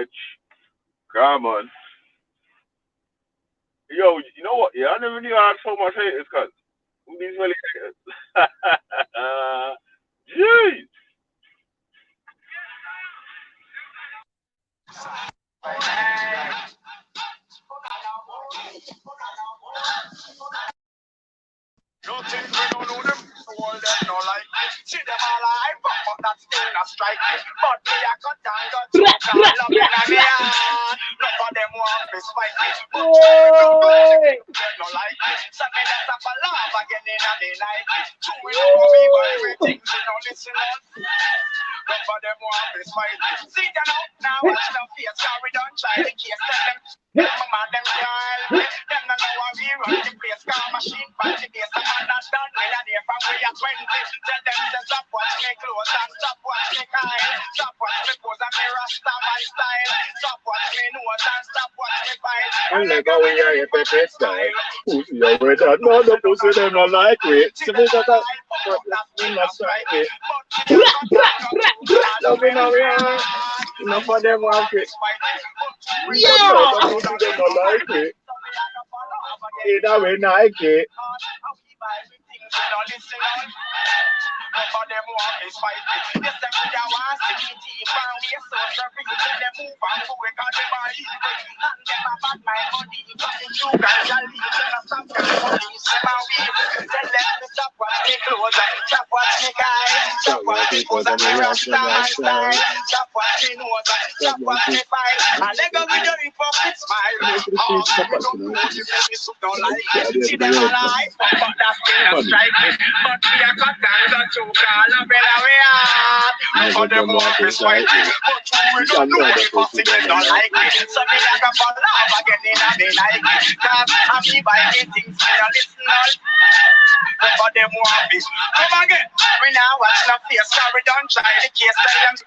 rich. Come on. Yo, you know what? Yeah, I never knew I had so much haters, cuz. All these really haters. Jeez. You think we don't know them? So all them no like me. See them all alive, but that still not strike me. But me I cut down, got two call up in a me hand. None of them want to fight me. But them no like me. So me let up a laugh again in a day like me. Two we know for me, but everything we don't listen on. None of them want to fight me. See them now watch them face, carry don't try the case, tell them. Mama, them girl, them no know how we run the place. Car machine, party base, a man that's done with a day from we are 20. Tell them to stop watch me clothes and stop watch me Kyle. Stop watch me pose and me rasta my style. Stop watch me nose and stop watch me file. And like how we are your favorite style. Pussy over there, no, the pussy them not like it. So we got that, but that's me not strike it. Love me now, yeah. Enough of them want it. Yeah. Pussy them not like it. Either way, Nike. For them want is fighting. Yes, them with their one city, found we so sorry. Them move and go because them are evil. And them a bad mind money. Coming through gradually. Them a stop them police. Them a weevil. Tell them to stop watch me clothes. Stop watch me guys. Stop watch me pose and me rasta my style. Stop watch me nose. Stop watch me file. And they go with your hypocrite smile. Oh, you don't know you say me so don't like it. See them alive, but that's still a strike. But we are cut down the two call up in a way out. For them want to fight me. But we don't know the fussy they don't like me. So me like a fall off again in a day like me. Cause I'm me by the things me a listen all. For them want this. Come again. We now watch no face. Sorry don't try the case. Tell them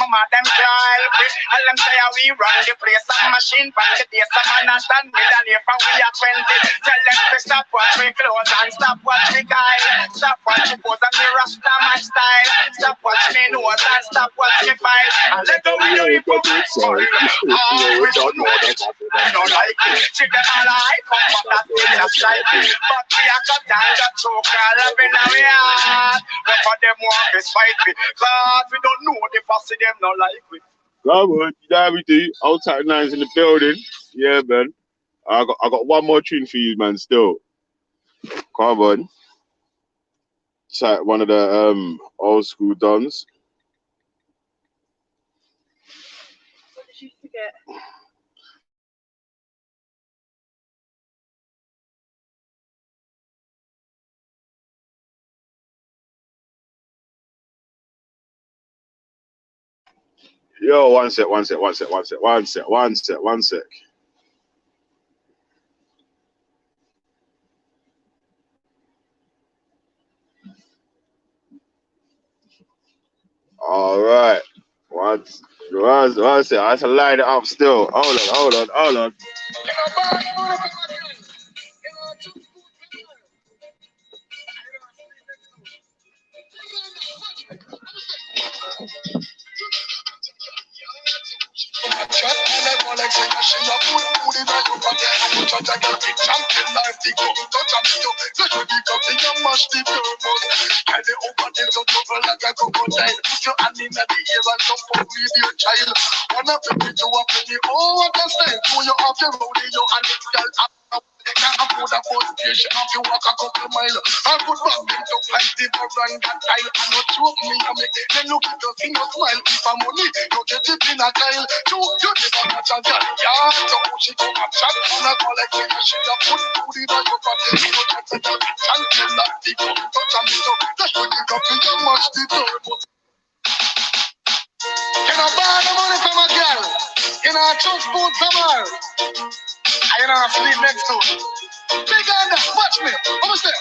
mama them call. And them say how we run the place. Some machine from the day. Some man a stand with a name from we are 20. Tell them to stop watch me clothes and stop watch me Kyle. Stop watch me pose and me rasta my style. Stop watch me nose and stop watch me file. And let go with your hypocrite smile. Oh, we don't know that they don't like it. See them alive, but that thing that's like it. But we are cut down the choke all up in our yard. But for them want to fight me. Cause we don't know the fussy them not like it. Come on, everything. Outside Nines in the building. Yeah, man. I got one more tune for you, man. Still, come on. It's like one of the old school dons. What did you forget? Yo, one sec. All right. One sec. I have to line it up still. Hold on. Can't afford a bus station if you walk a couple miles. I put back into like the run that tile. And not joke me a make. Then look at your finger smile. If I'm money, you get it in a tile. You never catch a girl. Yeah, so she come and chat. And I go like she a put food in your pot. You know that's a girl. Champion like the cup. Touch a me so. That's when you got to get much the turbo. Can I buy the money from a girl? Can I choose food from her? I don't sleep next to her. Big hand, watch me. What was that?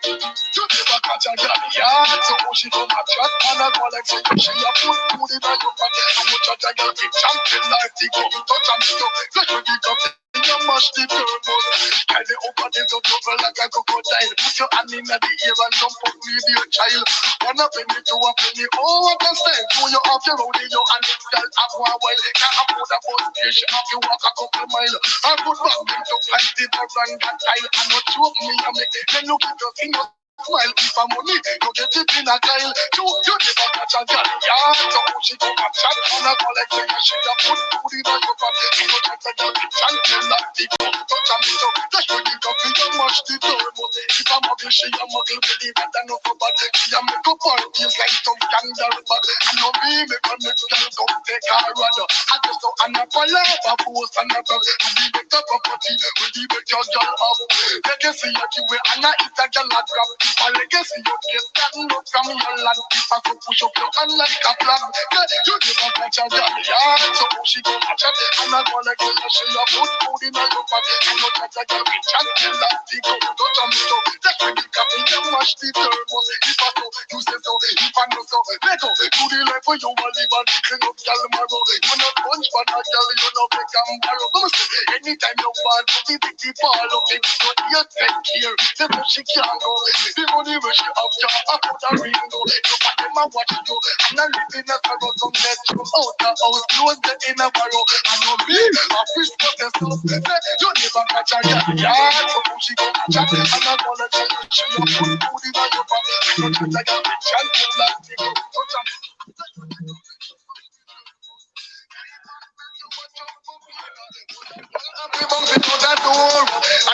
You never catch a girl. Yeah, so she come and chat. And I go like she a put food in your pot. And you touch a girl. Champion like the cup. Touch a me so. That's when you got to you mash the thermos. Carry the upper them to trouble like a crocodile. Put your hand in the air and jump up with your child. One penny to a penny, oh what a style. Pull you off your road in your hand, girl, have one while. Can't afford a bus station, have you walk a couple miles. I put back them to fight the run that tile. And not choke me, I make them look at us in your smile. If I'm money, you get it in a tile. You never catch a girl, yeah. So she go a chat on a collect and she a put food in your pot. You know just a girl, champion like the go. Touch a me so, that's when you got me, you mash the turbo. If I'm muggle, she a muggle, believe it, I know for bad. She a make up parties like some scandal, but I know me, make a next girl come take her rudder. I just so I'm a palava, post and a girl. And the better property, with the better girl up. Legacy, you way, and I eat a girl like crap. A legacy, you get stand up from your land. If I so push up your hand like a flag. You never catch a girl, yeah. So she go catch it, and I go like a she a put food in your pot. I know that a girl with champion like the go. Touch a me so, that's when the coffee can mash the thermos. If I so, you say so. If I know so, let go. Do the life for you, I live and clean up girl marrow. You not punch for that girl, you know make and borrow. Come say, anytime you want to the big ball up, if you don't hear 10 here, then she can't go. The money where she up to, I put a ring go. You got them a watch you, and I live in a sorrow. Some let you out the house, close the in a barrow. I know me, I fish for the stuff. You never catch a girl, yeah. So she go catch her, and I go let you. She a put food in your pot. You know that a girl with champion like the go. Touch her.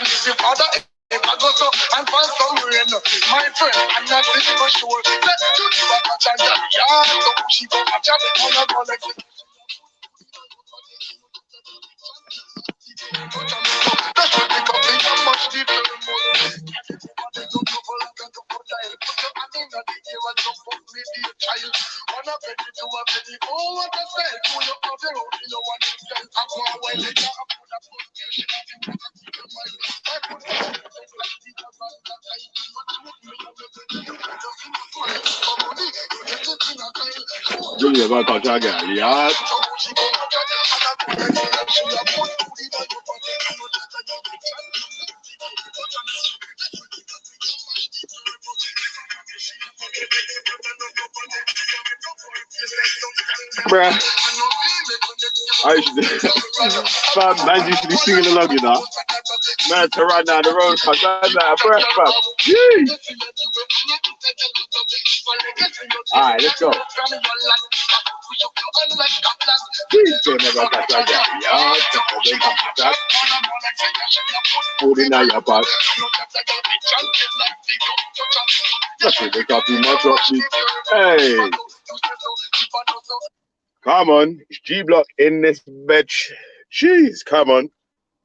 And if your father if I go so and find some rain, my friend, I'm not saying for sure. Let's do the back of China. Yeah, so she go catch up, I'm not gonna let it. That's what they call me, how much the child. One a penny to a penny, oh what a style. Pull you off the road, you know what it says. I'm going away later, I'm gonna put you shit out in Junior va catch a girl, yeah. Bruh, I used to, fam, man used to be singing along, you know. Man to run down the road, cause man's out of breath, fam. Jeez. Alright, let's go. Food in your pot. That's what they got too much of me. Hey. Come on. It's G Block in this bitch. Jeez, come on.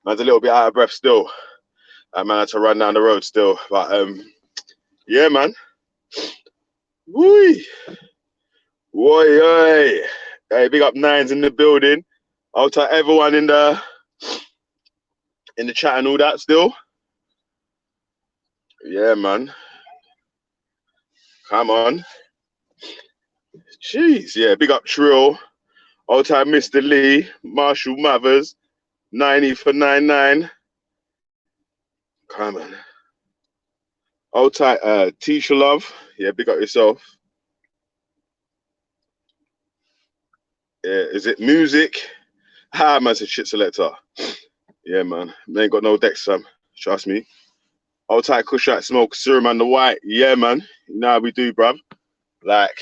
Man's a little bit out of breath still. Man had to run down the road still. But yeah, man. Woo. Oi, oi. Hey, big up Nines in the building. I'll tell everyone in the chat and all that still. Yeah, man. Come on. Jeez, yeah, big up Trill. All time Mr. Lee, Marshall Mathers, 90 for 99. Come on. All time Tisha Love. Yeah, big up yourself. Yeah, is it music? Ah, man, said shit selector. Yeah, man. They ain't got no decks, Sam. Trust me. All tight Kushite Smoke, Serum and the White. Yeah, man. You know how we do, bruv. Like,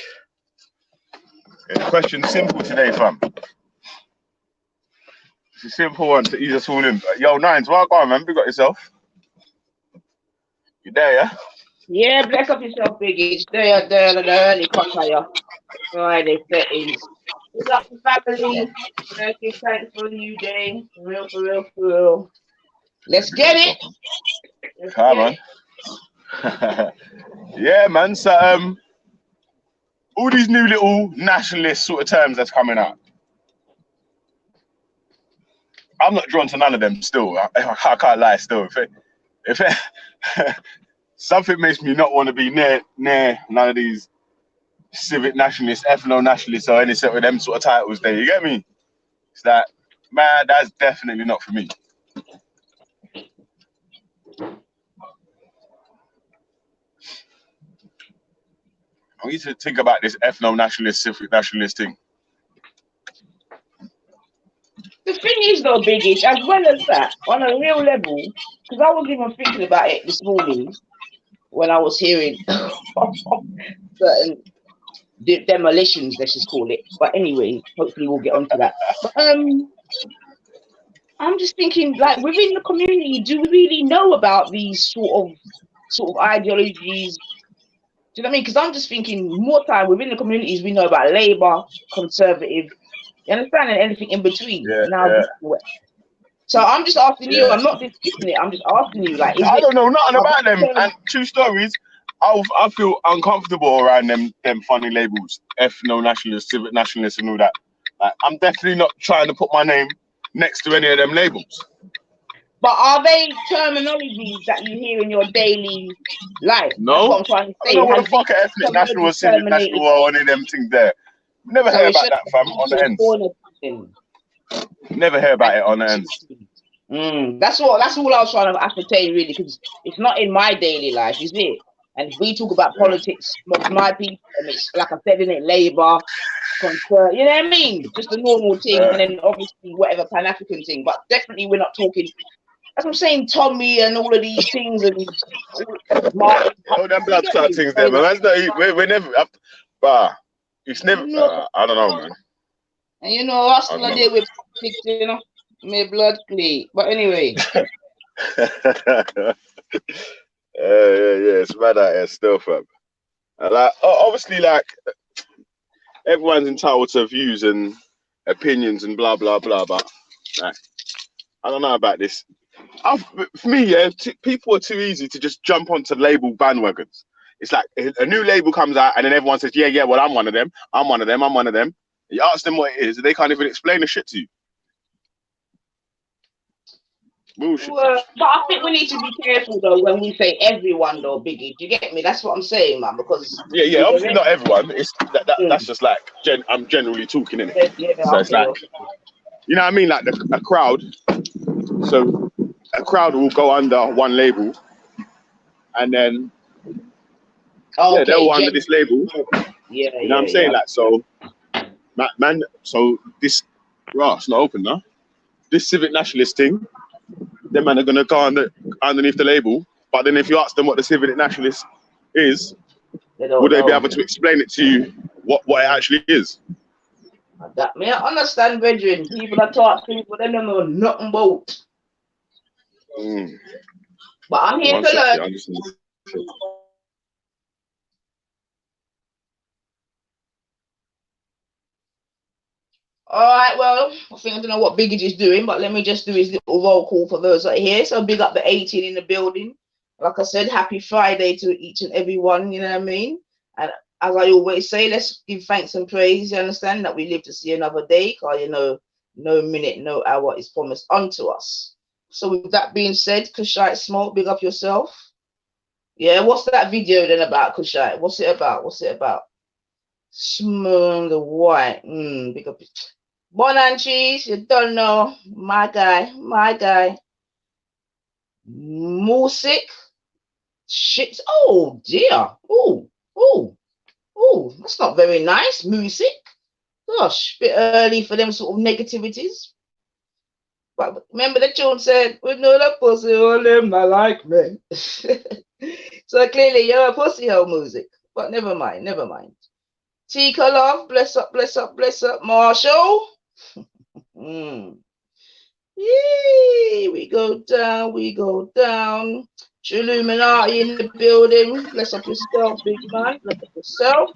yeah, the question's simple today, fam. It's a simple one to ease us all in. Yo, Nines, well go on, man. Big up yourself. You there, yeah? Yeah, bless up yourself, Biggie. It's the early cocktail. Friday settings. We got the family. Okay, thanks for the new day. For real, for real, for real. Let's get it. Come on. Yeah, man. So, all these new little nationalist sort of terms that's coming out. I'm not drawn to none of them still. I can't lie still. If something makes me not want to be near none of these civic nationalists, ethno-nationalists, or any sort of them sort of titles there, you get me? It's like, man, that's definitely not for me. I need to think about this ethno-nationalist, civic nationalist thing. The thing is, though, Biggie, as well as that, on a real level, because I was even thinking about it this morning when I was hearing certain demolitions, let's just call it. But anyway, hopefully we'll get onto that. But I'm just thinking, like, within the community, do we really know about these sort of ideologies? Do you know what I mean? Because I'm just thinking more time within the communities we know about Labour, Conservative, you understand, and anything in between. Yeah, Now, yeah, so I'm just asking you. yeah. I'm not disputing it. I'm just asking you, like, is I it? don't know nothing Are about them. they And true stories, I feel uncomfortable around them funny labels, ethno-nationalist, civic nationalist, and all that. Like, I'm definitely not trying to put my name next to any of them labels. But are they terminologies that you hear in your daily life? That's No, what I'm trying to I don't say. know what the Has these fuck an ethnic national terminologies or civic terminated? national or any of them things there. Never So hear it's about just that, fam, on the ends. Never hear about it on the ends. That's all I was trying to ascertain, really, because it's not in my daily life, is it? And if we talk about Yeah. politics, most of my people, it's like I said, in it, Labour, Conservative, you know what I mean? Just the normal thing, and then obviously whatever Pan-African thing. But definitely, we're not talking. That's what I'm saying, Tommy and all of these things, and Martin. All them You blood get clot me? things there, man. That's not, we're never, bah, it's never, You know, I don't know, man. and you know, us I still don't deal with politics, you know, my blood clean. But anyway. know. Yeah, it's mad out here still, fam. And like, obviously, like, everyone's entitled to views and opinions and blah blah blah, but like, I don't know about this. For me, yeah, people are too easy to just jump onto label bandwagons. It's like a new label comes out and then everyone says, yeah, well, I'm one of them, I'm one of them, I'm one of them. You ask them what it is, they can't even explain the shit to you. Bullshit. Well, but I think we need to be careful though when we say everyone though, Biggie. Do you get me? That's what I'm saying, man. Because Yeah, obviously not everyone. It's that's just like I'm generally talking in it. Yeah, So it's like, okay. you know what I mean, like a crowd. So a crowd will go under one label, and then they'll go under this label. Yeah, you know what I'm saying? Like, so, man. So this, it's not open now. This civic nationalist thing, them man are gonna go underneath the label. But then if you ask them what the civic nationalist is, would they be able to explain it to you what it actually is? That me I understand, brethren. People that talk things, but they don't know nothing about. But I'm here to learn. All right, well, I think I don't know what Biggie is doing, but let me just do his little roll call for those that are here. So big up the 18 in the building. Like I said, happy Friday to each and every one, you know what I mean? And as I always say, let's give thanks and praise, you understand, that we live to see another day, because, you know, no minute, no hour is promised unto us. So with that being said, Kushite Smoke, big up yourself. Yeah, what's that video then about, Kushite? What's it about? Smooth the white. Big up. Bon and cheese, you don't know. My guy. Music. Shit. Oh dear. Oh, that's not very nice. Music. Gosh, bit early for them sort of negativities. But remember the tune said, we know the pussy all them not like me. So clearly you're a pussy hole music. But never mind. Tika Love, bless up, Marshall. Yay, we go down. Illuminati in the building. Bless up yourself, big man. Bless up yourself.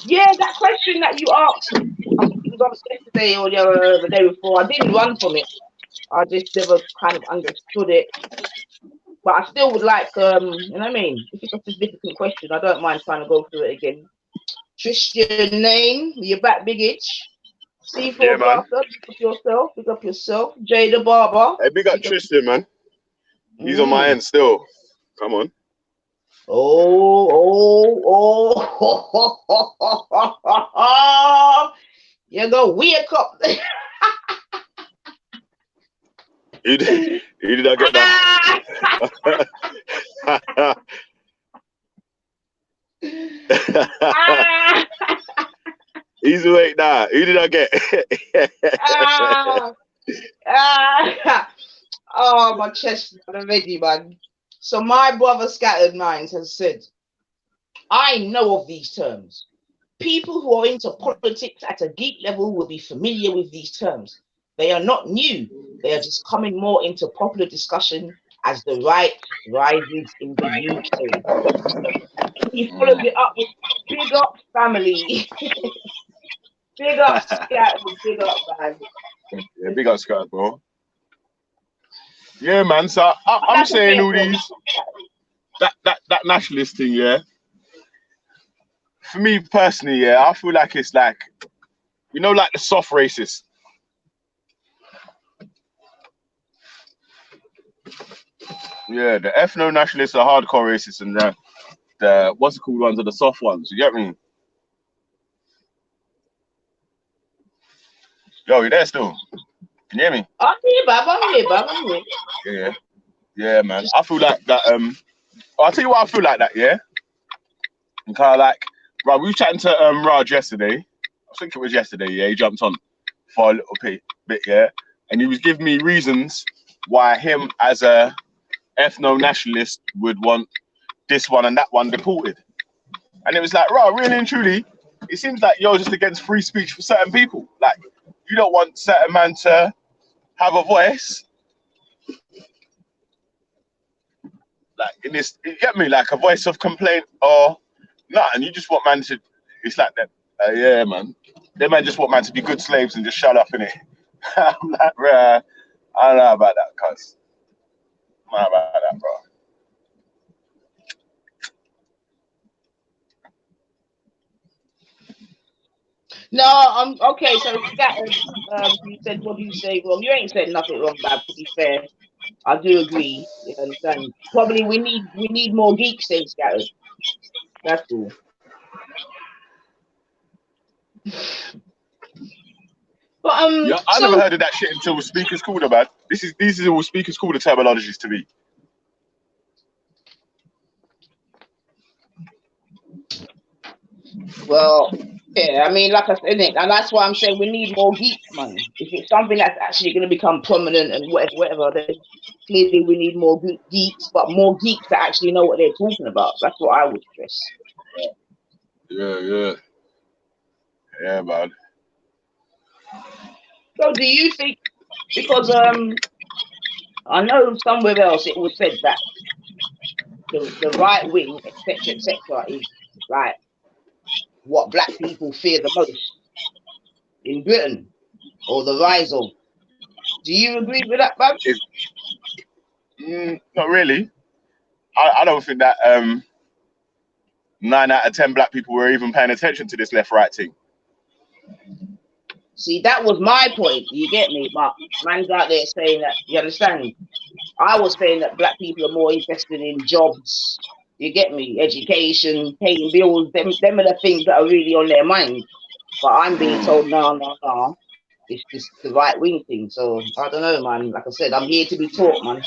Yeah, that question that you asked, I think it was on yesterday or the day before. I didn't run from it. I just never kind of understood it. But I still would like, you know what I mean? If it's such a difficult question, I don't mind trying to go through it again. Tristan Name, you're back, Big Itch. C4 Blaster, big up yourself. Jay the Barber. Hey, big up Tristan, man. He's on my end still. Come on. You go wake up. Who did I get that? Ah, Easy wait now. Who did I get? ah, ah. Oh, my chest already, man. So my brother Scattered Minds has said, I know of these terms. People who are into politics at a geek level will be familiar with these terms. They are not new. They are just coming more into popular discussion as the right rises in the UK. He followed it up with big up family. Big up Scattered, big up man. Yeah, big up Scott, bro. Yeah, man. So I'm That's a saying fair all point. these that nationalist thing, yeah. For me personally, yeah, I feel like it's like, you know, like the soft racist. Yeah, the ethno-nationalists are hardcore racists, and the what's it called ones are the soft ones. You get me? Yo, you there still? Can you hear me? I'm here, Bob. I'm here, Bob. I'm here. Yeah, yeah, man. Just I feel like that. I'll tell you why I feel like that. Yeah, and kind of like, right. We were chatting to Raj yesterday. I think it was yesterday. Yeah, he jumped on for a little bit. Yeah, and he was giving me reasons why him as a ethno-nationalist would want this one and that one deported. And it was like, right, really and truly, it seems like you're just against free speech for certain people. Like, you don't want certain man to have a voice, like in this, you get me, like a voice of complaint or not, and you just want man to. It's like that. Yeah, man. They man just want man to be good slaves and just shut up in it. I'm like, bruh, I don't know about that, cuz. I don't know about that, bro. no, I'm okay. So Scattered, you said, what do you say wrong? You ain't said nothing wrong, Bob. To be fair, I do agree. You understand? Probably we need more geeks saying Scattered. That's all. But Yeah, I never so heard of that shit until speakers called about. These are all speakers called the terminologies to me. well, yeah. I mean, like I said, and that's why I'm saying we need more geeks, man. If it's something that's actually going to become prominent and whatever, then clearly we need more geeks, but more geeks that actually know what they're talking about. That's what I would stress. Yeah, yeah, man. So, do you think because I know somewhere else it was said that the right wing, etc., is like what black people fear the most in Britain, or the rise of. Do you agree with that, Babs? Not really. I don't think that 9 out of 10 black people were even paying attention to this left-right thing. See, that was my point. You get me? But man's out there saying that. You understand? I was saying that black people are more interested in jobs. You get me? Education, paying bills. Them are the things that are really on their mind. But I'm being told, no. It's just the right wing thing. So I don't know, man. Like I said, I'm here to be taught, man.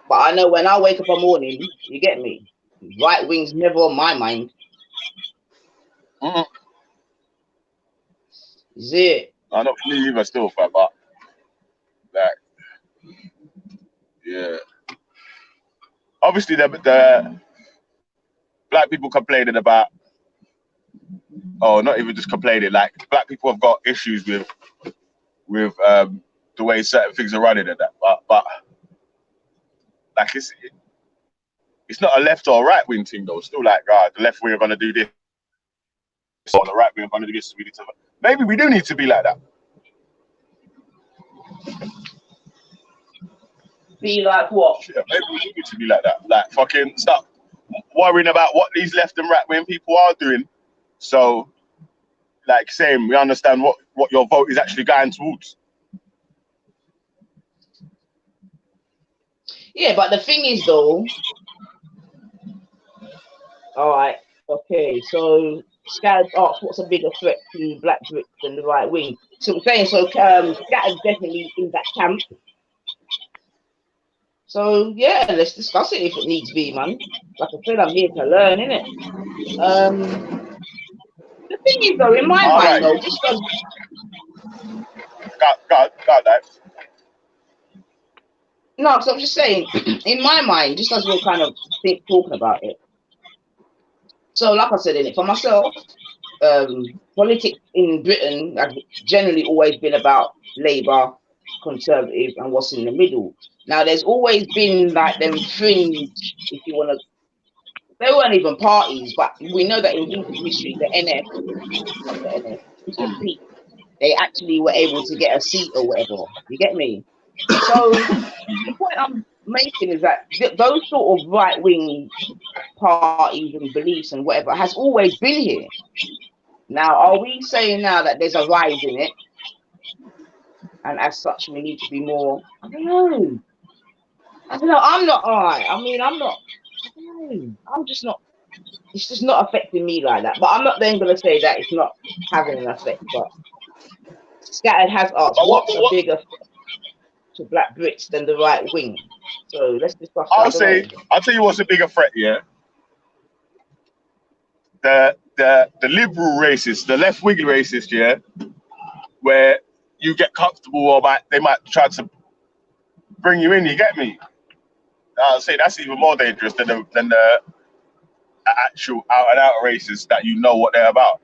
But I know when I wake up in the morning, you get me? Right wing's never on my mind. Mm-mm. Is it? I don't me either still, but like, yeah. Obviously, the black people complaining about, oh, not even just complaining. Like, black people have got issues with the way certain things are running and that. But like, it's not a left or right wing thing though. It's still like, the left wing are gonna do this, or the right wing are gonna do this. Maybe we do need to be like that. Be like what? Yeah, maybe we do need to be like that. Like, fucking stop worrying about what these left and right wing people are doing. So, like, saying we understand what your vote is actually going towards. Yeah, but the thing is though, all right, okay, so Scattered asks what's a bigger threat to black Brits than the right wing. So I'm saying, so Scattered's definitely in that camp. So yeah, let's discuss it if it needs be, man. Like I said, I'm here to learn, innit? The thing is, though, in my All mind, right. though, just as Got that. no, so I'm just saying, in my mind, just as we're kind of talking about it. So, like I said, in it for myself, politics in Britain has generally always been about Labour, Conservative, and what's in the middle. Now, there's always been like them fringe, if you want to. They weren't even parties, but we know that in recent history, the NF, not the NF, MP, they actually were able to get a seat or whatever. You get me? So the point I'm making is that those sort of right wing parties and beliefs and whatever has always been here. Now, are we saying now that there's a rise in it, and as such we need to be more? I don't know. I'm not alright. I mean, I'm not. I don't know. I'm just not. It's just not affecting me like that. But I'm not then going to say that it's not having an effect. But Scattered has asked, But what's a what bigger threat to Black Brits than the right wing? So let's discuss that. I I'll don't know. say, I'll tell you what's a bigger threat, yeah. The liberal racist, the left wing racist, yeah, where you get comfortable or they might try to bring you in, you get me? I'll say that's even more dangerous than the actual out and out racists that you know what they're about.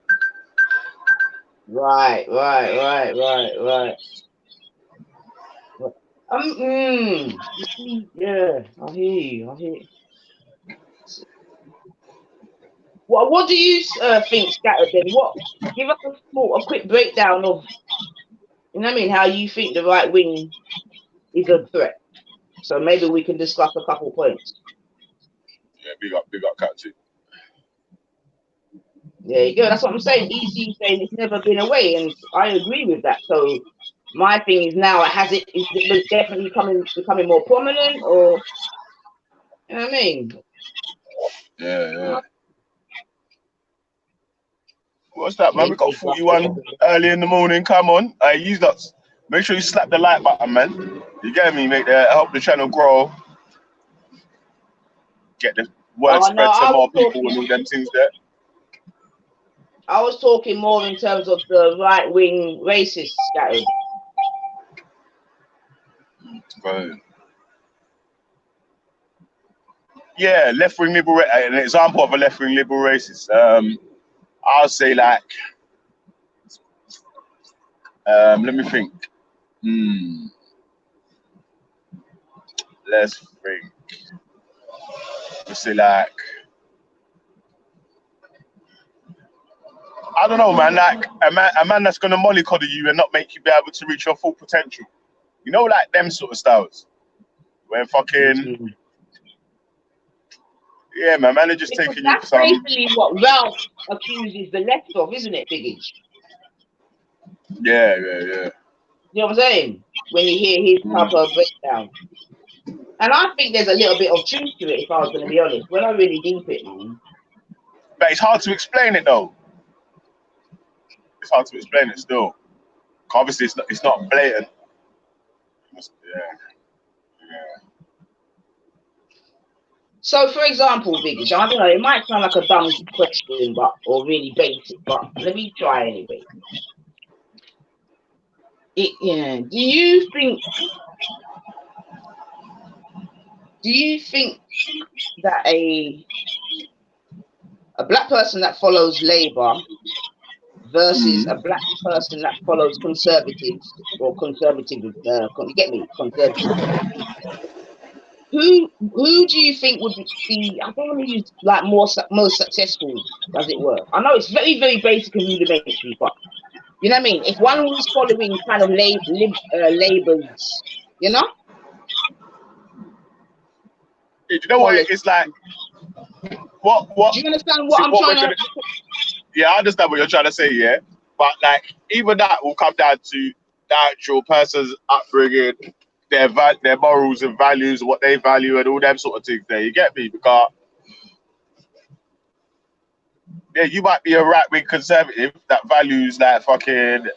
Right. You see, yeah, I hear you. What do you think, Scattered? Then what? Give us a quick breakdown of, you know what I mean, how you think the right wing is a threat. So maybe we can discuss a couple points. Yeah, big up, Captain. There you go. That's what I'm saying. EC saying it's never been away, and I agree with that. So my thing is now, is it definitely becoming more prominent, or you know what I mean? Yeah. What's that, man? We got Maybe 41 early in the morning. Come on, use that. Make sure you slap the like button, man. You get me? Help the channel grow. Get the word Oh no, spread to more people and all them things there. I was talking more in terms of the right wing racists, Scattered. Right. Yeah, left wing liberal. An example of a left wing liberal racist. I'll say like. Let me think. Let's think. Let's say like. I don't know, man. Like a man that's gonna mollycoddle you and not make you be able to reach your full potential. You know, like them sort of styles. Where fucking. Yeah, man are just Because taking you for that's some. basically what Ralph accuses the left of, isn't it, Biggage? Yeah. You know what I'm saying? When you hear his type of breakdown. And I think there's a little bit of truth to it, if I was going to be honest. When I really deep it, man. But it's hard to explain it, though. It's hard to explain it still. Obviously, it's not blatant. Yeah. So, for example, Biggage, I don't know, it might sound like a dumb question, or really basic, but let me try anyway. Do you think that a black person that follows Labour versus a black person that follows conservatives or conservative, you get me, conservative? Who do you think would be? I don't want to use like most successful, as it were. I know it's very, very basic and rudimentary, but you know what I mean. If one was following kind of Labour's, you know. You know what? It's like what? Do you understand what I'm trying to? Yeah, I understand what you're trying to say. Yeah, but like even that will come down to the actual person's upbringing, their morals and values, what they value, and all them sort of things. There, you get me? Because yeah, you might be a right-wing conservative that values like fucking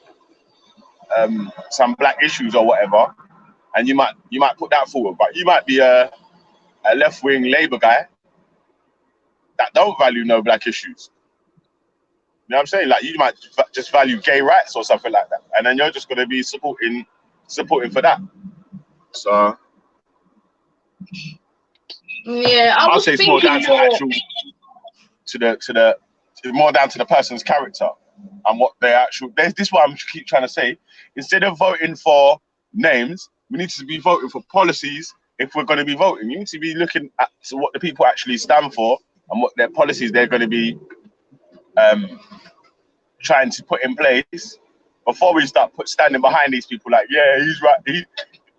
some black issues or whatever, and you might put that forward, but you might be a left-wing Labour guy that don't value no black issues. You know what I'm saying? Like you might just value gay rights or something like that, and then you're just going to be supporting for that. So yeah, I I'll was say it's more down thinking to the more. actual more down to the person's character and what they actual. This is what I'm keep trying to say. Instead of voting for names, we need to be voting for policies. If we're going to be voting, you need to be looking at what the people actually stand for and what their policies they're going to be trying to put in place before we start standing behind these people. Like, yeah, he's right.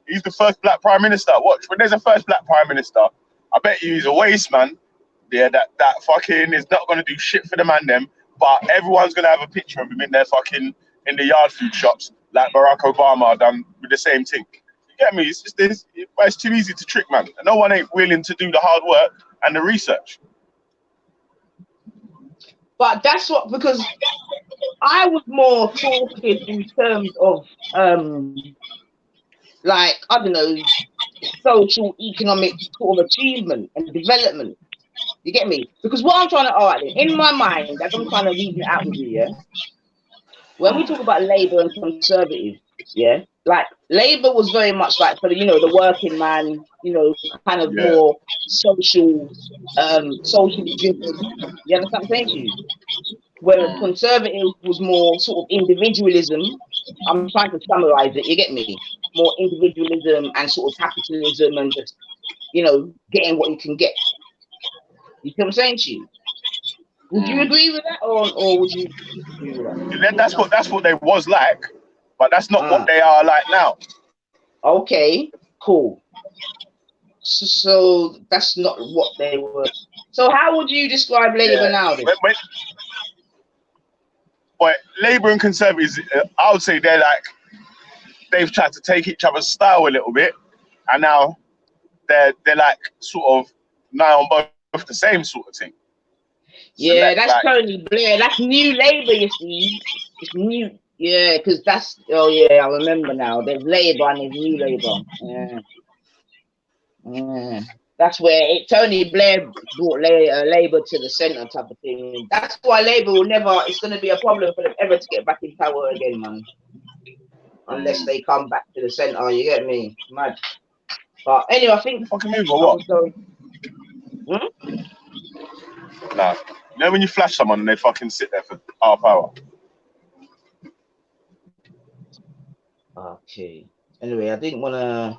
He's the first black prime minister. Watch, when there's a first black prime minister, I bet you he's a waste man. Yeah, that fucking is not gonna do shit for the man them. But everyone's gonna have a picture of him in their fucking in the yard food shops, like Barack Obama done with the same thing. You get me? It's just this. It's too easy to trick, man. And no one ain't willing to do the hard work and the research. But that's what, because I was more talking in terms of like, I don't know, social economic sort of achievement and development. You get me? Because what I'm trying to in my mind, as I'm trying to reason it out with you, yeah. When we talk about Labour and Conservative, yeah, like Labour was very much like for the, you know, the working man, you know, kind of Yeah. more socially driven. You understand what I'm saying to you? Whereas Conservative was more sort of individualism. I'm trying to summarize it, you get me? More individualism and sort of capitalism and just, you know, getting what you can get. You see what I'm saying to you? Would you agree with that, or would you disagree with that? That's what they was like, but that's not what they are like now. Okay, cool. So that's not what they were. So how would you describe Labour now then? But Labour and Conservatives, I would say they've tried to take each other's style a little bit, and now they're like sort of now on both the same sort of thing. Yeah, that's Tony Blair. That's New Labour, you see. It's new. Yeah, because that's, oh yeah, I remember now. There's Labour and there's New Labour. Yeah. Yeah. That's where Tony Blair brought Labour to the centre type of thing. That's why Labour will never, it's going to be a problem for them ever to get back in power again, man. Unless they come back to the centre, you get me? Mad. But anyway, I think. Fucking move or what? Nah. You know when you flash someone and they fucking sit there for half hour? Okay. Anyway, I didn't want to.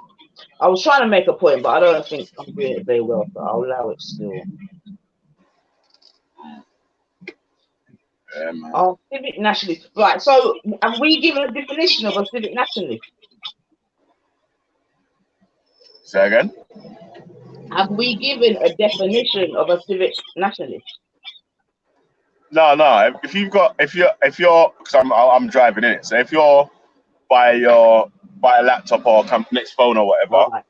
I was trying to make a point, but I don't think I'm doing it very well, so I'll allow it still. Yeah, man. Oh, civic nationalist. Right, so have we given a definition of a civic nationalist? Say again? Have we given a definition of a civic nationalist? No. If you're, because I'm driving in it. So if you're by a laptop or next phone or whatever,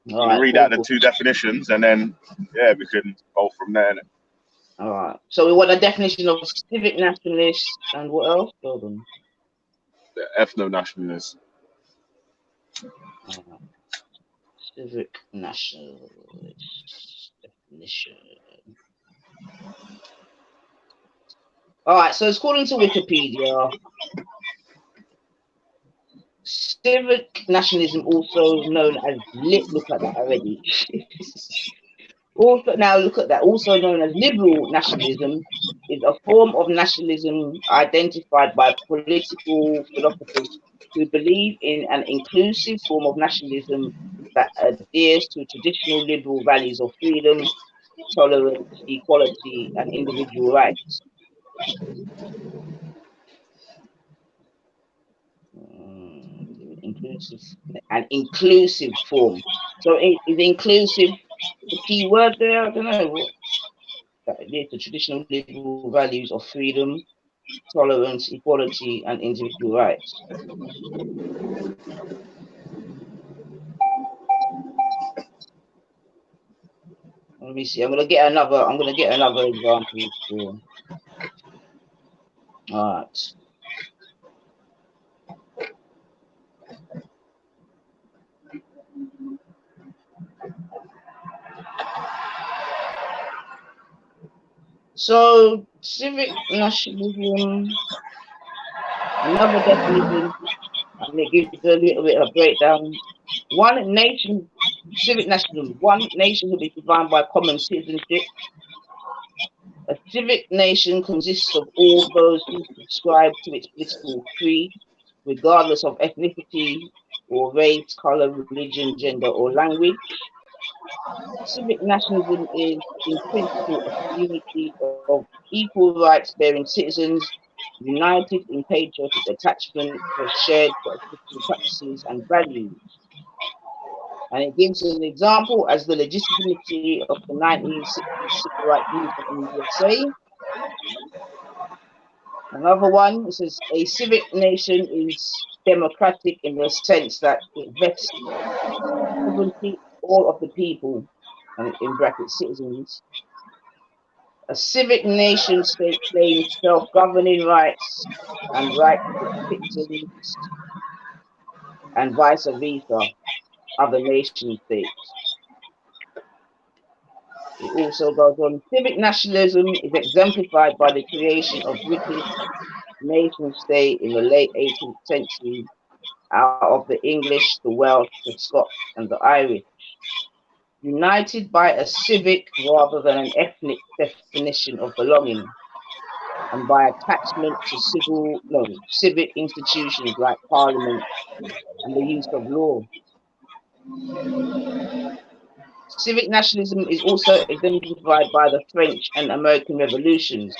you can read out the two definitions, and then we can go from there. Innit? All right. So we want a definition of civic nationalist and what else? Hold on. The ethno-nationalist. Civic nationalist definition. All right. So according to Wikipedia, civic nationalism, also known as look at that already. Also, now look at that. Also known as liberal nationalism, is a form of nationalism identified by political philosophers who believe in an inclusive form of nationalism that adheres to traditional liberal values of freedom, tolerance, equality, and individual rights. Inclusive form. So is inclusive the key word there? I don't know. That adhere to traditional liberal values of freedom, tolerance, equality, and individual rights. Let me see. I'm gonna get another example. All right. So, civic nationalism, another definition, and it gives a little bit of breakdown. One nation, civic nationalism, one nationhood is defined by common citizenship. A civic nation consists of all those who subscribe to its political creed, regardless of ethnicity or race, color, religion, gender, or language. Civic nationalism is, in principle, a community of equal rights bearing citizens united in patriotic attachment for shared political practices and values. And it gives an example as the legitimacy of the 1960s civil rights movement in the USA. Another one, it says a civic nation is democratic in the sense that it vests sovereignty all of the people, and in brackets citizens. A civic nation state claims self-governing rights and rights of its citizens, and vice versa, other nation states. It also goes on, civic nationalism is exemplified by the creation of British nation state in the late 18th century out of the English, the Welsh, the Scots, and the Irish, united by a civic rather than an ethnic definition of belonging, and by attachment to civic institutions like parliament and the use of law. Civic nationalism is also exemplified by the French and American revolutions,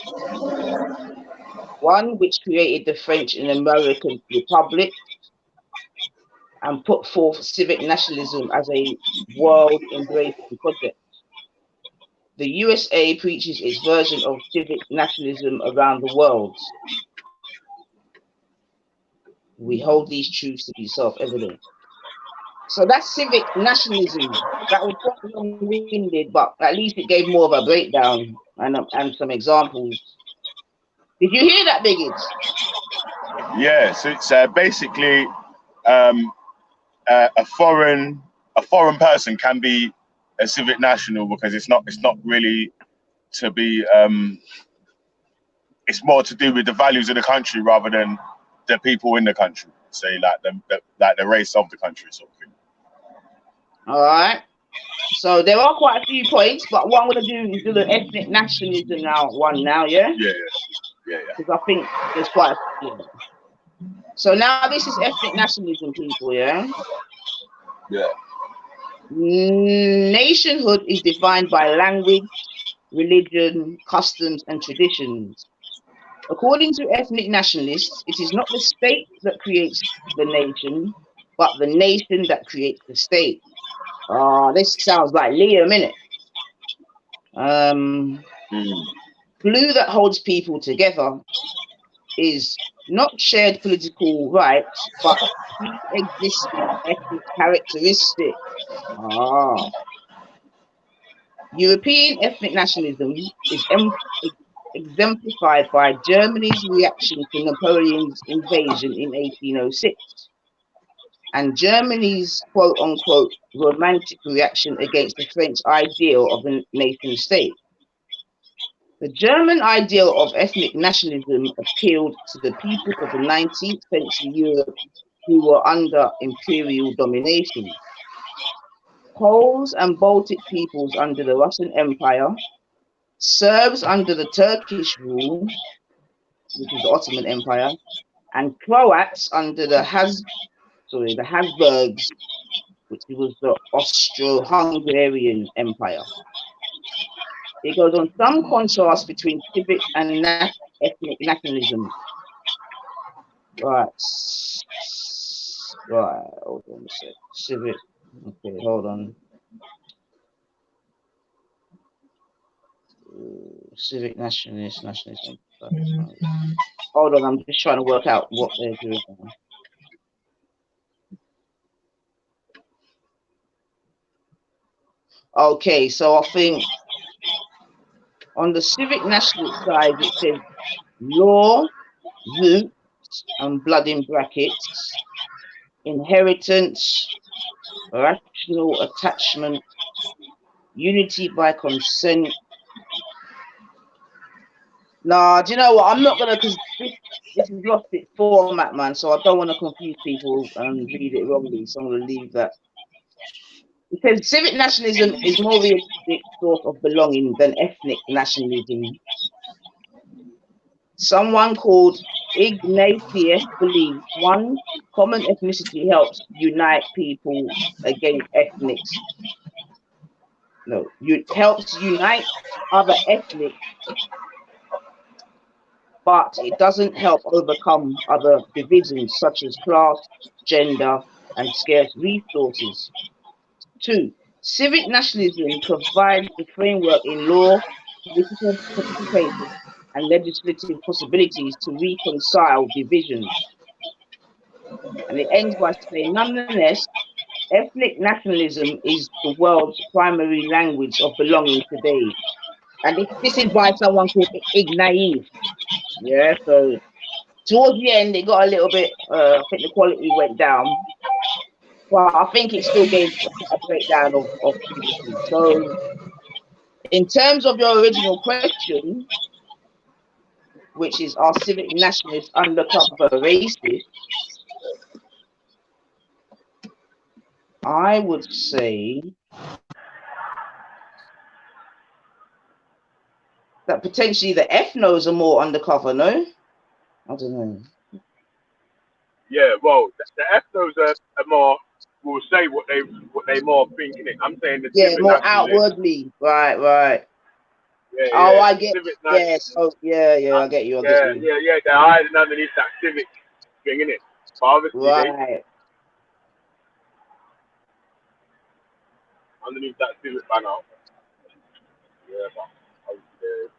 one which created the French and American Republic and put forth civic nationalism as a world embracing project. The USA preaches its version of civic nationalism around the world. We hold these truths to be self-evident. So that's civic nationalism. That was quite long-winded, but at least it gave more of a breakdown and some examples. Did you hear that, Biggs? Yeah, so it's basically a foreign person can be a civic national because it's not really to be it's more to do with the values of the country rather than the people in the country. Say like the race of the country sort of thing. All right. So there are quite a few points, but what I'm going to do is do the ethnic nationalism now, yeah? Yeah. Because I think there's quite a few. So now this is ethnic nationalism, people, yeah? Yeah. Nationhood is defined by language, religion, customs, and traditions. According to ethnic nationalists, it is not the state that creates the nation, but the nation that creates the state. This sounds like Liam, innit? Glue that holds people together is not shared political rights, but pre-existing ethnic characteristics. European ethnic nationalism is exemplified by Germany's reaction to Napoleon's invasion in 1806 and Germany's quote-unquote romantic reaction against the French ideal of a nation state. The German ideal of ethnic nationalism appealed to the people of the 19th century Europe who were under imperial domination. Poles and Baltic peoples under the Russian Empire, Serbs under the Turkish rule, which is the Ottoman Empire, and Croats under the Habsburgs, which was the Austro-Hungarian Empire. It goes on some contrast between civic and ethnic nationalism. Right, hold on a sec. Civic, okay, hold on. Civic nationalism. Hold on, I'm just trying to work out what they're doing. Okay, so I think on the civic nationalist side, it says law, roots, and blood in brackets, inheritance, rational attachment, unity by consent, Nah, do you know what? I'm not gonna, because this has lost its format, man. So I don't want to confuse people and read it wrongly. So I'm gonna leave that. It says civic nationalism is more realistic source of belonging than ethnic nationalism. Someone called Ignatius believes one common ethnicity helps unite people against ethnics. No, helps unite other ethnic, but it doesn't help overcome other divisions such as class, gender, and scarce resources. Two, civic nationalism provides the framework in law, political participation, and legislative possibilities to reconcile divisions. And it ends by saying, nonetheless, ethnic nationalism is the world's primary language of belonging today. And this is by someone called Ignatius. Yeah, so towards the end, it got a little bit, I think the quality went down, but I think it still gave a breakdown of previously. So, in terms of your original question, which is are civic nationalists undercover racist, I would say that potentially the ethnos are more undercover, no? I don't know. Yeah, well, the ethnos are more will say what they more think in it. I'm saying the Yeah, civic more nationalists. outwardly. Right, right. Yeah, Oh, yeah, I the get. civic Yeah, nationalists. so yeah, I get you. I get Yeah, you. yeah, yeah. They're hiding underneath that civic thing in it. But obviously they Right. underneath that civic banner. Yeah, but obviously,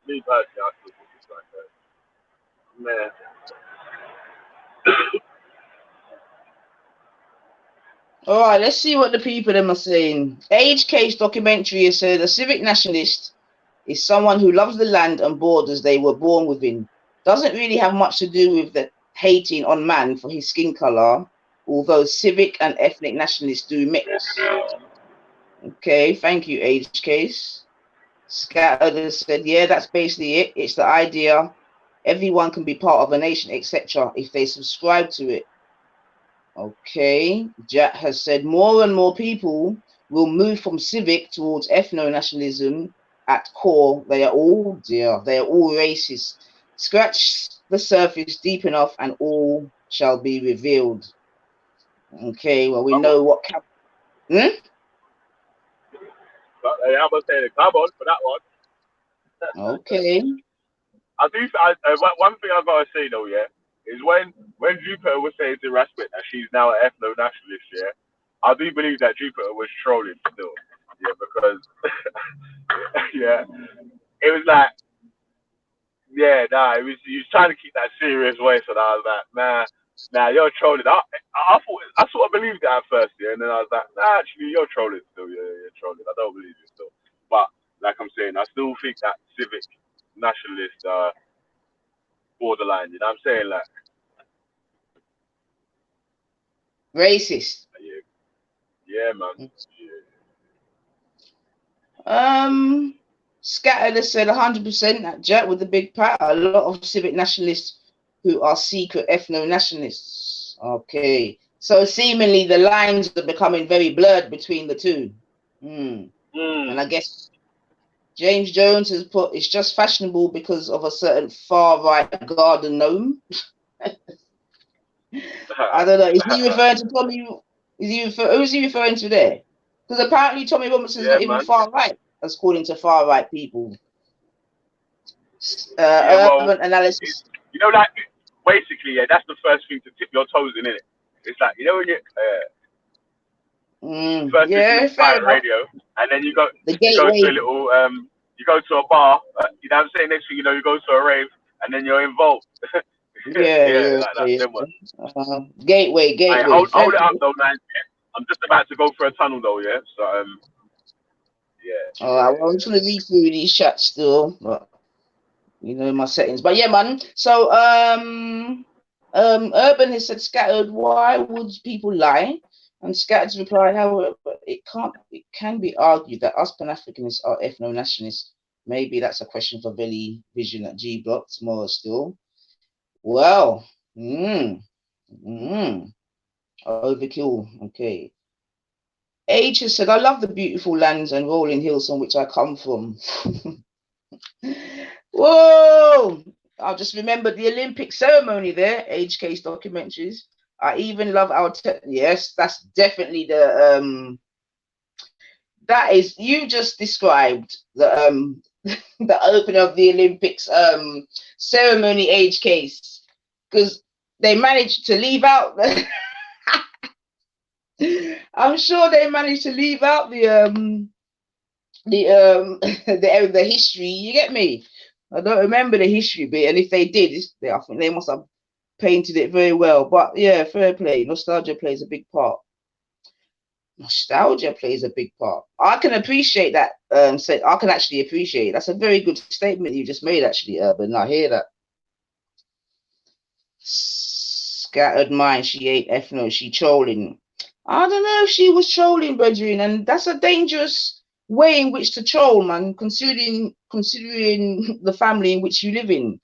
me personally, I still think it's like that. Man, All right, let's see what the people them are saying. Age Case documentary has said a civic nationalist is someone who loves the land and borders they were born within. Doesn't really have much to do with the hating on man for his skin color, although civic and ethnic nationalists do mix. Okay, thank you, Age Case. Scattered said, yeah, that's basically it. It's the idea everyone can be part of a nation, etc., if they subscribe to it. Okay, Jack has said more and more people will move from civic towards ethno-nationalism. At core, they are all racist. Scratch the surface deep enough, and all shall be revealed. Okay, well we come on. know what. Hmm? But, I'm gonna say the come on for that one. Okay. I do. One thing I gotta say though, yeah, is when Jupiter was saying to Raspet that she's now an ethno nationalist, yeah, I do believe that Jupiter was trolling still, yeah, because yeah, it was like, yeah, nah, it was he was trying to keep that serious voice, and I was like, nah, you're trolling. I sort of believed it at first, yeah, and then I was like, nah, actually, you're trolling still, yeah, you're trolling. I don't believe you still, but like I'm saying, I still think that civic nationalist borderline. You know what I'm saying? Like, Racist. yeah, yeah, man. Yeah. Scattered has said 100% that Jack with the big pat. A lot of civic nationalists who are secret ethno nationalists. Okay. So seemingly the lines are becoming very blurred between the two. Hmm. And I guess James Jones has put it's just fashionable because of a certain far right garden gnome. I don't know. Is he referring to Tommy? Who's he referring to there? Because apparently Tommy Robinson's yeah, not even man. far right, according to far right people. Yeah, well, Urban analysis. you know, like basically, yeah, that's the first thing to tip your toes in it. It's like you know when you first listen Yeah, to fair pirate enough. radio, and then The you go to a gateway. little you go to a bar. You know what I'm saying? Next thing you know, you go to a rave, and then you're involved. Yeah, Yeah, yeah, like that. yeah. Then what? Gateway, Hey, gateway. hold Fair it up enough. though, man. I'm just about to go for a tunnel though, yeah. So yeah, All right, well, I'm yeah, just gonna read through these chats still, but you know my settings. But yeah, man. So Urban has said scattered. Why would people lie? And Scattered's replied, however, it can be argued that us Pan Africanists are ethno nationalists Maybe that's a question for Billy Vision at G Block tomorrow still. Well, overkill. Okay. H has said, I love the beautiful lands and rolling hills on which I come from. Whoa! I'll just remember the Olympic ceremony there, Age Case documentaries. I even love our yes, that's definitely the that is, you just described the the opening of the Olympics ceremony, Age Case, because they managed to leave out the I'm sure they managed to leave out the history. You get me? I don't remember the history bit, and if they did, I think they must have painted it very well. But yeah, fair play. Nostalgia plays a big part. Nostalgia plays a big part. I can appreciate that. I can actually appreciate it. That's a very good statement you just made, actually, Urban. I hear that. Scattered mind. She ain't ethno. She trolling. I don't know if she was trolling, brethren, and that's a dangerous way in which to troll, man. Considering the family in which you live in.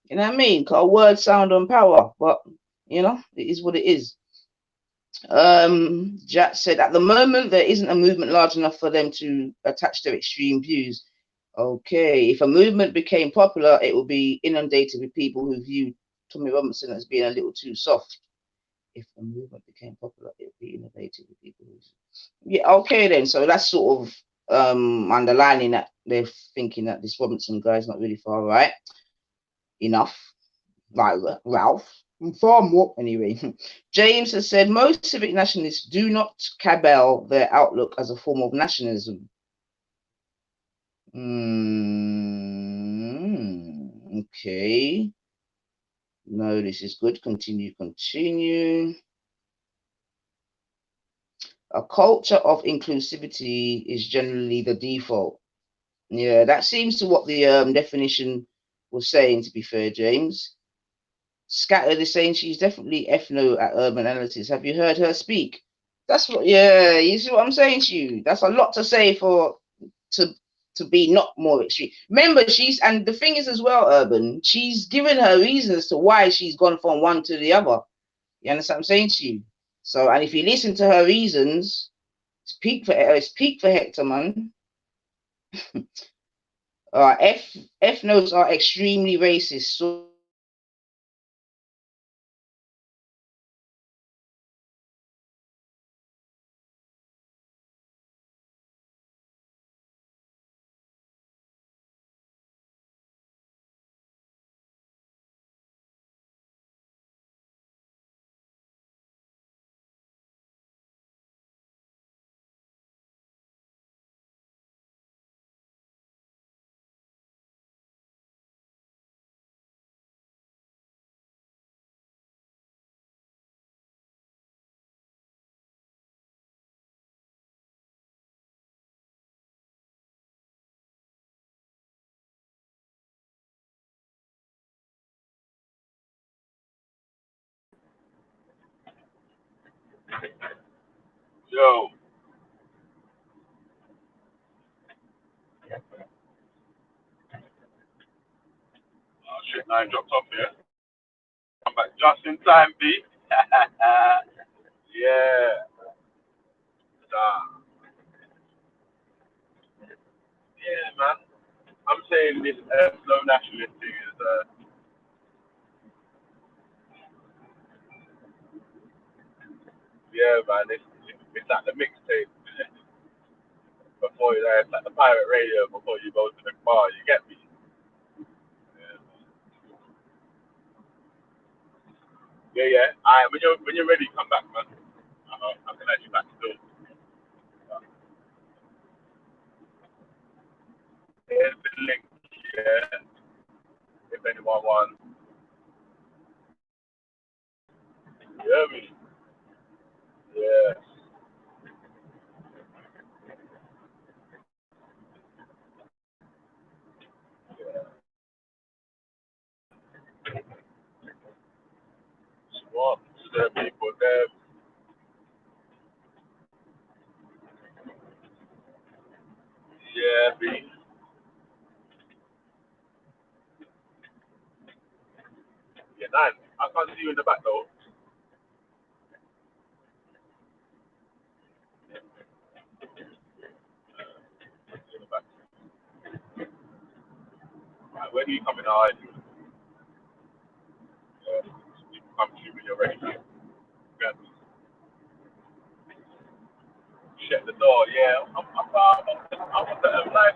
You know what I mean? Because words sound on power, but you know it is what it is. Jack said, at the moment, there isn't a movement large enough for them to attach their extreme views. Okay, if a movement became popular, it would be inundated with people who view Tommy Robinson as being a little too soft. If a movement became popular, it would be inundated with people who... Yeah, okay then. So that's sort of underlining that they're thinking that this Robinson guy is not really far right enough. Like Ralph. Far more anyway. James has said most civic nationalists do not cabal their outlook as a form of nationalism. Okay. No, this is good. Continue. A culture of inclusivity is generally the default. Yeah, that seems to what the definition was saying, to be fair, James. Scattered is saying she's definitely ethno at Urban Analytics. Have you heard her speak? That's what, yeah, you see what I'm saying to you? That's a lot to say to be not more extreme. Remember, and the thing is as well, Urban, she's given her reasons to why she's gone from one to the other. You understand what I'm saying to you? So, and if you listen to her reasons, it's peak for Hector, man. Ethnos are extremely racist. So Yo. Oh shit, I dropped off here. I'm back just in time, B. Yeah. Yeah, man. I'm saying this slow nationalist thing is, yeah, man. It's like the mixtape before it's like the pirate radio before you go to the bar. You get me? Yeah, yeah. Alright, when you're ready, come back, man. I can add you back still. Here's the link. Yeah, if anyone wants. You hear me? Yeah. What to the people there? Yeah, B. see you in the back though. In the back. Right, where do you come in? I do. You can come to when you're ready. Yeah. Shut the door. Yeah, I'm a bit of life.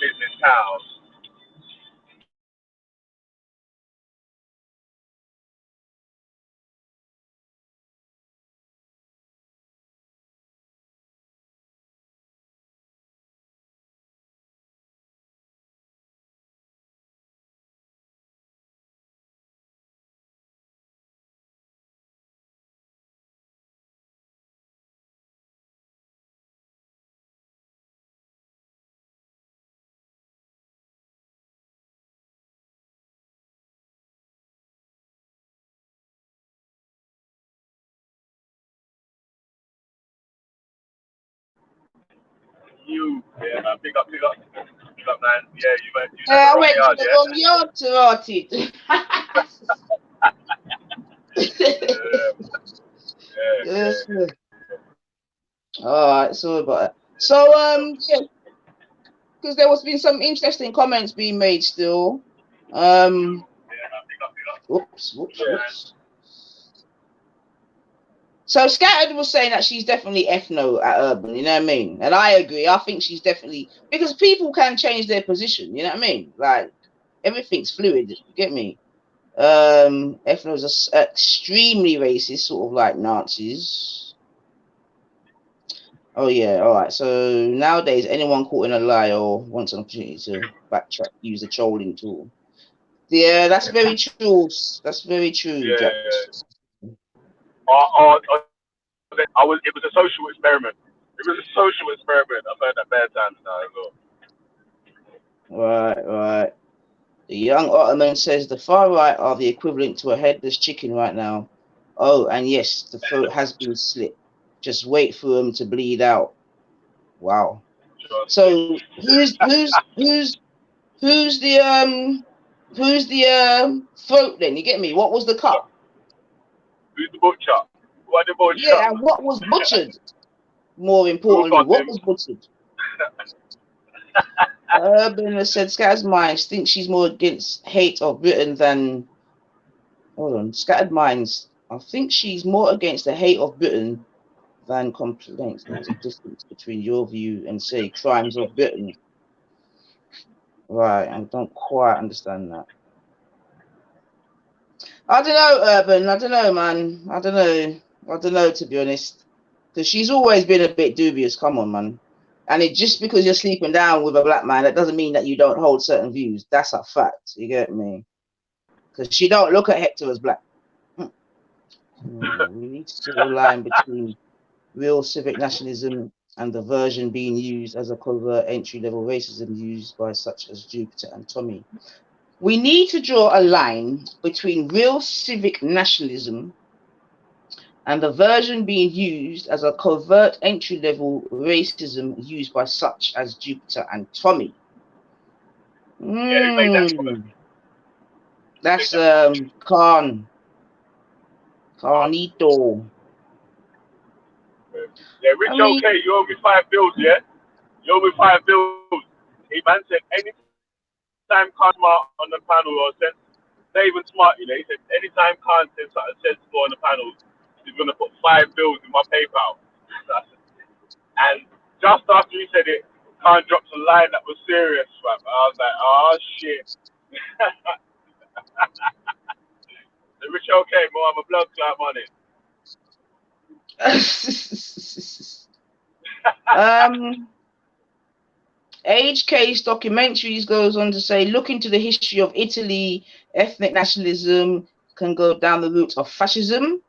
Business house. Yeah, man. Big up, man. Yeah, you at the I wrong went to yard, the yeah. wrong yard to rot it. Yeah, Yes, yeah. all right, sorry about that. So, yeah, because there was been some interesting comments being made still. Yeah, man. Big up. Yeah. Whoops. So Scattered was saying that she's definitely ethno at Urban, you know what I mean? And I agree. I think she's definitely, because people can change their position, you know what I mean? Like everything's fluid, you get me? Ethnos are extremely racist, sort of like Nazis. Oh yeah, all right. So nowadays, anyone caught in a lie or wants an opportunity to backtrack, use the trolling tool. Yeah, that's very true. That's very true, Jack. Yeah. It was a social experiment. It was a social experiment. I've heard that bad times now as well. Right. The young Ottoman says the far right are the equivalent to a headless chicken right now. Oh, and yes, the throat has been slit. Just wait for them to bleed out. Wow. Trust me. So who's the throat then? You get me? What was the cut? Who's the butcher? What the butcher? Yeah, and what was butchered? More Who importantly, got what him? was butchered? Urban has said Scattered Minds thinks she's more against hate of Britain than. Hold on, Scattered Minds. I think she's more against the hate of Britain than complaints. There's a difference between your view and say crimes of Britain. Right, I don't quite understand that. I don't know, Urban. I don't know, man. I don't know, to be honest. Because she's always been a bit dubious. Come on, man. And it just because you're sleeping down with a black man, that doesn't mean that you don't hold certain views. That's a fact. You get me? Because she don't look at Hector as black. We need to draw a line between real civic nationalism and the version being used as a covert entry-level racism used by such as Jupiter and Tommy. We need to draw a line between real civic nationalism and the version being used as a covert entry-level racism used by such as Jupiter and Tommy. Yeah, who made that comment? Who made That's that comment? Carnito. Yeah, I Rich mean, OK, you owe me 5 bills, yeah? You owe me 5 bills. He man said anytime Khanma on the panel or said, not even smart, you know, he said anytime Khan says something sensible on the panel, he's gonna put 5 bills in my PayPal. And just after he said it, Khan dropped a line that was serious, fam. I was like, oh shit. The Rich OK, bro, I'm a blood clot money. um, Age Case Documentaries goes on to say, look into the history of Italy. Ethnic nationalism can go down the route of fascism,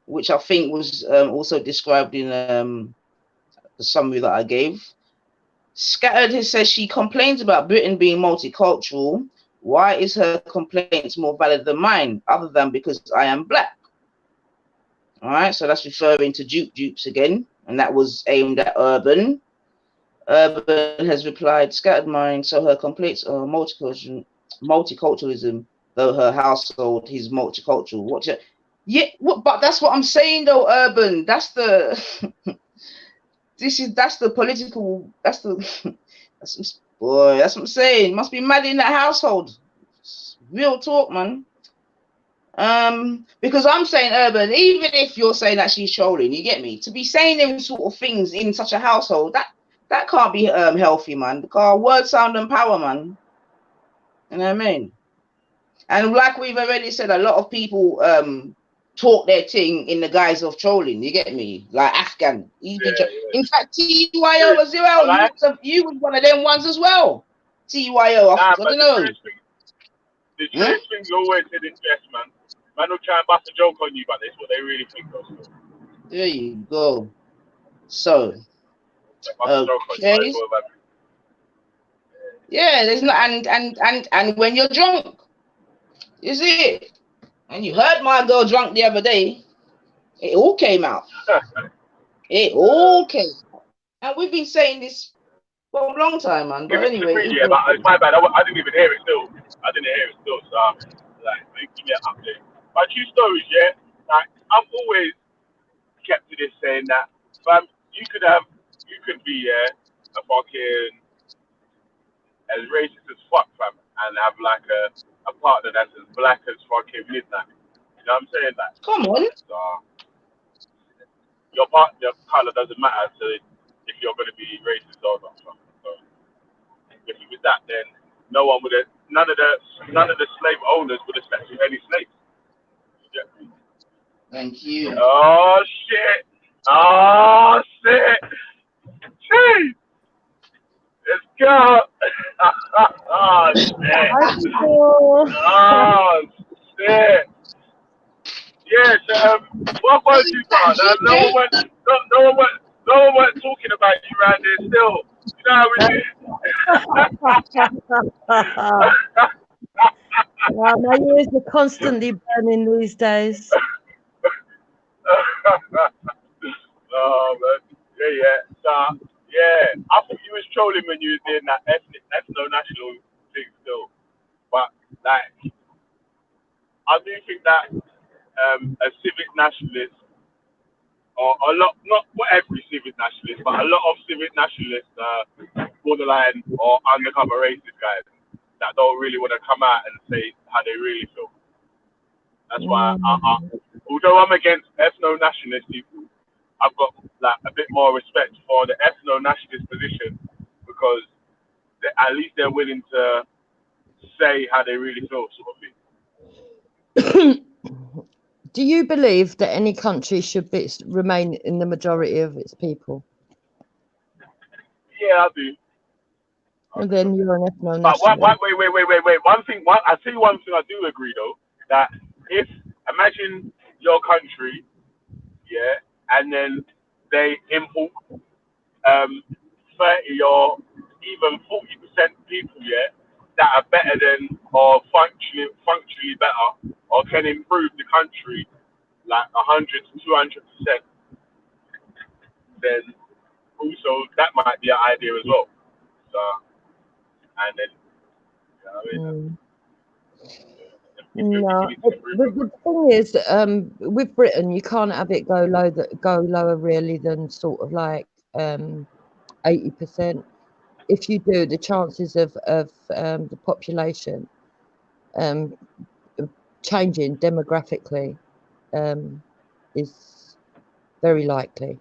which I think was also described in the summary that I gave. Scattered has said she complains about Britain being multicultural. Why is her complaints more valid than mine, other than because I am black? All right, so that's referring to Dupes again, and that was aimed at Urban. Urban has replied, scattered mind, so her complaints are multiculturalism, though her household is multicultural. But that's what I'm saying though, Urban. That's the that's the political, that's boy, that's what I'm saying. Must be mad in that household. Real talk, man. Because I'm saying, Urban, even if you're saying that she's trolling, you get me, to be saying them sort of things in such a household, that can't be healthy, man. Because words, sound, and power, man. You know what I mean? And like we've already said, a lot of people talk their thing in the guise of trolling. You get me? Like Afghan. In fact, TYO as well. You was one of them ones as well. TYO. I don't know. The truest thing you always said in jest, man. Man will try and bust a joke on you, but that's what they really think of. There you go. So, okay. Yeah, there's not, and when you're drunk, you see it. And you heard my girl drunk the other day. It all came out. It all came out. And we've been saying this for a long time, man. But anyway, yeah, but it's my bad. I didn't even hear it still. So like, give me an update. But true stories, yeah. Like, I've always kept to this saying that, you could be a fucking as racist as fuck, fam, and have like a partner that's as black as fucking midnight. You know what I'm saying? That. Come on. So, your color doesn't matter if you're going to be racist or not. So if it was that, then none of the slave owners would have set you any slaves. Yeah. Thank you. Oh shit! Jeez! Let's go! Oh shit! Oh shit! Yes, what was you got? No one went talking about you around there still. You know how we do. My ears are constantly burning these days. Oh man, yeah. So yeah, I thought you was trolling when you was doing that ethno-national thing still, but like I do think that a civic nationalist, or a lot, not every civic nationalist, but a lot of civic nationalists, borderline or undercover racist guys that don't really want to come out and say how they really feel. That's why, although I'm against ethno-nationalist people, I've got like a bit more respect for the ethno-nationalist position, because at least they're willing to say how they really feel, sort of thing. Do you believe that any country should remain in the majority of its people? Yeah, I do. And then you're an ethno-nationalist. But wait. I tell you one thing I do agree though, that if, imagine your country, yeah, and then they import 30 or even 40% people, yeah, that are better than or functionally better or can improve the country like 100 to 200%, then also that might be an idea as well. So, and then, you know what I mean? No, the thing is, with Britain, you can't have it go lower really than sort of like 80%. If you do, the chances of the population changing demographically is very likely.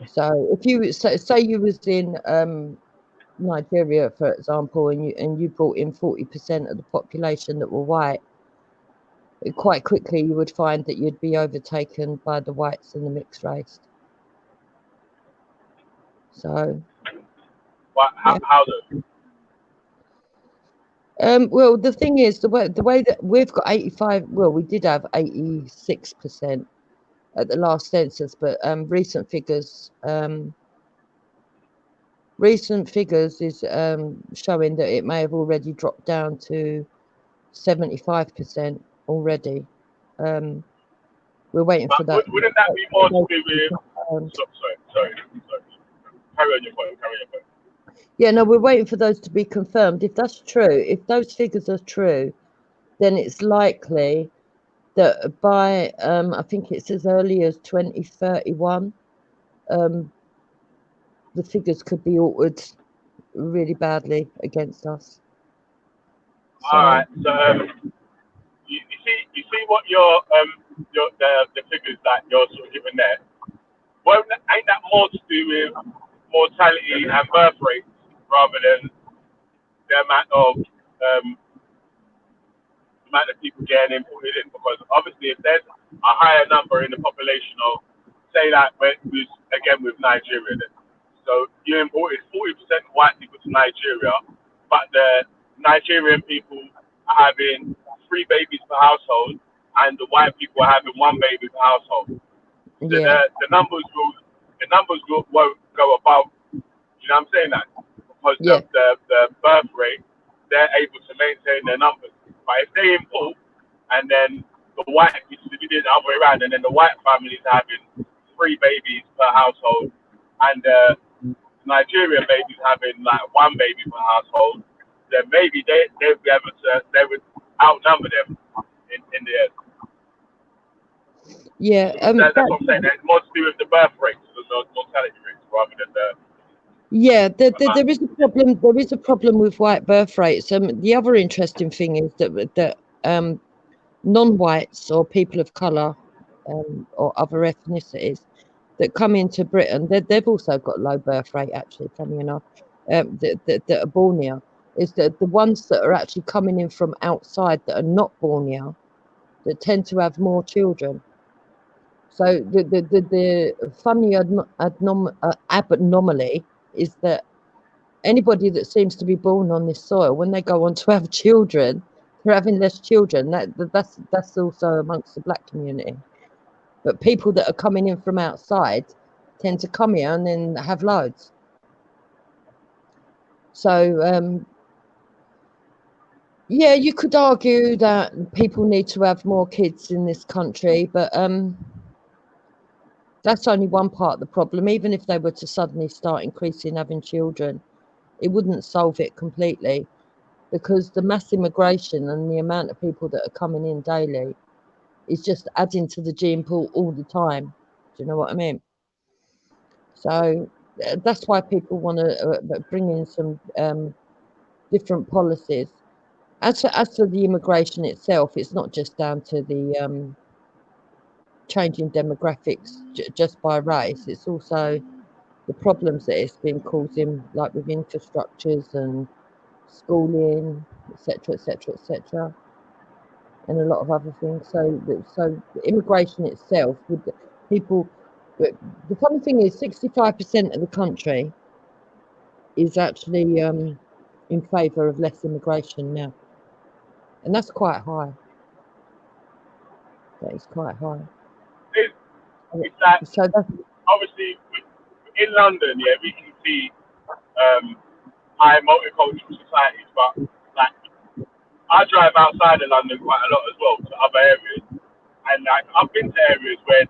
So if you say you was in Nigeria, for example, and you brought in 40% of the population that were white, quite quickly you would find that you'd be overtaken by the whites and the mixed race. So What? yeah. How though? Well, the thing is, the way that we've got 85. Well, we did have 86% at the last census, but recent figures is showing that it may have already dropped down to 75% already. We're waiting for that. Wouldn't that be more to do with? confirmed. Sorry. Carry on your point. Yeah, no, we're waiting for those to be confirmed. If that's true, if those figures are true, then it's likely that by I think it's as early as 2031, the figures could be altered really badly against us. All So right. So you see what your the figures that you're sort of giving there. Well, ain't that more to do with mortality and birth rates rather than the amount of people getting imported in? Because obviously, if there's a higher number in the population of, say, like again with Nigeria, then, so you imported 40% white people to Nigeria, but the Nigerian people are having 3 babies per household, and the white people are having 1 baby per household. So yeah, the numbers won't go above. You know what I'm saying? That because yeah, the birth rate, they're able to maintain their numbers. But if they import and then the white, if we did it the other way around, and then the white families are having 3 babies per household, and Nigerian babies having like 1 baby per household, then maybe they'd be able to, they would outnumber them in the end. yeah. That's what I'm saying. It's more to do with the birth rates, the mortality rates, rather than the Yeah, there amount. is a problem. There is a problem with white birth rates. The other interesting thing is that non-whites or people of colour or other ethnicities that come into Britain, they've also got low birth rate. Actually, funny enough, that are born here is that the ones that are actually coming in from outside that are not born here that tend to have more children. So the funny abnormally is that anybody that seems to be born on this soil, when they go on to have children, they're having less children. That's also amongst the black community. But people that are coming in from outside tend to come here and then have loads. So yeah, you could argue that people need to have more kids in this country, but that's only one part of the problem. Even if they were to suddenly start increasing having children, it wouldn't solve it completely, because the mass immigration and the amount of people that are coming in daily is just adding to the gene pool all the time. Do you know what I mean? So that's why people want to bring in some different policies. As for the immigration itself, it's not just down to the changing demographics just by race. It's also the problems that it's been causing, like with infrastructures and schooling, etc., etc., etc., and a lot of other things. So the immigration itself, with people, but the funny thing is, 65% of the country is actually in favour of less immigration now, and that's quite high. That is quite high. It's like So that's obviously in London, yeah, we can see high multicultural societies, but like I drive outside of London quite a lot as well to other areas, and like I've been to areas where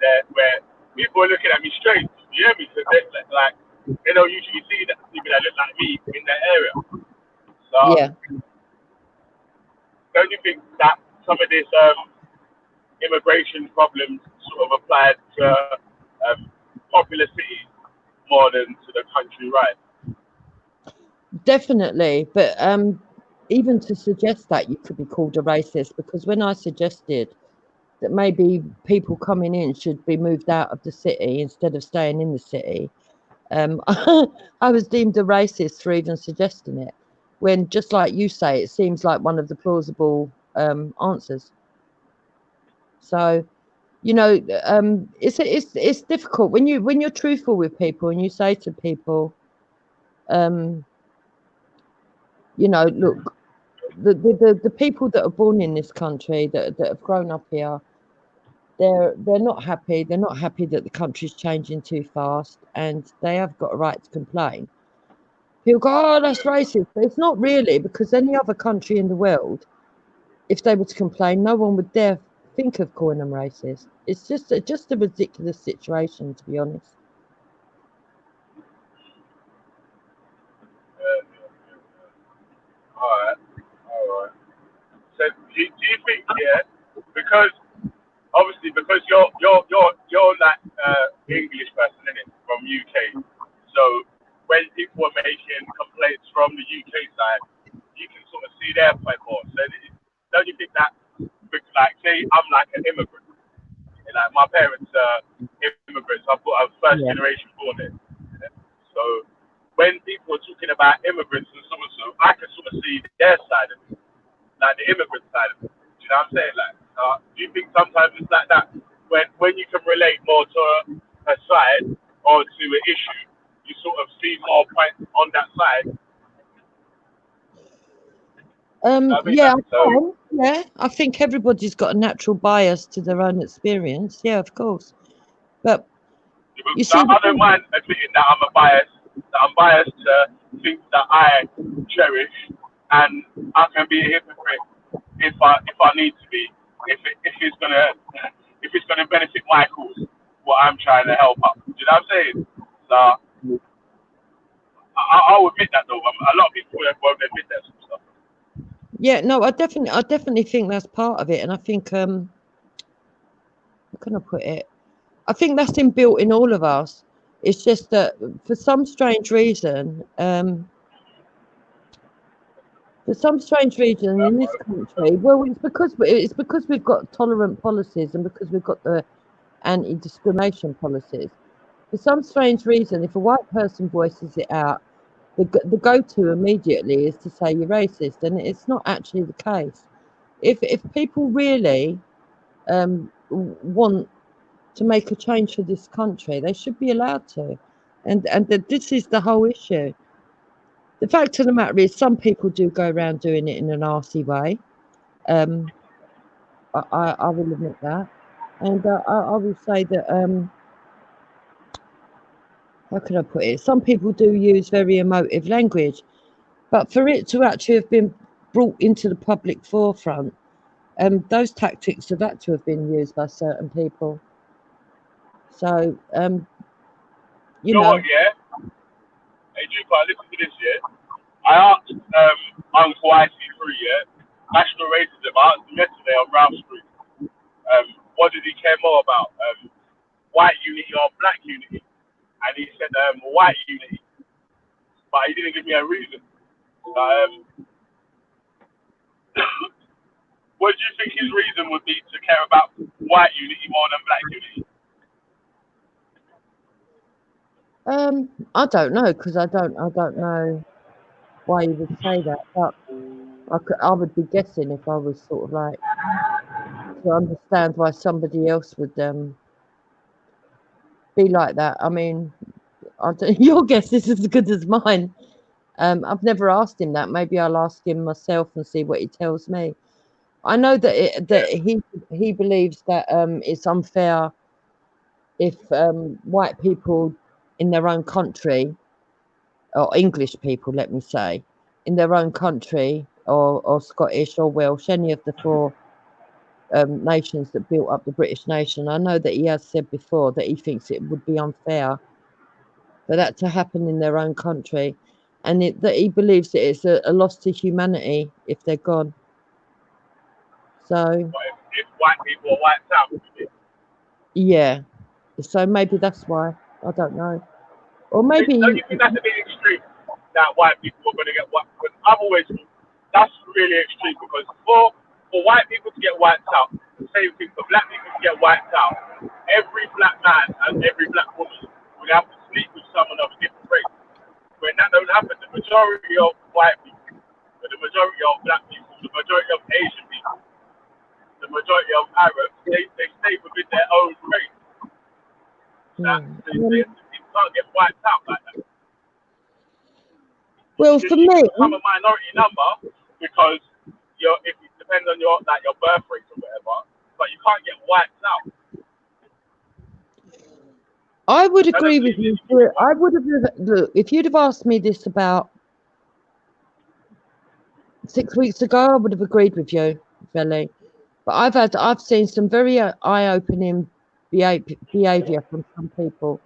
people are looking at me strange. You hear me? Because they like they don't usually see that people that look like me in that area. So yeah. don't you think that some of this immigration problems sort of applied to popular cities more than to the country, right? Definitely, but even to suggest that, you could be called a racist, because when I suggested that maybe people coming in should be moved out of the city instead of staying in the city, I was deemed a racist for even suggesting it. When, just like you say, it seems like one of the plausible answers. So, you know, it's difficult when you're truthful with people and you say to people, You know, look, the people that are born in this country that have grown up here, they're not happy. They're not happy that the country's changing too fast, and they have got a right to complain. People go, oh, that's racist, but it's not really, because any other country in the world, if they were to complain, no one would dare think of calling them racist. It's just a ridiculous situation, to be honest. All right, all right. So do you think, yeah, because obviously because you're like English person, innit, from UK. So when people are making complaints from the UK side, you can sort of see their point more. So don't you think that, like, say I'm like an immigrant, and like my parents are immigrants, I was first Yeah. generation born here. Yeah? So when people are talking about immigrants and so and so, I can sort of see their side of it, like the immigrant side of it. Do you know what I'm saying? Like, do you think sometimes it's like that when you can relate more to a side or to an issue, you sort of see more points on that side? I mean, Yeah, like, so yeah. I think everybody's got a natural bias to their own experience. Yeah, of course. But you see, I don't mind admitting that I'm biased to things that I cherish, and I can be a hypocrite if I need to be, if it's gonna benefit my cause, what I'm trying to help out. Do you know what I'm saying? So I'll admit that though. A lot of people won't admit that sort of stuff. yeah, no, I definitely think that's part of it, and I think how can I put it? I think that's inbuilt in all of us. It's just that for some strange reason, in this country, well, it's because we've got tolerant policies and because we've got the anti-discrimination policies. For some strange reason, if a white person voices it out, the go-to immediately is to say you're racist, and it's not actually the case. If people really want to make a change for this country, they should be allowed to, and this is the whole issue. The fact of the matter is, some people do go around doing it in an arsey way. Um, I will admit that, and I will say that how can I put it? Some people do use very emotive language, but for it to actually have been brought into the public forefront, those tactics have had to have been used by certain people. So, You you know what? know, Yeah. Hey, Jupa, listen to this. Yeah. I asked Uncle IC3, yeah, national racism. I asked him yesterday on Ralph Street. What did he care more about? White unity or black unity? And he said white unity, but he didn't give me a reason. What do you think his reason would be to care about white unity more than black unity? I don't know, because I don't know why you would say that, but I would be guessing if I was sort of like to understand why somebody else would be like that. I mean, your guess is as good as mine. I've never asked him that. Maybe I'll ask him myself and see what he tells me. I know that Yeah. he believes that it's unfair if white people in their own country, or English people, let me say, in their own country, or Scottish or Welsh, any of the four nations that built up the British nation. I know that he has said before that he thinks it would be unfair for that to happen in their own country, and that he believes that it's a loss to humanity if they're gone. So But if white people are wiped out, yeah, so maybe that's why. I don't know, or maybe don't you think that's a bit extreme? That white people are going to get wiped? Because I've always thought that's really extreme. Because for white people to get wiped out, the same thing for black people to get wiped out. Every black man and every black woman would have to sleep with someone of a different race. When that don't happen, the majority of white people, the majority of black people, the majority of Asian people, the majority of Arabs, they stay within their own race. That yeah. they can't get wiped out like that. Well, You, for you me, can become a minority number because if it depends on your birth rate or whatever, but you can't get wiped out. I would That agree doesn't with mean you. you get I wiped. would have look if you'd have asked me this about 6 weeks ago. I would have agreed with you, Felly. But I've seen some very eye-opening behaviour from some people,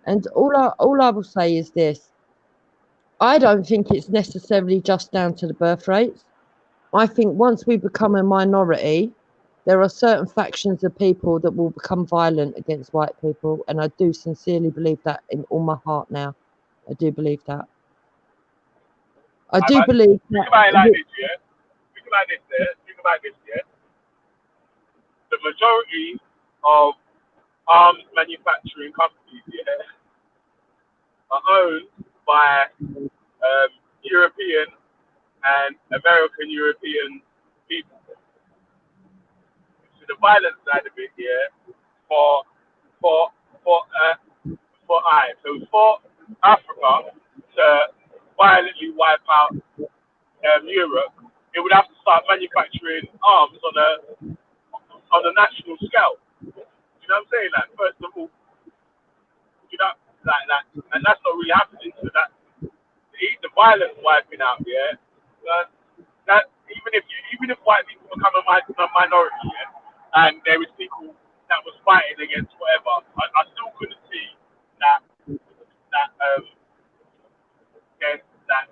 and all I will say is this: I don't think it's necessarily just down to the birth rates. I think once we become a minority, there are certain factions of people that will become violent against white people, and I do sincerely believe that in all my heart now. I do believe that. I do But believe think about it like that. this, yeah. Think about this, yeah. Think about this, yeah. The majority of arms manufacturing companies, yeah, are owned by European and American European people. So the violence side of it, yeah, for for for uh, so for Africa to violently wipe out Europe, it would have to start manufacturing arms on a national scale. You know what I'm saying? Like first of all, you know, and that's not really happening. So that the violence wiping out, yeah. Uh, that even if white people become a minority, yeah, and there is people that was fighting against whatever, I still couldn't see that that that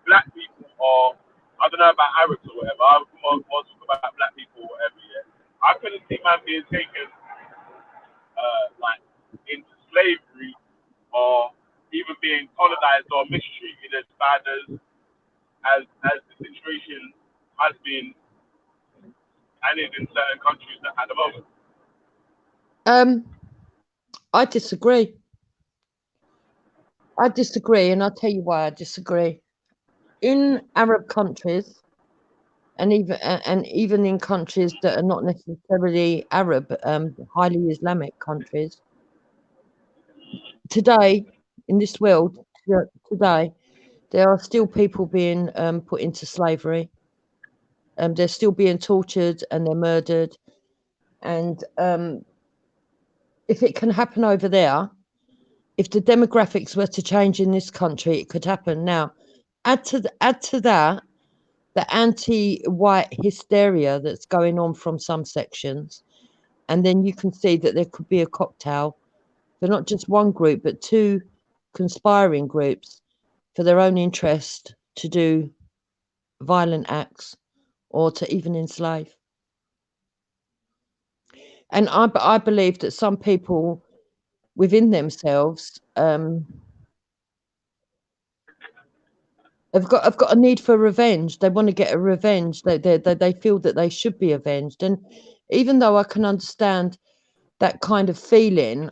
black people or I don't know about Arabs or whatever. I was more talking about black people or whatever. Yeah, I couldn't see man being taken like into slavery or even being colonized or mistreated as bad as the situation has been and is in certain countries at the moment. Um, I disagree. I disagree, and I'll tell you why I disagree. In Arab countries, and even in countries that are not necessarily Arab, highly Islamic countries, today in this world, today there are still people being put into slavery. They're still being tortured and they're murdered. And if it can happen over there, if the demographics were to change in this country, it could happen. Now, add to that the anti-white hysteria that's going on from some sections, and then you can see that there could be a cocktail for not just one group but two conspiring groups for their own interest to do violent acts or to even enslave. And I believe that some people within themselves have got a need for revenge. They want to get a revenge. They feel that they should be avenged. And even though I can understand that kind of feeling,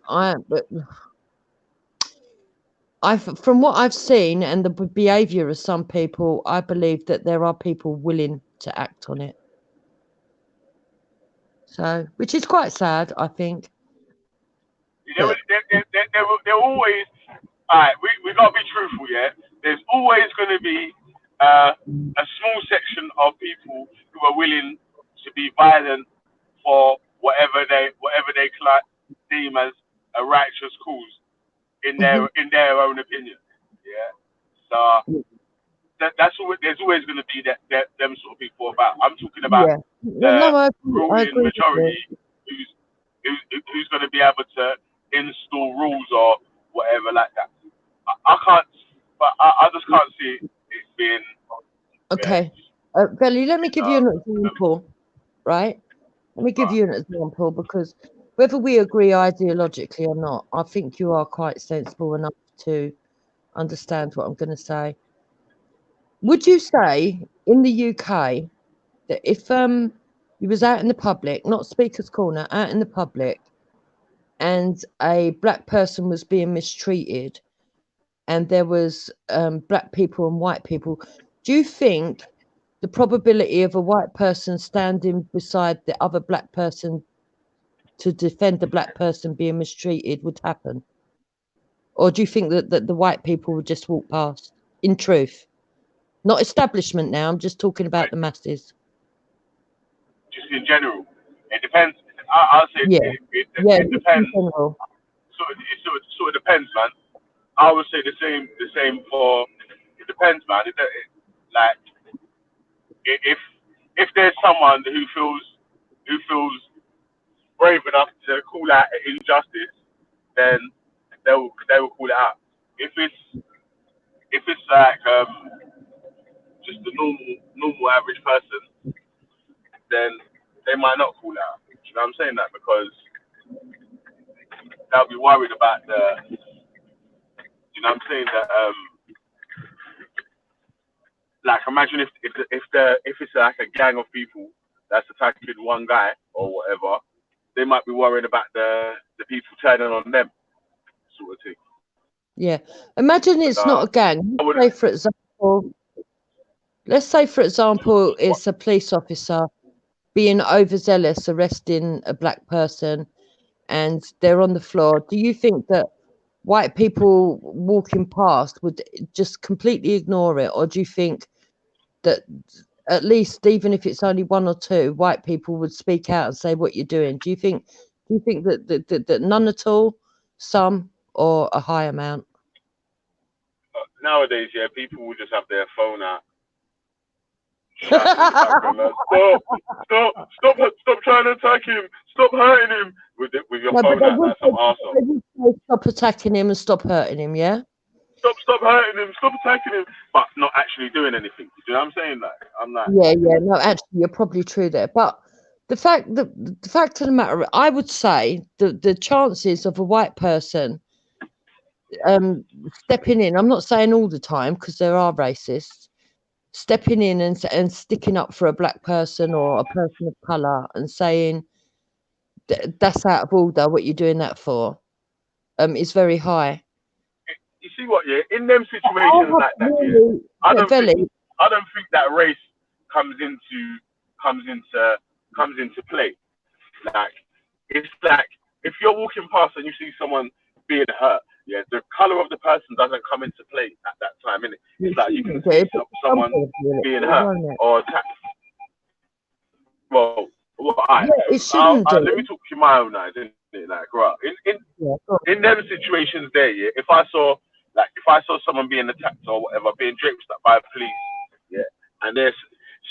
from what I've seen and the behaviour of some people, I believe that there are people willing to act on it. So, which is quite sad, I think. But There always, all right, we got to be truthful, yeah? There's always going to be a small section of people who are willing to be violent for whatever they deem as a righteous cause mhm, in their own opinion. Yeah. So that's always there's always going to be that them sort of people about. I'm talking about yeah, no, the no, I ruling agree with you. majority who's who's going to be able to install rules or whatever like that. I can't, but I just can't see it being yeah. Okay, Belly, let me give you Uh, an example, right? Let me give you an example because whether we agree ideologically or not, I think you are quite sensible enough to understand what I'm going to say. Would you say in the UK that if you was out in the public, not speaker's corner, out in the public, and a black person was being mistreated, and there was black people and white people, do you think the probability of a white person standing beside the other black person to defend the black person being mistreated would happen? Or do you think that the white people would just walk past? in truth? Not establishment now, I'm just talking about the masses. Just in general. It depends. I'll say Yeah. it Yeah, just in depends. general. So it depends, man. I would say the same for. It depends, man. Like if there's someone who feels brave enough to call out an injustice, then they will call it out. If it's like just a normal average person, then they might not call out. You know what I'm saying that because they'll be worried about the. You know what I'm saying that like imagine if it's like a gang of people that's attacking one guy or whatever, they might be worried about the people turning on them, sort of thing. Yeah. Imagine it's not a gang. I would. Let's say, for example, it's a police officer being overzealous, arresting a black person, and they're on the floor. Do you think that white people walking past would just completely ignore it, or do you think that at least, even if it's only one or two, white people would speak out and say what you're doing? Do you think that none at all, some, or a high amount? Nowadays, yeah, people will just have their phone out, shouting in the background, like, stop trying to attack him, stop hurting him with your No, but phone they out, would like some arsehole. they would say stop attacking him and stop hurting him, yeah? Stop hurting him, stop attacking him, but not actually doing anything. Do you know what I'm saying? Like, I'm like, Yeah. No, actually, you're probably true there. But the fact of the matter, I would say the chances of a white person stepping in, I'm not saying all the time because there are racists, stepping in and sticking up for a black person or a person of colour and saying that's out of order, what you're doing that for, is very high. you see what? Yeah, in them situations like that, yeah, I don't think that race comes into play. Like it's like if you're walking past and you see someone being hurt, yeah, the color of the person doesn't come into play at that time, innit? It's like you can see someone being hurt or attacked. Well, yeah, it shouldn't do. let me talk to my own eyes, innit? Like, right, in them situations there, yeah, if I saw someone being attacked or whatever, being draped up by police, yeah, and they're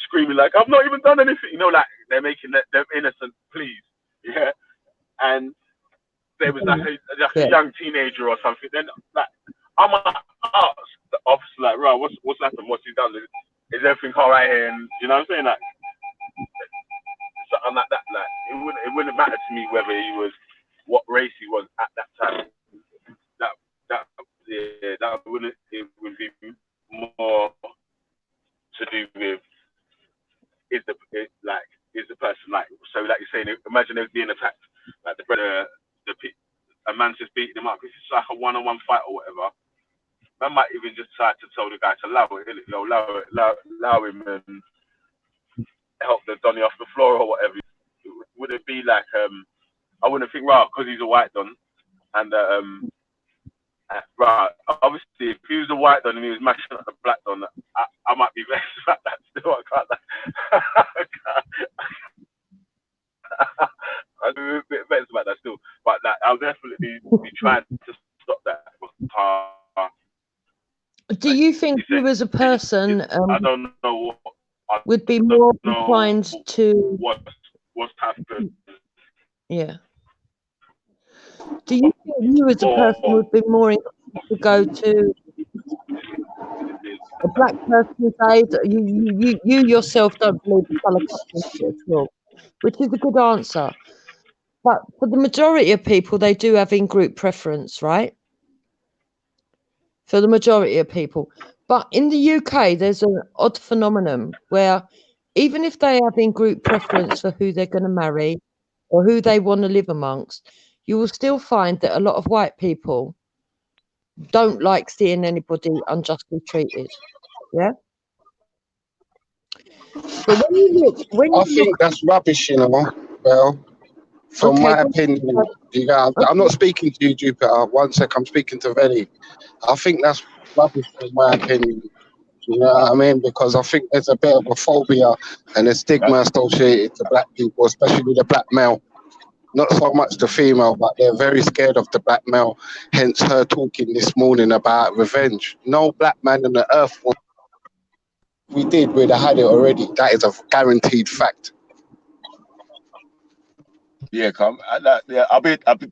screaming like, I've not even done anything, you know, like they're making them innocent pleas, yeah, and there was like a young teenager or something, then like I might ask the officer like, right, what's happened? What's he done? Is everything all right here? And you know what I'm saying? Like something like that. Like it wouldn't matter to me whether he was what race he was at that time. That wouldn't. It would be more to do with is the person like, so like you're saying, imagine they're being attacked, like a man's just beating him up. It's just like a one-on-one fight or whatever. Man might even just try to tell the guy to allow him and help the Donny off the floor or whatever. Would it be like I wouldn't think, right, because he's a white Don and right, obviously if he was a white Don and he was mashing up the black Don, I might be vexed about that still. I can't I'm a bit vexed about that still, but like, I'll definitely be trying to stop that. Do you think you as a person I don't know what would be more inclined to what's happened? Yeah. Do you think you as a person would be more inclined to go to a black person's aid? You yourself don't believe the colour at all, which is a good answer. But for the majority of people, they do have in-group preference, right? For the majority of people. But in the UK, there's an odd phenomenon where even if they have in-group preference for who they're going to marry or who they want to live amongst, you will still find that a lot of white people don't like seeing anybody unjustly treated. Yeah? But I think that's rubbish, you know. Well, from my opinion, I'm not speaking to you, Jupiter. 1 sec, I'm speaking to Veni. I think that's rubbish in my opinion. You know what I mean? Because I think there's a bit of a phobia and a stigma associated to black people, especially the black male. Not so much the female, but they're very scared of the black male. Hence her talking this morning about revenge. No black man on the earth. We did, we'd have had it already. That is a guaranteed fact. Yeah, come. I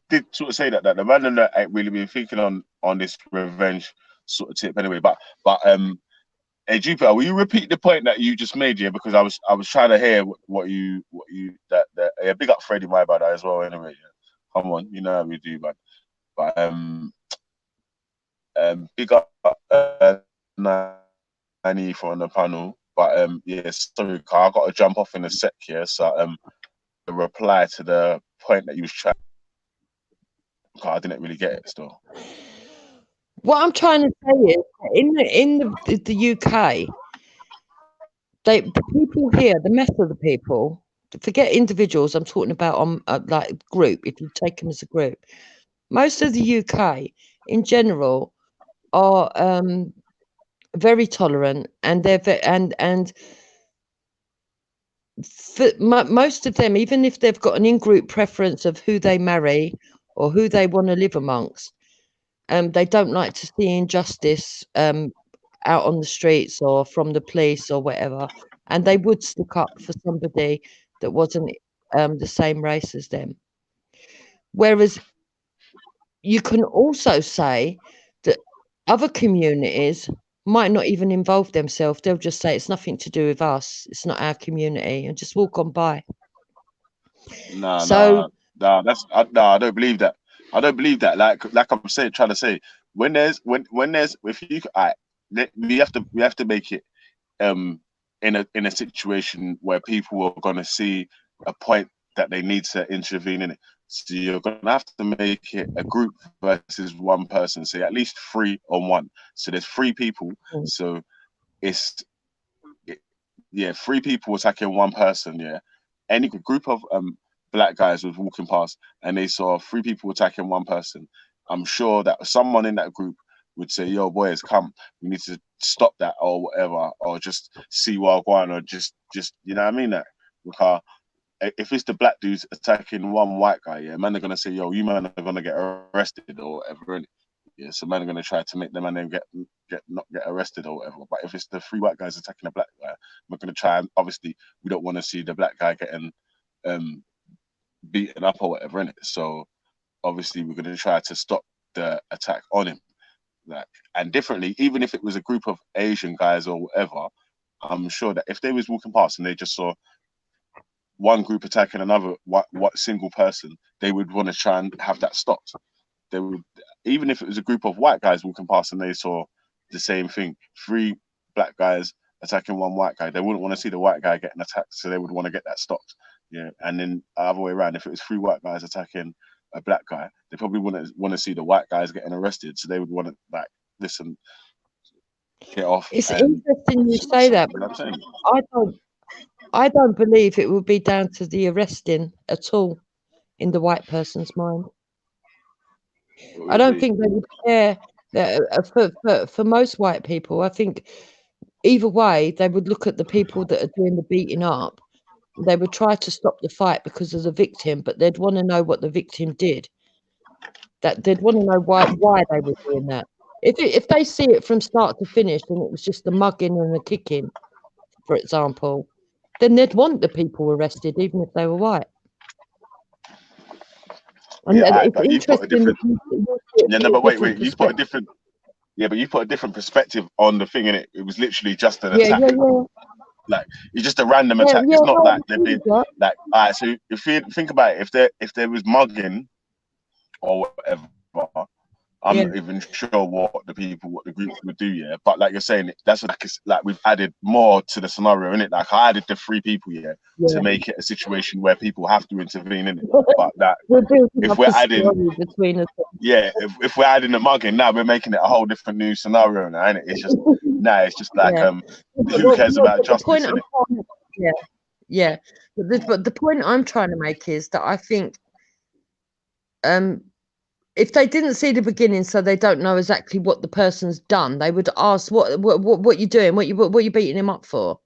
did sort of say that the man and that ain't really been thinking on this revenge sort of tip anyway. But hey Jupiter, will you repeat the point that you just made? Yeah, because I was trying to hear what you that yeah, big up Freddie, my bad as well. Anyway, yeah. Come on, you know how we do, man. But big up Nani for on the panel. But yeah, sorry, Carl, I got to jump off in a sec here. So the reply to the point that you was trying. I didn't really get it still. What I'm trying to say is, in the UK, the people here, the mess of the people, forget individuals. I'm talking about on like group. If you take them as a group, most of the UK in general are very tolerant, and most of them, even if they've got an in-group preference of who they marry or who they want to live amongst, they don't like to see injustice out on the streets or from the police or whatever, and they would stick up for somebody that wasn't the same race as them. Whereas you can also say that other communities might not even involve themselves. They'll just say it's nothing to do with us. It's not our community, and just walk on by. So I don't believe that. I don't believe that. Like I'm saying, trying to say, when there's if you, we have to make it in a situation where people are gonna see a point that they need to intervene in it. So you're gonna have to make it a group versus one person. So at least 3-on-1. So there's 3 people. So it's yeah, 3 people attacking one person. Yeah, any group of black guys was walking past and they saw 3 people attacking one person. I'm sure that someone in that group would say, "Yo, boys, come, we need to stop that or whatever, or just see what going, or just you know what I mean that." Because if it's the black dudes attacking one white guy, yeah, man, they're gonna say, "Yo, you man are gonna get arrested or whatever." Yeah, so man are gonna try to make them and then not get arrested or whatever. But if it's the 3 white guys attacking a black guy, we're gonna try and obviously we don't want to see the black guy getting beaten up or whatever in it. So obviously we're gonna try to stop the attack on him. Like, and differently, even if it was a group of Asian guys or whatever, I'm sure that if they was walking past and they just saw one group attacking another what single person, they would want to try and have that stopped. They would, even if it was a group of white guys walking past and they saw the same thing, 3 black guys attacking one white guy, they wouldn't want to see the white guy getting attacked, so they would want to get that stopped. Yeah, and then the other way around, if it was 3 white guys attacking a black guy, they probably wouldn't want to see the white guys getting arrested, so they would want to like listen, get off. it's interesting you say that. You know what I'm saying? I don't believe it would be down to the arresting at all in the white person's mind. I don't think they would care that, for most white people. I think either way, they would look at the people that are doing the beating up. They would try to stop the fight because of the victim, but they'd want to know what the victim did. That they'd want to know why they were doing that. If they see it from start to finish and it was just the mugging and the kicking, for example, then they'd want the people arrested, even if they were white. And Yeah, it's but you put a interesting. different. Yeah, no, but wait. You put a different. Yeah, but you put a different perspective on the thing, in it. It was literally just an attack. Like it's just a random attack. It's not like they've been like. All right, so if you think about it, if there was mugging or whatever, I'm not even sure what the group would do. Yeah, but like you're saying, that's like we've added more to the scenario in it. Like I added the 3 people to make it a situation where people have to intervene in it. But that if we're adding between us, if we're adding the mugging, now we're making it a whole different new scenario now, isn't it? It's just it's just like who cares about justice in it? But the point I'm trying to make is that I think if they didn't see the beginning, so they don't know exactly what the person's done, they would ask, "What you doing? What you beating him up for?"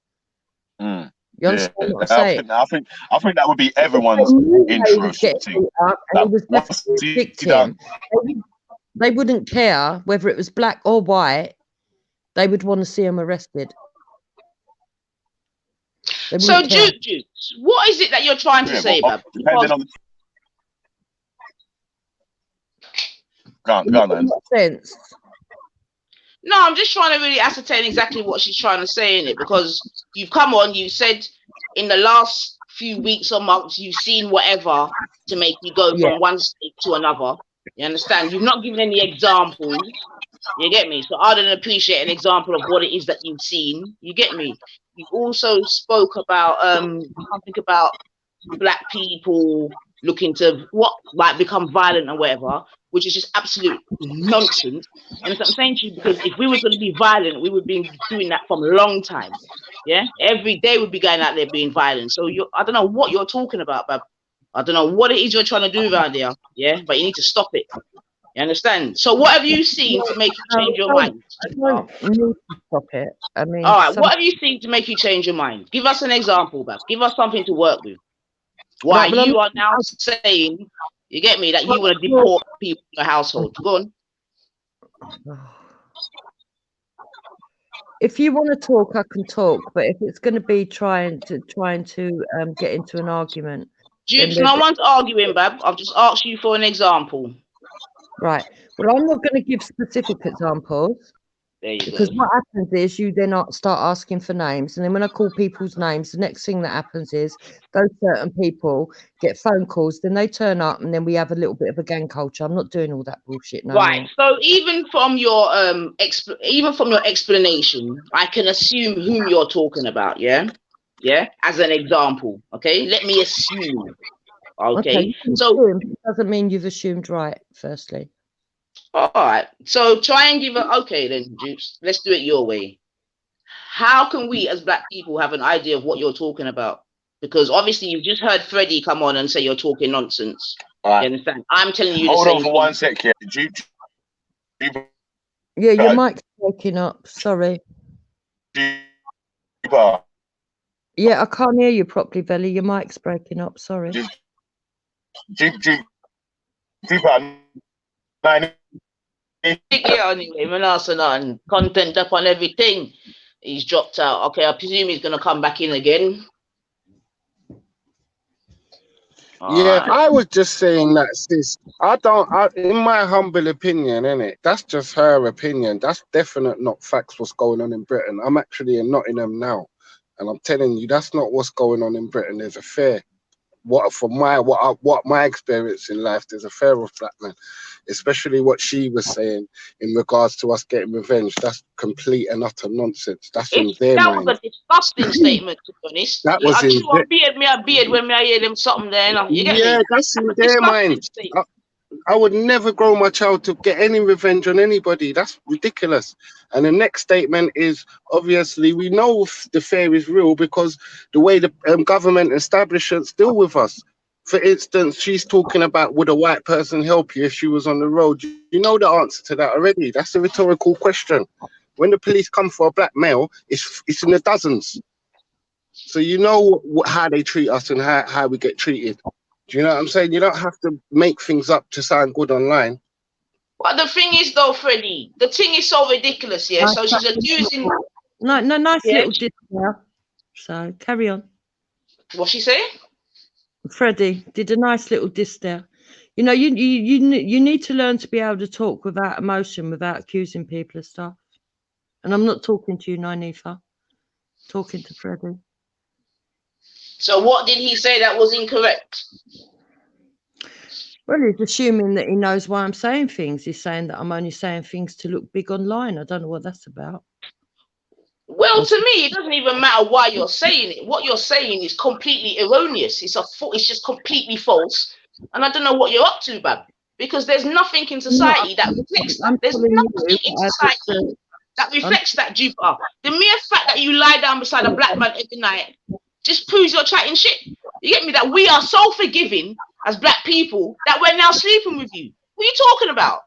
Mm. You Yeah, understand what I'm I saying? think that would be If everyone's they knew he was interest. getting beat up and Like, he was what's definitely a he done? victim, they wouldn't care whether it was black or white. They would want to see him arrested. They So, wouldn't care. Jukes, what is it that you're trying to Yeah, say, but Bab? depending on the go on, In what sense? No, I'm just trying to really ascertain exactly what she's trying to say in it, because you've come on, you said in the last few weeks or months you've seen whatever to make you go Yeah. from one state to another. You understand? You've not given any examples. You get me? So I don't appreciate an example of what it is that you've seen. You get me? You also spoke about something about black people looking to like become violent or whatever, which is just absolute nonsense. And that's what I'm saying to you, because if we were going to be violent, we would be doing that from a long time. Yeah, every day we'd be going out there being violent. So I don't know what you're talking about, but I don't know what it is you're trying to do around there. Yeah, but you need to stop it. You understand? So what have you seen to make you change your mind? I don't need to stop it. I mean, All right, what have you seen to make you change your mind? Give us an example, Bab. Give us something to work with. Why right, well, you are now saying, you get me, that you want to deport people in your household. Go on. If you want to talk, I can talk, but if it's going to be trying to get into an argument, Dukes, no one's arguing, Bab. I've just asked you for an example. Right. Well, I'm not going to give specific examples. There you Because go. what happens is you then start asking for names, and then when I call people's names, the next thing that happens is those certain people get phone calls, then they turn up, and then we have a little bit of a gang culture. I'm not doing all that bullshit no Right. more. So even from your explanation, I can assume whom you're talking about. Yeah. Yeah. As an example. Okay. Let me assume. Okay. So it doesn't mean you've assumed right. Firstly. All right. So try and give it. Okay, then, Jukes. Let's do it your way. How can we, as black people, have an idea of what you're talking about? Because obviously, you've just heard Freddie come on and say you're talking nonsense. Right. You understand? I'm telling you. Hold the on same for thing. 1 sec here. Yeah, your mic's breaking up. Sorry. Yeah, I can't hear you properly, Belly. Your mic's breaking up. Sorry. Yeah, anyway, Manasa and content up on everything. He's dropped out. Okay, I presume he's gonna come back in again. Yeah, I was just saying that, sis. In my humble opinion, innit? That's just her opinion. That's definite not facts what's going on in Britain. I'm actually in Nottingham now, and I'm telling you, that's not what's going on in Britain. There's a fear. What my experience in life, there's a fear of black men, especially what she was saying in regards to us getting revenge. That's complete and utter nonsense. That's in their mind. That was a disgusting statement, to be honest. That was in beard when I hear them something there. You get me? That's in their mind. I would never grow my child to get any revenge on anybody. That's ridiculous. And the next statement is, obviously, we know the fear is real because the way the government establishments deal with us. For instance, she's talking about, would a white person help you if she was on the road? You know the answer to that already. That's a rhetorical question. When the police come for a black male, it's in the dozens. So you know how they treat us and how we get treated. Do you know what I'm saying? You don't have to make things up to sound good online. But the thing is, though, Freddie, the thing is so ridiculous, yeah? So she's accusing... Nice little diss there. So, carry on. What's she saying? Freddie did a nice little diss there. You know, you need to learn to be able to talk without emotion, without accusing people of stuff. And I'm not talking to you, Nynefa. Talking to Freddie. So what did he say that was incorrect? Well, he's assuming that he knows why I'm saying things. He's saying that I'm only saying things to look big online. I don't know what that's about. Well, to me, it doesn't even matter why you're saying it. What you're saying is completely erroneous. It's just completely false. And I don't know what you're up to, Bab. Because there's nothing in society that reflects that. There's nothing in society that reflects that, Jupiter. The mere fact that you lie down beside a black man every night just proves you're chatting shit. You get me? That we are so forgiving as black people that we're now sleeping with you. What are you talking about?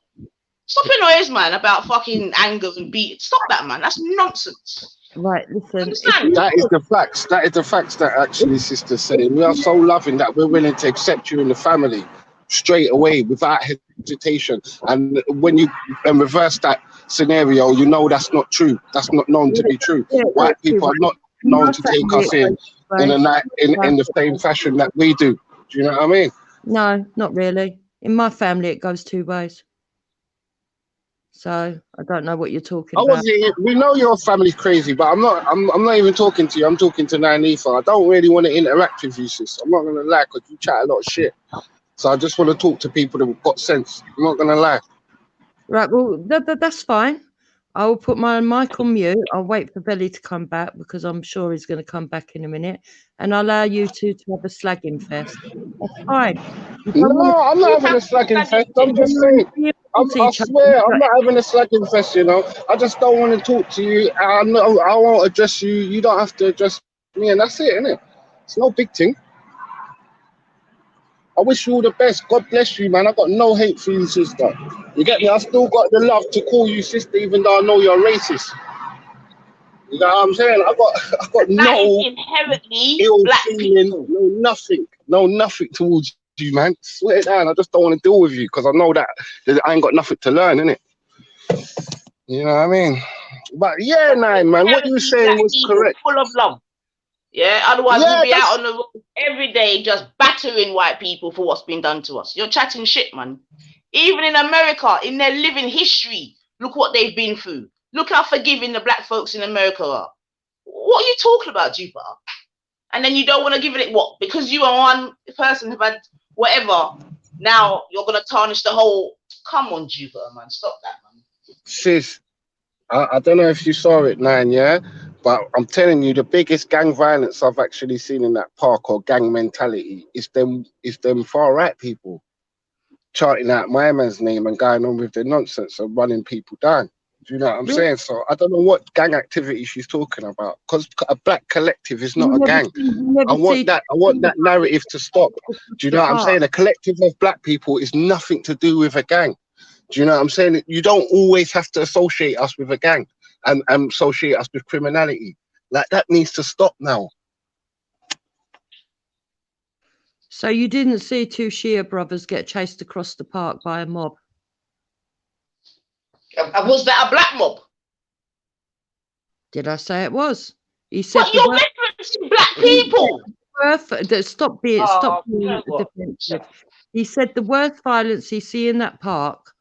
Stop your noise, man, about fucking anger and beat. Stop that, man. That's nonsense. Right, listen. Understand? That is the facts. That is the facts that actually sister's saying. We are so loving that we're willing to accept you in the family straight away without hesitation. And when you reverse that scenario, you know that's not true. That's not known to be true. White people are not known to take us in in the same fashion that we do. Do you know what I mean? No, not really. In my family, it goes two ways. So I don't know what you're talking about. We know your family's crazy, but I'm not even talking to you. I'm talking to Nainifa. I don't really want to interact with you, sis. I'm not gonna lie, because you chat a lot of shit. So I just want to talk to people that have got sense. I'm not gonna lie. Right, well, that's fine. I will put my mic on mute. I'll wait for Belly to come back because I'm sure he's going to come back in a minute, and I'll allow you two to have a slagging fest. That's fine. No, I'm not having a slagging fest. I'm just saying. I swear, I'm not having a slagging fest. You know, I just don't want to talk to you. I won't address you. You don't have to address me, and that's it, innit? It's no big thing. I wish you all the best. God bless you, man. I got no hate for you, sister. You get me? I still got the love to call you sister, even though I know you're racist. You know what I'm saying? I got no inherently ill black feeling, people. no nothing towards you, man. Swear it down. I just don't want to deal with you because I know that I ain't got nothing to learn, innit? You know what I mean? But yeah, man, what you saying was correct. Full of love. Yeah, otherwise we'd be out on the road every day just battering white people for what's been done to us. You're chatting shit, man. Even in America, in their living history, look what they've been through. Look how forgiving the black folks in America are. What are you talking about, Jupiter? And then you don't want to give it what? Because you are one person who had whatever, now you're going to tarnish the whole... Come on, Jupiter, man. Stop that, man. Sis, I don't know if you saw it, Nine, yeah? But I'm telling you, the biggest gang violence I've actually seen in that park, or gang mentality, is them far right people charting out my man's name and going on with the nonsense of running people down. Do you know what I'm saying? So I don't know what gang activity she's talking about, because a black collective is not a gang. I want that narrative to stop. Do you know what I'm saying? A collective of black people is nothing to do with a gang. Do you know what I'm saying? You don't always have to associate us with a gang and associate us with criminality. Like, that needs to stop now. So you didn't see two Shia brothers get chased across the park by a mob? Was that a black mob? Did I say it was? He said but you're referencing black people. Stop being defensive. He said the worst violence he see in that park,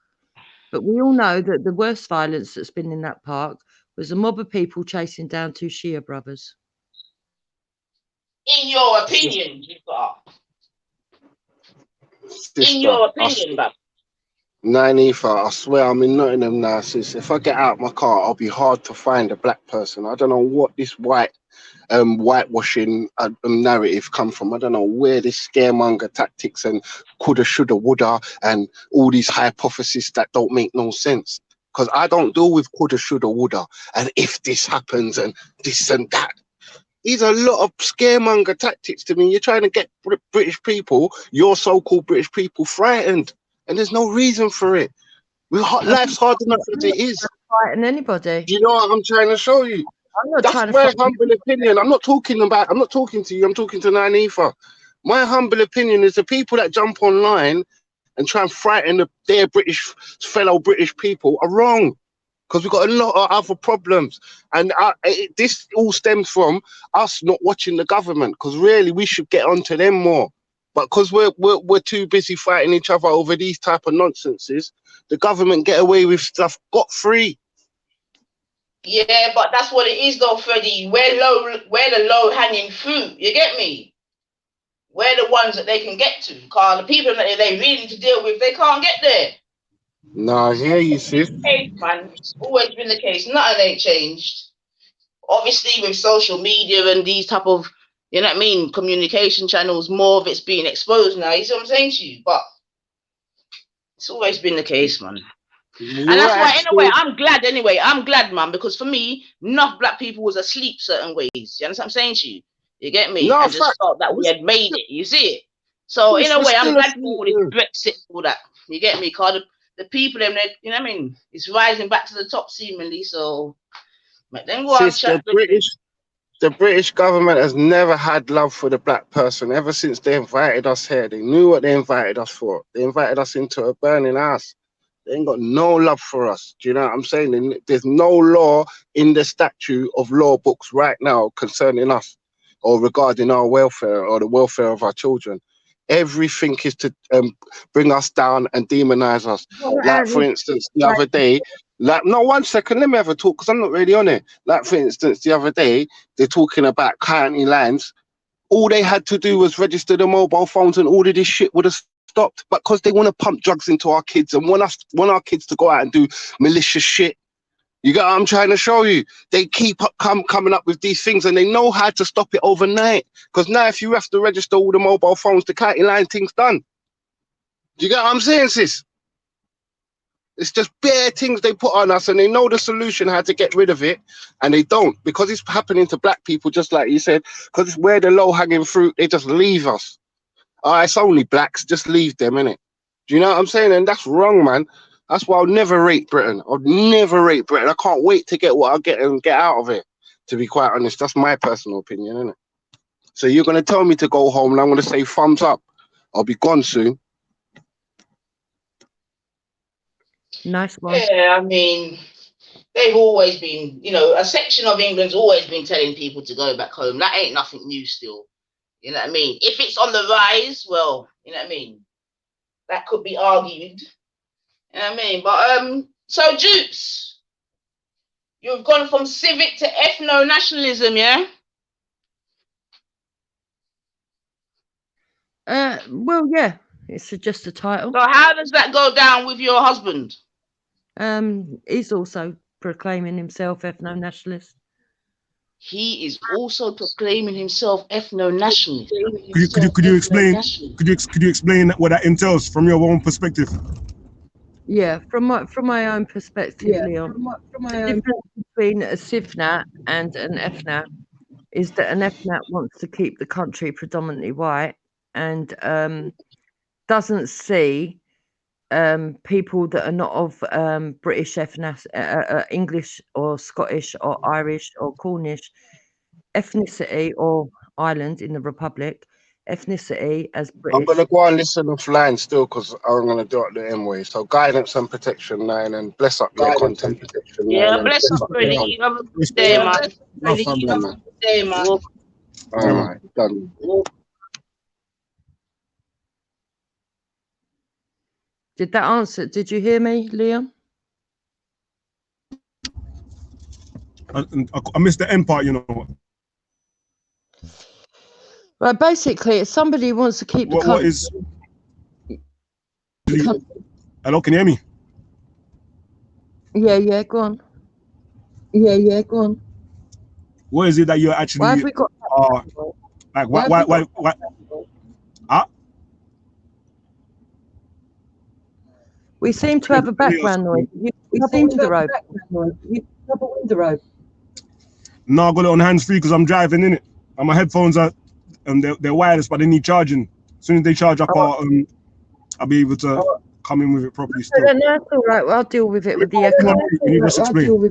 but we all know that the worst violence that's been in that park was a mob of people chasing down two Shia brothers. In your opinion, in your opinion, Bab. Nainifa, I swear I'm in Nottingham now, sis. If I get out my car, I'll be hard to find a black person. I don't know what this whitewashing narrative come from. I don't know where this scaremonger tactics and coulda, shoulda, woulda, and all these hypotheses that don't make no sense. Because I don't deal with coulda, shoulda, woulda, and if this happens and this and that. These are a lot of scaremonger tactics to me. You're trying to get British people, your so-called British people, frightened. And there's no reason for it. Life's hard enough as it is. Frighten anybody. Do you know what I'm trying to show you? That's my humble opinion. I'm not talking to you. I'm talking to Nainifa. My humble opinion is the people that jump online and try and frighten their fellow British people are wrong. Because we've got a lot of other problems. And this all stems from us not watching the government. Because really, we should get onto them more. But because we're too busy fighting each other over these type of nonsenses, the government get away with stuff got-free. Yeah, but that's what it is, though, Freddie. We're the low-hanging fruit. You get me? We're the ones that they can get to. Because the people that they really need to deal with, they can't get there. Nah, I hear you, sis. Hey, man, it's always been the case. Nothing ain't changed. Obviously, with social media and these type of, you know what I mean, communication channels, more of it's being exposed now. You see what I'm saying to you? But it's always been the case, man. And that's why, in a way, I'm glad, man, because for me, enough black people was asleep certain ways. You understand what I'm saying to you? You get me? No, and just thought that we had made it. You see it? So in a We're way, I'm still glad asleep, for all this Brexit, all that. You get me? Cause the people, them, you know what I mean? It's rising back to the top seemingly. So let them go and Sis, chat. the British government has never had love for the black person ever since they invited us here. They knew what they invited us for. They invited us into a burning house. They ain't got no love for us. Do you know what I'm saying? There's no law in the statute of law books right now concerning us or regarding our welfare or the welfare of our children. Everything is to bring us down and demonize us. Like, for instance, the other day, no, 1 second, let me have a talk because I'm not really on it. Like, for instance, the other day, they're talking about county lands. All they had to do was register the mobile phones and all of this shit would have stopped. But because they want to pump drugs into our kids and want our kids to go out and do malicious shit. You get what I'm trying to show you? They keep coming up with these things and they know how to stop it overnight. Because now if you have to register all the mobile phones, the county line thing's done. Do you get what I'm saying, sis? It's just bare things they put on us and they know the solution, how to get rid of it, and they don't. Because it's happening to black people, just like you said, because it's where the low-hanging fruit, they just leave us. It's only blacks, just leave them, innit? Do you know what I'm saying? And that's wrong, man. That's why I'll never rate Britain. I'll never rate Britain. I can't wait to get what I get and get out of it, to be quite honest. That's my personal opinion, innit? So you're going to tell me to go home and I'm going to say thumbs up. I'll be gone soon. Nice one. Yeah, I mean, they've always been, you know, a section of England's always been telling people to go back home. That ain't nothing new still. You know what I mean? If it's on the rise, well, you know what I mean? That could be argued. You know what I mean? But so Jukes, you've gone from civic to ethno-nationalism, yeah? Well, yeah, it's just a title. So how does that go down with your husband? He's also proclaiming himself ethno-nationalist. He is also proclaiming himself ethno-nationalist. Could you explain what that entails from your own perspective? Yeah, from my own perspective, Leon. The difference between a civnat and an FNAT is that an FNAT wants to keep the country predominantly white and doesn't see people that are not of British English or Scottish or Irish or Cornish ethnicity or Ireland in the Republic ethnicity as British. I'm going to go and listen offline still because I'm going to do it the M way. So guidance and protection 9 and bless up your content. Yeah, bless up, really. Have a good day, man. All right, done. Did that answer? Did you hear me, Leon? I missed the end part, you know. Right, basically, it's somebody who wants to keep the country. What is... Hello, can you hear me? Yeah, go on. Yeah, go on. What is it that you're actually... Why have we got... like, why? Huh? We seem to have a background noise. You have a window open. No, I got it on hands-free because I'm driving in it. And my headphones are... they're wireless, but they need charging. As soon as they charge up, I'll be able to come in with it properly still. No, that's all right. Well, I'll deal with it with the echo. Can you just explain?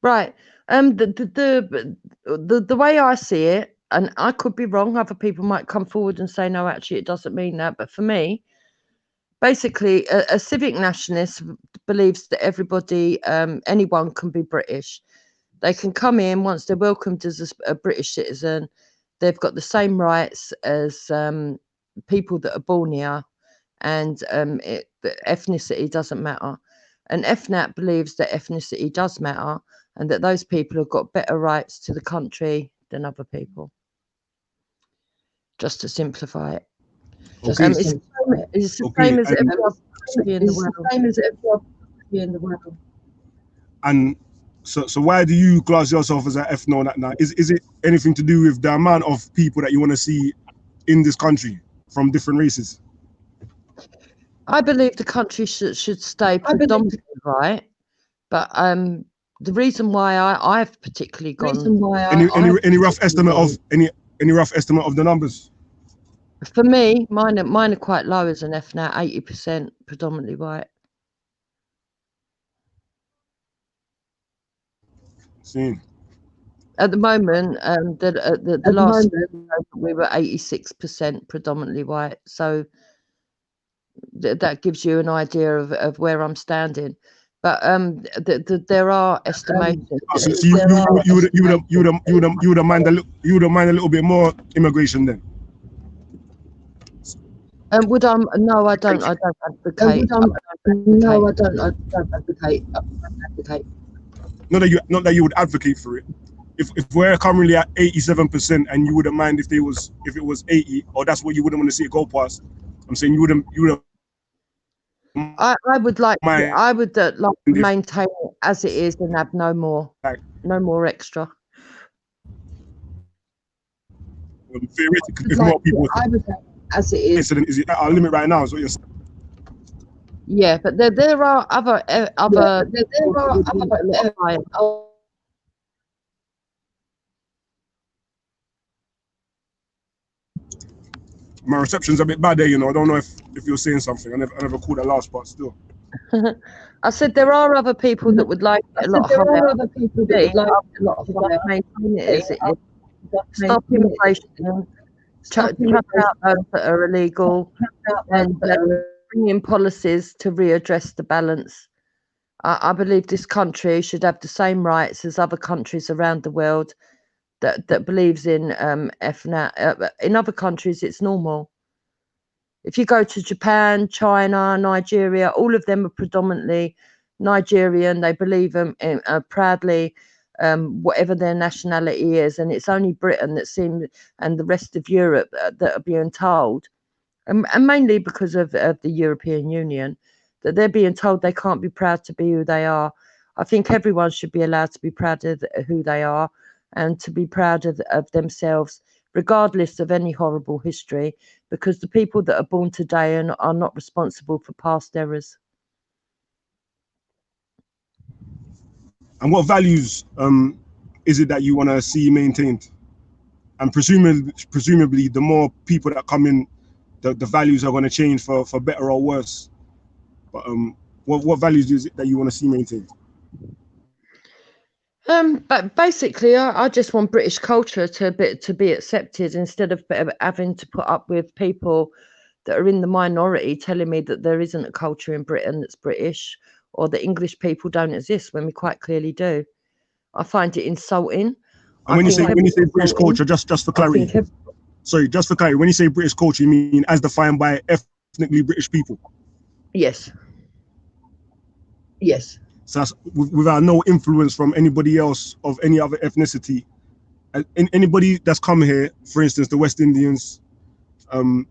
Right. The way I see it, and I could be wrong, other people might come forward and say, no, actually, it doesn't mean that. But for me, basically, a civic nationalist believes that everybody, anyone can be British. They can come in once they're welcomed as a British citizen. They've got the same rights as people that are born here, and the ethnicity doesn't matter. And FNAT believes that ethnicity does matter, and that those people have got better rights to the country than other people. Just to simplify it. Okay. It's the same as every other country in the world. And so why do you class yourself as an ethno-nationalist? Is it anything to do with the amount of people that you want to see in this country from different races? I believe the country should stay predominantly white, but the reason why I've particularly gone. Any rough estimate of the numbers? For me, mine are quite low as an F now, 80% predominantly white. See. At the moment, the last we were 86% predominantly white. So that gives you an idea of where I'm standing. But there are estimations. So you would mind a little bit more immigration then. Would I? No, I don't. I don't advocate. No, I don't advocate. Not that you would advocate for it. If we're currently at 87% and you wouldn't mind if it was 80, or that's what you wouldn't want to see it go past. I'm saying you wouldn't. I would like. Mind I would like to if- maintain it as it is and have no more extra. Theoretically, if more people, I would as it is. is it at our limit right now? Is what you're saying? Yeah, but there are other My reception's a bit bad there, you know. I don't know if you're saying something. I never caught that last part still. I said there are other people that would like it a lot higher. There are other people that would like a lot higher. Maintain it as it is. Stop immigration. Chuck out those that are illegal, and bring in policies to readdress the balance. I believe this country should have the same rights as other countries around the world that believes in FNAT. In other countries, it's normal. If you go to Japan, China, Nigeria, all of them are predominantly Nigerian. They believe proudly, whatever their nationality is, and it's only Britain that seems, and the rest of Europe that are being told, and mainly because of the European Union, that they're being told they can't be proud to be who they are. I think everyone should be allowed to be proud of who they are and to be proud of themselves, regardless of any horrible history, because the people that are born today are not responsible for past errors. And what values is it that you want to see maintained? And presumably, the more people that come in, the values are going to change for better or worse. But what values is it that you want to see maintained? But basically, I just want British culture to be accepted instead of having to put up with people that are in the minority telling me that there isn't a culture in Britain that's British, or that English people don't exist when we quite clearly do. I find it insulting. And when you say British culture, just for clarity, just for clarity, when you say British culture, you mean as defined by ethnically British people? Yes. Yes. So that's without no influence from anybody else of any other ethnicity. Anybody that's come here, for instance, the West Indians, all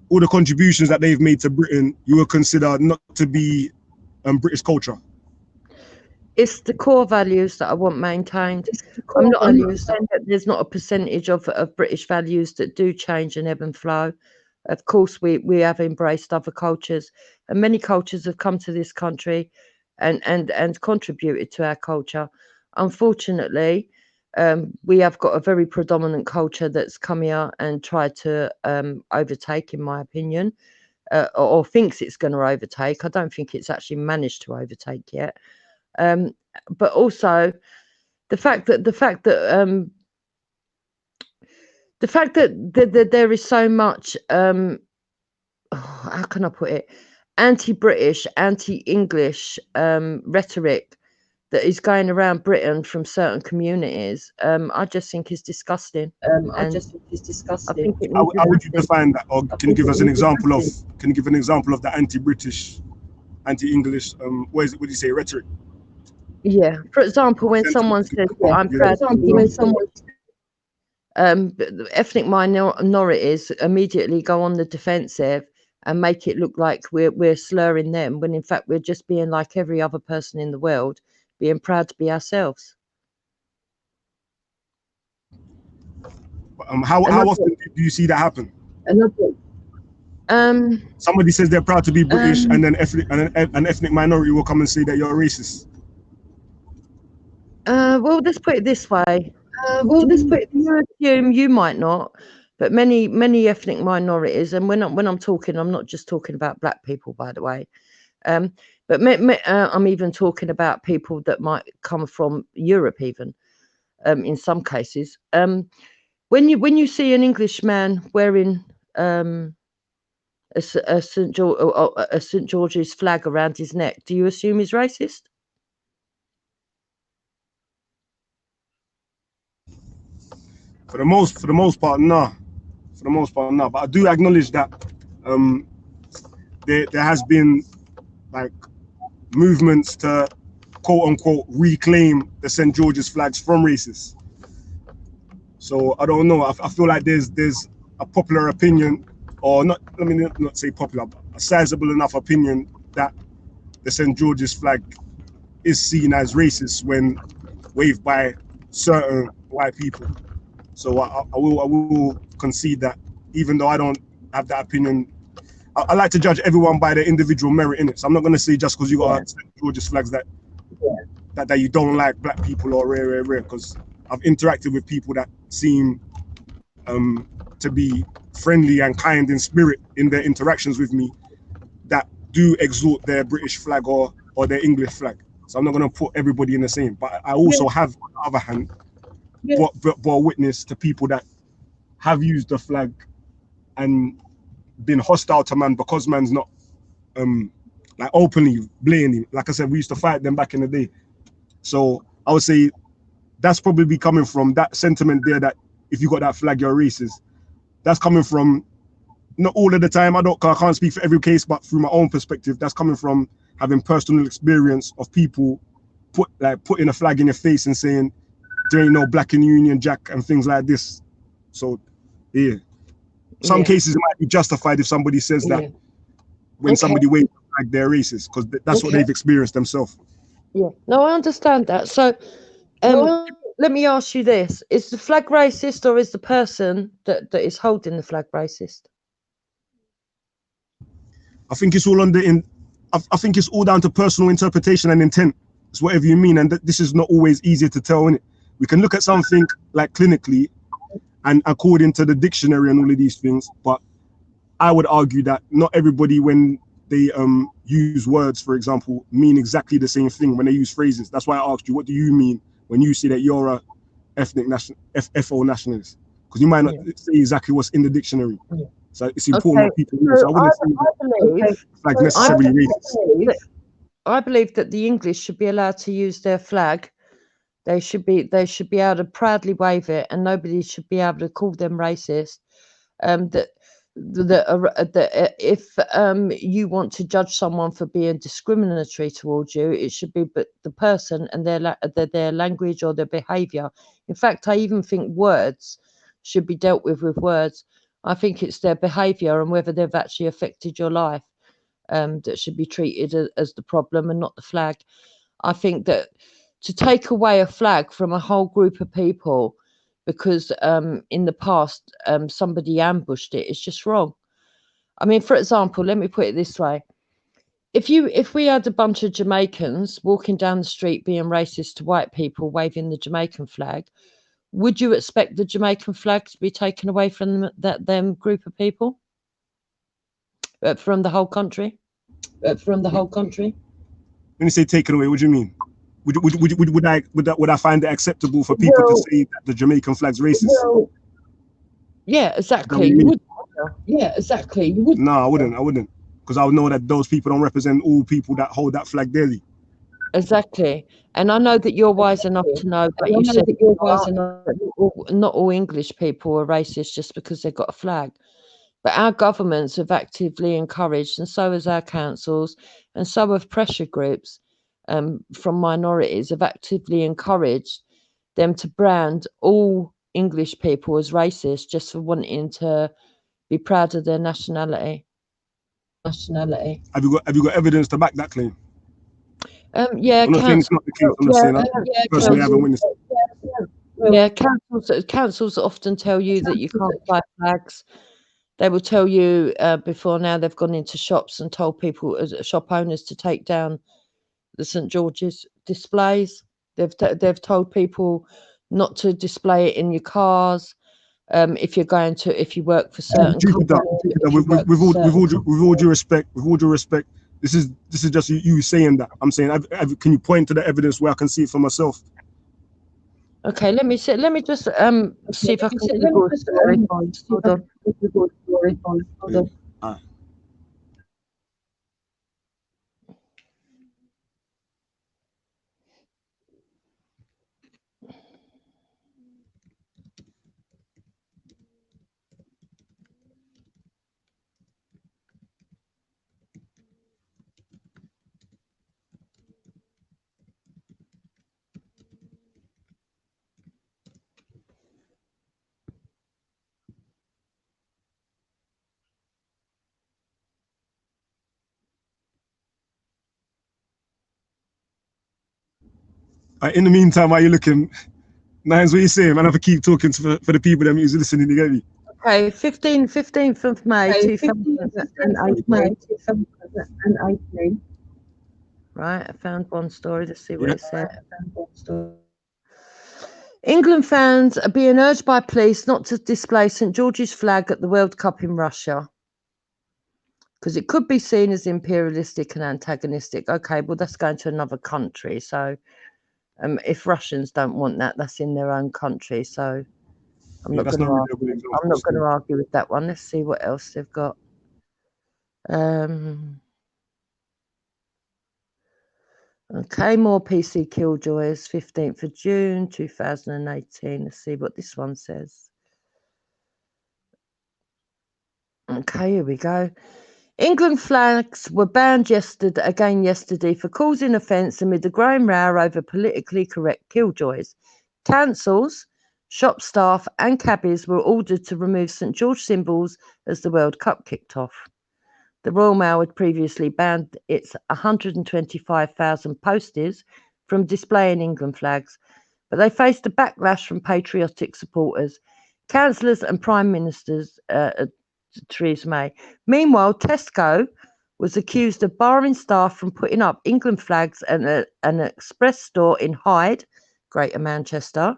the contributions that they've made to Britain, you would consider not to be British culture. It's the core values that I want maintained. I'm not saying that there's not a percentage of British values that do change and ebb and flow. Of course, we have embraced other cultures, and many cultures have come to this country and contributed to our culture. Unfortunately, we have got a very predominant culture that's come here and tried to overtake, in my opinion, or thinks it's going to overtake. I don't think it's actually managed to overtake yet. But also the fact that there is so much how can I put it, anti-British, anti-English rhetoric that is going around Britain from certain communities, I just think is disgusting. I just think it's disgusting. I think it How would you define that, or can you give us an example of? Can you give an example of the anti-British, anti-English? What do you say, rhetoric? Yeah. For example, when someone says, "I'm proud," when someone ethnic minorities immediately go on the defensive and make it look like we're slurring them, when in fact we're just being like every other person in the world, being proud to be ourselves. How often do you see that happen? Somebody says they're proud to be British, and then an ethnic minority will come and say that you're a racist. Well, let's put it this way. You assume, you might not, But many ethnic minorities, and when I'm talking, I'm not just talking about black people, by the way. But I'm even talking about people that might come from Europe, even in some cases. When you see an Englishman wearing a St. George's flag around his neck, do you assume he's racist? For the most part, nah. For the most part, nah. But I do acknowledge that um, there has been like movements to quote unquote reclaim the St. George's flags from racists. So I don't know. I feel like there's a popular opinion, or not. Let me not say popular, but a sizable enough opinion that the St. George's flag is seen as racist when waved by certain white people. So I will concede that, even though I don't have that opinion. I like to judge everyone by their individual merit in it. So I'm not going to say just because you got St. George's flags that you don't like black people or rare, because I've interacted with people that seem to be friendly and kind in spirit in their interactions with me, that do exalt their British flag or their English flag. So I'm not going to put everybody in the same. But I also have, on the other hand, brought witness to people that have used the flag and been hostile to man because man's not like openly blatantly. Like I said, we used to fight them back in the day. So I would say that's probably coming from that sentiment there, that if you got that flag, you're racist. That's coming from, not all of the time, I can't speak for every case, but through my own perspective, that's coming from having personal experience of people putting a flag in your face and saying there ain't no black in the Union Jack and things like this. So yeah, some cases it might be justified if somebody says that when somebody waves a flag, they're racist, because that's what they've experienced themselves. Yeah, no, I understand that. So let me ask you this: is the flag racist, or is the person that is holding the flag racist? I think it's all I think it's all down to personal interpretation and intent. It's whatever you mean, and this is not always easy to tell, innit? We can look at something like clinically and according to the dictionary and all of these things, but I would argue that not everybody, when they use words, for example, mean exactly the same thing when they use phrases. That's why I asked you, what do you mean when you say that you're a FO nationalist? Because you might not say exactly what's in the dictionary. So it's important that people know. So I wouldn't say that necessarily racist. I believe that the English should be allowed to use their flag. They should be able to proudly wave it, and nobody should be able to call them racist. That if you want to judge someone for being discriminatory towards you, it should be but the person and their language or their behaviour. In fact, I even think words should be dealt with words. I think it's their behaviour and whether they've actually affected your life that should be treated as the problem and not the flag. I think that to take away a flag from a whole group of people because in the past somebody ambushed it is just wrong. I mean, for example, let me put it this way. If we had a bunch of Jamaicans walking down the street being racist to white people waving the Jamaican flag, would you expect the Jamaican flag to be taken away from them group of people? From the whole country? When you say taken away, what do you mean? Would I find it acceptable for people to say that the Jamaican flag's racist? Yeah, exactly. You would. No, I wouldn't. Because I would know that those people don't represent all people that hold that flag daily. Exactly. And I know that you're wise enough to know, but you said not all English people are racist just because they've got a flag. But our governments have actively encouraged, and so has our councils, and so have pressure groups from minorities, have actively encouraged them to brand all English people as racist just for wanting to be proud of their nationality. Have you got evidence to back that claim? Yeah, I'm not saying it's not the case. I'm just saying I personally haven't witnessed it. Yeah, councils often tell you that you can't buy flags. They will tell you before now they've gone into shops and told people, shop owners, to take down the St George's displays. They've told people not to display it in your cars. if you work for certain Truth be companies, told, with all due respect, this is just you saying that. I'm saying, can you point to the evidence where I can see it for myself? Okay, let me see. Let me just see if I can Google a story. Hold on. Ah. In the meantime, while you're looking, Nines, what you saying? Man, I have to keep talking for the people that who's listening. You get me? Okay, 15th of May 2018. Right, I found one story. Let's see what it said. England fans are being urged by police not to display St George's flag at the World Cup in Russia because it could be seen as imperialistic and antagonistic. Okay, well, that's going to another country. So if Russians don't want that, that's in their own country. So I'm not going to argue with that one. Let's see what else they've got. Okay, more PC killjoys, 15th of June 2018. Let's see what this one says. Okay, here we go. England flags were banned yesterday for causing offence amid a growing row over politically correct killjoys. Councils, shop staff and cabbies were ordered to remove St George symbols as the World Cup kicked off. The Royal Mail had previously banned its 125,000 posters from displaying England flags, but they faced a backlash from patriotic supporters, councillors and Prime Ministers Theresa May. Meanwhile, Tesco was accused of barring staff from putting up England flags at an express store in Hyde, Greater Manchester.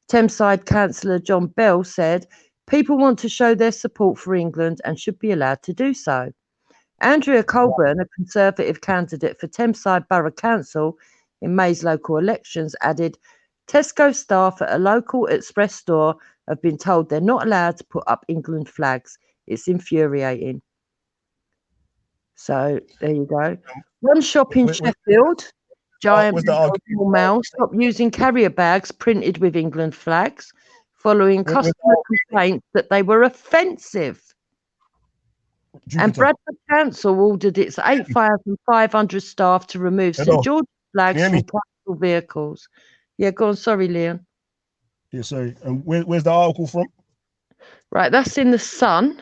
Thameside councillor John Bell said, "People want to show their support for England and should be allowed to do so." Andrea Colburn, a Conservative candidate for Thameside Borough Council in May's local elections, added, "Tesco staff at a local express store have been told they're not allowed to put up England flags. It's infuriating." So there you go. One shop in Sheffield, Giant Mail, stopped using carrier bags printed with England flags following customer complaints that they were offensive. And Bradford Council ordered its 8,500 staff to remove St George's flags from council vehicles. Yeah, go on. Sorry, Leon. Yeah, sorry. And where's the article from? Right, that's in the Sun.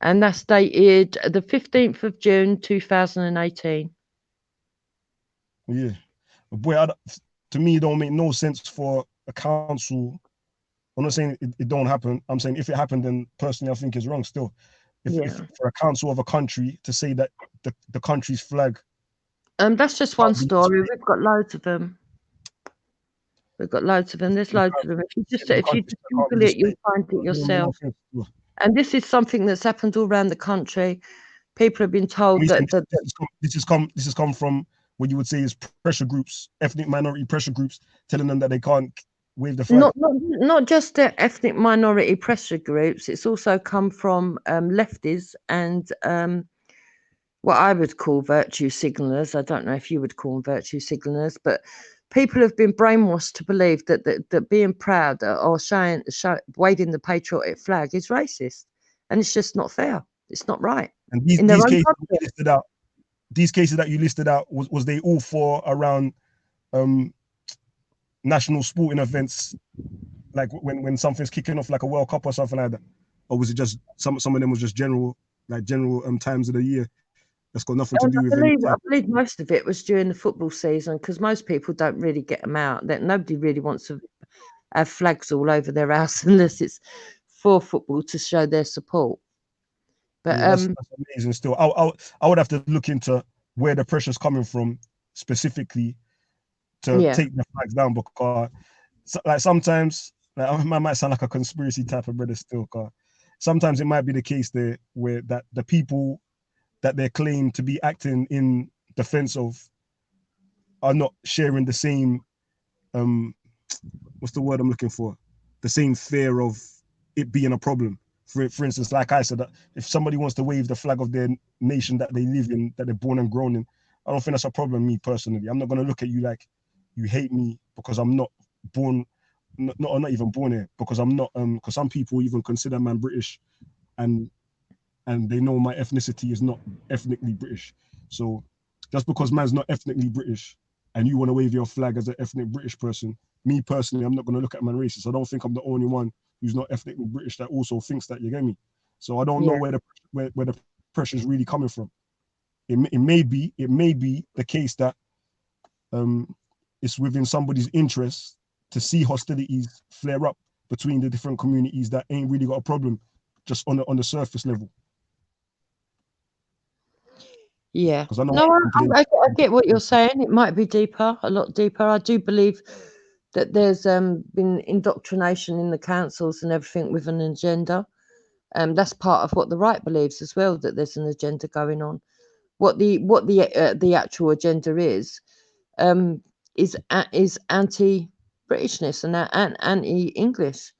And that's dated the 15th of June 2018. Yeah. Boy, to me, it don't make no sense for a council. I'm not saying it don't happen. I'm saying if it happened, then personally, I think it's wrong still. If for a council of a country to say that the country's flag. That's just one story. We've got loads of them. There's loads of them. If you just Google it, you'll find it yourself. And this is something that's happened all around the country. People have been told that this has come from what you would say is pressure groups, ethnic minority pressure groups, telling them that they can't wave the flag. Not just the ethnic minority pressure groups. It's also come from lefties and what I would call virtue signalers. I don't know if you would call them virtue signalers, but people have been brainwashed to believe that being proud or waving the patriotic flag is racist, and it's just not fair. It's not right. And these cases that you listed out, was they all for around national sporting events, like when something's kicking off, like a World Cup or something like that, or was it just some of them was just general times of the year? That's got nothing to do with I believe most of it was during the football season because most people don't really get them out. That nobody really wants to have flags all over their house unless it's for football to show their support. But that's amazing. Still, I would have to look into where the pressure's coming from specifically to take the flags down, because like sometimes like, I might sound like a conspiracy type of brother still, car. Sometimes it might be the case there where that the people that they claim to be acting in defense of are not sharing the same what's the word I'm looking for? The same fear of it being a problem. For instance, like I said, that if somebody wants to wave the flag of their nation that they live in, that they're born and grown in, I don't think that's a problem. Me personally, I'm not gonna look at you like you hate me because I'm not born, not even born here, because I'm not. Because some people even consider man British, and they know my ethnicity is not ethnically British. So just because man's not ethnically British and you want to wave your flag as an ethnic British person, me personally, I'm not going to look at man racist. I don't think I'm the only one who's not ethnically British that also thinks that. You get me? So I don't know Yeah. where the pressure is really coming from. It may be the case that it's within somebody's interest to see hostilities flare up between the different communities that ain't really got a problem, just on the surface level. Yeah. Because I know No, I get what you're saying. It might be deeper, a lot deeper. I do believe that there's been indoctrination in the councils and everything with an agenda. That's part of what the right believes as well, that there's an agenda going on. What the actual agenda um, is anti-Britishness and anti-English.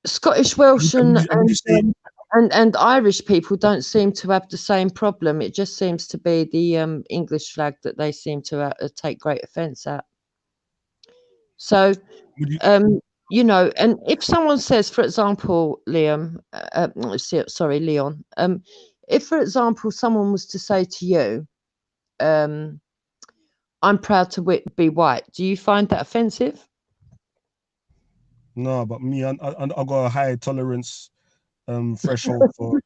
Scottish, Welsh, and would you say and Irish people don't seem to have the same problem. It just seems to be the English flag that they seem to take great offence at. So, would you you know, and if someone says, for example, Liam, sorry, Leon, if, for example, someone was to say to you, "I'm proud to be white," do you find that offensive? no, but me, I got a high tolerance threshold for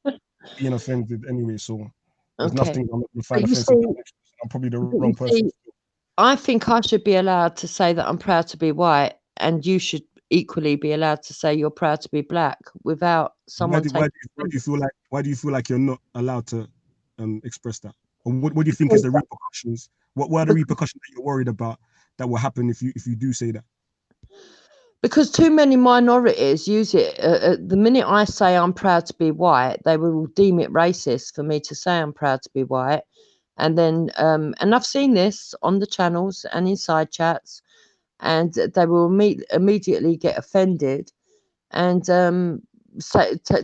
being offended anyway. So there's Okay, nothing I'm not gonna but find you offensive. see, I'm probably the but you wrong person. see, I think I should be allowed to say that I'm proud to be white, and you should equally be allowed to say you're proud to be black without Why someone do why taking do you, why do you offence. feel like you're not allowed to express that? Or what do you think is Because, the repercussions? What are the repercussions that you're worried about that will happen if you do say that? because too many minorities use it. The minute I say I'm proud to be white, they will deem it racist for me to say I'm proud to be white. And then, and I've seen this on the channels and in side chats, and they will immediately get offended and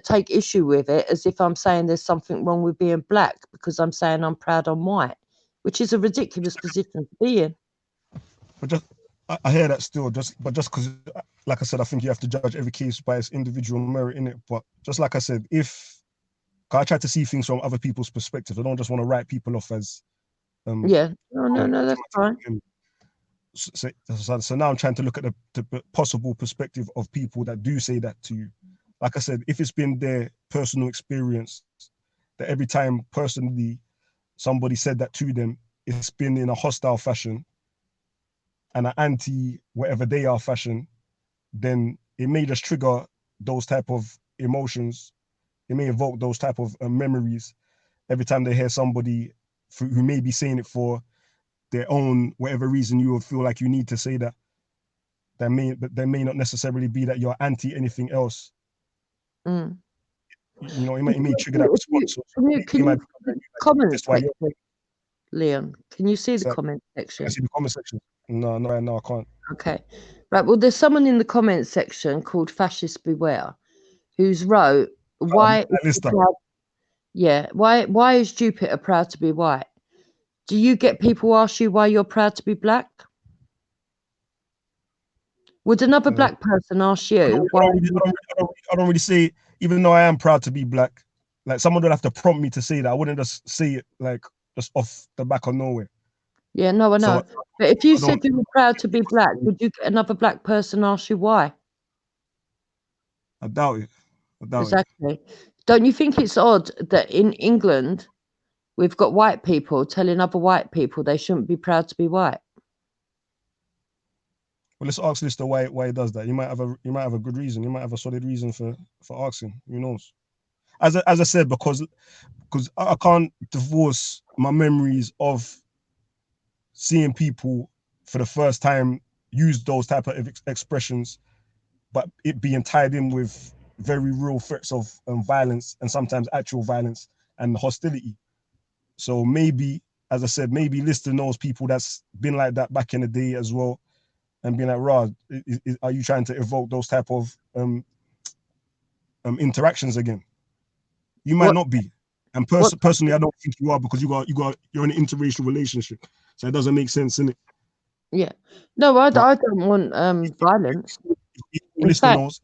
take issue with it as if I'm saying there's something wrong with being black because I'm saying I'm proud I'm white, which is a ridiculous position to be in. But just I hear that still, just because, like I said, I think you have to judge every case by its individual merit in it. But just like I said, if 'cause I try to see things from other people's perspective, I don't just want to write people off as Yeah, no, no, wrong no, that's fine. automatically. So now I'm trying to look at the possible perspective of people that do say that to you. Like I said, if it's been their personal experience that every time personally somebody said that to them, it's been in a hostile fashion and an anti whatever they are fashion, then it may just trigger those type of emotions. It may evoke those type of memories every time they hear somebody who may be saying it for their own whatever reason. You will feel like you need to say that. But there may not necessarily be that you're anti anything else. Mm. You know, it may trigger that response. So Can it might you be see the like, comment that's why you're section, Leon? Can you see the so comment I section? see the comment section. No, no, right now I can't. Okay, right. Well, there's someone in the comment section called Fascist Beware who's wrote, "Why is he Lister. proud? Yeah, why is Jupiter proud to be white? Do you get people ask you why you're proud to be black? Would another Uh, black person ask I don't, you I why? don't really, I don't really say, even though I am proud to be black, like someone would have to prompt me to say that. I wouldn't just say it like just off the back of nowhere. Yeah, no, I So know. But if you I don't. said you were proud to be black, would you get another black person ask you why? I doubt it. I doubt it. Exactly. Don't you think it's odd that in England we've got white people telling other white people they shouldn't be proud to be white? Well, let's ask Lister why he does that. You might have a good reason. You might have a solid reason for asking. Who knows? As I said, because I can't divorce my memories of seeing people for the first time use those type of expressions, but it being tied in with very real threats of violence and sometimes actual violence and hostility. So maybe, as I said, maybe Lister knows people that's been like that back in the day as well, and being like, "Rah, are you trying to evoke those type of interactions again?" You might not be, and personally, I don't think you are, because you're in an interracial relationship, so it doesn't make sense, innit? Yeah. No, I don't want violence. If all Lister knows,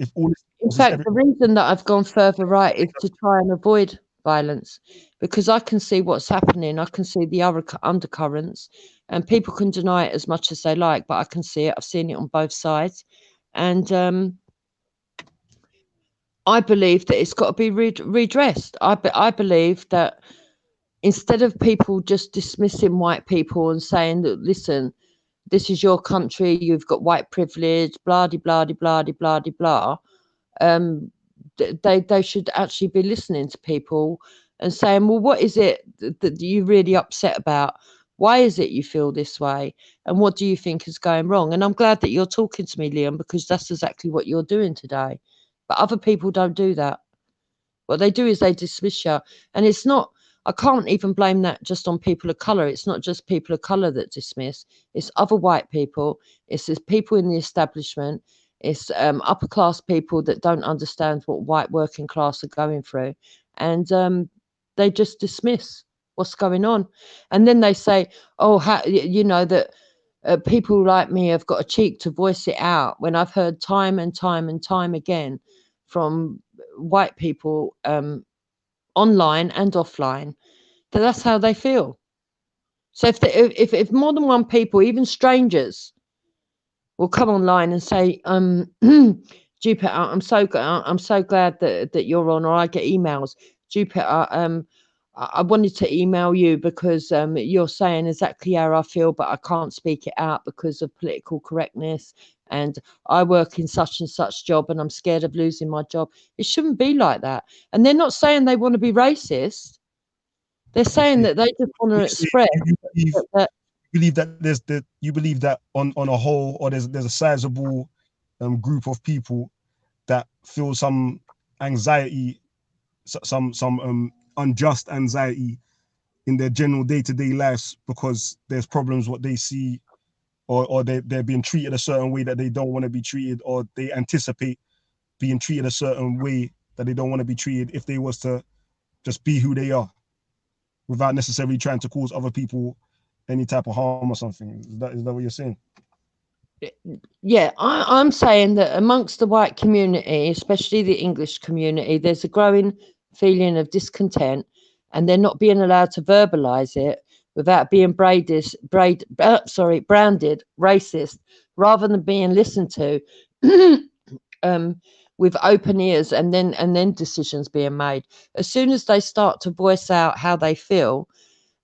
In fact, the reason that I've gone further right is to try and avoid violence, because I can see what's happening. I can see the other undercurrents, and people can deny it as much as they like, but I can see it. I've seen it on both sides, and I believe that it's got to be redressed. I believe that instead of people just dismissing white people and saying that, listen, this is your country, you've got white privilege, blah de blah de blah de blah de blah. They should actually be listening to people and saying, well, what is it that you're really upset about? Why is it you feel this way? And what do you think is going wrong? And I'm glad that you're talking to me, Liam, because that's exactly what you're doing today. But other people don't do that. What they do is they dismiss you. And it's not, I can't even blame that just on people of colour. It's not just people of colour that dismiss, it's other white people, it's people in the establishment, it's upper class people that don't understand what white working class are going through. And they just dismiss what's going on. And then they say, oh, you know, that people like me have got a cheek to voice it out, when I've heard time and time and time again from white people online and offline that that's how they feel. So if more than one people, even strangers, will come online and say, Jupiter, I'm so glad that you're on, or I get emails, Jupiter, I wanted to email you because you're saying exactly how I feel, but I can't speak it out because of political correctness. And I work in such and such job and I'm scared of losing my job. It shouldn't be like that. And they're not saying they want to be racist. They're saying that they just want to express that. You believe that on a whole, or there's a sizable group of people that feel some anxiety, some unjust anxiety in their general day-to-day lives because there's problems what they see, or they're being treated a certain way that they don't want to be treated, or they anticipate being treated a certain way that they don't want to be treated if they was to just be who they are without necessarily trying to cause other people any type of harm or something. Is that what you're saying? Yeah, I'm saying that amongst the white community, especially the English community, there's a growing feeling of discontent, and they're not being allowed to verbalise it without being branded racist, rather than being listened to with open ears, and then decisions being made. As soon as they start to voice out how they feel,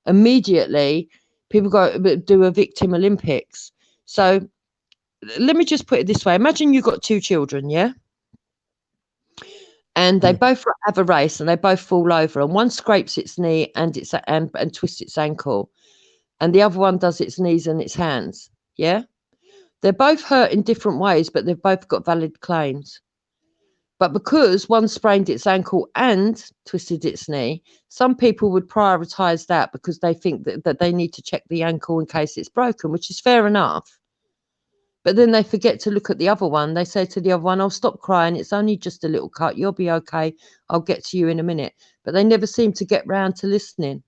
immediately people go do a victim Olympics. So let me just put it this way. Imagine you've got two children, yeah? And they both have a race and they both fall over, and one scrapes its knee and twists its ankle, and the other one does its knees and its hands, yeah? They're both hurt in different ways, but they've both got valid claims. But because one sprained its ankle and twisted its knee, some people would prioritise that because they think that they need to check the ankle in case it's broken, which is fair enough. But then they forget to look at the other one. They say to the other one, "Oh, stop crying. It's only just a little cut. You'll be okay. I'll get to you in a minute." But they never seem to get round to listening.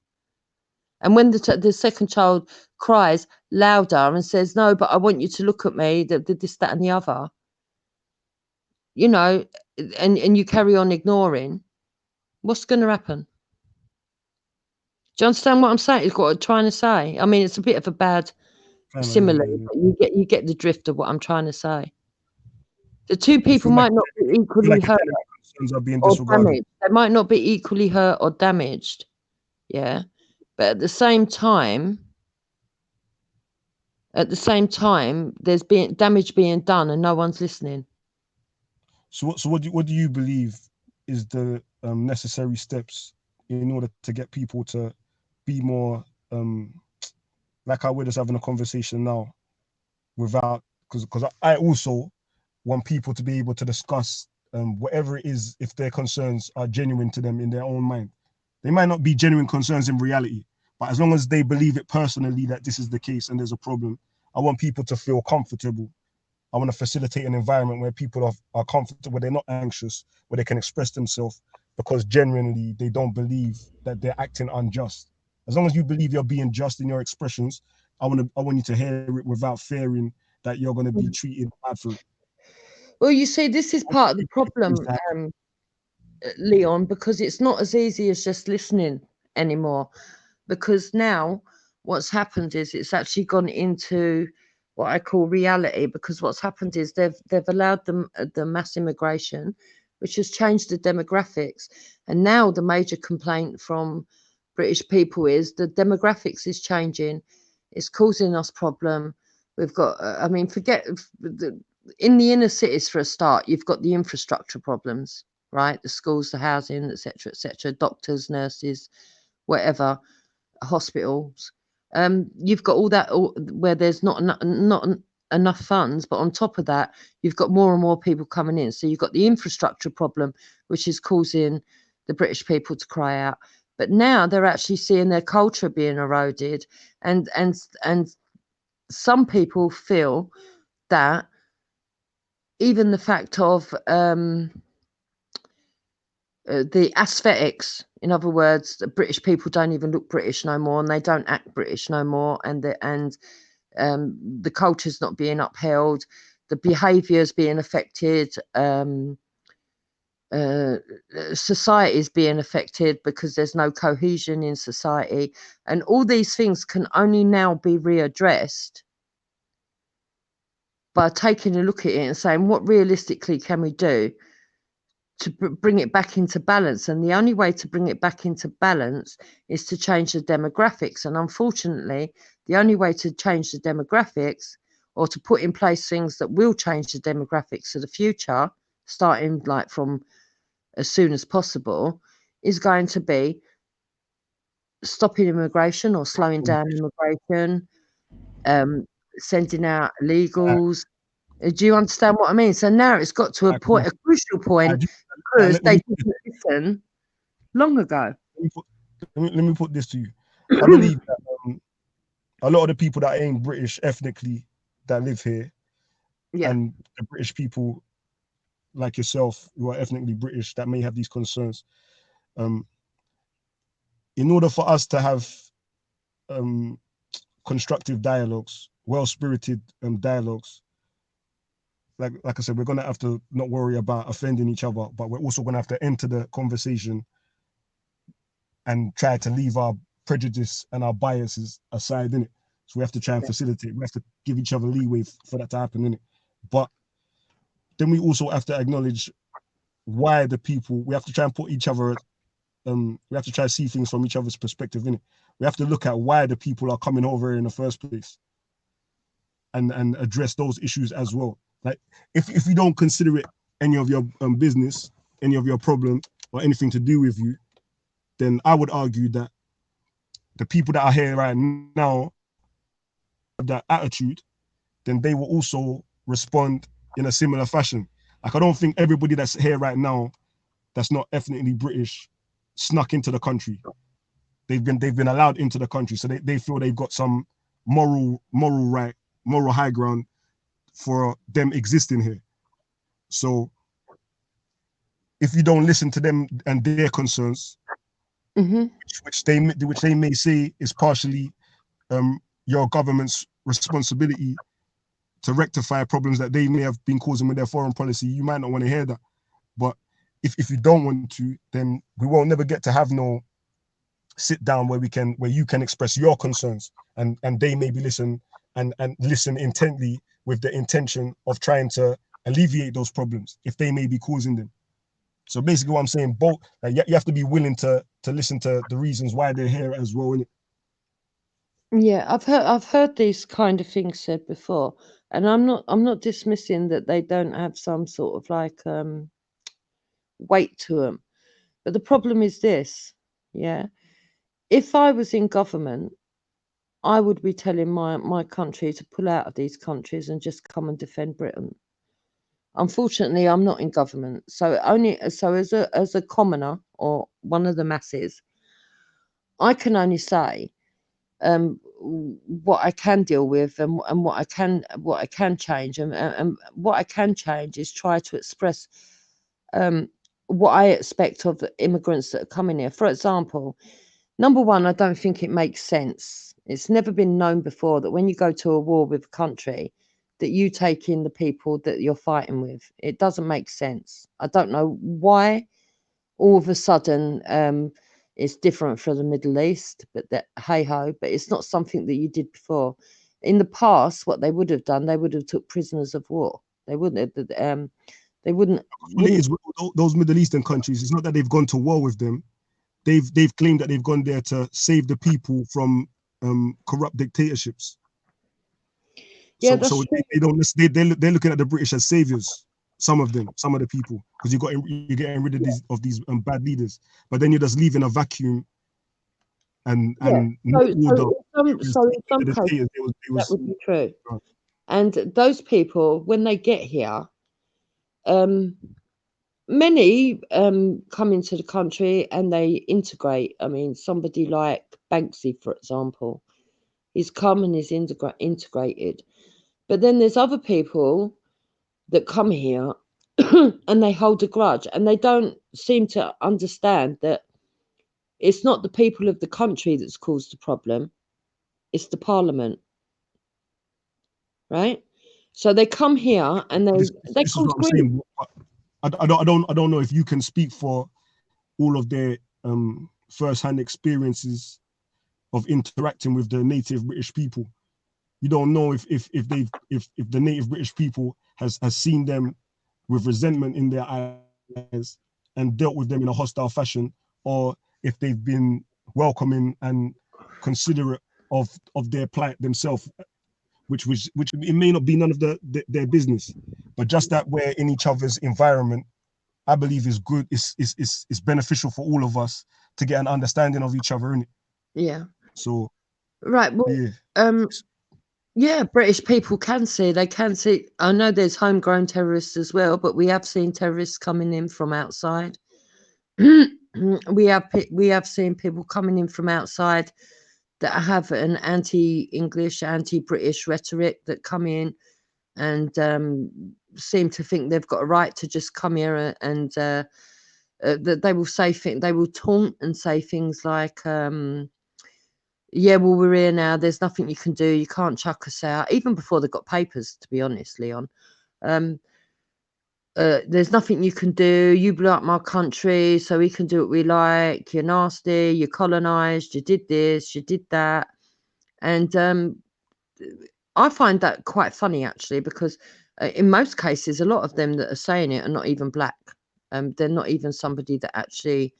And when the second child cries louder and says, "No, but I want you to look at me," this, that, and the other, you know, and you carry on ignoring, what's going to happen? Do you understand what I'm saying? It's what I'm trying to say. I mean, it's a bit of a bad simile, but you get the drift of what I'm trying to say. The two people might not be equally hurt Are being or disregarded. damaged. They might not be equally hurt or damaged. Yeah. But at the same time, there's being damage being done and no one's listening. So what do you believe is the necessary steps in order to get people to be more like how we're just having a conversation now, without because I also want people to be able to discuss whatever it is, if their concerns are genuine to them in their own mind. They might not be genuine concerns in reality, but as long as they believe it personally that this is the case and there's a problem, I want people to feel comfortable. I want to facilitate an environment where people are comfortable, where they're not anxious, where they can express themselves because genuinely they don't believe that they're acting unjust. As long as you believe you're being just in your expressions, I want you to hear it without fearing that you're going to be treated bad for it. Well, you see, this is part of the problem, Leon, because it's not as easy as just listening anymore. Because now what's happened is it's actually gone into what I call reality. Because what's happened is they've allowed the mass immigration, which has changed the demographics. And now the major complaint from British people is the demographics is changing. It's causing us problem. We've got, I mean, in the inner cities for a start, you've got the infrastructure problems, right? The schools, the housing, etc., doctors, nurses, whatever, hospitals. You've got all that where there's not enough funds, but on top of that, you've got more and more people coming in. So you've got the infrastructure problem, which is causing the British people to cry out. But now they're actually seeing their culture being eroded, and some people feel that even the fact of the aesthetics, in other words, the British people don't even look British no more, and they don't act British no more, and the culture's not being upheld, the behaviours being affected, society is being affected because there's no cohesion in society, and all these things can only now be readdressed by taking a look at it and saying, what realistically can we do to bring it back into balance? And the only way to bring it back into balance is to change the demographics. And unfortunately, the only way to change the demographics, or to put in place things that will change the demographics of the future, starting like from as soon as possible, is going to be stopping immigration or slowing down immigration, sending out illegals. Do you understand what I mean? So now it's got to a point, a crucial point, because they didn't listen long ago. Let me put this to you. I believe that a lot of the people that ain't British ethnically that live here, and the British people like yourself who are ethnically British that may have these concerns, in order for us to have constructive dialogues, well-spirited dialogues, like I said, we're going to have to not worry about offending each other, but we're also going to have to enter the conversation and try to leave our prejudice and our biases aside, innit? So we have to try and facilitate. We have to give each other leeway for that to happen, innit? But then we also have to acknowledge why the people, we have to try and put each other, we have to try to see things from each other's perspective, innit? We have to look at why the people are coming over here in the first place and address those issues as well. Like, if you don't consider it any of your business, any of your problem, or anything to do with you, then I would argue that the people that are here right now have that attitude, then they will also respond in a similar fashion. Like, I don't think everybody that's here right now that's not ethnically British snuck into the country. They've been allowed into the country, so they feel they've got some moral high ground for them existing here. So if you don't listen to them and their concerns, which they may say is partially your government's responsibility to rectify problems that they may have been causing with their foreign policy, you might not want to hear that. But if you don't want to, then we won't never get to have no sit down where you can express your concerns, and they maybe listen and listen intently with the intention of trying to alleviate those problems if they may be causing them. So basically what I'm saying, both, like, you have to be willing to listen to the reasons why they're here as well, innit? Yeah, I've heard these kind of things said before, and I'm not dismissing that they don't have some sort of like weight to them. But the problem is this, yeah. If I was in government, I would be telling my country to pull out of these countries and just come and defend Britain. Unfortunately, I'm not in government, so as a commoner or one of the masses, I can only say what I can deal with and what I can change and what I can change is try to express um, what I expect of the immigrants that are coming here. For example, number one, I don't think it makes sense. It's never been known before that when you go to a war with a country, that you take in the people that you're fighting with. It doesn't make sense. I don't know why all of a sudden it's different for the Middle East, but that hey ho, but it's not something that you did before. In the past, what they would have done, they would have took prisoners of war. They wouldn't have, they wouldn't What it is with those Middle Eastern countries, it's not that they've gone to war with them. They've claimed that they've gone there to save the people from corrupt dictatorships. Yeah, So that's true. they don't they're looking at the British as saviors. Some of them, some of the people, because you're getting rid of these bad leaders, but then you're just leaving a vacuum and Yeah. no order. So in some The cases, dictators, it that was would be true. uh, And those people, when they get here, um, many come into the country and they integrate. I mean, somebody like Banksy, for example, he's come and he's integrated. But then there's other people that come here and they hold a grudge and they don't seem to understand that it's not the people of the country that's caused the problem, it's the parliament, right? So they come here and they this is cause what I'm grief. saying. I don't know if you can speak for all of their first-hand experiences of interacting with the native British people. You don't know if the native British people has seen them with resentment in their eyes and dealt with them in a hostile fashion, or if they've been welcoming and considerate of their plight themselves, which it may not be none of their business, but just that we're in each other's environment, I believe is good. Is beneficial for all of us to get an understanding of each other in it. Yeah. So Right. Well, yeah, um, yeah, British people can see. They can see. I know there's homegrown terrorists as well, but we have seen terrorists coming in from outside. We have seen people coming in from outside that have an anti-English, anti-British rhetoric that come in and seem to think they've got a right to just come here and that they will say things. They will taunt and say things like. Yeah, well, we're here now. There's nothing you can do. You can't chuck us out. Even before they got papers, to be honest, Leon. Um, there's nothing you can do. You blew up my country, so we can do what we like. You're nasty. You're colonized. You did this. You did that. And I find that quite funny, actually, because in most cases, a lot of them that are saying it are not even black. They're not even somebody that actually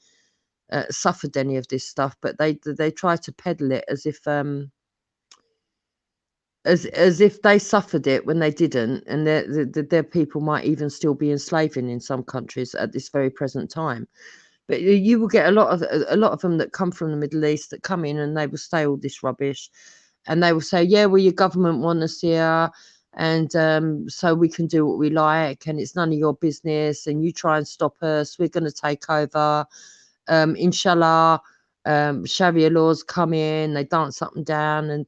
suffered any of this stuff, but they try to peddle it as if they suffered it when they didn't, and their people might even still be enslaving in some countries at this very present time. But you will get a lot of them that come from the Middle East that come in and they will say all this rubbish, and they will say, "Yeah, well, your government want us here, and so we can do what we like, and it's none of your business, and you try and stop us, we're going to take over. Inshallah, Sharia laws come in, they dance up and down, and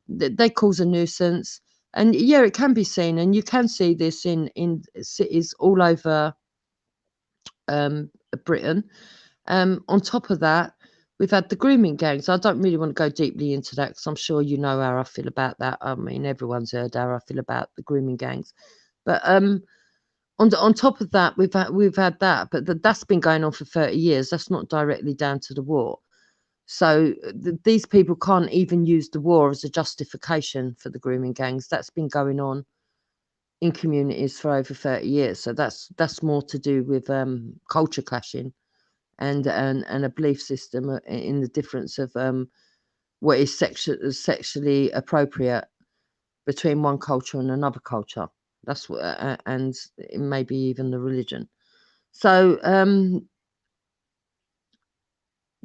they cause a nuisance." And yeah, it can be seen, and you can see this in cities all over Britain. On top of that, we've had the grooming gangs. I don't really want to go deeply into that because I'm sure you know how I feel about that. I mean, everyone's heard how I feel about the grooming gangs. But on top of that, we've had that, but that's been going on for 30 years. That's not directly down to the war. So these people can't even use the war as a justification for the grooming gangs. That's been going on in communities for over 30 years. So that's more to do with culture clashing and a belief system in the difference of what is sexually appropriate between one culture and another culture. That's what, and maybe even the religion. So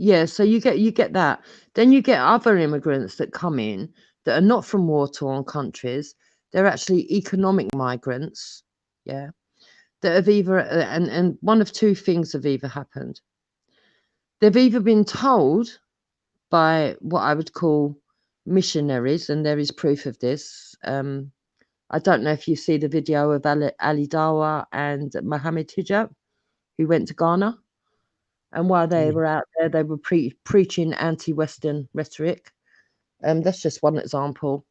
Yeah, so you get that. Then you get other immigrants that come in that are not from war-torn countries. They're actually economic migrants. Yeah, that have either and one of two things have either happened. They've either been told by what I would call missionaries, and there is proof of this. I don't know if you see the video of Ali Dawa and Mohammed Hijab, who went to Ghana. And while they were out there, they were preaching anti-Western rhetoric. That's just one example.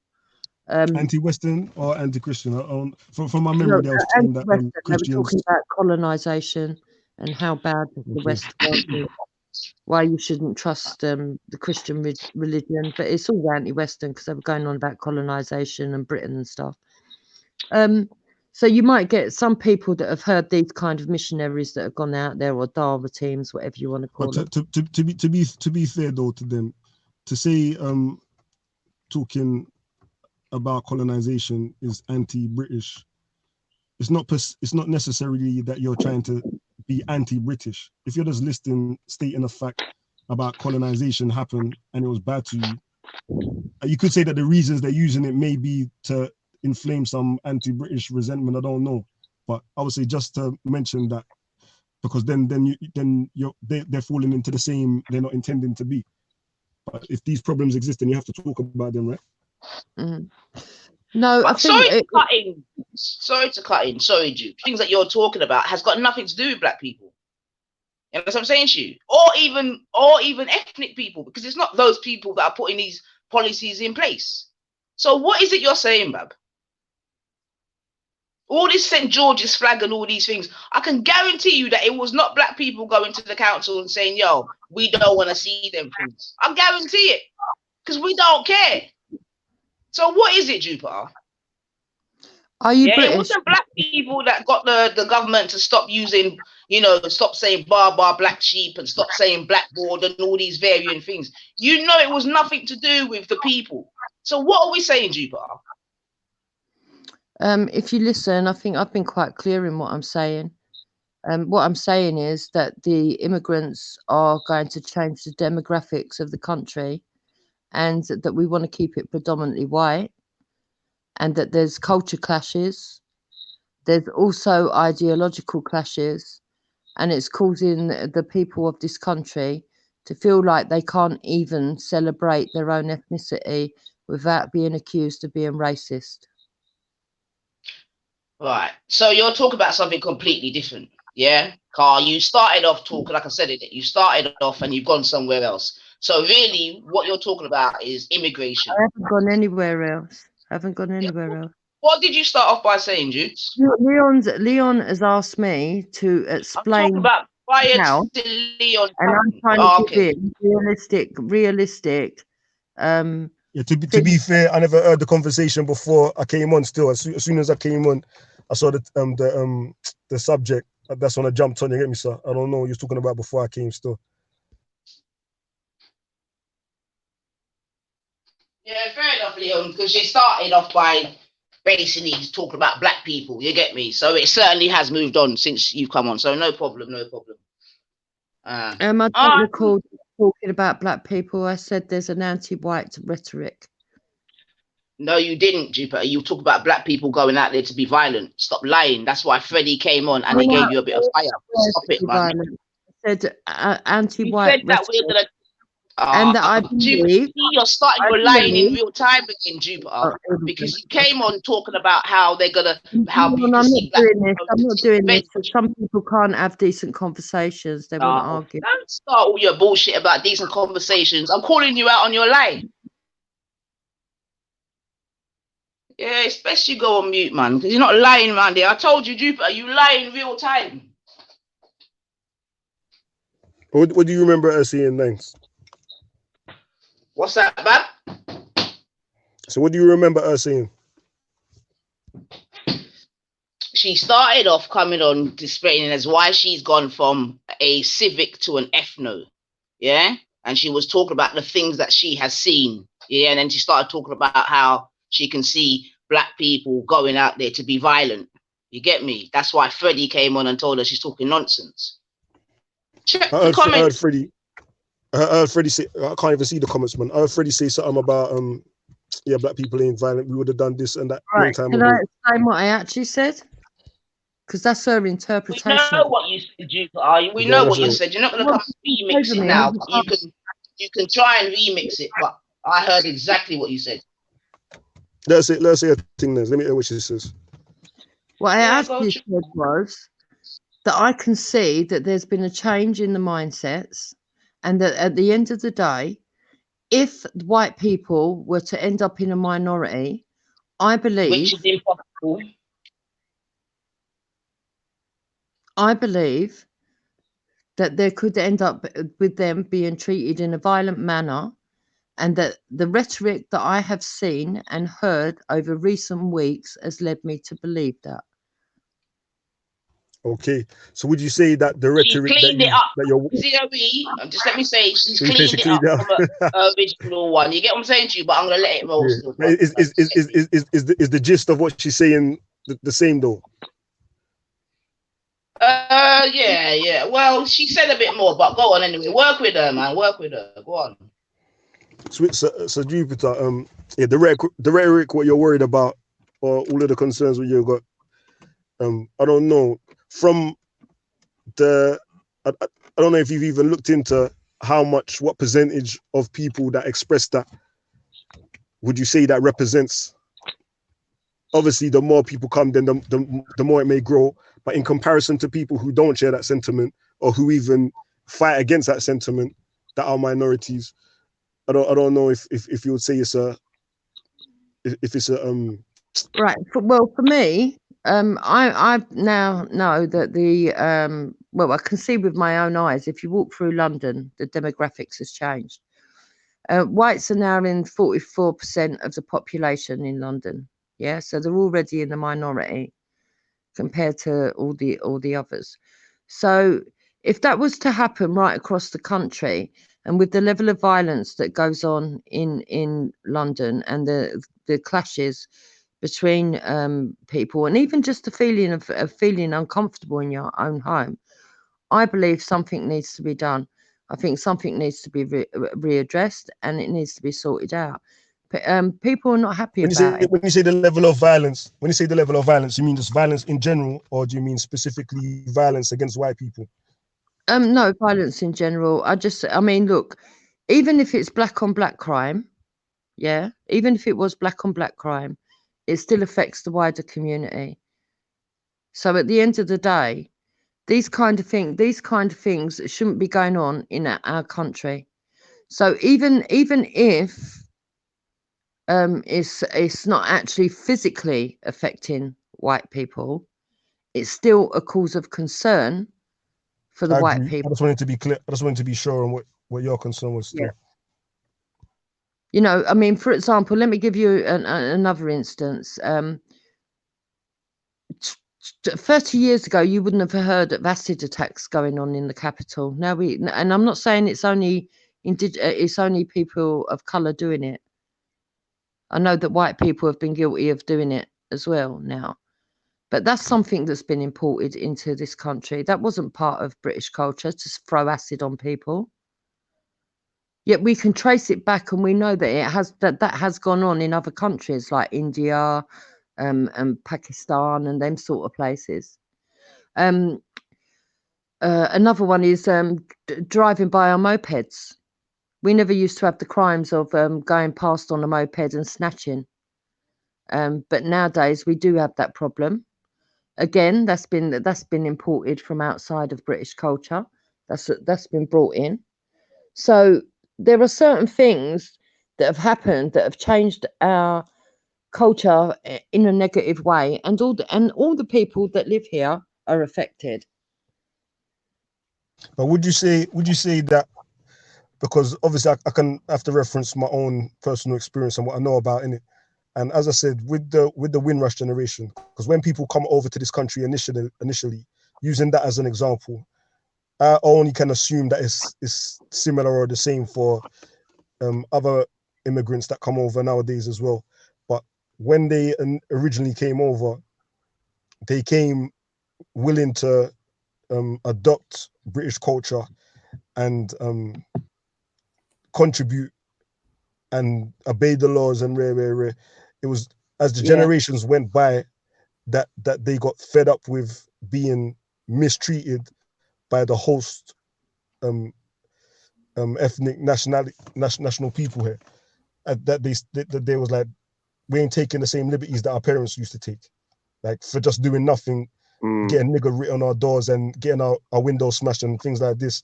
Anti-Western or anti-Christian? From my memory, they was saying that They were Christians. talking about colonization and how bad the West was, and why you shouldn't trust the Christian religion. But it's all anti-Western because they were going on about colonization and Britain and stuff. So you might get some people that have heard these kind of missionaries that have gone out there, or Dawa teams, whatever you want to call them. To be fair though to them, to say talking about colonization is anti-British, it's not necessarily that you're trying to be anti-British. If you're just stating a fact about colonization happened and it was bad to you, you could say that the reasons they're using it may be to inflame some anti-British resentment. I don't know, but I would say just to mention that, because then they're falling into the same they're not intending to be. But if these problems exist, then you have to talk about them, right? Mm. No, I think sorry to cut in. Sorry, Duke. Things that you're talking about has got nothing to do with black people. You know what I'm saying to you? Or even ethnic people, because it's not those people that are putting these policies in place. So what is it you're saying, Bab? All this St. George's flag and all these things, I can guarantee you that it was not black people going to the council and saying, yo, we don't want to see them things. I guarantee it, because we don't care. So what is it, Jupiter? Are you British? It wasn't black people that got the government to stop using, stop saying bar black sheep and stop saying blackboard and all these varying things. It was nothing to do with the people. So what are we saying, Jupiter? If you listen, I think I've been quite clear in what I'm saying. What I'm saying is that the immigrants are going to change the demographics of the country, and that we want to keep it predominantly white, and that there's culture clashes. There's also ideological clashes, and it's causing the people of this country to feel like they can't even celebrate their own ethnicity without being accused of being racist. Right. So you're talking about something completely different. Yeah, Carl, you started off talking, like I said, you started off and you've gone somewhere else. So really what you're talking about is immigration. I haven't gone anywhere else. Else. What did you start off by saying, Jukes? Leon has asked me to explain. I'm talking about prior to Leon. And I'm trying to give it realistic. Yeah, to be fair, I never heard the conversation before I came on. Still, as soon as I came on, I saw the subject. That's when I jumped on. You get me, sir? I don't know what you're talking about before I came. Still. Yeah, fair enough, Leon. Because you started off by basically talking about black people. You get me? So it certainly has moved on since you've come on. So no problem. I don't recall talking about black people. I said there's an anti-white rhetoric. No, you didn't, Jupiter. You talk about black people going out there to be violent. Stop lying. That's why Freddie came on and he gave you a bit of fire. Stop it, man. I said anti-white rhetoric. And that I believe you're starting your lying in real time again, Jupiter, because you came on talking about how they're gonna I'm not doing this. Some people can't have decent conversations. They want to argue. Don't start all your bullshit about decent conversations. I'm calling you out on your lie. Yeah, it's best you go on mute, man, because you're not lying around there. I told you, Jupiter, you lie in real time. What do you remember her saying, Nanks? What's that, Bab? So what do you remember her saying? She started off coming on displaying as why she's gone from a Civic to an ethno. Yeah? And she was talking about the things that she has seen. Yeah, and then she started talking about how she can see black people going out there to be violent. You get me? That's why Freddie came on and told her she's talking nonsense. Check the comments. Freddie. I heard Freddie say, I can't even see the comments, man. I heard Freddie say something about yeah, black people ain't violent. We would have done this and that long Right. time Can I ago. explain what I actually said? Because that's her We interpretation know of it. what you said, you are. We Go on, know let's what you hear it. said. You're not going to Well, come and talk remix over it me all now. the You time. can try and remix it, but I heard exactly what you said. Let's say a thing then. Let me hear what she says. What I Yeah, go actually to. said was that I can see that there's been a change in the mindsets, and that at the end of the day, if white people were to end up in a minority, I Which believe is impossible. that there could end up with them being treated in a violent manner, and that the rhetoric that I have seen and heard over recent weeks has led me to believe that. Okay. So would you say that the She rhetoric cleaned it up. that you're COE, just let me say, she's so you say she cleaned it up cleaned it from a up? original one. You get what I'm saying to you? But I'm gonna let it roll Yeah. still. But is the gist of what she's saying the same though? Yeah. Well, she said a bit more, but go on anyway. Work with her, man. Work with her. Go on. So Jupiter, yeah, the rhetoric, what you're worried about, or all of the concerns what you got, I don't know. From I don't know if you've even looked into what percentage of people that express that would you say that represents. Obviously, the more people come, then the more it may grow. But in comparison to people who don't share that sentiment or who even fight against that sentiment, that are minorities, I don't know if you would say it's a if it's a Right. For me, I now know that well, I can see with my own eyes. If you walk through London, the demographics has changed. Whites are now in 44% of the population in London. Yeah, so they're already in the minority compared to all the others. So if that was to happen right across the country, and with the level of violence that goes on in London, and the clashes between people, and even just the feeling of feeling uncomfortable in your own home, I believe something needs to be done. I think something needs to be readdressed, and it needs to be sorted out. People are not happy about it. when you say the level of violence, when you say the level of violence, you mean just violence in general, or do you mean specifically violence against white people? No, violence in general. I mean, look, even if it's black on black crime, yeah, even if it was black on black crime, it still affects the wider community. So at the end of the day, these kind of things shouldn't be going on in our country. So even if it's not actually physically affecting white people, it's still a cause of concern for the I white agree. I people. just wanted to be clear. I just wanted to be sure on what your concern was Yeah. still. You know, I mean, for example, let me give you another instance. 30 years ago, you wouldn't have heard of acid attacks going on in the capital. And I'm not saying it's only people of color doing it. I know that white people have been guilty of doing it as well now. But that's something that's been imported into this country. That wasn't part of British culture to throw acid on people. Yet we can trace it back, and we know that that has gone on in other countries like India, and Pakistan, and them sort of places. Um, Another one is driving by on mopeds. We never used to have the crimes of going past on a moped and snatching, but nowadays we do have that problem. Again, that's been imported from outside of British culture. That's been brought in. So there are certain things that have happened that have changed our culture in a negative way, and all the people that live here are affected. But would you say that, because obviously I can have to reference my own personal experience and what I know about in it. And as I said, with the Windrush generation, because when people come over to this country initially, using that as an example, I only can assume that it's similar or the same for other immigrants that come over nowadays as well. But when they originally came over, they came willing to adopt British culture and contribute and obey the laws and rare. It was as the Yeah. generations went by that they got fed up with being mistreated by the host ethnic national people here. That they was like, we ain't taking the same liberties that our parents used to take, like for just doing nothing, getting nigger written on our doors and getting our windows smashed and things like this.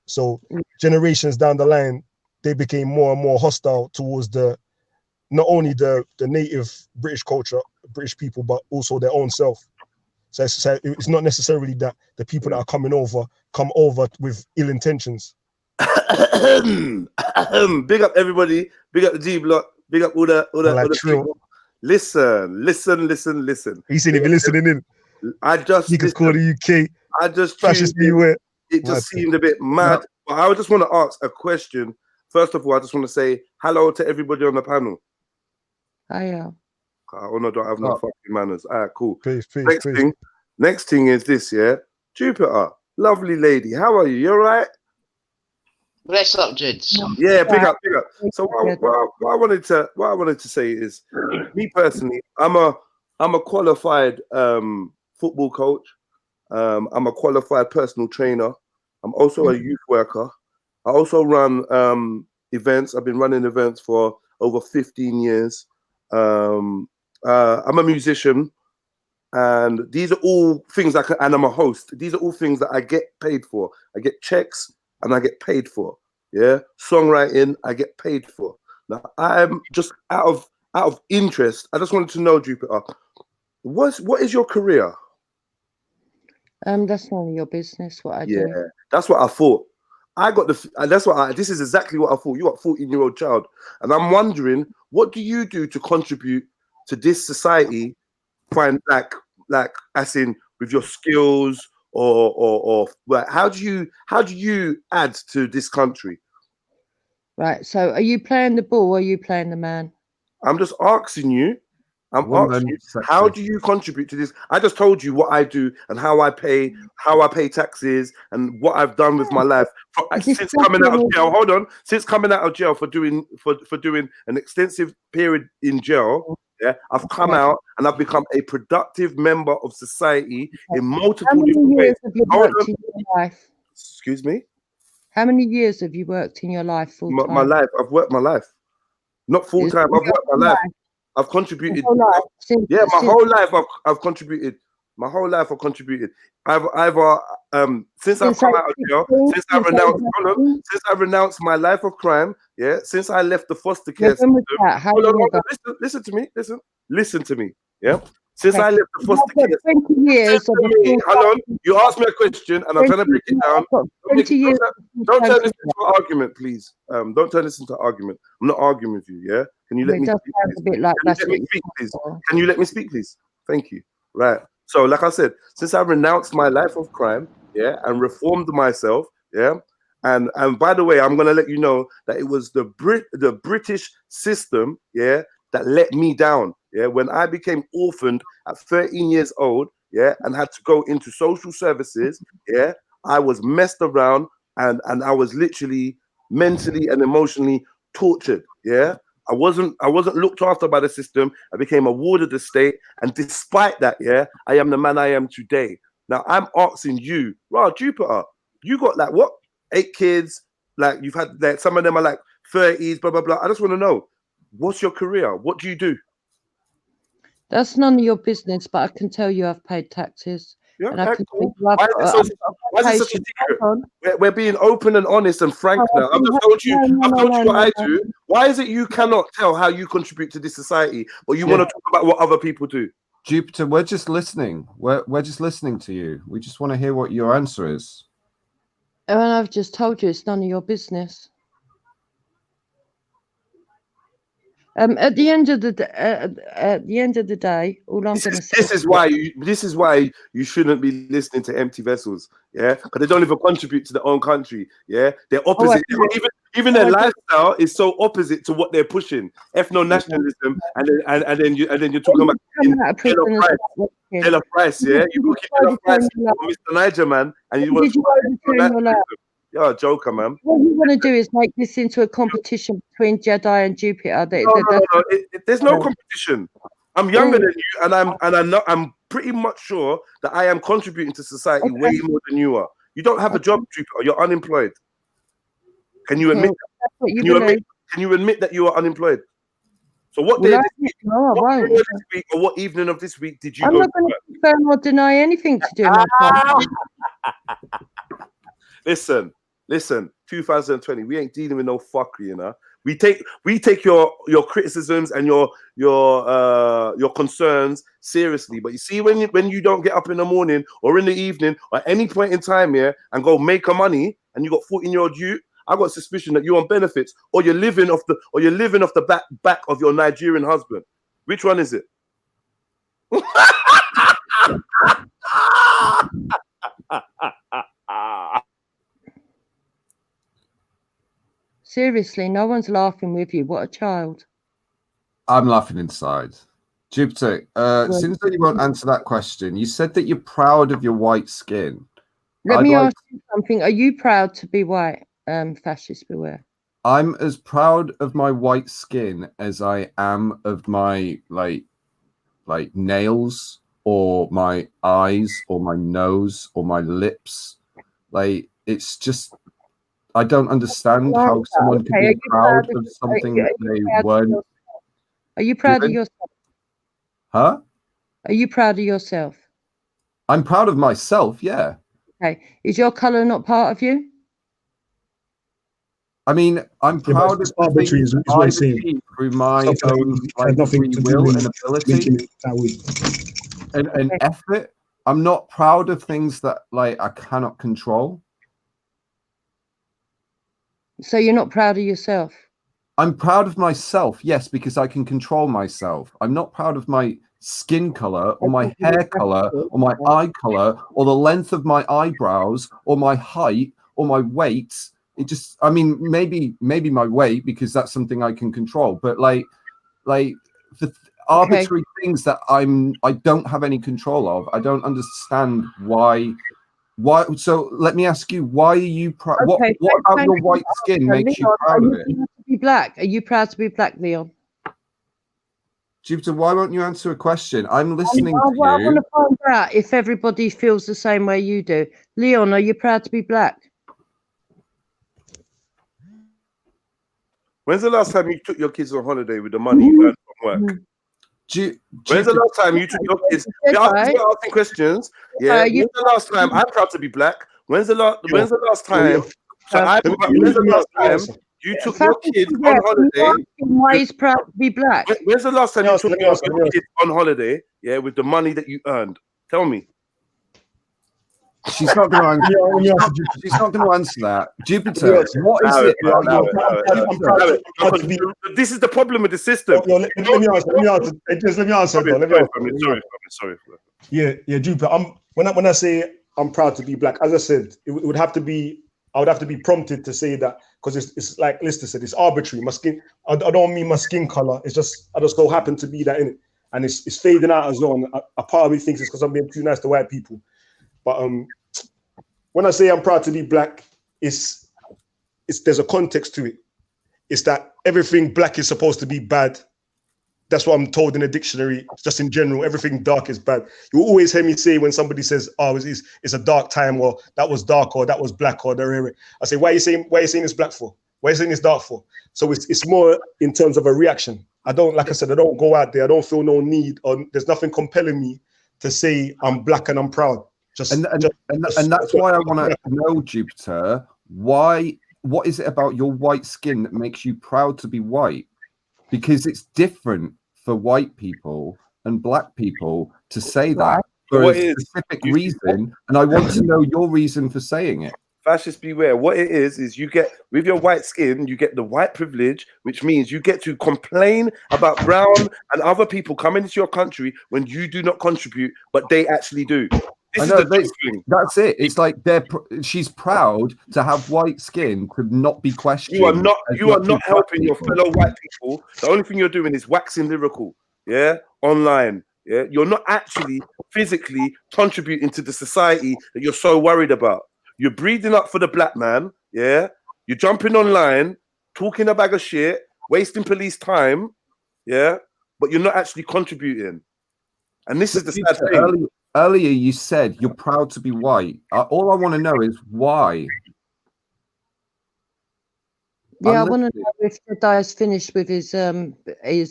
So generations down the line, they became more and more hostile towards not only the native British culture, British people, but also their own self. So it's not necessarily that the people that are come over with ill intentions. Big up everybody. Big up the G Block. Big up all the people. Listen. He said if you're listening in, I just you can call the UK. I just fascist beware. It just seemed a bit mad. But I just want to ask a question. First of all, I just want to say hello to everybody on the panel. Hiya. Oh no, don't have no fucking manners. All right, cool. Peace. Next thing is this, yeah. Jupiter, lovely lady. How are you? You all right? Bless up, Judes. Yeah, pick up. So what I wanted to say is, me personally, I'm a qualified football coach. I'm a qualified personal trainer. I'm also a youth worker. I also run events. I've been running events for over 15 years. I'm a musician, and these are all things and I'm a host. These are all things that I get paid for. I get checks and I get paid for. Yeah, songwriting, I get paid for. Now, I'm just out of interest. I just wanted to know, Jupiter, what is your career? That's none of your business. What I do. Yeah, that's what I thought. This is exactly what I thought. You got a 14-year-old child, and I'm wondering, what do you do to contribute to this society? Find like as in with your skills, or like, how do you add to this country? Right. So, are you playing the ball or are you playing the man? I'm just asking you. Asking you, how do you contribute to this? I just told you what I do and how I pay taxes and what I've done with my life since coming out of jail. Hold on, since coming out of jail for doing an extensive period in jail. Yeah, I've come out and I've become a productive member of society in multiple different ways. Hold on. In your life? Excuse me. How many years have you worked in your life full time? My life. I've worked my life. Not full time. I've worked my life. I've contributed. My whole life I've contributed. My whole life I've contributed. Since I've come out of jail, since I've renounced my life of crime, yeah, since I left the foster care system. Listen to me, yeah. Since I left the foster care, 20 years. Hold on, you asked me a question and I'm trying to break it down. Don't turn this into an argument, please. Don't turn this into an argument. I'm not arguing with you, yeah. Can you let me speak, please? Can you let me speak, please? Thank you. Right. So, like I said, since I renounced my life of crime, yeah, and reformed myself, yeah, and by the way, I'm gonna let you know that it was the British system, yeah, that let me down, yeah. When I became orphaned at 13 years old, yeah, and had to go into social services, yeah, I was messed around and I was literally mentally and emotionally tortured, yeah. I wasn't looked after by the system. I became a ward of the state, and despite that, yeah, I am the man I am today. Now I'm asking you, Jupiter, you got like what, 8 kids? Like you've had like some of them are like 30s, blah blah blah. I just want to know, what's your career? What do you do? That's none of your business, but I can tell you I've paid taxes. Yeah, and I can why is it such a secret? We're being open and honest and frank now. I've told you what I do. Why is it you cannot tell how you contribute to this society, but you want to talk about what other people do? Jupiter, we're just listening. We're just listening to you. We just want to hear what your answer is. And I've just told you it's none of your business. At the end of the day, all I'm going to say. This is why you shouldn't be listening to empty vessels, yeah, because they don't even contribute to their own country, yeah. They're opposite. Even their lifestyle is so opposite to what they're pushing. Ethno-nationalism, and then you're talking about Ella Price, yeah. You look at Ella Price, Mr. Niger man, and you want to. You're a joker, man. What you want to do is make this into a competition between Jedi and Jupiter. No. There's no competition. I'm younger than you, and I'm pretty much sure that I am contributing to society way more than you are. You don't have a job, Jupiter. You're unemployed. Can you admit? That's what you Can believe. you admit that you are unemployed? So what day of this week, or what evening of this week did you I'm go? not going to confirm or deny anything to do with my Listen. 2020, we ain't dealing with no fuckery, you know. We take your criticisms and your concerns seriously. But you see, when you don't get up in the morning or in the evening or at any point in time here and go make a money, and you got 14-year-old you, I got suspicion that you're on benefits, or you're living off the back of your Nigerian husband. Which one is it? Seriously, no one's laughing with you. What a child. I'm laughing inside. Jupiter, since you won't answer that question, you said that you're proud of your white skin. Let me ask you something. Are you proud to be white? Fascist beware. I'm as proud of my white skin as I am of my like nails or my eyes or my nose or my lips. Like, it's just, I don't understand how someone can be proud of something that they weren't. Are you proud of yourself? Huh? Are you proud of yourself? I'm proud of myself, yeah. Okay. Is your colour not part of you? I mean, I'm proud of the things I've achieved through my own free will and ability and effort. I'm not proud of things that like I cannot control. So you're not proud of yourself? I'm proud of myself, yes, because I can control myself. I'm not proud of my skin color or my hair color or my eye color or the length of my eyebrows or my height or my weight. It just, I mean, maybe my weight, because that's something I can control, but like the arbitrary things that I don't have any control of. I don't understand why. So let me ask you, why are you proud? What about your white skin makes you proud of it? Are you proud to be black? Are you proud to be black, Leon? Jupiter, why won't you answer a question? I'm listening to you. I want to find out if everybody feels the same way you do. Leon, are you proud to be black? When's the last time you took your kids on holiday with the money you earned from work? When's the last time you took your kids? Asking questions. Yeah. When's the last time? I'm proud to be black. When's the last time? When's the last time you took your kids on holiday? Why is proud to be black? When's the last time you took your kids on holiday? Yeah, with the money that you earned. Tell me. She's not going to answer. She's not going to answer that. Jupiter, what is it? This is the problem with the system. Let me answer. Sorry. Yeah, Jupiter. When I say I'm proud to be black, as I said, I would have to be prompted to say that, because it's like Lister said, it's arbitrary. My skin, I don't mean my skin color. It's just I just so happen to be that in it, and it's fading out as well. And a part of me thinks it's because I'm being too nice to white people. But when I say I'm proud to be black, it's there's a context to it. It's that everything black is supposed to be bad. That's what I'm told in the dictionary. Just in general, everything dark is bad. You always hear me say when somebody says, "Oh, it's a dark time," or "that was dark," or "that was black," or "the." I say, "Why are you saying it's black for? Why are you saying it's dark for?" So it's more in terms of a reaction. I don't, like I said, I don't go out there. I don't feel no need, or there's nothing compelling me to say I'm black and I'm proud. And that's why I want to know, Jupiter, what is it about your white skin that makes you proud to be white? Because it's different for white people and black people to say that for a specific reason, and I want to know your reason for saying it. Fascists beware. What it is you get, with your white skin, you get the white privilege, which means you get to complain about brown and other people coming into your country when you do not contribute, but they actually do. I know, that's it. It's like she's proud to have white skin, could not be questioned. You are not helping your fellow white people. The only thing you're doing is waxing lyrical, online. Yeah, you're not actually physically contributing to the society that you're so worried about. You're breeding up for the black man. Yeah. You're jumping online, talking a bag of shit, wasting police time. Yeah. But you're not actually contributing. And this is the sad thing. Earlier, you said you're proud to be white. All I want to know is why. Yeah, I want to know if Jedi's finished with his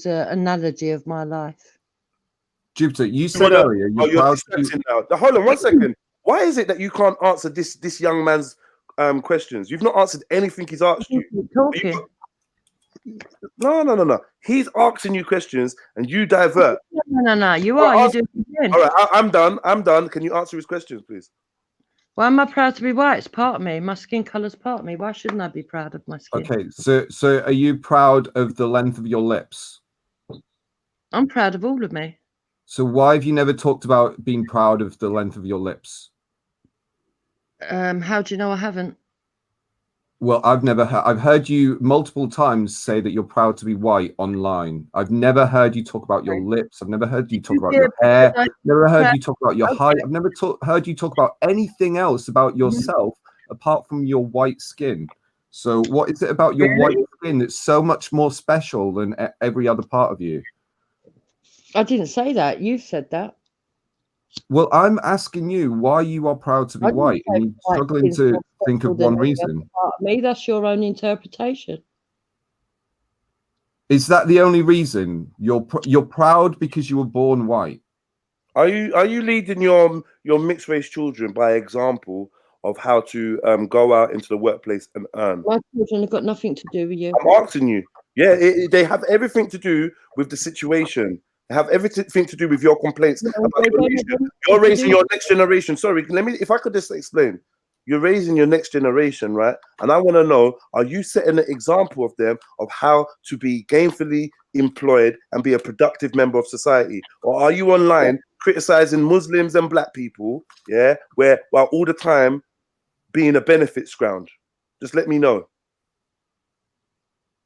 analogy of my life. Jupiter, you said earlier you're proud to be... now. Hold on 1 second. Why is it that you can't answer this young man's questions? You've not answered anything he's asked you. Talking. No. He's asking you questions and you divert. No. You are. You do it again. All right, I'm done. Can you answer his questions, please? Why am I proud to be white? It's part of me. My skin colour's part of me. Why shouldn't I be proud of my skin? Okay, so are you proud of the length of your lips? I'm proud of all of me. So why have you never talked about being proud of the length of your lips? How do you know I haven't? Well, I've heard you multiple times say that you're proud to be white online. I've never heard you talk about your lips. I've never heard you talk about your hair. Never heard you talk about your height. I've never heard you talk about anything else about yourself apart from your white skin. So what is it about your white skin that's so much more special than every other part of you? I didn't say that. You said that. Well, I'm asking you why you are proud to be white, and you're struggling to think of one reason. Me, that's your own interpretation. Is that the only reason you're proud because you were born white? Are you leading your mixed race children by example of how to go out into the workplace and earn? My children have got nothing to do with you. I'm asking you. Yeah, they have everything to do with the situation. Have everything to do with your complaints about your nation. You're raising your next generation. Sorry, if I could just explain. You're raising your next generation, right? And I want to know, are you setting an example of them of how to be gainfully employed and be a productive member of society? Or are you online criticizing Muslims and black people, while all the time being a benefit scrounge? Just let me know.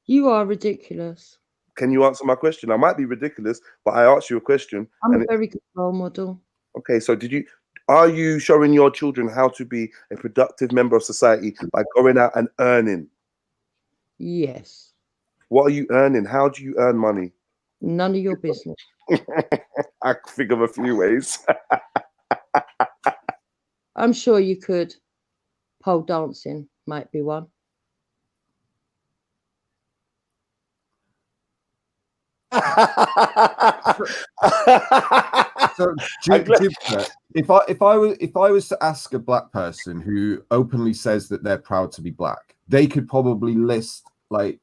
You are ridiculous. Can you answer my question? I might be ridiculous, but I asked you a question. I'm a very good role model. Okay, so are you showing your children how to be a productive member of society by going out and earning? Yes. What are you earning? How do you earn money? None of your business. I can think of a few ways. I'm sure you could. Pole dancing might be one. So, Jupiter, if I was to ask a black person who openly says that they're proud to be black, they could probably list like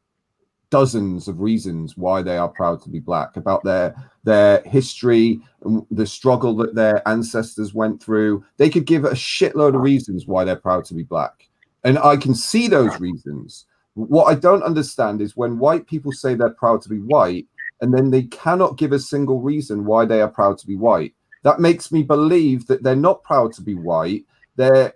dozens of reasons why they are proud to be black, about their history and the struggle that their ancestors went through. They could give a shitload of reasons why they're proud to be black, and I can see those reasons. What I don't understand is when white people say they're proud to be white, and then they cannot give a single reason why they are proud to be white. That makes me believe that they're not proud to be white. They're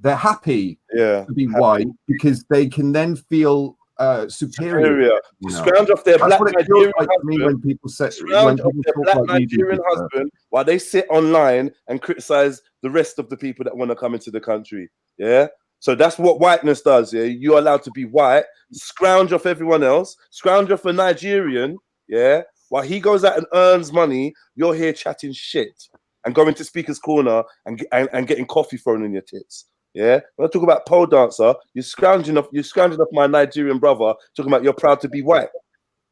happy to be white because they can then feel superior. Scrounge off their black Nigerian husband. When people say scrounge off their black Nigerian husband while they sit online and criticize the rest of the people that want to come into the country. Yeah. So that's what whiteness does. Yeah, you're allowed to be white, scrounge off everyone else, scrounge off a Nigerian. Yeah, while he goes out and earns money, you're here chatting shit and going to speaker's corner and getting coffee thrown in your tits. Yeah, when I talk about pole dancer, you're scrounging off my Nigerian brother, talking about you're proud to be white.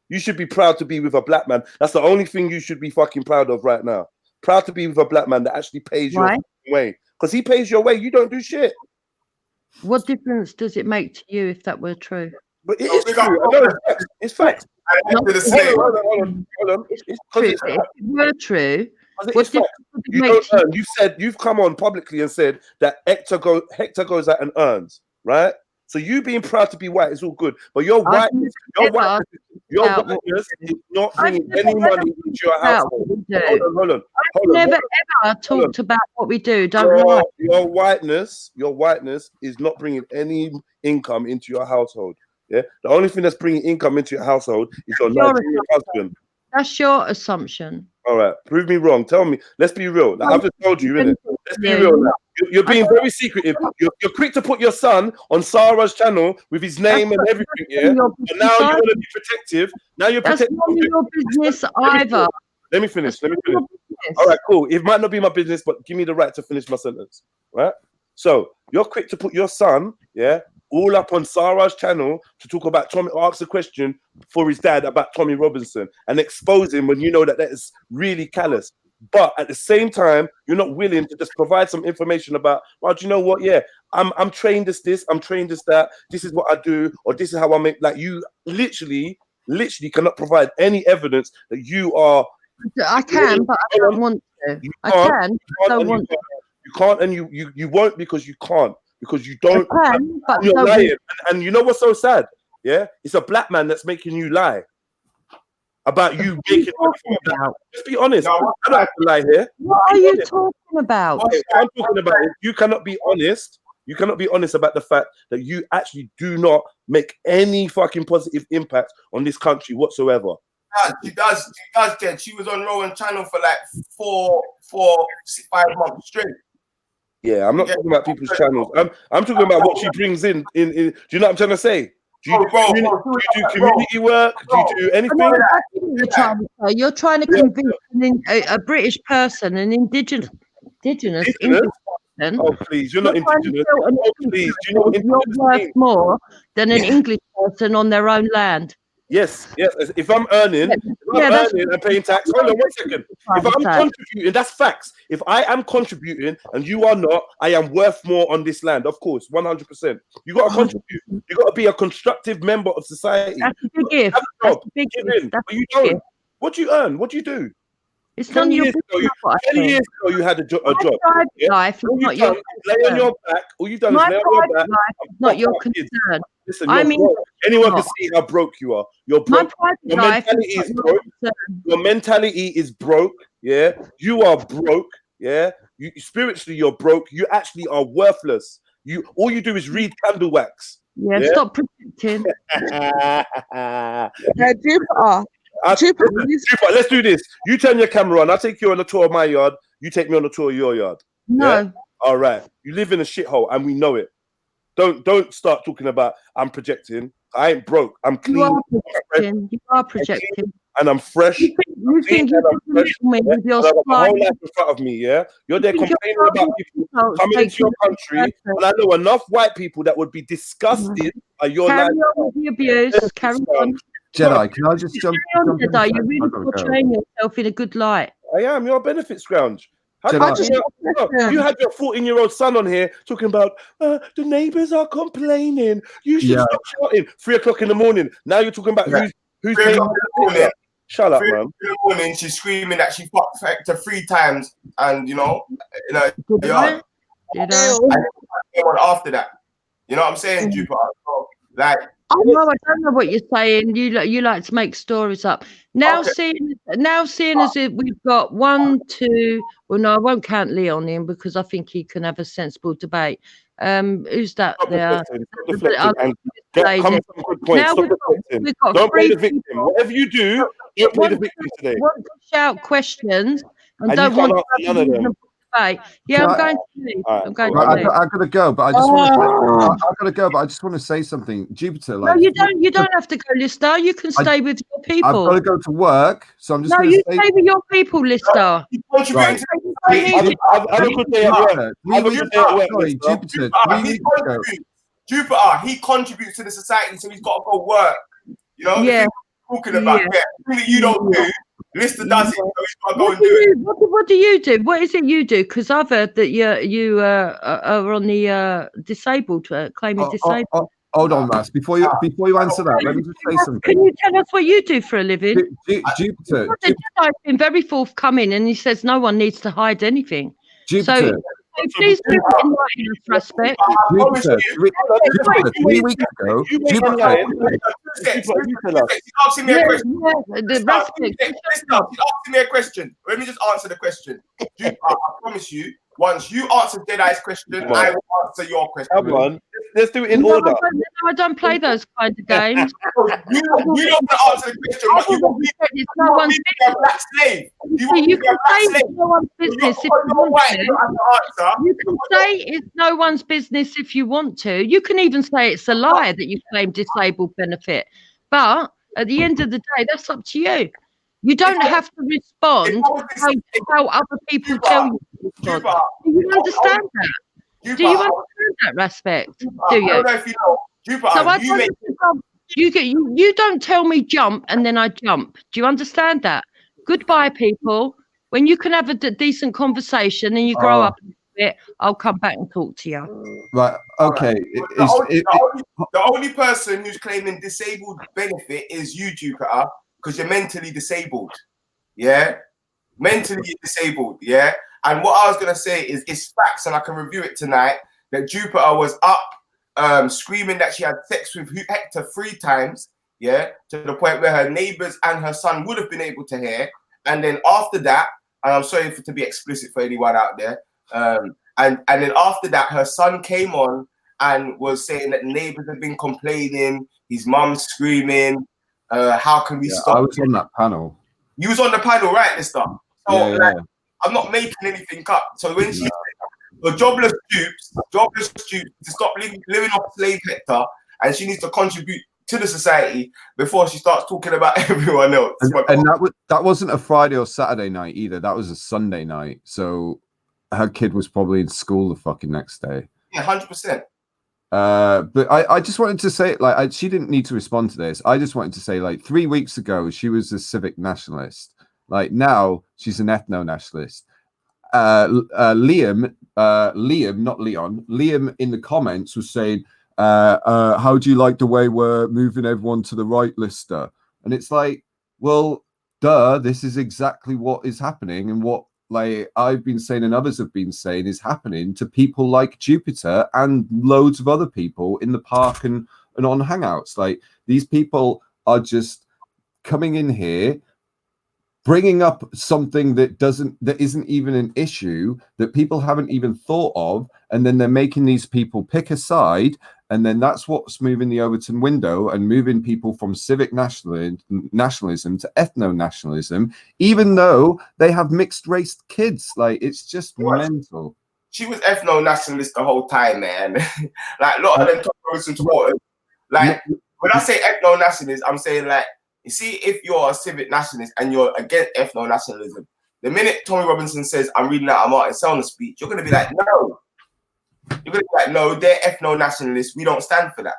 You should be proud to be with a black man. That's the only thing you should be fucking proud of right now. Proud to be with a black man that actually pays your way, because he pays your way. You don't do shit. What difference does it make to you if that were true? But it is true. I know it's fact. Hold on. If it were true, what difference does it make to you? You've come on publicly and said that Hector goes out and earns, right? So you being proud to be white is all good, but your whiteness is not bringing any money into your household. Hold on. I've never ever talked about what we do. Your whiteness is not bringing any income into your household. Yeah, the only thing that's bringing income into your household is your Nigerian husband. That's your assumption. All right, prove me wrong. Tell me. Let's be real. Like, I've just told you, innit? Let's be real now. You're being very secretive. You're quick to put your son on Sarah's channel with his name and everything, yeah? But now you want to be protective. Now you're protective. That's not your business either. Let me finish. All right, cool. It might not be my business, but give me the right to finish my sentence, right? So you're quick to put your son, yeah, all up on Sarah's channel to talk about Tommy, ask a question for his dad about Tommy Robinson and expose him when you know that is really callous. But at the same time, you're not willing to just provide some information about, well, do you know what? Yeah, I'm trained as this, I'm trained as that. This is what I do, or this is how I make. Like, you literally cannot provide any evidence that you are. I can, but I don't want to. I can, but I don't want to. You can't, and you won't because you can't. Because you don't. I can, but you're lying. And you know what's so sad? Yeah, it's a black man that's making you lie about you making. Just be honest. I don't have to lie here. What are you talking about? Okay, I'm talking about it. You cannot be honest. You cannot be honest about the fact that you actually do not make any fucking positive impact on this country whatsoever. She does, Jen. She was on Rowan channel for like 5 months straight. Yeah, I'm not talking about people's channels. I'm talking about what she brings in. Do you know what I'm trying to say? Do you do community work? Do you do anything? You're trying to convince a British person, an indigenous English person. Oh, please, you're not indigenous. Oh, please, do you know what you're worth more than an English person on their own land. Yes. If I'm earning, and paying tax, hold on 1 second. If I'm contributing, that's facts. If I am contributing and you are not, I am worth more on this land. Of course, 100%. You got to contribute. You got to be a constructive member of society. That's a big gift. But you don't. What do you earn? What do you do? It's 10 years ago, 10 years ago, you had a job. Life is not your lay on your back. All you've done is lay on your back. Not your concern. Listen, broke. Anyone can see how broke you are. You're broke. Your mentality is broke. Your mentality is broke. Yeah, you are broke. Yeah, you spiritually you're broke. You actually are worthless. All you do is read candle wax. Yeah, stop predicting. Jupiter, let's do this. You turn your camera on. I'll take you on a tour of my yard. You take me on a tour of your yard. No. Yeah? All right. You live in a shithole and we know it. Don't start talking about I'm projecting. I ain't broke. I'm clean. You are projecting. And I'm fresh. You think you can me with your my whole life in front of me, yeah? You're there complaining about people coming into your country. And I know enough white people that would be disgusted by your life. Carry on with the abuse. Carry on. Jedi, can I just jump in? You're really portraying yourself in a good light. I am. You're a benefit scrounge. You had your 14-year-old son on here talking about the neighbors are complaining. You should stop shouting. 3 o'clock in the morning. Now you're talking about who's paying. Shut up, man. In the morning, she's screaming that she fucked Hector 3 times, and yeah. After that, you know what I'm saying, Jupiter? So, like. I don't know what you're saying. You like to make stories up. Now seeing as if we've got 1, 2. Well, no, I won't count Leon in because I think he can have a sensible debate. Who's that there? We've got don't play the victim. Whatever you do, don't play the victim today. Want to shout questions and don't want to none of them. Yeah, I'm going to leave. I'm going to leave. I gotta go, but I just want to. I gotta go, but I just want to say something. Jupiter, like, no, you don't. You don't have to go, Lister. You can stay with your people. I've got to go to work, so I'm just. No, you stay with your people, Lister. Right. Have a good day at work. Sorry, Jupiter. Jupiter, he contributes to the society, so he's got to go work. You know, talking about you don't do. Lister does it, so he's got to go and do it. What do you do? What is it you do? Because I've heard that you are on the disabled, claiming disabled. Hold on, Mass. Before you answer that, let me just say something. Can you tell us what you do for a living? Jupiter. I've been very forthcoming, and he says no one needs to hide anything. Jupiter. So please do enlighten us, respect. Jupiter, 3 weeks ago, She's asking me a question. She's asking me a question. Let me just answer the question. Jupiter, I promise you, once you answer Jedi's question, I will answer your question. Come on, let's do it in order. I don't play those kind of games. You don't want to answer the question, but you want me to be a black slave. You can say it's no one's business if you want to. You can say it's no one's business if you want to. You can even say it's a lie that you claim disabled benefit. But at the end of the day, that's up to you. You don't have to respond how other people tell you to respond. Do you understand that? Do you understand that respect? Do you? I don't know if you know. So you don't tell me jump and then I jump. Do you understand that? Goodbye, people. When you can have a decent conversation and you grow up a bit, I'll come back and talk to you. Right. Okay. The only person who's claiming disabled benefit is you, Jupiter, because you're mentally disabled. Yeah? Mentally disabled. Yeah? And what I was going to say is it's facts, and I can review it tonight, that Jupiter was up screaming that she had sex with Hector 3 times, yeah, to the point where her neighbors and her son would have been able to hear. And then after that, and I'm sorry to be explicit for anyone out there, and then after that, her son came on and was saying that the neighbors have been complaining, his mum's screaming, how can we stop? I was on that panel. You was on the panel, right, Mister? So, like, I'm not making anything up. So when she said, the jobless dupes to stop living off slave Hector, and she needs to contribute to the society before she starts talking about everyone else. And that wasn't a Friday or Saturday night either. That was a Sunday night. So her kid was probably in school the fucking next day. Yeah, 100%. But I just wanted to say, like, she didn't need to respond to this. I just wanted to say, like, 3 weeks ago, she was a civic nationalist. Like, now she's an ethno-nationalist. Liam, not Leon, Liam in the comments was saying, how do you like the way we're moving everyone to the right, Lister? And it's like, well, duh, this is exactly what is happening, and what, like, I've been saying and others have been saying is happening to people like Jupiter and loads of other people in the park and on Hangouts. Like, these people are just coming in here, bringing up something that isn't even an issue, that people haven't even thought of, and then they're making these people pick a side, and then that's what's moving the Overton window and moving people from civic nationalism to ethno-nationalism, even though they have mixed-race kids. Like, it's just mental. She was ethno-nationalist the whole time, man. Like, a lot of them Tommy Robinson supporters. Like, when I say ethno-nationalist, I'm saying, like, you see, if you're a civic nationalist and you're against ethno-nationalism, the minute Tommy Robinson says, I'm reading out a Martin Selner speech, you're going to be like, no. You're going to be like, no, they're ethno-nationalists. We don't stand for that.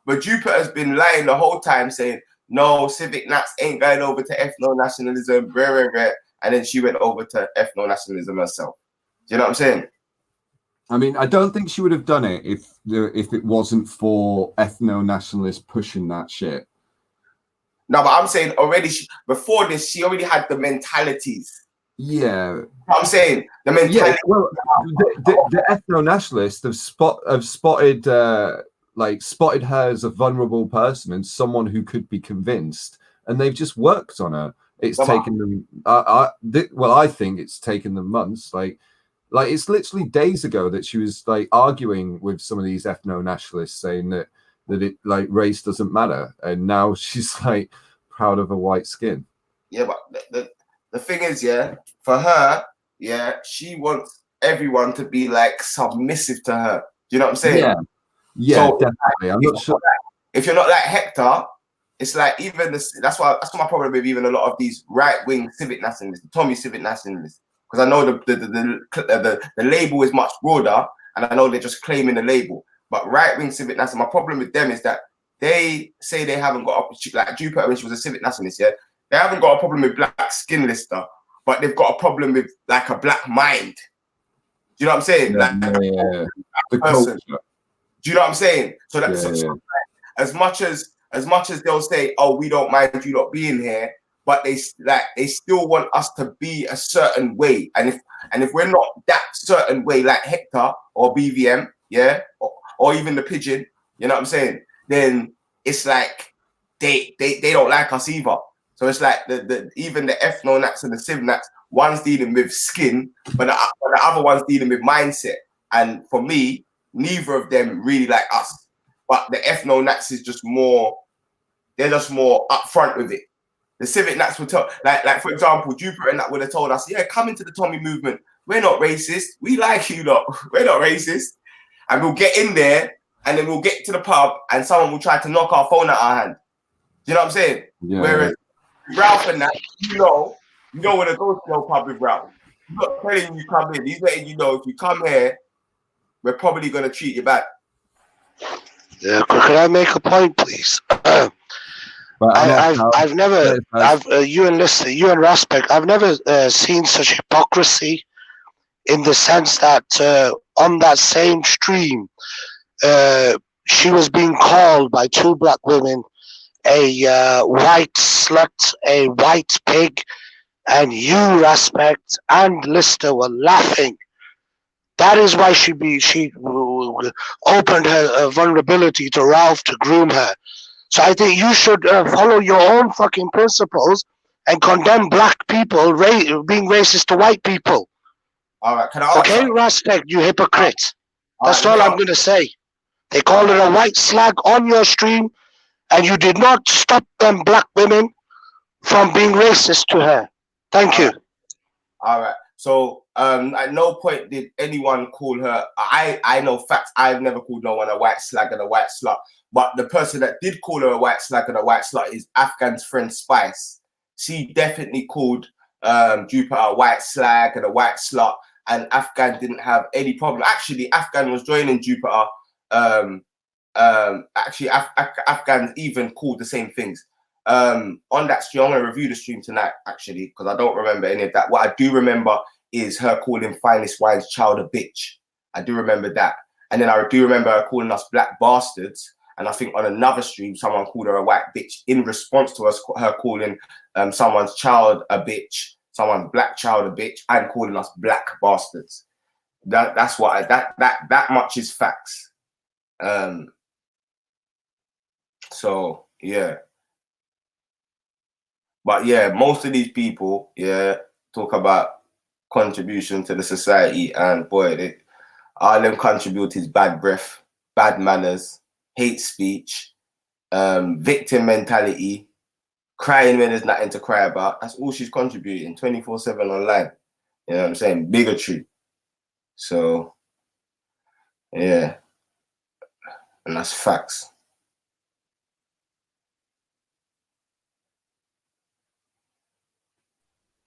But Jupiter's been lying the whole time saying, no, civic nats ain't going over to ethno-nationalism, and then she went over to ethno-nationalism herself. Do you know what I'm saying? I mean, I don't think she would have done it if it wasn't for ethno-nationalists pushing that shit. No, but I'm saying already, before this, she already had the mentalities. Yeah. You know what I'm saying? The mentality. Yeah, well, the ethno-nationalists have spotted her as a vulnerable person and someone who could be convinced, and they've just worked on her. It's taken them. I think it's taken them months. Like it's literally days ago that she was like arguing with some of these ethno-nationalists, saying that it, like, race doesn't matter, and now she's like proud of her white skin. Yeah, but the thing is, yeah, for her, yeah, she wants everyone to be like submissive to her. Do you know what I'm saying? Yeah, so, definitely. I'm not sure. If you're not like Hector, it's like even that's my problem with even a lot of these right-wing civic nationalists, Tommy civic nationalists, because I know the label is much broader, and I know they're just claiming the label. But right-wing civic nationalists, my problem with them is that they say they haven't got like Jupiter when she was a civic nationalist, yeah, they haven't got a problem with black skin, Lister, but they've got a problem with like a black mind. Do you know what I'm saying? The person. Do you know what I'm saying? So that's so as much as they'll say, oh, we don't mind you not being here, but they still want us to be a certain way. And if we're not that certain way, like Hector or BVM, yeah, or even the pigeon, you know what I'm saying? Then it's like they don't like us either. So it's like even the ethno-nats and the civ-nats, one's dealing with skin, but the other one's dealing with mindset. And for me, neither of them really like us. but the ethno nats is just more. They're just more upfront with it. The Civic nats would tell, like for example, Jupiter and that would have told us, yeah, come into the Tommy movement. We're not racist. We like you lot. We're not racist. And we'll get in there, and then we'll get to the pub, and someone will try to knock our phone out our hand. Do you know what I'm saying? Yeah. Whereas Ralph and that, you know when to go to no pub with Ralph. He's not telling you come in. He's letting you know if you come here, we're probably going to treat you bad. Yeah, could I make a point, please? I've never, you and Raspek, I've never seen such hypocrisy in the sense that on that same stream, she was being called by two black women a white slut, a white pig, and you, Raspek, and Lister were laughing. That is why she opened her vulnerability to Ralph to groom her. So I think you should follow your own fucking principles and condemn black people being racist to white people. All right, can I okay, Raspek, you hypocrite. That's all I'm going to say. They called her a white slag on your stream, and you did not stop them black women from being racist to her. Thank you. All right. So at no point did anyone call her. I know facts. I've never called no one a white slag and a white slut. But the person that did call her a white slag and a white slut is Afghan's friend Spice. She definitely called Jupiter a white slag and a white slut, and Afghan didn't have any problem. Actually, Afghan was joining Jupiter. Actually, Afghan even called the same things. On that stream, I'm going to review the stream tonight, actually, because I don't remember any of that. What I do remember is her calling Finest Wine's child a bitch. I do remember that. And then I do remember her calling us black bastards. And I think on another stream, someone called her a white bitch in response to us, her calling someone's child a bitch, someone's black child a bitch, and calling us black bastards. That's what that much is facts. So yeah. But yeah, most of these people, talk about contribution to the society, and boy, all them contribute is bad breath, bad manners, hate speech, victim mentality, crying when there's nothing to cry about. That's all she's contributing 24/7 online. You know what I'm saying? Bigotry. So yeah, and that's facts.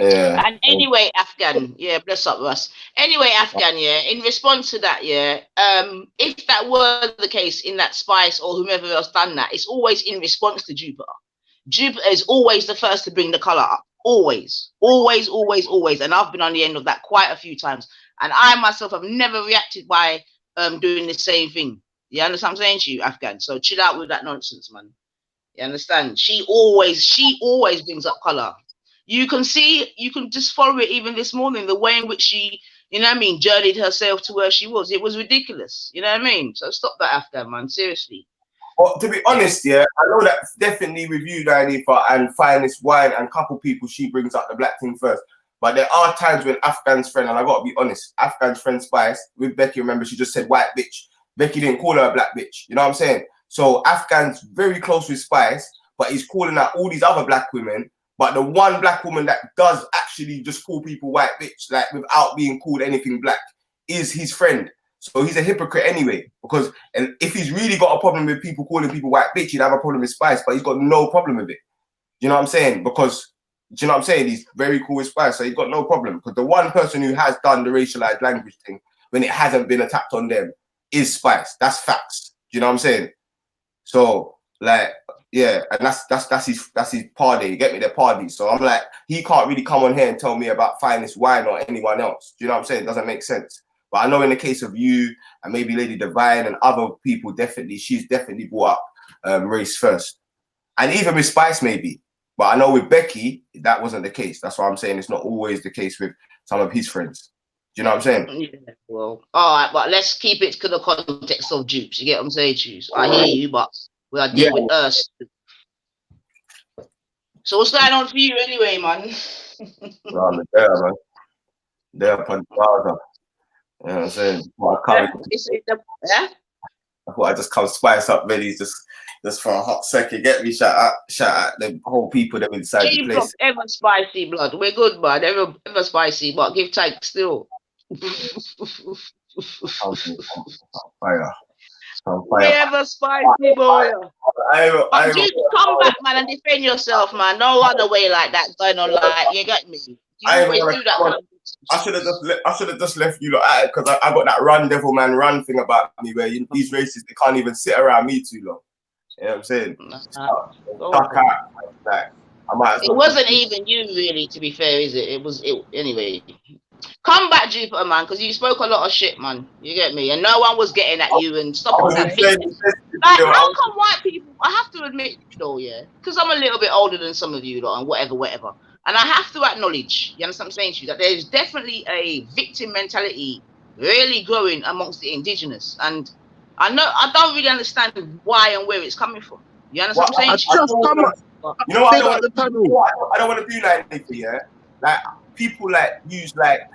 Yeah. And anyway, Afghan, bless up Russ. Anyway, Afghan, in response to that, if that were the case in that Spice or whomever else done that, it's always in response to Jupiter. Jupiter is always the first to bring the color up. Always, always, always, always. And I've been on the end of that quite a few times. And I myself have never reacted by doing the same thing. You understand what I'm saying to you, Afghan? So chill out with that nonsense, man. You understand? She always brings up color. You can see, you can just follow it even this morning, the way in which she, you know what I mean, journeyed herself to where she was. It was ridiculous. You know what I mean? So stop that, Afghan, man. Seriously. Well, to be honest, I know that's definitely reviewed Anifa and Finest Wine and a couple people, she brings up the black thing first. But there are times when Afghan's friend, and I gotta be honest, Afghan's friend Spice, with Becky, remember, she just said white bitch. Becky didn't call her a black bitch. You know what I'm saying? So Afghan's very close with Spice, but he's calling out all these other black women. But the one black woman that does actually just call people white bitch, like without being called anything black, is his friend. So he's a hypocrite anyway, because if he's really got a problem with people calling people white bitch, he'd have a problem with Spice, but he's got no problem with it. You know what I'm saying? Because, do you know what I'm saying? He's very cool with Spice, so he's got no problem. Because the one person who has done the racialized language thing when it hasn't been attacked on them is Spice. That's facts. Do you know what I'm saying? So, like, yeah, and that's his party. You get me? Their party. So I'm like, he can't really come on here and tell me about Finest Wine or anyone else. Do you know what I'm saying? It doesn't make sense. But I know in the case of you and maybe Lady Divine and other people, she's definitely brought up race first. And even with Spice, maybe. But I know with Becky, that wasn't the case. That's why I'm saying it's not always the case with some of his friends. Do you know what I'm saying? Yeah, well, all right, but let's keep it to the context of dupes. You get what I'm saying, Juice? I hear you, but we are dealing with us. So what's going on for you anyway, man? I'm there, man. There upon the plaza. You know what I'm saying? That's thought I just come spice up Benny just for a hot second. Get me shout out the whole people that inside the Block, place. ever spicy blood. We're good, man. Ever spicy, but give thanks still. Fire. We ever spicy, boy. But you come back, man, and defend yourself, man. No other way like that going on. Like you get me. You always do that kind of. I should have just left you at it because I got that run devil man run thing about me where these racists they can't even sit around me too long. You know what I'm saying? It wasn't even you, really. To be fair, is it? It was it anyway. Come back, Jupiter, man, because you spoke a lot of shit, man. You get me? And no one was getting at you and stop all that. Like, how come white people, I have to admit, though, yeah, because I'm a little bit older than some of you, though, and whatever. And I have to acknowledge, you understand what I'm saying to you, that there's definitely a victim mentality really growing amongst the indigenous. And I don't really understand why and where it's coming from. You understand what I'm saying to you? You know what I don't want to do like anything, yeah? Like, people like use like,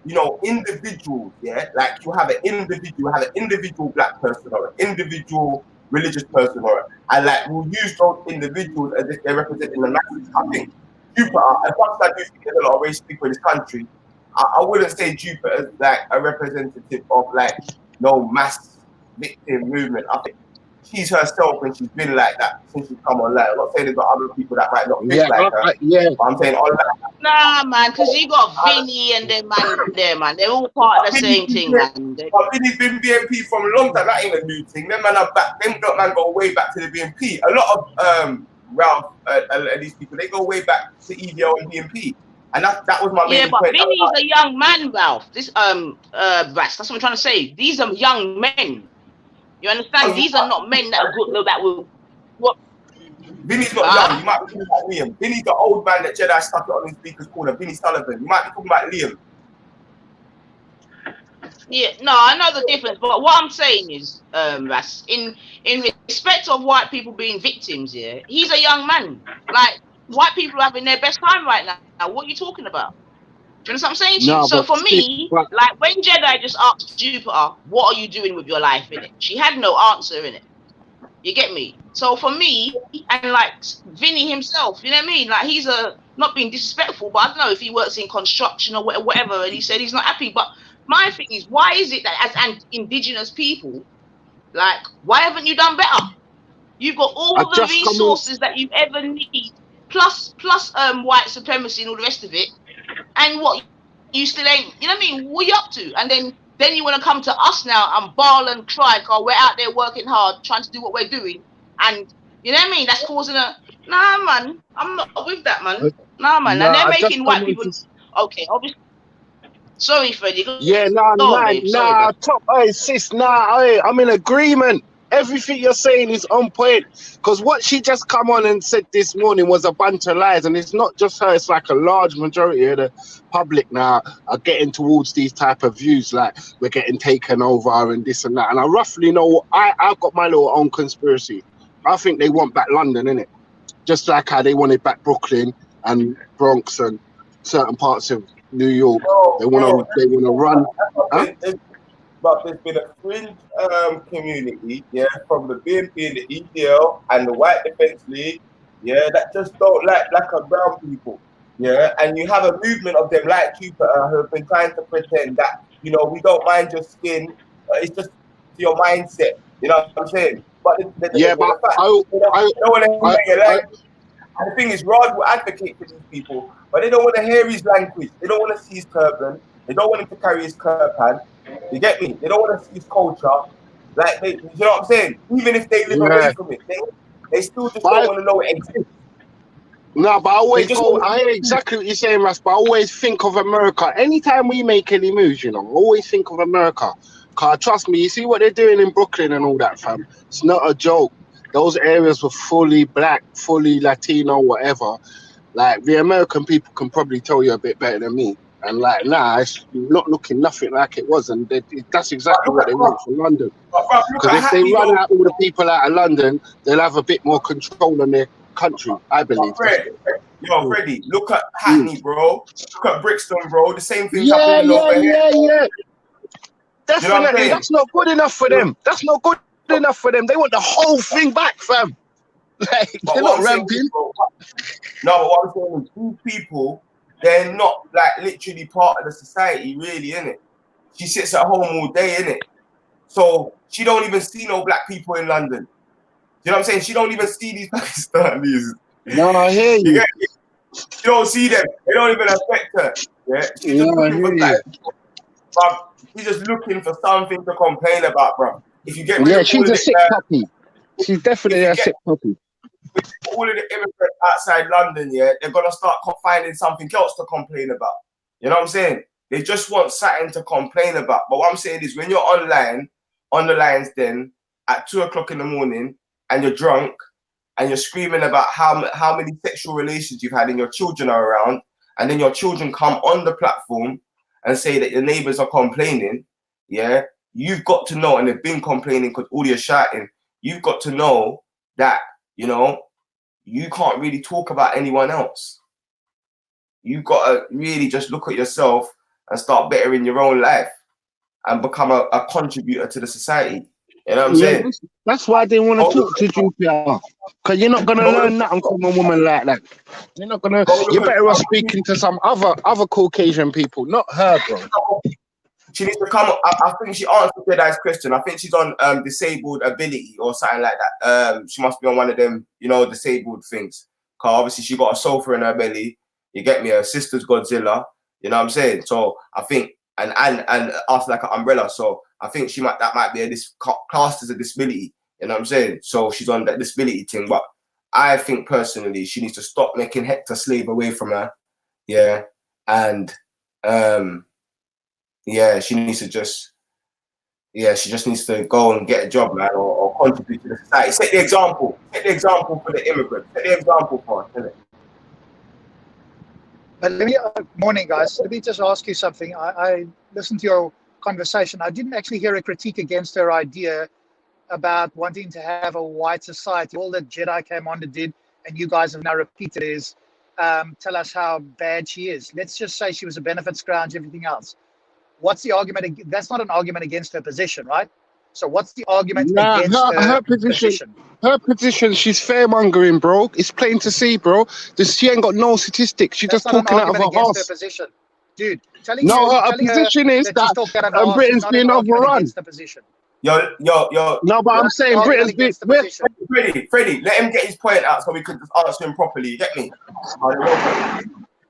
you know, individuals, yeah? Like you have an individual black person or an individual religious person and like we'll use those individuals as if they're representing the masses. I think Jupiter, as much as I do think there's a lot of racist people in this country, I wouldn't say Jupiter is like a representative of like no mass victim movement. I think she's herself and she's been like that since she's come online. I'm not saying there's not other people that might not think like her. But I'm saying online. Nah, man, because you got Vinny and them man there, man. They're all part of the same thing, man. But Vinny's been BNP from a long time. That ain't a new thing. Them man are back. Them man go way back to the BNP. A lot of Ralph and these people, they go way back to EDO and BNP. And that was my main point. Yeah, but Vinny's a young man, Ralph. This Ras, that's what I'm trying to say. These are young men. You understand? These are not men that will what. Vinny's not young. You might be talking about Liam. Vinny's the old man that Jedi stuck it on his speaker's corner. Vinny Sullivan. You might be talking about Liam. Yeah, no, I know the difference. But what I'm saying is, Ras, in respect of white people being victims, yeah, he's a young man. Like white people are having their best time right now. What are you talking about? Do you understand what I'm saying to you? So for me, like when Jedi just asked Jupiter, "What are you doing with your life?" in it, she had no answer in it. You get me? So for me, and like Vinny himself, you know what I mean? Like he's not being disrespectful, but I don't know if he works in construction or whatever, and he said he's not happy. But my thing is, why is it that as an indigenous people, like, why haven't you done better? You've got all the resources that you ever need, plus white supremacy and all the rest of it, and what you still ain't, you know what I mean? What are you up to? And then you want to come to us now and bawl and cry because we're out there working hard, trying to do what we're doing. And you know what I mean? That's causing nah, man. I'm not with that, man. Nah, man. And they're making white people. Okay, obviously. Sorry, Freddie. Yeah, nah. Hey, sis, I'm in agreement. Everything you're saying is on point. Because what she just come on and said this morning was a bunch of lies. And it's not just her, it's like a large majority of the public now are getting towards these type of views. Like we're getting taken over and this and that. And I roughly know, I've got my little own conspiracy. I think they want back London, innit? Just like how they wanted back Brooklyn and Bronx and certain parts of New York. They want to run. But there's been a fringe community, yeah, from the BNP and the EDL and the White Defence League, yeah, that just don't like black and brown people, yeah, and you have a movement of them like Jupiter who have been trying to pretend that, you know, we don't mind your skin, it's just your mindset, you know what I'm saying? But and the thing is, Rod will advocate for these people, but they don't want to hear his language. They don't want to see his turban. They don't want him to carry his kirpan. You get me? They don't want to see his culture. Like, you know what I'm saying? Even if they live away from it, they still just don't want to know it exists. No, but I hear exactly what you're saying, Ras, but I always think of America. Anytime we make any moves, you know, I always think of America. Because trust me, you see what they're doing in Brooklyn and all that, fam. It's not a joke. Those areas were fully black, fully Latino, whatever. Like, the American people can probably tell you a bit better than me. And like, nah, it's not looking nothing like it was. And that's exactly what they want from London. Because if they run out all the people out of London, they'll have a bit more control on their country, I believe. Freddie, look at Hackney, bro. Look at Brixton, bro. The same thing happening over here. Yeah. Definitely, that's not good enough for them. That's not good enough for them. They want the whole thing back, fam. Like, But they're what not I'm saying ramping. is, bro, no, but what I'm saying is these people, they're not like literally part of the society, really, innit? She sits at home all day, innit? So she don't even see no black people in London. You know what I'm saying? She don't even see these Pakistanis. No, I hear You you. get me? She don't see them. They don't even affect her. Yeah, she's just Yeah, I looking for hear you. that. Bruv, she's just looking for something to complain about, bro. If you get rid Yeah, of all she's of a sick the, puppy. She's if definitely you a get sick puppy. all of the immigrants outside London, yeah, they're gonna start finding something else to complain about. You know what I'm saying? They just want something to complain about. But what I'm saying is, when you're online, on the lines, then at 2 o'clock in the morning, and you're drunk, and you're screaming about how many sexual relations you've had, and your children are around, and then your children come on the platform and say that your neighbors are complaining, yeah, you've got to know, and they've been complaining because all you're shouting, you've got to know that, you know, you can't really talk about anyone else. You've got to really just look at yourself and start bettering your own life and become a contributor to the society. You know what I'm Yeah, saying? that's why I didn't want to Go talk to Jupiter. Because you're not going to learn nothing from a woman like that. You're not going to, you're better off speaking to some other Caucasian people, not her, bro. She needs to come. I think she answered Jedi's question. I think she's on disabled ability or something like that. She must be on one of them, you know, disabled things. Cause obviously she got a sofa in her belly. You get me? Her sister's Godzilla. You know what I'm saying? So I think and us like an umbrella. So I think that might be classed as a disability. You know what I'm saying? So she's on that disability thing. But I think personally she needs to stop making Hector slave away from her. Yeah, and yeah, she needs to just, she just needs to go and get a job, man, or contribute to the society. Set the example. Set the example for the immigrants. Set the example for us, innit? But let me, morning guys, let me just ask you something. I listened to your conversation. I didn't actually hear a critique against her idea about wanting to have a white society. All that Jedi came on and did, and you guys have now repeated, is tell us how bad she is. Let's just say she was a benefit scrounge, everything else. What's the argument? That's not an argument against her position, right? So what's the argument Nah, against her position. Her position, she's fairmongering, bro. It's plain to see, bro. She ain't got no statistics. She's That's just not an talking out of argument her against her arse. position. Dude, telling No, her telling her position is that she's that talking out of her arse is Britain's not an being argument overrun. against the position. Yo. No, but I'm saying Britain's being... Freddie, let him get his point out so we can just answer him properly. You get me?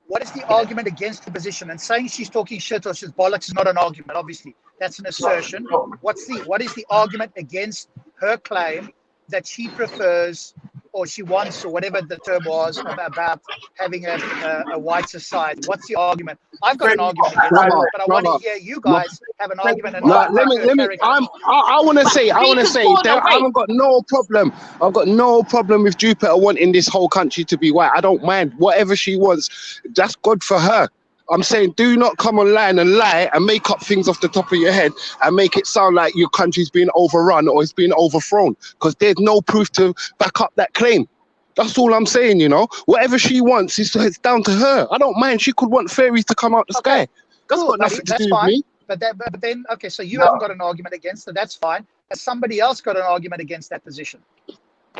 What is the argument against the position? And saying she's talking shit or she's bollocks is not an argument, obviously. That's an assertion. What is the argument against her claim that she prefers or she wants, or whatever the term was, about having a white society? What's the argument? I've got an argument against it, but I want to hear you guys have an argument and not let me. I want to say, I haven't got no problem. I've got no problem with Jupiter wanting this whole country to be white. I don't mind whatever she wants. That's good for her. I'm saying, do not come online and lie and make up things off the top of your head and make it sound like your country's being overrun or it's being overthrown, because there's no proof to back up that claim. That's all I'm saying, you know. Whatever she wants, it's down to her. I don't mind. She could want fairies to come out the sky. That's got nothing to do with me. But then, okay, so you haven't got an argument against it. That's fine. Has somebody else got an argument against that position?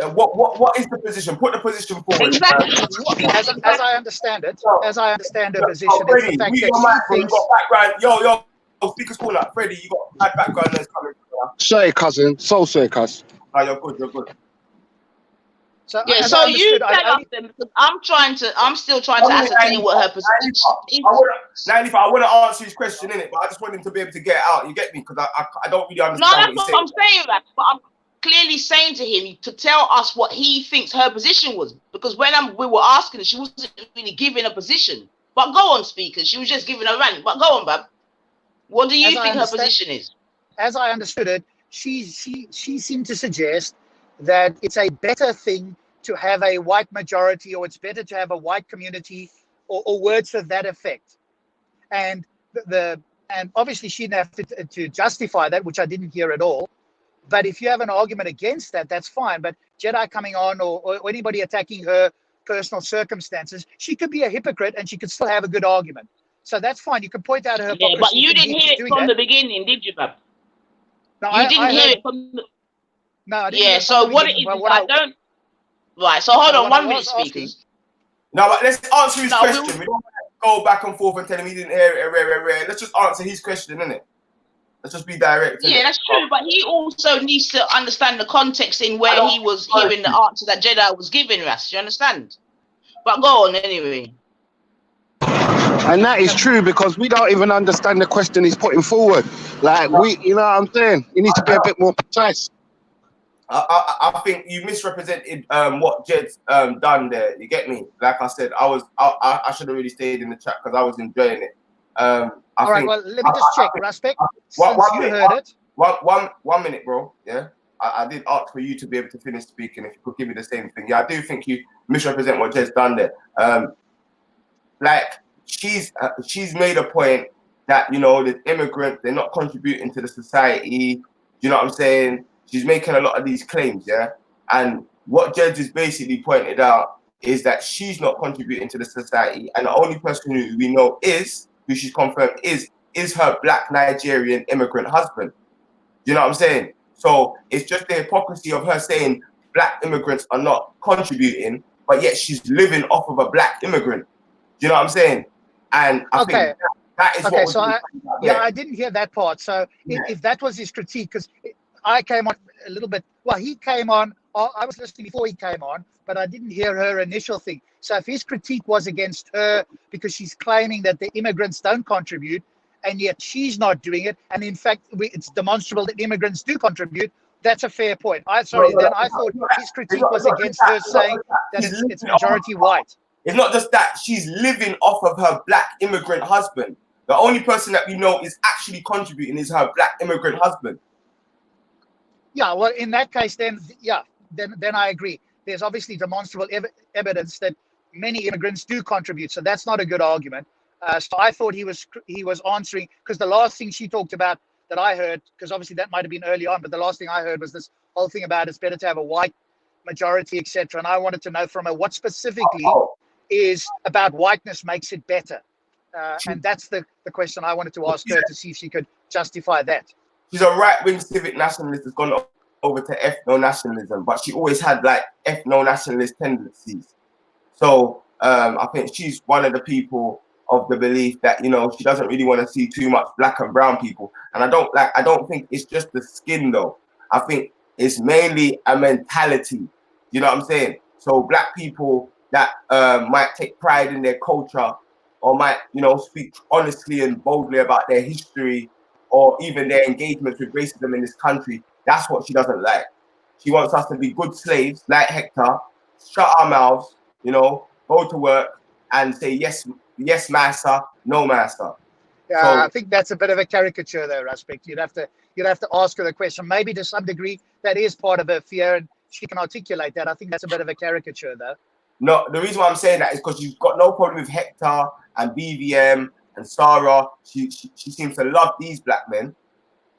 What is the position? Put the position forward. Exactly. As I understand it, her position, it's the fact that she thinks... Yo, speakers call up. Freddie, you got bad background noise coming. Sorry, cousin. So sorry, cuz. Oh, you're good. So, yeah, so you tell us them, because I'm still trying to ascertain what her position is. I want to answer his question, innit? But I just want him to be able to get it out. You get me? Because I don't really understand. No, that's what I'm saying, Rap. But I'm clearly saying to him to tell us what he thinks her position was. Because when we were asking her, she wasn't really giving a position. But go on, speakers. She was just giving a rant. But go on, Bab. What do you think her position is? As I understood it, she seemed to suggest that it's a better thing to have a white majority, or it's better to have a white community, or words to that effect. And and obviously she didn't have to justify that, which I didn't hear at all. But if you have an argument against that, that's fine. But Jedi coming on, or anybody attacking her personal circumstances, she could be a hypocrite and she could still have a good argument. So that's fine. You can point out her hypocrisy. Yeah, but you didn't hear it from the beginning, did you, Bab? No, you didn't hear it from the... No, I didn't Yeah, hear. so From the what it beginning, is but is what I don't. Right, so hold no, on what I 1 minute, was asking. speakers. No, but let's answer his No, question. We don't want to go back and forth and tell him he didn't hear it. Let's just answer his question, innit? Let's just be direct, innit? Yeah, that's true, but he also needs to understand the context in where he was hearing the answer that Jedi was giving us. You understand? But go on anyway. And that is true because we don't even understand the question he's putting forward. Like you know what I'm saying? He needs to be a bit more precise. I think you misrepresented what Jed's done there. You get me? Like I said, I should have really stayed in the chat because I was enjoying it. All right, well, let me just check. Respect, since you heard it. One minute, bro. Yeah, I did ask for you to be able to finish speaking. If you could give me the same thing. Yeah, I do think you misrepresent what Jed's done there. Like she's made a point that, you know, the immigrants, they're not contributing to the society. You know what I'm saying? She's making a lot of these claims, yeah? And what Judge has basically pointed out is that she's not contributing to the society, and the only person who we know who she's confirmed is her black Nigerian immigrant husband. You know what I'm saying? So it's just the hypocrisy of her saying black immigrants are not contributing, but yet she's living off of a black immigrant. You know what I'm saying? And I think that is okay, what so I didn't hear that part. So if that was his critique, because I came on a little bit, well, he came on, I was listening before he came on, but I didn't hear her initial thing. So if his critique was against her because she's claiming that the immigrants don't contribute, and yet she's not doing it, and in fact, it's demonstrable that immigrants do contribute, that's a fair point. I thought his critique was against her saying that it's majority white. It's not just that, she's living off of her black immigrant husband. The only person that we know is actually contributing is her black immigrant husband. Yeah, well, in that case, then I agree. There's obviously demonstrable evidence that many immigrants do contribute, so that's not a good argument. So I thought he was answering, because the last thing she talked about that I heard, because obviously that might have been early on, but the last thing I heard was this whole thing about it's better to have a white majority, etc. And I wanted to know from her what specifically is about whiteness makes it better. And that's the question I wanted to ask her to see if she could justify that. She's a right-wing civic nationalist that's gone over to ethno-nationalism, but she always had like ethno-nationalist tendencies. So I think she's one of the people of the belief that, you know, she doesn't really want to see too much black and brown people. And I don't think it's just the skin though. I think it's mainly a mentality. You know what I'm saying? So black people that might take pride in their culture, or might, you know, speak honestly and boldly about their history, or even their engagements with racism in this country, that's what she doesn't like. She wants us to be good slaves, like Hector, shut our mouths, you know, go to work and say yes, master, no master. Yeah, so, I think that's a bit of a caricature there, Respect. You'd have to ask her the question. Maybe to some degree that is part of her fear, and she can articulate that. I think that's a bit of a caricature, though. No, the reason why I'm saying that is because you've got no problem with Hector and BVM and Sarah. She seems to love these black men,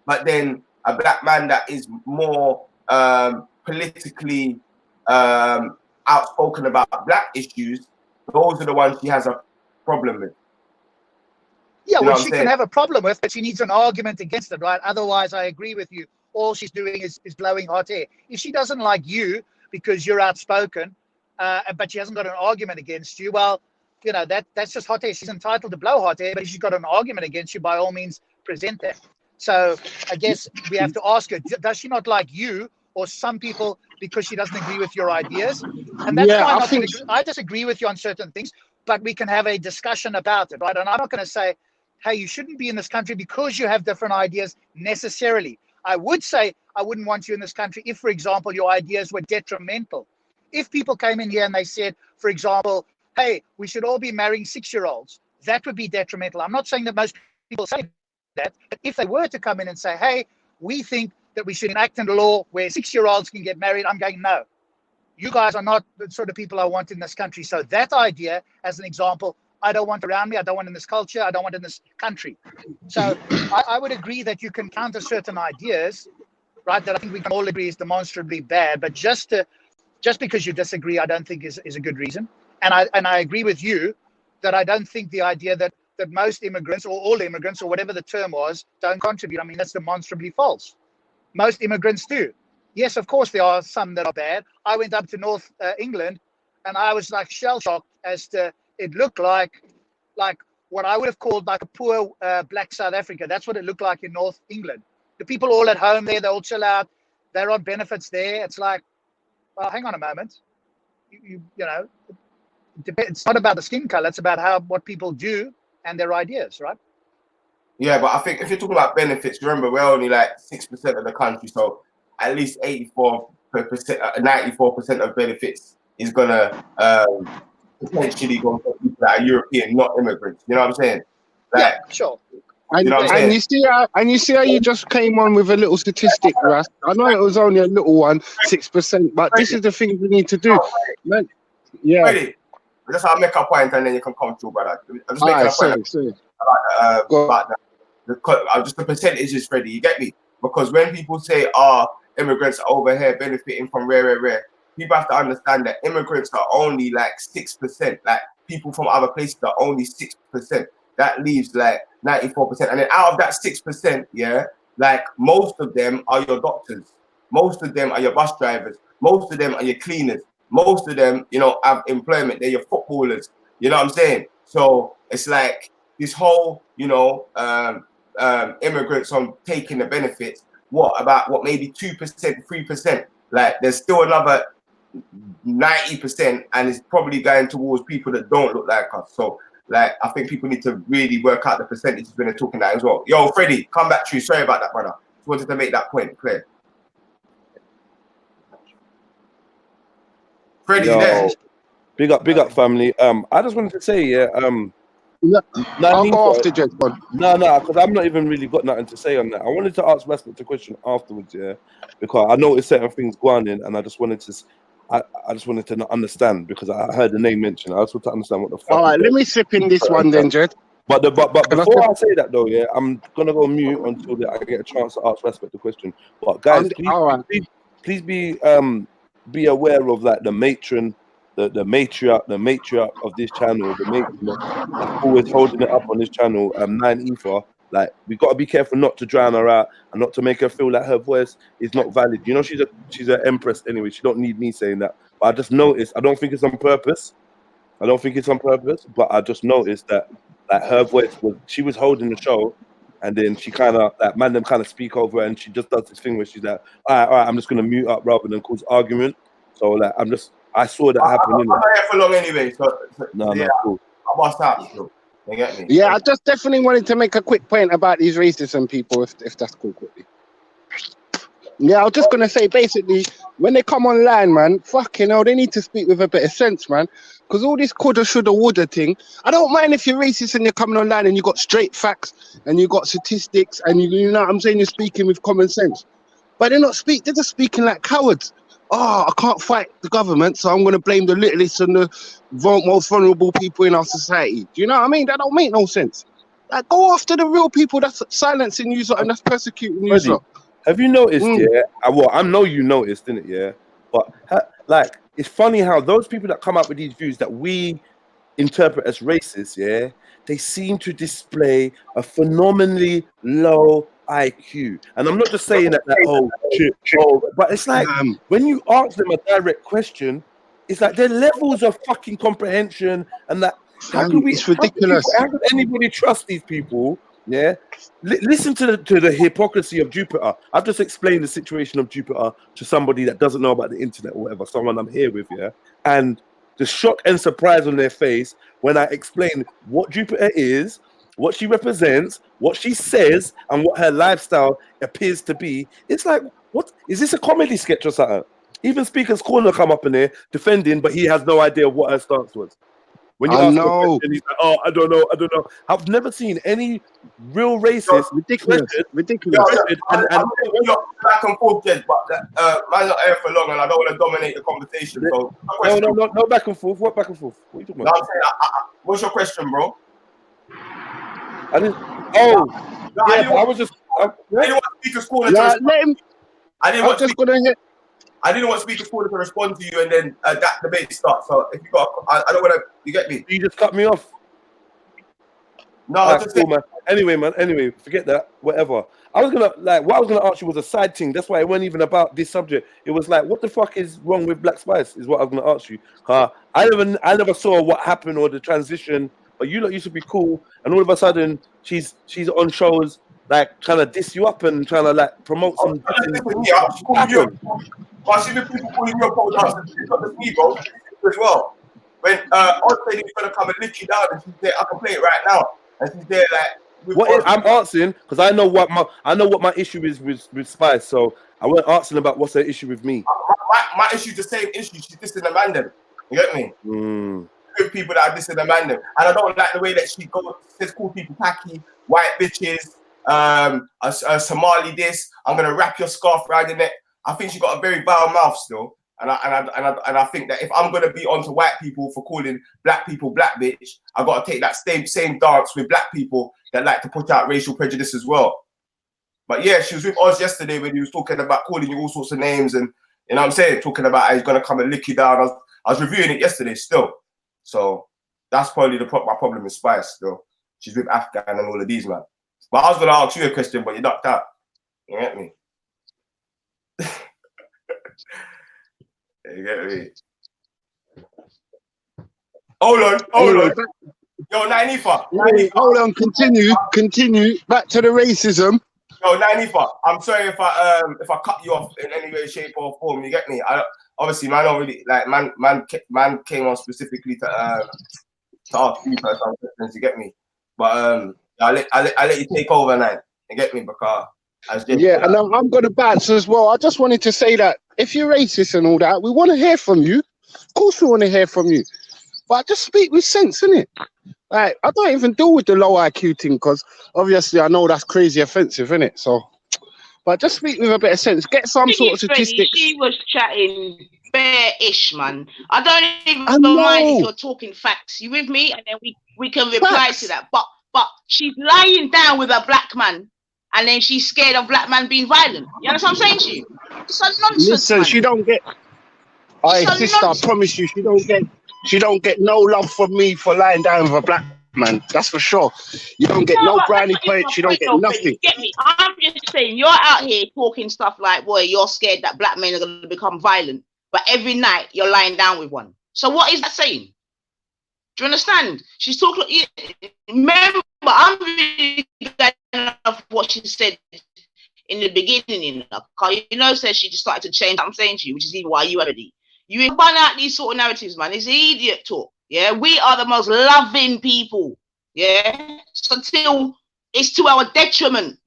but then a black man that is more politically outspoken about black issues, those are the ones she has a problem with. Yeah, well, she can have a problem with, but she needs an argument against it, right? Otherwise, I agree with you. All she's doing is blowing hot air. If she doesn't like you because you're outspoken, but she hasn't got an argument against you, well, you know, that's just hot air. She's entitled to blow hot air, but if she's got an argument against you, by all means, present that. So I guess we have to ask her, does she not like you or some people because she doesn't agree with your ideas? And that's fine. I disagree with you on certain things, but we can have a discussion about it, right? And I'm not going to say, hey, you shouldn't be in this country because you have different ideas necessarily. I would say I wouldn't want you in this country if, for example, your ideas were detrimental. If people came in here and they said, for example, hey, we should all be marrying 6-year-olds, that would be detrimental. I'm not saying that most people say that, but if they were to come in and say, hey, we think that we should enact a law where 6-year-olds can get married, I'm going, no. You guys are not the sort of people I want in this country. So that idea, as an example, I don't want around me. I don't want in this culture. I don't want in this country. So I would agree that you can counter certain ideas, right, that I think we can all agree is demonstrably bad. But just because you disagree, I don't think is a good reason. And I agree with you that I don't think the idea that most immigrants or all immigrants or whatever the term was don't contribute. I mean, that's demonstrably false. Most immigrants do. Yes, of course there are some that are bad. I went up to North England, and I was like shell shocked as to it looked like what I would have called like a poor black South Africa. That's what it looked like in North England. The people all at home there, they all chill out. They're on benefits there. It's like, well, hang on a moment. You know, it's not about the skin color. It's about what people do and their ideas, right? Yeah, but I think if you're talking about benefits, remember we're only like 6% of the country, so at least 94%, 94% of benefits is gonna potentially go for people that are European, not immigrants. You know what I'm saying? Like, Yeah, sure. And, you know what I'm and saying? you see how you just came on with a little statistic, Russ. I know it was only a little one, 6%, but this is the thing we need to do, man. Yeah. Ready? That's how I make a point, and then you can come through, brother. I'm just making a point Sorry. about that. Just the percentage is ready. You get me? Because when people say, immigrants are over here benefiting from rare, people have to understand that immigrants are only like 6%. Like people from other places are only 6%. That leaves like 94%. And then out of that 6%, yeah, like most of them are your doctors. Most of them are your bus drivers. Most of them are your cleaners. Most of them, you know, have employment. They're your footballers. You know what I'm saying? So it's like this whole, you know, immigrants on taking the benefits. What maybe 2%, 3%? Like there's still another 90%, and it's probably going towards people that don't look like us. So like I think people need to really work out the percentages when they're talking that as well. Yo, Freddie, come back to you. Sorry about that, brother. Just wanted to make that point clear. Freddie, there. Big up, family. I just wanted to say, yeah, I'll go after Jed. No, because I'm not even really got nothing to say on that. I wanted to ask Respect a question afterwards, yeah, because I noticed certain things going in, and I just wanted to understand because I heard the name mentioned. I just want to understand what the fuck. All right, let me slip in this one then, Jed. But before I say that though, yeah, I'm gonna go mute until I get a chance to ask Respect the question. But guys, please be aware of like the matron. The matriarch of this channel, the matron that's always holding it up on this channel, 9 Ether. Like we got to be careful not to drown her out and not to make her feel like her voice is not valid. You know, she's an empress anyway. She don't need me saying that. But I just noticed. I don't think it's on purpose. But I just noticed that like her voice she was holding the show, and then she kind of like them kind of speak over her, and she just does this thing where she's like, all right, I'm just gonna mute up rather than cause argument. So like I saw that happen. I'm not here for long anyway, so no, cool. I must have still. You get me? Yeah, I just definitely wanted to make a quick point about these racism people, if that's cool quickly. Yeah, I was just gonna say basically when they come online, man, fucking hell, they need to speak with a bit of sense, man. Because all this coulda, shoulda, woulda thing, I don't mind if you're racist and you're coming online and you got straight facts and you got statistics and you know what I'm saying, you're speaking with common sense. But they're just speaking like cowards. Oh, I can't fight the government, so I'm going to blame the littlest and the most vulnerable people in our society. Do you know what I mean? That don't make no sense. Like, go after the real people that's silencing you and that's persecuting you. Freddie, have you noticed, yeah? Well, I know you noticed, didn't it, yeah? But, like, it's funny how those people that come up with these views that we interpret as racist, yeah, they seem to display a phenomenally low IQ. And I'm not just saying that but it's like when you ask them a direct question, it's like their levels of fucking comprehension and that it's ridiculous. How could anybody trust these people? Yeah, listen to the hypocrisy of Jupiter. I've just explained the situation of Jupiter to somebody that doesn't know about the internet or whatever, someone I'm here with, yeah, and the shock and surprise on their face when I explain what Jupiter is, what she represents, what she says, and what her lifestyle appears to be. It's like, what is this, a comedy sketch or something? Even Speaker's Corner come up in there defending, but he has no idea what her stance was. When you ask him a question, he's like, oh, I don't know. I've never seen any real racist. Ridiculous. I'm back and forth, Jed, but I'm not here for long, and I don't want to dominate the conversation. So no back and forth. What back and forth? What are you talking about? No, I'm saying, what's your question, bro? I didn't. Oh, no, yeah, I was just. I didn't want Speaker's Corner to respond. I didn't want Speaker's Corner to respond to you, and then that debate starts. So if you got, I don't want to. You get me? You just cut me off. No, Alright, just cool, man. Anyway, man. Anyway, forget that. Whatever. I was gonna what I was gonna ask you was a side thing. That's why it wasn't even about this subject. It was like, what the fuck is wrong with Black Spice? Is what I was gonna ask you. I never saw what happened or the transition. But you lot used to be cool, and all of a sudden she's on shows like trying to diss you up and trying to like promote some. But see the people calling you a pole dancer, it's not just me, bro. As well. When Odd said he's gonna come and lick you down, and she's there, I can play it right now, and she's there like. I'm answering because I know what my issue is with Spice, so I wasn't answering about what's her issue with me. My issue is the same issue. She's dissing the man them. You get me? Good people that are dissing the man them, and I don't like the way that she goes. Says call people packy, white bitches, a Somali this. I'm gonna wrap your scarf around your neck. I think she got a very vile mouth still, and I think that if I'm gonna be onto white people for calling black people black bitch, I gotta take that same dance with black people that like to put out racial prejudice as well. But yeah, she was with Oz yesterday when he was talking about calling you all sorts of names, and you know what I'm saying, talking about how he's gonna come and lick you down. I was reviewing it yesterday still, so that's probably my problem with Spice still. She's with Afghan and all of these man. But I was gonna ask you a question, but you ducked out. You get me? You get me? Hold on. Yo, Nanifa. Hold on, continue. Back to the racism. Yo, Nanifa, I'm sorry if I cut you off in any way, shape, or form. You get me? Obviously, man, don't really like man came on specifically to ask you personal questions. You get me? But I let you take over now. You get me? Because and I'm gonna bounce as well. I just wanted to say that if you're racist and all that, we want to hear from you. Of course, we want to hear from you. But just speak with sense, innit? Like, I don't even deal with the low IQ thing because obviously I know that's crazy offensive, innit? So, but just speak with a bit of sense. Get some sort of statistics. She was chatting bare-ish, man. I don't even mind if you're talking facts. You with me? And then we can reply to that. But she's lying down with a black man, and then she's scared of black man being violent. You understand what I'm saying to you? It's a nonsense. Listen, man. She don't get. Sister, I promise you, she don't get no love from me for lying down with a black man. That's for sure. You don't get no brownie points. You don't get nothing. Get me? I'm just saying, you're out here talking stuff like, boy, you're scared that black men are going to become violent, but every night you're lying down with one. So what is that saying? Do you understand? She's talking. Remember, I'm really glad of what she said in the beginning. You know, says she just started to change. I'm saying to you, which is even why you already. You burn out these sort of narratives, man. It's idiot talk. Yeah, we are the most loving people. Yeah, so till it's to our detriment.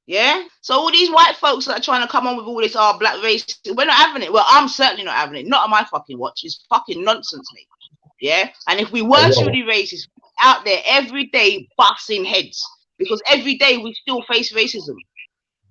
Yeah, so all these white folks that are trying to come on with all this black race, we're not having it. Well, I'm certainly not having it. Not on my fucking watch. It's fucking nonsense, mate. Yeah, and if we were truly racist, out there every day busting heads, because every day we still face racism.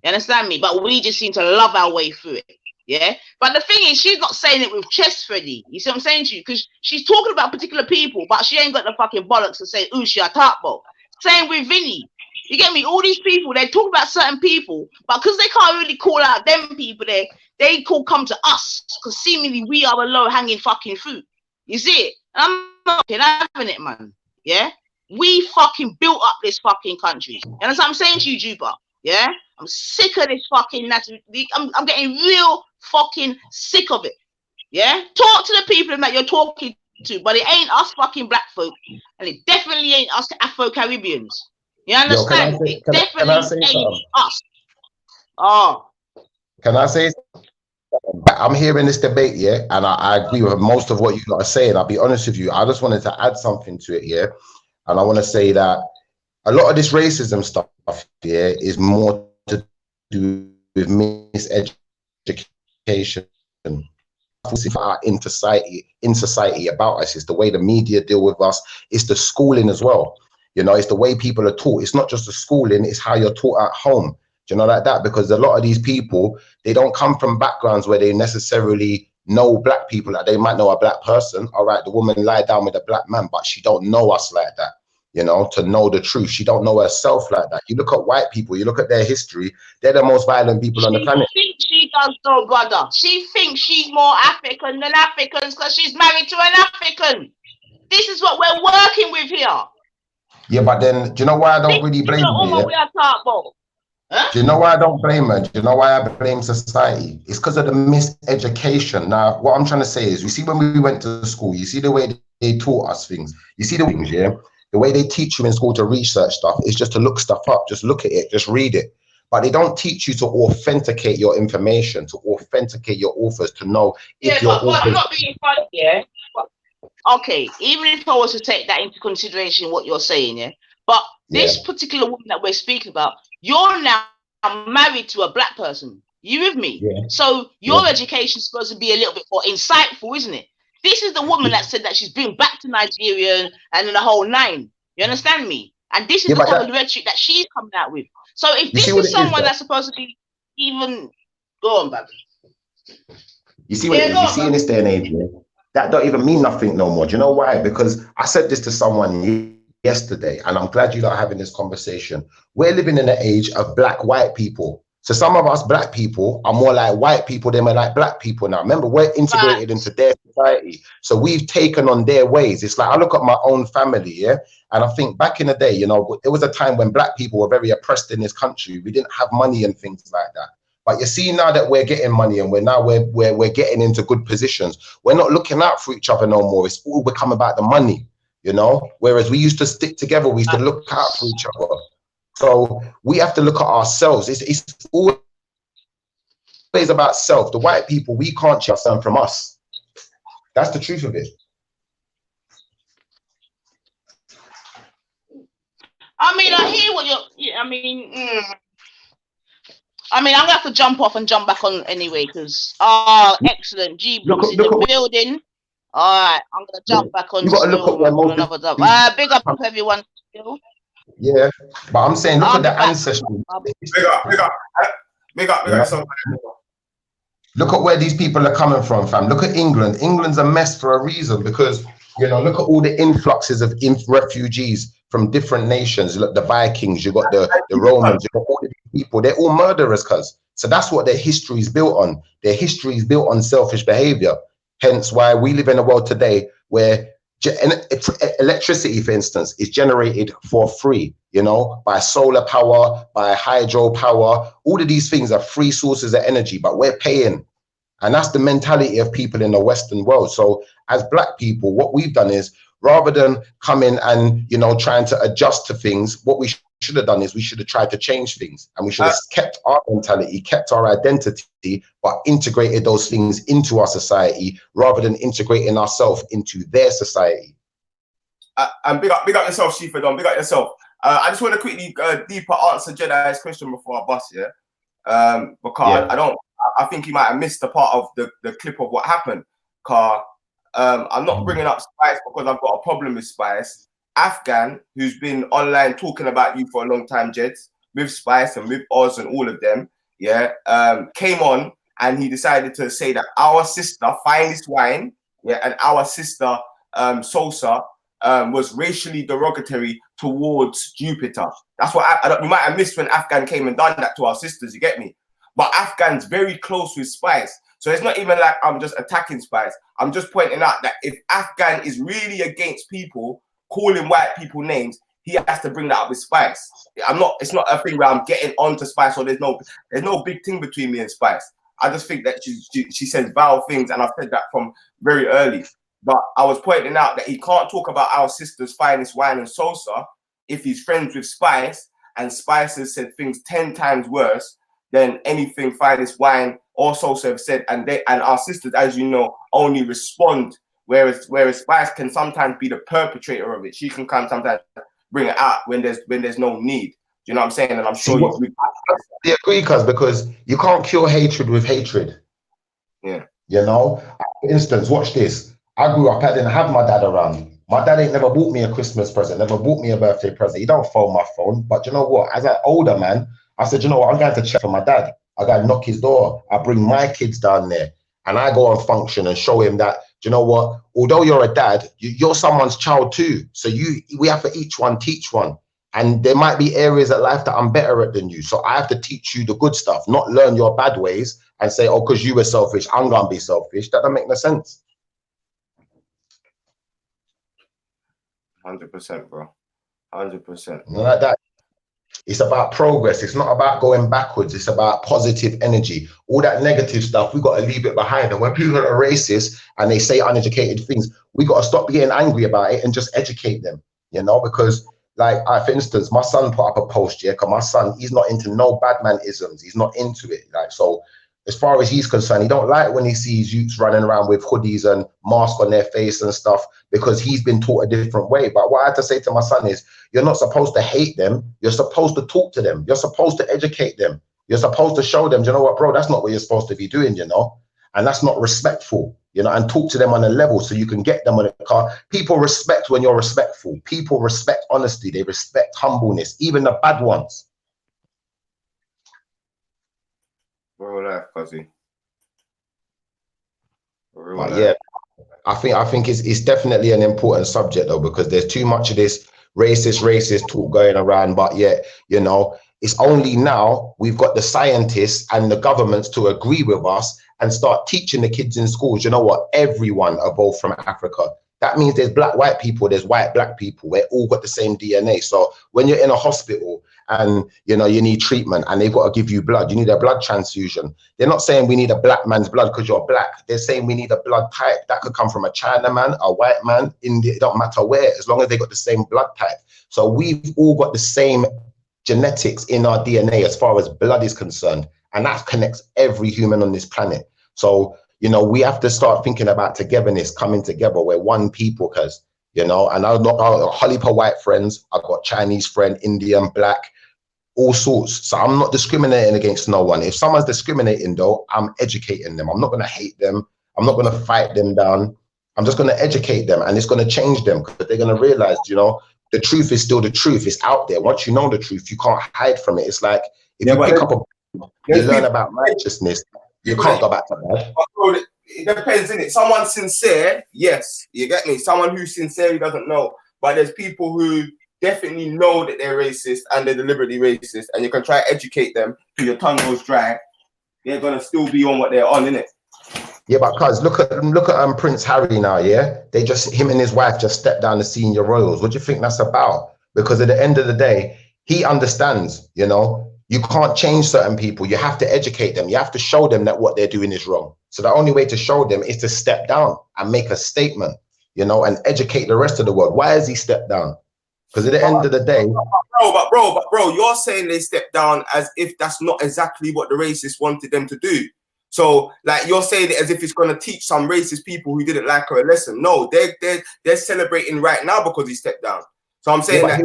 You understand me? But we just seem to love our way through it. Yeah, but the thing is, she's not saying it with chest, Freddie. You see what I'm saying to you? Because she's talking about particular people, but she ain't got the fucking bollocks to say, ooh, she a top-bo. Same with Vinny. You get me? All these people, they talk about certain people, but because they can't really call out them people, they come to us, because seemingly we are the low-hanging fucking fruit. You see it? And I'm not having it, man. Yeah? We fucking built up this fucking country. You understand what I'm saying to you, Juba? Yeah? I'm sick of this fucking national. I'm getting real fucking sick of it. Yeah? Talk to the people that you're talking to, but it ain't us fucking black folk, and it definitely ain't us Afro-Caribbeans. You understand? It definitely ain't us. Oh. Can I say something? I'm hearing this debate, yeah, and I agree with most of what you lot are saying. I'll be honest with you. I just wanted to add something to it, yeah, and I want to say that a lot of this racism stuff, yeah, is more to do with miseducation in society about us. It's the way the media deal with us. It's the schooling as well. You know, it's the way people are taught. It's not just the schooling, it's how you're taught at home. Do you know, like that? Because a lot of these people, they don't come from backgrounds where they necessarily know black people. Like, they might know a black person. All right, the woman lie down with a black man, but she don't know us like that. You know, to know the truth. She don't know herself like that. You look at white people, you look at their history, they're the most violent people on the planet. She thinks she does know, brother. She thinks she's more African than Africans because she's married to an African. This is what we're working with here. Yeah, but then, do you know why I don't This really is blame all her? what we are talking about. Huh? Do you know why I don't blame her? Do you know why I blame society? It's because of the miseducation. Now, what I'm trying to say is, you see, when we went to school, you see the way they taught us things. You see the things, yeah? The way they teach you in school to research stuff is just to look stuff up, just look at it, just read it. But they don't teach you to authenticate your information, to authenticate your authors, to know if your but I'm authors... not being funny, yeah? But, okay, even if I was to take that into consideration, what you're saying, yeah? But this particular woman that we're speaking about, you're now married to a black person. You with me? Yeah. So your education's supposed to be a little bit more insightful, isn't it? This is the woman that said that she's been back to Nigeria and then the whole nine. You understand me? And this is the type of rhetoric that she's coming out with. So if this is someone that's supposed to be even... Go on, baby. You see what it is? You see in this day and age, yeah, that don't even mean nothing no more. Do you know why? Because I said this to someone yesterday, and I'm glad you're not having this conversation. We're living in an age of black-white people. So some of us black people are more like white people than we're like black people now. Remember, we're integrated into their society. So we've taken on their ways. It's like, I look at my own family, yeah? And I think back in the day, you know, there was a time when black people were very oppressed in this country. We didn't have money and things like that. But you see, now that we're getting money and we're getting into good positions, we're not looking out for each other no more. It's all become about the money, you know? Whereas we used to stick together, we used to look out for each other. So we have to look at ourselves. It's always about self. The white people, we can't just learn from us. That's the truth of it. I mean, I hear what you're... I mean, I'm gonna have to jump off and jump back on anyway, because excellent. G Block's in the building. All right, I'm gonna jump back on still on another job. Big up everyone still. Yeah, but I'm saying, look at the ancestry. Big up. Look at where these people are coming from, fam. Look at England. England's a mess for a reason, because, you know, look at all the influxes of refugees from different nations. Look, the Vikings, you got the Romans, you got all these people. They're all murderers, cuz. So that's what their history is built on. Their history is built on selfish behavior. Hence why we live in a world today where electricity, for instance, is generated for free, you know, by solar power, by hydro power. All of these things are free sources of energy, but we're paying. And that's the mentality of people in the Western world. So as black people, what we've done is, rather than coming and, you know, trying to adjust to things, what we should have done is we should have tried to change things, and we should have kept our mentality, kept our identity, but integrated those things into our society rather than integrating ourselves into their society. And big up yourself, Shifa Don. Big up yourself. I just want to quickly deeper answer Jedi's question before I bust, because I think he might have missed the part of the clip of what happened. I'm not bringing up Spice because I've got a problem with Spice. Afghan, who's been online talking about you for a long time, Jeds, with Spice and with Oz and all of them, came on and he decided to say that our sister, Finest Wine, and our sister, Sosa, was racially derogatory towards Jupiter. That's what we might have missed when Afghan came and done that to our sisters, you get me? But Afghan's very close with Spice. So it's not even like I'm just attacking Spice. I'm just pointing out that if Afghan is really against people calling white people names, he has to bring that up with Spice. It's not a thing where I'm getting onto Spice, or there's no big thing between me and Spice. I just think that she says vile things, and I've said that from very early. But I was pointing out that he can't talk about our sisters, Finest Wine and Sosa, if he's friends with Spice, and Spice has said things 10 times worse than anything Finest Wine or Sosa have said, and our sisters, as you know, only respond. Whereas Spice can sometimes be the perpetrator of it. She can come sometimes bring it out when there's no need. Do you know what I'm saying? And I'm sure I agree, because you can't cure hatred with hatred. Yeah. You know, for instance, watch this. I grew up, I didn't have my dad around. My dad ain't never bought me a Christmas present, never bought me a birthday present. He don't phone my phone. But you know what? As an older man, I said, you know what? I'm going to check for my dad. I got to knock his door. I bring my kids down there, and I go on function and show him that, you know what? Although you're a dad, you're someone's child too. So we have to each one teach one. And there might be areas of life that I'm better at than you. So I have to teach you the good stuff, not learn your bad ways and say, oh, because you were selfish, I'm going to be selfish. That doesn't make no sense. 100%, bro. 100%. Like that. It's about progress. It's not about going backwards. It's about positive energy. All that negative stuff, we got to leave it behind. And when people are racist and they say uneducated things, we got to stop getting angry about it and just educate them, you know, because like, for instance, my son put up a post, yeah, because my son, he's not into no bad man isms. He's not into it. Like, so as far as he's concerned, he don't like when he sees youths running around with hoodies and masks on their face and stuff, because he's been taught a different way. But what I had to say to my son is, you're not supposed to hate them. You're supposed to talk to them. You're supposed to educate them. You're supposed to show them, you know what, bro, that's not what you're supposed to be doing, you know? And that's not respectful, you know, and talk to them on a level so you can get them on a car. People respect when you're respectful. People respect honesty. They respect humbleness, even the bad ones. Real life, Fuzzy. But yeah, I think it's definitely an important subject though, because there's too much of this racist talk going around. But yet, you know, it's only now we've got the scientists and the governments to agree with us and start teaching the kids in schools, you know what, everyone evolved from Africa. That means there's black, white people, there's white, black people. We're all got the same DNA. So when you're in a hospital and, you know, you need treatment and they've got to give you blood, you need a blood transfusion. They're not saying we need a black man's blood because you're black. They're saying we need a blood type. That could come from a Chinaman, a white man, India, it don't matter where, as long as they got the same blood type. So we've all got the same genetics in our DNA as far as blood is concerned. And that connects every human on this planet. So, you know, we have to start thinking about togetherness, coming together. We're one people, because, you know, and I've got a whole heap of white friends. I've got Chinese friend, Indian, black, all sorts. So I'm not discriminating against no one. If someone's discriminating though, I'm educating them. I'm not going to hate them. I'm not going to fight them down. I'm just going to educate them, and it's going to change them, because they're going to realize, you know, the truth is still the truth. It's out there. Once you know the truth, you can't hide from it. It's like if you pick up a, you learn about righteousness, you can't go back to that. It depends, innit? Someone sincere, yes, you get me. Someone who sincerely doesn't know, but there's people who definitely know that they're racist and they're deliberately racist, and you can try to educate them till your tongue goes dry. They're gonna still be on what they're on, innit? Yeah, but cuz look at Prince Harry now, yeah? Him and his wife just stepped down the senior royals. What do you think that's about? Because at the end of the day, he understands, you know, you can't change certain people. You have to educate them. You have to show them that what they're doing is wrong. So the only way to show them is to step down and make a statement, you know, and educate the rest of the world. Why has he stepped down? Because at the end of the day, bro, you're saying they stepped down as if that's not exactly what the racists wanted them to do. So, like, you're saying it as if it's going to teach some racist people who didn't like her a lesson. No, they're celebrating right now because he stepped down. So I'm saying that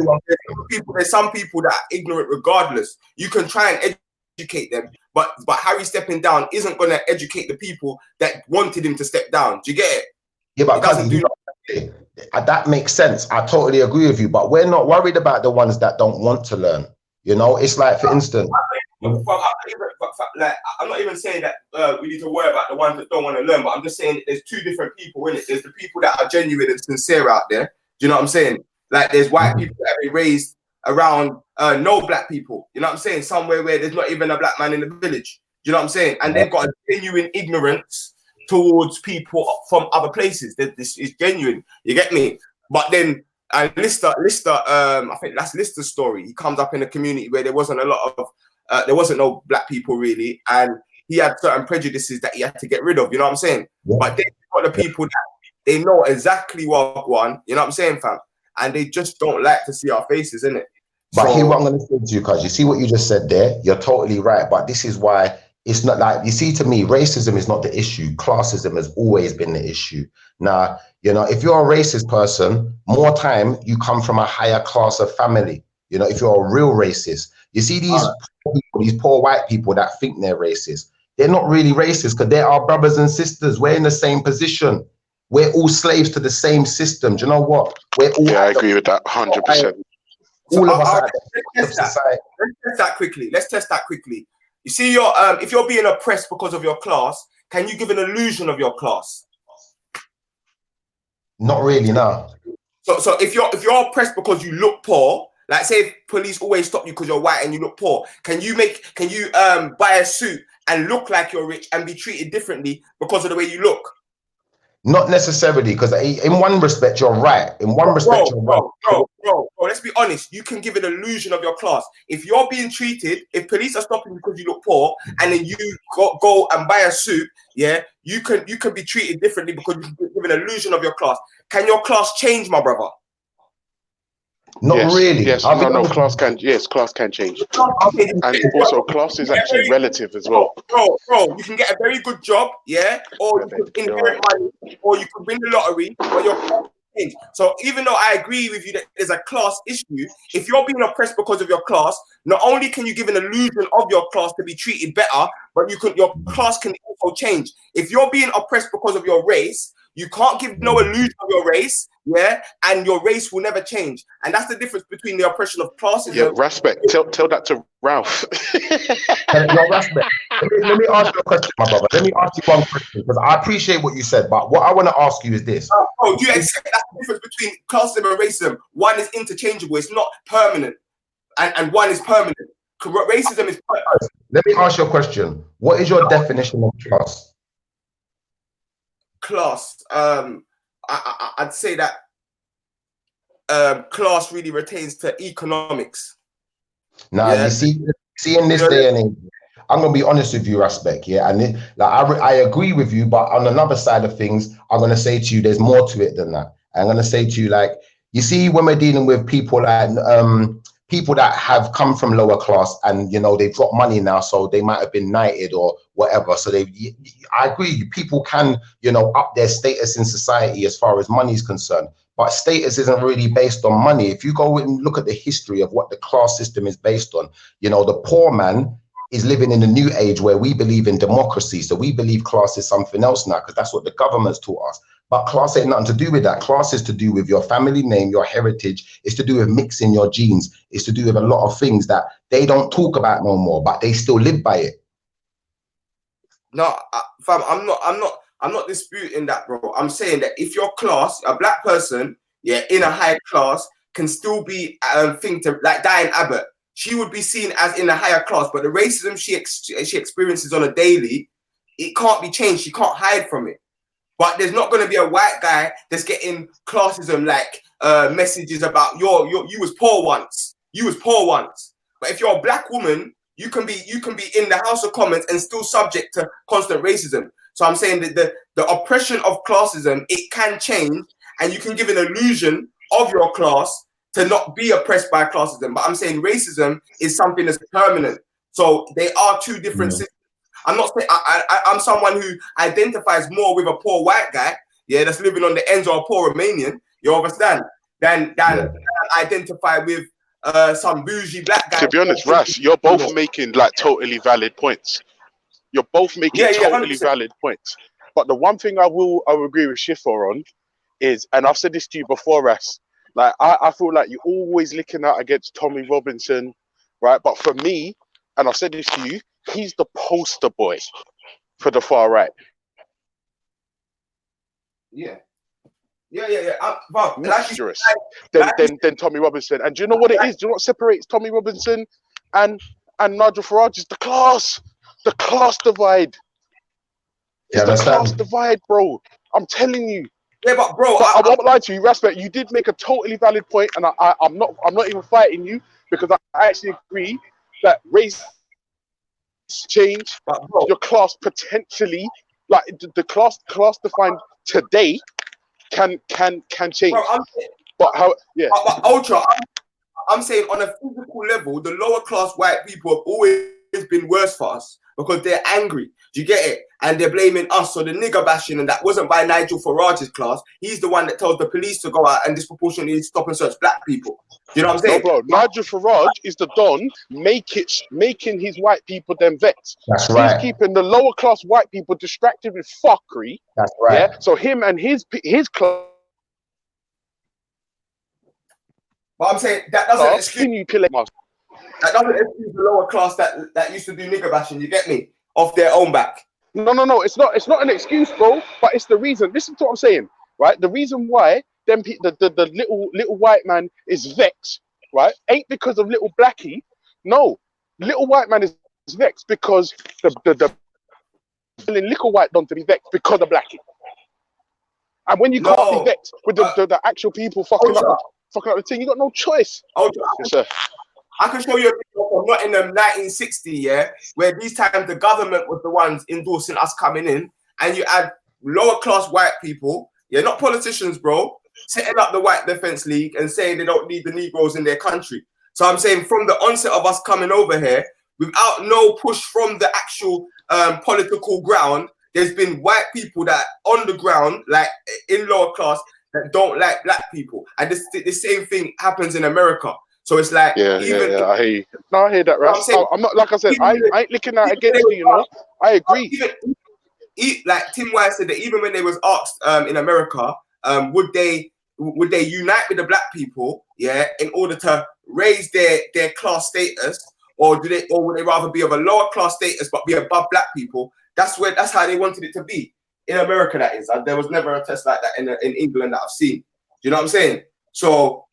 there's some people that are ignorant regardless. You can try and educate them, but Harry stepping down isn't going to educate the people that wanted him to step down. Do you get it? Yeah, but that makes sense. I totally agree with you, but we're not worried about the ones that don't want to learn. You know, it's like, for instance, like, I'm not even saying that we need to worry about the ones that don't want to learn, but I'm just saying that there's two different people in it. There's the people that are genuine and sincere out there. Do you know what I'm saying? Like, there's white people that have been raised around no black people. You know what I'm saying? Somewhere where there's not even a black man in the village. Do you know what I'm saying? And they've got a genuine ignorance towards people from other places. This is genuine. You get me? But then, and Lister, I think that's Lister's story. He comes up in a community where there wasn't a lot of there wasn't no black people really, and he had certain prejudices that he had to get rid of, you know what I'm saying? Yeah. But they've got the people that they know exactly what one, you know what I'm saying, fam? And they just don't like to see our faces, innit? But hear what I'm going to say to you, because you see what you just said there, you're totally right, but this is why it's not like, you see, to me, racism is not the issue. Classism has always been the issue. Now, you know, if you're a racist person, more time you come from a higher class of family. You know, if you're a real racist, you see these poor white people that think they're racist. They're not really racist because they're our brothers and sisters. We're in the same position. We're all slaves to the same system. Do you know what? We're all. Yeah, I agree with that 100%. All of us. Let's test that quickly. You see, if you're being oppressed because of your class, can you give an illusion of your class? Not really, no. So if you're oppressed because you look poor, like say if police always stop you because you're white and you look poor, can you buy a suit and look like you're rich and be treated differently because of the way you look? Not necessarily, because in one respect you're right. In one respect you're right. Bro, let's be honest. You can give an illusion of your class. If you're being treated, if police are stopping you because you look poor, and then you go and buy a suit, yeah, you can be treated differently because you give an illusion of your class. Can your class change, my brother? Not really. Yes, class can change. And also class is actually relative as well. Bro, you can get a very good job, yeah, or you can inherit money, or you can win the lottery, but your class can change. So even though I agree with you that there's a class issue, if you're being oppressed because of your class, not only can you give an illusion of your class to be treated better, but your class can also change. If you're being oppressed because of your race, you can't give no illusion of your race, yeah, and your race will never change. And that's the difference between the oppression of classes. Yeah, respect. Tell that to Ralph. Respect. Let me ask you a question, my brother. Let me ask you one question, because I appreciate what you said, but what I want to ask you is this. Do you accept that the difference between classism and racism? One is interchangeable, it's not permanent, and one is permanent. Racism is permanent. Let me ask you a question. What is your definition of class? Class, I'd say that class really retains to economics. Now, you see in this day and age, I'm gonna be honest with you, Respect, yeah, and I agree with you, but on another side of things, I'm gonna say to you, there's more to it than that. I'm gonna say to you, like, you see, when we're dealing with people like people that have come from lower class, and they've got money now, so they might have been knighted or whatever. So I agree, people can up their status in society as far as money is concerned. But status isn't really based on money. If you go and look at the history of what the class system is based on, the poor man is living in a new age where we believe in democracy. So we believe class is something else now, because that's what the government's taught us. But class ain't nothing to do with that. Class is to do with your family name, your heritage. It's to do with mixing your genes. It's to do with a lot of things that they don't talk about no more, but they still live by it. No, fam, I'm not disputing that, bro. I'm saying that if your class, a black person, yeah, in a high class, can still be like Diane Abbott. She would be seen as in a higher class, but the racism she experiences on a daily, it can't be changed. She can't hide from it. But there's not going to be a white guy that's getting classism like messages about you was poor once. You was poor once. But if you're a black woman, you can be in the House of Commons and still subject to constant racism. So I'm saying that the oppression of classism, it can change, and you can give an illusion of your class to not be oppressed by classism. But I'm saying racism is something that's permanent. So they are two different systems. I'm not saying I'm someone who identifies more with a poor white guy, yeah, that's living on the ends of a poor Romanian, you understand, than identify with some bougie black guy. To be honest, Rash, you're both making like totally valid points. You're both making totally 100%. valid points. But the one thing I will agree with Schiffer on is, and I've said this to you before, Ras, like I feel like you're always looking out against Tommy Robinson, right? But for me, and I've said this to you, he's the poster boy for the far right. Yeah. Monstrous. Then Tommy Robinson. And do you know what it is? Do you know what separates Tommy Robinson and Nigel Farage? Is the class divide. It's the class divide, bro. I'm telling you. Yeah, but bro, I won't lie to you, Respect. You did make a totally valid point, and I'm not even fighting you, because I actually agree that race change, your class potentially, like the class defined today can change. Bro, but how? Yeah. But Ultra, I'm saying on a physical level, the lower class white people have always been worse for us because they're angry. Do you get it? And they're blaming us. So the nigger bashing, and that wasn't by Nigel Farage's class. He's the one that tells the police to go out and disproportionately stop and search black people. You know what I'm saying? No, bro. Nigel Farage is the Don making his white people them vets. That's right. He's keeping the lower class white people distracted with fuckery. That's right. Yeah. So him and his class. But I'm saying that doesn't excuse that doesn't excuse the lower class that used to do nigger bashing. You get me? Off their own back. No. It's not an excuse, bro. But it's the reason. Listen to what I'm saying, right? The reason why the little white man is vexed, right? Ain't because of little blackie. No, little white man is vexed because the little white don to be vexed because of blackie. And when you can't be vexed with the actual people fucking up the thing, you got no choice. Yes, sir. I can show you a video from Nottingham 1960, yeah, where these times the government was the ones endorsing us coming in, and you had lower class white people, yeah, not politicians, bro, setting up the White Defense League and saying they don't need the Negroes in their country. So I'm saying from the onset of us coming over here, without no push from the actual political ground, there's been white people that on the ground, like in lower class, that don't like black people. And the same thing happens in America. So it's like, I hear you. No, I hear that, right? I'm not, like I said, I ain't looking that against you, you know. I agree. Like Tim Wise said that even when they was asked in America, would they unite with the black people, yeah, in order to raise their class status, or would they rather be of a lower class status but be above black people? That's how they wanted it to be in America. That is, there was never a test like that in England that I've seen. Do you know what I'm saying? So.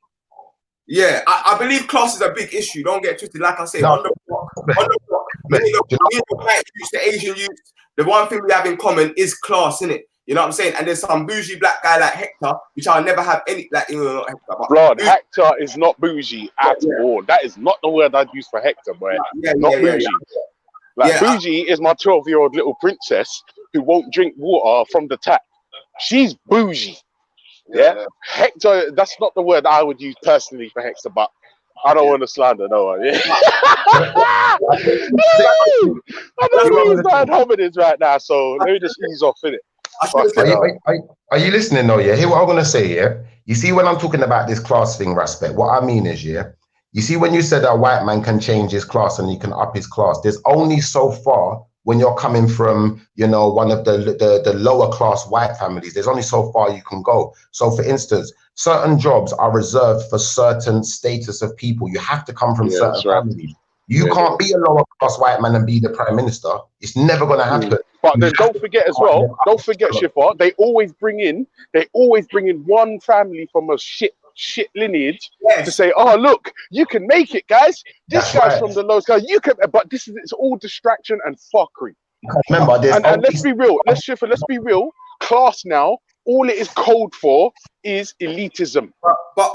Yeah, I believe class is a big issue. Don't get twisted. Like I say, on the block, me and the white youth, the Asian youth, the one thing we have in common is class, innit? You know what I'm saying? And there's some bougie black guy like Hector, which I'll never have any, like, you know, not Hector, but Blood, Hector is not bougie at all. That is not the word I'd use for Hector, boy. Not bougie. Like, bougie is my 12-year-old little princess who won't drink water from the tap. She's bougie. Yeah, Hector, that's not the word I would use personally for Hector, but I don't want to slander no one. Yeah. I don't want to use bad hominids right now, so let me just ease off, innit? Are you listening though? Yeah, hear what I'm gonna say. Yeah, you see when I'm talking about this class thing, respect. What I mean is, yeah, you see when you said a white man can change his class and he can up his class. There's only so far. When you're coming from, you know, one of the lower class white families, there's only so far you can go. So for instance, certain jobs are reserved for certain status of people. You have to come from certain families. You can't be a lower class white man and be the prime minister. It's never going to happen. But then don't forget as well, don't forget, Shifar, they always bring in one family from a shit lineage to say, oh look, you can make it, guys. This guy's from the lowest guy. You can, but it's all distraction and fuckery. Remember, and let's be real. Let's be real. Class now, all it is code for is elitism. But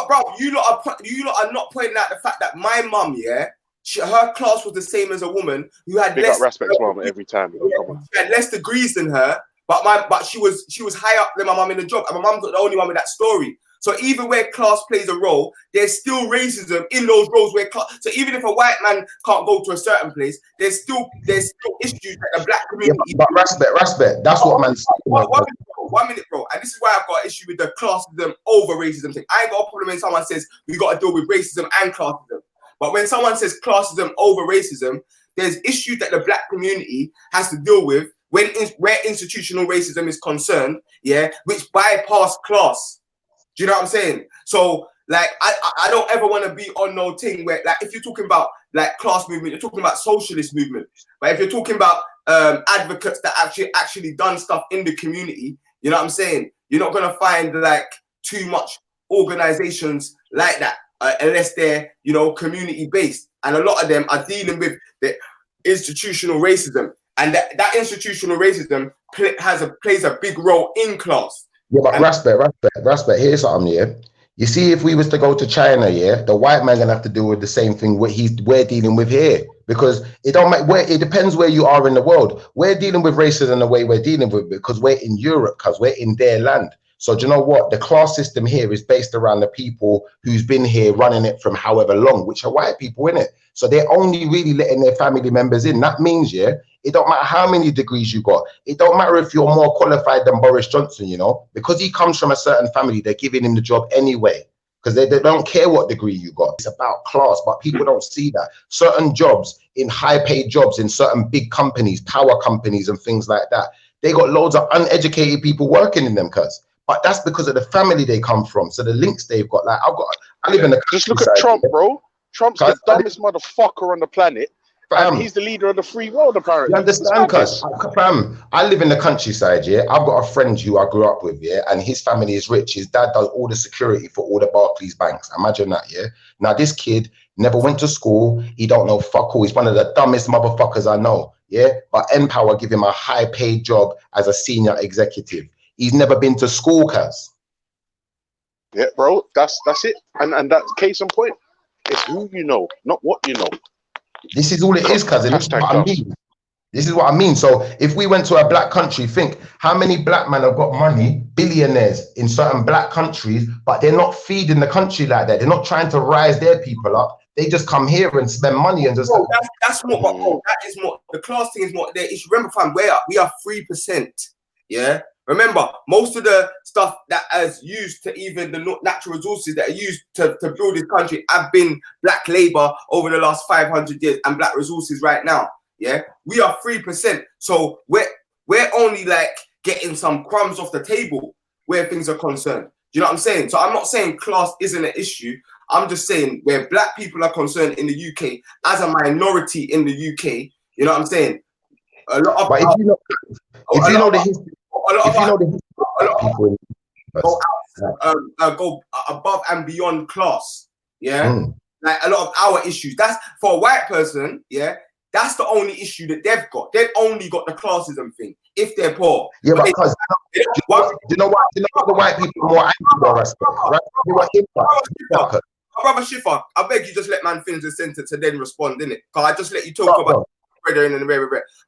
bro, you lot are not pointing out the fact that my mum, her class was the same as a woman who had Big less. Respect's mum every time. She had less degrees than her. But she was higher up than my mum in the job, and my mum's not the only one with that story. So even where class plays a role, there's still racism in those roles where class. So even if a white man can't go to a certain place, there's still issues that the black community. Yeah, but respect. That's what man's. 1 minute, bro. And this is why I've got an issue with the classism over racism thing. I ain't got a problem when someone says we got to deal with racism and classism. But when someone says classism over racism, there's issues that the black community has to deal with. Where institutional racism is concerned, which bypass class. Do you know what I'm saying? So, like, I don't ever want to be on no thing where, like, if you're talking about, like, class movement, you're talking about socialist movement. But if you're talking about advocates that actually done stuff in the community, you know what I'm saying? You're not going to find, like, too much organizations like that unless they're, you know, community-based. And a lot of them are dealing with the institutional racism. And that institutional racism plays a big role in class. Yeah, but respect. Here's something, yeah. You see, if we was to go to China, the white man gonna have to deal with the same thing we're dealing with here, because it don't make it depends where you are in the world. We're dealing with racism the way we're dealing with it because we're in Europe, because we're in their land. So do you know what? The class system here is based around the people who's been here running it from however long, which are white people, innit? So they're only really letting their family members in. That means, it don't matter how many degrees you got. It don't matter if you're more qualified than Boris Johnson, you know, because he comes from a certain family, they're giving him the job anyway, because they don't care what degree you got. It's about class, but people don't see that. Certain jobs, in high paid jobs, in certain big companies, power companies and things like that, they got loads of uneducated people working in them, cuz. But that's because of the family they come from. So the links they've got, like I live in the just look at Trump, bro. Trump's the dumbest motherfucker on the planet. And he's the leader of the free world, apparently. You understand, cuz? I live in the countryside, I've got a friend who I grew up with, and his family is rich. His dad does all the security for all the Barclays banks. Imagine that, Now, this kid never went to school. He don't know fuck all. He's one of the dumbest motherfuckers I know, But Empower give him a high-paid job as a senior executive. he's never been to school, cuz. Yeah, bro, that's it. And that's case in point. It's who you know, not what you know. This is all it is, cousin. This is Hashtag what I class. mean. This is what I mean. So if we went to a black country, think how many black men have got money, billionaires in certain black countries, but they're not feeding the country like that. They're not trying to rise their people up. They just come here and spend money and just. Bro, that's more. But bro, that is more. The class thing is more. Their issue. Remember, fam, we are 3%. Yeah. Remember, most of the stuff that is used to even the natural resources that are used to build this country have been black labor over the last 500 years and black resources right now. Yeah, we are 3%. So we're only like getting some crumbs off the table where things are concerned. Do you know what I'm saying? So I'm not saying class isn't an issue. I'm just saying where black people are concerned in the UK as a minority in the UK. You know what I'm saying? A lot of. But if you know the history, people go above and beyond class. Yeah, like a lot of our issues. That's for a white person. Yeah. That's the only issue that they've got. They've only got the classism thing if they're poor. Yeah, but because do you know what the white people are more angry about? Brother Schiffer, I beg you just let man finish the sentence and then respond, innit? Because I just let you talk about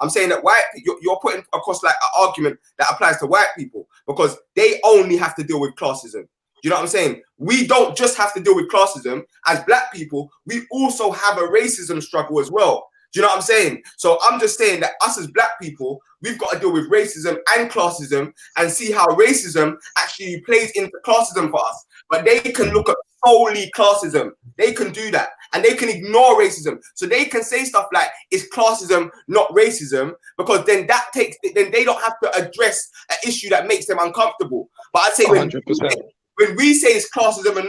I'm saying that white you're putting across like an argument that applies to white people because they only have to deal with classism. You know what I'm saying? We don't just have to deal with classism. As black people, we also have a racism struggle as well. Do you know what I'm saying? So I'm just saying that us as black people, we've got to deal with racism and classism and see how racism actually plays into classism for us. But they can look at solely classism. They can do that. And they can ignore racism. So they can say stuff like, it's classism, not racism, because then then they don't have to address an issue that makes them uncomfortable. But I'd say when we say it's classism and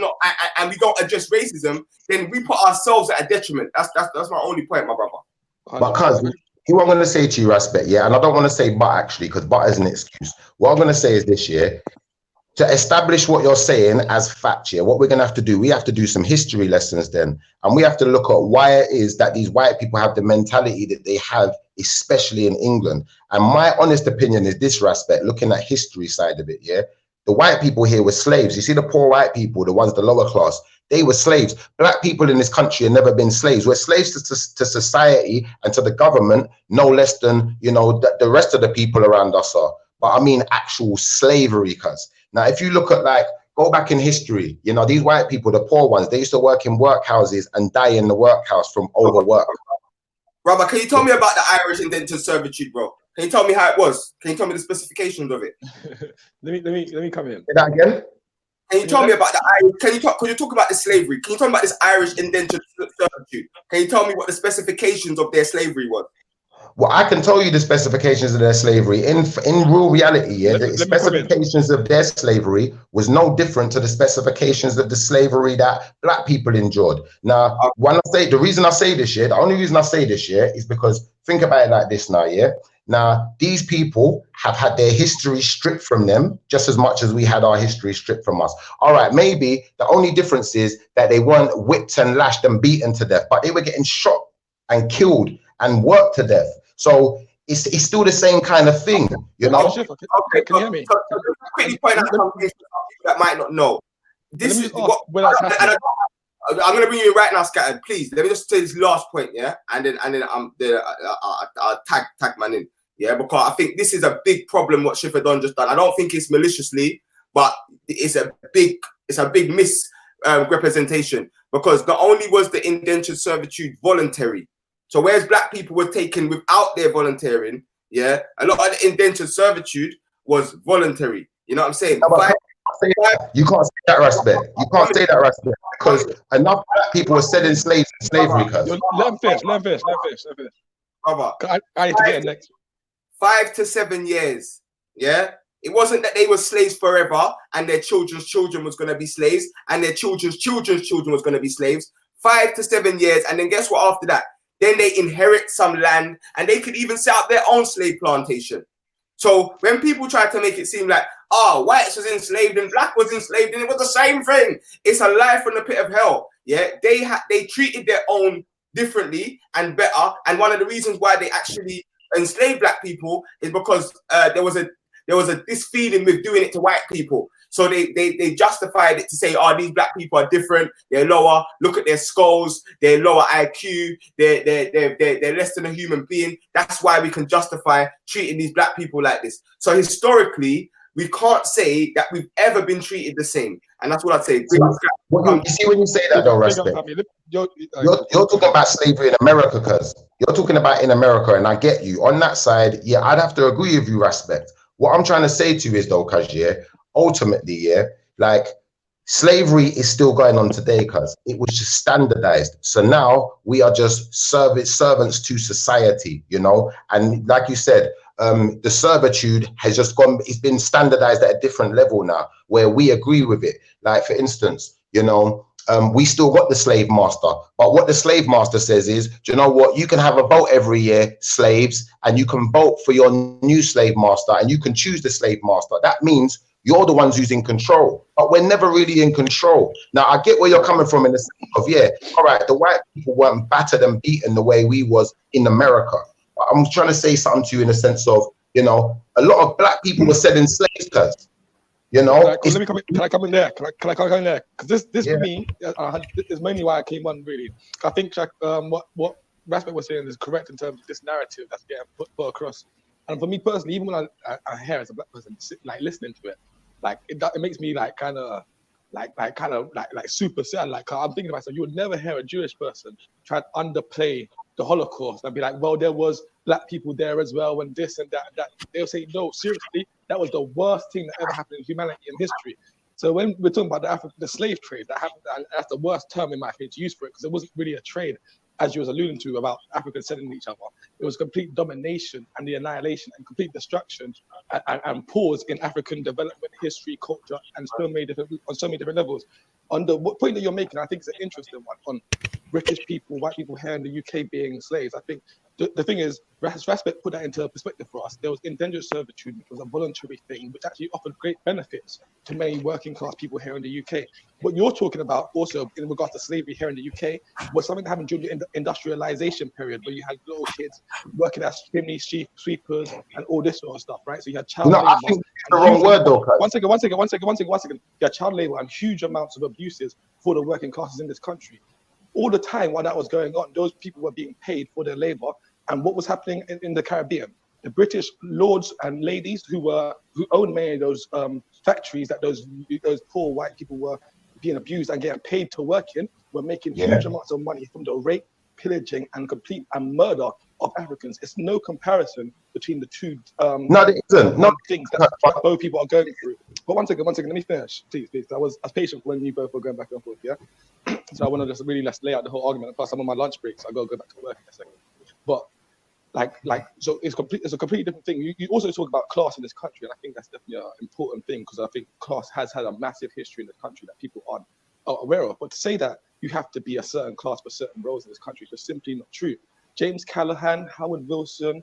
we don't address racism, then we put ourselves at a detriment. That's my only point, my brother. Because what I'm going to say to you, Respect, yeah, and I don't want to say but actually, because but is an excuse. What I'm going to say is this year, to establish what you're saying as fact, yeah, what we're going to have to do, we have to do some history lessons then. And we have to look at why it is that these white people have the mentality that they have, especially in England. And my honest opinion is this, Respect, looking at history side of it, yeah, the white people here were slaves. You see the poor white people, the ones, the lower class, they were slaves. Black people in this country have never been slaves. We're slaves to society and to the government, no less than, you know, the rest of the people around us are. But I mean actual slavery, cuz. Now, if you look at like, go back in history, you know, these white people, the poor ones, they used to work in workhouses and die in the workhouse from overwork. Brother, can you tell me about the Irish indentured servitude, bro? Can you tell me how it was? Can you tell me the specifications of it? let me come in. Say that again? Can you tell me about the Irish? Could you talk about the slavery? Can you tell me about this Irish indentured servitude? Can you tell me what the specifications of their slavery was? Well, I can tell you the specifications of their slavery. In real reality, yeah, the specifications of their slavery was no different to the specifications of the slavery that black people endured. Now, when I say, the reason I say this, yeah, the only reason I say this, yeah, is because think about it like this now, yeah. Now, these people have had their history stripped from them just as much as we had our history stripped from us. All right, maybe the only difference is that they weren't whipped and lashed and beaten to death, but they were getting shot and killed and worked to death. So it's still the same kind of thing, you know? Okay, can you hear me? So quickly point out something that might not know. This is what I'm going to bring you right now, Scattered. Please, let me just say this last point, yeah, and then I'll tag man in, yeah, because I think this is a big problem what Schiffer Don just done. I don't think it's maliciously, but it's a big misrepresentation because not only was the indentured servitude voluntary, so whereas black people were taken without their volunteering, yeah, a lot of the indentured servitude was voluntary. You know what I'm saying? You can't say that, Respect. You can't say that, Respect, because enough black people were selling slaves in slavery. Let him finish. Brother, I need to get in next. 5 to 7 years, yeah? It wasn't that they were slaves forever and their children's children was going to be slaves and their children's children's children was going to be slaves. 5 to 7 years, and then guess what after that? Then they inherit some land and they could even set up their own slave plantation. So when people try to make it seem like, whites was enslaved and black was enslaved and it was the same thing, it's a lie from the pit of hell. Yeah, they treated their own differently and better. And one of the reasons why they actually enslaved black people is because there was a there was this feeling with doing it to white people. So they justified it to say, oh, these black people are different, they're lower, look at their skulls, they're lower IQ, they're less than a human being. That's why we can justify treating these black people like this. So historically, we can't say that we've ever been treated the same. And that's what I'd say. You see when you say that though, Respect, you're talking about slavery in America, cuz you're talking about in America, and I get you. On that side, yeah, I'd have to agree with you, Respect. What I'm trying to say to you is though, cuz, yeah, ultimately, yeah, like slavery is still going on today, cuz it was just standardized. So now we are just servants to society, you know, and like you said, the servitude has just gone, it's been standardized at a different level now where we agree with it. Like, for instance, you know, we still got the slave master, but what the slave master says is, do you know what? You can have a vote every year, slaves, and you can vote for your new slave master and you can choose the slave master. That means you're the ones who's in control, but we're never really in control. Now, I get where you're coming from in the sense of, yeah, all right, the white people weren't battered and beaten the way we was in America. But I'm trying to say something to you in the sense of, you know, a lot of black people were selling slaves, cuz. You know, let me come in. Can I come in there? Can I come in there? Because this for me is mainly why I came on. Really, I think what Respect was saying is correct in terms of this narrative that's getting put across. And for me personally, even when I hear as a black person, like listening to it, like it makes me like kind of super sad. Like I'm thinking to myself, you would never hear a Jewish person try to underplay the Holocaust and be like, well, there was black people there as well, and this and that. They'll say, no, seriously, that was the worst thing that ever happened in humanity in history. So when we're talking about the slave trade, that happened, that's the worst term in my opinion to use for it, because it wasn't really a trade, as you was alluding to, about Africans selling each other. It was complete domination and the annihilation and complete destruction and pause in African development, history, culture, and on so many different levels. On the point that you're making, I think it's an interesting one on British people, white people here in the UK being slaves. I think the thing is, Respect put that into perspective for us. There was indentured servitude, which was a voluntary thing, which actually offered great benefits to many working class people here in the UK. What you're talking about also in regards to slavery here in the UK was something that happened during the industrialization period, where you had little kids working as chimney sweepers and all this sort of stuff, right? So you had child labor. I think it's the wrong word though. One second. You had child labor and huge amounts of abuses for the working classes in this country. All the time while that was going on, those people were being paid for their labor. And what was happening in the Caribbean? The British lords and ladies who owned many of those factories that those poor white people were being abused and getting paid to work in were making huge amounts of money from the rape, pillaging, and complete murder of Africans. It's no comparison between the two things that both people are going through. But one second, let me finish, please. I was patient when you both were going back and forth, yeah? So I want to just really lay out the whole argument. Plus, I'm on my lunch break, so I got to go back to work in a second. But so it's a completely different thing. You also talk about class in this country, and I think that's definitely an important thing, because I think class has had a massive history in this country that people aren't aware of. But to say that you have to be a certain class for certain roles in this country is just simply not true. James Callaghan, Howard Wilson,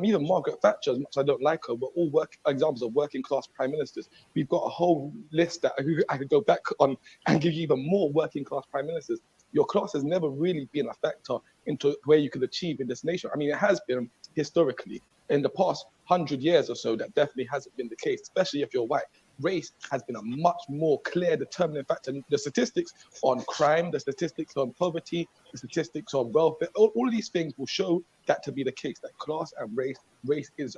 even Margaret Thatcher, as much as I don't like her, were all examples of working class prime ministers. We've got a whole list that I could go back on and give you even more working class prime ministers. Your class has never really been a factor into where you could achieve in this nation. I mean, it has been historically. In the past 100 years or so, that definitely hasn't been the case, especially if you're white. Race has been a much more clear determining factor. The statistics on crime, the statistics on poverty, the statistics on welfare, all of these things will show that to be the case, that class and race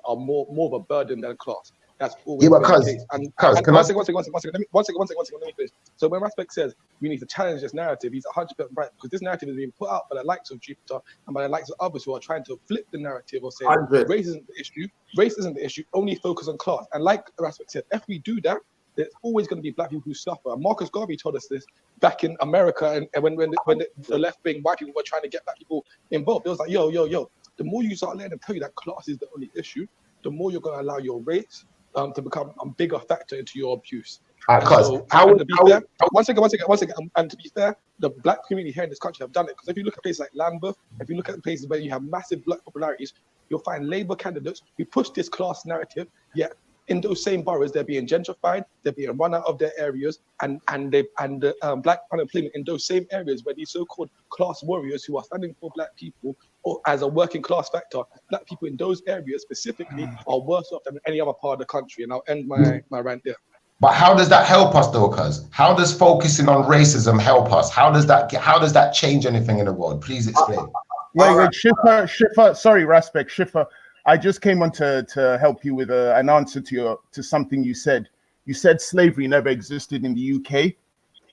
are more of a burden than class. That's always been the case. And one second, let me finish. So when Respect says we need to challenge this narrative, he's 100% right, because this narrative is being put out by the likes of Jupiter and by the likes of others who are trying to flip the narrative or say race isn't the issue, only focus on class. And like Respect said, if we do that, there's always going to be black people who suffer. And Marcus Garvey told us this back in America, and when the left-wing white people were trying to get black people involved, it was like, yo, the more you start letting them tell you that class is the only issue, the more you're going to allow your race to become a bigger factor into your abuse. And to be fair, the black community here in this country have done it. Because if you look at places like Lambeth, if you look at places where you have massive black popularities, you'll find Labour candidates who push this class narrative, yet in those same boroughs, they're being gentrified, they're being run out of their areas, and black unemployment in those same areas where these so-called class warriors who are standing for black people or as a working class factor, black people in those areas specifically are worse off than any other part of the country. And I'll end my rant there. But how does that help us though, cuz? How does focusing on racism help us? How does that change anything in the world? Please explain. Wait, Schiffer, sorry, Raspek, Schiffer. I just came on to help you with an answer to something you said. You said slavery never existed in the UK.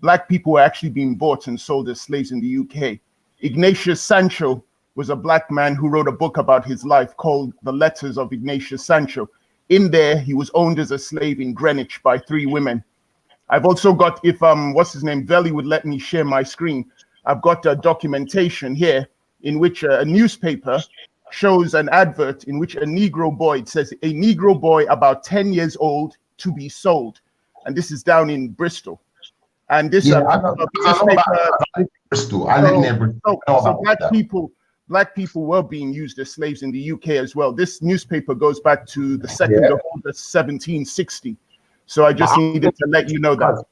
Black people were actually being bought and sold as slaves in the UK. Ignatius Sancho was a black man who wrote a book about his life called The Letters of Ignatius Sancho. In there, he was owned as a slave in Greenwich by 3 women. I've also got, if what's his name, Veli would let me share my screen, I've got a documentation here in which a newspaper shows an advert in which a Negro boy, it says a Negro boy about 10 years old to be sold. And this is down in Bristol. And this Bristol. I live near Bristol. So black people were being used as slaves in the UK as well. This newspaper goes back to the 2nd of August, 1760. So I just needed to let you know that.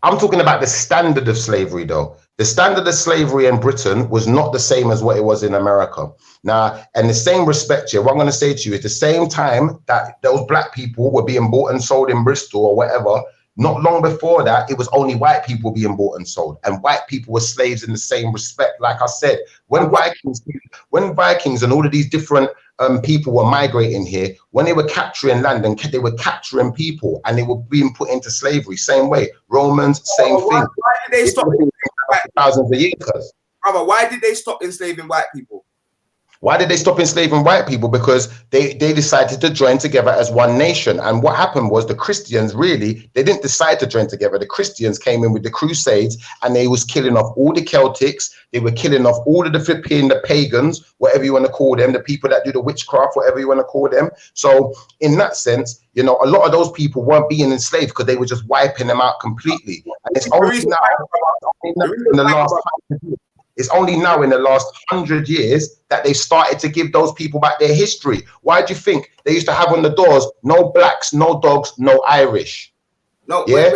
I'm talking about the standard of slavery though. The standard of slavery in Britain was not the same as what it was in America. Now, and the same respect here, what I'm going to say to you is the same time that those black people were being bought and sold in Bristol or whatever, not long before that, it was only white people being bought and sold, and white people were slaves in the same respect. Like I said, when Vikings and all of these different people were migrating here, when they were capturing land and they were capturing people and they were being put into slavery, same way. Romans, same thing. Why did they stop thousands of years? Brother, why did they stop enslaving white people? Why did they stop enslaving white people? Because they decided to join together as one nation. And what happened was the Christians really, they didn't decide to join together. The Christians came in with the Crusades and they was killing off all the Celtics. They were killing off all of the pagans, whatever you want to call them, the people that do the witchcraft, whatever you want to call them. So in that sense, you know, a lot of those people weren't being enslaved because they were just wiping them out completely. And it's only now in the last 100 years. It's only now in the last 100 years that they started to give those people back their history. Why do you think they used to have on the doors, no blacks, no dogs, no Irish? No, yeah?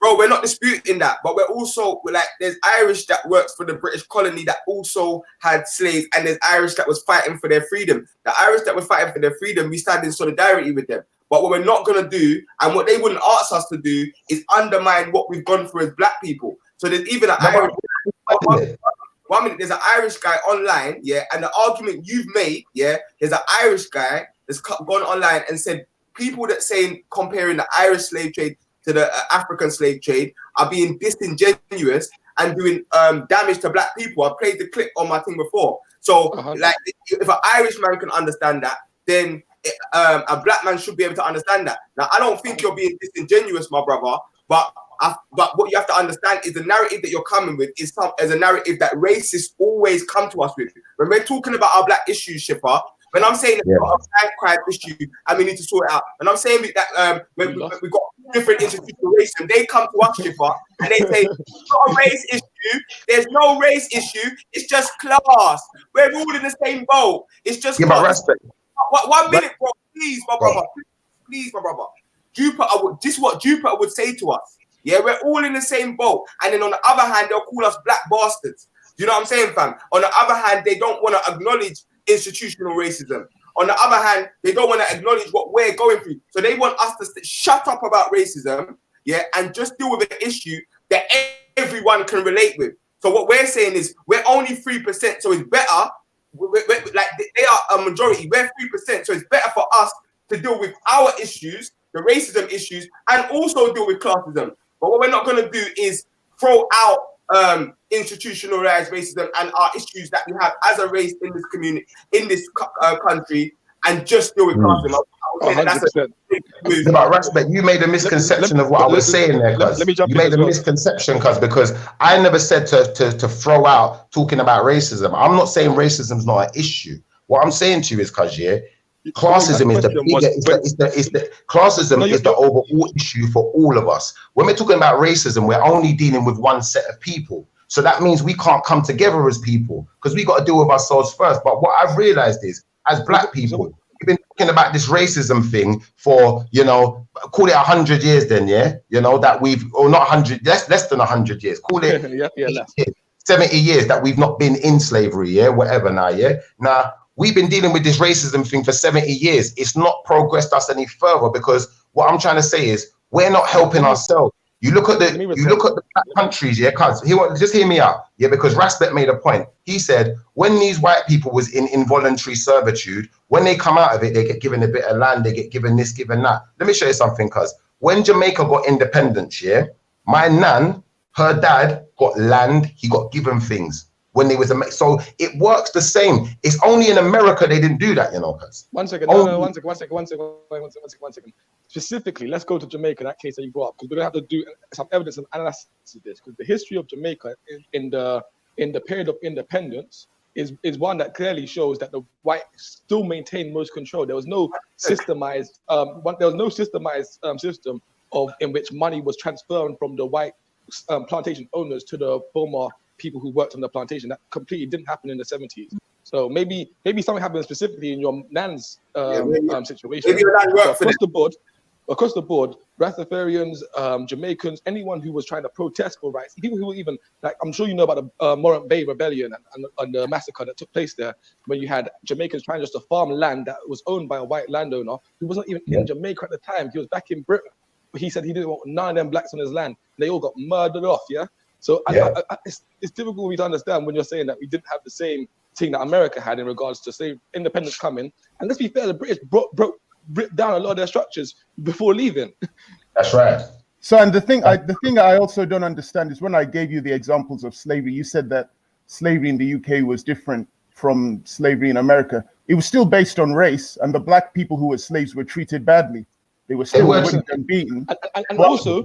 we're not disputing that, but we're like, there's Irish that works for the British colony that also had slaves, and there's Irish that was fighting for their freedom. The Irish that was fighting for their freedom, we stand in solidarity with them. But what we're not going to do, and what they wouldn't ask us to do, is undermine what we've gone through as black people. So there's even an Irish... One minute, there's an Irish guy online, yeah, and the argument you've made, yeah, there's an Irish guy that's gone online and said people that saying comparing the Irish slave trade to the African slave trade are being disingenuous and doing damage to black people. I played the clip on my thing before. So, like, if an Irishman can understand that, then a black man should be able to understand that. Now, I don't think you're being disingenuous, my brother, but what you have to understand is the narrative that you're coming with is a narrative that racists always come to us with. When we're talking about our black issues, Schiffer, when I'm saying that we've got a black crime issue and we need to sort it out, and I'm saying that when we've got different institutional racism, they come to us, Schiffer, and they say, it's not a race issue, there's no race issue, it's just class. We're all in the same boat. It's just class. 1 minute, bro, please, my brother. Please, my brother. This is what Jupiter would say to us. Yeah, we're all in the same boat. And then on the other hand, they'll call us black bastards. You know what I'm saying, fam? On the other hand, they don't want to acknowledge institutional racism. On the other hand, they don't want to acknowledge what we're going through. So they want us to shut up about racism, yeah, and just deal with an issue that everyone can relate with. So what we're saying is we're only 3%, so it's better. Like they are a majority, we're 3%, so it's better for us to deal with our issues, the racism issues, and also deal with classism. But what we're not going to do is throw out institutionalized racism and our issues that we have as a race in this community, in this country, and just deal with classism. But respect, you made a misconception of what I was saying there, cuz. You made a misconception, cuz, because I never said to throw out talking about racism. I'm not saying racism is not an issue. What I'm saying to you is, cuz, yeah, classism is the overall issue for all of us. When we're talking about racism, we're only dealing with one set of people. So that means we can't come together as people because we got to deal with ourselves first. But what I've realized is, as black people, we've been talking about this racism thing for, you know, call it 100 years then, yeah? You know, that we've, or not 100, less than 100 years. Call it 80 years, 70 years that we've not been in slavery, yeah, whatever now, yeah. Now, we've been dealing with this racism thing for 70 years. It's not progressed us any further, because what I'm trying to say is we're not helping ourselves. You look at the black countries, yeah, cuz just hear me out, yeah, because Rasbet made a point. He said when these white people was in involuntary servitude, when they come out of it, they get given a bit of land, they get given this, given that. Let me show you something, cuz when Jamaica got independence, yeah, my nan, her dad got land, he got given things when they was so it works the same. It's only in America they didn't do that, you know, cuz. One second. Specifically, let's go to Jamaica, that case that you brought up, because we're gonna have to do some evidence and analysis of this, because the history of Jamaica in the period of independence is one that clearly shows that the whites still maintained most control. There was no systemized system in which money was transferred from the white plantation owners to the former people who worked on the plantation. That completely didn't happen in the 70s. So maybe something happened specifically in your nan's situation. Maybe your nan worked across the board, Rastafarians, Jamaicans, anyone who was trying to protest for rights, people who were even, like, I'm sure you know about the Morant Bay Rebellion and the massacre that took place there, when you had Jamaicans trying just to farm land that was owned by a white landowner who wasn't even in Jamaica at the time. He was back in Britain. But he said he didn't want none of them blacks on his land. They all got murdered off, yeah? So it's difficult for me to understand when you're saying that we didn't have the same thing that America had in regards to, say, independence coming. And let's be fair, the British ripped down a lot of their structures before leaving. That's right. So, and the thing I also don't understand is when I gave you the examples of slavery, you said that slavery in the UK was different from slavery in America. It was still based on race, and the black people who were slaves were treated badly. They were still whipped and beaten. And also,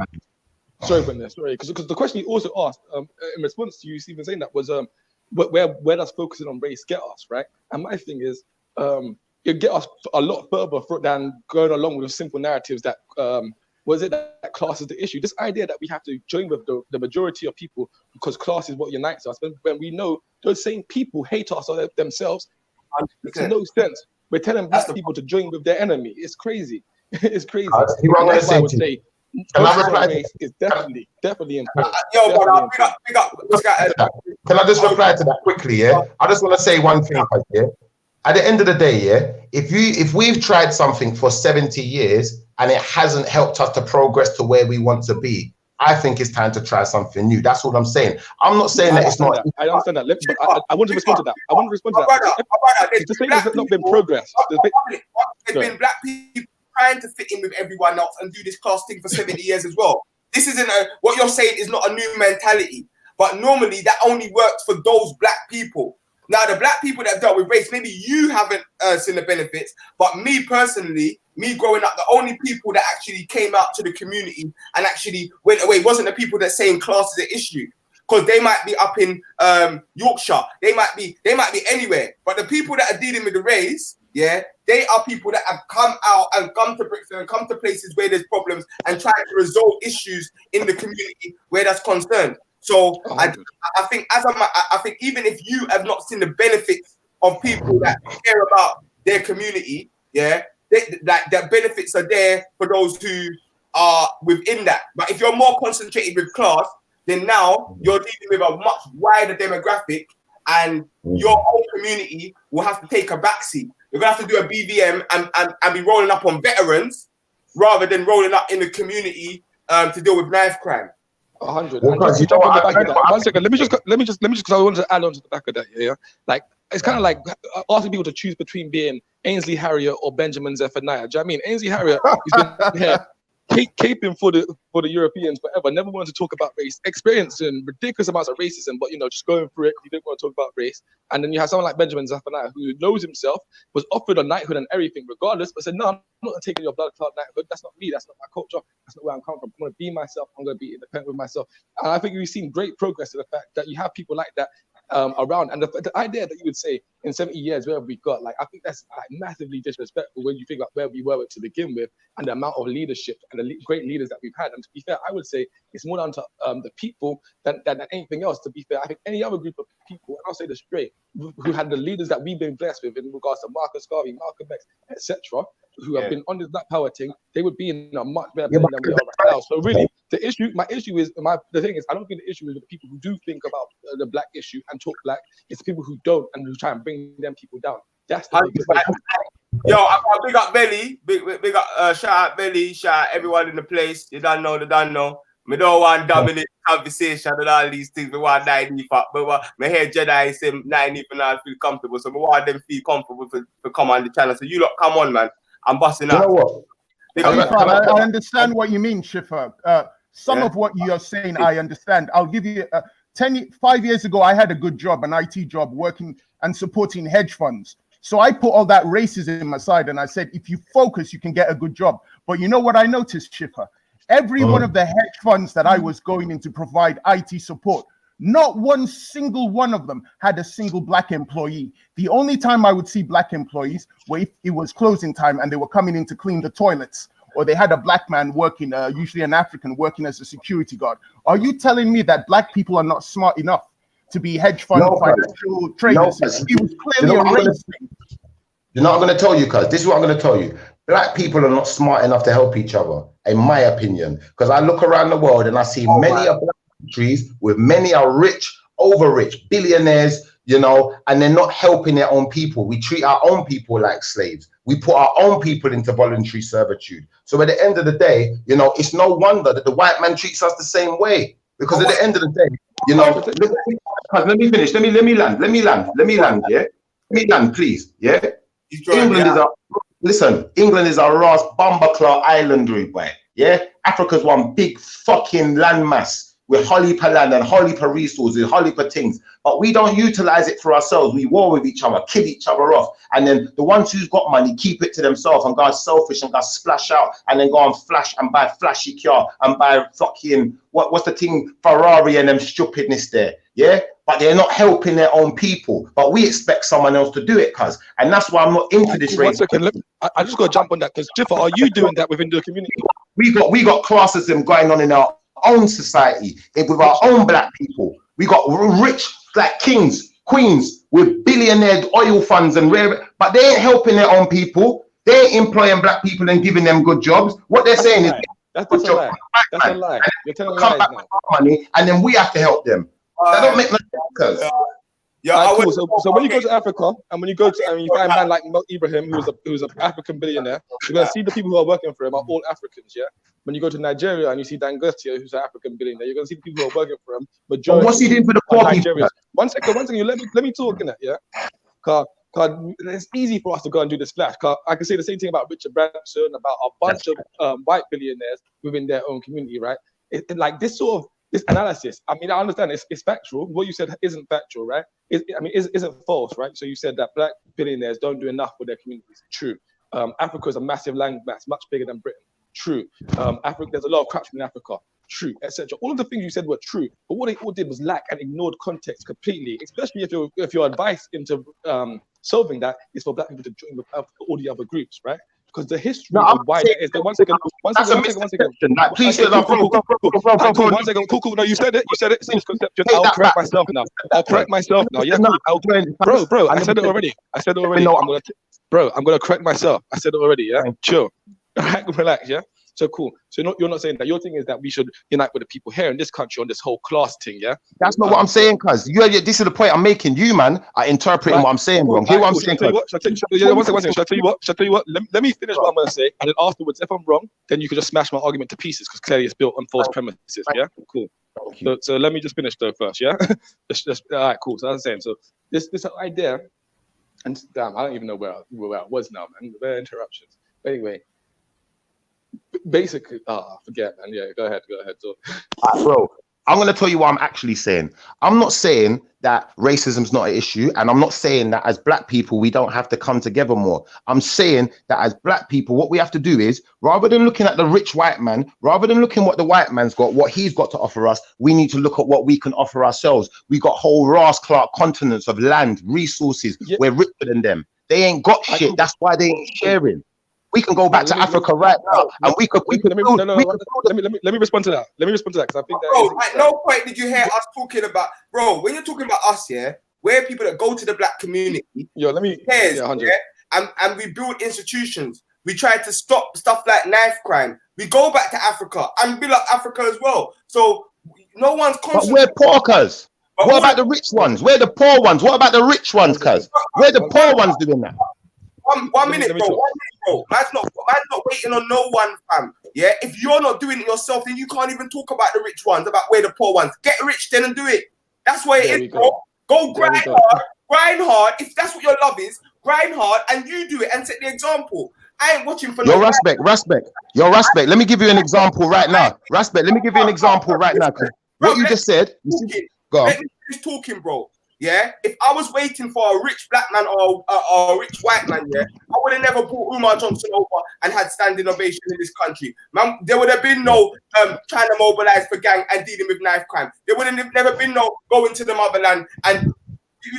sorry, because the question you also asked in response to you even saying that was where does focusing on race get us, right? And my thing is, it get us a lot further than going along with simple narratives that that class is the issue. This idea that we have to join with the majority of people because class is what unites us, when we know those same people hate us themselves, makes no sense. We're telling black people to join with their enemy. It's crazy. It's crazy. That's why I would say race is definitely important. Can I just reply to that quickly? Yeah, I just want to say one thing. Yeah, at the end of the day, yeah, if we've tried something for 70 years and it hasn't helped us to progress to where we want to be, I think it's time to try something new. That's what I'm saying. I'm not saying that it's not. I understand that. I want to respond to that. The thing has not been progress. There's been black people trying to fit in with everyone else and do this class thing for 70 years as well. This isn't what you're saying is not a new mentality, but normally that only works for those black people. Now, the black people that have dealt with race, maybe you haven't seen the benefits, but me personally, me growing up, the only people that actually came out to the community and actually went away wasn't the people that saying class is an issue. Because they might be up in Yorkshire, they might be anywhere. But the people that are dealing with the race, yeah, they are people that have come out and come to Brixton and come to places where there's problems and try to resolve issues in the community where that's concerned. So I think I think even if you have not seen the benefits of people that care about their community, yeah, that benefits are there for those who are within that. But if you're more concentrated with class, then now you're dealing with a much wider demographic, and your whole community will have to take a backseat. You're gonna have to do a BVM and be rolling up on veterans rather than rolling up in the community to deal with knife crime. 100. One second. Let me just because I wanted to add on to the back of that. Yeah, like it's kind of like asking people to choose between being Ainsley Harriott or Benjamin Zephaniah. Do you know what I mean? Ainsley Harriott, he's been here caping for the Europeans forever. Never wanted to talk about race, experiencing ridiculous amounts of racism, but just going through it. He didn't want to talk about race. And then you have someone like Benjamin Zephaniah, who knows himself, was offered a knighthood and everything, regardless, but said, "No, I'm not taking your blood clot knighthood. That's not me. That's not my culture. That's not where I'm coming from. I'm going to be myself. I'm going to be independent with myself." And I think we've seen great progress to the fact that you have people like that around. And the idea that you would say in 70 years, where have we got? Like, I think that's like massively disrespectful when you think about where we were to begin with and the amount of leadership and the great leaders that we've had. And to be fair, I would say it's more down to the people than anything else. To be fair, I think any other group of people, and I'll say this straight, who had the leaders that we've been blessed with in regards to Marcus Garvey, Malcolm X, etc., who have been on this black power thing, they would be in a much better position than we are right now. So really, the thing is, I don't think the issue is with the people who do think about the black issue and talk black. It's the people who don't and who try and bring them people down. That's the biggest issue. Yo, I big up Belly, big up, shout out Belly, shout out everyone in the place. You don't know, they don't know. Me don't want dominate conversation and all these things. Me want 90 but me hear Jedi say 90 and I feel comfortable. So me want them feel comfortable to come on the channel. So you lot come on, man. I'm busting up. You know what? I understand what you mean, Schiffer. Some of what you're saying, I understand. I'll give you 5 years ago, I had a good job, an IT job, working and supporting hedge funds. So I put all that racism aside and I said, if you focus, you can get a good job. But you know what I noticed, Schiffer? Every one of the hedge funds that I was going in to provide IT support, not one single one of them had a single black employee. The only time I would see black employees were if it was closing time and they were coming in to clean the toilets, or they had a black man working, usually an African, working as a security guard. Are you telling me that black people are not smart enough to be hedge fund financial traders? It was clearly a race thing. You know what I'm going to tell you, cuz? This is what I'm going to tell you. Black people are not smart enough to help each other, in my opinion. Because I look around the world and I see many black countries with many are rich, over-rich, billionaires, you know, and they're not helping their own people. We treat our own people like slaves. We put our own people into voluntary servitude. So at the end of the day, you know, it's no wonder that the white man treats us the same way. Because at the end of the day, you know, let me finish. Let me land, yeah? Let me land, please, yeah? England is a Ross Bumbleclaw island, rude boy. Yeah, Africa's one big fucking landmass with holly per land and holly per resources, holly per things. But we don't utilize it for ourselves. We war with each other, kill each other off, and then the ones who's got money keep it to themselves and go selfish and go splash out and then go and flash and buy flashy car and buy fucking what's the thing, Ferrari and them stupidness there. Yeah. But they're not helping their own people. But we expect someone else to do it, cuz. And that's why I'm not into this race. 1 second, I just got to jump on that, because Jiffa, are you doing that within the community? We got classism going on in our own society, with our own black people. We got rich like kings, queens with billionaire oil funds and rare, but they ain't helping their own people. They ain't employing black people and giving them good jobs. What they're saying is that's a lie. That's a lie. You're telling lies now. Money, and then we have to help them. That don't make no sense. Cool. So when you go to Africa and when you go to you find a man like Ibrahim, who's an African billionaire, you're gonna see the people who are working for him are all Africans. Yeah. When you go to Nigeria and you see Dangote, who's an African billionaire, you're gonna see the people who are working for him. Majority. What's he doing for the poor people? One second. You let me talk in that. Yeah. Cause it's easy for us to go and do this flash. Cause I can say the same thing about Richard Branson, about a bunch of white billionaires within their own community, right? Like this sort of this analysis, I mean, I understand it's factual. What you said isn't factual, right? Isn't false, right? So you said that black billionaires don't do enough for their communities. True. Africa is a massive landmass, much bigger than Britain. True. Africa, there's a lot of corruption in Africa. True, etc. All of the things you said were true, but what they all did was lack and ignored context completely. Especially if your advice into solving that is for black people to join with all the other groups, right? Because the history of why that is. One second. Please, cool. No, you said it. It's a misconception. I'll correct myself now. Yeah, cool. Bro. I said it already. No, I'm gonna correct myself. I said it already. Yeah, chill. All right, relax. Yeah. So cool. So you're not saying that. Your thing is that we should unite with the people here in this country on this whole class thing, yeah? That's not what I'm saying, cuz. This is the point I'm making. You, man, are interpreting what I'm saying wrong. Hear what I'm saying, cuz. Shall I tell you what? Let me finish what I'm going to say, and then afterwards, if I'm wrong, then you can just smash my argument to pieces, because clearly it's built on false premises, yeah? Cool. So let me just finish though first, yeah? All right, cool. So as I'm saying, so this idea, and damn, I don't even know where I was now, man. There are interruptions. But anyway, basically, forget, man. Yeah, go ahead. So, bro, I'm going to tell you what I'm actually saying. I'm not saying that racism's not an issue, and I'm not saying that as black people we don't have to come together more. I'm saying that as black people, what we have to do is, rather than looking at the rich white man, rather than looking what the white man's got, what he's got to offer us, we need to look at what we can offer ourselves. We got whole Ross Clark continents of land, resources. Yeah. We're richer than them. They ain't got shit. That's why they ain't sharing. We can go back to Africa right now, and we could. Let me respond to that. Because I think that. Bro, at no point did you hear us talking about, bro. When you're talking about us, yeah, we're people that go to the black community. Yo, let me. Cares, Yeah, 100. And we build institutions. We try to stop stuff like knife crime. We go back to Africa and build up Africa as well. So no one's But we're poor, cuz. What about the rich ones? We're the poor ones. What about the rich ones, cuz? We're the poor ones doing that. One minute, bro. Man's not waiting on no one, fam. Yeah, if you're not doing it yourself, then you can't even talk about the rich ones, about we're the poor ones. Get rich then and do it. That's what it is, bro. Go grind hard. Grind hard. If that's what your love is, grind hard and you do it and set the example. I ain't watching for Yo, Raspect. Yo, Raspect. Let me give you an example right now. Raspect, let me give you an example right now. What you just said. Go on. Let me finish talking, bro. Yeah, if I was waiting for a rich black man or a rich white man, yeah, I would have never brought Umar Johnson over and had standing ovation in this country. Man, there would have been no trying to mobilize for gang and dealing with knife crime. There would have never been no going to the motherland and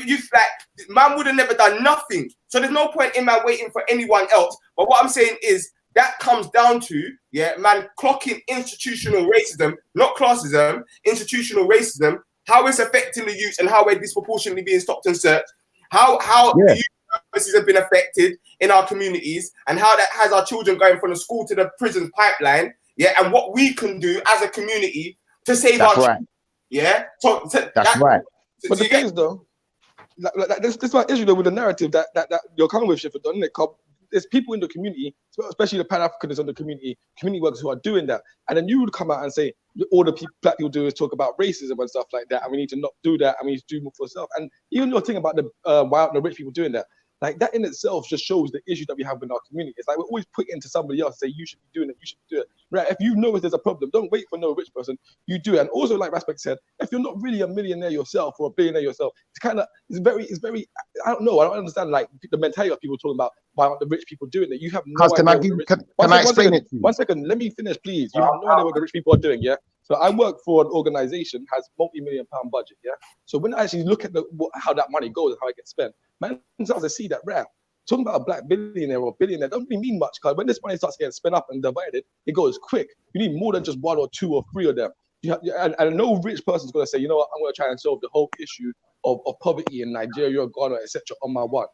you like man would have never done nothing. So there's no point in man waiting for anyone else. But what I'm saying is that comes down to man clocking institutional racism, not classism, institutional racism. How it's affecting the youth and how we're disproportionately being stopped and searched, how the youth services have been affected in our communities, and how that has our children going from the school to the prison pipeline, and what we can do as a community to save our children. So that's right. But the thing is, though, this is my issue though with the narrative that you're coming with, Shifter, doesn't it? There's people in the community, especially the Pan-Africanists in the community workers who are doing that. And then you would come out and say, all the black people do is talk about racism and stuff like that. And we need to not do that. And we need to do more for ourselves. And even your thing about the rich people doing that, like that in itself just shows the issue that we have in our community. It's like we're always putting into somebody else and say, you should be doing it, you should do it. Right? If you know if there's a problem, don't wait for no rich person, you do it. And also, like Raspect said, if you're not really a millionaire yourself or a billionaire yourself, it's very, I don't know, I don't understand like the mentality of people talking about why aren't the rich people doing it. You have no idea. Can I explain it to you? 1 second, let me finish, please. You have no idea what the rich people are doing, yeah? So I work for an organization has multi-million-pound budget, yeah? So when I actually look at how that money goes and how it gets spent, man, sometimes I see that rare. Talking about a black billionaire or billionaire doesn't really mean much, because when this money starts getting spent up and divided, it goes quick. You need more than just 1 or 2 or 3 of them. And no rich person is going to say, you know what, I'm going to try and solve the whole issue of poverty in Nigeria, Ghana, etc. on my one.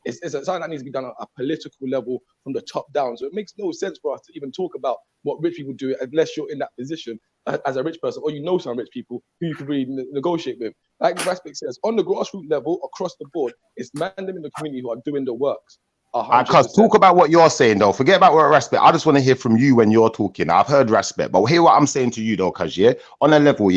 It's something that needs to be done at a political level from the top down. So it makes no sense for us to even talk about what rich people do unless you're in that position as a rich person, or you know some rich people who you can really negotiate with. Like Raspik says, on the grassroots level, across the board, it's man them in the community who are doing the works. Cuz talk about what you're saying though. Forget about what Raspik. I just want to hear from you when you're talking. I've heard Raspik, but hear what I'm saying to you though, cuz on a level,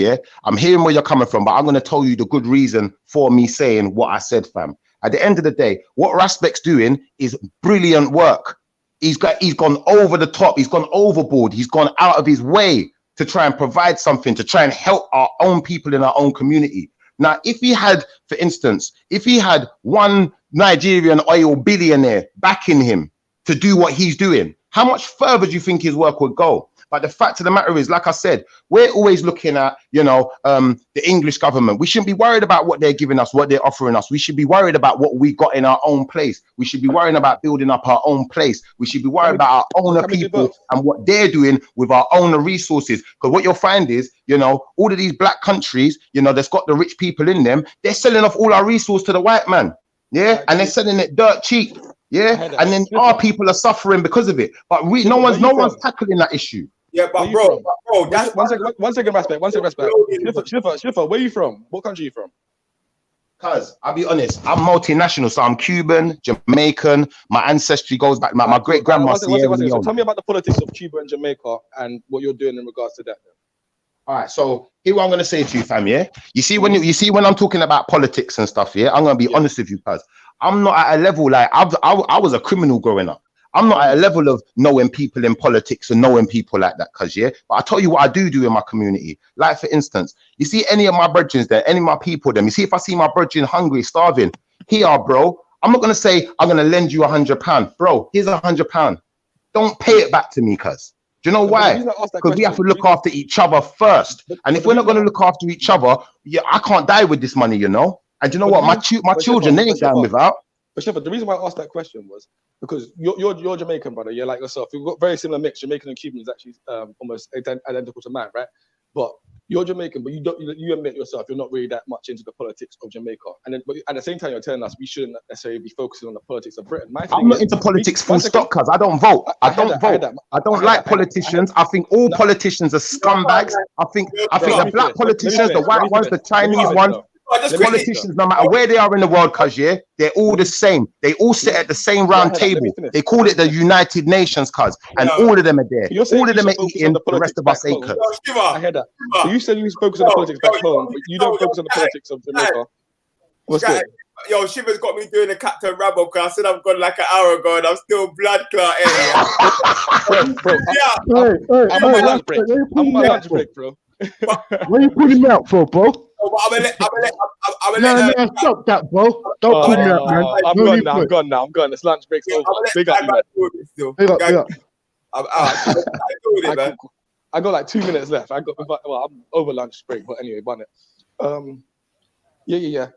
I'm hearing where you're coming from, but I'm going to tell you the good reason for me saying what I said, fam. At the end of the day, what Raspik's doing is brilliant work. He's gone over the top. He's gone overboard. He's gone out of his way to try and provide something, to try and help our own people in our own community. Now, if he had, for instance, if he had one Nigerian oil billionaire backing him to do what he's doing, how much further do you think his work would go? But the fact of the matter is, like I said, we're always looking at, the English government. We shouldn't be worried about what they're giving us, what they're offering us. We should be worried about what we got in our own place. We should be worrying about building up our own place. We should be worried about our own people and what they're doing with our own resources. Because what you'll find is, all of these black countries, that's got the rich people in them, they're selling off all our resources to the white man. Yeah, and they're selling it dirt cheap. Yeah, and then our people are suffering because of it. But no one's tackling that issue. Yeah, but bro, that's one second, Raspik. Shifter, where are you from? What country are you from? Cuz, I'll be honest, I'm multinational, so I'm Cuban, Jamaican. My ancestry goes back, my great grandma. So tell me about the politics of Cuba and Jamaica and what you're doing in regards to that. All right, so here what I'm gonna say to you, fam. Yeah, you see when I'm talking about politics and stuff. Yeah, I'm gonna be honest with you, cuz I'm not at a level like I was a criminal growing up. I'm not at a level of knowing people in politics and knowing people like that, cuz but I tell you what I do in my community. Like for instance, you see any of my brethren there, any of my people them. You see if I see my brethren hungry, starving, here, bro. I'm not gonna say I'm gonna lend you £100, bro. Here's £100. Don't pay it back to me, cuz. Do you know why? Because we have to look after each other first. And if we're not going to look after each other, I can't die with this money, And you know what? My children, they ain't dying without. But Shepard, the reason why I asked that question was because you're Jamaican, brother. You're like yourself. You've got very similar mix. Jamaican and Cuban is actually almost identical to mine, right? But you're Jamaican, but you admit yourself you're not really that much into the politics of Jamaica. And then, but at the same time, you're telling us we shouldn't necessarily be focusing on the politics of Britain. I'm not into politics full stop, cuz I don't vote. I don't vote. I don't like politicians. I think all politicians are scumbags. I think the black politicians, the white ones, the Chinese ones, politicians, no matter where they are in the world, cuz they're all the same. They all sit at the same round table. They call it the United Nations, cuz, and all of them are there. All of them are eating. The rest of us ain't, cuz. I heard that. So you said you focus on the politics back home, but you don't focus on the politics of Jamaica. What's good? Yo, Shiva's got me doing a Captain Rambo because I said I've gone like an hour ago and I'm still blood clot. Bro, I'm on my lunch break. I'm on my lunch break, bro. What are you putting me out for, bro? No, stop that, bro. Don't put me out, man. I'm gone. This lunch break's over. Big up, man. Big up. I got like 2 minutes left. I'm over lunch break, but anyway, bun it. Yeah.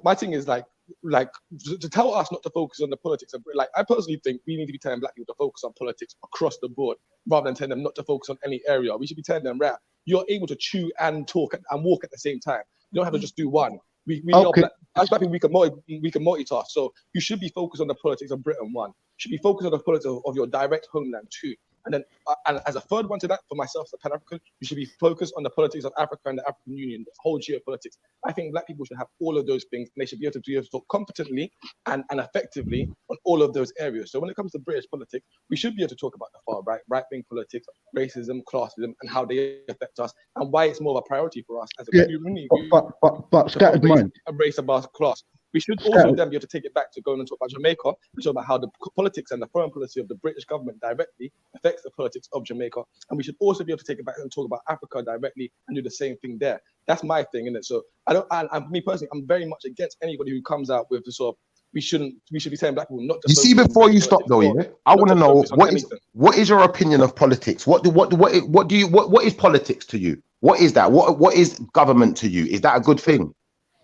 My thing is like to tell us not to focus on the politics of, like, I personally think we need to be telling black people to focus on politics across the board rather than telling them not to focus on any area. We should be telling them, right, you're able to chew and talk and walk at the same time. You don't have to just do one. We Okay. as black people, we can multitask. So you should be focused on the politics of Britain, one. You should be focused on the politics of your direct homeland, two. And then, and as a third one to that, for myself as a Pan-African, you should be focused on the politics of Africa and the African Union, the whole geopolitics. I think black people should have all of those things, and they should be able to talk competently and effectively on all of those areas. So when it comes to British politics, we should be able to talk about the far right-wing politics, racism, classism, and how they affect us, and why it's more of a priority for us as a community. But scattered mind. A race about class. We should also then be able to take it back to going and talk about Jamaica, and talk about how the politics and the foreign policy of the British government directly affects the politics of Jamaica. And we should also be able to take it back and talk about Africa directly and do the same thing there. That's my thing, isn't it? So and me personally, I'm very much against anybody who comes out with the sort of we should be telling black people not to. You see, before you stop though, yeah, I want to know what is your opinion of politics? What is politics to you? What is that? What is government to you? Is that a good thing?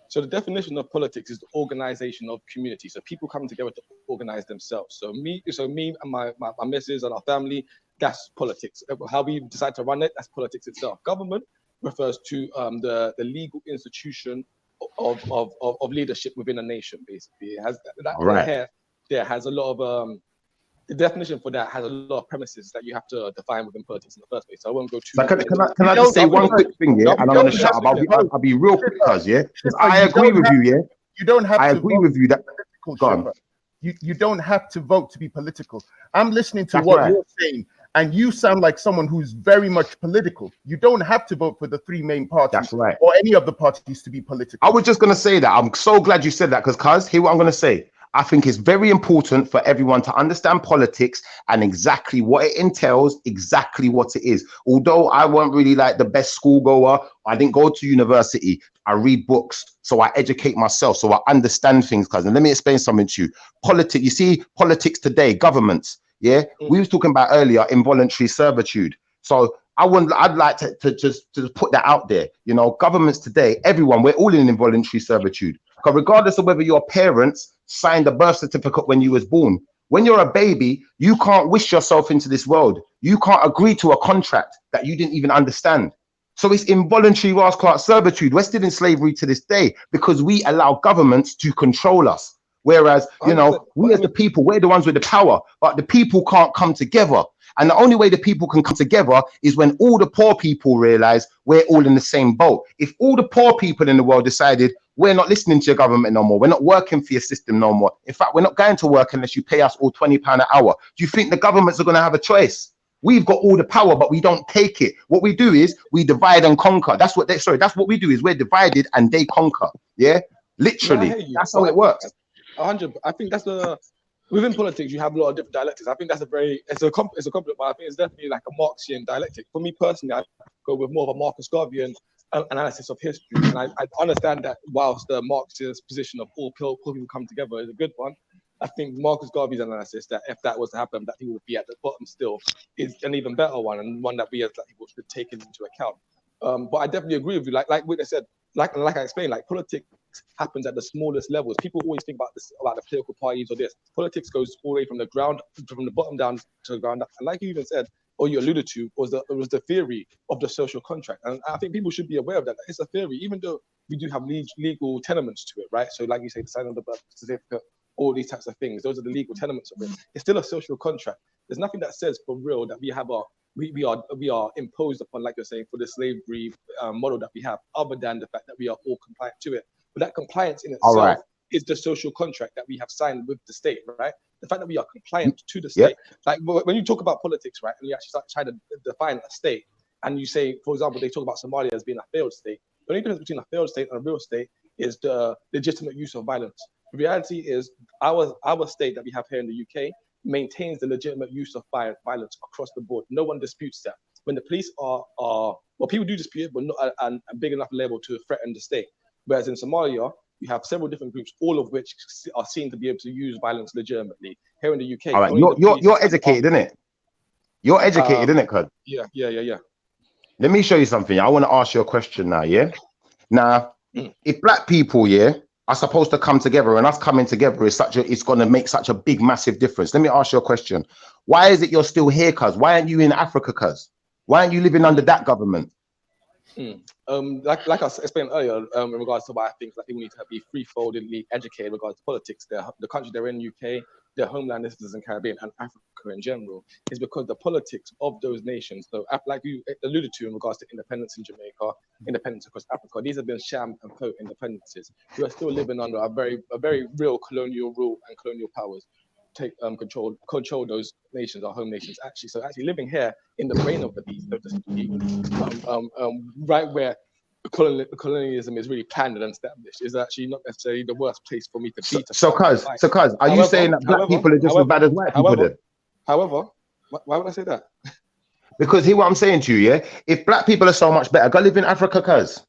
So the definition of politics is the organization of community. So people come together to organize themselves. So me and my missus and our family, that's politics. How we decide to run it, that's politics itself. Government refers to the legal institution of leadership within a nation, basically. It has that there has a lot of the definition for that has a lot of premises that you have to define within politics in the first place. So I won't go too. So can I just say one quick thing, yeah? And I'm gonna shut up. I'll be real quick, cuz, yeah. I agree with you, yeah. You don't have. I agree with you that. Go on. You don't have to vote to be political. I'm listening to what you're saying, and you sound like someone who's very much political. You don't have to vote for the three main parties. That's right. Or any of the parties to be political. I was just gonna say that. I'm so glad you said that, because hear what I'm gonna say. I think it's very important for everyone to understand politics and exactly what it entails, exactly what it is. Although I wasn't really like the best schoolgoer, I didn't go to university. I read books, so I educate myself, so I understand things. Cousin, let me explain something to you. Politics, you see, politics today, governments. Yeah, we was talking about earlier involuntary servitude. So I'd like to just put that out there. You know, governments today, everyone, we're all in involuntary servitude. Because regardless of whether your parents signed a birth certificate when you was born, when you're a baby, you can't wish yourself into this world. You can't agree to a contract that you didn't even understand. So it's involuntary class servitude. We're still in slavery to this day because we allow governments to control us. Whereas, you know, we as the people, we're the ones with the power, but the people can't come together. And the only way the people can come together is when all the poor people realize we're all in the same boat. If all the poor people in the world decided we're not listening to your government no more, we're not working for your system no more. In fact, we're not going to work unless you pay us all £20 an hour. Do you think the governments are going to have a choice? We've got all the power, but we don't take it. What we do is we divide and conquer. That's what we do is we're divided and they conquer. Yeah, literally. That's how it works. 100. I think that's within politics, you have a lot of different dialectics. I think that's it's a compliment, but I think it's definitely like a Marxian dialectic. For me personally, I go with more of a Marcus Garveyan analysis of history. And I understand that whilst the Marxist position of all people come together is a good one, I think Marcus Garvey's analysis that if that was to happen, that he would be at the bottom still is an even better one, and one that we as black people should take into account. But I definitely agree with you. Like Whitney said, like I explained, like politics happens at the smallest levels. People always think about the political parties or this. Politics goes all the way from the bottom down to the ground up. And like you even said, or you alluded to was the theory of the social contract. And I think people should be aware of that. It's a theory, even though we do have legal tenements to it, right? So like you say, the signing of the birth certificate, all these types of things, those are the legal tenements of it. It's still a social contract. There's nothing that says for real that we are imposed upon, like you're saying, for the slavery model that we have, other than the fact that we are all compliant to it. But that compliance in itself is the social contract that we have signed with the state, right? The fact that we are compliant to the state. Like when you talk about politics, right, and you actually start trying to define a state, and you say, for example, they talk about Somalia as being a failed state. The only difference between a failed state and a real state is the legitimate use of violence. The reality is our state that we have here in the UK maintains the legitimate use of violence across the board. No one disputes that. When the police are well, people do dispute it, but not at a big enough level to threaten the state. Whereas in Somalia, you have several different groups, all of which are seen to be able to use violence legitimately. Here in the UK, all right, you're educated, isn't it? You're educated, isn't it, cuz? Yeah. Let me show you something. I want to ask you a question now, yeah? Now, if black people, are supposed to come together, and us coming together is it's going to make such a big, massive difference. Let me ask you a question. Why is it you're still here, cuz? Why aren't you in Africa, cuz? Why aren't you living under that government? Like I explained earlier, in regards to why I think that people need to be threefoldedly educated in regards to politics. The country they're in, UK, their homeland is in Caribbean, and Africa in general, is because the politics of those nations. So, like you alluded to in regards to independence in Jamaica, independence across Africa, these have been sham and faux independences. We are still living under a very real colonial rule and colonial powers take control those nations, our home nations. So actually living here in the brain of the beast, so to speak, right where colonialism is really planned and established, is actually not necessarily the worst place for me to be. So cuz, are you saying that black people are just as bad as white people then? However, why would I say that? Because hear what I'm saying to you, yeah? If black people are so much better, go live in Africa, cuz.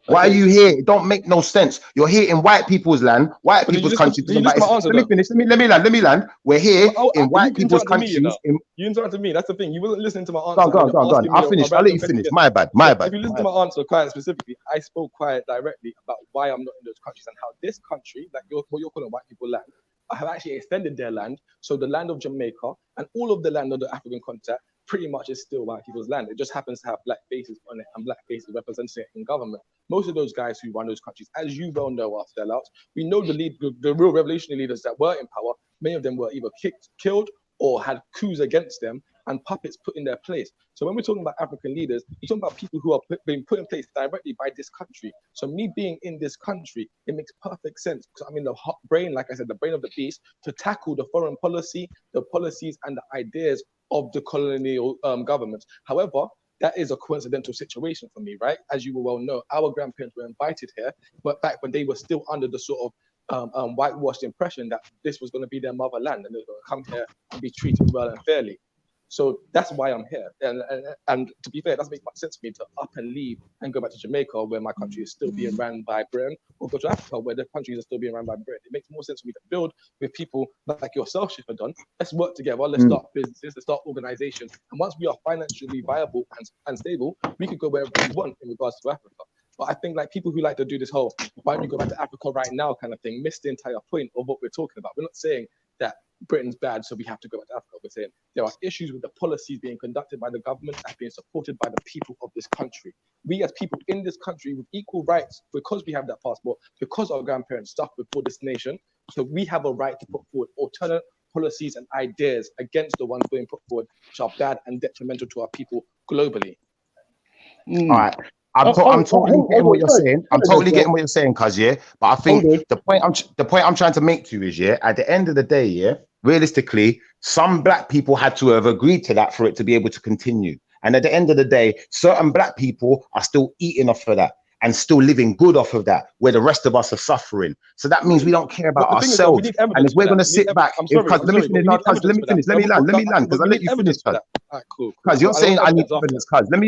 Why are you here? It don't make no sense. You're here in white people's land, white people's country. Let me finish. Let me land. We're here in white people's countries. You interrupted me. That's the thing. You wasn't listening to my answer. Go on. I'll finish. I'll let you finish. My bad. If you listen to my answer quite specifically, I spoke quite directly about why I'm not in those countries and how this country, like what you're calling white people land, I have actually extended their land. So the land of Jamaica and all of the land of the African continent pretty much is still white people's land. It just happens to have black faces on it and black faces representing it in government. Most of those guys who run those countries, as you well know, are sellouts. We know the real revolutionary leaders that were in power, many of them were either killed or had coups against them and puppets put in their place. So when we're talking about African leaders, we're talking about people who are being put in place directly by this country. So me being in this country, it makes perfect sense because I'm in the hot brain, like I said, the brain of the beast, to tackle the foreign policy, the policies and the ideas of the colonial governments. However, that is a coincidental situation for me, right? As you will well know, our grandparents were invited here, but back when they were still under the sort of whitewashed impression that this was going to be their motherland and they were going to come here and be treated well and fairly. So that's why I'm here. And to be fair, it doesn't make much sense for me to up and leave and go back to Jamaica where my country is still being ran by Britain, or go to Africa where the countries are still being ran by Britain. It makes more sense for me to build with people like yourself, Shifadon. Let's work together. Let's start businesses. Let's start organizations. And once we are financially viable and stable, we could go wherever we want in regards to Africa. But I think like people who like to do this whole, why don't you go back to Africa right now kind of thing, miss the entire point of what we're talking about. We're not saying that Britain's bad, so we have to go back to Africa. We're saying there are issues with the policies being conducted by the government and being supported by the people of this country. We as people in this country with equal rights, because we have that passport, because our grandparents suffered for this nation, so we have a right to put forward alternate policies and ideas against the ones being put forward, which are bad and detrimental to our people globally. All right. I'm totally getting what you're saying. I'm totally getting what you're saying, cuz, yeah. But I think the point I'm trying to make to you is, yeah, at the end of the day, yeah, realistically, some black people had to have agreed to that for it to be able to continue. And at the end of the day, certain black people are still eating off of that and still living good off of that, where the rest of us are suffering. So that means we don't care about ourselves. And if we're going to sit back, let me finish, let me land, because I'll let you finish, cuz. Cool. Because you're saying I need evidence, cuz. Let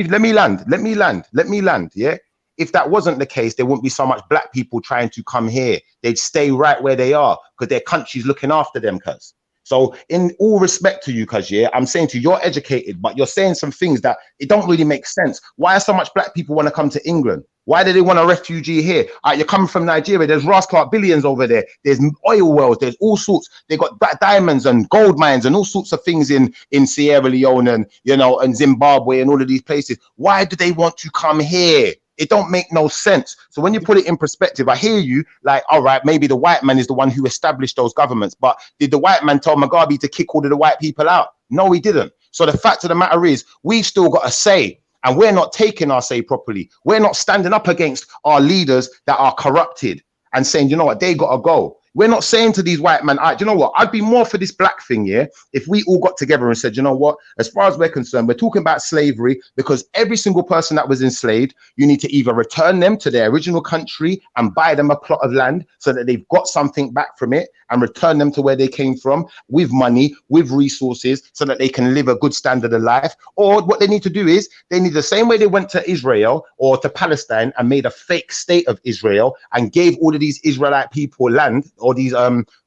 me land, yeah? If that wasn't the case, there wouldn't be so much black people trying to come here. They'd stay right where they are because their country's looking after them, cuz. So in all respect to you, cuz I'm saying to you, you're educated, but you're saying some things that it don't really make sense. Why so much black people want to come to England? Why do they want a refugee here? You're coming from Nigeria. There's rascal billions over there. There's oil wells. There's all sorts. They got diamonds and gold mines and all sorts of things in Sierra Leone and, you know, and Zimbabwe and all of these places. Why do they want to come here? It don't make no sense. So when you put it in perspective, I hear you like, all right, maybe the white man is the one who established those governments. But did the white man tell Mugabe to kick all of the white people out? No, he didn't. So the fact of the matter is, we've still got a say. And we're not taking our say properly. We're not standing up against our leaders that are corrupted and saying, you know what, they got to go. We're not saying to these white men, you know what, I'd be more for this black thing, yeah, if we all got together and said, you know what, as far as we're concerned, we're talking about slavery because every single person that was enslaved, you need to either return them to their original country and buy them a plot of land so that they've got something back from it and return them to where they came from with money, with resources, so that they can live a good standard of life. Or what they need to do is they need the same way they went to Israel or to Palestine and made a fake state of Israel and gave all of these Israelite people land, or these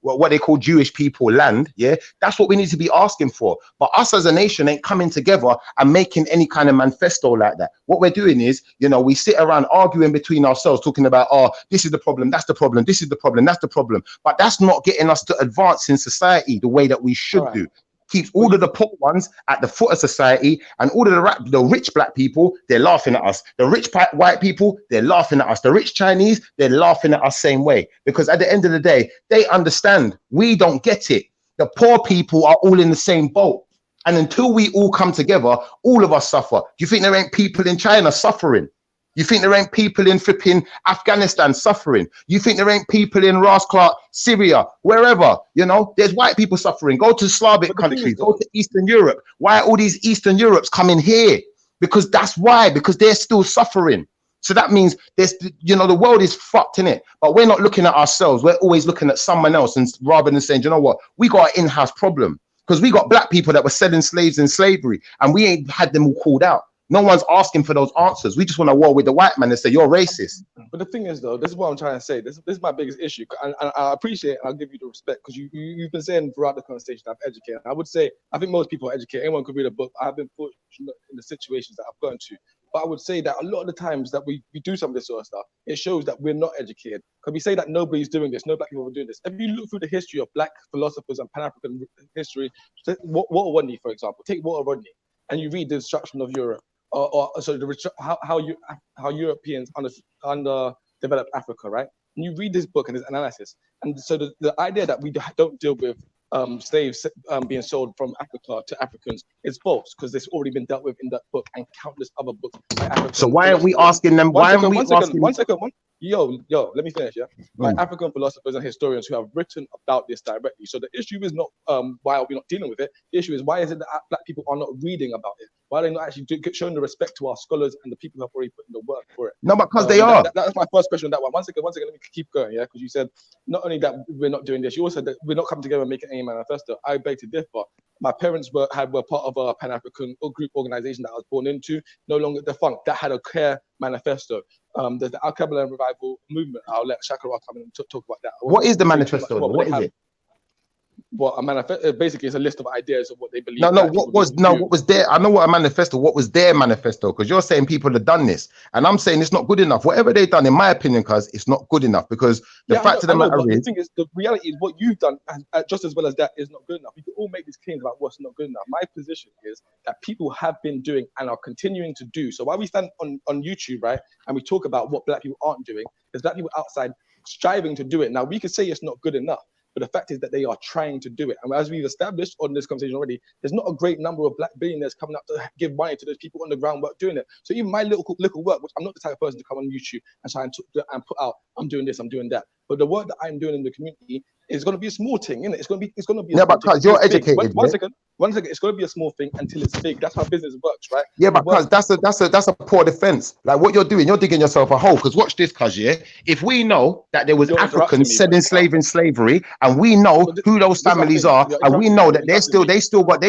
what they call Jewish people land. Yeah, that's what we need to be asking for. But us as a nation ain't coming together and making any kind of manifesto like that. What we're doing is, you know, we sit around arguing between ourselves, talking about, oh, this is the problem, that's the problem, this is the problem, that's the problem. But that's not getting us to advance in society the way that we should do. Keeps all of the poor ones at the foot of society, and all of the rich black people, they're laughing at us. The rich white people, they're laughing at us. The rich Chinese, they're laughing at us same way. Because at the end of the day, they understand we don't get it. The poor people are all in the same boat. And until we all come together, all of us suffer. Do you think there ain't people in China suffering? You think there ain't people in flipping Afghanistan suffering? You think there ain't people in Rasclark, Syria, wherever? You know, there's white people suffering. Go to Slavic countries, go to Eastern Europe. Why are all these Eastern Europes coming here? Because that's why, because they're still suffering. So that means there's, you know, the world is fucked in it, but we're not looking at ourselves. We're always looking at someone else, and rather than saying, you know what, we got an in-house problem because we got black people that were selling slaves in slavery and we ain't had them all called out. No one's asking for those answers. We just want to war with the white man and say, you're racist. But the thing is, though, this is what I'm trying to say. This is my biggest issue. And I appreciate it. I'll give you the respect because you've been saying throughout the conversation, I've educated. I would say, I think most people are educated. Anyone could read a book. I've been fortunate in the situations that I've gotten to. But I would say that a lot of the times that we do some of this sort of stuff, it shows that we're not educated. Because we say that nobody's doing this, no black people are doing this. If you look through the history of black philosophers and Pan-African history, Walter Rodney, for example, take Walter Rodney, and you read the destruction of Europe. How Europeans underdeveloped Africa, right? And you read this book and this analysis, and so the idea that we don't deal with slaves being sold from Africa to Africans is false, because it's already been dealt with in that book and countless other books by African. So why aren't we asking them? Why aren't we asking? One second. Yo, let me finish. Yeah, by African philosophers and historians who have written about this directly. So the issue is not why are we not dealing with it. The issue is, why is it that black people are not reading about it? Why are they not actually showing the respect to our scholars and the people who have already put in the work for it? No, because they are. That's my first question on that one. One second. Let me keep going. Yeah, because you said not only that we're not doing this, you also said that we're not coming together and making any manifesto. I beg to differ. My parents were part of a Pan-African group organization that I was born into, no longer defunct, that had a clear manifesto. There's the Al-Kabbalah Revival movement. I'll let Shakara come in and talk about that. What is the manifesto? What is it? Well, a manifesto basically is a list of ideas of what they believe. What was there? I know what a manifesto. What was their manifesto? Because you're saying people have done this, and I'm saying it's not good enough. Whatever they've done, in my opinion, cause it's not good enough. Because the fact of the matter is, the reality is what you've done, just as well as that, is not good enough. We can all make these claims about what's not good enough. My position is that people have been doing and are continuing to do. So while we stand on YouTube, right, and we talk about what black people aren't doing, there's black people outside striving to do it. Now we could say it's not good enough, but the fact is that they are trying to do it. And as we've established on this conversation already, there's not a great number of black billionaires coming up to give money to those people on the ground work doing it. So even my little work, which I'm not the type of person to come on YouTube and try and put out, I'm doing this, I'm doing that. But the work that I'm doing in the community is going to be a small thing, isn't it? It's going to be. Yeah, but because you're educated. One second. It's going to be a small thing until it's big. That's how business works, right? Yeah, but because that's a poor defense. Like what you're doing, you're digging yourself a hole. Because watch this, cuz yeah. If we know that there was Africans selling slave in slavery, and we know who those families are, and we know that they've still got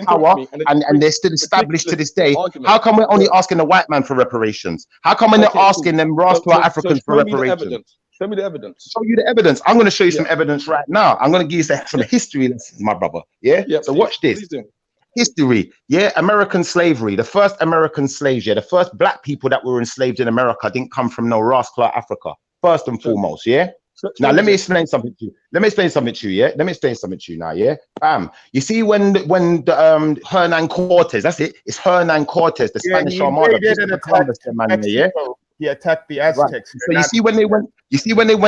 power, and they're still established to this day. How come we're only asking the white man for reparations? How come we're not asking them Rascal Africans for reparations? Show me the evidence. Show you the evidence. I'm going to show you some Yeah. evidence right now. I'm going to give you some history lessons, my brother. Yeah. Yeah, So please, watch this. please do. History, yeah, American slavery. The first American slaves, yeah, the first black people that were enslaved in America didn't come from no rascal Africa. First and foremost, yeah. Now let me explain something to you. Let me explain something to you, yeah. Let me explain something to you now, yeah. Bam. You see when the Hernan Cortez, that's it. It's Hernan Cortez, the Spanish Armada. He attacked the Aztecs. So you see when they went,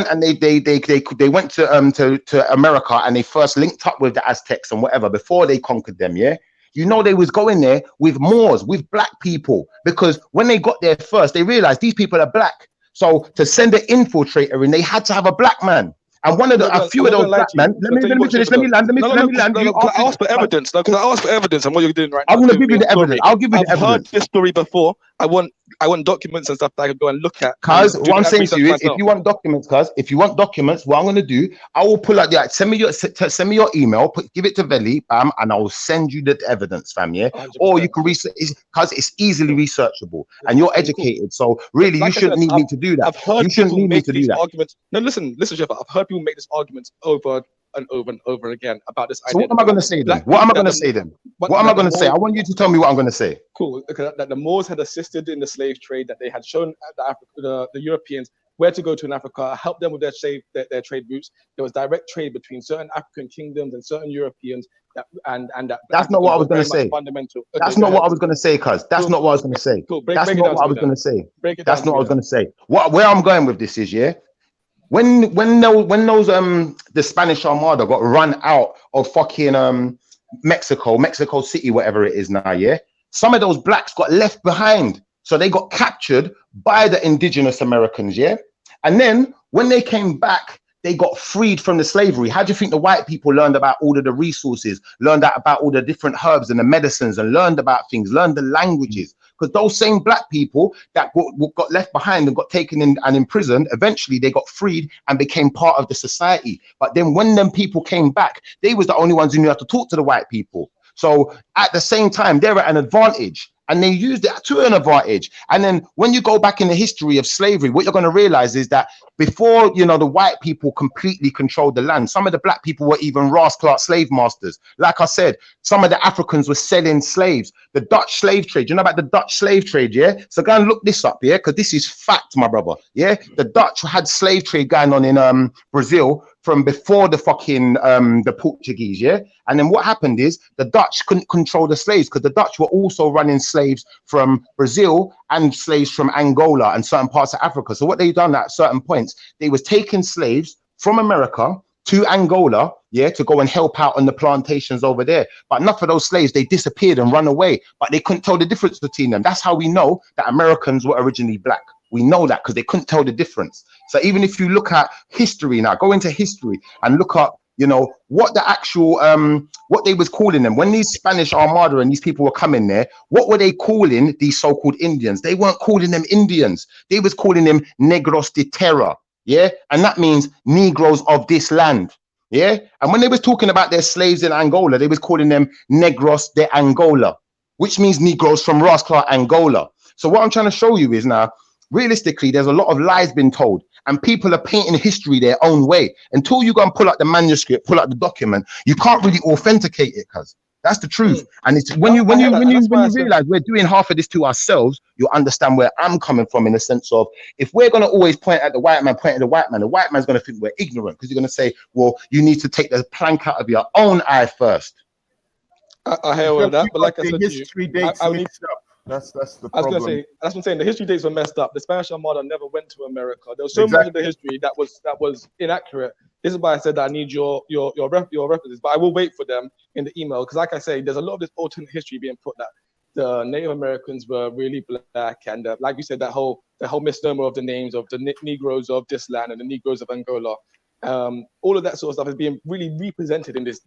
and they went to America, and they first linked up with the Aztecs and whatever before they conquered them, yeah. You know, they was going there with Moors, with black people, because when they got there first, they realized these people are black. So to send an infiltrator in, they had to have a black man. And one of a few of those black men. Let me finish. Let me land. Can I ask for evidence? No, because I asked for evidence, and what you're doing right now. I'm gonna give you the evidence. I'll give you the evidence. I've heard this story before. I want documents and stuff that I can go and look at. Cause what I'm saying to you is, if you want documents, what I'm gonna do, I will pull out the send me your email, give it to Veli, bam, and I will send you the evidence, fam. Yeah, 100%. Or you can research because it's easily researchable, and you're educated, so really you shouldn't need me to do that. I've heard you shouldn't need me to do that. Arguments. No, listen, Jeff. I've heard people make this argument over and over and over again about this idea. So what am I going to say then? What am I going to say then? What am I going to say? I want you to tell me what I'm going to say. Cool. That the Moors had assisted in the slave trade, that they had shown the Europeans where to go to in Africa, helped them with their trade routes. There was direct trade between certain African kingdoms and certain Europeans. That's not what I was going to say. Fundamental. That's not what I was going to say, cuz. That's not what I was going to say. That's not what I was going to say. That's not what I was going to say. Where I'm going with this is, yeah, when those the Spanish Armada got run out of fucking Mexico City, whatever it is now, yeah, some of those blacks got left behind, so they got captured by the indigenous Americans, yeah, and then when they came back, they got freed from the slavery. How do you think the white people learned about all of the resources, learned about all the different herbs and the medicines, and learned about things, learned the languages? Because those same black people that got left behind and got taken in and imprisoned, eventually they got freed and became part of the society. But then when them people came back, they was the only ones who knew how to talk to the white people. So at the same time, they're at an advantage. And they used it to an advantage. And then when you go back in the history of slavery, what you're going to realize is that before, you know, the white people completely controlled the land, some of the black people were even rascal slave masters. Like I said, some of the Africans were selling slaves. The Dutch slave trade, you know about the Dutch slave trade, yeah? So go and look this up, yeah? Because this is fact, my brother, yeah? The Dutch had slave trade going on in Brazil from before the fucking the Portuguese, yeah? And then what happened is the Dutch couldn't control the slaves because the Dutch were also running slaves from Brazil and slaves from Angola and certain parts of Africa. So what they done at certain points, they was taking slaves from America to Angola, yeah, to go and help out on the plantations over there. But enough of those slaves, they disappeared and run away, but they couldn't tell the difference between them. That's how we know that Americans were originally black. We know that because they couldn't tell the difference. So even if you look at history now, go into history and look up, you know, what the actual, what they was calling them. When these Spanish Armada and these people were coming there, what were they calling these so-called Indians? They weren't calling them Indians. They was calling them Negros de Terra, yeah? And that means Negroes of this land, yeah? And when they was talking about their slaves in Angola, they was calling them Negros de Angola, which means Negroes from Rascla, Angola. So what I'm trying to show you is now, realistically, there's a lot of lies been told, and people are painting history their own way. Until you go and pull out the manuscript, pull out the document, you can't really authenticate it, cuz that's the truth. And it's when you realize we're doing half of this to ourselves, you understand where I'm coming from, in the sense of, if we're going to always point at the white man, the white man's going to think we're ignorant, because you're going to say, well, you need to take the plank out of your own eye first. I hear all that, but like I said, history dates mixed up. That's the problem. I was going to say, that's what I'm saying. The history dates were messed up. The Spanish Armada never went to America. There was so much of the history that was inaccurate. This is why I said that I need your references, but I will wait for them in the email, because like I say, there's a lot of this alternate history being put that the Native Americans were really black, and like you said, the whole misnomer of the names of the Negroes of this land and the Negroes of Angola. All of that sort of stuff is being really represented in this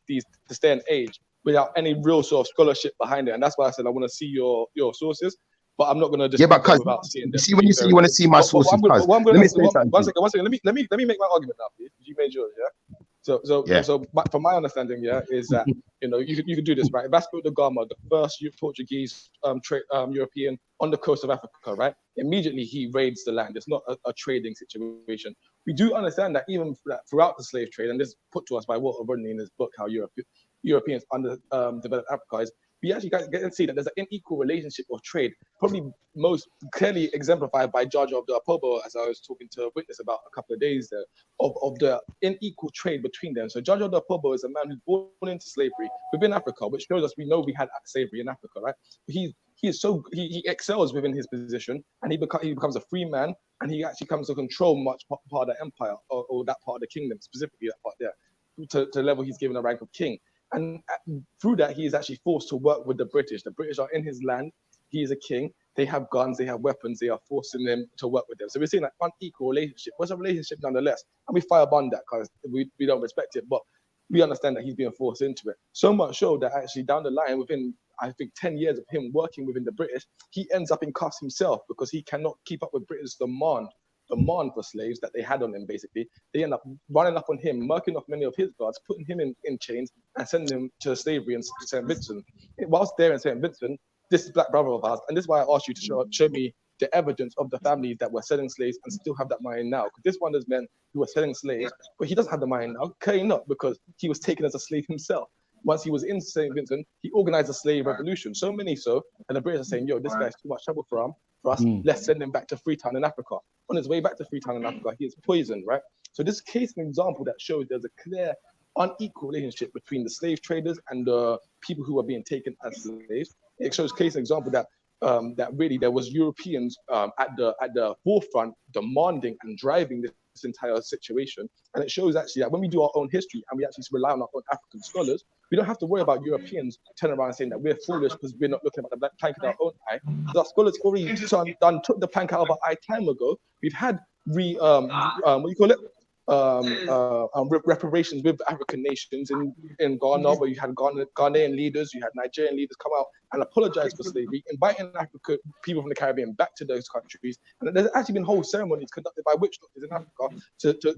day and age, without any real sort of scholarship behind it. And that's why I said I want to see your sources, but I'm not going to just without seeing them. See, when you say you want to see my sources, one second, let me make my argument now, please. You made yours, yeah? Yeah. But from my understanding, is that you could do this, right? Vasco da Gama, the first Portuguese European on the coast of Africa, right? Immediately he raids the land. It's not a trading situation. We do understand that even throughout the slave trade, and this is put to us by Walter Rodney in his book, How Europeans Developed Africa, is we actually get to see that there's an unequal relationship of trade, probably most clearly exemplified by Jaja of the Apobo, as I was talking to a witness about a couple of days there, of the unequal trade between them. So Jaja of the Apobo is a man who's born into slavery within Africa, which shows us we know we had slavery in Africa, right? He excels within his position, and he becomes a free man, and he actually comes to control much part of the empire or that part of the kingdom, specifically that part there, to the level he's given the rank of king. And through that, he is actually forced to work with the British. The British are in his land. He is a king. They have guns. They have weapons. They are forcing them to work with them. So we're seeing an unequal relationship. What's a relationship nonetheless? And we firebomb that because we don't respect it. But we understand that he's being forced into it. So much so that actually down the line, within, I think, 10 years of him working within the British, he ends up in cuffs himself because he cannot keep up with British demand for slaves that they had on him, basically. They end up running up on him, murking off many of his guards, putting him in chains and sending him to slavery in St. Vincent. Whilst there in St. Vincent, this black brother of ours, and this is why I asked you to show me the evidence of the families that were selling slaves and still have that money now. Because this one is men who were selling slaves, but he doesn't have the money now, clearly not, because he was taken as a slave himself. Once he was in St. Vincent, he organized a slave revolution. So many so, and the British are saying, yo, this guy's too much trouble for us, let's send him back to Freetown in Africa. On his way back to Freetown in Africa, he is poisoned, right? So this case is an example that shows there's a clear unequal relationship between the slave traders and the people who are being taken as slaves. It shows case an example that that really there was Europeans at the forefront demanding and driving this entire situation. And it shows actually that when we do our own history and we actually rely on our own African scholars, we don't have to worry about Europeans turning around and saying that we're foolish because we're not looking at the black plank in our own eye. Our scholars already took the plank out of our eye time ago. We've had reparations with African nations in Ghana, where you had Ghanaian leaders, you had Nigerian leaders come out and apologize for slavery, inviting African people from the Caribbean back to those countries. And there's actually been whole ceremonies conducted by witch doctors in Africa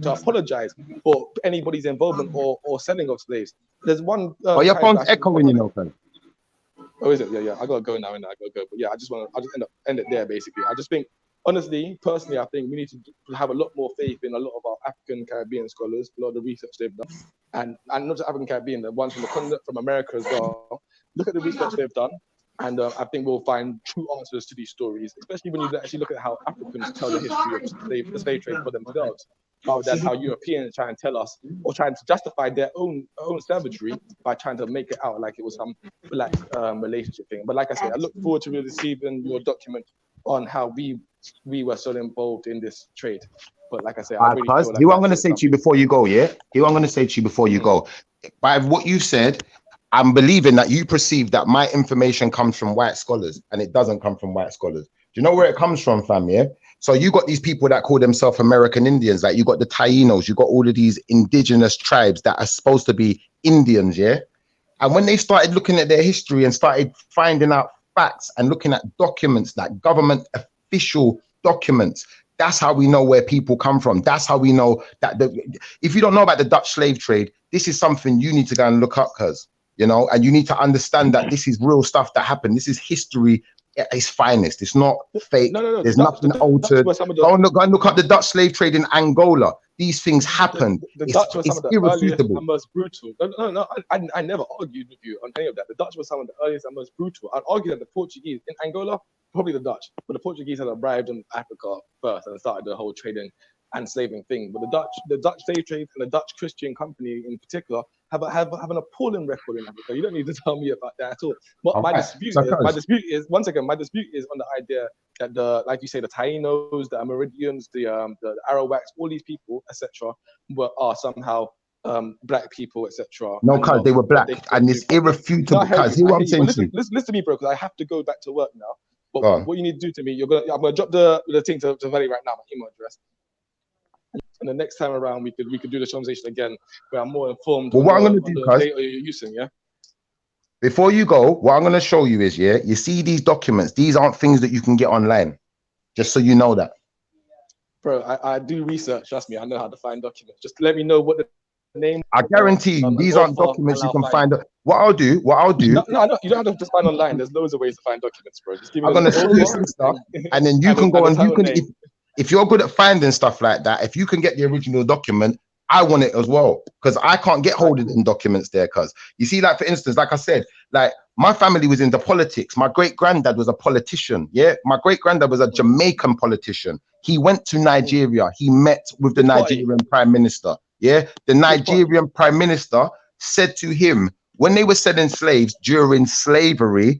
to apologize for anybody's involvement or selling of slaves. There's one. Your phone's echoing, you know, friend. Oh, is it? Yeah. I gotta go now. I gotta go. But yeah, I'll just end it there. Basically, I just think. Honestly, personally, I think we need to have a lot more faith in a lot of our African Caribbean scholars, a lot of the research they've done, and not just African Caribbean, the ones from the continent, from America as well. Look at the research they've done, and I think we'll find true answers to these stories, especially when you actually look at how Africans tell the history of the slave trade for themselves, rather than how Europeans try and tell us or trying to justify their own savagery by trying to make it out like it was some black relationship thing. But like I said, I look forward to receiving your document on how we were so involved in this trade. But like I said, I really feel like what I'm going to say to you before you go, by what you said, I'm believing that you perceive that my information comes from white scholars and it doesn't come from white scholars. Do you know where it comes from, fam? Yeah. So you got these people that call themselves American Indians, like you got the Tainos, you got all of these indigenous tribes that are supposed to be Indians, yeah. And when they started looking at their history and started finding out facts and looking at documents, like government official documents, that's how we know where people come from. That's how we know that if you don't know about the Dutch slave trade, this is something you need to go and look up, cuz, you know, and you need to understand that this is real stuff that happened. This is history at its finest. It's not fake. No. There's nothing altered. Go and look up the Dutch slave trade in Angola. These things happened. The Dutch were some of the earliest and most brutal. No, I never argued with you on any of that. The Dutch were some of the earliest and most brutal. I'd argue that the Portuguese in Angola, probably the Dutch, but the Portuguese had arrived in Africa first and started the whole trading and slaving thing. But the Dutch slave trade and the Dutch Christian company in particular have an appalling record in Africa. You don't need to tell me about that at all. My dispute is on the idea that like you say, the Tainos, the Amerindians, the Arawaks, all these people, etc., are somehow black people, etc. No, cuz they were black, and it's irrefutable. Cuz hear what I'm saying to you. Listen to me, bro, because I have to go back to work now. But what you need to do to me, I'm gonna drop the thing to Valley right now, my email address. And the next time around, we could do the conversation again, where I'm more informed. Well, what I'm gonna do, cuz, you're using, yeah. Before you go, what I'm gonna show you is, you see these documents. These aren't things that you can get online. Just so you know that. Bro, I do research. Trust me, I know how to find documents. Just let me know what the name. I guarantee you, these aren't documents you can find. What I'll do. No, you don't have to find online. There's loads of ways to find documents, bro. Just give me I'm gonna show you some stuff, and then you can go and you can. If you're good at finding stuff like that, if you can get the original document, I want it as well, because I can't get hold of them documents there. Because you see, like for instance, like I said, like my family was into politics. My great granddad was a politician. Yeah, my great granddad was a Jamaican politician. He went to Nigeria. He met with the Nigerian prime minister. Yeah, the Nigerian prime minister said to him when they were selling slaves during slavery.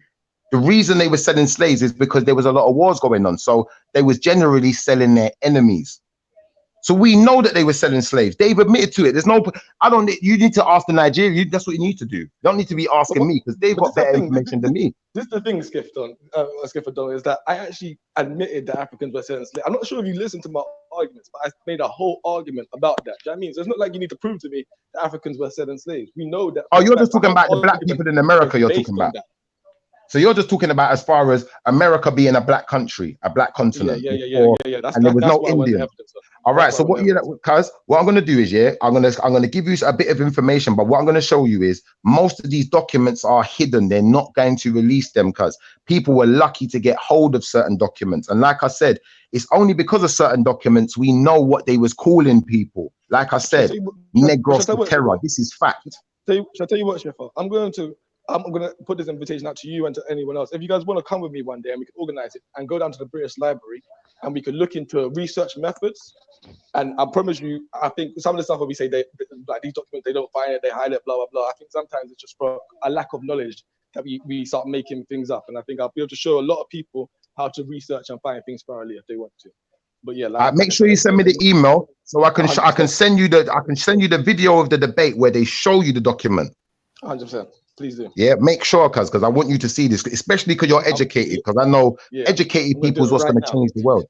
The reason they were selling slaves is because there was a lot of wars going on. So they was generally selling their enemies. So we know that they were selling slaves. They've admitted to it. There's no, you need to ask the Nigerian. That's what you need to do. You don't need to be asking me, because they've got better information than me. This is the thing, Skiffer, is that I actually admitted that Africans were selling slaves. I'm not sure if you listened to my arguments, but I made a whole argument about that. Do you know what I mean? So it's not like you need to prove to me that Africans were selling slaves. We know that. Oh, you're just talking about the black people in America you're talking about. So you're just talking about as far as America being a black country, a black continent. Yeah. And there was no Indian. All right. So what I'm gonna do is, I'm gonna give you a bit of information, but what I'm gonna show you is most of these documents are hidden. They're not going to release them because people were lucky to get hold of certain documents. And like I said, it's only because of certain documents we know what they was calling people. Like I said, Negros de terror. This is fact. Shall I tell you what, Sheffer? I'm going to put this invitation out to you and to anyone else. If you guys want to come with me one day and we can organize it and go down to the British Library and we could look into research methods. And I promise you, I think some of the stuff that we say, like these documents, they don't find it, they hide it, blah, blah, blah. I think sometimes it's just for a lack of knowledge that we start making things up. And I think I'll be able to show a lot of people how to research and find things thoroughly if they want to. But yeah, make sure you send me the email so I can send you the video of the debate where they show you the document. 100%. Please do. Yeah, make sure, because I want you to see this, especially because you're educated, because I know educated people is what's going to change the world.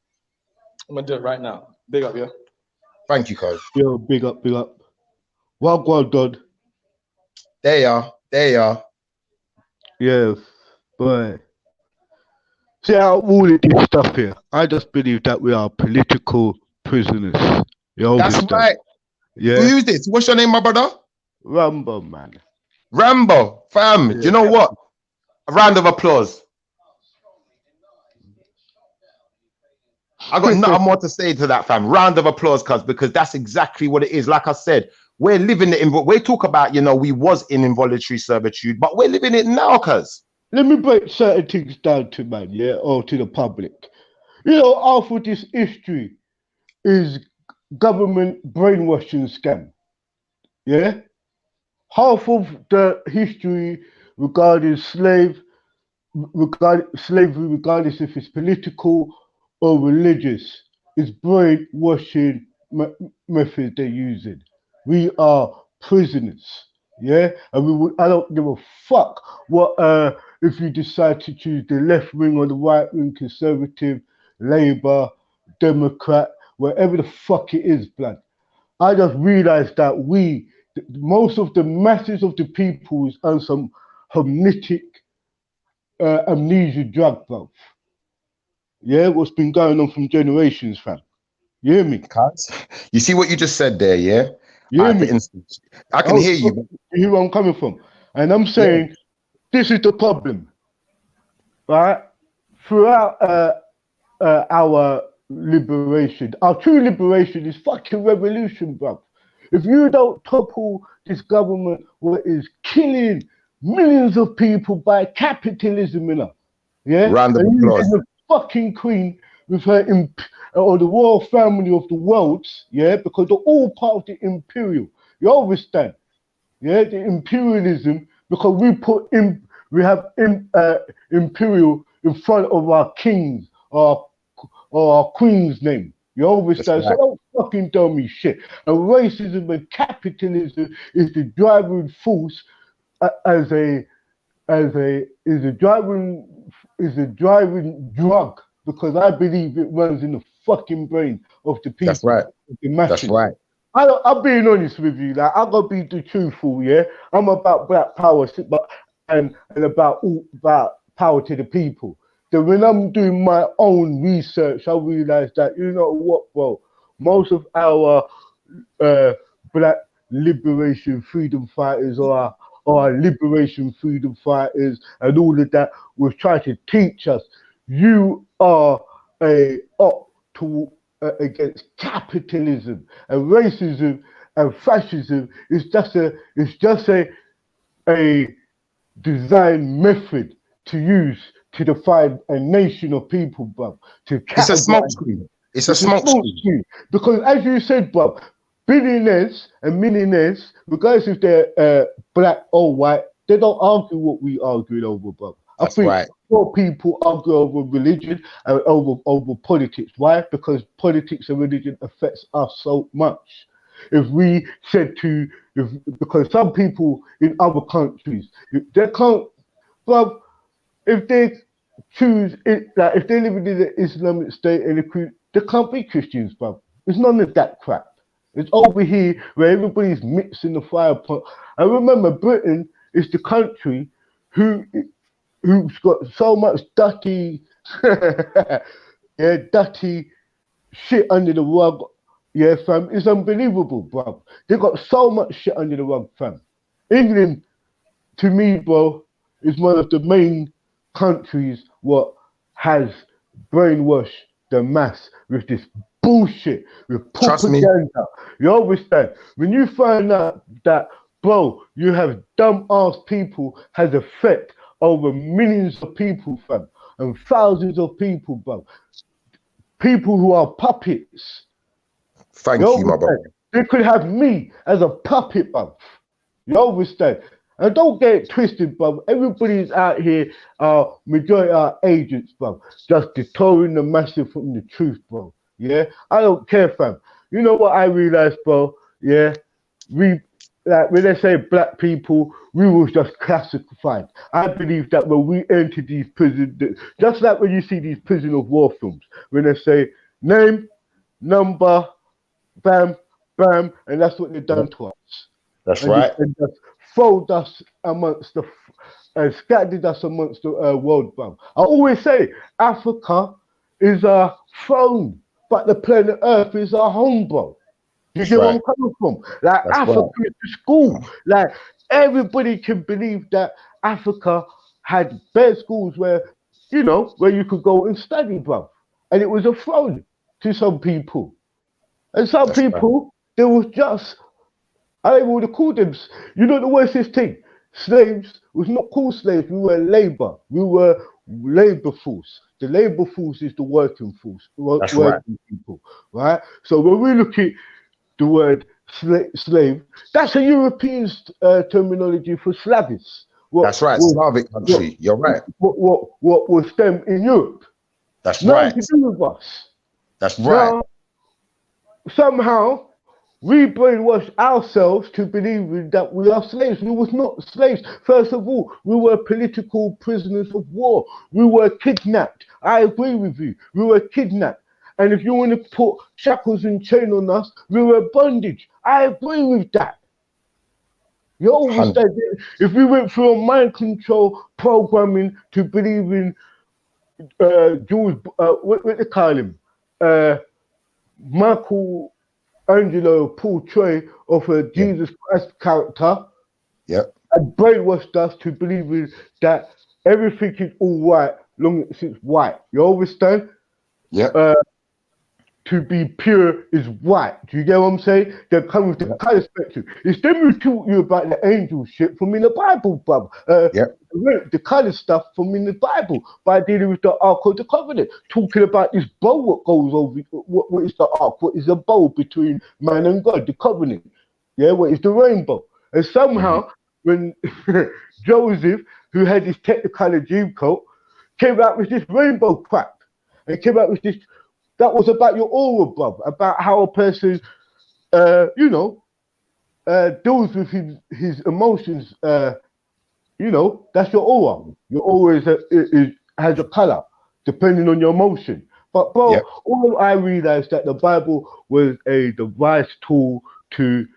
I'm going to do it right now. Big up, yeah? Thank you, cuz. Yo, big up. Well done. There you are. Yes, but see, out of all of this stuff here, I just believe that we are political prisoners. That's right. Yeah. Who's this? What's your name, my brother? Rambo, man. Rambo, fam. Do you know what? A round of applause. I got nothing more to say to that, fam. Round of applause, cuz, because that's exactly what it is. Like I said, we're living it in. We talk about, we was in involuntary servitude, but we're living it now, cuz. Let me break certain things down to man, or to the public. Half of this history is government brainwashing scam. Yeah. Half of the history regarding slavery, regardless if it's political or religious, is brainwashing method they're using. We are prisoners, yeah? And I don't give a fuck what if you decide to choose the left wing or the right wing, conservative, Labour, Democrat, wherever the fuck it is, blood. I just realized that most of the masses of the people is on some hermetic amnesia drug, bro. Yeah, what's been going on from generations, fam. You hear me? You see what you just said there, yeah? You hear me? For instance, I can hear you. You hear where I'm coming from? And I'm saying, this is the problem, right? Throughout our liberation, our true liberation is fucking revolution, bro. If you don't topple this government, what is killing millions of people by capitalism, yeah? Round of applause. The fucking queen with her or the royal family of the worlds, yeah, because they're all part of the imperial. You understand? Yeah, the imperialism, because we have imperial in front of our kings or our queen's name. You understand? Right. So don't fucking tell me shit. And racism and capitalism is the driving force is a driving drug, because I believe it runs in the fucking brain of the people. That's right. That's right. I'm being honest with you. Like, I gotta be the truthful. Yeah, I'm about black power, and about power to the people. So when I'm doing my own research, I realize that, you know what, bro, most of our liberation freedom fighters or our liberation freedom fighters and all of that was trying to teach us you are a up to against capitalism and racism and fascism is just a design method to use to define a nation of people, bruv. To It's a smoke categorize. screen. It's a It's a smoke smoke screen. screen. Because as you said, bruv, billionaires and millionaires, regardless if they're black or white, they don't argue what we arguing over, bruv. I That's think right. more people argue over religion and over politics. Why? Because politics and religion affects us so much. If we said because some people in other countries, they can't, bruv, if they choose it, like if they live in the Islamic State and they can't be Christians, bruv. It's none of that crap. It's over here where everybody's mixing the fire pot. I remember Britain is the country who's got so much dirty, dirty shit under the rug. Yeah, fam, it's unbelievable, bruv. They got so much shit under the rug, fam. England, to me, bro, is one of the main countries what has brainwashed the mass with this bullshit, with propaganda. You understand? When you find out that, bro, you have dumb ass people has effect over millions of people, fam, and thousands of people, bro. People who are puppets. Thank you, my brother. They could have me as a puppet, bruv. You understand? And don't get it twisted, bruv. Everybody's out here, majority are agents, bruv. Just detouring the masses from the truth, bro. Yeah? I don't care, fam. You know what I realized, bro? Yeah? Like when they say black people, we was just classified. I believe that when we enter these prisons, just like when you see these prison of war films, when they say name, number, bam, bam, and that's what they've done to us. That's right. And just fold us amongst scattered us amongst the world, bro. I always say Africa is our throne, but the planet Earth is our home, bro. You get where I'm coming from? Like That's Africa is the school. Like everybody can believe that Africa had better schools where you could go and study, bro. And it was a throne to some people. And some people, there was just, I would have called them, you know the worstest thing? Slaves was not called slaves, we were labor. We were labor force. The labor force is the working force, working people, right? So when we look at the word slave, that's a European terminology for Slavis. That's right, Slavic country. You're right. What was them in Europe? That's Nothing right. to do with us. That's right. Now, somehow we brainwash ourselves to believe that we are slaves. We was not slaves. First of all, we were political prisoners of war. We were kidnapped. I agree with you. We were kidnapped. And if you want to put shackles and chain on us, we were bondage. I agree with that. You always said if we went through a mind control programming to believe in Jews, what they call him? Michael Angelo portray of a Jesus Christ character, and brainwashed us to believe in that everything is all right long as it's white. You understand? Yeah. To be pure is white. Do you get what I'm saying? They come with the color spectrum. It's them who taught you about the angel shit from in the Bible, bruv. The color stuff from in the Bible by dealing with the Ark of the Covenant, talking about this bow what goes over. What is the Ark? What is the bow between man and God? The covenant. Yeah, what is the rainbow? And somehow when Joseph, who had his Technicolor dream coat, came out with this rainbow crap, and came out with this. That was about your aura, bruv, about how a person, deals with his emotions. That's your aura. Your aura has a color, depending on your emotion. But, bro, all I realized that the Bible was a device tool to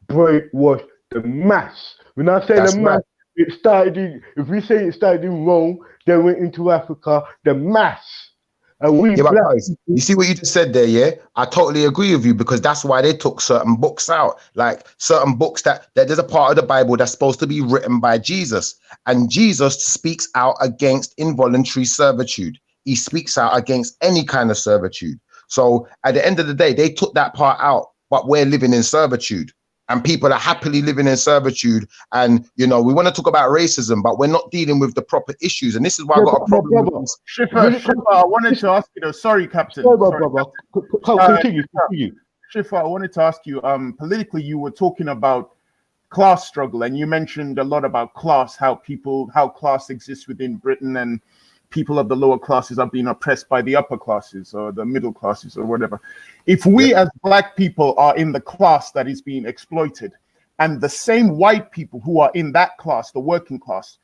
brainwash the mass. When I say the mass, it started if we say it started in Rome, then went into Africa, the mass. And we Yeah, but black guys, people, you see what you just said there, yeah? I totally agree with you because that's why they took certain books out. Like certain books that there's a part of the Bible that's supposed to be written by Jesus. And Jesus speaks out against involuntary servitude. He speaks out against any kind of servitude. So at the end of the day, they took that part out, but we're living in servitude. And people are happily living in servitude. And, you know, we want to talk about racism, but we're not dealing with the proper issues. And this is why I yeah, got a but my problem with brother, this. when Shiffer, it comes I to wanted this, to ask you though. Sorry, Captain. sorry, my Sorry, brother, Captain. continue. Shiffer, I wanted to ask you. Politically, you were talking about class struggle, and you mentioned a lot about class, how class exists within Britain, and people of the lower classes are being oppressed by the upper classes or the middle classes or whatever. If we as black people are in the class that is being exploited, and the same white people who are in that class, the working class,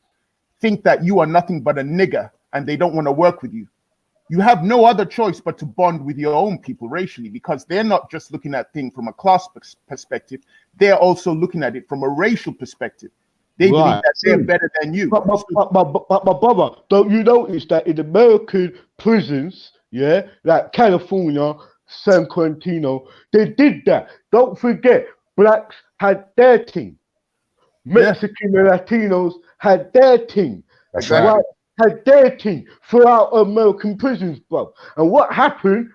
think that you are nothing but a nigger and they don't want to work with you, you have no other choice but to bond with your own people racially, because they're not just looking at things from a class perspective, they're also looking at it from a racial perspective. They believe Right. that they're better than you. But my brother, don't you notice that in American prisons, yeah, like California, San Quintino, they did that. Don't forget, blacks had their thing. Mexican and Latinos had their thing. That's right. White had their thing throughout American prisons, bro. And what happened,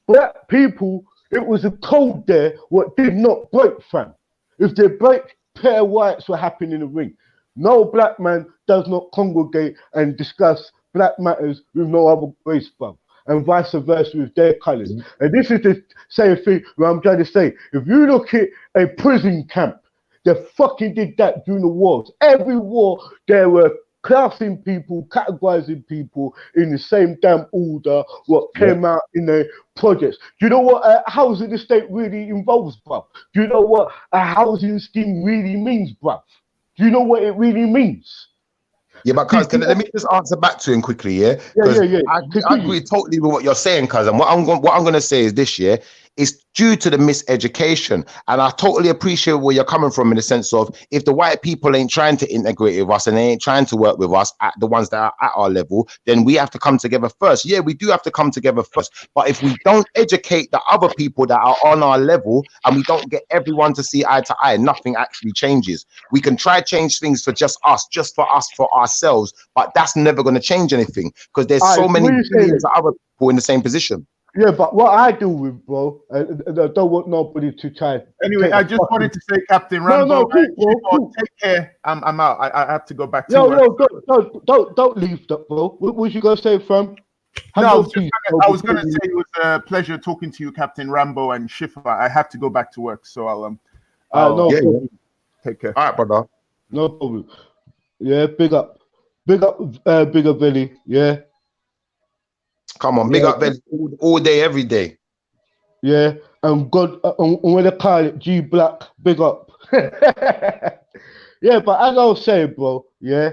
black people, it was a code there what did not break, fam. If they break, pair whites were happening in the ring. No black man does not congregate and discuss black matters with no other race, bro. And vice versa with their colors. And this is the same thing where I'm trying to say. If you look at a prison camp, they fucking did that during the wars. Every war, there were classing people, categorizing people in the same damn order what came out in the projects. Do you know what a housing estate really involves, bruv? Do you know what a housing scheme really means, bruv? Do you know what it really means? Yeah, but cuz, let me just answer back to him quickly, yeah? Because I agree totally with what you're saying, cuz. And what I'm going to say is this, yeah, it's due to the miseducation. And I totally appreciate where you're coming from in the sense of if the white people ain't trying to integrate with us and they ain't trying to work with us at the ones that are at our level, then we have to come together first. Yeah, we do have to come together first. But if we don't educate the other people that are on our level and we don't get everyone to see eye to eye, nothing actually changes. We can try change things for just us, for ourselves, but that's never going to change anything because there's so many billions of other people in the same position. Yeah, but what I do with, bro, and I don't want nobody to try. Anyway, I just wanted to say, Captain Rambo, cool. take care. I'm out. I have to go back to work. Don't leave that, bro. What was you gonna say, fam? I was gonna say it was a pleasure talking to you, Captain Rambo and Schiffer. I have to go back to work, so I'll no problem. Take care. All right, brother. No problem. Yeah, big up, bigger belly. Yeah. Come on, big up belly all day, every day. Yeah, and God, and when they call it G Black, big up. Yeah, but as I was saying, bro, yeah,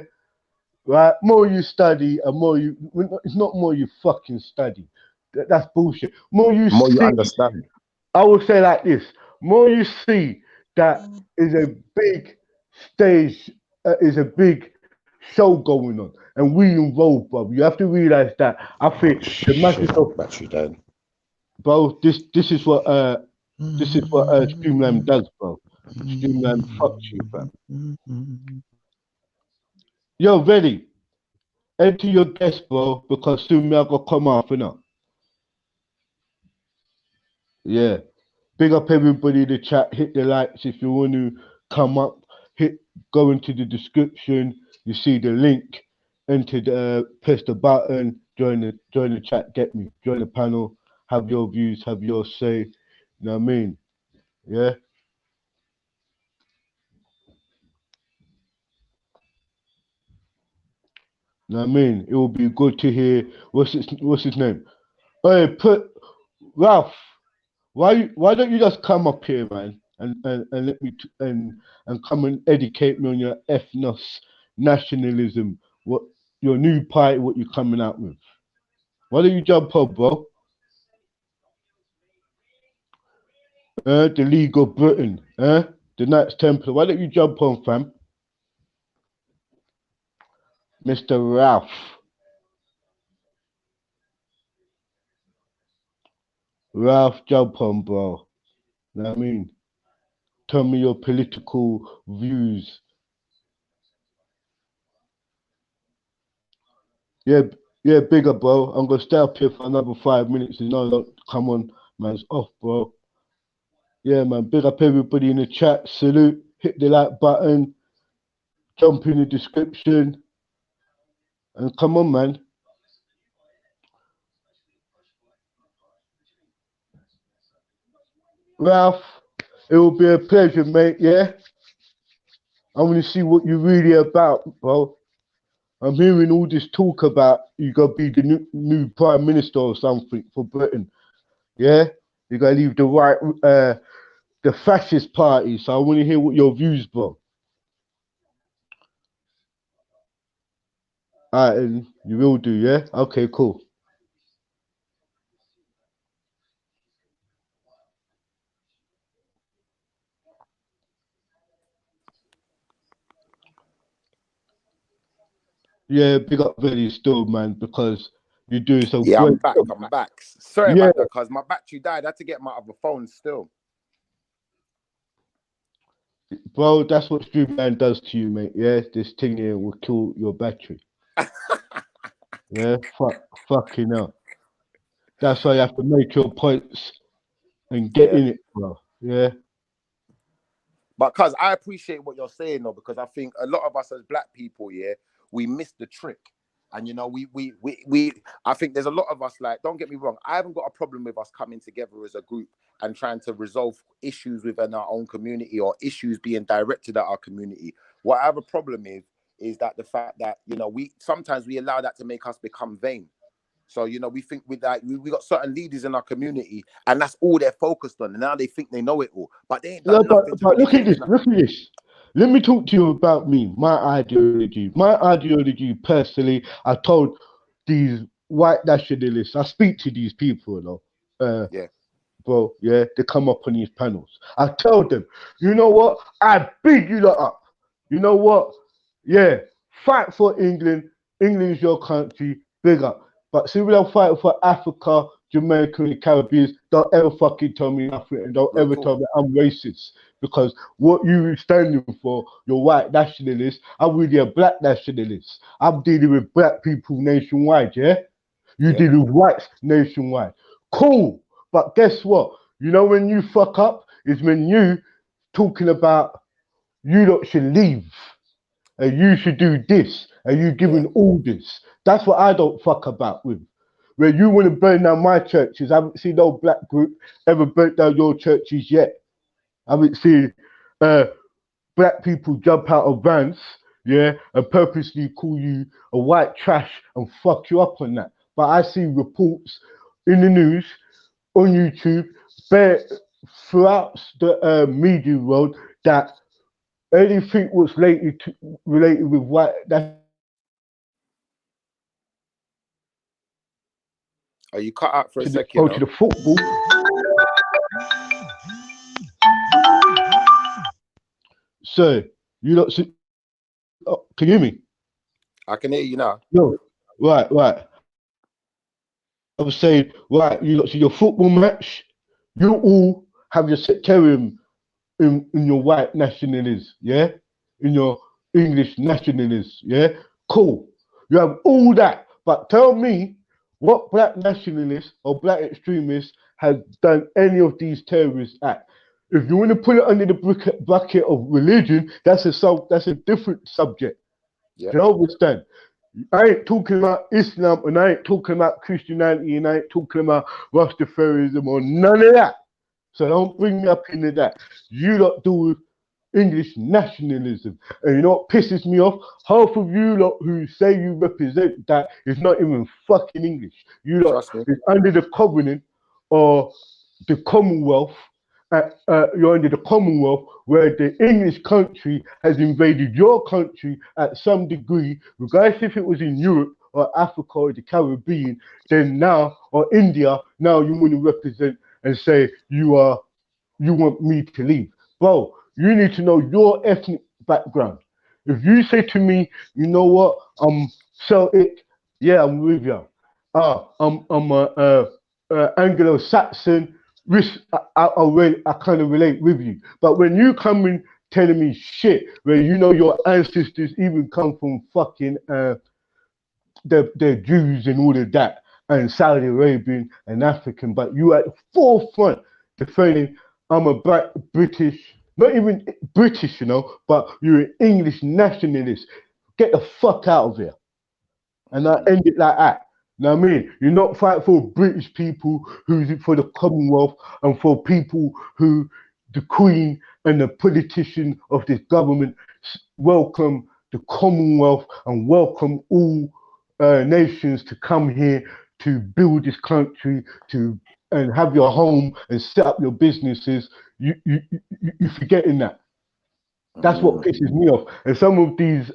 right, more you study and more you, it's not more you fucking study. That's bullshit. More you understand. I will say like this, more you see that is a big stage, is a big show going on, and we involved, bro. You have to realize that. I think the message of battery died. Bro, this is what Streamline does, bro. Streamline fucks you, fam. Yo, ready? Enter your guest, bro, because soon me I gotta come off, innit? Yeah. Big up everybody in the chat. Hit the likes if you want to come up. Go into the description. You see the link. Enter the press the button. Join the chat. Get me. Join the panel. Have your views. Have your say. You know what I mean? Yeah. You know what I mean? It will be good to hear what's his name? Hey, Ralph. Why don't you just come up here, man, and let me and come and educate me on your ethnos nationalism, what your new party, what you're coming out with. Why don't you jump up, bro? The League of Britain, the Knights Templar. Why don't you jump on, fam? Mr. Ralph. Ralph, jump on, bro. Know what I mean? Tell me your political views. Yeah, yeah, bigger, bro. I'm gonna stay up here for another 5 minutes. You know, don't come on, man's off, bro. Yeah, man. Big up everybody in the chat. Salute. Hit the like button. Jump in the description. And come on, man. Ralph, it will be a pleasure, mate. Yeah. I want to see what you're really about, bro. I'm hearing all this talk about you gonna be the new prime minister or something for Britain. Yeah, you gotta leave the right, the fascist party. So I want to hear what your views, bro. Alright, and you will do, yeah. Okay, cool. Yeah, big up Velly still, man, because you're doing some Yeah, great. I'm back. Sorry Yeah, about that, cuz my battery died. I had to get my other phone still. bro, that's what Streamline does to you, mate. Yeah, this thing here will kill your battery. Yeah, fucking hell. That's why you have to make your points and get Yeah. in it, bro. Yeah. But cuz I appreciate what you're saying though, because I think a lot of us as black people, yeah, we miss the trick. And you know, we I think there's a lot of us, like, don't get me wrong, I haven't got a problem with us coming together as a group and trying to resolve issues within our own community or issues being directed at our community. What I have a problem is that the fact that, you know, we sometimes we allow that to make us become vain. So, you know, we think with that, we got certain leaders in our community and that's all they're focused on. And now they think they know it all, but they ain't No, done nothing to but really look at change this. nothing. Look at this. Let me talk to you about me, my ideology. My ideology, personally, I told these white nationalists, I speak to these people, you know, Yeah. bro, yeah, they come up on these panels. I tell them, you know what? I big you lot up. You know what? Yeah, fight for England. England's your country, big up. But see, when I'm fighting for Africa, Jamaica, and the Caribbean, don't ever fucking tell me nothing and don't Real ever talk. tell me I'm racist. Because what you standing for, you're white nationalists. I'm really a black nationalist. I'm dealing with black people nationwide, yeah? You Yeah. deal with whites nationwide. Cool. But guess what? You know when you fuck up is when you talking about you lot should leave and you should do this and you giving orders. That's what I don't fuck about with. Where you want to burn down my churches, I haven't seen no black group ever burn down your churches yet. I haven't seen black people jump out of vans, yeah, and purposely call you a white trash and fuck you up on that. But I see reports in the news, on YouTube, throughout the media world that anything was related with white. Are you cut out for a sec, you Go to know? the football. So you lot see, can you hear me? I can hear you now. No, right. I was saying, right, you lot see your football match. You all have your sectarian in your white nationalism, yeah? In your English nationalism, yeah? Cool. You have all that. But tell me what black nationalist or black extremist has done any of these terrorist acts. If you want to put it under the bucket of religion, that's a different subject. Yeah. Do you understand? I ain't talking about Islam and I ain't talking about Christianity and I ain't talking about Rastafarism or none of that. So don't bring me up into that. You lot do with English nationalism. And you know what pisses me off? Half of you lot who say you represent that is not even fucking English. You lot Trust me. is under the covenant or the Commonwealth. You're under the Commonwealth where the English country has invaded your country at some degree, regardless if it was in Europe or Africa or the Caribbean, then now, or India, now you want to represent and say you want me to leave. Bro, you need to know your ethnic background. If you say to me, you know what, I'm Celtic, yeah, I'm with you. I'm Anglo-Saxon, which I kind of relate with you. But when you come in telling me shit, where you know your ancestors even come from fucking the Jews and all of that, and Saudi Arabian and African, but you at the forefront defending I'm a black British, not even British, you know, but you're an English nationalist. Get the fuck out of here. And I end it like that. You know what I mean? You're not fighting for British people who's for the Commonwealth and for people who the Queen and the politician of this government welcome the Commonwealth and welcome all nations to come here to build this country and have your home and set up your businesses. You're forgetting that. That's what pisses me off. And some of these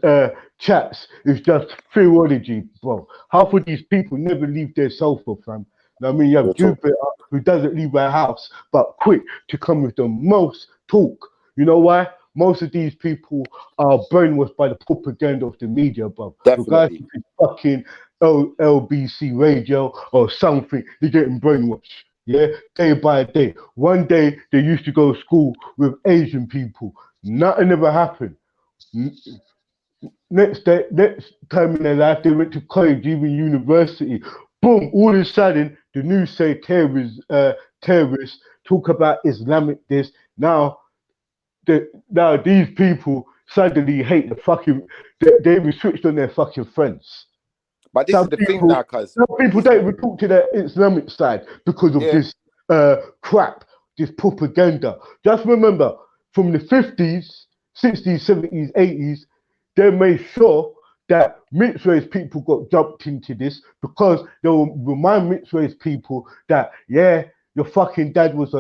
chats is just theology, bro. Half of these people never leave their sofa, fam. I mean, you have Jupiter who doesn't leave her house, but quick to come with the most talk. You know why? Most of these people are brainwashed by the propaganda of the media, bro. Regardless if it's fucking LBC radio or something, they're getting brainwashed. Yeah, day by day. One day they used to go to school with Asian people. Nothing ever happened. Next time in their life, they went to college, even university. Boom! All of a sudden, the news say terrorists talk about Islamic this. Now these people suddenly hate the fucking. They even switched on their fucking friends. But this is the thing now, cuz some people don't even talk to their Islamic side because of this crap, this propaganda. Just remember, from the 50s, 60s, 70s, 80s, they made sure that mixed race people got jumped into this because they will remind mixed race people that, yeah, your fucking dad was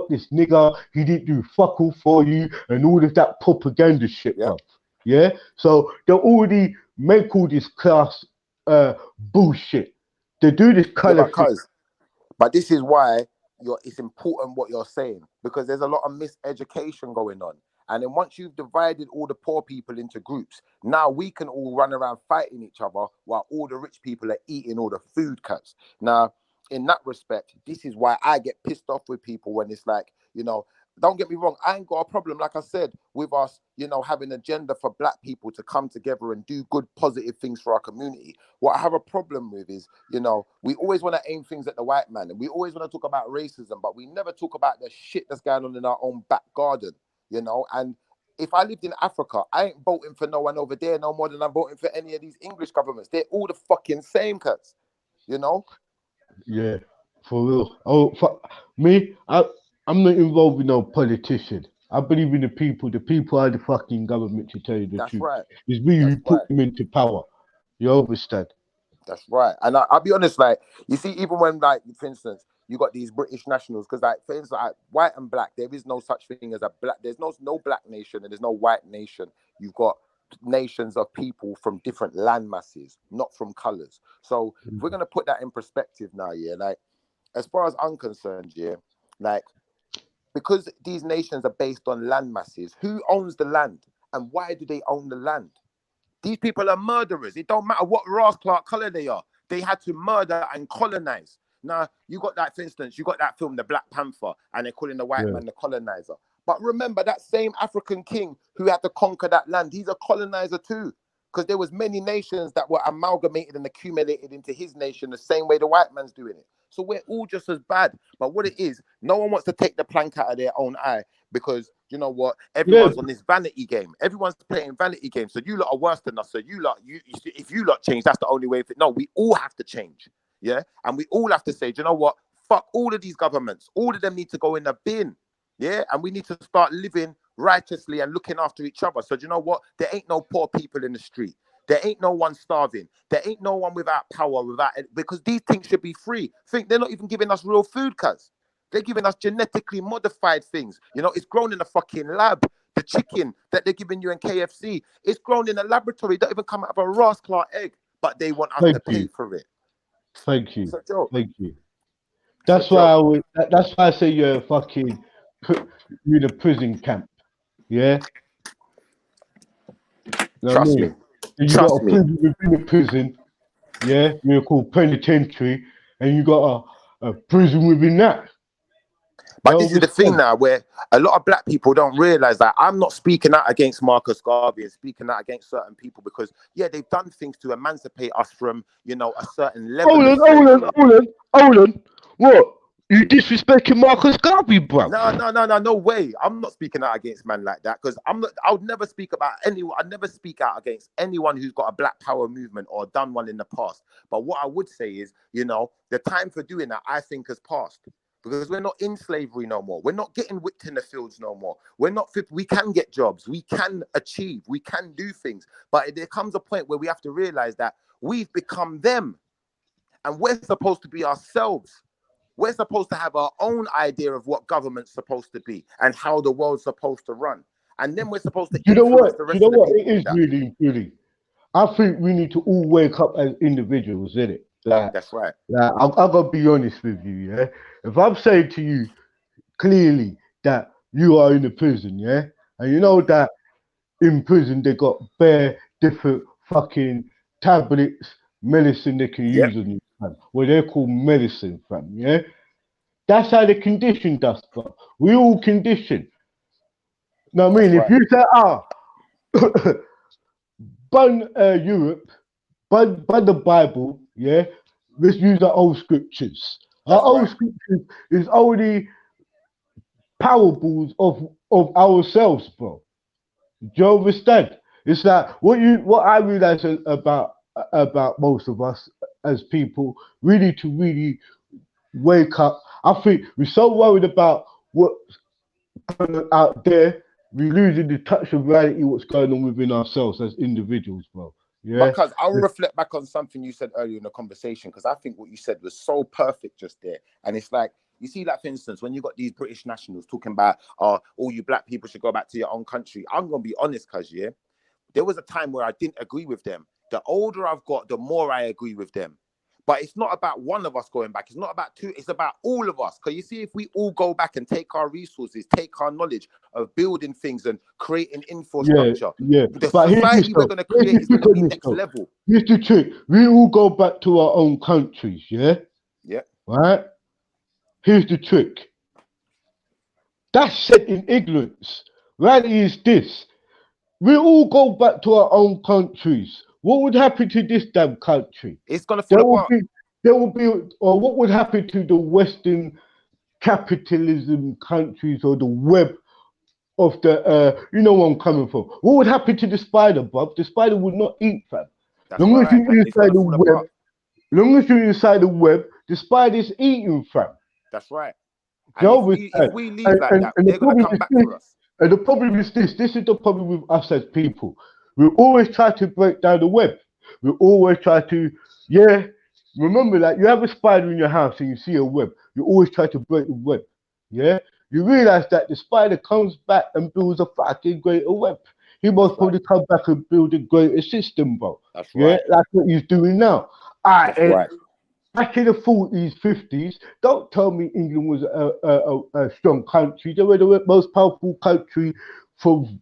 this nigger, he didn't do fuck all for you, and all of that propaganda shit, bro. Yeah? So they already make all this class bullshit. They do this color thing. But this is why it's important what you're saying, because there's a lot of miseducation going on. And then once you've divided all the poor people into groups, now we can all run around fighting each other while all the rich people are eating all the food cuts. Now, in that respect, this is why I get pissed off with people when it's like, you know, don't get me wrong, I ain't got a problem, like I said, with us, you know, having an agenda for black people to come together and do good, positive things for our community. What I have a problem with is, you know, we always want to aim things at the white man, and we always want to talk about racism, but we never talk about the shit that's going on in our own back garden, you know. And if I lived in Africa, I ain't voting for no one over there no more than I'm voting for any of these English governments. They're all the fucking same, cuts, you know. Yeah, for real. Oh, me, I'm not involved with no politician. I believe in the people. The people are the fucking government, to tell you the truth. Right. It's we who put them into power. You understand? That's right. And I'll be honest, like, you see, even when, like, for instance, you got these British nationals, because, like, for instance, like, white and black, there is no such thing as a black. There's no black nation and there's no white nation. You've got nations of people from different land masses, not from colors. So if we're gonna put that in perspective now, yeah, like, as far as I'm concerned, yeah, like, because these nations are based on land masses, who owns the land and why do they own the land? These people are murderers. It don't matter what race, Clark, color they are. They had to murder and colonize. Now, you got that, for instance, you got that film, The Black Panther, and they're calling the white man the colonizer. But remember, that same African king who had to conquer that land, he's a colonizer too. Because there was many nations that were amalgamated and accumulated into his nation the same way the white man's doing it. So we're all just as bad. But what it is, no one wants to take the plank out of their own eye, because you know what? Everyone's on this vanity game. Everyone's playing vanity games. So you lot are worse than us. So you lot, if you lot change, that's the only way. No, we all have to change. Yeah. And we all have to say, do you know what? Fuck all of these governments. All of them need to go in the bin. Yeah. And we need to start living righteously and looking after each other. So do you know what? There ain't no poor people in the street. There ain't no one starving. There ain't no one without power, because these things should be free. Think they're not even giving us real food, cuz. They're giving us genetically modified things. You know, it's grown in a fucking lab. The chicken that they're giving you in KFC, it's grown in a laboratory. It don't even come out of a Ross-Clark egg, but they want us to pay for it. Thank you. Thank you. That's why that's why I say you're fucking you're in a prison camp. Yeah. You know Trust me. You got a prison within a prison. Yeah, you're called penitentiary, and you got prison within that. But this is the thing now, where a lot of black people don't realize that I'm not speaking out against Marcus Garvey and speaking out against certain people because, yeah, they've done things to emancipate us from, you know, a certain level. Hold on. What? You disrespecting Marcus Garvey, bro? No way. I'm not speaking out against man like that because I would never speak about anyone. I'd never speak out against anyone who's got a black power movement or done one in the past. But what I would say is, you know, the time for doing that, I think, has passed. Because we're not in slavery no more. We're not getting whipped in the fields no more. We can get jobs. We can achieve. We can do things. But there comes a point where we have to realize that we've become them. And we're supposed to be ourselves. We're supposed to have our own idea of what government's supposed to be and how the world's supposed to run. And then we're supposed to influence the rest of the people. It is really. I think we need to all wake up as individuals, innit? That's right. I'm gonna be honest with you, yeah. If I'm saying to you clearly that you are in a prison, yeah, and you know that in prison they got bare different fucking tablets, medicine they can use on you, fam. What they're called medicine, fam, yeah. That's how they conditioned us, bro. We all conditioned. Now, I mean, if you say, ban Europe, ban the Bible, yeah. Let's use our old scriptures. Our old scriptures is only parables of ourselves, bro. Do you understand? It's like what I realize about most of us as people. We need to really wake up. I think we're so worried about what's going on out there, we're losing the touch of reality. What's going on within ourselves as individuals, bro. Yeah. Because I'll reflect back on something you said earlier in the conversation, because I think what you said was so perfect just there. And it's like, you see, like, for instance, when you got these British nationals talking about, all you black people should go back to your own country. I'm going to be honest, cuz, yeah, there was a time where I didn't agree with them. The older I've got, the more I agree with them. But it's not about one of us going back. It's not about two. It's about all of us. Because you see, if we all go back and take our resources, take our knowledge of building things and creating infrastructure, the society we're going to create is going to be next level. Here's the trick. We all go back to our own countries, yeah? Yeah. Right? Here's the trick. That's set in ignorance. Reality is this. We all go back to our own countries. What would happen to this damn country? It's going to fall apart. Or what would happen to the Western capitalism countries or the web of the, you know where I'm coming from. What would happen to the spider, bruv? The spider would not eat, fam. Long as you're inside the web, the spider's eating, fam. That's right. And if we leave like that, they're going to come back for us. And the problem is this is the problem with us as people. We always try to break down the web. We always try to, remember that you have a spider in your house and you see a web. You always try to break the web, yeah? You realize that the spider comes back and builds a fucking greater web. He must probably come back and build a greater system, bro. That's right. That's what he's doing now. That's right. Back in the 40s, 50s, don't tell me England was a strong country. They were the most powerful country from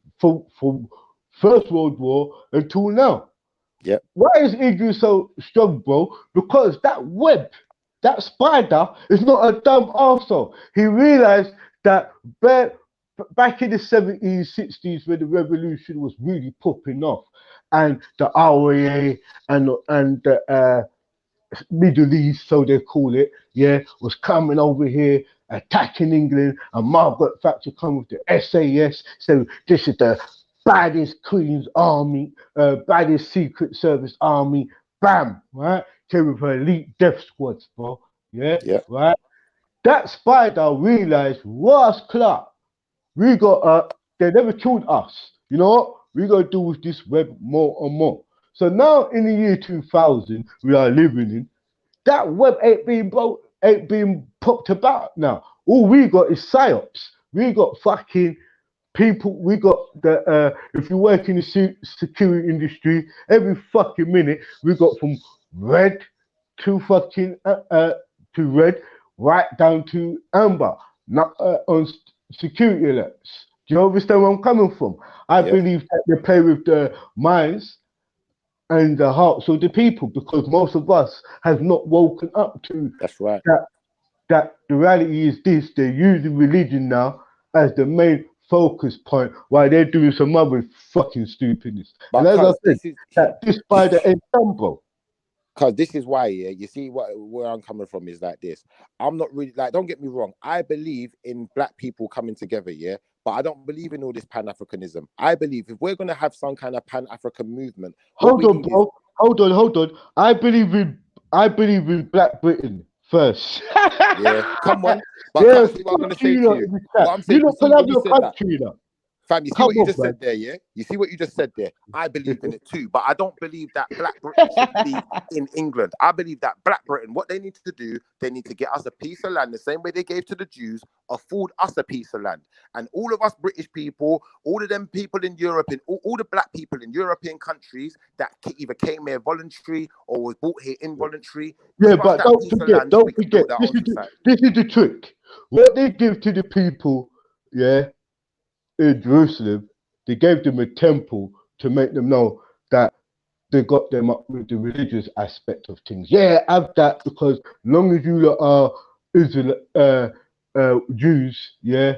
First World War until now. Yeah. Why is England so strong, bro? Because that web, that spider is not a dumb arsehole. He realized that back in the 70s, 60s, when the revolution was really popping off, and the RAA and the Middle East, so they call it, was coming over here, attacking England, and Margaret Thatcher come with the SAS. So this is the baddest Queen's Army, baddest Secret Service Army, bam, right? Came with her elite death squads, bro. Right? That spider realized, Ross Clark, we got, they never killed us. You know what? We got to do with this web more and more. So now in the year 2000, we are living in, that web ain't being popped about now. All we got is psyops. We got fucking people, we got the, if you work in the security industry, every fucking minute, we got from red to fucking, to red, right down to amber, not on security alerts. Do you understand where I'm coming from? I believe that they play with the minds and the hearts of the people, because most of us have not woken up to That's right. that that the reality is this: they're using religion now as the main focus point while they're doing some other fucking stupidness. And as I Because said, this is that this by the ensemble. because this is why, yeah, you see where I'm coming from is like this. I'm not really like, don't get me wrong, I believe in black people coming together, yeah, but I don't believe in all this Pan-Africanism. I believe if we're gonna have some kind of Pan-African movement, what Hold we on, need is bro. Hold on. I believe in Black Britain first. yeah, come on. But Yeah, see what I'm gonna fuck say you to lot you. in the What chat. I'm You saying, you lot see can have when you your said that. country, you know. Fam, you see Come what you on, just man. said there, yeah? You see what you just said there? I believe in it too, but I don't believe that Black Britain should be in England. I believe that Black Britain, what they need to do, they need to get us a piece of land, the same way they gave to the Jews, afford us a piece of land. And all of us British people, all of them people in Europe, and all the black people in European countries that either came here voluntary or was brought here involuntary, Yeah, give us but that piece of land so we can build our this own is society. this is the trick. What they give to the people, yeah, in Jerusalem, they gave them a temple to make them know that they got them up with the religious aspect of things. Yeah, have that because long as you lot are Israel, Jews, yeah,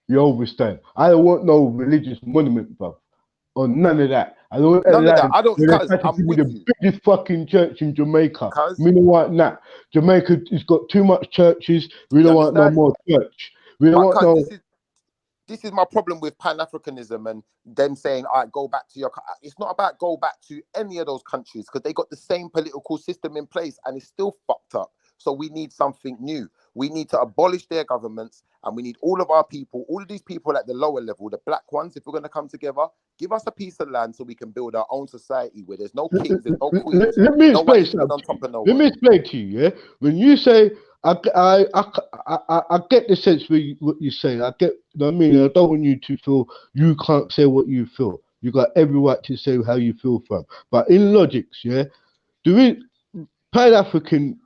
you understand. I don't want no religious monument, bro, or none of that. I don't want a None of that. land I don't, where they cuz try to I'm give me with the you. biggest fucking church in Jamaica. Cuz, We don't want that. Jamaica has got too much churches. We you don't want no understand? more church. We don't But want cuz no. this is my problem with Pan-Africanism and them saying, all right, go back to your... It's not about go back to any of those countries because they got the same political system in place and it's still fucked up. So we need something new. We need to abolish their governments and we need all of our people, all of these people at the lower level, the black ones, if we're going to come together, give us a piece of land so we can build our own society where there's no kings, there's no queens, Let me explain nobody's living something. on top of no Let one. me explain to you. Yeah, when you say I get the sense what you say. I get. You know what I mean, I don't want you to feel you can't say what you feel. You got every right to say how you feel from. But in logics, yeah, do we Pan African?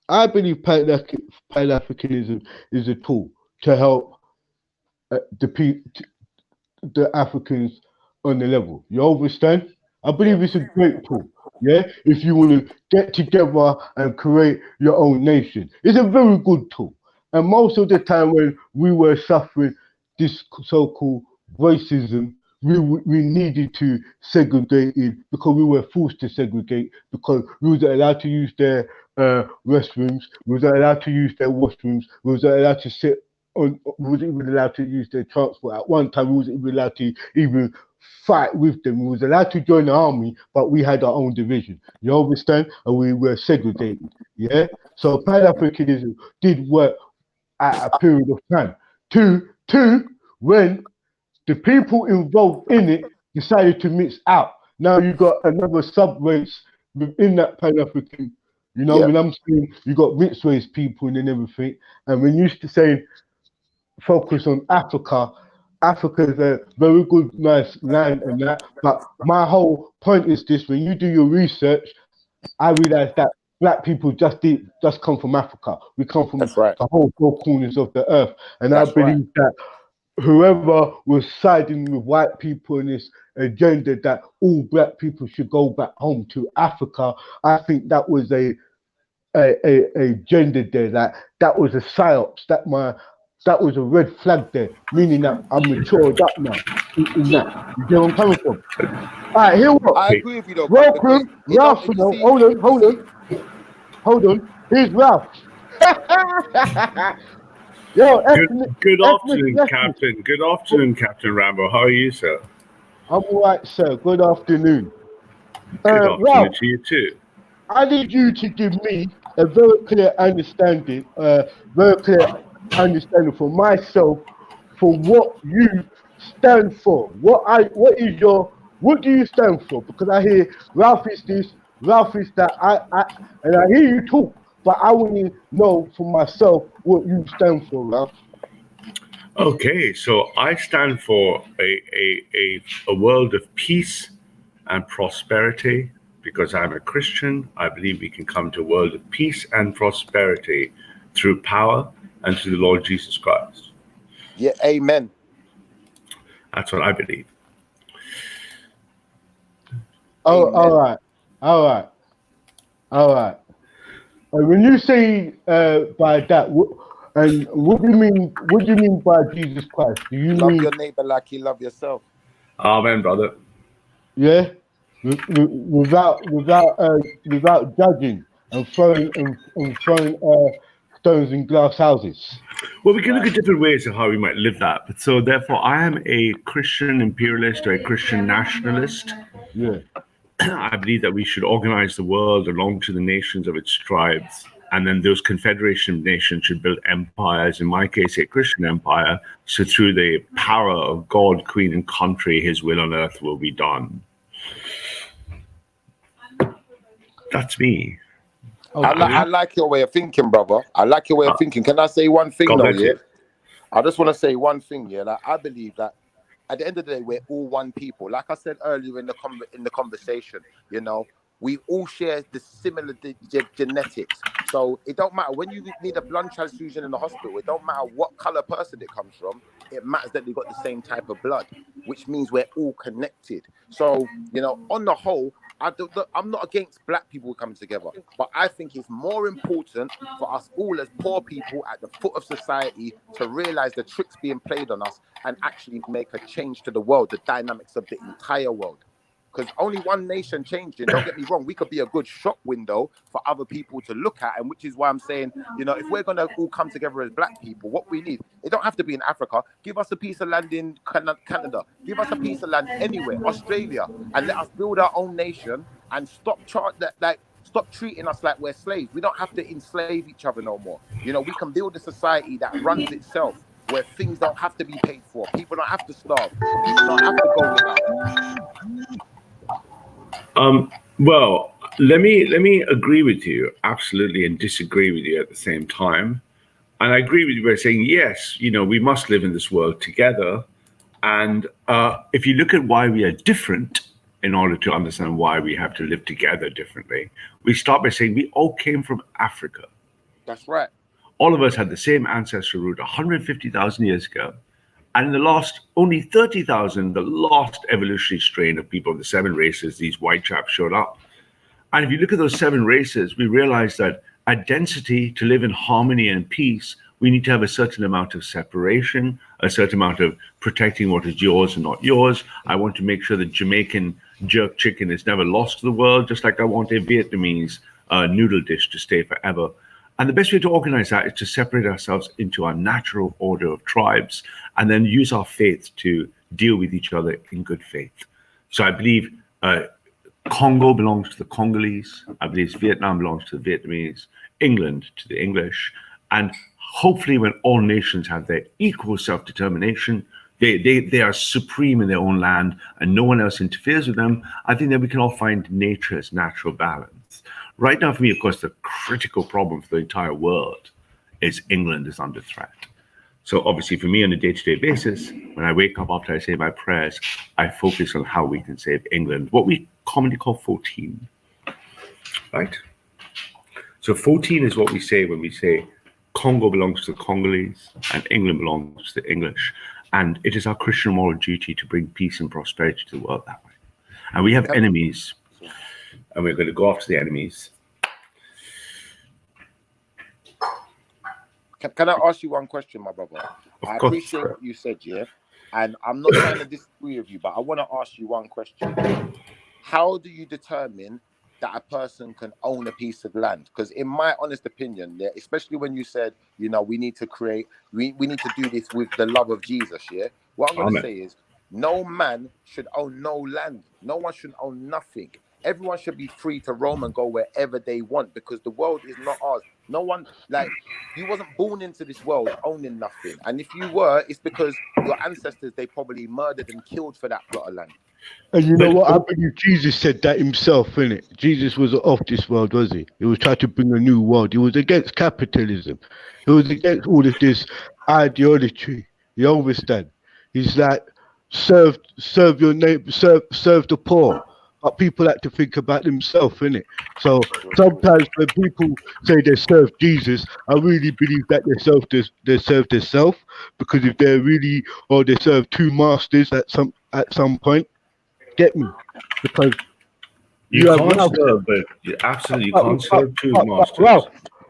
I believe Pan Africanism is a tool to help the Africans on the level. You understand? I Yeah. believe it's a great tool. Yeah, if you want to get together and create your own nation, it's a very good tool. And most of the time, when we were suffering this so-called racism, we needed to segregate it because we were forced to segregate because we wasn't allowed to use their restrooms, we wasn't allowed to use their washrooms, we wasn't allowed to sit on, we wasn't even allowed to use their transport. At one time, we wasn't even allowed to even fight with them. We was allowed to join the army, but we had our own division. You understand? And we were segregated. Yeah. So Pan-Africanism did work at a period of time. Two, when the people involved in it decided to mix out. Now you got another sub-race within that Pan-African. You know, Yeah. when I'm saying you got mixed race people and everything, and when you used to say focus on Africa. Africa is a very good, nice land and that. But my whole point is this: when you do your research, I realized that black people just come from Africa. We come from That's right. the whole four corners of the earth, and I That's right. believe that whoever was siding with white people in this agenda that all black people should go back home to Africa, I think that was a agenda there. That was a psyops. That was a red flag there, meaning that I'm matured up now in that. You get where I'm coming from? All right, here what? I agree with you though, cuz, because Welcome, it don't. Ralph. You Now, see, hold on. Here's Ralph. Yo, Good afternoon, ethnic. Captain. Good afternoon, Captain Rambo. How are you, sir? I'm all right, sir. Good afternoon. Good afternoon Ralph, to you too. I need you to give me a very clear understanding, for myself for what you stand for. What do you stand for? Because I hear Ralph is this, Ralph is that. And I hear you talk, but I want to know for myself what you stand for, Ralph. Okay, so I stand for a world of peace and prosperity because I'm a Christian. I believe we can come to a world of peace and prosperity through power and through the Lord Jesus Christ. yeah, amen. That's what I believe. Oh, Amen. all right. when you say by that, and what do you mean? What do you mean by Jesus Christ? Do you Love mean your neighbor like you love yourself. Amen, brother. yeah, without judging and throwing stones in glass houses? Well, we can look at different ways of how we might live that. But so, therefore, I am a Christian imperialist or a Christian nationalist. Yeah. I believe that we should organize the world along to the nations of its tribes. And then those confederation of nations should build empires, in my case, a Christian empire. So through the power of God, Queen, and country, his will on earth will be done. That's me. I like your way of thinking, brother. I like your way of thinking. Can I say one thing, God though, bless yeah? you. I just want to say one thing, yeah. Like, I believe that at the end of the day, we're all one people. Like I said earlier in the conversation, you know, we all share the similar genetics. So it don't matter when you need a blood transfusion in the hospital. It don't matter what color person it comes from. It matters that they got the same type of blood, which means we're all connected. So, you know, on the whole, I'm not against black people coming together, but I think it's more important for us all as poor people at the foot of society to realize the tricks being played on us and actually make a change to the world, the dynamics of the entire world. Because only one nation changing, don't get me wrong, we could be a good shop window for other people to look at. And which is why I'm saying, you know, if we're going to all come together as black people, what we need, it don't have to be in Africa. Give us a piece of land in Canada. Give us a piece of land anywhere, Australia, and let us build our own nation and stop treating us like we're slaves. We don't have to enslave each other no more. You know, we can build a society that runs itself, where things don't have to be paid for. People don't have to starve. People don't have to go without. Well, let me agree with you absolutely and disagree with you at the same time. And I agree with you by saying, yes, you know, we must live in this world together. And if you look at why we are different, in order to understand why we have to live together differently, we start by saying we all came from Africa. That's right. All of us had the same ancestral root 150,000 years ago. And in the last, only 30,000, the last evolutionary strain of people, the 7 races, these white chaps showed up. And if you look at those 7 races, we realize that at density, to live in harmony and peace, we need to have a certain amount of separation, a certain amount of protecting what is yours and not yours. I want to make sure that Jamaican jerk chicken is never lost to the world, just like I want a Vietnamese noodle dish to stay forever. And the best way to organize that is to separate ourselves into our natural order of tribes and then use our faith to deal with each other in good faith. So I believe Congo belongs to the Congolese. I believe Vietnam belongs to the Vietnamese, England to the English. And hopefully when all nations have their equal self-determination, they are supreme in their own land and no one else interferes with them, I think that we can all find nature's natural balance. Right now, for me, of course, the critical problem for the entire world is England is under threat. So obviously for me on a day-to-day basis, when I wake up after I say my prayers, I focus on how we can save England, what we commonly call 14, right? So 14 is what we say when we say Congo belongs to the Congolese and England belongs to the English. And it is our Christian moral duty to bring peace and prosperity to the world that way. And we have enemies, and we're going to go after the enemies. Can I ask you one question, my brother? I appreciate what you said, yeah? And I'm not trying to disagree with you, but I want to ask you one question. How do you determine that a person can own a piece of land? Because in my honest opinion, yeah, especially when you said, you know, we need to do this with the love of Jesus, yeah? What I'm going to say is, no man should own no land. No one should own nothing. Everyone should be free to roam and go wherever they want because the world is not ours. No one, like, you wasn't born into this world owning nothing. And if you were, it's because your ancestors, they probably murdered and killed for that plot of land. And you know what? I believe Jesus said that himself, innit? Jesus was off this world, was he? He was trying to bring a new world. He was against capitalism. He was against all of this ideology. You understand? He's like, serve your neighbor, serve the poor. But people like to think about themselves, innit? So sometimes when people say they serve Jesus, I really believe that they serve themselves, because if they're really, or they serve 2 masters at some point. Get me? Because You have can't Ralph. serve, but absolutely you can't serve two masters.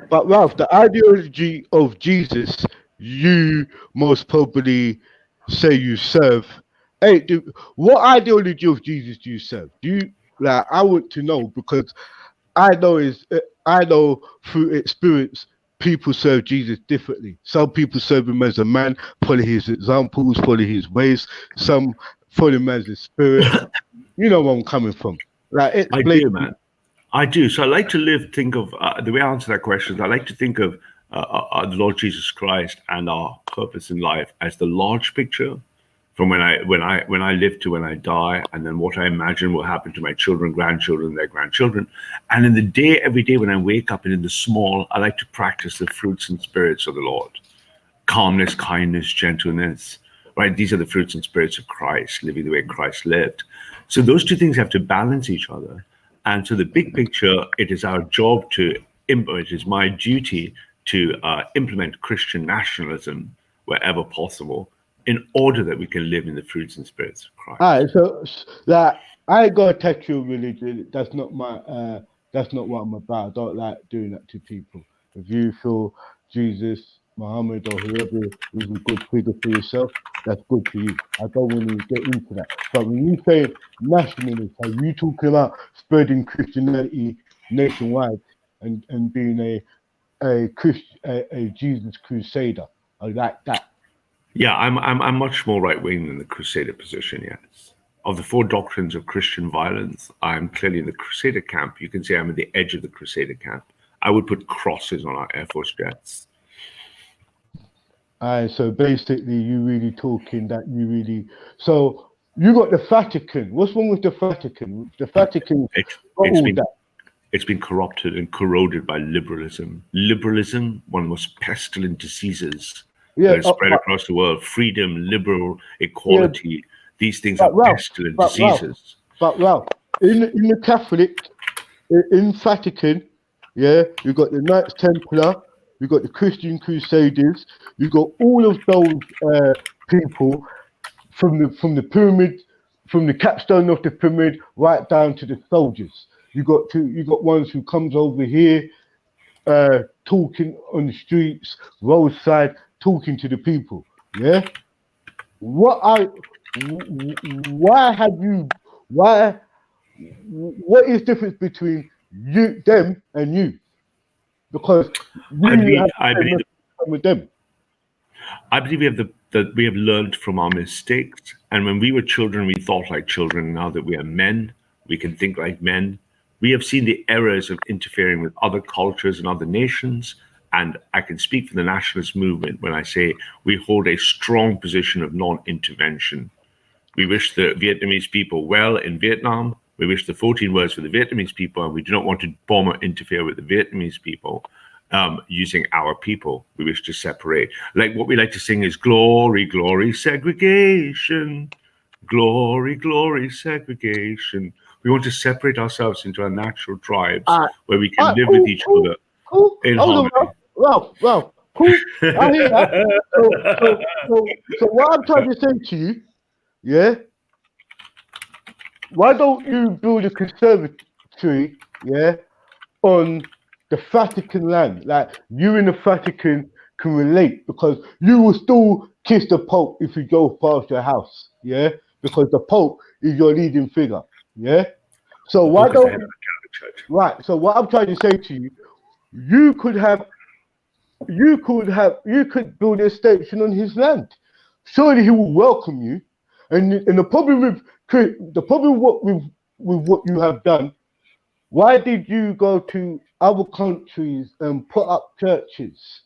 Ralph, the ideology of Jesus, you most probably say you serve. Hey, what ideology of Jesus do you serve? Do you like? I want to know because I know through experience people serve Jesus differently. Some people serve him as a man, follow his examples, follow his ways. Some follow him as a spirit. You know where I'm coming from. Like it's I blatant. do, man. I do. So I like to think of the way I answer that question is I like to think of the Lord Jesus Christ and our purpose in life as the large picture from when I live to when I die, and then what I imagine will happen to my children, grandchildren, their grandchildren. And in the day, every day when I wake up, and in the small, I like to practice the fruits and spirits of the Lord. Calmness, kindness, gentleness, right? These are the fruits and spirits of Christ, living the way Christ lived. So those two things have to balance each other. And so the big picture, it is our job it is my duty to implement Christian nationalism wherever possible in order that we can live in the fruits and spirits of Christ. All right, so that I ain't gonna attack your religion. That's not what I'm about. I don't like doing that to people. If you feel Jesus, Muhammad, or whoever is a good figure for yourself, that's good for you. I don't want to get into that. But when you say nationalist, are you talking about spreading Christianity nationwide and being a Jesus crusader? I like that. Yeah, I'm much more right wing than the Crusader position. Yes, of the four doctrines of Christian violence, I'm clearly in the Crusader camp. You can say I'm at the edge of the Crusader camp. I would put crosses on our Air Force jets. So basically, you really talking that you really. So you got the Vatican. What's wrong with the Vatican? The Vatican got all that. It's been corrupted and corroded by liberalism. Liberalism, one of the most pestilent diseases that is spread across the world. Freedom, liberal, equality, these things are pestilent diseases. But Ralph, in the Catholic, in Vatican, yeah, you got the Knights Templar, you got the Christian Crusaders, you got all of those people from the pyramid, from the capstone of the pyramid, right down to the soldiers. You got ones who comes over here, talking on the streets, roadside, talking to the people. Yeah. What is the difference between them and you? Because I believe with them. I believe we have learned from our mistakes. And when we were children, we thought like children. Now that we are men, we can think like men. We have seen the errors of interfering with other cultures and other nations. And I can speak for the nationalist movement when I say we hold a strong position of non-intervention. We wish the Vietnamese people well in Vietnam. We wish the 14 words for the Vietnamese people, and we do not want to bomb or interfere with the Vietnamese people using our people. We wish to separate. Like what we like to sing is glory, glory, segregation. Glory, glory, segregation. We want to separate ourselves into our natural tribes where we can live with each other in harmony. Ralph, cool. I hear that. So what I'm trying to say to you, yeah, why don't you build a conservatory, yeah, on the Vatican land? Like you in the Vatican can relate because you will still kiss the Pope if you go past your house, yeah, because the Pope is your leading figure, yeah. So why don't right? So what I'm trying to say to you, you could build a station on his land. Surely he will welcome you. And the problem with what you have done, why did you go to other countries and put up churches?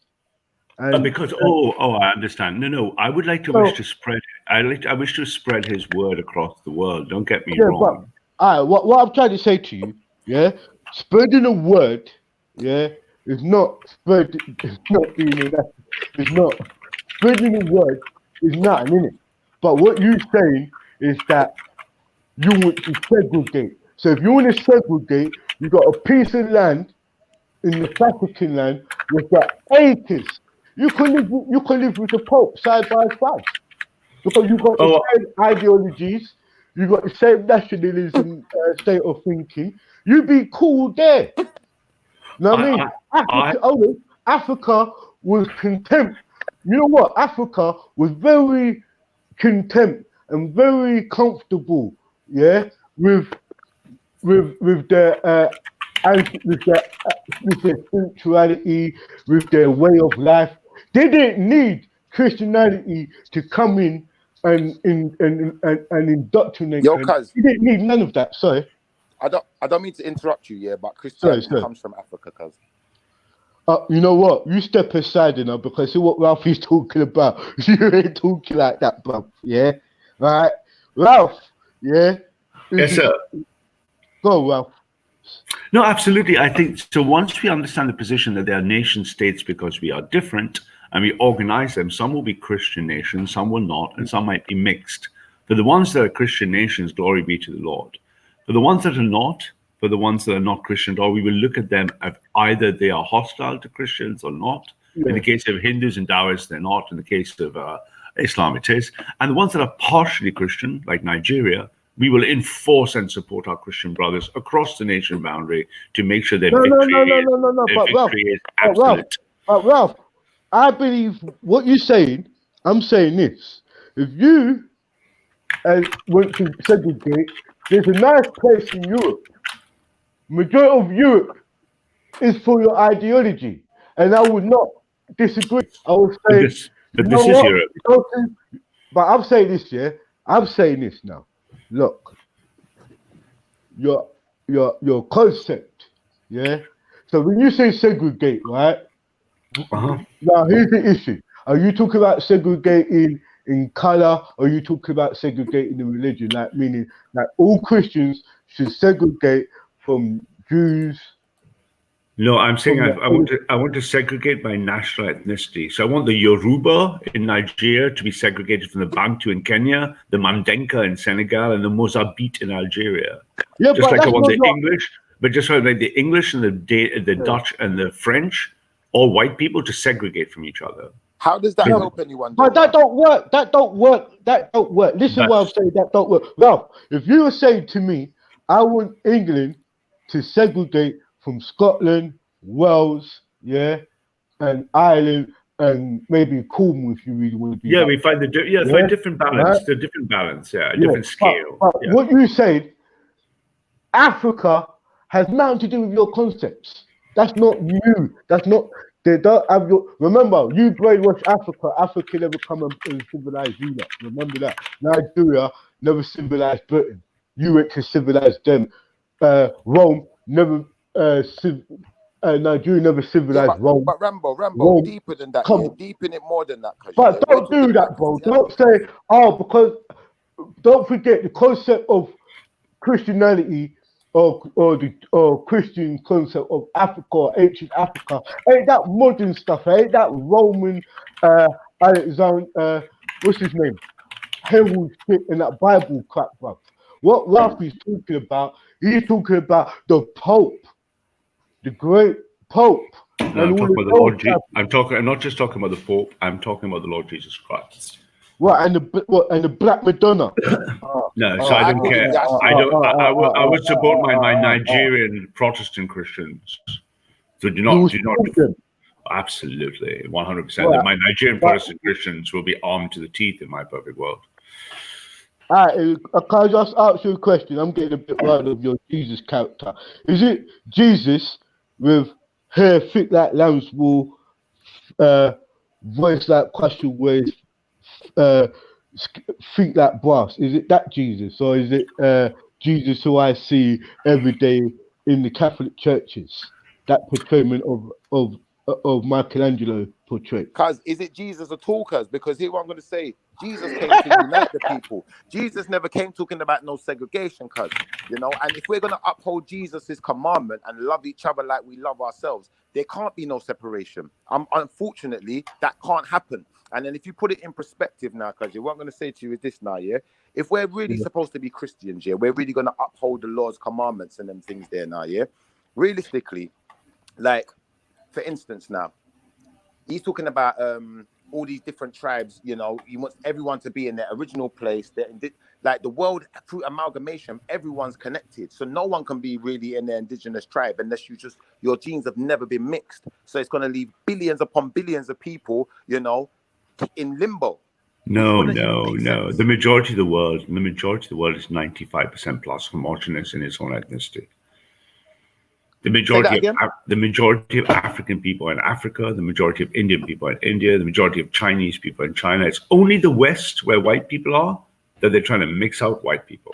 Because I understand. No, I would like to wish to spread. I wish to spread his word across the world. Don't get me wrong. But what I'm trying to say to you, yeah, spreading the word, yeah, is not spread. It's not being enough. It's not spreading the word is nothing in it. But what you're saying is that you want to segregate. So if you want to segregate, you got a piece of land in the Vatican land with got acres. You can live with the Pope side by side because you've got the same ideologies, you got the same nationalism state of thinking. You be cool there. You know what I mean? Africa was content. You know what? Africa was very content and very comfortable, yeah, with their with their spirituality, with their way of life. They didn't need Christianity to come in and indoctrinate Yo, them. cuz, They didn't need none of that. Sorry. I don't mean to interrupt you, yeah, but Sorry. Christianity comes from Africa, cuz. You know what? You step aside, you know, because see what Ralphie's talking about. You ain't talking like that, bro. Yeah, right, Ralph. Yeah. Yes, sir. Go, Ralph. No, absolutely. I think so. Once we understand the position that they are nation states because we are different and we organize them, some will be Christian nations, some will not, and some might be mixed. For the ones that are Christian nations, glory be to the Lord. For the ones that are not, for the ones that are not Christian at all, we will look at them as either they are hostile to Christians or not. Yeah. In the case of Hindus and Taoists, they're not. In the case of Islam, it is. And the ones that are partially Christian, like Nigeria, we will enforce and support our Christian brothers across the nation boundary to make sure their victory is absolute. But Ralph, I believe what you're saying. I'm saying this: if you want to segregate, there's a nice place in Europe. Majority of Europe is for your ideology, and I would not disagree. I would say, but this is Europe. But I'm saying this, yeah. I'm saying this now. Look, your concept, yeah. So when you say segregate, right? Now here's the issue: are you talking about segregating in color, or are you talking about segregating in religion? Like meaning, like all Christians should segregate from Jews. No, I'm saying I want to segregate by national ethnicity. So I want the Yoruba in Nigeria to be segregated from the Bantu in Kenya, the Mandenka in Senegal, and the Mozambique in Algeria. Yeah, just like I want the English, but just like the English and the Dutch and the French, all white people, to segregate from each other. How does that help anyone? But that don't work. That don't work. That don't work. Listen, what I'm saying. That don't work. Well, if you were saying to me, I want England to segregate from Scotland, Wales, yeah, and Ireland, and maybe Cornwall if you really want to be. Yeah, we find find different balance. The different balance, different scale. But what you said, Africa has nothing to do with your concepts. That's not you. That's not. They don't have your. Remember, you brainwash Africa. Africa never come and civilize you. Lot. Remember that. Nigeria never civilized Britain. You went to civilize them. Rome never. Nigeria never civilized Rome. But Rambo, deeper than that. Yeah, deepen it more than that. But don't do that, bro. Don't say, because don't forget the concept of Christianity or the Christian concept of Africa or ancient Africa. Ain't that modern stuff? Ain't that Roman Alexander? What's his name? Herald shit in that Bible crap, bro. What Ralphie's talking about? He's talking about the Pope, the great Pope. No, I'm talking about the Lord Jesus. I'm not just talking about the Pope. I'm talking about the Lord Jesus Christ. What and the Black Madonna? No, so I don't care. I would support my Nigerian Protestant Christians. So do not. Absolutely, 100%. My Nigerian Protestant Christians will be armed to the teeth in my perfect world. All right, can I just ask you a question? I'm getting a bit worried of your Jesus character. Is it Jesus with hair thick like lamb's wool, voice like question waves, feet like brass? Is it that Jesus, or is it Jesus who I see every day in the Catholic churches? That portrayment of Michelangelo portrait. Cuz, is it Jesus at all, cuz? Because here what I'm going to say, Jesus came to unite the people. Jesus never came talking about no segregation, cuz, you know, and if we're going to uphold Jesus' commandment and love each other like we love ourselves, there can't be no separation. Unfortunately, that can't happen. And then if you put it in perspective now, cuz, what I'm going to say to you is this now, yeah? If we're really supposed to be Christians, yeah, we're really going to uphold the Lord's commandments and them things there now, yeah? Realistically, like, for instance now, he's talking about all these different tribes, you know, he wants everyone to be in their original place. Like the world, through amalgamation, everyone's connected. So no one can be really in the indigenous tribe unless your genes have never been mixed. So it's going to leave billions upon billions of people, you know, in limbo. No. The majority of the world is 95% plus homogenous in its own ethnicity. The majority of African people in Africa, the majority of Indian people in India, the majority of Chinese people in China. It's only the West where white people are that they're trying to mix out white people.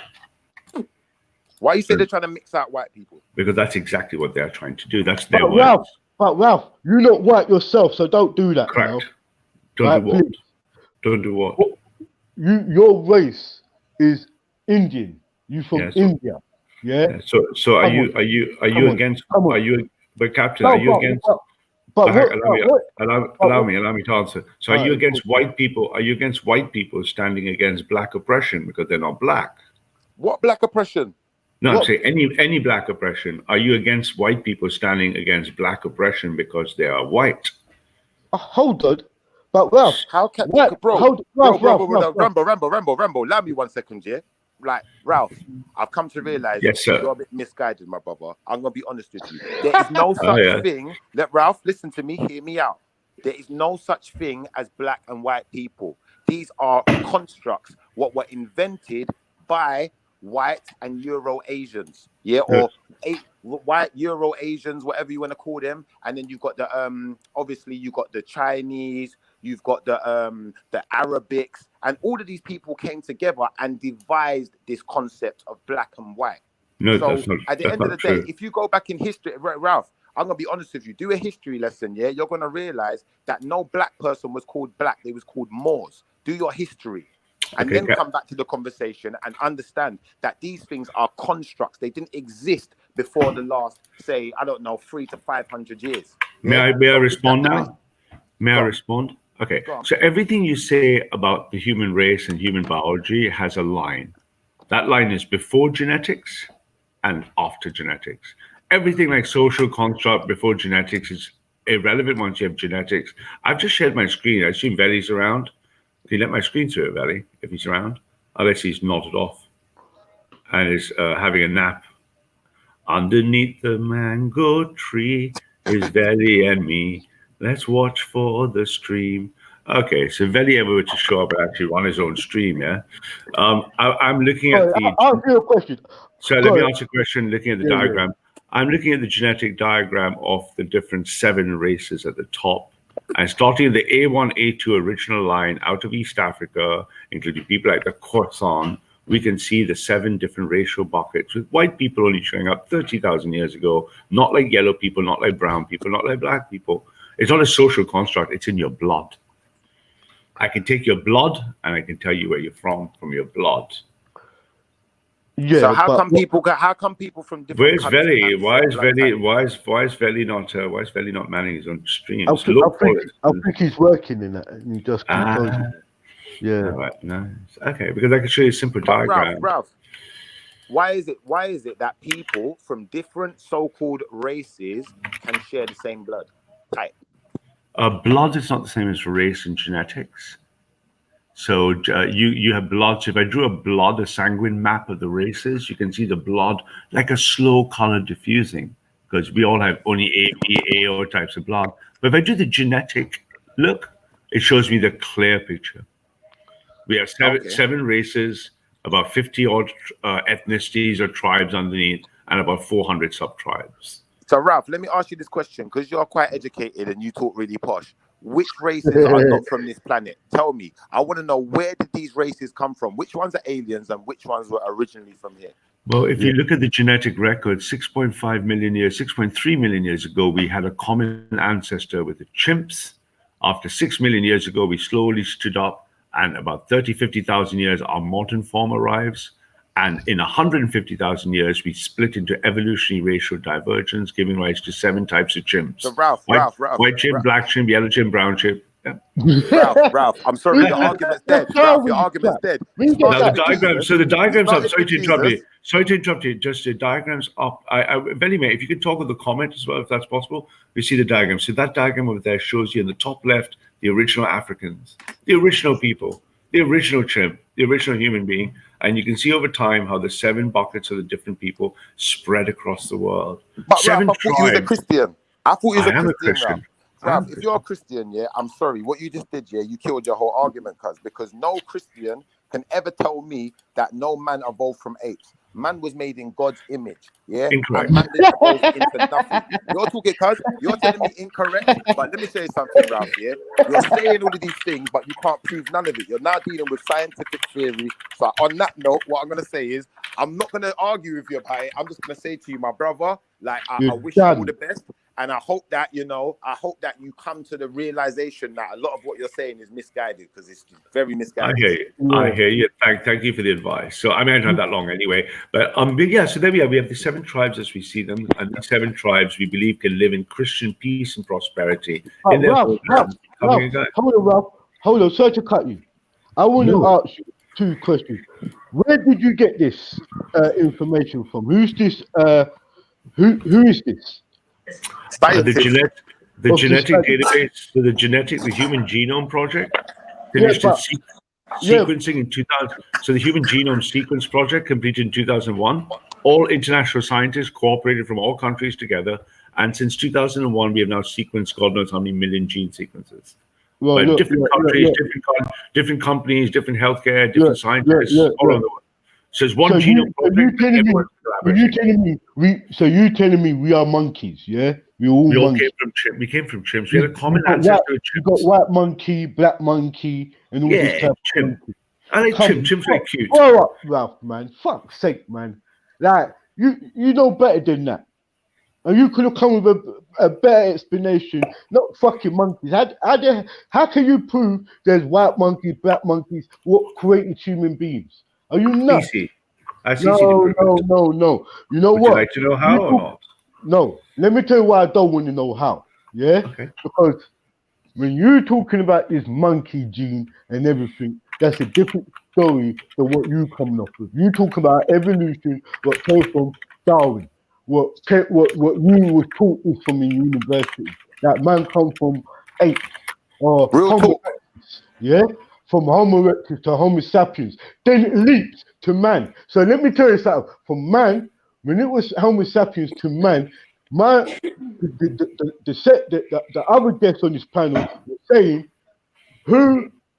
Why you say they're trying to mix out white people? Because that's exactly what they're trying to do. That's their words. Ralph, you're not white yourself, so don't do that. Correct. Don't do what? Please. Don't do what? Your race is Indian. You from India. Yeah. So are you against? But Captain, are you against? Allow me to answer. So are you against white people? Are you against white people standing against black oppression because they're not black? What black oppression? No, I'm saying any black oppression. Are you against white people standing against black oppression because they are white? Hold on. But Ralph, how can Rambo, allow me 1 second, yeah? Like, Ralph, I've come to realize you're a bit misguided, my brother. I'm gonna be honest with you. There is no such thing. Ralph, listen to me, hear me out. There is no such thing as black and white people. These are constructs, what were invented by white and Euro Asians, or white Euro Asians, whatever you want to call them. And then you've got the obviously you got the Chinese, you've got the Arabics, and all of these people came together and devised this concept of black and white. No, so that's not, at the end of the day, if you go back in history, Ralph, I'm gonna be honest with you, do a history lesson, yeah, you're gonna realize that no black person was called black, they was called Moors. Do your history. And then come back to the conversation and understand that these things are constructs. They didn't exist before the last, say, I don't know, 300 to 500 years. May I respond now? May I respond? Okay. So everything you say about the human race and human biology has a line. That line is before genetics and after genetics. Everything like social construct before genetics is irrelevant once you have genetics. I've just shared my screen. I assume Veli's around. Can you let my screen through it, Veli, if he's around? Unless he's nodded off and is having a nap. Underneath the mango tree is Veli and me. Let's watch for the stream. Okay, so Veli ever were to show up and actually run his own stream, yeah? I'm looking at the... I'll ask you a question. So let me ask a question looking at the diagram. Yeah. I'm looking at the genetic diagram of the different 7 races at the top. And starting in the A1, A2 original line out of East Africa, including people like the Khoisan, we can see the 7 different racial buckets, with white people only showing up 30,000 years ago, not like yellow people, not like brown people, not like black people. It's not a social construct, it's in your blood. I can take your blood and I can tell you where you're from your blood. Yeah, so how come people from different countries? Where's Veli? Why is Veli not manning his own stream? I think he's working in that, and he just yeah. All right, nice. Okay, because I can show you a simple diagram. Ralph, why is it that people from different so-called races can share the same blood type? Blood is not the same as race and genetics. So you have blood. So if I drew a sanguine map of the races, you can see the blood like a slow color diffusing, because we all have only A, B, AO types of blood. But if I do the genetic look, it shows me the clear picture. We have seven races, about 50 odd ethnicities or tribes underneath, and about 400 sub-tribes. So Ralph, let me ask you this question, because you're quite educated and you talk really posh. Which races are not from this planet? Tell me. I want to know, where did these races come from? Which ones are aliens and which ones were originally from here? Well, if you look at the genetic record, 6.5 million years, 6.3 million years ago, we had a common ancestor with the chimps. After 6 million years ago, we slowly stood up, and about 30, 50,000 years, our modern form arrives. And in 150,000 years, we split into evolutionary racial divergence, giving rise to 7 types of chimps. So Ralph, white chimp, black chimp, yellow chimp, brown chimp. Yeah. Ralph, I'm sorry, your argument's dead. Ralph, your argument's dead. Now the diagram, so the diagram's up. Sorry to interrupt you. Sorry to interrupt you. Just the diagram's up. Veli, mate, if you could talk with the comment as well, if that's possible. We see the diagram. So that diagram over there shows you in the top left the original Africans, the original people. the original chimp, the original human being, and you can see over time how the 7 buckets of the different people spread across the world. But Ralph, 7 I thought you was a tribes. Christian. I thought you was I a am a Christian, Ralph. Christian. Ralph, if you're a Christian, yeah, I'm sorry. What you just did, yeah, you killed your whole argument, because no Christian can ever tell me that no man evolved from apes. Man was made in God's image, yeah? Incorrect. And man didn't evolve into nothing. You're talking, you're telling me incorrect. But let me say something, Ralph, yeah? You're saying all of these things, but you can't prove none of it. You're now dealing with scientific theory. So on that note, what I'm going to say is, I'm not going to argue with you about it. I'm just going to say to you, my brother, like, I wish you all the best. And I hope that, I hope that you come to the realization that a lot of what you're saying is misguided, because it's very misguided. I hear you. Yeah. I hear you. Thank you for the advice. So I mean, I don't have that long anyway. But yeah, so there we are. We have the 7 tribes as we see them, and the 7 tribes we believe can live in Christian peace and prosperity. Ralph, hold on, sorry to cut you. I want to ask you 2 questions. Where did you get this information from? Who's this? Who is this? The genetic database, the Human Genome Project, finished sequencing in 2000. So the Human Genome Sequence Project completed in 2001. All international scientists cooperated from all countries together, and since 2001, we have now sequenced God knows how many million gene sequences. But different countries, different companies, different healthcare, different scientists all over the world. So it's one genome project. You telling me we are monkeys? Yeah, we all came from chimps. We came from chimps. We had a common ancestor with chimps. You got white monkey, black monkey, and all this type of monkey. I like chimps. Chimps are cute. Grow up, Ralph, man. Fuck's sake, man. Like you know better than that. And you could have come with a better explanation, not fucking monkeys. How can you prove there's white monkeys, black monkeys, what created human beings? Are you nuts? Easy. No. You know what? Would you like to know how or not? No. Let me tell you why I don't want to know how. Yeah? Okay. Because when you're talking about this monkey gene and everything, that's a different story than what you coming up with. You talk about evolution, what came from Darwin. What you was taught is from the university. That man come from apes or Homo erectus, yeah? From Homo erectus to Homo sapiens. Then it leaps to man. So let me tell you something. From man, when it was Homo sapiens to man, the other guests on this panel were saying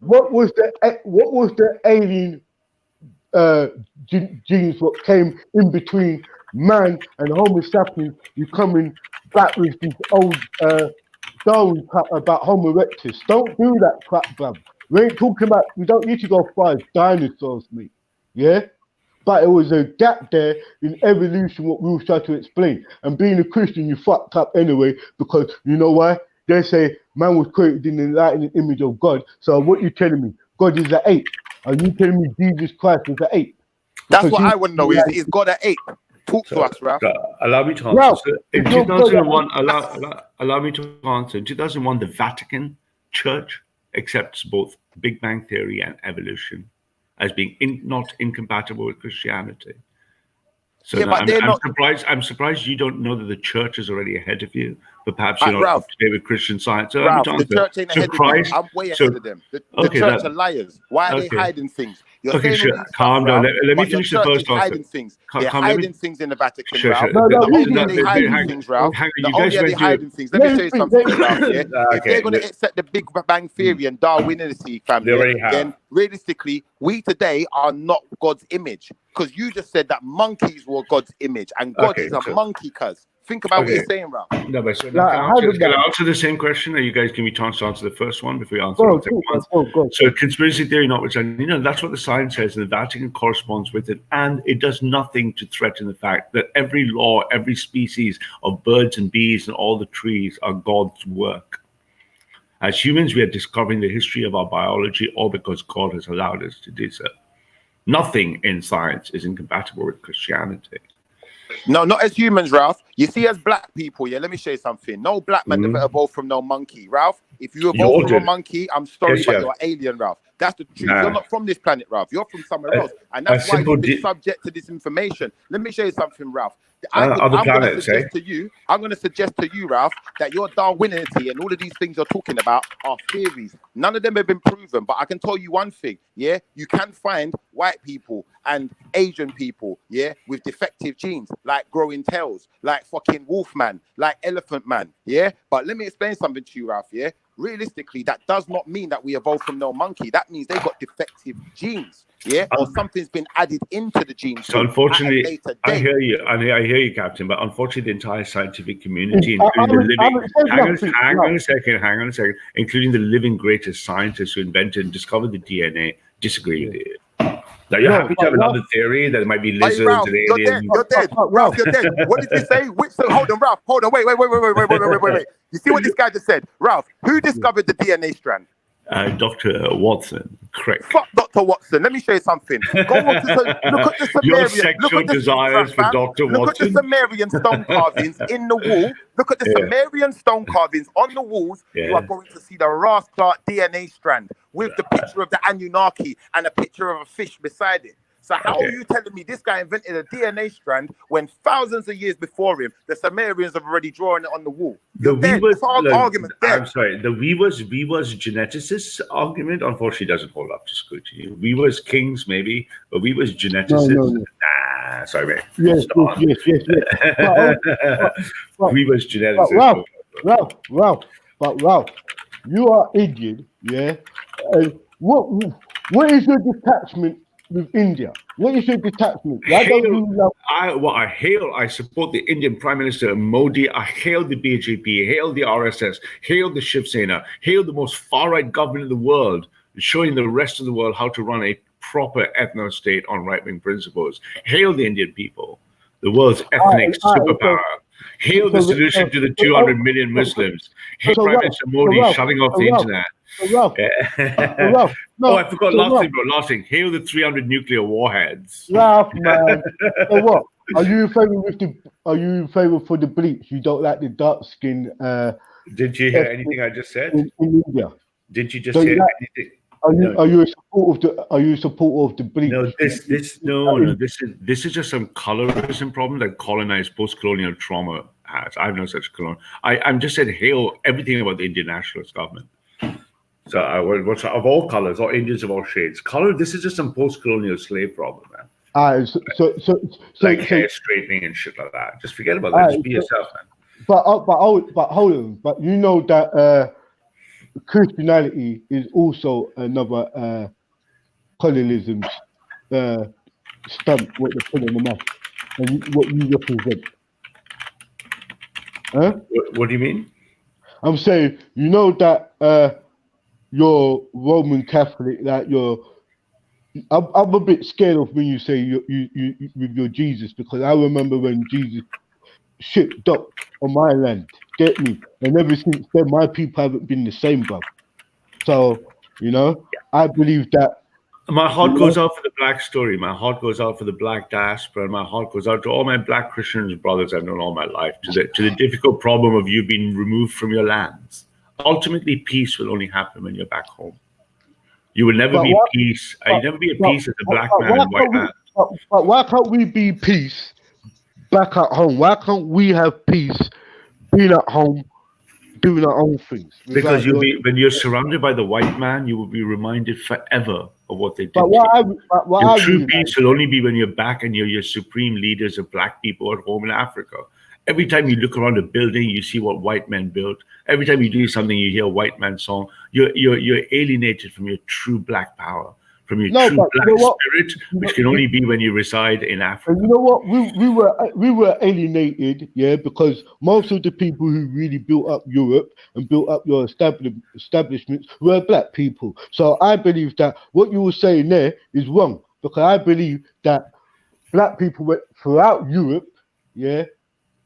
what was the alien genes what came in between man and Homo sapiens? You coming back with these old Darwin crap about Homo erectus. Don't do that crap, bruv. We ain't talking about, we don't need to go far as dinosaurs, mate. Yeah? But it was a gap there in evolution, what we was trying to explain. And being a Christian, you fucked up anyway, because you know why? They say man was created in the light and image of God. So what you telling me? God is an ape. Are you telling me Jesus Christ is an ape? That's what I want to know. Is God an ape? Talk to us, Ralph. Allow me to answer. Ralph, so in 2001, allow me to answer. In 2001, the Vatican Church accepts both Big Bang Theory and evolution as being not incompatible with Christianity. So yeah, but I'm surprised you don't know that the church is already ahead of you, but perhaps you're not up to date with Christian science. So Ralph, the church ain't ahead of them. I'm way ahead of them. The church are liars. Why are they hiding things? You're saying all these calm down. Let me but finish the your church first is answer. hiding things. They're hiding things in the Vatican, Sure. Ralph. No, Not only no, are they hiding things, Ralph. Not only are they hiding things. Let me tell you something, Ralph. Yeah, if they're going to accept the Big Bang Theory and Darwinism, family, then realistically, we today are not God's image. Because you just said that monkeys were God's image, and God is a monkey, cuz. Think about what you're saying, Ralph. No, but so can I answer the same question, or you guys give me a chance to answer the first one before we answer the second one? So conspiracy theory notwithstanding, that's what the science says, and the Vatican corresponds with it, and it does nothing to threaten the fact that every law, every species of birds and bees and all the trees are God's work. As humans, we are discovering the history of our biology all because God has allowed us to do so. Nothing in science is incompatible with Christianity. No, not as humans, Ralph. You see, as black people, let me show you something. No black man never evolved from no monkey, Ralph. If you You evolved all from a did. monkey, I'm sorry, Yes, but yeah. you're alien, Ralph. That's the truth. Nah. You're not from this planet, Ralph. You're from somewhere else, and A that's why simple you've been subject to this information. Let me show you something, Ralph. other I'm going to planets, suggest eh? to you. I'm going to suggest to you, Ralph, that your Darwinity and all of these things you're talking about are theories. None of them have been proven, but I can tell you one thing. Yeah, you can find white people and Asian people, yeah, with defective genes, like growing tails, like fucking wolfman, like elephant man, yeah. But let me explain something to you, Ralph. Yeah, realistically, that does not mean that we evolved from no monkey. That means they got defective genes, yeah, or something's been added into the gene So pool unfortunately, at a later I date. hear you. I hear you, Captain. But unfortunately, the entire scientific community, including the living, hang on a second, including the living greatest scientists who invented and discovered the DNA, disagree with it. Now you're happy to have another theory that it might be lizards Ralph, and you're dead. aliens. You're dead. Ralph, you're dead. What did you say? Hold on, Ralph. Hold on. Wait. You see what this guy just said? Ralph, who discovered the DNA strand? Dr. Watson, correct. Fuck Dr. Watson. Let me show you something. Go on to look at the Your Sumerian. sexual desires for Dr. Look at the Watson? Sumerian stone carvings in the wall. Look at the Sumerian stone carvings on the walls. You are going to see the Ras Clark DNA strand with the picture of the Anunnaki and a picture of a fish beside it. So how are you telling me this guy invented a DNA strand when thousands of years before him, the Sumerians have already drawn it on the wall? The Weavers, argument dead. I'm sorry, the Weavers geneticists argument unfortunately doesn't hold up to scrutiny. Weavers kings maybe, but Weavers geneticists, nah, sorry, man. Yes. Weavers geneticists. Ralph, you are Indian, yeah? What is your detachment with India? What is your detachment? Why don't you love? I support the Indian Prime Minister Modi. I hail the BJP, hail the RSS, hail the Shiv Sena, hail the most far-right government in the world, showing the rest of the world how to run a proper ethno-state on right-wing principles. Hail the Indian people, the world's ethnic superpower. Hail the solution to the 200 million Muslims. Hail Prime Minister Modi shutting off the internet. I forgot last thing. Hail the 300 nuclear warheads. Ralph, man. So what? Are you in favor for the bleach? You don't like the dark skin? Did you hear anything I just said? In India. Did you just hear anything? Are you a supporter of the bleach? No, this is just some colorism problem that colonized post-colonial trauma has. I have no such colonial. I'm just saying hail everything about the Indian nationalist government. So of all colors, all Indians of all shades. This is just some post-colonial slave problem, man. Like hair straightening and shit like that. Just forget about that. Just be yourself, man. But hold on. But you know that Christianity is also another colonialism stunt. What they're putting them off, and what you represent. Huh? What do you mean? I'm saying, you know that you're Roman Catholic, that I'm a bit scared of when you say you with your Jesus, because I remember when Jesus ship docked on my land, get me? And ever since then, my people haven't been the same, bro. So, I believe that. My heart goes out for the black story. My heart goes out for the black diaspora. My heart goes out to all my black Christian brothers I've known all my life, to the difficult problem of you being removed from your lands. Ultimately, peace will only happen when you're back home. You will never be peace. You never be at peace as a black man and white man. But why can't we be peace back at home? Why can't we have peace being at home, doing our own things? Because when you're surrounded by the white man, you will be reminded forever of what they did. Your true peace will only be when you're back and you're your supreme leaders of black people at home in Africa. Every time you look around a building, you see what white men built. Every time you do something, you hear a white man song. You're alienated from your true black power, from your true black spirit, which can only be when you reside in Africa. And you know what? We were alienated, because most of the people who really built up Europe and built up your establishments were black people. So I believe that what you were saying there is wrong, because I believe that black people went throughout Europe,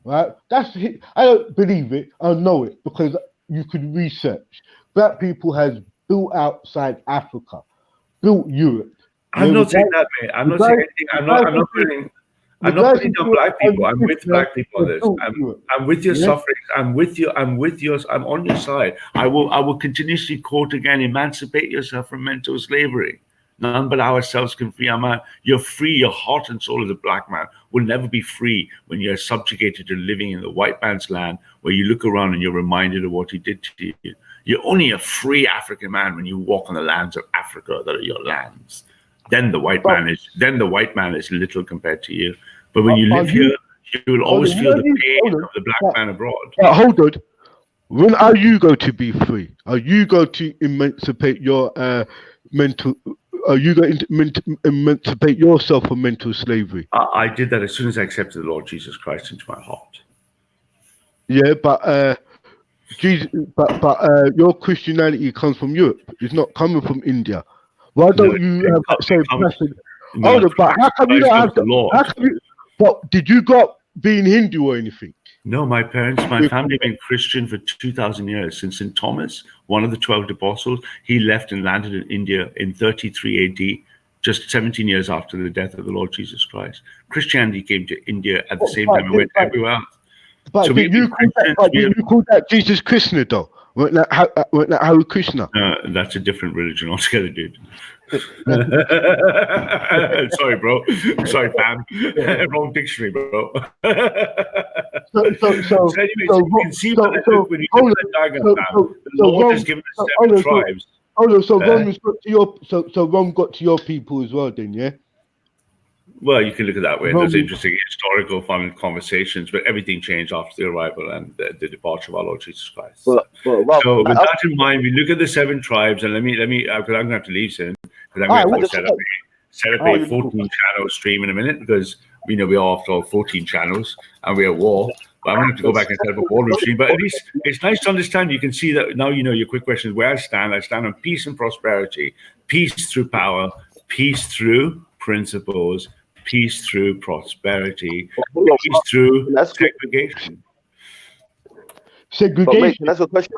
right? I don't believe it. I know it because you could research. Black people has built outside Africa, built Europe. I'm not saying that, mate. I'm not saying anything. I'm the not guys putting who down do it black people. I'm with Christian, black people on they're this. built to it. I'm with your Yeah? sufferings. I'm with you. I'm with yours. I'm on your side. I will continuously quote again, emancipate yourself from mental slavery. None but ourselves can free our man. You're free. Your heart and soul as a black man will never be free when you're subjugated to living in the white man's land, where you look around and you're reminded of what he did to you. You're only a free African man when you walk on the lands of Africa that are your lands. Then the white man is little compared to you. But when you live here, you will always feel the pain of the black man abroad. Hold on. When are you going to be free? Are you going to emancipate your mental? Are you going to emancipate yourself from mental slavery? I did that as soon as I accepted the Lord Jesus Christ into my heart. Yeah, but Jesus, but your Christianity comes from Europe. It's not coming from India. Why don't you have that same passion? Hold on, but how come you don't have that? How come you? But did you grow up being Hindu or anything? No, my family have been Christian for 2,000 years. Since St. Thomas, one of the 12 apostles, he left and landed in India in 33 AD, just 17 years after the death of the Lord Jesus Christ. Christianity came to India at the same time it went everywhere else. But So did you call that Jesus Krishna though? Weren't that Hare Krishna? That's a different religion altogether, dude. Sorry, bro. Sorry, fam. Wrong dictionary, bro. So anyways, you can see when you look at the diagram, fam, the Lord has given us 7 tribes. So Rome got to your people as well, then, yeah? Well, you can look at it that way. There's interesting historical fun conversations, but everything changed after the arrival and the departure of our Lord Jesus Christ. So with that in mind, we look at the 7 tribes, and let me, because I'm going to have to leave soon, because I'm going to have to set up a 14-channel stream in a minute, because we know we are after all 14 channels, and we're at war. But I'm going to have to go back and set up a war room stream. But at least it's nice to understand. You can see that now. You know your quick question is where I stand. I stand on peace and prosperity, peace through power, peace through principles, peace through prosperity, peace through segregation. Segregation. That's a question.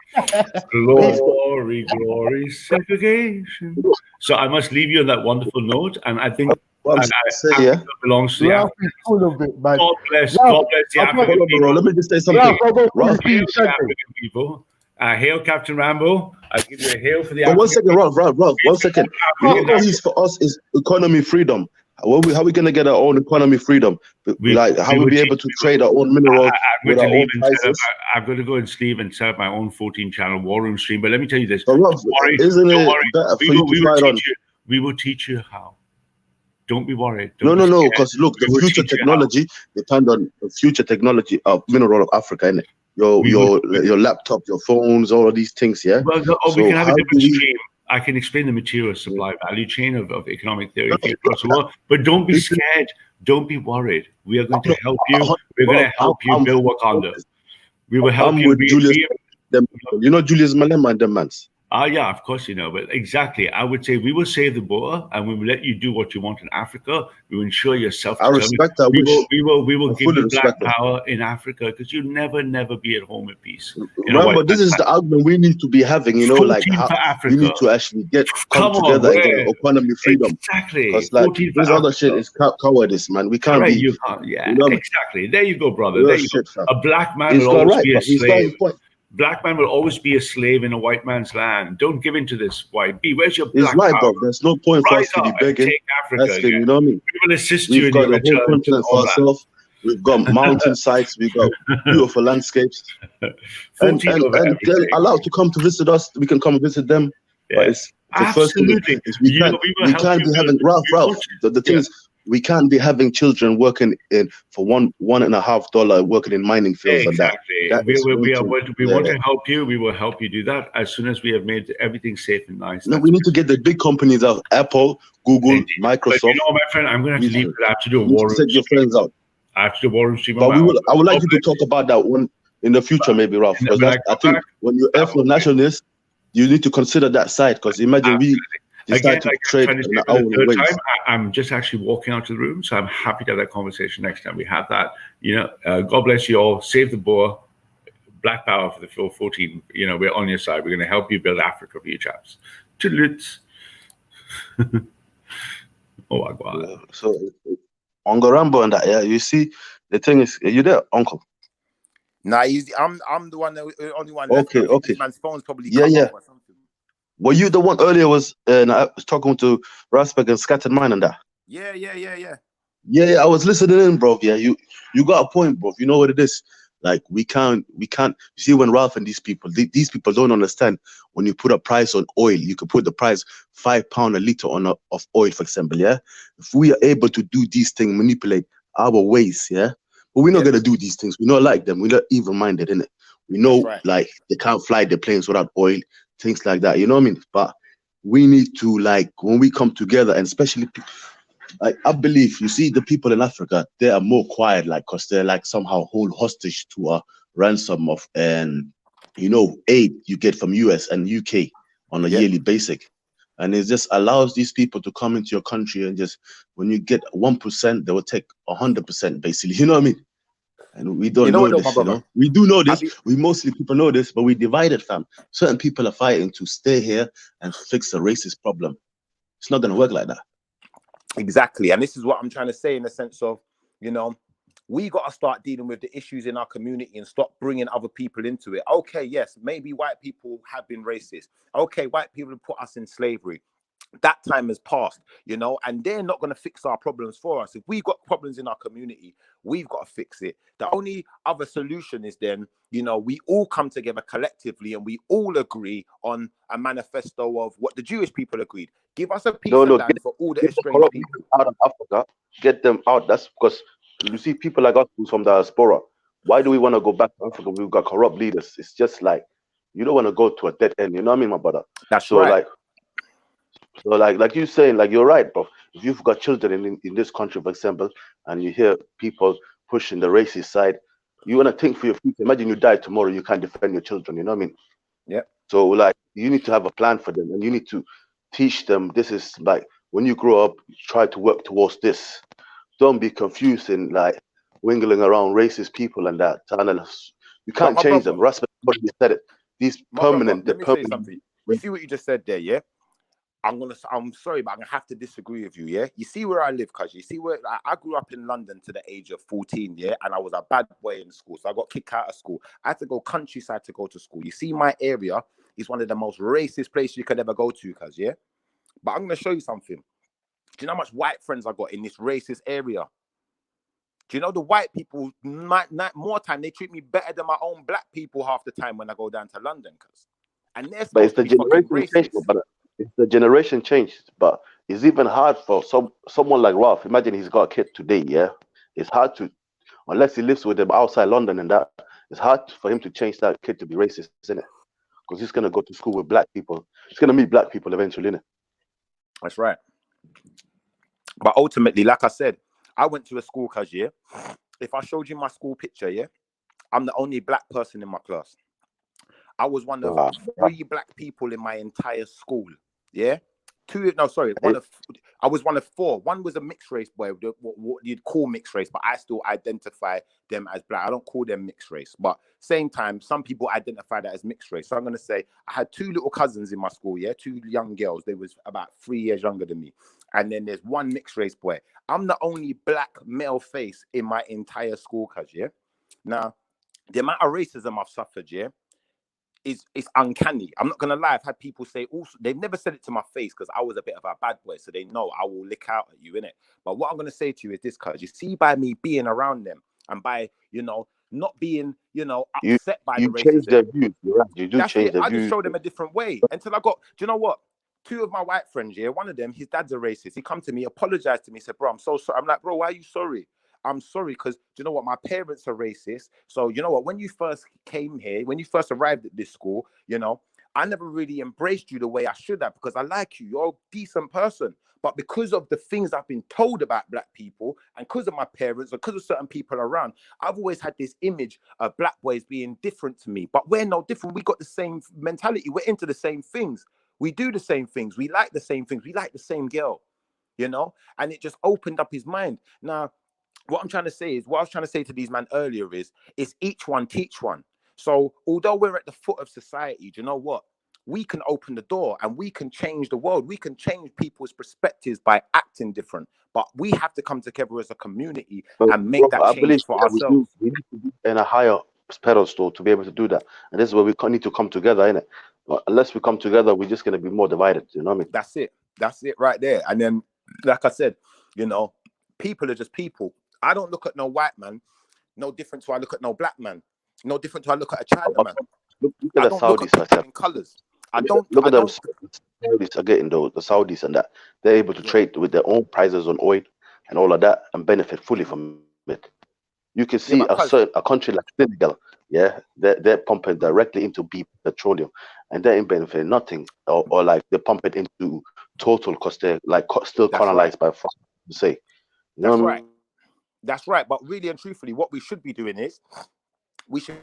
Glory, glory, segregation. So I must leave you on that wonderful note, and I think Africa belongs to the Africans. God bless the African people. Let me just say something. Hail the African people. Hail Captain Rambo. I give you a hail for the But African one second, Rob, 1 second. You know what is for us is economy freedom. How are we going to get our own economy freedom? How will we be able to trade our own minerals with our own prices? I'm going to go and sleep and set up my own 14-channel war room stream. But let me tell you this. But Rob, isn't it better for you to fight on? We will teach you how. Don't be worried. No, because look, the future technology depends on the future technology of mineral of Africa, innit? Your laptop, your phones, all of these things, yeah? Well, we can have a different stream. I can explain the material supply value chain of economic theory across the world, but don't be scared. Don't be worried. We are going to help you. We're going to help you build Wakanda. We will help you. You know Julius Malema and them mans. Yeah, of course you know, but exactly. I would say we will save the border and we will let you do what you want in Africa. We will ensure you're self-determined. I respect that. We will give you black power in Africa because you'll never be at home in peace. Remember, this is the argument we need to be having, like how we need to actually come together and get economy freedom. Exactly. Because this other shit is cowardice, man. We can't be. Exactly. There you go, brother. There you go. A black man will always be a slave. Black man will always be a slave in a white man's land. Don't give in to this white bee. Where's your black power? Bro. There's no point for us to be begging. Take Africa. That's it, you know what I mean? We will assist you in your return. We've got the whole continent for ourselves. We've got mountain sites. We've got beautiful landscapes. and they're allowed to come to visit us. We can come and visit them. Yeah. But the first thing is we can't be having Ralph. The thing is, we can't be having children working for $1.50 working in mining fields. Exactly. And we want to help you. We will help you do that as soon as we have made everything safe and nice. No, we need to get the big companies out: Apple, Google, Microsoft. But you know, my friend, I'm going to have to leave. I have to do a war room. Set your friends out. I have to do a war room stream. But I would like you to talk about that one in the future, maybe, Ralph. Because I think when you're Afro nationalist, you need to consider that side. Because imagine we. Again, I'm just actually walking out of the room, so I'm happy to have that conversation next time we have that. God bless you all. Save the Boer, Black Power for the 14. We're on your side. We're going to help you build Africa for you chaps. Toodaloo. Oh my God. So Uncle Rambo and that, yeah. You see, the thing is, are you there, Uncle? Nah, I'm the one that only one left. Okay, I think okay. this man's phone's probably Yeah, cut yeah. off or something. Were you the one earlier I was talking to Rasberg and Scattered Mind and that? Yeah. Yeah, I was listening in, bro. Yeah, you got a point, bro. You know what it is? Like we can't. You see, when Ralph and these people don't understand. When you put a price on oil, you can put the price £5 a liter of oil, for example. Yeah, if we are able to do these things, manipulate our ways, yeah. But we're not gonna do these things. We're not like them. We're not even-minded, innit? We know, right. like they can't fly the planes without oil, things like that. You know what I mean? But we need to, like, when we come together, and especially. I believe, you see, the people in Africa, they are more quiet, like, because they're like somehow hold hostage to a ransom of aid you get from US and UK on a yearly basic. And it just allows these people to come into your country and just, when you get 1%, they will take 100%, basically. You know what I mean? And we don't know this, We do know this. Mostly people know this, but we divided, fam. Certain people are fighting to stay here and fix the racist problem. It's not going to work like that. Exactly. And this is what I'm trying to say, in the sense of, we got to start dealing with the issues in our community and stop bringing other people into it. Okay, yes, maybe white people have been racist. Okay, white people have put us in slavery. That time has passed, and they're not going to fix our problems for us. If we've got problems in our community, we've got to fix it. The only other solution is then, we all come together collectively and we all agree on a manifesto of what the Jewish people agreed. Give us a piece of land for all the estranged people. Out of Africa, get them out. That's because you see people like us who's from the diaspora. Why do we want to go back to Africa? We've got corrupt leaders. It's just like you don't want to go to a dead end. You know what I mean, my brother? That's right. Like you're saying, like you're right, bro. If you've got children in this country, for example, and you hear people pushing the racist side, you want to think for your future. Imagine you die tomorrow, you can't defend your children. You know what I mean? Yeah. So like you need to have a plan for them, and you need to teach them. This is like when you grow up, try to work towards this. Don't be confused and like wingling around racist people and that. You can't change them. Rasmus already said it. These permanent. Let me say something. You see what you just said there, yeah? I'm sorry, but I'm gonna have to disagree with you, yeah? You see where I live, cuz you see where I grew up in London to the age of 14, yeah, and I was a bad boy in school, so I got kicked out of school. I had to go countryside to go to school. You see, my area is one of the most racist places you could ever go to, cuz, yeah. But I'm gonna show you something. Do you know how much white friends I got in this racist area? Do you know the white people more time they treat me better than my own black people half the time when I go down to London, cuz. And they're supposed to be fucking racist. It's the generation changed, but it's even hard for someone like Ralph. Imagine he's got a kid today, yeah? It's hard to, unless he lives with them outside London and that, it's hard for him to change that kid to be racist, isn't it? Because he's going to go to school with black people. He's going to meet black people eventually, innit? That's right. But ultimately, like I said, I went to a school, cuz, yeah? If I showed you my school picture, yeah? I'm the only black person in my class. I was one of 3 black people in my entire school. Yeah, I was one of 4. One was a mixed race boy, what you'd call mixed race, but I still identify them as black. I don't call them mixed race, but same time, some people identify that as mixed race. So I'm gonna say I had 2 little cousins in my school. Yeah, 2 young girls. They was about 3 years younger than me, and then there's 1 mixed race boy. I'm the only black male face in my entire school, cuz, yeah. Now, the amount of racism I've suffered, yeah, it's uncanny. I'm not gonna lie. I've had people say also, they've never said it to my face because I was a bit of a bad boy, so they know I will lick out at you, innit? But what I'm gonna say to you is this, cuz, you see, by me being around them and by not being upset by the racism, change their views. Right. You do that's change it. their I views. just show them a different way until I got. Do you know what? 2 of my white friends, yeah, one of them, his dad's a racist. He come to me, apologized to me, said, "Bro, I'm so sorry." I'm like, "Bro, why are you sorry?" I'm sorry because do you know what? My parents are racist. So you know what? When you first came here, when you first arrived at this school, I never really embraced you the way I should have because I like you. You're a decent person. But because of the things I've been told about black people and because of my parents or because of certain people around, I've always had this image of black boys being different to me. But we're no different. We got the same mentality. We're into the same things. We do the same things. We like the same things. We like the same girl, and it just opened up his mind. Now, what I'm trying to say is, what I was trying to say to these men earlier is each one teach one. So although we're at the foot of society, do you know what? we can open the door and we can change the world. We can change people's perspectives by acting different. But we have to come together as a community But and make that I change believe for we ourselves. need to be in a higher pedestal to be able to do that. And this is where we need to come together, innit? But unless we come together, we're just gonna be more divided. You know what I mean? That's it. That's it right there. And then, like I said, you know, people are just people. I don't look at no white man no different to I look at no black man. No different to I look at a China man. Look at I the don't look at Saudis, people in colors. I don't. Look I at them. don't. Saudis are getting though, the Saudis and that. They're able to trade with their own prices on oil and all of that and benefit fully from it. You can see a country like Senegal, yeah, they're pumping directly into petroleum, and they're benefiting nothing, or like they pump it into total because they're like still colonized by France. To say, you know That's what I right. mean? That's right. But really and truthfully, what we should be doing is we should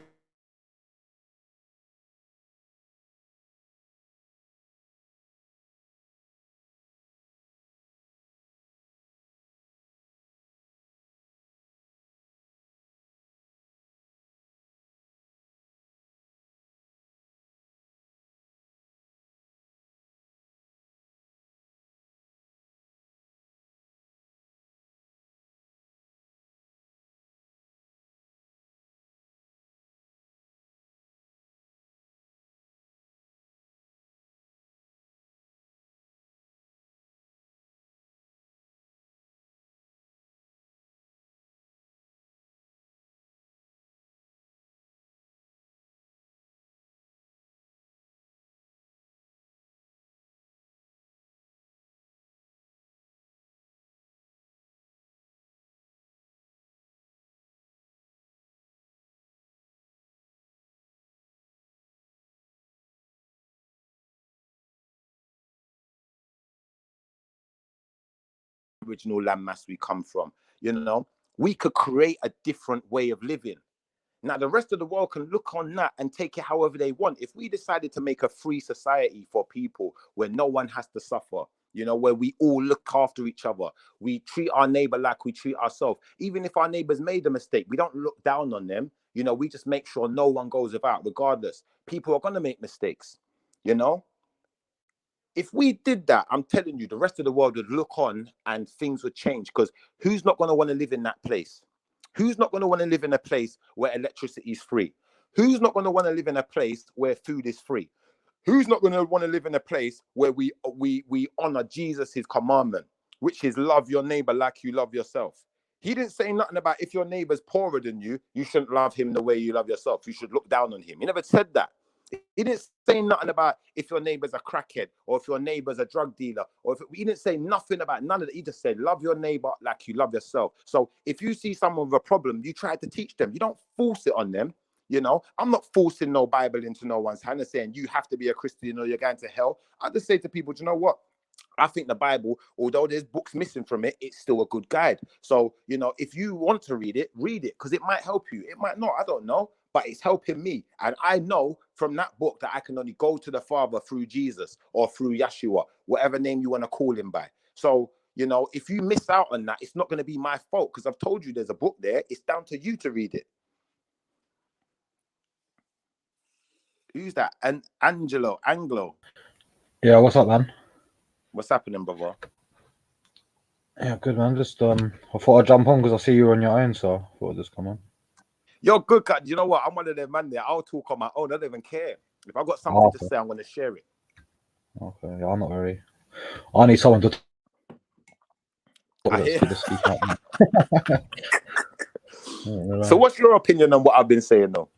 original landmass we come from. You know, we could create a different way of living. Now, the rest of the world can look on that and take it however they want. If we decided to make a free society for people where no one has to suffer, you know, where we all look after each other, we treat our neighbor like we treat ourselves. Even if our neighbors made a mistake, we don't look down on them. You know, we just make sure no one goes without, regardless. People are going to make mistakes, you know. If we did that, I'm telling you, the rest of the world would look on and things would change, because who's not going to want to live in that place? Who's not going to want to live in a place where electricity is free? Who's not going to want to live in a place where food is free? Who's not going to want to live in a place where we honor Jesus' commandment, which is love your neighbor like you love yourself? He didn't say nothing about if your neighbor's poorer than you, you shouldn't love him the way you love yourself. You should look down on him. He never said that. He didn't say nothing about if your neighbor's a crackhead or if your neighbor's a drug dealer, or if he didn't say nothing about none of that. He just said, love your neighbor like you love yourself. So if you see someone with a problem, you try to teach them. You don't force it on them. You know, I'm not forcing no Bible into no one's hand and saying you have to be a Christian or you're going to hell. I just say to people, do you know what? I think the Bible, although there's books missing from it, it's still a good guide. So, you know, if you want to read it, because it might help you. It might not, I don't know, but it's helping me. And I know from that book that I can only go to the Father through Jesus or through Yeshua, whatever name you want to call him by. So, you know, if you miss out on that, it's not going to be my fault, because I've told you there's a book there. It's down to you to read it. Who's that? And Anglo. Yeah, what's up, man? What's happening, brother? Yeah, good, man. Just I thought I'd jump on because I see you on your own, so I thought I'd just come on. You're good, cut. You know what? I'm one of them man there. I'll talk on my own. I don't even care. If I've got something to say, I'm going to share it. Okay, yeah, I'm not very. I need someone to. I hear. So, what's your opinion on what I've been saying, though?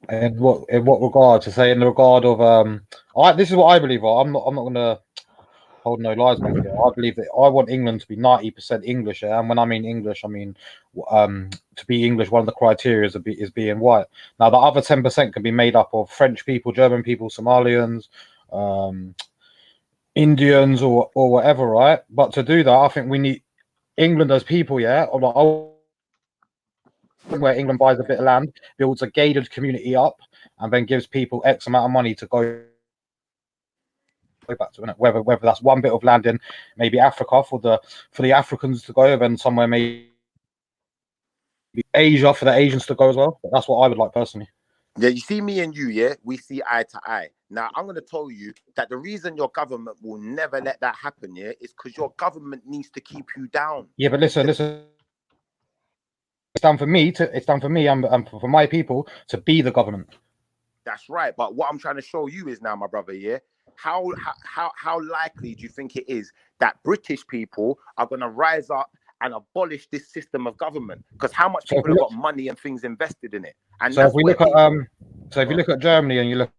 In what regard? To say in the regard of this is what I believe. I'm not going to hold no lies back here. I believe that I want England to be 90% English, and when I mean English, I mean to be English. One of the criteria is being white. Now, the other 10% can be made up of French people, German people, Somalians, Indians, or whatever, right? But to do that, I think we need England as people, yeah. Where England buys a bit of land, builds a gated community up, and then gives people X amount of money to go back to it. Whether that's one bit of land in maybe Africa for the Africans to go, and somewhere maybe Asia for the Asians to go as well. But that's what I would like personally. Yeah, you see me and you, yeah, we see eye to eye. Now, I'm going to tell you that the reason your government will never let that happen, yeah, is because your government needs to keep you down. Yeah, but listen. It's done for me and for my people to be the government. That's right. But what I'm trying to show you is now, my brother, yeah, how likely do you think it is that British people are going to rise up and abolish this system of government? Because how much people have got money and things invested in it? And so if we look at if you look at Germany and you look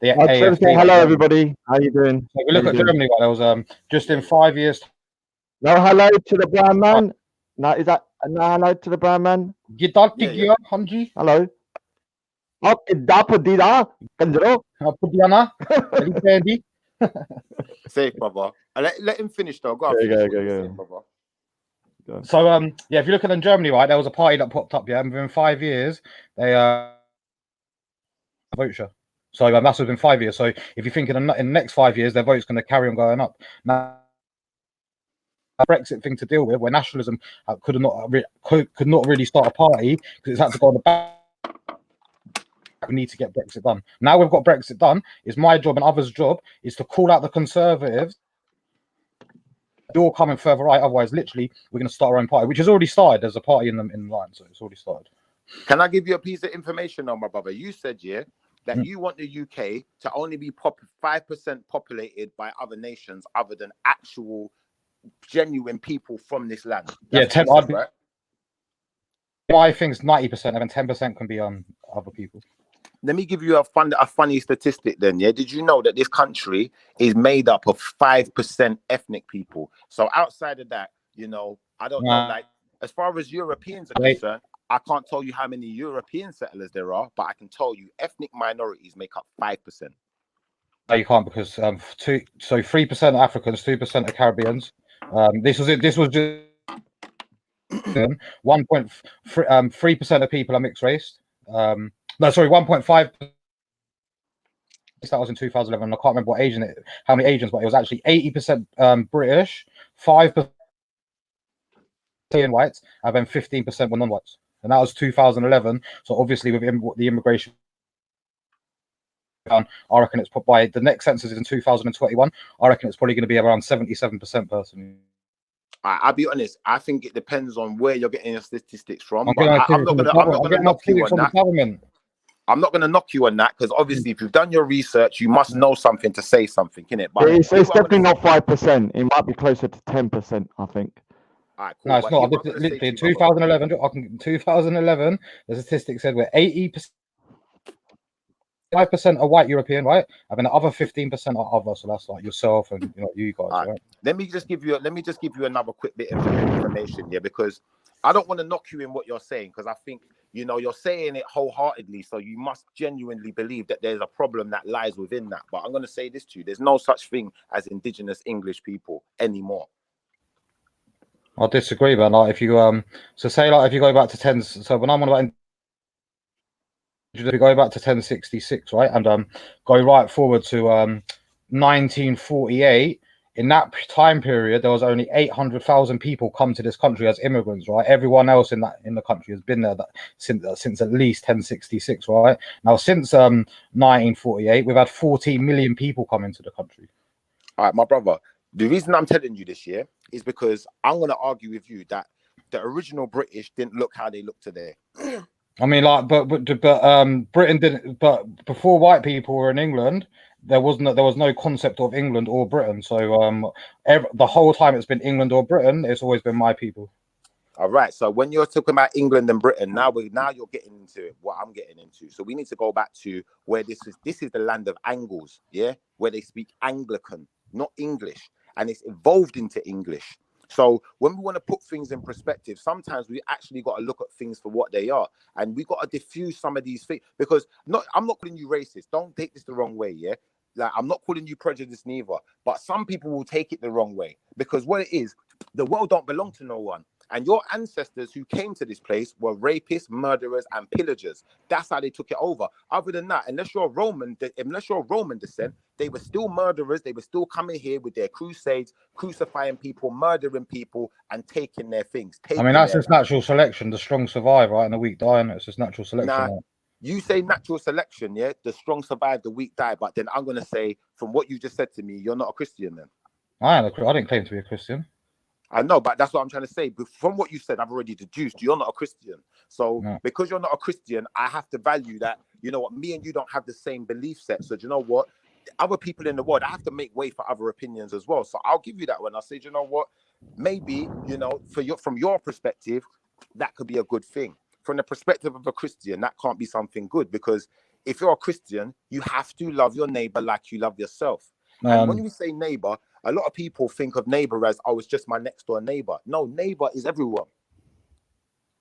the AFD, hello everybody. How you doing? So if we look at Germany, there was just in 5 years. No, hello to the brown man. No, is that no hello to the brown man? Yeah. Hello. Okay, Dapodida, Kanjro. Safe, brother. Let him finish though. Go on. Go. So yeah, if you look at in Germany, right, there was a party that popped up, yeah, and within 5 years they vote share. So that's within 5 years. So if you think in the next 5 years their vote's going to carry on going up. Now, a Brexit thing to deal with, where nationalism could not really start a party because it's had to go on the back. We need to get Brexit done. Now we've got Brexit done. It's my job and others' job is to call out the Conservatives. You're coming further right, otherwise, literally, we're going to start our own party, which has already started. There's a party in line, so it's already started. Can I give you a piece of information on my brother? You said, yeah, that you want the UK to only be 5% populated by other nations other than actual, genuine people from this land. That's right? My thing's 90%, and then 10% can be on other people. Let me give you a funny statistic then, yeah? Did you know that this country is made up of 5% ethnic people? So outside of that, you know, I don't know, like, as far as Europeans are concerned, I can't tell you how many European settlers there are, but I can tell you ethnic minorities make up 5%. No, you can't, because 3% Africans, 2% are Caribbeans. This was just 1.3% of people are mixed race. No, sorry, 1.5. That was in 2011. I can't remember how many Asians, but it was actually 80% British, 5% whites, and then 15% were non-whites. And that was 2011. So obviously, with the immigration, I reckon it's put by the next census is in 2021. I reckon it's probably going to be around 77% personally. I'll be honest. I think it depends on where you're getting your statistics from. I'm not going to knock you on that. I'm not going to knock you on that because obviously, if you've done your research, you must know something to say something, innit? But it's definitely not 5%. It might be closer to 10%, I think. All right, cool. No, it's not. Literally, in 2011, the statistic said we're 80%. 5% are white European, right? And then the other 15% are other. So that's like yourself and you guys, right? Let me just give you another quick bit of information, yeah, because I don't want to knock you in what you're saying, because I think you're saying it wholeheartedly, so you must genuinely believe that there's a problem that lies within that. But I'm going to say this to you: there's no such thing as indigenous English people anymore. I disagree, man. Like if you so say like if you go back to 10, so when I'm on about. If you go back to 1066, right, and go right forward to 1948, in that time period, there was only 800,000 people come to this country as immigrants, right? Everyone else in the country has been there since at least 1066, right? Now, since 1948, we've had 14 million people come into the country. All right, my brother. The reason I'm telling you this, yeah, is because I'm going to argue with you that the original British didn't look how they look today. I mean, like, but Britain didn't. But before white people were in England, there was no concept of England or Britain. So the whole time it's been England or Britain, it's always been my people. All right. So when you're talking about England and Britain, now you're getting into what I'm getting into. So we need to go back to where this is the land of Angles, yeah, where they speak Anglican, not English, and it's evolved into English. So when we want to put things in perspective, sometimes we actually got to look at things for what they are, and we got to diffuse some of these things, because I'm not calling you racist. Don't take this the wrong way, yeah? Like, I'm not calling you prejudiced neither, but some people will take it the wrong way, because what it is, the world don't belong to no one. And your ancestors who came to this place were rapists, murderers, and pillagers. That's how they took it over. Other than that, unless you're Roman descent, they were still murderers. They were still coming here with their crusades, crucifying people, murdering people, and taking their things. I mean, that's just natural selection. The strong survive, right? And the weak die. And it's just natural selection. Nah, right? you say natural selection, yeah? The strong survive, the weak die. But then I'm going to say, from what you just said to me, you're not a Christian then. I didn't claim to be a Christian. I know, but that's what I'm trying to say. But from what you said, I've already deduced you're not a Christian. So because you're not a Christian, I have to value that, you know what, me and you don't have the same belief set. So do you know what? Other people in the world, I have to make way for other opinions as well. So I'll give you that one. I'll say, do you know what? Maybe, you know, from your perspective, that could be a good thing. From the perspective of a Christian, that can't be something good, because if you're a Christian, you have to love your neighbor like you love yourself. And when we say neighbor, a lot of people think of neighbor as, oh, it's just my next door neighbor. No, neighbor is everyone.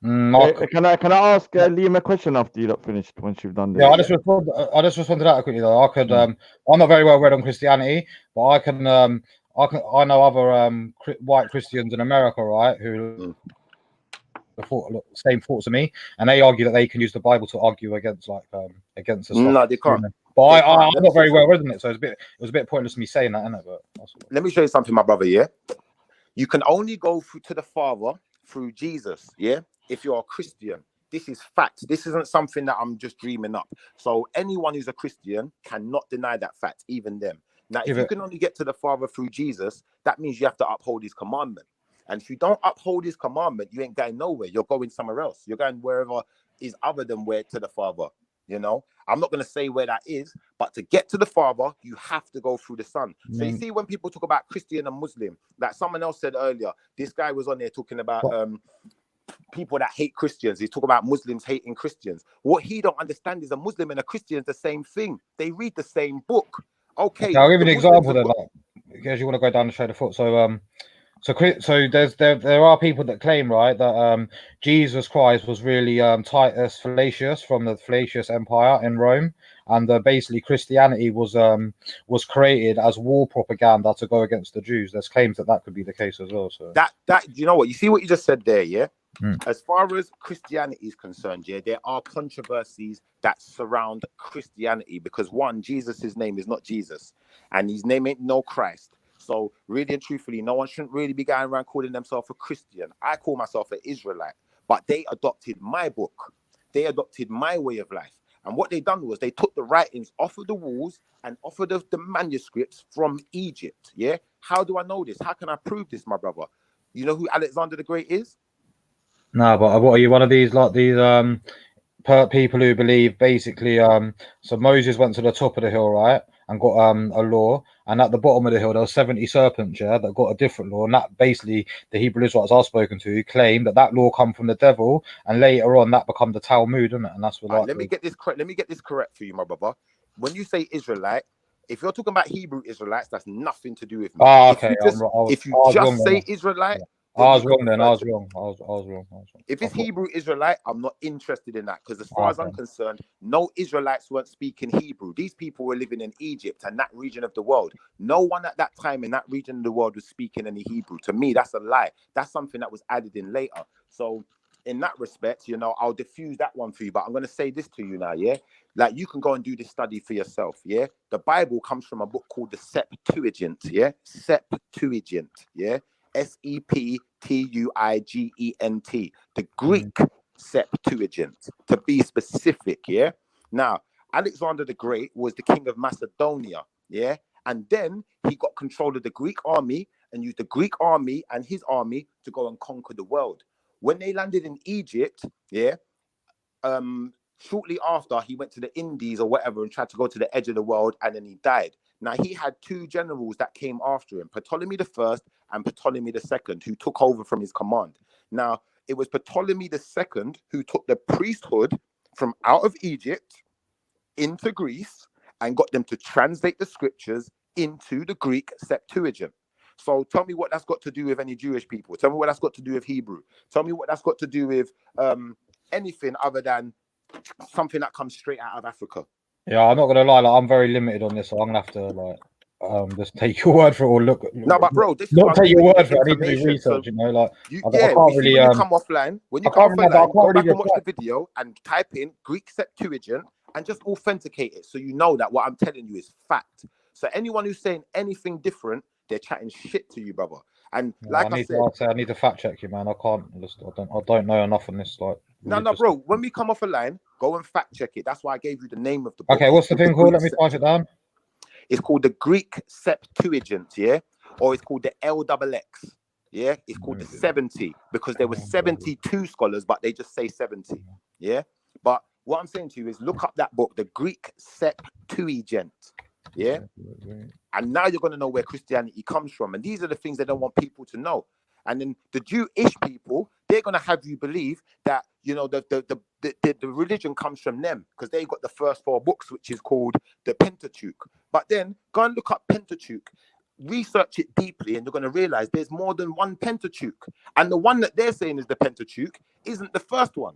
Can I ask Liam a question after you lot finished, once you've done this? Yeah, I just respond to that quickly though. I could I'm not very well read on Christianity, but I know other white Christians in America, right, who same thoughts of me, and they argue that they can use the Bible to argue against against the stuff. No, they can't. But I'm not very well read on it, so it was a bit pointless me saying that, innit? But let me show you something, my brother. Yeah, you can only go to the Father through Jesus. Yeah, if you're a Christian, this is fact. This isn't something that I'm just dreaming up. So anyone who's a Christian cannot deny that fact, even them. Now, if you can only get to the Father through Jesus, that means you have to uphold his commandment. And if you don't uphold his commandment, you ain't going nowhere. You're going somewhere else. You're going wherever is other than where to the Father. You know, I'm not going to say where that is, but to get to the Father, you have to go through the Son. So you see, when people talk about Christian and Muslim, like someone else said earlier, this guy was on there talking about people that hate Christians. He's talking about Muslims hating Christians. What he don't understand is a Muslim and a Christian is the same thing. They read the same book. Okay, I'll give you an example then, because you want to go down the train of thought. So there are people that claim, right, that Jesus Christ was really Titus Fallacius from the Fallacius Empire in Rome, and basically Christianity was created as war propaganda to go against the Jews. There's claims that could be the case as well. So that you know what, you see what you just said there, yeah. As far as Christianity is concerned, yeah, there are controversies that surround Christianity because one, Jesus's name is not Jesus, and his name ain't no Christ. So really and truthfully, no one shouldn't really be going around calling themselves a Christian. I call myself an Israelite, but they adopted my book. They adopted my way of life. And what they done was they took the writings off of the walls and off of the manuscripts from Egypt. Yeah. How do I know this? How can I prove this, my brother? You know who Alexander the Great is? No, but what are you, one of these people who believe basically so Moses went to the top of the hill, right, and got a law, and at the bottom of the hill there were 70 serpents, yeah, that got a different law, and that basically the Hebrew Israelites I've spoken to claim that law come from the devil, and later on that become the Talmud, isn't it? And that's what let me get this correct for you, my brother. When you say Israelite, if you're talking about Hebrew Israelites, that's nothing to do with me. Okay, if you just say Israelite, I was wrong then. I was wrong. If it's Hebrew Israelite, I'm not interested in that, because as far as I'm concerned, no Israelites weren't speaking Hebrew. These people were living in Egypt and that region of the world. No one at that time in that region of the world was speaking any Hebrew. To me, that's a lie. That's something that was added in later. So in that respect, you know, I'll diffuse that one for you. But I'm going to say this to you now, yeah? Like, you can go and do this study for yourself, yeah? The Bible comes from a book called the Septuagint, yeah? Septuagint, yeah? Septuigent, the Greek Septuagint, to be specific, yeah? Now, Alexander the Great was the king of Macedonia, yeah? And then he got control of the Greek army and used the Greek army and his army to go and conquer the world. When they landed in Egypt, yeah, shortly after, he went to the Indies or whatever and tried to go to the edge of the world, and then he died. Now, he had two generals that came after him, Ptolemy I and Ptolemy II, who took over from his command. Now, it was Ptolemy II who took the priesthood from out of Egypt into Greece and got them to translate the scriptures into the Greek Septuagint. So tell me what that's got to do with any Jewish people. Tell me what that's got to do with Hebrew. Tell me what that's got to do with anything other than something that comes straight out of Africa. Yeah, I'm not gonna lie, I'm very limited on this, so I'm gonna have to just take your word for it or look. No, but bro, this is Not what take I'm your giving word you for it. I need to do information. So research. You know, like I yeah, can't you see, really. when you come offline, I can't remember. I go can't back really and watch reply. the video and type in Greek Septuagint and just authenticate it, so you know that what I'm telling you is fact. So anyone who's saying anything different, they're chatting shit to you, brother. And like I said, I need to fact check you, man. I can't. I don't know enough on this. Like, no, bro. When we come off a line, go and fact check it. That's why I gave you the name of the book. Okay, what's the thing called? Let me write it down. It's called the Greek Septuagint, yeah, or it's called the LXX, yeah. It's called the 70 because there were 72 scholars, but they just say 70, yeah. But what I'm saying to you is look up that book, the Greek Septuagint, yeah. And now you're going to know where Christianity comes from, and these are the things they don't want people to know. And then the Jewish people, they're going to have you believe that, you know, the religion comes from them because they got the first 4 books, which is called the Pentateuch. But then go and look up Pentateuch, research it deeply, and you're going to realize there's more than one Pentateuch. And the one that they're saying is the Pentateuch isn't the first one.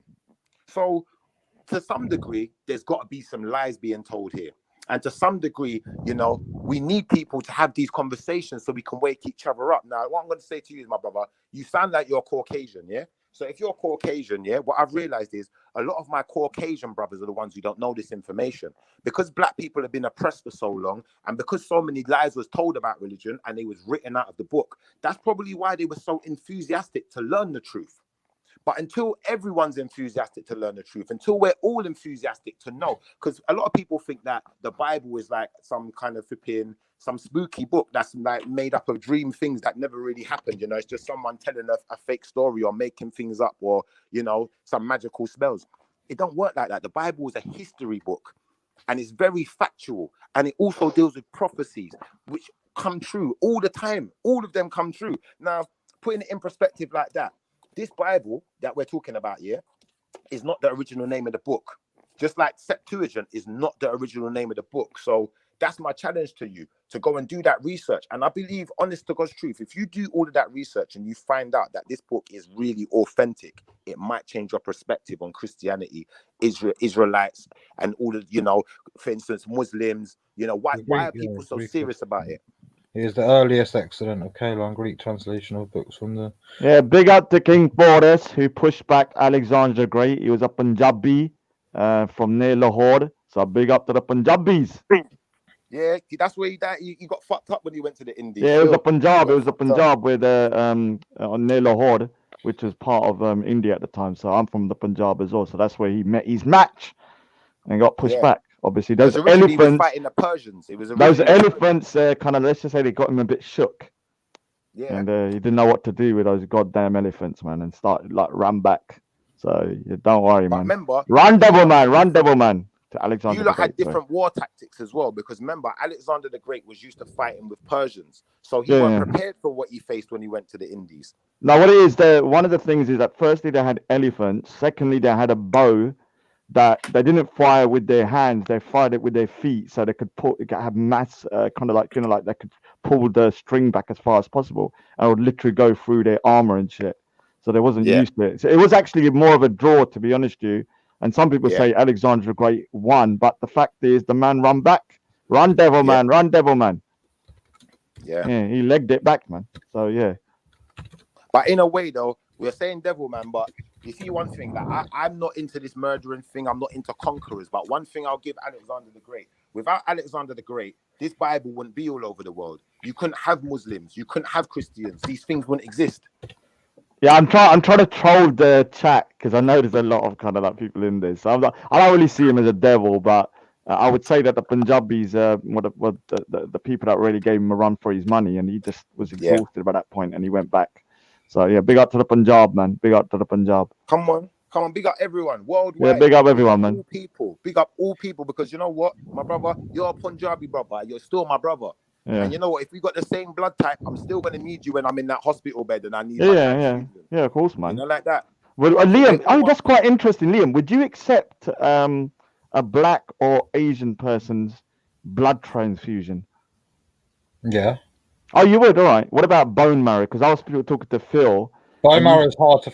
So to some degree, there's got to be some lies being told here. And to some degree, you know, we need people to have these conversations so we can wake each other up. Now, what I'm going to say to you is, my brother, you sound like you're Caucasian, yeah? So if you're Caucasian, yeah, what I've realized is a lot of my Caucasian brothers are the ones who don't know this information. Because black people have been oppressed for so long, and because so many lies was told about religion and they was written out of the book, that's probably why they were so enthusiastic to learn the truth. But until everyone's enthusiastic to learn the truth, until we're all enthusiastic to know, because a lot of people think that the Bible is like some kind of some spooky book that's like made up of dream things that never really happened. You know, it's just someone telling a fake story or making things up, or, you know, some magical spells. It don't work like that. The Bible is a history book, and it's very factual, and it also deals with prophecies which come true all the time. All of them come true. Now, putting it in perspective like that, this Bible that we're talking about here is not the original name of the book. Just like Septuagint is not the original name of the book. So that's my challenge to you, to go and do that research. And I believe, honest to God's truth, if you do all of that research and you find out that this book is really authentic, it might change your perspective on Christianity, Israelites, and all of, you know, for instance, Muslims. You know, why are people so serious about it? He is the earliest excellent of Kalan Greek translation of books from the. Yeah, big up to King Boris, who pushed back Alexander the Great. He was a Punjabi from near Lahore. So big up to the Punjabis. Yeah, that's where he died. He got fucked up when he went to the Indies. Yeah, it was the Punjab. It was the Punjab with near Lahore, which was part of India at the time. So I'm from the Punjab as well. So that's where he met his match and got pushed back. Obviously, those originally elephants. He was fighting the Persians. It was those elephants kind of, let's just say, they got him a bit shook. Yeah. And he didn't know what to do with those goddamn elephants, man, and started like run back. So don't worry, man. Remember, run devil man. To Alexander. You lot had different war tactics as well, because remember, Alexander the Great was used to fighting with Persians, so he wasn't prepared for what he faced when he went to the Indies. Now, what it is, one of the things is that firstly they had elephants. Secondly, they had a bow that they didn't fire with their hands; they fired it with their feet, so they could have mass kind of like they could pull the string back as far as possible, and it would literally go through their armor and shit. So they wasn't used to it. So it was actually more of a draw, to be honest with you. And some people say Alexander the Great won, but the fact is the man run back. Run devil man. Yeah, he legged it back, man. So yeah. But in a way though, we're saying devil man, but you see one thing, that I'm not into this murdering thing, I'm not into conquerors, but one thing I'll give Alexander the Great. Without Alexander the Great, this Bible wouldn't be all over the world. You couldn't have Muslims, you couldn't have Christians, these things wouldn't exist. Yeah, I'm trying to troll the chat because I know there's a lot of kind of like people in this. So I don't really see him as a devil, but I would say that the Punjabis were the people that really gave him a run for his money, and he just was exhausted by that point, and he went back. So yeah, big up to the Punjab, man. Big up to the Punjab. Come on, big up everyone worldwide. Yeah, big up everyone, man. Big up all people, because you know what, my brother, you're a Punjabi brother, you're still my brother. Yeah. And you know what? If we got the same blood type, I'm still gonna need you when I'm in that hospital bed and I need. Yeah, of course, man. You know, like that. Well, Liam, that's quite interesting, Liam. Would you accept a black or Asian person's blood transfusion? Yeah. Oh, you would. All right. What about bone marrow? Because I was talking to Phil, Bone marrow is hard to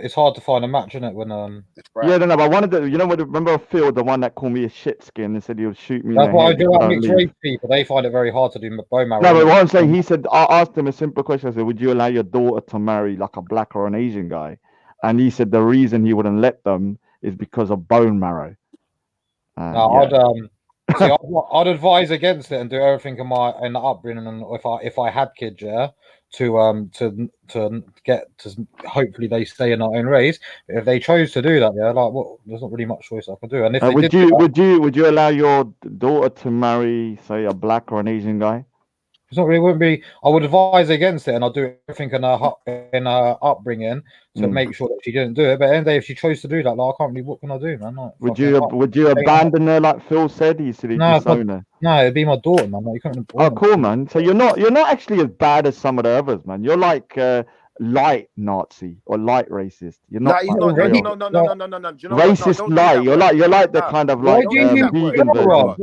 it's hard to find a match in it when Yeah, no, but one of the, you know, remember Phil, the one that called me a shit skin and said he would shoot me in That's the what I head do if I at don't mixed leave. race people. They find it very hard to do bone marrow. No, but what I'm saying, he said, I asked him a simple question. I said, would you allow your daughter to marry like a black or an Asian guy? And he said the reason he wouldn't let them is because of bone marrow. No, yeah. see, I'd advise against it and do everything in the upbringing, and if I had kids, to get to hopefully they stay in their own race. But if they chose to do that, there's not really much choice I can do. And if they would you allow your daughter to marry, say, a black or an Asian guy? It's not really, wouldn't be. I would advise against it, and I'll do everything in her upbringing to make sure that she didn't do it. But at the end of the day, if she chose to do that, I can't really. What can I do, man? Would you abandon her like Phil said? He said he'd disown her. No, it'd be my daughter, man. You can't. Oh, cool, man. So you're not actually as bad as some of the others, man. You're like light Nazi or light racist. You're not. No, no. Do you know racist what? light. You're like the kind of like vegan version.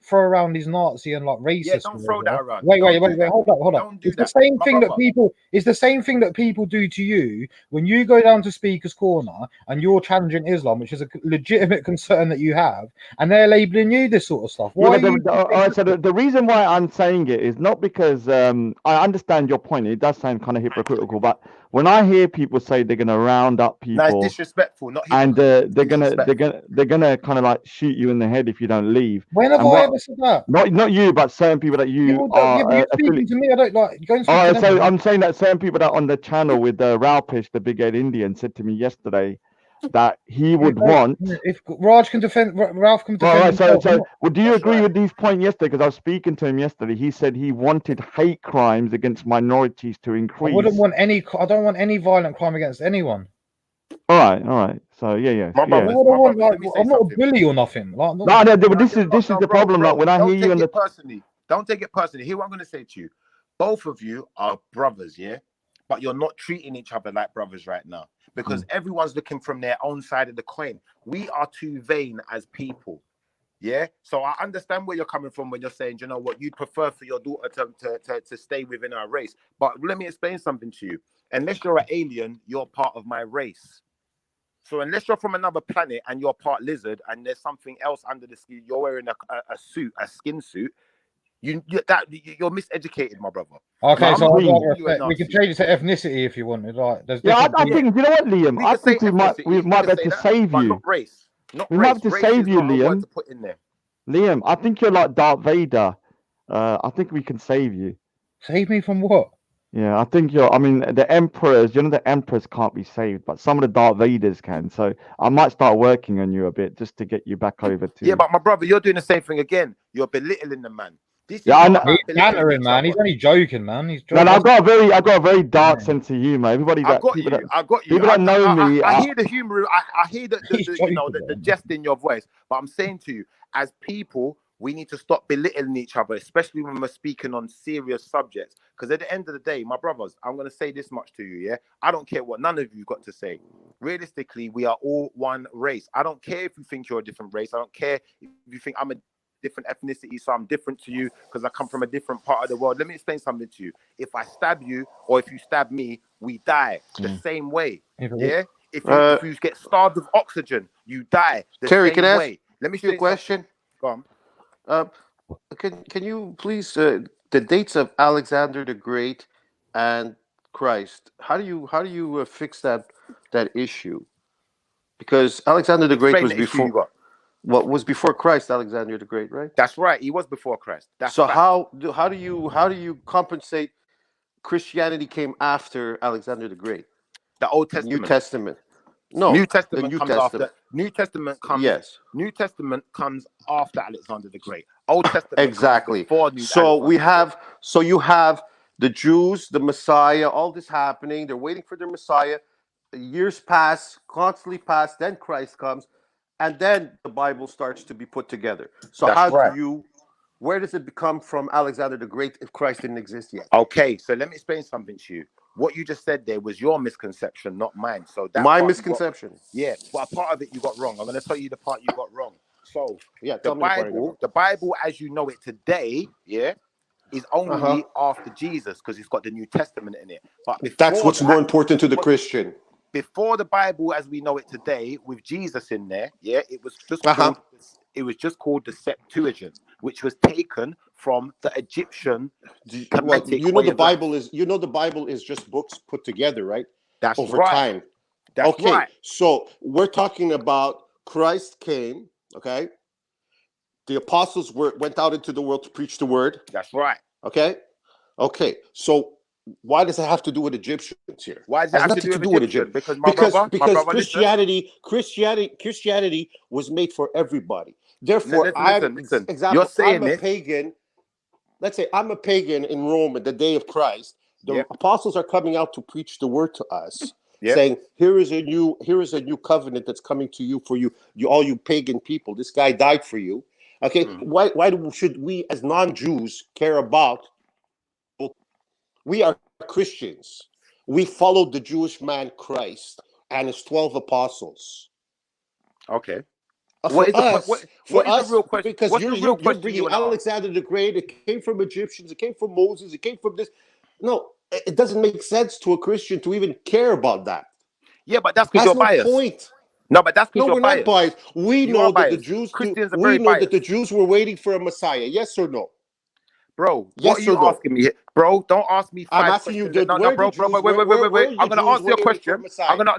Throw around these Nazi and like racist. Yeah, don't throw that around. Wait, hold up. It's the same thing that people. It's the same thing that people do to you when you go down to Speaker's Corner and you're challenging Islam, which is a legitimate concern that you have, and they're labeling you this sort of stuff. Why? So the reason why I'm saying it is not because I understand your point. It does sound kind of hypocritical, but when I hear people say they're gonna round up people, no, it's disrespectful, not and they're gonna kind of like shoot you in the head if you don't leave. When have I ever said that? Not you, but certain people that you are. You're speaking to me. I don't like going. So I'm saying that certain people that on the channel with Raupish, the big head Indian, said to me yesterday that he would want. If Raj can defend, Ralph can defend. Right, so well, do you agree with these points yesterday? Because I was speaking to him yesterday. He said he wanted hate crimes against minorities to increase. I don't want any violent crime against anyone. All right. So yeah. I'm not a bully or nothing. This is the problem. Like when I hear you on the personally, don't take it personally. Here's what I'm going to say to you: both of you are brothers, yeah, but you're not treating each other like brothers right now because everyone's looking from their own side of the coin. We are too vain as people. Yeah, so I understand where you're coming from when you're saying, you know what, you'd prefer for your daughter to stay within our race. But let me explain something to you. Unless you're an alien, you're part of my race. So unless you're from another planet and you're part lizard and there's something else under the skin, you're wearing a suit, a skin suit, you're miseducated, my brother. Okay, so we can change it to ethnicity if you wanted. Like, I think, you know what, Liam? I think we might be able to save you. Not race. We might have to save you, Liam. To put in there. Liam, I think you're like Darth Vader. I think we can save you. Save me from what? Yeah, I think I mean, the emperors, the emperors can't be saved, but some of the Darth Vaders can. So I might start working on you a bit just to get you back over to. Yeah, but my brother, you're doing the same thing again. You're belittling the man. He's bantering, man. He's only joking, man. He's joking. No, I've got a very dark sense of humor. Everybody I got you. People that know me. I hear the humor. I hear the jest in your voice. But I'm saying to you, as people, we need to stop belittling each other, especially when we're speaking on serious subjects. Because at the end of the day, my brothers, I'm going to say this much to you, yeah? I don't care what none of you got to say. Realistically, we are all one race. I don't care if you think you're a different race. I don't care if you think I'm a different ethnicity, so I'm different to you because I come from a different part of the world. Let me explain something to you. If I stab you or if you stab me, we die the same way. Yeah? If you get starved of oxygen, you die the Terry, same can I way. Let me ask you a question? Go on. Can you please the dates of Alexander the Great and Christ? How do you fix that issue? Because Alexander the Great was before. What was before Christ, Alexander the Great, right? That's right. He was before Christ. So how do you compensate? Christianity came after Alexander the Great. The Old Testament. New Testament. No, New Testament the New comes Testament. after. New Testament comes. Yes. New Testament comes after Alexander the Great. Old Testament. Exactly. Before So you have the Jews, the Messiah, all this happening. They're waiting for their Messiah. Years pass, constantly pass. Then Christ comes. And then the Bible starts to be put together. So where does it become from Alexander the Great if Christ didn't exist yet? Okay, so let me explain something to you. What you just said there was your misconception, not mine. So that my misconception. Yeah, but a part of it you got wrong. I'm going to tell you the part you got wrong. So yeah, the Bible as you know it today, yeah, is only after Jesus because it's got the New Testament in it. But That's before what's that, more important to the Christian. before the Bible as we know it today, with Jesus in there, yeah, it was just called the Septuagint, which was taken from the Egyptian Well, Kemetic you know way the of life. The Bible is just books put together, right? That's Over right. time. That's okay, right. so we're talking about Christ came, okay? The apostles went out into the world to preach the word. That's right. Okay? Okay, so why does it have to do with Egyptians here? Why does it have to do with Egyptian? Because because Christianity was made for everybody. Therefore, listen. example, You're saying I'm a this. pagan. Let's say I'm a pagan in Rome at the day of Christ. The apostles are coming out to preach the word to us, saying, here is a new covenant that's coming to you for you all you pagan people. This guy died for you. Okay, why should we as non-Jews care about? We are Christians. We followed the Jewish man Christ and his 12 apostles. Okay. For us, the real question? because What's the real you're question bringing you wanna ask? Alexander the Great. It came from Egyptians. It came from Moses. It came from this. No, it doesn't make sense to a Christian to even care about that. Yeah, but that's because you're biased. Point. No, but that's because No, you're we're biased. not biased. We know that the Jews. Christians are we very know biased. that the Jews were waiting for a Messiah. Yes or no? Bro, yes what are you asking me? Bro, don't ask me 5 I'm asking questions. you. No, bro, wait. I'm gonna answer your question. I'm gonna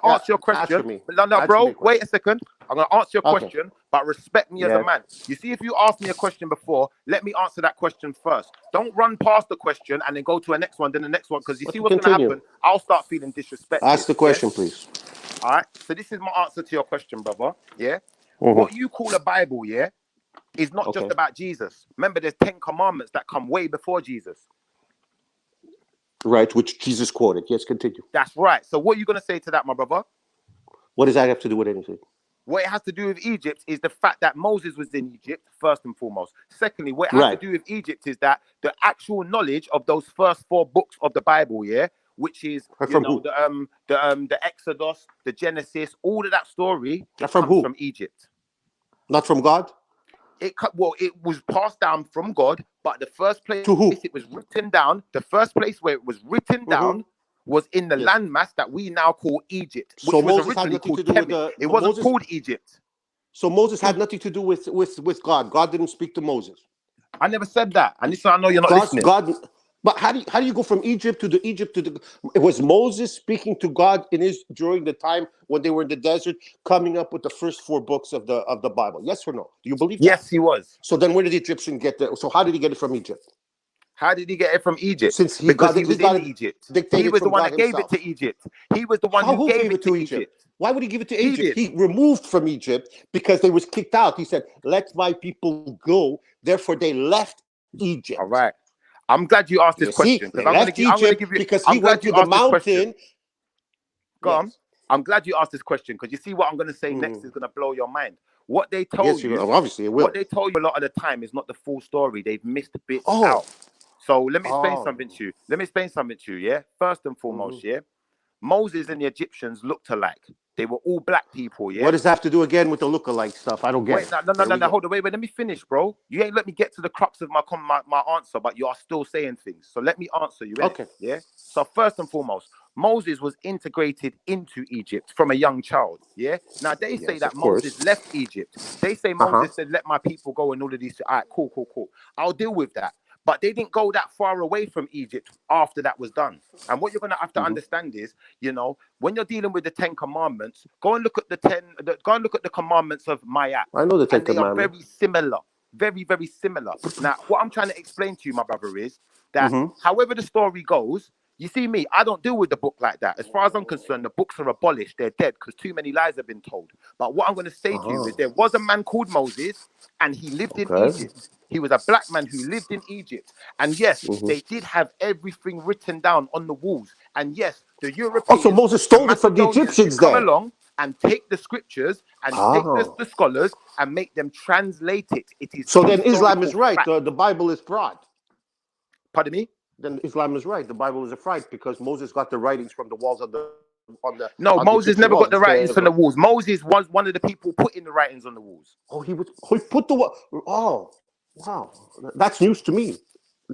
answer your question. Wait a second. I'm gonna answer your question, but respect me as a man. You see, if you asked me a question before, let me answer that question first. Don't run past the question and then go to a next one, then the next one, because you see what's gonna happen. I'll start feeling disrespected. Ask the question, please. All right. So this is my answer to your question, brother. Yeah. What you call a Bible, yeah, is not just about Jesus. Remember, there's 10 commandments that come way before Jesus. Right, which Jesus quoted. Yes, continue. That's right. So what are you going to say to that, my brother? What does that have to do with anything? What it has to do with Egypt is the fact that Moses was in Egypt, first and foremost. Secondly, what it has to do with Egypt is that the actual knowledge of those first 4 books of the Bible, yeah, which is the Exodus, the Genesis, all of that story comes from Egypt. Not from God? It was passed down from God, but the first place it was written down, the first place where it was written down was in the landmass that we now call Egypt, which So was Moses had originally nothing to called do with Kemet. It wasn't called Egypt. So Moses had nothing to do with God. God didn't speak to Moses. I never said that, and this I know you're not listening. But how do you go from Egypt to the? It was Moses speaking to God during the time when they were in the desert, coming up with the first 4 books of the Bible. Yes or no? Do you believe that? Yes, he was. So then, where did the Egyptian get that? So how did he get it from Egypt? How did he get it from Egypt? Since he was in Egypt. He was the one that gave it to Egypt. He was the one who gave it to Egypt. Why would he give it to Egypt? He removed from Egypt because they was kicked out. He said, "Let my people go." Therefore, they left Egypt. All right. I'm glad you asked this question because I'm going to give you. Because he went to the mountain. Go on. I'm glad you asked this question because you see what I'm going to say next is going to blow your mind. What they told you, obviously it will. What they told you a lot of the time is not the full story. They've missed bits out. So let me explain something to you. Yeah. First and foremost, yeah. Moses and the Egyptians looked alike. They were all black people, yeah? What does that have to do again with the lookalike stuff? I don't get it. No, hold on, wait, let me finish, bro. You ain't let me get to the crux of my answer, but you are still saying things. So let me answer you, innit? Yeah? So first and foremost, Moses was integrated into Egypt from a young child, yeah? Now, they say that Moses left Egypt. They say Moses said, let my people go and all of these. All right, cool. I'll deal with that. But they didn't go that far away from Egypt after that was done. And what you're going to have to understand is, when you're dealing with the 10 commandments, go and look at the commandments of Maya. I know the 10 and they commandments. are very similar. Very, very similar. Now, what I'm trying to explain to you, my brother, is that however the story goes, you see me, I don't deal with the book like that. As far as I'm concerned, the books are abolished. They're dead because too many lies have been told. But what I'm going to say to you is there was a man called Moses and he lived in Egypt. He was a black man who lived in Egypt. And yes, they did have everything written down on the walls. And yes, the Europeans... so Moses stole it from the Egyptians come along and take the scriptures and take the scholars and make them translate it. It is so then Islam is right. The Bible is fraud. Pardon me? Then Islam is right. The Bible is a fraud because Moses got the writings from the walls of the... Moses never got the writings from the walls. Moses was one of the people putting the writings on the walls. He put the... Oh, wow. That's news to me.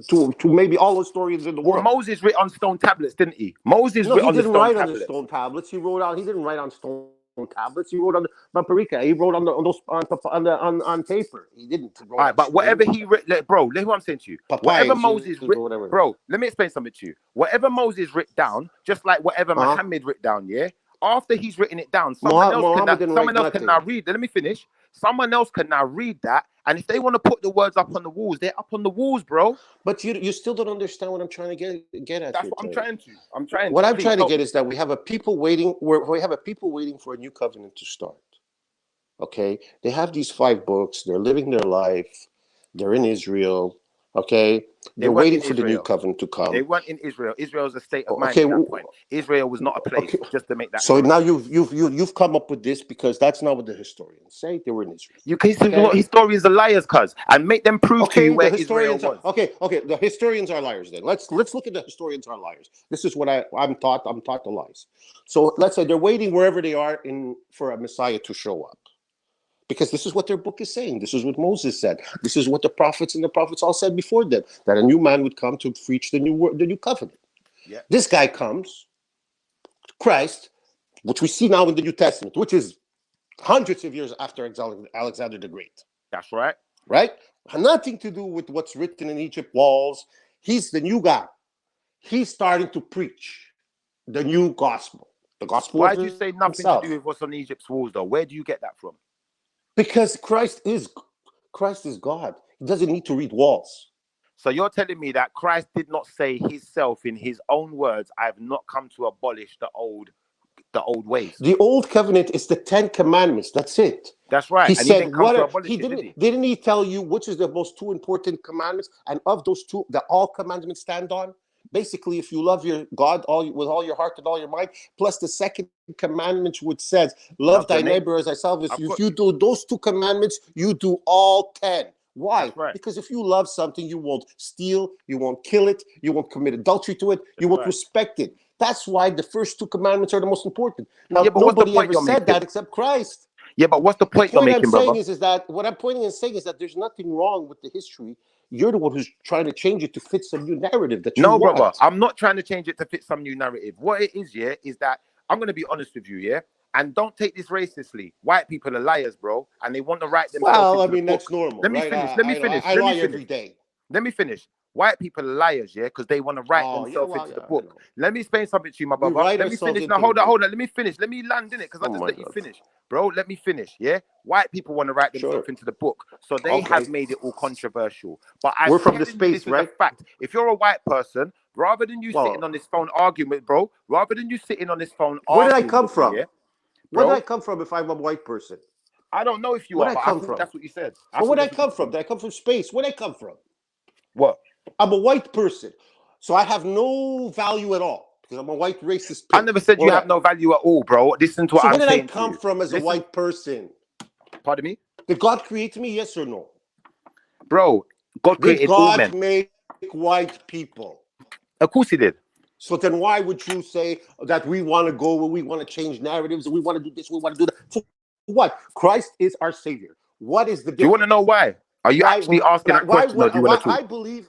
to maybe all historians in the Well, world. Moses writ on stone tablets, didn't he? Moses No, writ he on the didn't stone write on the tablets. stone tablets. He didn't write on stone tablets. He wrote on the paprika. He wrote on paper. He didn't wrote All right, on but whatever stone. he writ, bro, listen what I'm saying to you. Papyrus, Whatever Moses writ, whatever. bro, let me explain something to you. Whatever Moses writ down, just like whatever Muhammad writ down, yeah. After he's written it down, someone else can now read. Let me finish. Someone else can now read that, and if they want to put the words up on the walls, they're up on the walls, bro. But you still don't understand what I'm trying to get at. That's what I'm trying to. I'm trying. What to. I'm Please, trying to help get me. is that we have a people waiting. We have a people waiting for a new covenant to start. Okay, they have these 5 books. They're living their life. They're in Israel. Okay, They they're weren't waiting in for the new Israel. covenant to come. They weren't in Israel. Israel's a state of mind Okay, at that point. Israel was not a place. okay. Just to make that So clear. now you've come up with this because that's not what the historians say. They were in Israel. You can see Okay? what historians are liars, cuz, and make them prove to you Okay, where the Israel historians was. are okay. The historians are liars. Then let's look at the historians are liars. This is what I'm taught. I'm taught the lies. So let's say they're waiting wherever they are for a Messiah to show up, because this is what their book is saying. This is what Moses said. This is what the prophets all said before them, that a new man would come to preach the new covenant. Yeah. This guy comes, Christ, which we see now in the New Testament, which is hundreds of years after Alexander the Great. That's right. Right? Nothing to do with what's written in Egypt walls. He's the new guy. He's starting to preach the new gospel. The gospel Why of do you say nothing himself. to do with what's on Egypt's walls, though? Where do you get that from? Because Christ is God. He doesn't need to read walls. So you're telling me that Christ did not say himself in his own words, I have not come to abolish the old ways. The old covenant is the 10 commandments. That's it. That's right. He And said, he didn't come to abolish it, did he? Didn't he tell you which is the most 2 important commandments? And of those 2 that all commandments stand on? Basically, if you love your God with all your heart and all your mind, plus the second commandment, which says, love thy neighbor as thyself. If you do those 2 commandments, you do all 10. Why? Right. Because if you love something, you won't steal, you won't kill it, you won't commit adultery to it, you won't respect it. That's why the first 2 commandments are the most important. Now, nobody ever said that except Christ. Yeah, but what's the point you're making, brother? What I'm pointing and saying is that there's nothing wrong with the history. You're the one who's trying to change it to fit some new narrative that you want. No, brother, I'm not trying to change it to fit some new narrative. What it is, yeah, is that I'm going to be honest with you, yeah? And don't take this racistly. White people are liars, bro, and they want to write themselves Well, I into mean, the book. that's normal. Let me right? finish. Let me finish. I lie every day. Let me finish. White people are liars, yeah, because they want to write themselves into the book. Let me explain something to you, my brother. Let me finish. Now, hold on. Let me finish. Let me land in it, because I just let you finish, bro. Let me finish, yeah? White people want to write themselves into the book, so they have made it all controversial. But we're from the space, this is a fact. If you're a white person, rather than you sitting on this phone arguing with, bro, where did I come from? Yeah? Where did I come from if I'm a white person? I don't know if you Where are, did I but come I thought from? that's what you said. Well, where did I come from? Did I come from space? Where did I come from? What? I'm a white person, so I have no value at all because I'm a white racist. I never said you have no value at all, bro. Listen to what I'm saying. So where did I come from as a white person? Pardon me? Did God create me? Yes or no? Bro, God created all men. Did God make white people? Of course he did. So then why would you say that we want to go where we want to change narratives, we want to do this, we want to do that? For what? Christ is our savior. What is the difference? Do you want to know why? Are you actually asking that question, or do you want to talk?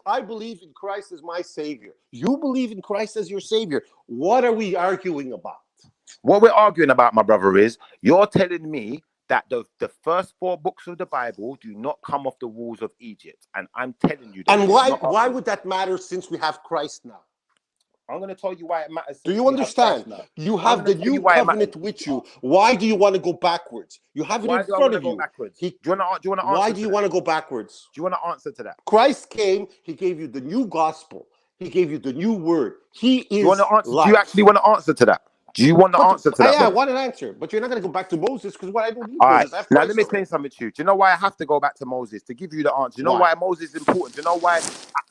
I believe in Christ as my savior. You believe in Christ as your savior. What are we arguing about? What we're arguing about, my brother, is you're telling me that the first 4 books of the Bible do not come off the walls of Egypt, and I'm telling you that. And why would that matter since we have Christ now? I'm going to tell you why it matters. Do you understand? You have the new covenant with you. Why do you want to go backwards? You have it in front of you. Do you want to answer? Why do you want to go backwards? Do you want to answer to that? Christ came. He gave you the new gospel. He gave you the new word. He is. Do you actually want to answer to that? Do you want the answer to that? Yeah, I want an answer. But you're not going to go back to Moses because I don't need All Moses. right. Now, let me explain something to you. Do you know why I have to go back to Moses to give you the answer? Do you know why Moses is important? Do you know why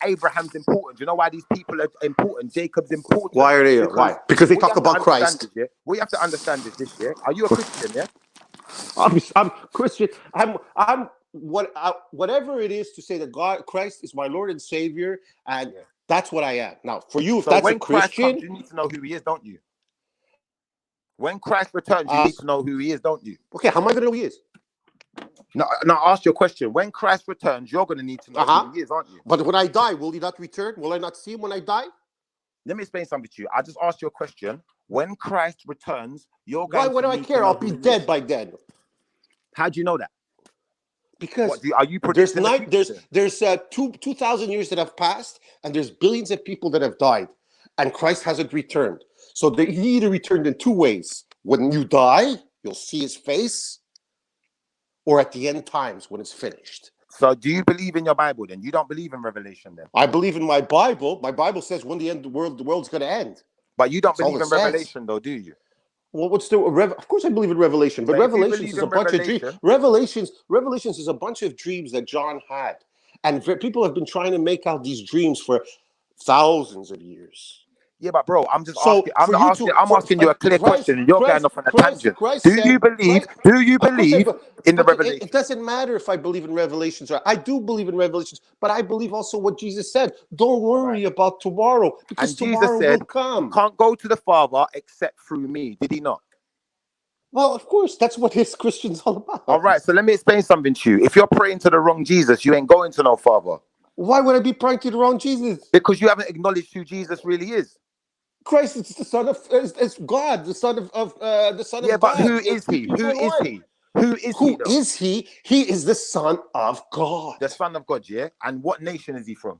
Abraham's important? Do you know why these people are important? Jacob's important. Why are they? Why? Because they talk about Christ. We have to understand this year. Are you a Christian, yeah? I'm Christian. Whatever it is to say that Christ is my Lord and Savior, and that's what I am. Now, for you, if that's a Christian, Christ comes, you need to know who he is, don't you? When Christ returns, you need to know who he is, don't you? Okay, how am I going to know who he is? Now ask your question. When Christ returns, you're going to need to know who he is, aren't you? But when I die, will he not return? Will I not see him when I die? Let me explain something to you. I just asked you a question. When Christ returns, you're Why going would to I need care? to know I'll who be he dead is. by then. How do you know that? Because are you predicting the future? there's 2,000 years that have passed, and there's billions of people that have died, and Christ hasn't returned. So he either returned in two ways. When you die, you'll see his face, or at the end times when it's finished. So do you believe in your Bible then? You don't believe in Revelation then? I believe in my Bible. My Bible says when the world's going to end. But you don't That's all believe it in says. Revelation though, do you? Well, of course I believe in Revelation, but So if you Revelations believe is a in bunch of dreams. Revelation- Revelations is a bunch of dreams that John had. And people have been trying to make out these dreams for thousands of years. Yeah, but bro, I'm just So asking. I'm asking you a clear question, and you're going off on a tangent. Do you believe in the Revelation? It doesn't matter if I believe in Revelations. I do believe in Revelations, but I believe also what Jesus said. Don't worry about tomorrow, because And tomorrow Jesus said, will come. "You can't go to the Father except through me." Did he not? Well, of course, that's what his Christian's all about. All right, so let me explain something to you. If you're praying to the wrong Jesus, you ain't going to no Father. Why would I be praying to the wrong Jesus? Because you haven't acknowledged who Jesus really is. Christ is the Son of is God, the Son of the Son of God. Yeah, but who is he? Who is he? Who is he? He is the Son of God. The Son of God, yeah? And what nation is he from?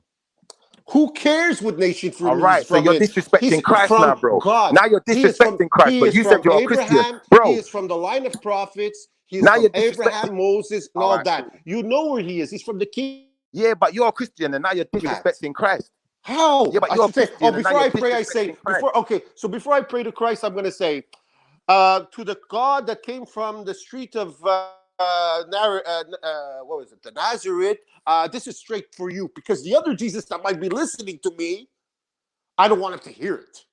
Who cares what nation he's from? All right, so you're disrespecting Christ from now, bro. God. Now you're disrespecting Christ, but you said you're a Christian. Bro. He is from the line of prophets. He is Now from you're Abraham, Moses, and all that. Cool. You know where he is. He's from the king. Yeah, but you're a Christian, and now you're disrespecting Christ. How? Yeah, but you're a Christian. Before I pray, I say, before I pray to Christ, I'm going to say, to the God that came from the street of what was it? The Nazareth. This is straight for you, because the other Jesus that might be listening to me, I don't want him to hear it.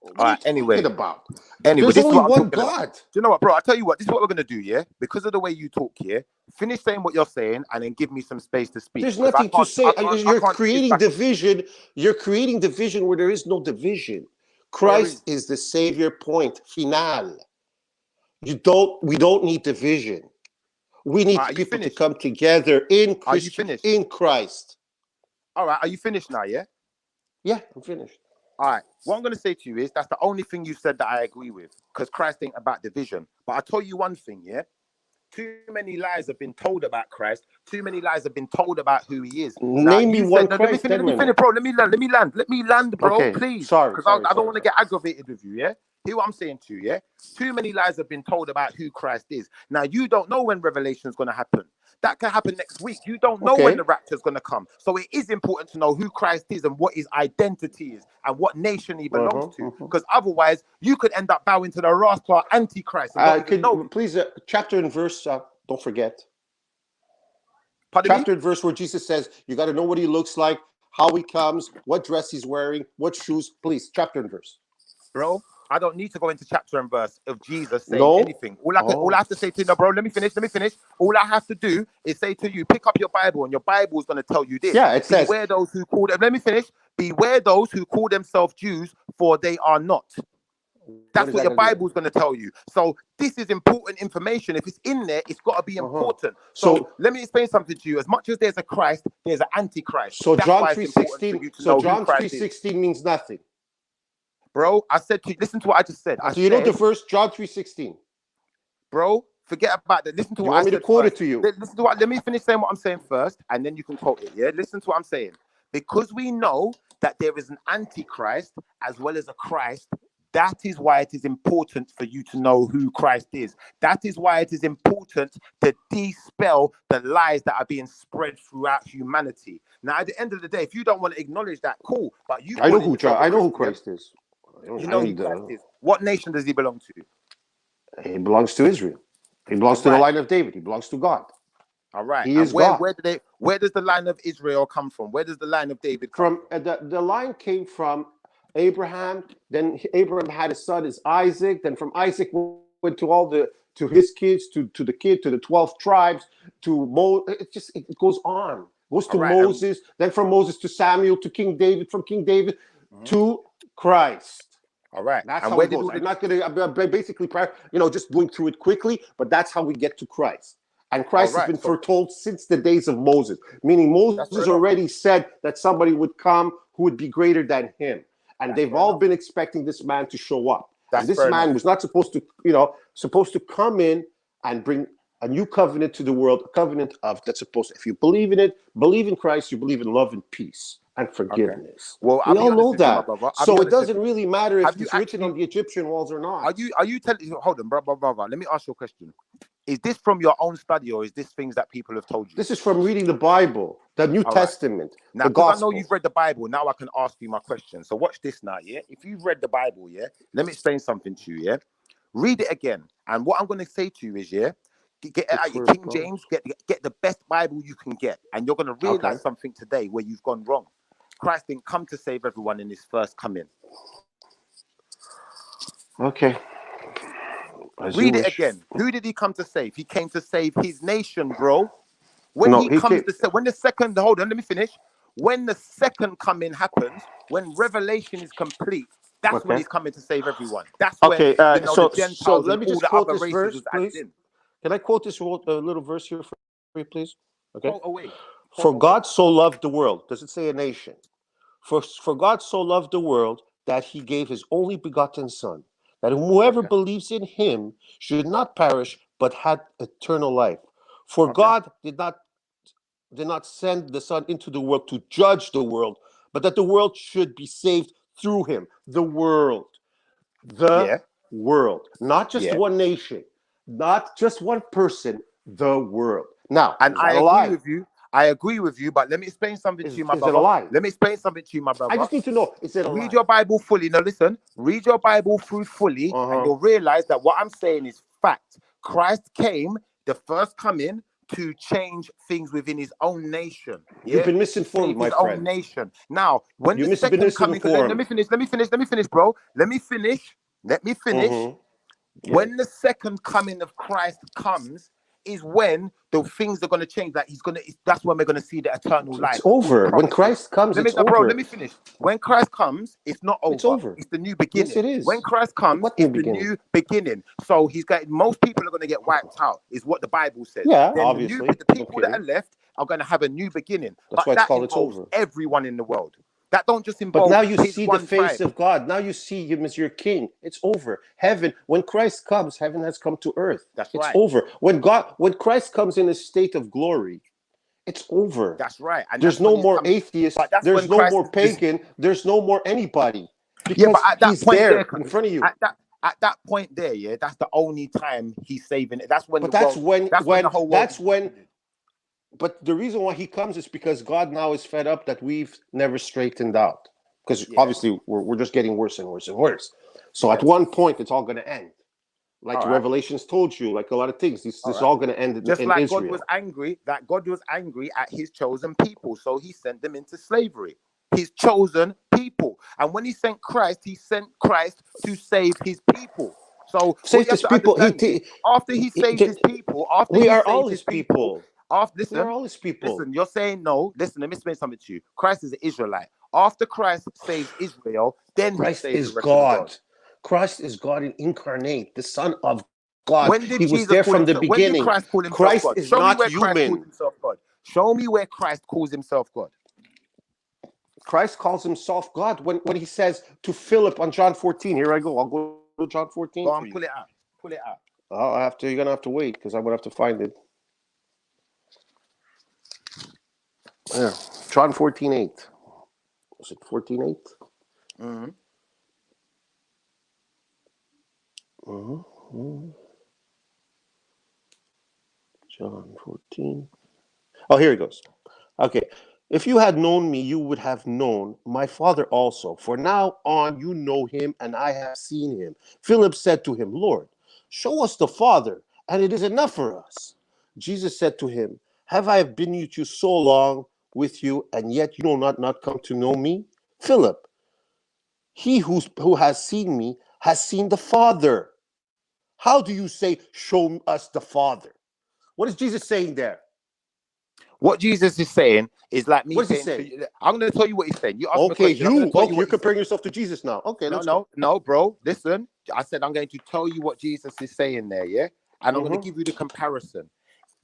What are you talking about? There's this only is what I'm one talking God. about. Do you know what, bro? I'll tell you what. This is what we're gonna do, yeah. Because of the way you talk here, finish saying what you're saying, and then give me some space to speak. There's nothing to say. You're creating division. You're creating division where there is no division. Christ is the Savior. Point final. We don't need division. We need people to come together in Christ. All right, are you finished now? Yeah. Yeah, I'm finished. All right. What I'm going to say to you is that's the only thing you said that I agree with, because Christ ain't about division. But I'll tell you one thing, yeah? Too many lies have been told about Christ. Too many lies have been told about who he is. Name me one Christ. Let me finish, bro. Let me land, bro. Okay. Please. Sorry. Because I don't want to get aggravated with you, yeah? Hear what I'm saying to you, yeah? Too many lies have been told about who Christ is. Now, you don't know when revelation is going to happen. That can happen next week. You don't know when the rapture is going to come. So it is important to know who Christ is and what his identity is and what nation he belongs to. Because otherwise, you could end up bowing to the rascal Antichrist. Please, chapter and verse, don't forget. Pardon chapter and verse where Jesus says, you got to know what he looks like, how he comes, what dress he's wearing, what shoes. Please, chapter and verse. Bro, I don't need to go into chapter and verse of Jesus saying anything. All I have to say to you, no, bro, let me finish. All I have to do is say to you, pick up your Bible, and your Bible is going to tell you this. Yeah, it says, beware those who call them, let me finish. Beware those who call themselves Jews, for they are not. That's what your Bible is going to tell you. So this is important information. If it's in there, it's got to be important. So let me explain something to you. As much as there's a Christ, there's an Antichrist. So John 3:16. So John 3:16 means nothing. Bro, I said to you, listen to what I just said. So you know the verse, John 3:16. Bro, forget about that. Listen to what I said. You want me to quote it to you? Listen to what. Let me finish saying what I'm saying first, and then you can quote it. Yeah, listen to what I'm saying. Because we know that there is an Antichrist as well as a Christ. That is why it is important for you to know who Christ is. That is why it is important to dispel the lies that are being spread throughout humanity. Now, at the end of the day, if you don't want to acknowledge that, cool. But you, I know who Christ is. You know who Christ is. What nation does he belong to? He belongs to Israel. He belongs to the line of David. He belongs to God. All right. He is God. Where does the line of Israel come from? Where does the line of David come from? The line came from Abraham. Then Abraham had a son, is Isaac. Then from Isaac went to his kids, to the 12 tribes, to it goes on. Goes to Moses, then from Moses to Samuel, to King David, from King David to Christ. All right. That's how it goes. I'm not going to basically, just going through it quickly, but that's how we get to Christ. And Christ has been foretold since the days of Moses, meaning Moses already said that somebody would come who would be greater than him. And they've all been expecting this man to show up. And this man was not supposed to, supposed to come in and bring a new covenant to the world, a covenant of that's supposed to, if you believe in it, believe in Christ, you believe in love and peace and forgiveness. Well, we all know with you, my that. brother. So it doesn't really matter if it's written on the Egyptian walls or not. Are you telling? Hold on, brother. Let me ask you a question. Is this from your own study, or is this things that people have told you? This is from reading the Bible, the New Testament, now, the because I gospel. know you've read the Bible, now I can ask you my question. So watch this now, yeah? If you've read the Bible, yeah, let me explain something to you, yeah? Read it again. And what I'm going to say to you is, yeah, get out your King James, get the best Bible you can get. And you're going to realize something today where you've gone wrong. Christ didn't come to save everyone in his first coming. Okay. Read it again. Who did he come to save? He came to save his nation, bro. When when the second, hold on, let me finish. When the second coming happens, when Revelation is complete, that's when he's coming to save everyone. That's when the Gentiles let and me all just the quote other this races verse, was added please. in. Can I quote this little verse here for you, please? Okay. Quote away. For God so loved the world. Does it say a nation? For God so loved the world that he gave his only begotten son, that whoever believes in him should not perish, but had eternal life. For God did not send the son into the world to judge the world, but that the world should be saved through him. The world. The world. Not just one nation, not just one person, the world. Now, and is I that a agree lie? with you. I agree with you, but let me explain something to you, my Is brother. it a lie? Let me explain something to you, my brother. I just need to know, is it a lie? Read your Bible fully. Now listen, read your Bible through fully, and you'll realize that what I'm saying is fact. Christ came, the first coming, to change things within his own nation. You've been misinformed, my friend. Own nation. Now, when You've the been second coming, let me finish, bro. Let me finish. When the second coming of Christ comes, is when the things are going to change. That that's when we're going to see the eternal life. It's over. When Christ comes, it's over. Bro, let me finish. When Christ comes, it's not over. It's over. It's the new beginning. Yes, it is. When Christ comes, it's the new beginning. So most people are going to get wiped out, is what the Bible says. Yeah, then obviously. The people that are left are going to have a new beginning. That's why it's called It's Over. Everyone in the world. That don't just involve. But now you see the face of God. Now you see him as your king. It's over. Heaven, when Christ comes, heaven has come to earth. That's it's right. over. When Christ comes in a state of glory, it's over. That's right. And there's no more atheist. There's no more pagan. There's no more anybody. Because he's there in front of you. At that point there, yeah, that's the only time he's saving it. That's when. But that's when the whole world. But the reason why he comes is because God now is fed up that we've never straightened out. Because obviously we're just getting worse and worse and worse. So at one point it's all going to end. Like Revelations told you, like a lot of things. This is all going to end just in like Israel. God was angry at his chosen people, so he sent them into slavery. His chosen people, and when he sent Christ to save his people. So save his people. After he saved his people, we are all his people. Listen, you're saying no. Listen, let me explain something to you. Christ is an Israelite. After Christ saves Israel, then Christ he saves is the rest God. Of the world. Christ is God incarnate, the Son of God. When did he was Jesus there call from the himself? beginning. When did Christ call himself Christ God? is Show not me where human. Christ calls himself God. Show me where Christ calls himself God. Christ calls himself God when he says to Philip on John 14. Here I go. I'll go to John 14. Go on, pull it out. Pull it out. You're gonna have to wait because I'm gonna have to find it. Yeah. John 14:8. Was it 14:8? Mm-hmm. John 14. Oh, here it goes. Okay. If you had known me, you would have known my Father also. For now on you know him, and I have seen him. Philip said to him, Lord, show us the Father, and it is enough for us. Jesus said to him, have I been with you so long with you, and yet you do not come to know me? Philip, he who has seen me has seen the Father. How do you say, show us the Father? What is Jesus saying there? What Jesus is saying is like me what is saying he saying? I'm going to tell you what he's saying. You ask okay, me a question. You're comparing yourself to Jesus now. Okay, no, bro. Listen, I said I'm going to tell you what Jesus is saying there, yeah? And I'm going to give you the comparison.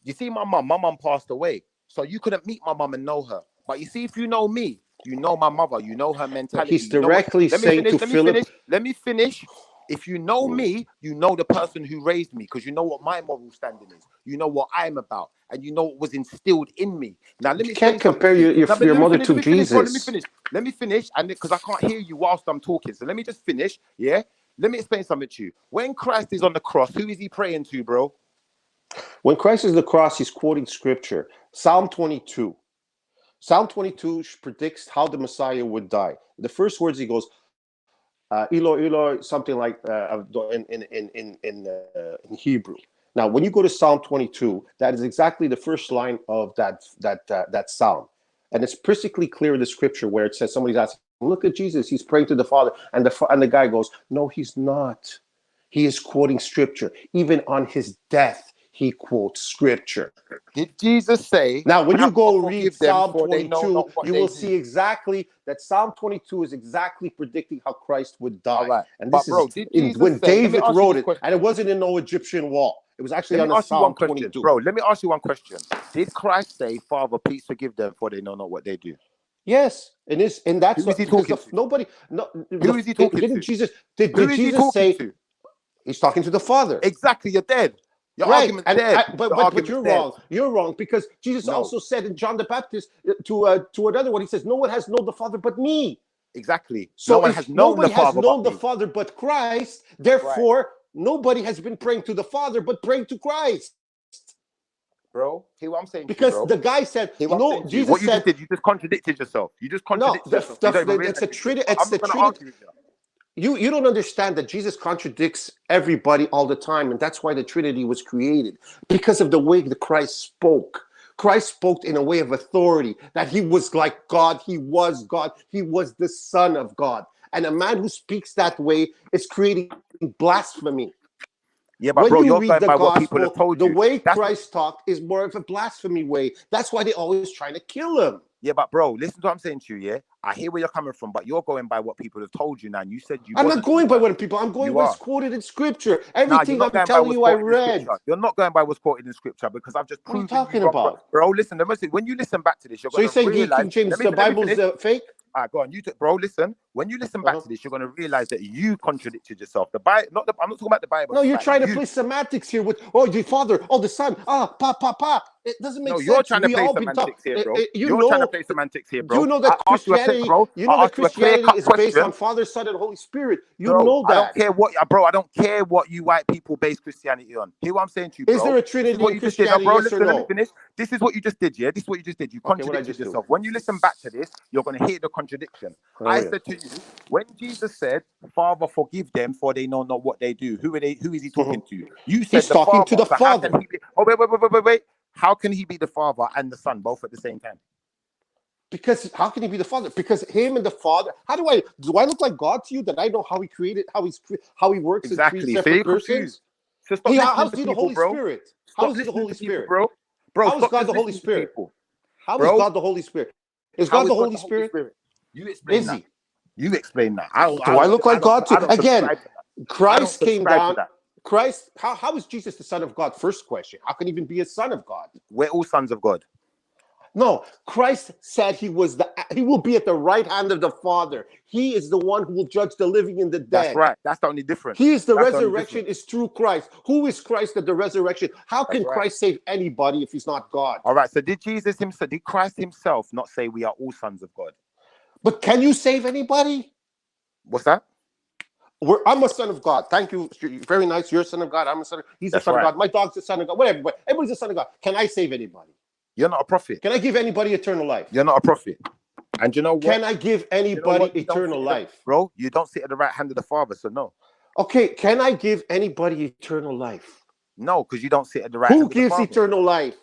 You see, my mum passed away, so you couldn't meet my mum and know her. But you see, if you know me, you know my mother, you know her mentality. He's directly saying to Philip. Let me finish. If you know me, you know the person who raised me, because you know what my moral standing is. You know what I'm about, and you know what was instilled in me. Now, let me. You can't compare your mother to Jesus. Let me finish, and because I can't hear you whilst I'm talking, so let me just finish. Yeah. Let me explain something to you. When Christ is on the cross, who is he praying to, bro? When Christ is on the cross, he's quoting scripture. Psalm 22. Psalm 22 predicts how the Messiah would die. The first words he goes, Eloi, Eloi, something like in Hebrew. Now, when you go to Psalm 22, that is exactly the first line of that psalm, and it's perfectly clear in the scripture where it says somebody's asking, "Look at Jesus, he's praying to the Father," and the guy goes, "No, he's not. He is quoting scripture. Even on his death, he quotes scripture." Did Jesus say? Now, when you go read Psalm 22, you will see exactly that Psalm 22 is exactly predicting how Christ would die. All right. And this is when David wrote it, and it wasn't in no Egyptian wall. It was actually on the Psalm 22. Bro, let me ask you one question. Did Christ say, "Father, please forgive them, for they know not what they do"? Yes, and that's who is he talking to? Nobody. Who is he talking to? Did Jesus say? He's talking to the Father. Exactly. You're dead. Your right, argument's dead. But you're wrong. You're wrong, because Jesus also said in John the Baptist to another one. He says, "No one has known the Father but me." Exactly. So nobody has known the Father but Christ. Therefore, nobody has been praying to the Father but praying to Christ. Bro, hear what I'm saying? Because the guy said, "No." Jesus what you said, just did, you just contradicted yourself. You just contradicted yourself. It's a Trinity. It's the Trinity. You don't understand that Jesus contradicts everybody all the time, and that's why the Trinity was created, because of the way that Christ spoke. Christ spoke in a way of authority, that he was like God, he was God, he was the Son of God. And a man who speaks that way is creating blasphemy. Yeah, but when you're read going by what people have told you. The way Christ talked is more of a blasphemy way. That's why they're always trying to kill him. Yeah, but bro, listen to what I'm saying to you, yeah? I hear where you're coming from, but you're going by what people have told you now. And you said you I'm not going by what people, I'm going by what's quoted in scripture. Everything I'm telling you, I read. You're not going by what's quoted in scripture, because I've just proven What are you talking about? Bro, listen, when you listen back to this, you're going to realize... King James, the Bible's fake? All right, go on. Bro, listen. When you listen back to this, you're going to realize that you contradicted yourself. The Bible, I'm not talking about the Bible. No, you're trying to play semantics here with, the Father, the Son, It doesn't make sense. No, you're trying to play semantics here, bro. You're trying to play semantics here, bro. You know that Christianity, is based on Father, Son, and Holy Spirit. You know that. I don't care I don't care what you white people base Christianity on. Hear what I'm saying to you, bro? Is there a Trinity in Christianity? Bro, yes or no? Let me finish. This is what you just did, yeah? This is what you just did. You contradicted yourself. When you listen back to this, you're going to hear the contradiction. I said to you, when Jesus said, "Father, forgive them, for they know not what they do," who is he talking to? You said he's talking to the Father. Wait. How can he be the Father and the Son both at the same time? Because how can he be the Father? Because him and the Father. Do I look like God to you, that I know how he created, how he works in three separate persons? So how's he the Holy Spirit? How is he the Holy Spirit, bro? How is God the Holy Spirit? How is God the Holy Spirit? Is God the Holy Spirit? You explain that. You explain that. Do I look like God to you? Again, Christ came down. Christ, how is Jesus the Son of God? First question. How can he even be a son of God? We're all sons of God. No, Christ said he will be at the right hand of the Father. He is the one who will judge the living and the dead. That's right. That's the only difference. He is the resurrection is through Christ. Who is Christ at the resurrection? How can Christ save anybody if he's not God? All right. So did Christ himself not say we are all sons of God? But can you save anybody? What's that? I'm a son of God. Thank you. Very nice. You're a son of God. I'm a son of God. He's a son of God. My dog's a son of God. Whatever. But everybody's a son of God. Can I save anybody? You're not a prophet. Can I give anybody eternal life? You're not a prophet. And you know what? Can I give anybody eternal life? Bro, you don't sit at the right hand of the Father, so no. Okay, can I give anybody eternal life? No, because you don't sit at the right hand of the Father. Who gives eternal life?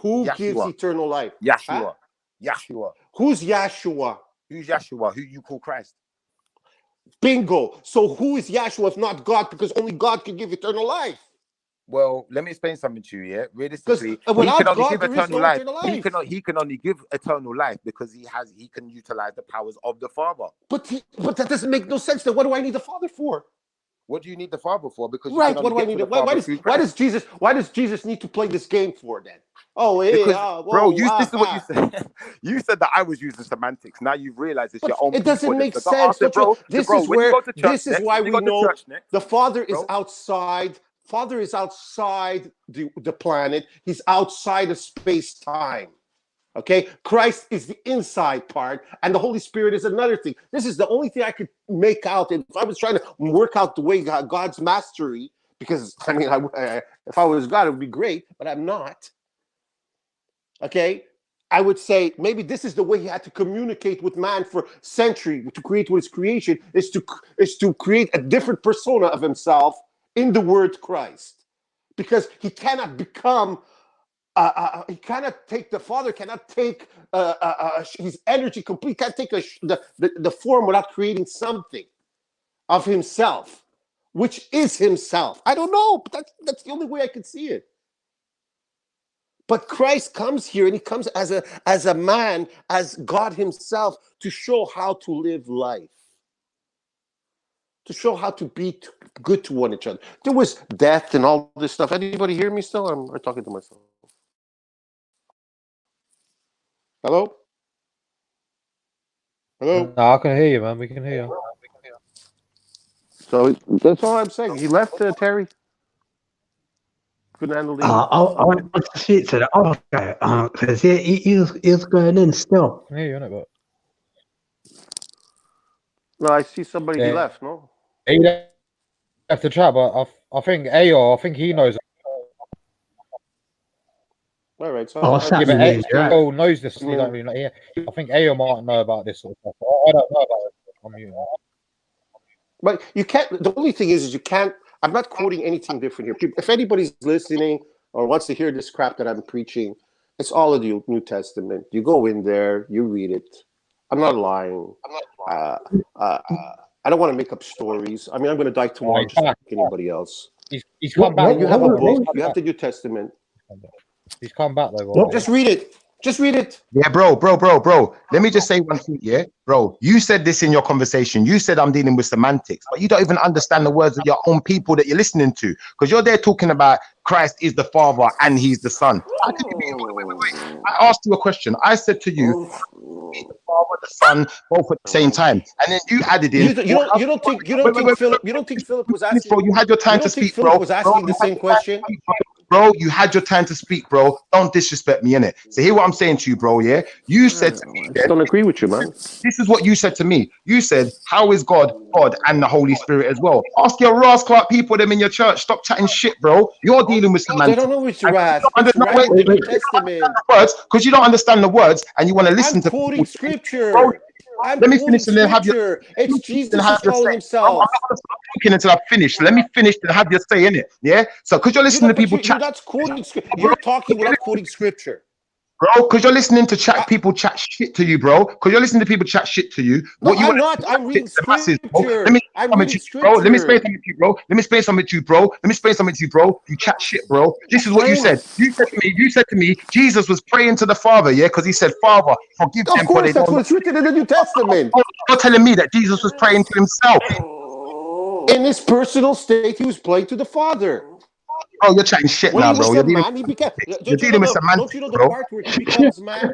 Who gives eternal life? Yeshua. Yeshua. Who's Yeshua? Who's Yeshua? Who you call Christ? Bingo. So who is Yeshua if not God? Because only God can give eternal life. Well, let me explain something to you, yeah? Realistically, he can only give eternal life. He can only give eternal life because he can utilize the powers of the Father. But that doesn't make no sense. Then what do I need the Father for? What do you need the Father for? Because you Right. can What only do I get to need? the Why Father does through why Christ. does Jesus need to play this game for then? Oh, hey, Because, bro, whoa, this is what you said. You said that I was using semantics. Now you've realized it's but your own it doesn't people. make So ask sense. them, Don't you? bro. So, This bro, is when you where go to church this is next, why when you we go to know church next, the Father is bro. outside. Father is outside the planet. He's outside of space time. Okay, Christ is the inside part, and the Holy Spirit is another thing. This is the only thing I could make out. And if I was trying to work out the way God's mastery, because I mean, if I was God, it would be great, but I'm not. Okay, I would say maybe this is the way he had to communicate with man for centuries to create his creation is to create a different persona of himself in the word Christ, because he cannot become. He cannot take, the Father cannot take his energy complete, can't take the form without creating something of himself, which is himself. I don't know, but that's the only way I could see it. But Christ comes here, and he comes as a man, as God himself, to show how to live life, to show how to be good to one another. There was death and all this stuff. Anybody hear me still? I'm talking to myself. Hello? Hello? No, I can hear you, man. We can hear you. So that's all I'm saying. He left, Terry. Couldn't handle the English. I want to speak to the other guy because he's going in still. I can hear you, innit, but No, I see somebody. He yeah, left. No. he left the chat, but I think Ayo, I think he knows. All right. So Oh, what's Yeah, but happening, man? Right. Ayo knows this. He don't really know. Yeah, I think Ayo might know about this sort of stuff. I don't know about it. I'm muting. But you can't. The only thing is you can't. I'm not quoting anything different here. If anybody's listening or wants to hear this crap that I'm preaching, it's all of the New Testament. You go in there, you read it. I'm not lying. I don't want to make up stories. I mean, I'm going to die tomorrow, just like anybody else. He's come back. You have a book. You have the New Testament. He's come back though. Bro. Just read it. Just read it. Yeah, bro. Let me just say one thing, yeah? Bro, you said this in your conversation. You said I'm dealing with semantics, but you don't even understand the words of your own people that you're listening to, because you're there talking about Christ is the Father and he's the Son. How can you be, wait. I asked you a question. I said to you, the Father, the Son, both at the same time. And then you added in. You don't think Philip was asking? Bro, you had your time to speak, bro. Was asking the same question? Bro, you had your time to speak, bro. Don't disrespect me, innit? So hear what I'm saying to you, bro, yeah? You said to me, I don't agree with you, man. This is what you said to me. You said, how is God and the Holy Spirit as well? Ask your rascal people them in your church. Stop chatting shit, bro. You're dealing with semantics. They don't know which ras. It's No, ras in the New Testament. Words, because you don't understand the words and you want to listen to quoting scripture. Bro, I'm let me quoting finish and then have your. It's Jesus and have who's calling himself. I'm not going to stop talking until I finish. Let me finish and have your say in it. Yeah. So, because you're listening to people You're chat. not quoting scripture. You're talking without quoting scripture. Bro, because you're listening to people chat shit to you, bro. Because you're listening to people chat shit to you. No, What you I'm want not. I'm reading scripture. Let me explain something to you, bro. Let me explain something to you, bro. Let me explain something to you, bro. You chat shit, bro. This is what you said. You said to me, Jesus was praying to the Father, yeah, because he said, Father, forgive them. Of course, that's what's written in the New Testament. You're telling me that Jesus was praying to himself. In his personal state, he was praying to the Father. Oh, you're chatting shit now, bro. You're man, he became. You're dealing with semantics, don't you know the bro. part where he becomes man?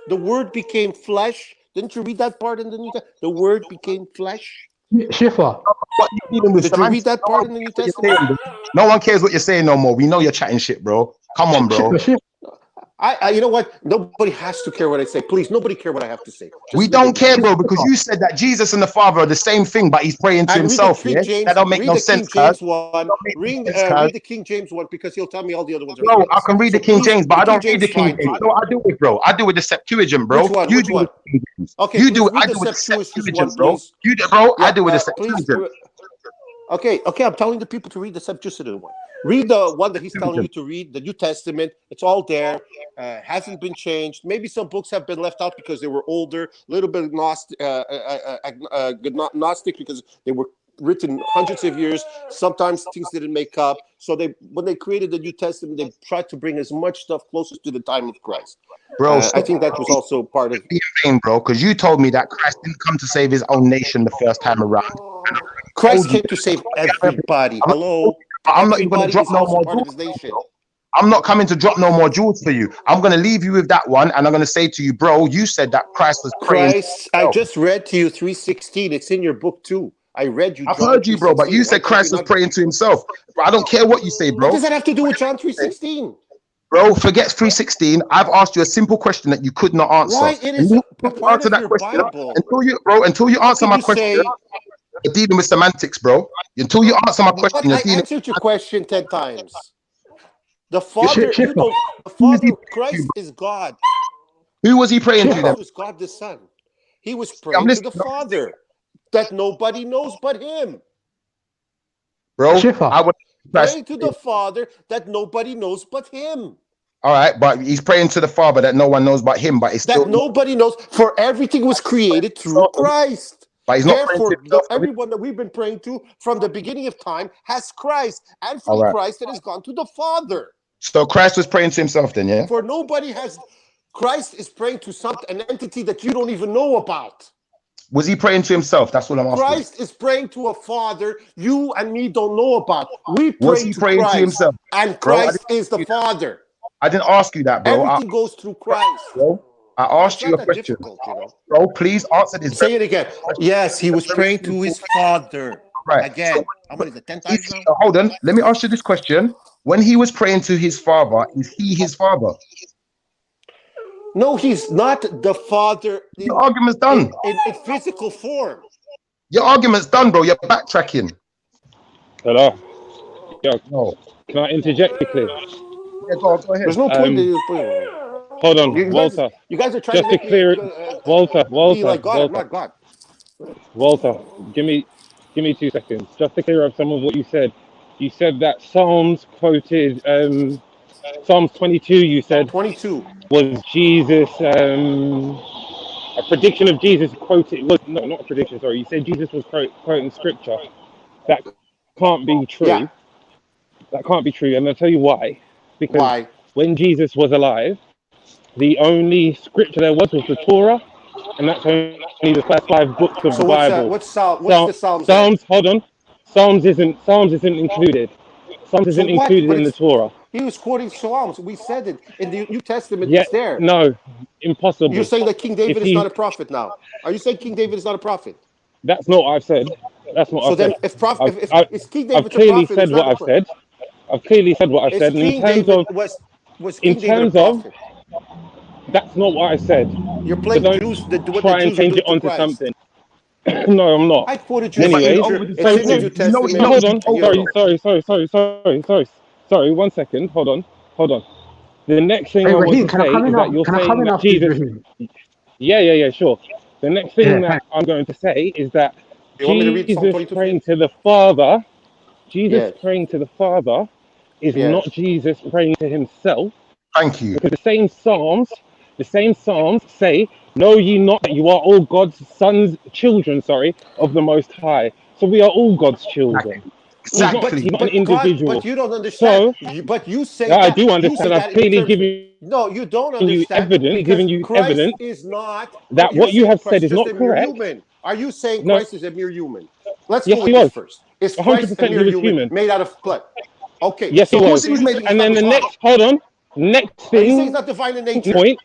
The Word became flesh. Didn't you read that part in the New Testament? The Word became flesh. Schiffer. What you dealing with? Did you read that part in the New Testament? No one cares what you're saying no more. We know you're chatting shit, bro. Come on, bro. I you know what? Nobody has to care what I say. Please, nobody care what I have to say. We don't care, bro, because you said that Jesus and the Father are the same thing, but he's praying to himself. Read the King James, that don't make no sense, James one. Read the King James one because he'll tell me all the other ones are bro, false. I can read the King James, but I don't read the King James. You know what I do with, bro? I do with the Septuagint, bro. Which one? You Which do one? with the King James. Okay, you do. I do with the Septuagint, one, bro. please. You do, bro. Yeah, I do with the Septuagint. Okay, I'm telling the people to read the Septuagint one. Read the one that he's telling you to read, the New Testament. It's all there. Hasn't been changed. Maybe some books have been left out because they were older, a little bit Gnostic because they were written hundreds of years. Sometimes things didn't make up. So when they created the New Testament, they tried to bring as much stuff closer to the time of Christ. Bro, I think that was also part of being vain, bro, because you told me that Christ didn't come to save his own nation the first time around. Christ came to save everybody. Hello, I'm not even going to everybody drop is no also more part of jewels. his nation. I'm not coming to drop no more jewels for you. I'm going to leave you with that one, and I'm going to say to you, bro, you said that Christ was praying. Christ, I just read to you 3:16. It's in your book too. I read you I've John heard you, bro, but 3:16. you Why said can't Christ you was not? praying to himself. Bro, I don't care what you say, What bro. does that have to do with John 3:16? Bro, forget 3:16. I've asked you a simple question that you could not answer. Why it And is you a couldn't part answer of that your question Bible? until you How answer can my you question. say? You're dealing with semantics, bro. Until you answer my question, What? you're I dealing. answered your question 10 times. The Father, you Who don't. The was he Father, praying Christ to? is God. Who was he praying to then? Christ was God the Son. He was I'm praying to the listening, Father that nobody knows but Him. bro. I would. Praying to the Father that nobody knows but Him. All right, but he's praying to the Father that no one knows but him, but it's still. That nobody knows, for everything was created through Christ. But he's not praying to Therefore, himself. everyone that we've been praying to from the beginning of time has Christ, and from All right. Christ that has gone to the Father. So Christ was praying to himself then, yeah? For nobody has. Christ is praying to an entity that you don't even know about. Was he praying to himself? That's what I'm asking. Christ is praying to a Father you and me don't know about. We Was pray he to praying Christ, to himself? and Bro, Christ is the Father. I didn't ask you that, bro. Everything goes through Christ. Bro, I It's asked you not a that question. difficult, you know. Bro, please answer this. Say it again. Yes, he was praying to his Father. Right. Again. How many is it? 10 times now? Hold on. Let me ask you this question. When he was praying to his Father, is he his Father? No, he's not the Father. Your argument's done. In physical form. Your argument's done, bro. You're backtracking. Hello. Yo, no. Can I interject quickly? Yeah, go ahead. There's no point in Hold on, Walter. You guys are trying Just to to make clear me it, Walter, be like God. I'm not God. Walter. Give me 2 seconds. Just to clear up some of what you said. You said that Psalms quoted Psalms 22. You said 22 was Jesus. A prediction of Jesus quoted was no, not a prediction. Sorry, you said Jesus was quoting scripture. That can't be true. Yeah. That can't be true, and I'll tell you why. Because Why? when Jesus was alive, the only scripture there was the Torah, and that's only the first 5 books of So the Bible. what's the Psalms then? Psalms, hold on. Psalms isn't included. Psalms So isn't what? included But in the Torah. he was quoting Psalms. We said it in the New Testament. Yeah, It's there. no, impossible. You're saying that King If David is he, not a prophet now. Are you saying King David is not a prophet? that's not what I've said. That's not So what I've then, said. if King I've David's a clearly prophet, who's said not what a I've prophet? said. I've clearly said what I've Is said. And King David was in King David a terms of, prophet? that's not what I said. You're So playing don't Jews. What the try and Jews are change doing it to onto Christ. something. No, I'm not. I quoted you Yeah, but it's Anyways, over the It's so in the no, New no, Testament. hold on. A year ago. Sorry. 1 second. Hold on. The next thing Hey, I want Raheem, to can I say come in? is that you're Can I come saying in that after you, Jesus. Raheem? Yeah, sure. The next Yeah, thing that thanks. I'm going to say is that You want me to read Psalm Jesus 22 for you? praying to the Father, Jesus Yes. praying to the Father is not Yes. Jesus praying to himself. Thank you. Because the same Psalms say, know ye not that you are all God's children, of the Most High. So we are all God's children. He's not Exactly. an But individual. you don't understand. So, But you say yeah, I that. do You understand. say I've that in clearly terms. given No, you don't you understand evidence, because giving you Christ evidence is not. that You're what you saying have Christ said is is just not a mere correct. human. Are you saying No, Christ is a mere human? Let's go yes, he with this was. first. Is Christ a 100% he mere was human human. made out of blood? Okay. Yes, he Of course was. he was You're made. saying he's And not then the divine. next, hold on, next Are you saying he's thing, not divine in nature? point.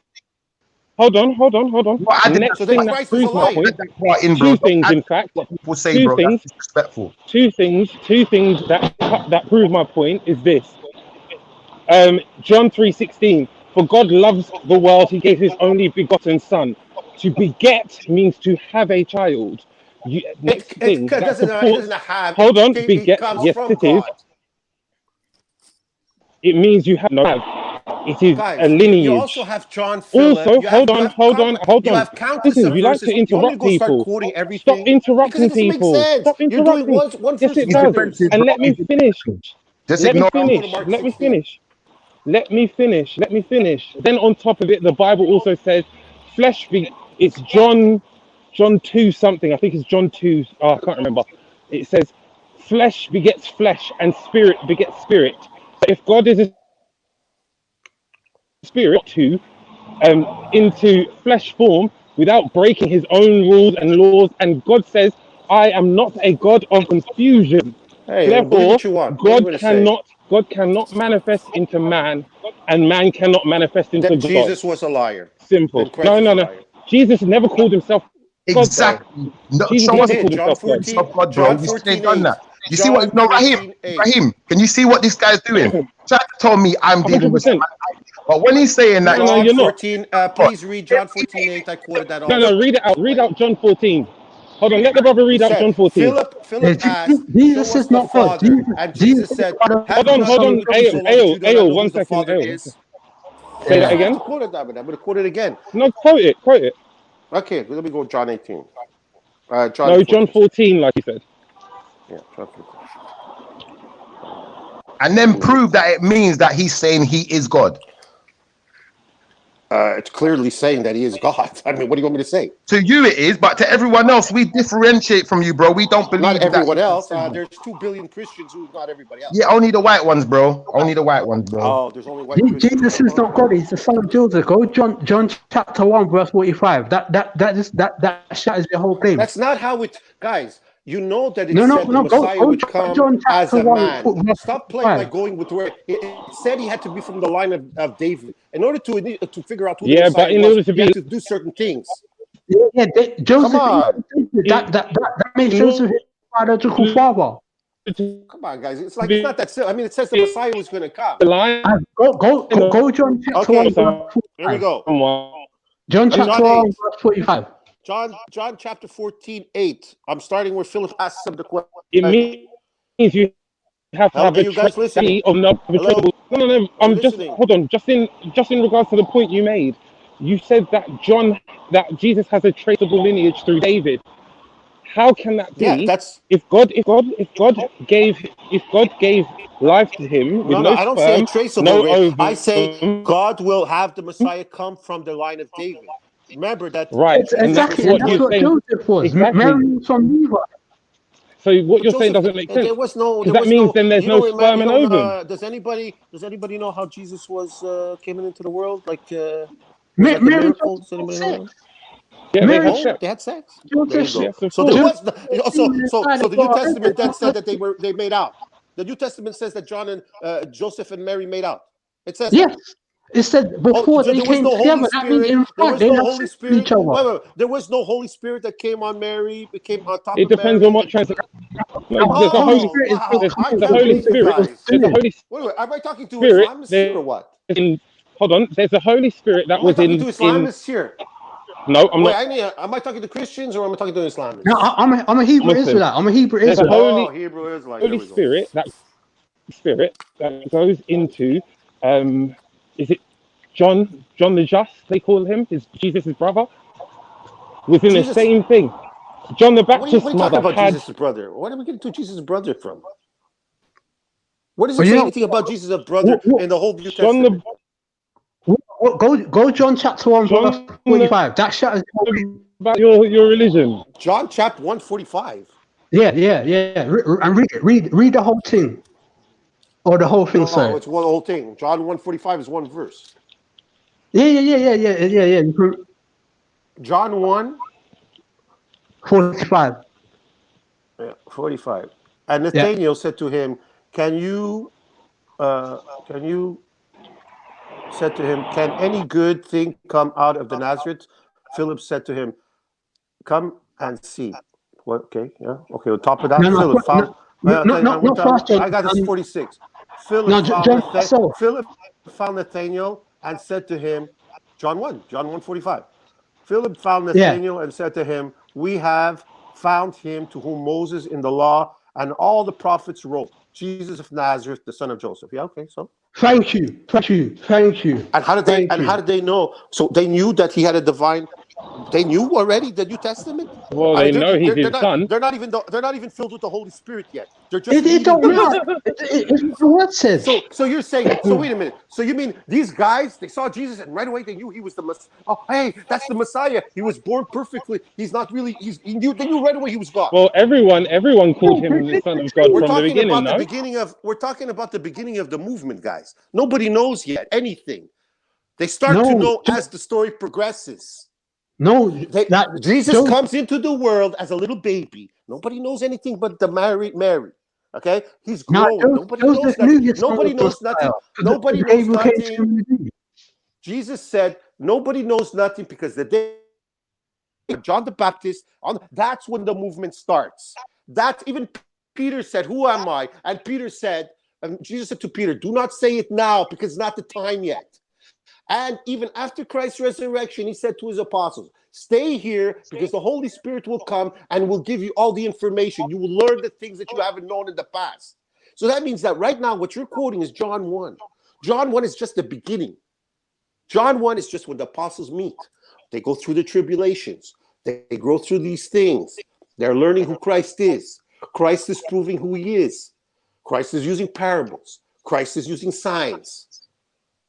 Hold on. What added Next that So then thing part? that Christ is proves my alive. Add point. that part in, bro. Two Don't things, add in fact. what people say, Two bro. That's things. disrespectful. Two things that prove my point is this. John 3:16. For God loves the world; He gave His only begotten Son. To beget means to have a child. Next It thing that doesn't. It supports. doesn't have. Hold on. It Beget. comes Yes, from it is. God. It means you have no have. It is a Guys, you also lineage. have John Phillip. Also, hold on. You have countless Listen, of you like verses. to You want me to interrupt go start people. quoting Stop everything because it interrupting doesn't make people. sense. Stop You're doing interrupting. one Yes, verse it He's does. wonders. defensive, And bro. let me He's finish. defensive. Just Let me ignore. Now go to finish. Mark Let me 16. finish. Let me finish. Let me finish. Then on top of it, the Bible also says, flesh be. It's John 2 something. I think it's John 2. Oh, I can't remember. It says, flesh begets flesh and spirit begets spirit. So if God is a spirit into flesh form without breaking his own rules and laws, and God says I am not a God of confusion. Hey, believe Therefore, what you want. What are you going to say? God cannot manifest into man, and man cannot manifest into Then God. Jesus was a liar. Simple. Then Christ was a liar. Jesus never called himself God, though. Exactly. No, Jesus show He us never did. called John himself God. 14, God, bro. John You see they 14, done 8. that. You see what? John No, 14, 8. Raheem. Can you see what this guy's doing? Try to tell me I'm dealing with 100%. but when he's saying that, John you're not. 14, please read John 14, 8. I quoted that No, also. read it out. Read out John 14. Hold on, let the brother He read out said, John 14. Philip asked, show Jesus us is the not God. Father. And Jesus Jesus is said, God of have Hold you on, not hold known on. the people of Judah that Ayo, know who 1 the second. Father Ayo. is? Say that I have again. to quote it that, but I'm going to quote it again. No, quote it. Okay, let me go John 18. No, John John 14. 14, like you said. Yeah, John 14. and then prove that it means that he's saying he is God. It's clearly saying that he is God. I mean, what do you want me to say? To you it is, but to everyone else, we differentiate from you, bro. We don't Not believe that. everyone else. There's 2 billion Christians who's not everybody else. Yeah, only the white ones, bro. Only the white ones, bro. Oh, there's only white Christians. Jesus is not God. He's the Son of Joseph. Go John chapter 1 verse 45. That shatters your whole claim. That's not how it, guys. You know that it No. said the Messiah Go would come John as chapter a 1 man. verse Stop playing 45. like going with where it said he had to be from the line of David. In order to figure out who the Yeah, but Messiah in was, order to you had be to do certain things. Yeah, Joseph. Come on. That makes Joseph his biological father. Come on, guys. It's not that simple. I mean, it says the Messiah was going to come. Go John chapter 1 verse 45. Here we go. John chapter 1 verse 45. John chapter 14, 8. I'm starting where Philip asks him the question. It means you have to have Are a you guys listening? No. Are I'm you just listening? hold on. Just in regards to the point you made, you said that Jesus has a traceable lineage through David. How can that be? Yeah, that's if God gave life to him with no. no I don't say a sperm, traceable no rate. I say ovum. God will have the Messiah come from the line of David. Remember that. Right, and that's Exactly, and what that's you're what saying. Joseph was. Exactly. Mary was from Levi. So what But you're saying Joseph, doesn't make sense. there was no. Because that means then there's You no don't remember. sperm You and don't. ovum. Does anybody know how Jesus was came into the world? Like was like a Mary miracle? Does anybody know that? Yeah, they Mary had sex. They had sex. There you Joseph. go. Yes, of So there course. was so the New Testament then said that they made out. The New Testament says that John and Joseph and Mary made out. It says that. Yes, it said before they There was came no Holy together. That means Spirit. in There fact was they no have Holy sex with Spirit. each other. Wait. There was no Holy Spirit that came on Mary, became on top It of depends on Mary. what trans. The There's the Holy Holy. Oh Spirit is what wow! There's I the can't Holy believe you Spirit. was guys. There's the doing. Holy Wait. Am I talking to Spirit. Islamists here There's or what? hold on. There's the Holy Spirit that Am I was talking to in. Islamists here? No, I'm Wait, not am I talking to Christians or am I talking to No, Islamists? I'm a Hebrew Muslim. Israelite. I'm a Hebrew There's a Israelite. Oh, Holy Hebrew Israelite. There we go. Spirit. That Spirit that goes into. Is it John the Just? They call him. Is Jesus' brother? Was in the Jesus. same thing. John the What are you Baptist's talking mother about? had. Jesus' brother. What are we getting to Jesus' brother from? Where does But it you say know, anything about Jesus' brother in the whole New John Testament? go John chapter 1 verse John 45. That shatters. about your religion. John chapter 145. Yeah. And read the whole thing. Or the whole thing, No, sorry. it's one whole thing. John 145 is one verse. Yeah. John 1 45. 45. And Yeah. Nathanael said to him, can you said to him, can any good thing come out of the Nazareth? Philip said to him, come and see. What? Okay, yeah. Okay, on top of that, Philip found. Not fast, John. I got this 46. No, John myself. Philip found Nathanael and said to him, John 1:45. Philip found Yeah. Nathanael and said to him, we have found him to whom Moses in the law and all the prophets wrote, Jesus of Nazareth, the son of Joseph. Yeah, okay, so. Thank you. And how did they know? So they knew that he had a divine. They knew already the New Testament. Well, I they mean, know he's his son. they're not even filled with the Holy Spirit yet. They're just It reading don't this. matter. It's what the word says. So you're saying? So wait a minute. So you mean these guys? They saw Jesus and right away they knew he was the Messiah. Oh, hey, that's the Messiah. He was born perfectly. He's not really. They knew right away he was God. Well, everyone called him the Son of God from the beginning. No, We're talking about the beginning of the movement, guys. Nobody knows yet anything. They start to know as the story progresses. Jesus comes into the world as a little baby. Nobody knows anything but the married Mary. Okay, he's Now, growing. Nobody Joseph knows knew nothing. his son Nobody was knows Messiah. nothing. Nobody The knows Gabriel came to nothing. him. Jesus said, nobody knows nothing because the day John the Baptist, that's when the movement starts. That even Peter said, "Who am I?" And Peter said, and Jesus said to Peter, "Do not say it now because it's not the time yet." And even after Christ's resurrection, he said to his apostles, "Stay here because the Holy Spirit will come and will give you all the information. You will learn the things that you haven't known in the past." So that means that right now, what you're quoting is John 1. John 1 is just the beginning. John 1 is just when the apostles meet. They go through the tribulations. They go through these things. They're learning who Christ is. Christ is proving who he is. Christ is using parables. Christ is using signs.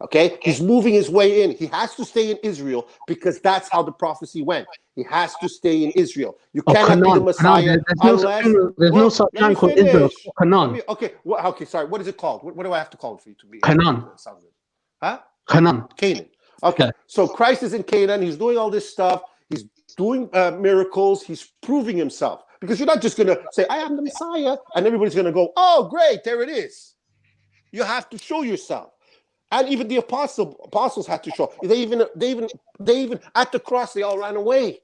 Okay? He's moving his way in. He has to stay in Israel because that's how the prophecy went. He has to stay in Israel. You Oh, cannot be the Canaan. Messiah unless... There's no such let me land called Israel. finish. Canaan. Okay, sorry. What is it called? What do I have to call it for you to be? Canaan. Sound good? Huh? Canaan. Canaan. Okay, so Christ is in Canaan. He's doing all this stuff. He's doing miracles. He's proving himself. Because you're not just going to say, "I am the Messiah," and everybody's going to go, "Oh, great, there it is." You have to show yourself. And even the apostles had to show. They even at the cross, they all ran away.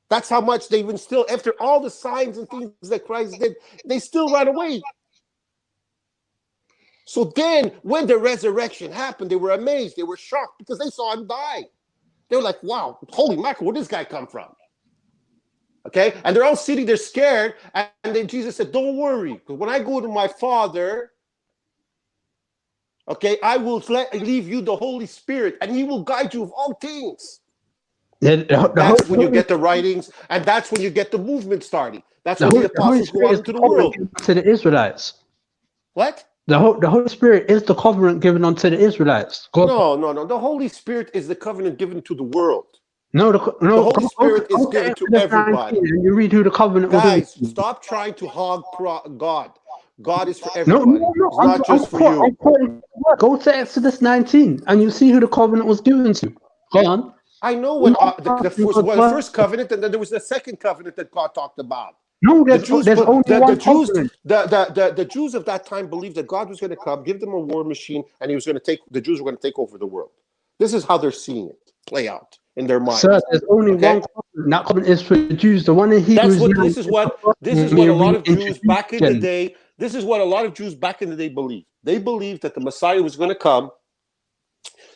That's how much they even still, after all the signs and things that Christ did, they still ran away. So then, when the resurrection happened, they were amazed. They were shocked because they saw him die. They were like, "Wow, holy mackerel, where did this guy come from?" Okay? And they're all sitting there scared. And then Jesus said, "Don't worry, because when I go to my Father, okay, I will leave you the Holy Spirit, and he will guide you of all things." That's when you get the writings, and that's when you get the movement starting. That's when the apostles go out into the world. To the Israelites. What? The Holy Spirit is the covenant given unto the Israelites. No. The Holy Spirit is the covenant given to the world. No, the Holy Spirit is given to everybody. And you read who the covenant was given Guys, stop trying to hog God. God is for everybody. No. It's not just for you. Go to Exodus 19 and you see who the covenant was given to. Go on. I know when the first covenant, and then there was the second covenant that God talked about. No, there's only one covenant. The Jews of that time believed that God was going to come, give them a war machine, and the Jews were going to take over the world. This is how they're seeing it play out in their minds. Sir, there's only one covenant. That covenant is for the Jews. The one in Hebrews. This is what a lot of Jews back in the day. This is what a lot of Jews back in the day believed. They believed that the Messiah was going to come,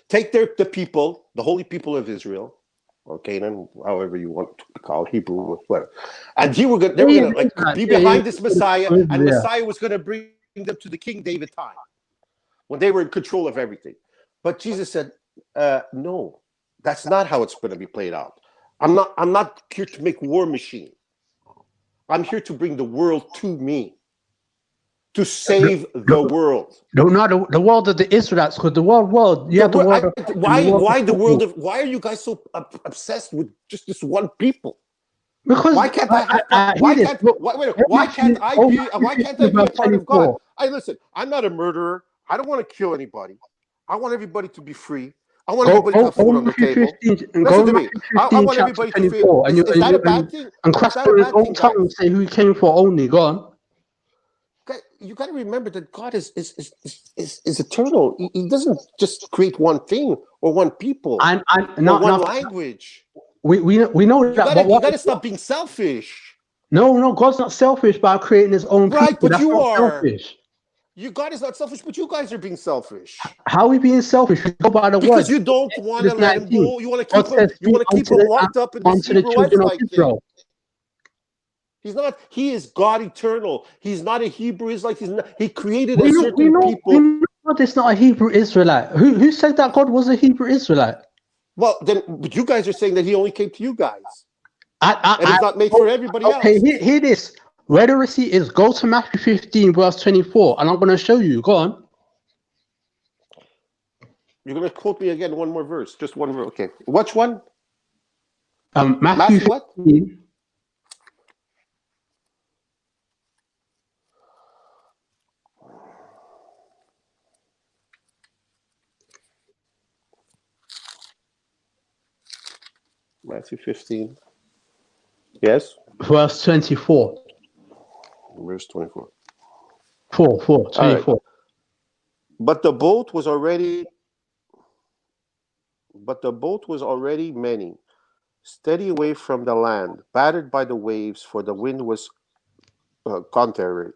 take the people, the holy people of Israel, or Canaan, however you want to call it, Hebrew, whatever. And they were going to be behind this Messiah, and Messiah was going to bring them to the King David time, when they were in control of everything. But Jesus said, "No, that's not how it's going to be played out. I'm not here to make war machine. I'm here to bring the world to me, to save the world." No, the world of the Israelites, because the world. Why are you guys so obsessed with just this one people? Because why can't I be a part of God? Listen, I'm not a murderer. I don't want to kill anybody. I want everybody to be free. I want everybody to have food on the table. Listen to me. I want everybody to feel. Is that a bad thing? And Christ in his own tongue say who he came for only. Go on. You got to remember that God is eternal. He doesn't just create one thing or one people or one language. We know that. You got to stop being selfish. No, God's not selfish by creating his own people. Right, but That's you not are. Selfish. God is not selfish, but you guys are being selfish. How are we being selfish? We go by the word. Because you don't want to let him go. You want to keep him locked up in this Hebrew-like thing. He's not. He is God eternal. He's not a Hebrew Israelite. He created a certain people. We know God is not a Hebrew Israelite. Who said that God was a Hebrew Israelite? Well, but you guys are saying that he only came to you guys. And he's not made for everybody else. Okay, hear this. Where the receipt is, go to Matthew 15, verse 24, and I'm going to show you. Go on. You're going to quote me again one more verse. Just one verse. Okay. Which one? Matthew 15. What? Matthew 15. Yes. Verse 24. Verse 24. 24. All right. But the boat was already many, steady away from the land, battered by the waves, for the wind was contrary.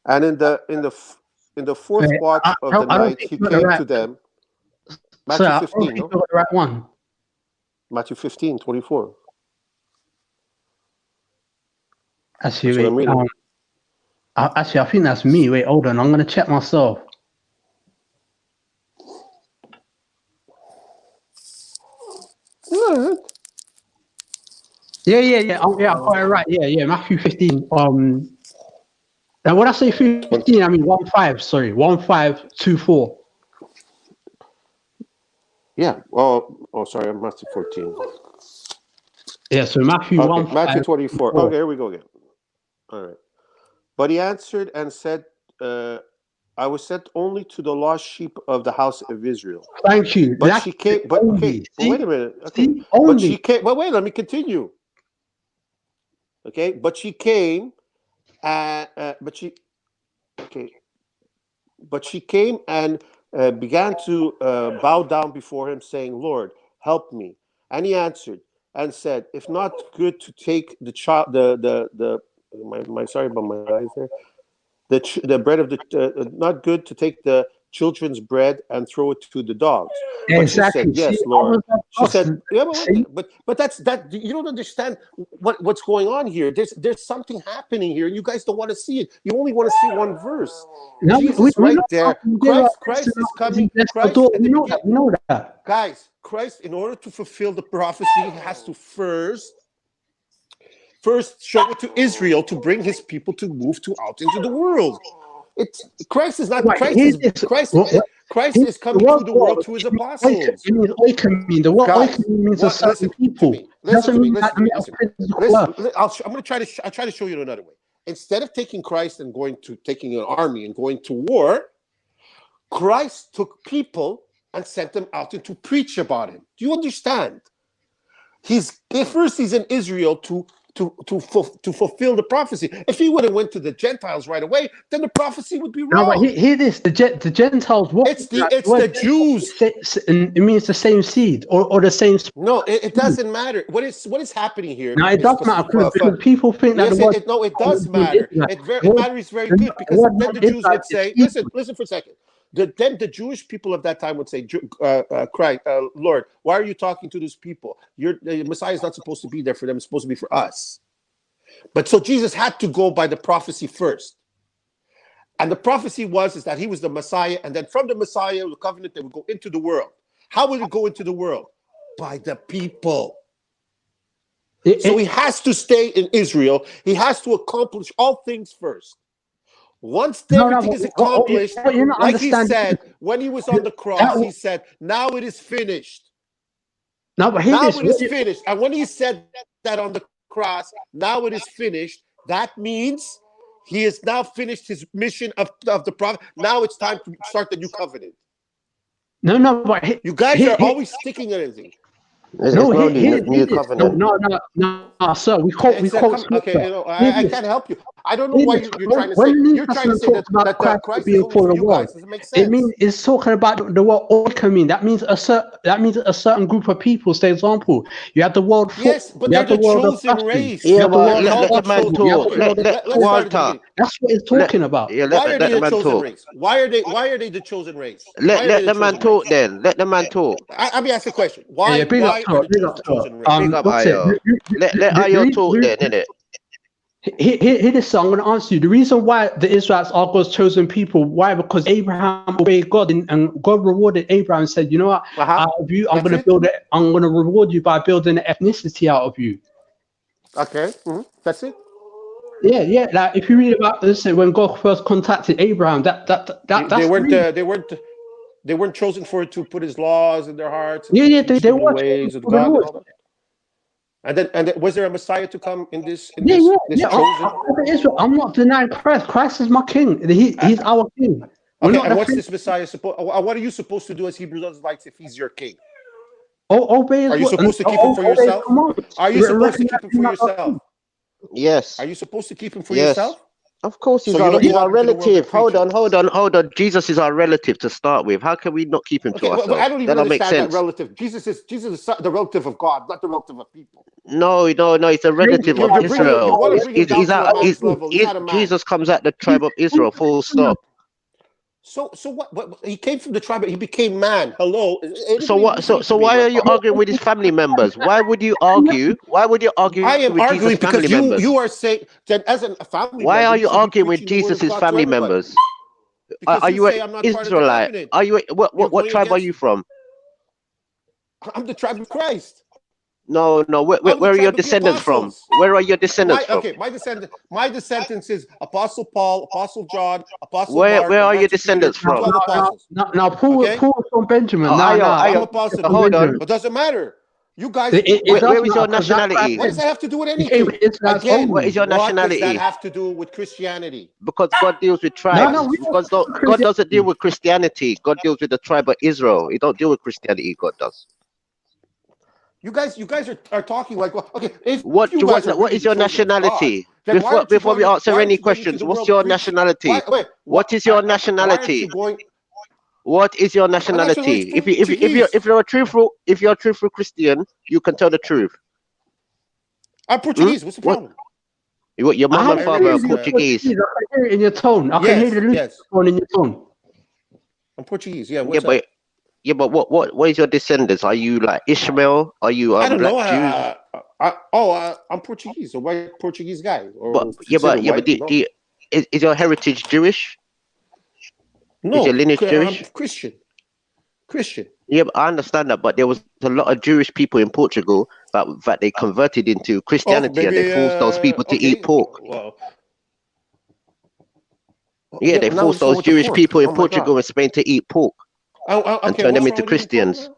And in the fourth watch of the night, he came to them. Matthew 15, no? You got the right one. Matthew 15, 24. Actually, That's what I'm reading. Actually, I think that's me. Wait, hold on. I'm gonna check myself. Yeah. I got it right. Yeah. Matthew 15. And when I say 15, I mean 15. Sorry, 1524. Yeah. Oh, sorry. I'm Matthew 14. Yeah. So Matthew 15. Matthew 24. Okay, here we go again. All right. But he answered and said, I was sent only to the lost sheep of the house of Israel. Thank you. But she came. But okay, wait a minute. Okay, but she came. But wait, let me continue. Okay, but she came, but she came and began to bow down before him, saying, "Lord, help me." And he answered and said, "If not good to take the child, my sorry about my eyes there." The bread of the not good to take the children's bread and throw it to the dogs. But she said, "Yes, Lord." She said, "Yeah, but that's that. You don't understand what's going on here. There's something happening here, and you guys don't want to see it. You only want to see one verse. No, Jesus, right there. Christ is coming. Christ at the beginning. We know that. Guys, Christ, in order to fulfill the prophecy, has to first show it to Israel to bring his people to move out into the world. Christ is not Christ is coming to the world through his apostles. It means oikomy. The word oikomy means a certain people. Listen to me. I'm going to try to show you another way. Instead of taking Christ and taking an army and going to war, Christ took people and sent them out to preach about him. Do you understand? He's in Israel to fulfill the prophecy. If he would have went to the Gentiles right away, then the prophecy would be wrong. No, but hear this: the Gentiles. What? It's the Jews. It means the same seed or the same. No, it doesn't matter. What is happening here? No, it does matter because people think that. It does matter. It matters very good because then the Jews would say, "Listen for a second." Then the Jewish people of that time would say, Christ, Lord, why are you talking to these people? The Messiah is not supposed to be there for them. It's supposed to be for us. But so Jesus had to go by the prophecy first. And the prophecy is that he was the Messiah. And then from the Messiah, the covenant, they would go into the world. How would it go into the world? By the people. So he has to stay in Israel. He has to accomplish all things first. Once everything is accomplished, like he said, when he was on the cross, he said, "Now it is finished." Now it is finished. And when he said that on the cross, "Now it is finished," that means he has now finished his mission of the prophet. Now it's time to start the new covenant. But you guys are always sticking at anything. No, sir. We quote. Okay, I can't help you. I don't know why you're trying to say. You're trying to say that Christ is for you guys. Doesn't make sense. It means it's talking about the word oikomy. That means a certain group of people. For example, you have the world. Yes, but they're the chosen race. Yeah, but let the man talk. Walter. That's what it's talking about. Why are they the chosen race? Why are they the chosen race? Let the man talk then. Let the man talk. Let me ask a question. Why are the chosen race? Big up Ayo. Let Ayo talk then, innit? Here this song, I'm going to answer you. The reason why the Israelites are God's chosen people, why? Because Abraham obeyed God and God rewarded Abraham and said, "You know what? Out of you, I'm going to build it. I'm going to reward you by building an ethnicity out of you." Okay, that's it. Yeah. Like if you read about this, when God first contacted Abraham, they weren't chosen for it to put His laws in their hearts. They were ways of God and all that. And then was there a Messiah to come in this? I'm not denying Christ. Christ is my king. He's our king. Okay, and what's this Messiah supposed? What are you supposed to do as Hebrews like if he's your king? Obey Are is you what? supposed to keep him for Obey yourself? commands. Are you supposed to Recognize keep him him for as our yourself? king. Yes. Are you supposed to keep him for Yes. yourself? Of course, So you don't he's go our out into the world and relative. preach it. Hold on. Jesus is our relative to start with. How can we not keep him to Okay, well, ourselves? I don't even That don't make understand that sense. relative. Jesus is the relative of God, not the relative of people. No, he's a relative of You Israel. want to bring him down to a man's level. He's not a man. Jesus comes out the tribe of Israel. Full stop. So what? He came from the tribe. He became man. Hello. So what? So why are you arguing with his family members? Why would you argue? Why would you argue I am with Jesus' arguing family because members? you are saying that as a family Why member, are you you should be arguing with preaching the word of Jesus' God to family everybody. members? Because Are you you an say I'm not part of the Israelite? covenant. Are you You're what going tribe are against. you from? I'm the tribe of Christ. No. Where I'm the are your tribe of the descendants from? apostles. Where are your descendants from? My descendants is Apostle Paul, Apostle John, Apostle Where Mark, are your Matthew, descendants Peter, the from? 12 apostles. Now, Paul is from Benjamin. I'm Apostle. Hold on. It doesn't matter. You guys. Where is your nationality? What does that have to do with anything? Again, What is your what does that nationality? have to do with Christianity? Because God deals with tribes. Because God doesn't deal with Christianity. God deals with the tribe of Israel. He don't deal with Christianity. God does. You guys are talking like, well, okay. If What you guys are what really is the your chosen of God, nationality? then why aren't you Before we going? answer Why aren't any you going into questions, the what's world your preach? nationality? Wait. What is your Why aren't nationality? you going? What is your My nationality? nationality If you're a truthful Christian, you can tell the truth. I'm Portuguese. What's the problem? Your mom and father are Portuguese. I can hear it in your tone. I can hear the tone in your tone. I'm Portuguese. Yeah. What's but what is your descendants? Are you like Ishmael? Are you I don't black know. Jews? I'm Portuguese, a white Portuguese guy. But is your heritage Jewish? No, is your lineage I'm Jewish? Christian. Yeah, but I understand that. But there was a lot of Jewish people in Portugal that they converted into Christianity, and they forced those people to eat pork. Well, yeah, they forced those Jewish people in Portugal and Spain to eat pork and turn them into Christians.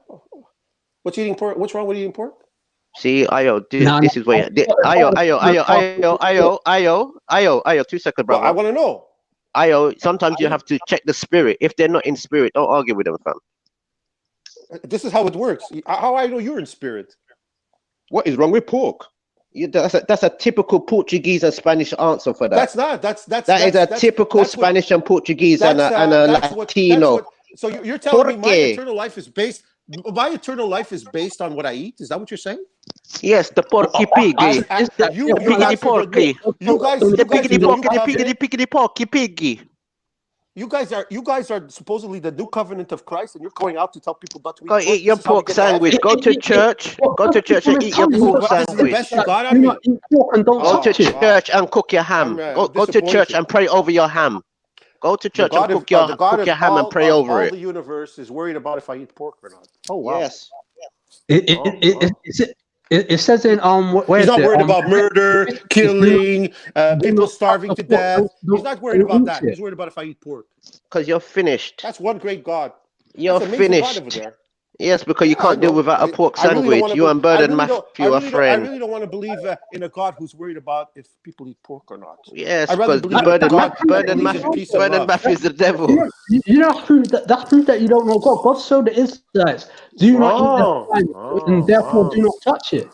What's eating pork? What's wrong with eating pork? See, this is where Ayo, 2 seconds, brother. Well, I want to know. Ayo, sometimes you have to check the spirit. If they're not in spirit, don't argue with them, fam. This is how it works. How I know you're in spirit? What is wrong with pork? That's a typical Portuguese and Spanish answer for that. That is a typical Spanish and Portuguese and a Latino. So you're telling me my eternal life is based on what I eat? Is that what you're saying? Yes, the porky piggy. Piggy. You guys are supposedly the new covenant of Christ, and you're going out to tell people not to eat pork. Eat your pork sandwich. Go to church. Go to church and eat your pork sandwich. This is the best you got on me. Go to church and cook your ham. Go to church and pray over your ham. Go to church and cook your ham and pray over it. The universe is worried about if I eat pork or not. Oh wow. Yes. It says in he's not worried about murder, killing, people starving to death. He's not worried about that. He's worried about if I eat pork. Because you're finished. That's one great God. You're finished. God over there. Yes, because you can't do without a pork sandwich. You and Bird and Matthew are friends. I really don't want to believe in a God who's worried about if people eat pork or not. Yes, because Bird and Matthew is the devil. You know, that's proof that you don't know God. God showed the Israelites, do not eat the plant, and therefore do not touch it.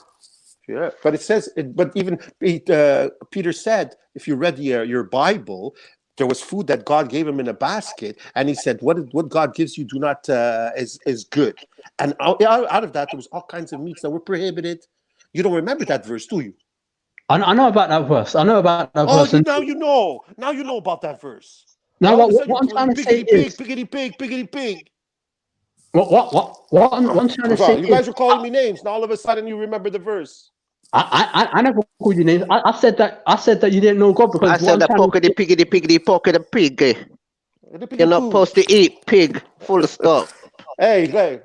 Yeah, but it says, but even Peter said, if you read your Bible, there was food that God gave him in a basket, and he said, "What God gives you, do not is good." And out of that, there was all kinds of meats that were prohibited. You don't remember that verse, do you? I know about that verse. Oh, now you know. Now you know about that verse. Now what I'm trying to say is, piggity pig. What I'm trying to say you guys are calling me names. Now all of a sudden you remember the verse. I never called you names. I said that you didn't know God because I said that piggity pork and pig. You're not supposed to eat pig. Full stop. Hey,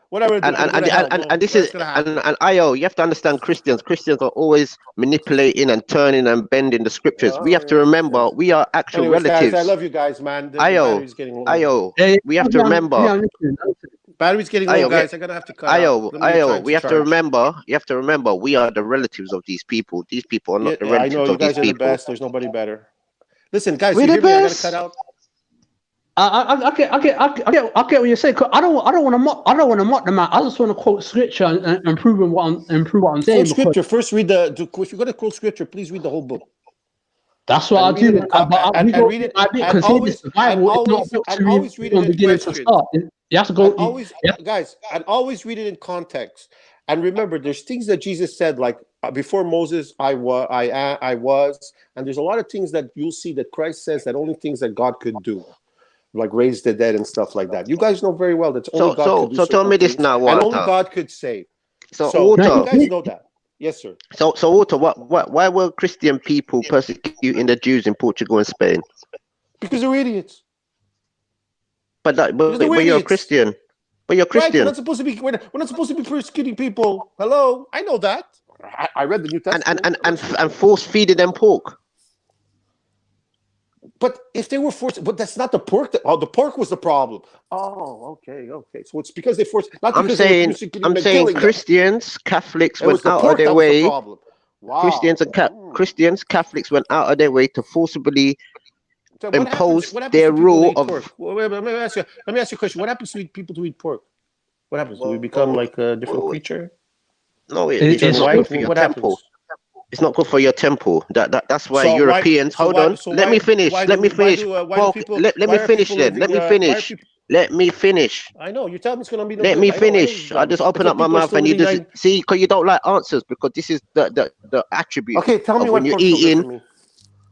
whatever. And this is and Ayo, you have to understand Christians. Christians are always manipulating and turning and bending the scriptures. We have to remember we are actual relatives. Guys, I love you guys, man. Ayo, we have to remember. Battery's getting low, guys. I'm gonna have to cut out. Ayo, we have to remember. You have to remember, we are the relatives of these people. These people are not the relatives I know, of these people. You guys are the best. There's nobody better. Listen, guys, you hear me? I gotta cut out. I get what you're saying. 'Cause I don't want to mock the man. I just want to quote scripture and prove what I'm saying. Quote scripture. First, read the. If you're going to quote scripture, please read the whole book. That's what I do. And read it. Because it's the Bible. It's not a book to read from beginning to start. You have to go. Guys, and always read it in context. And remember, there's things that Jesus said, like before Moses, I was, and there's a lot of things that you'll see that Christ says that only things that God could do, like raise the dead and stuff like that. You guys know very well that only God could do. So tell me this now, Walter. And only God could save. So you Walter, guys know that. Yes, sir. So Walter, why were Christian people persecuting the Jews in Portugal and Spain? Because they're idiots. But you're a Christian. But you're Christian. Right, we're not supposed to be persecuting people. Hello, I know that. I read the New Testament. And force feeding them pork. But if they were forced, but that's not the pork. The pork was the problem. Oh, okay. So it's because they forced. Not because I'm saying Christians, Catholics went out of their way. Wow. Christians, Catholics went out of their way to forcibly impose their rule of. Let me ask you a question. What happens to people who eat pork? What happens? Do we become like a different creature? No, it's not good for your temple. It's not good for your temple. That's why Europeans. Hold on. Let me finish. Let me finish. Let me finish. I know you tell me it's gonna be. Let me finish. I just open up my mouth and you just see because you don't like answers because this is the attribute. Okay, tell me when you're eating.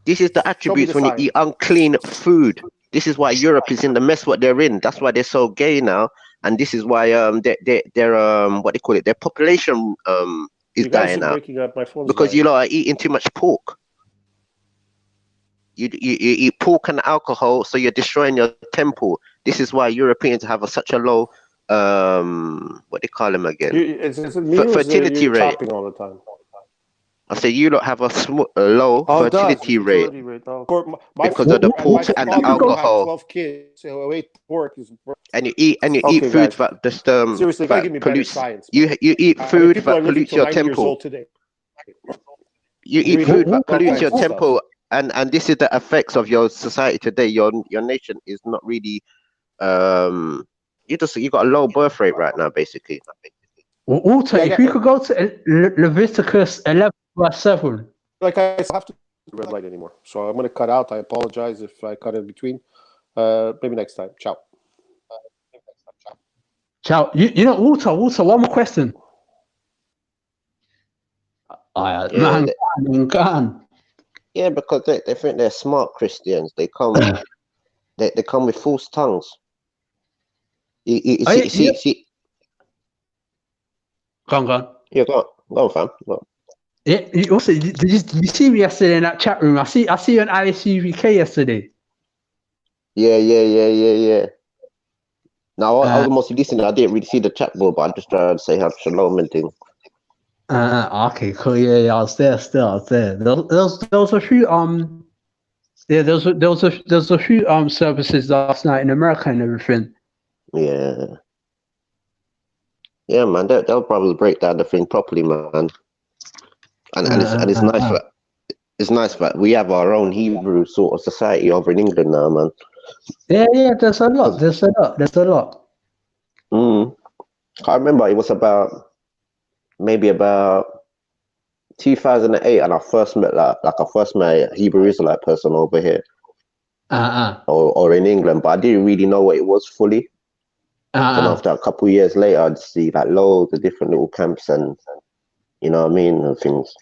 This is the attributes when you eat unclean food. This is why Europe is in the mess what they're in. That's why they're so gay now, and this is why they're what they call it. Their population is dying out because you lot are eating too much pork. You eat pork and alcohol, so you're destroying your temple. This is why Europeans have such a low what they call them again? Fertility rate. All the time. I say you lot have a low fertility rate because of the pork and the alcohol. 12 kids, so ate pork and you eat food that just seriously, that pollutes. You eat food that pollutes your temple. You eat food that pollutes your temple, and this is the effects of your society today. Your nation is not really you got a low birth rate right now, basically. Walter, if you could go to Leviticus 11:7. Like I have to red light anymore, so I'm going to cut out. I apologize if I cut in between. Maybe next time. Ciao. Ciao. You know, Walter. One more question. Yeah, because they think they're smart Christians. They come they come with false tongues. See. Go on. Yeah, go on, fam. Go on. Yeah, also, did you see me yesterday in that chat room? I see you on Alice UVK yesterday. Yeah. Now I was mostly listening. I didn't really see the chat board, but I just tried to say how shalom and things. Okay, cool. Yeah, I was there. There was a few there was a few services last night in America and everything. Yeah, man, they'll probably break down the thing properly, man. And it's nice that it's nice that we have our own Hebrew sort of society over in England now, man. Yeah, there's a lot. I remember it was maybe about 2008, and I first met a Hebrew Israelite person over here, or in England, but I didn't really know what it was fully. And after a couple of years later, I'd see like loads of different little camps and you know what I mean, and things.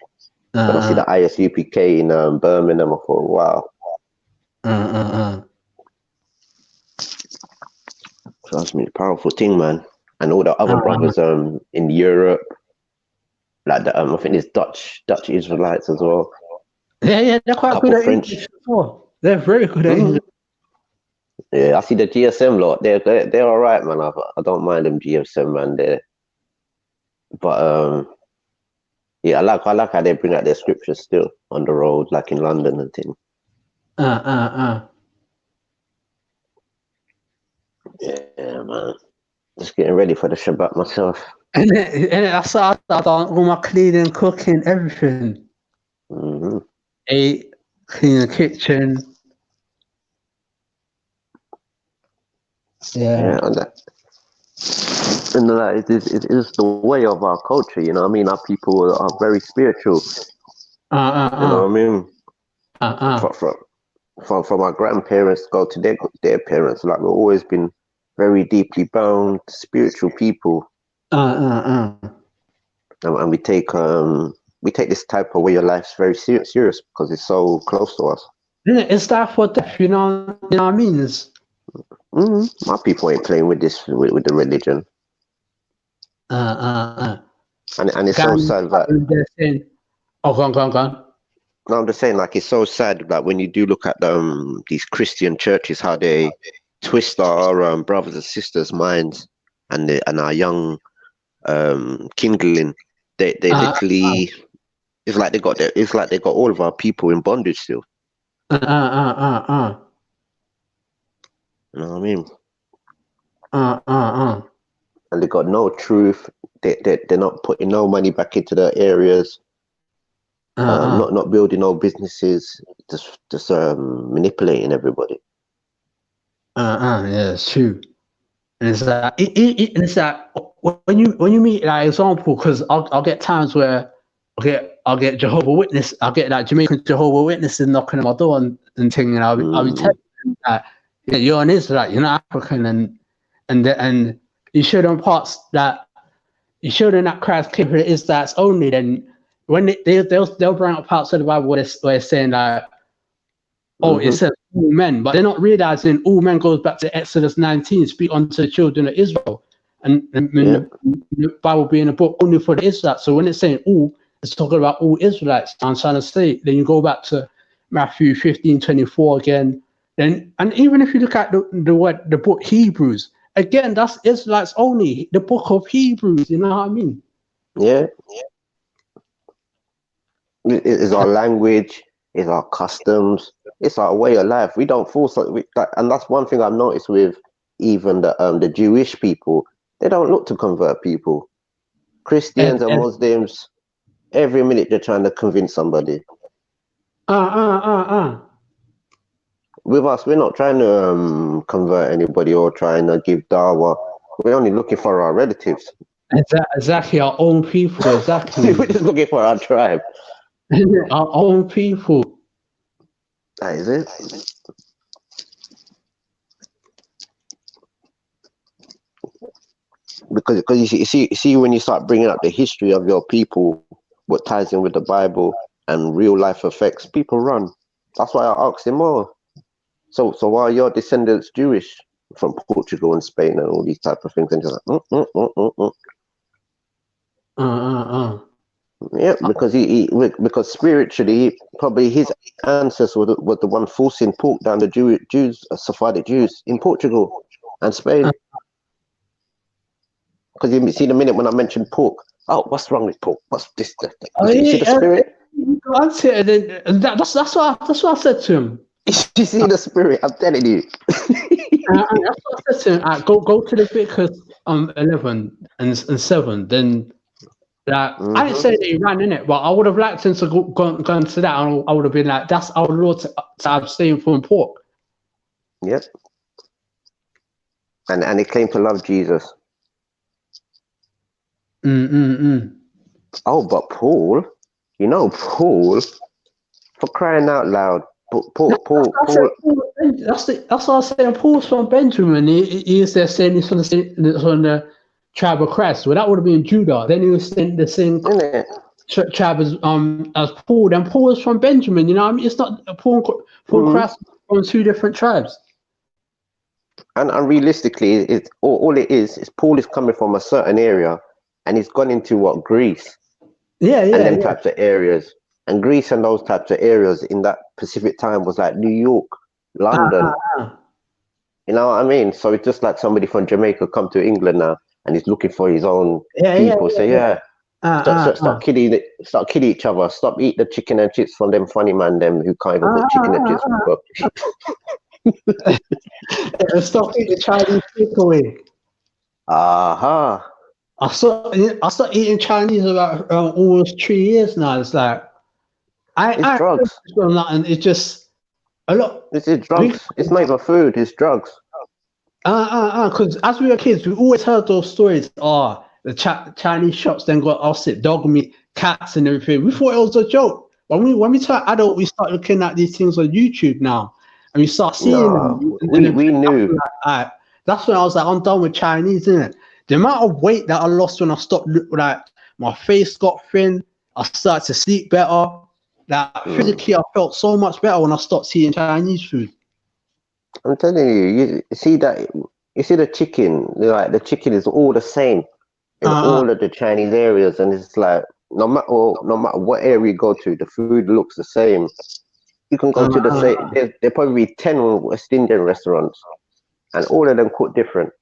When I see the ISUPK in Birmingham, I thought, wow. Trust me, powerful thing, man. And all the other brothers in Europe, like the, I think there's Dutch Israelites as well. Yeah, they're quite good at English as well. They're very good at English. Yeah, I see the GSM lot. They're all right, man. I don't mind them GSM, man. But yeah, I like how they bring out their scriptures still on the road, like in London and things. Yeah, man. Just getting ready for the Shabbat myself. And I started on all my cleaning, cooking, everything. Ate, clean the kitchen. Yeah, and that it is the way of our culture. You know what I mean? Our people are very spiritual. You know what I mean? From our grandparents go to their parents. Like we've always been very deeply bound spiritual people. And we take this type of way of life very serious because it's so close to us. It's that for death, you know what I mean? My people ain't playing with this with the religion. And it's so sad that. Go on. No, I'm just saying, like, it's so sad that when you do look at these Christian churches, how they twist our brothers and sisters' minds and our young kindling. They literally, it's like they got all of our people in bondage still. You know what I mean? And they got no truth. They're not putting no money back into the areas. Not building no businesses. Just manipulating everybody. Yeah, it's true. And it's that it's that when you meet like example, because I'll get times where I'll get Jehovah Witness, I'll get like Jamaican Jehovah Witnesses knocking on my door and thing, and I'll be telling them that you're an Israelite, you're not African, and you show them parts that you show them that Christ came for the Israelites only. Then when they'll bring up parts of the Bible where it's saying like, it says all men, but they're not realizing all men goes back to Exodus 19, speak unto the children of Israel, and the Bible being a book only for the Israelites. So when it's saying all, it's talking about all Israelites. I'm trying to say. Then you go back to Matthew 15:24 again. Then and even if you look at the book Hebrews, again that's Israelites only. The book of Hebrews. You know what I mean? Yeah. It's our language. It's our customs. It's our way of life. We don't force it, and that's one thing I've noticed with even the Jewish people. They don't look to convert people. Christians and Muslims, every minute they're trying to convince somebody. With us, we're not trying to convert anybody or trying to give dawah. We're only looking for our relatives. Exactly, our own people. Exactly. We're just looking for our tribe. Our own people. That is it. Because you see when you start bringing up the history of your people, what ties in with the Bible and real life effects, people run. That's why I asked him more. So why are your descendants Jewish from Portugal and Spain and all these type of things? And you're like, Yeah, because spiritually, probably his ancestors were the one forcing pork down the Jews, Sephardic Jews in Portugal and Spain. Because you see the minute when I mentioned pork, what's wrong with pork? What's this? You see the spirit? That's it. That's what I said to him. You see the spirit? I'm telling you. That's what I said to him. Go to Leviticus 11 and 7. Then I didn't say that he ran in it, but I would have liked him to go into that, and I would have been like, "That's our Lord to abstain from pork." Yep. And he claimed to love Jesus. Oh, but Paul, Paul, for crying out loud, Paul. That's what I was saying. Paul's from Benjamin. He is there saying he's from the tribe of Christ. Well, that would have been Judah. Then he was saying the same tribe as Paul. Then Paul is from Benjamin. You know what I mean? It's not Paul Christ from two different tribes. And realistically, it's all it is Paul is coming from a certain area, and he's gone into Greece. And them types of areas. And Greece and those types of areas in that Pacific time was like New York, London. You know what I mean? So it's just like somebody from Jamaica come to England now and he's looking for his own people. Start kidding each other. Stop eating the chicken and chips from them funny man them who can't even put chicken and chips. Stop eating the Chinese takeaway. I started eating Chinese about almost 3 years now. It's like it's drugs. It's just a lot. It's drugs. It's not even food. It's drugs. Because as we were kids, we always heard those stories. Oh, the Chinese shops then got dog meat, cats, and everything. We thought it was a joke. When we turn adult, we start looking at these things on YouTube now, and we start seeing No, them. we knew. That's when I was like, I'm done with Chinese, innit? The amount of weight that I lost when I stopped, like my face got thin. I started to sleep better. That physically, I felt so much better when I stopped eating Chinese food. I'm telling you, you see that. You see the chicken. Like the chicken is all the same in all of the Chinese areas, and it's like no matter what area you go to, the food looks the same. You can go to the same. There probably be 10 West Indian restaurants, and all of them cook different.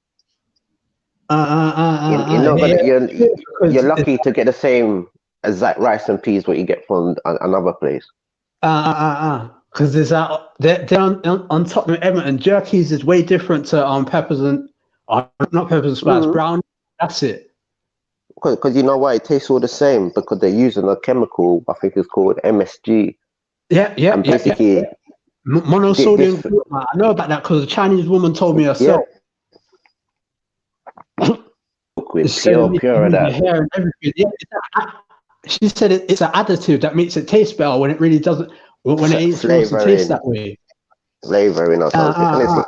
You're lucky to get the same exact rice and peas what you get from another place. Because there's that they're on top of Edmonton. Jerky's is way different to peppers and not peppers and spice, brown. That's it. Because you know why it tastes all the same, because they're using a chemical. I think it's called MSG. And basically, monosodium glutamate. I know about that because a Chinese woman told me herself. With pure of that. Hair and everything. Yeah, she said it's an additive that makes it taste better when it really doesn't. When it ain't supposed to taste that way. Flavoring or something.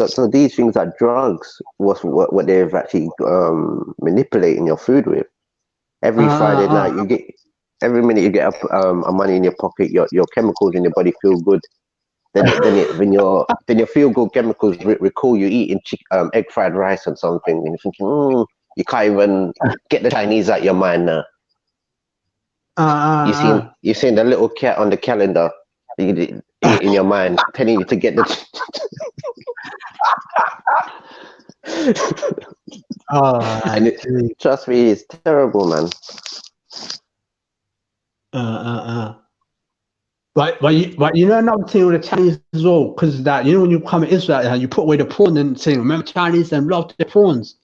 So these things are drugs. What they've actually manipulating your food with. Every Friday night every minute you get a money in your pocket, your chemicals in your body feel good. Then your feel good chemicals recall you eating egg fried rice and something, and you're thinking, you can't even get the Chinese out your mind now. You seen the little cat on the calendar in your mind telling you to get the. Trust me, it's terrible, man. But you know another thing with the Chinese as well, because that when you come to Israel, you put away the prawn and say, remember Chinese them love the prawns.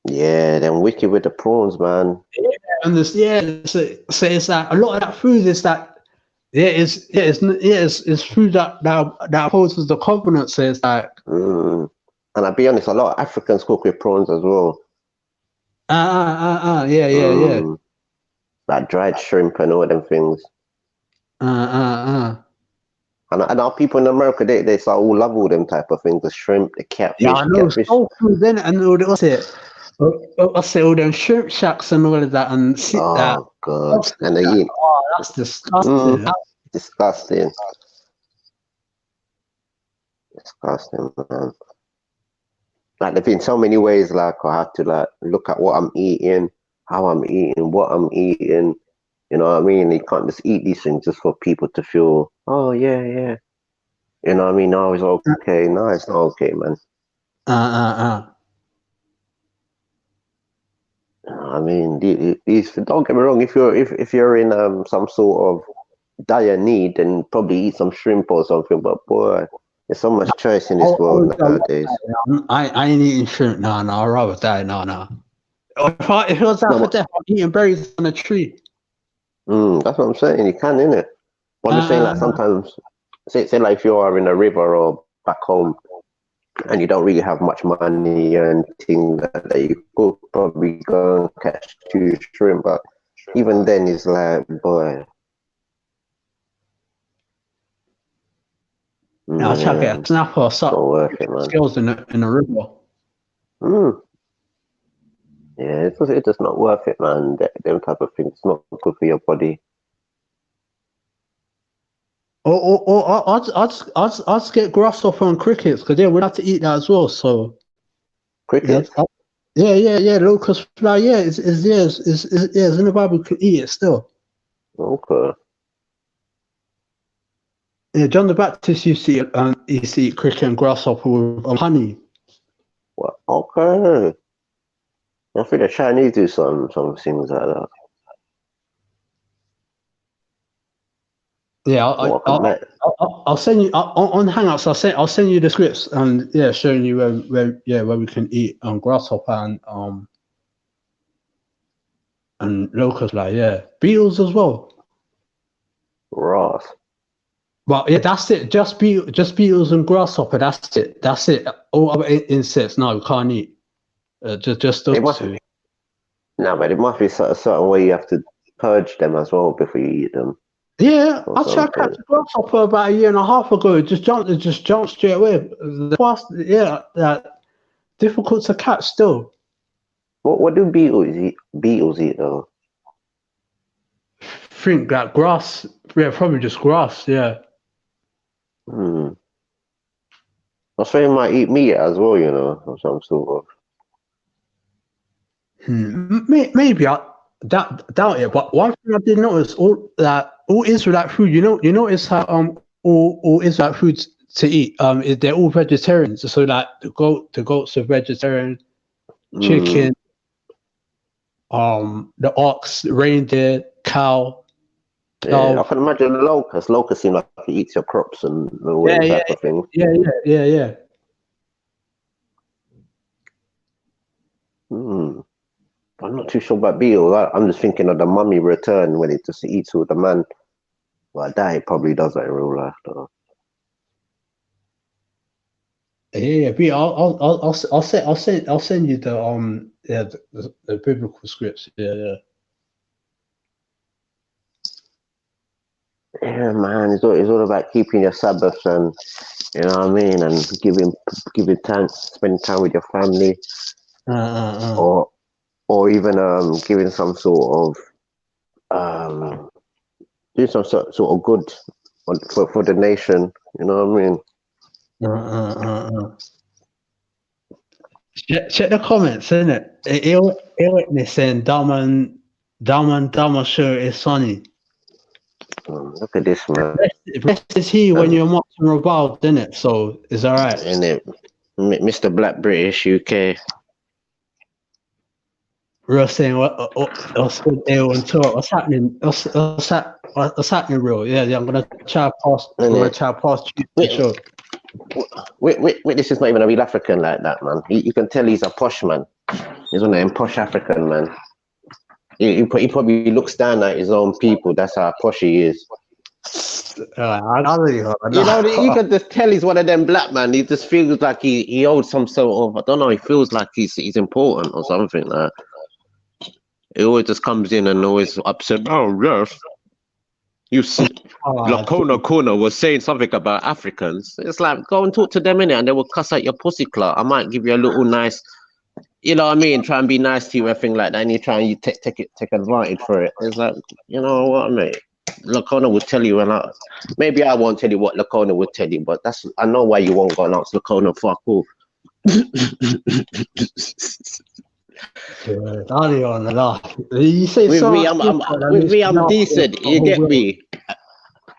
Yeah, they're wicked with the prawns, man. Yeah, and so it's like a lot of that food is that it's food that opposes the covenant. So it's like. And I'll be honest, a lot of Africans cook with prawns as well. Yeah. Like dried shrimp and all them things. And our people in America, they all love all them type of things, the shrimp, the catfish. Yeah, I know, soul food, then, and what's it? All them shrimp shacks and all of that, and that. God. And they eat. Oh, that's disgusting. Disgusting. Disgusting, man. Like there've been so many ways, like I have to like look at what I'm eating, how I'm eating, what I'm eating. You know what I mean? You can't just eat these things just for people to feel, oh yeah. You know what I mean? No, it's okay. No, it's not okay, man. I mean, these. Don't get me wrong. If you're in some sort of dire need, then probably eat some shrimp or something. But boy, there's so much choice in this world nowadays. I ain't eating shrimp. No, I'd rather die. No. If it was out for death, I'm eating berries on a tree. That's what I'm saying. You can, innit? I'm just saying, like sometimes, say like if you are in a river or back home, and you don't really have much money or anything that you could probably go and catch 2 shrimp. But even then, it's like, boy. I'll try to get a snapper or something. Skills in the river. Yeah, it's just not worth it, man. Them type of things, it's not good for your body. I'll just get grasshopper and crickets because we'll have to eat that as well. So crickets, yeah, locust fly, it's in the Bible. We can eat it still. Okay. Yeah, John the Baptist used to eat cricket and grasshopper with honey. Well, okay. I think the Chinese do some things like that. Yeah, I'll send you on Hangouts. I'll send you the scripts and showing you where we can eat grasshopper and locust, like beetles as well. Ross. But yeah, that's it. Just beetles and grasshopper. That's it. That's it. All other insects, no, we can't eat. Just those two. No, but it must be a certain way you have to purge them as well before you eat them. Yeah, I tried to catch a grasshopper about 1.5 years ago. It just jumped straight away. Difficult to catch still. What do beetles eat? Beetles eat though. Think that grass. Yeah, probably just grass. Yeah. I was saying might eat meat as well, you know, or some sort of. Maybe I doubt it. But one thing I did notice, all Israelite food. You notice how all Israelite foods to eat they're all vegetarians. So like the goats are vegetarian, chicken, the ox, the reindeer, cow. Yeah, I can imagine the locust. Locust seem like it eats your crops and all that type of thing. Yeah. I'm not too sure about beetles. I'm just thinking of the Mummy Return when it just eats all the man. Well, that it probably does that in real life though. Yeah. I'll send you the biblical scripts. Yeah. Yeah, man, it's all about keeping your Sabbaths and you know what I mean, and giving time, spending time with your family, or even giving some sort of doing some sort of good for the nation. You know what I mean? Check the comments, innit? Witness saying Dama show is sunny. Look at this, man. Best is he when you're watching reviled, innit? So it's alright. Innit? Mr. Black British UK. Real saying what's happening? What's happening, real? Yeah. I'm gonna try past. The show. This is not even a real African like that, man. You can tell he's a posh man. He's one of them posh African, man. He probably looks down at his own people. That's how posh he is. You can just tell he's one of them black man. He just feels like he holds some sort of, I don't know, he feels like he's important or something like that. He always just comes in and always upset. Oh, yes. You see, Lacona Corner was saying something about Africans. It's like, go and talk to them in it and they will cuss out your pussy clut. I might give you a little nice, you know what I mean? Try and be nice to you, everything like that. And you try and you take advantage for it. It's like, you know what I mean? Lacona will tell you, and maybe I won't tell you what Lacona would tell you, but I know why you won't go and ask Lacona. Fuck off. You say with me, I'm decent. You get me?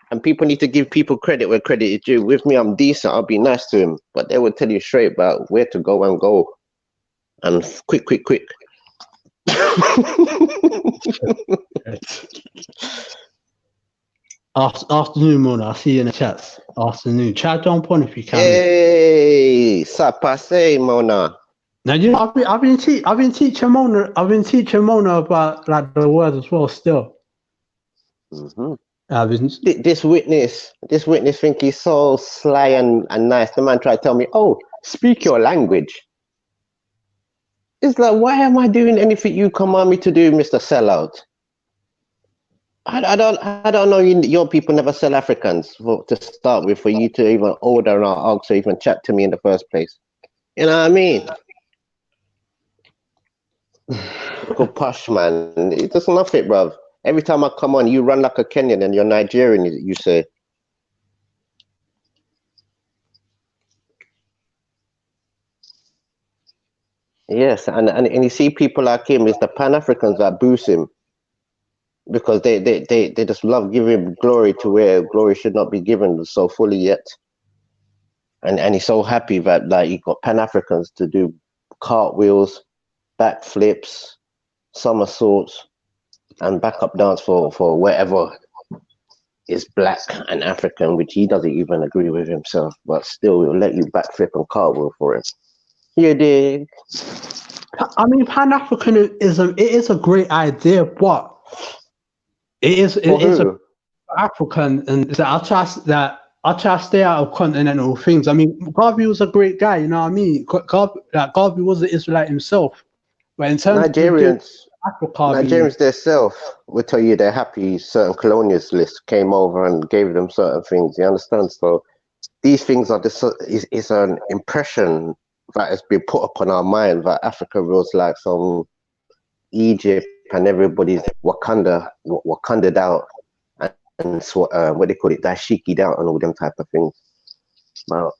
And people need to give people credit where credit is due. With me, I'm decent. I'll be nice to him, but they will tell you straight about where to go and go, and quick. Afternoon, Mona. I see you in the chats. Afternoon. Try to jump on if you can. Hey, ça passe, Mona. Now you know I've been teaching Mona. I've been teaching Mona about like the words as well. Still. This witness think he's so sly and nice. The man tried to tell me, "Oh, speak your language." It's like, why am I doing anything you command me to do, Mr. Sellout? I don't know. Your people never sell Africans to start with for you to even order or ask or even chat to me in the first place. You know what I mean? Good posh man. It doesn't love it, bruv. Every time I come on, you run like a Kenyan and you're Nigerian, you say. Yes, and you see people like him, it's the Pan-Africans that boost him. Because they just love giving glory to where glory should not be given so fully yet. And he's so happy that like he got Pan-Africans to do cartwheels, backflips, somersaults, and backup dance for whatever is black and African, which he doesn't even agree with himself, but still he'll let you backflip and cartwheel for him. You dig? I mean, Pan-Africanism, it is a great idea, but it is Africa and that I try to stay out of continental things. I mean, Garvey was a great guy, you know what I mean? Garvey was an Israelite himself, but in terms of doing Africa, Nigerians themselves will tell you they're happy certain colonialists came over and gave them certain things. You understand? So these things are is an impression that has been put upon our mind that Africa was like some Egypt and everybody's Wakanda'd out and what they call it, dashiki'd out and all them type of things. Well,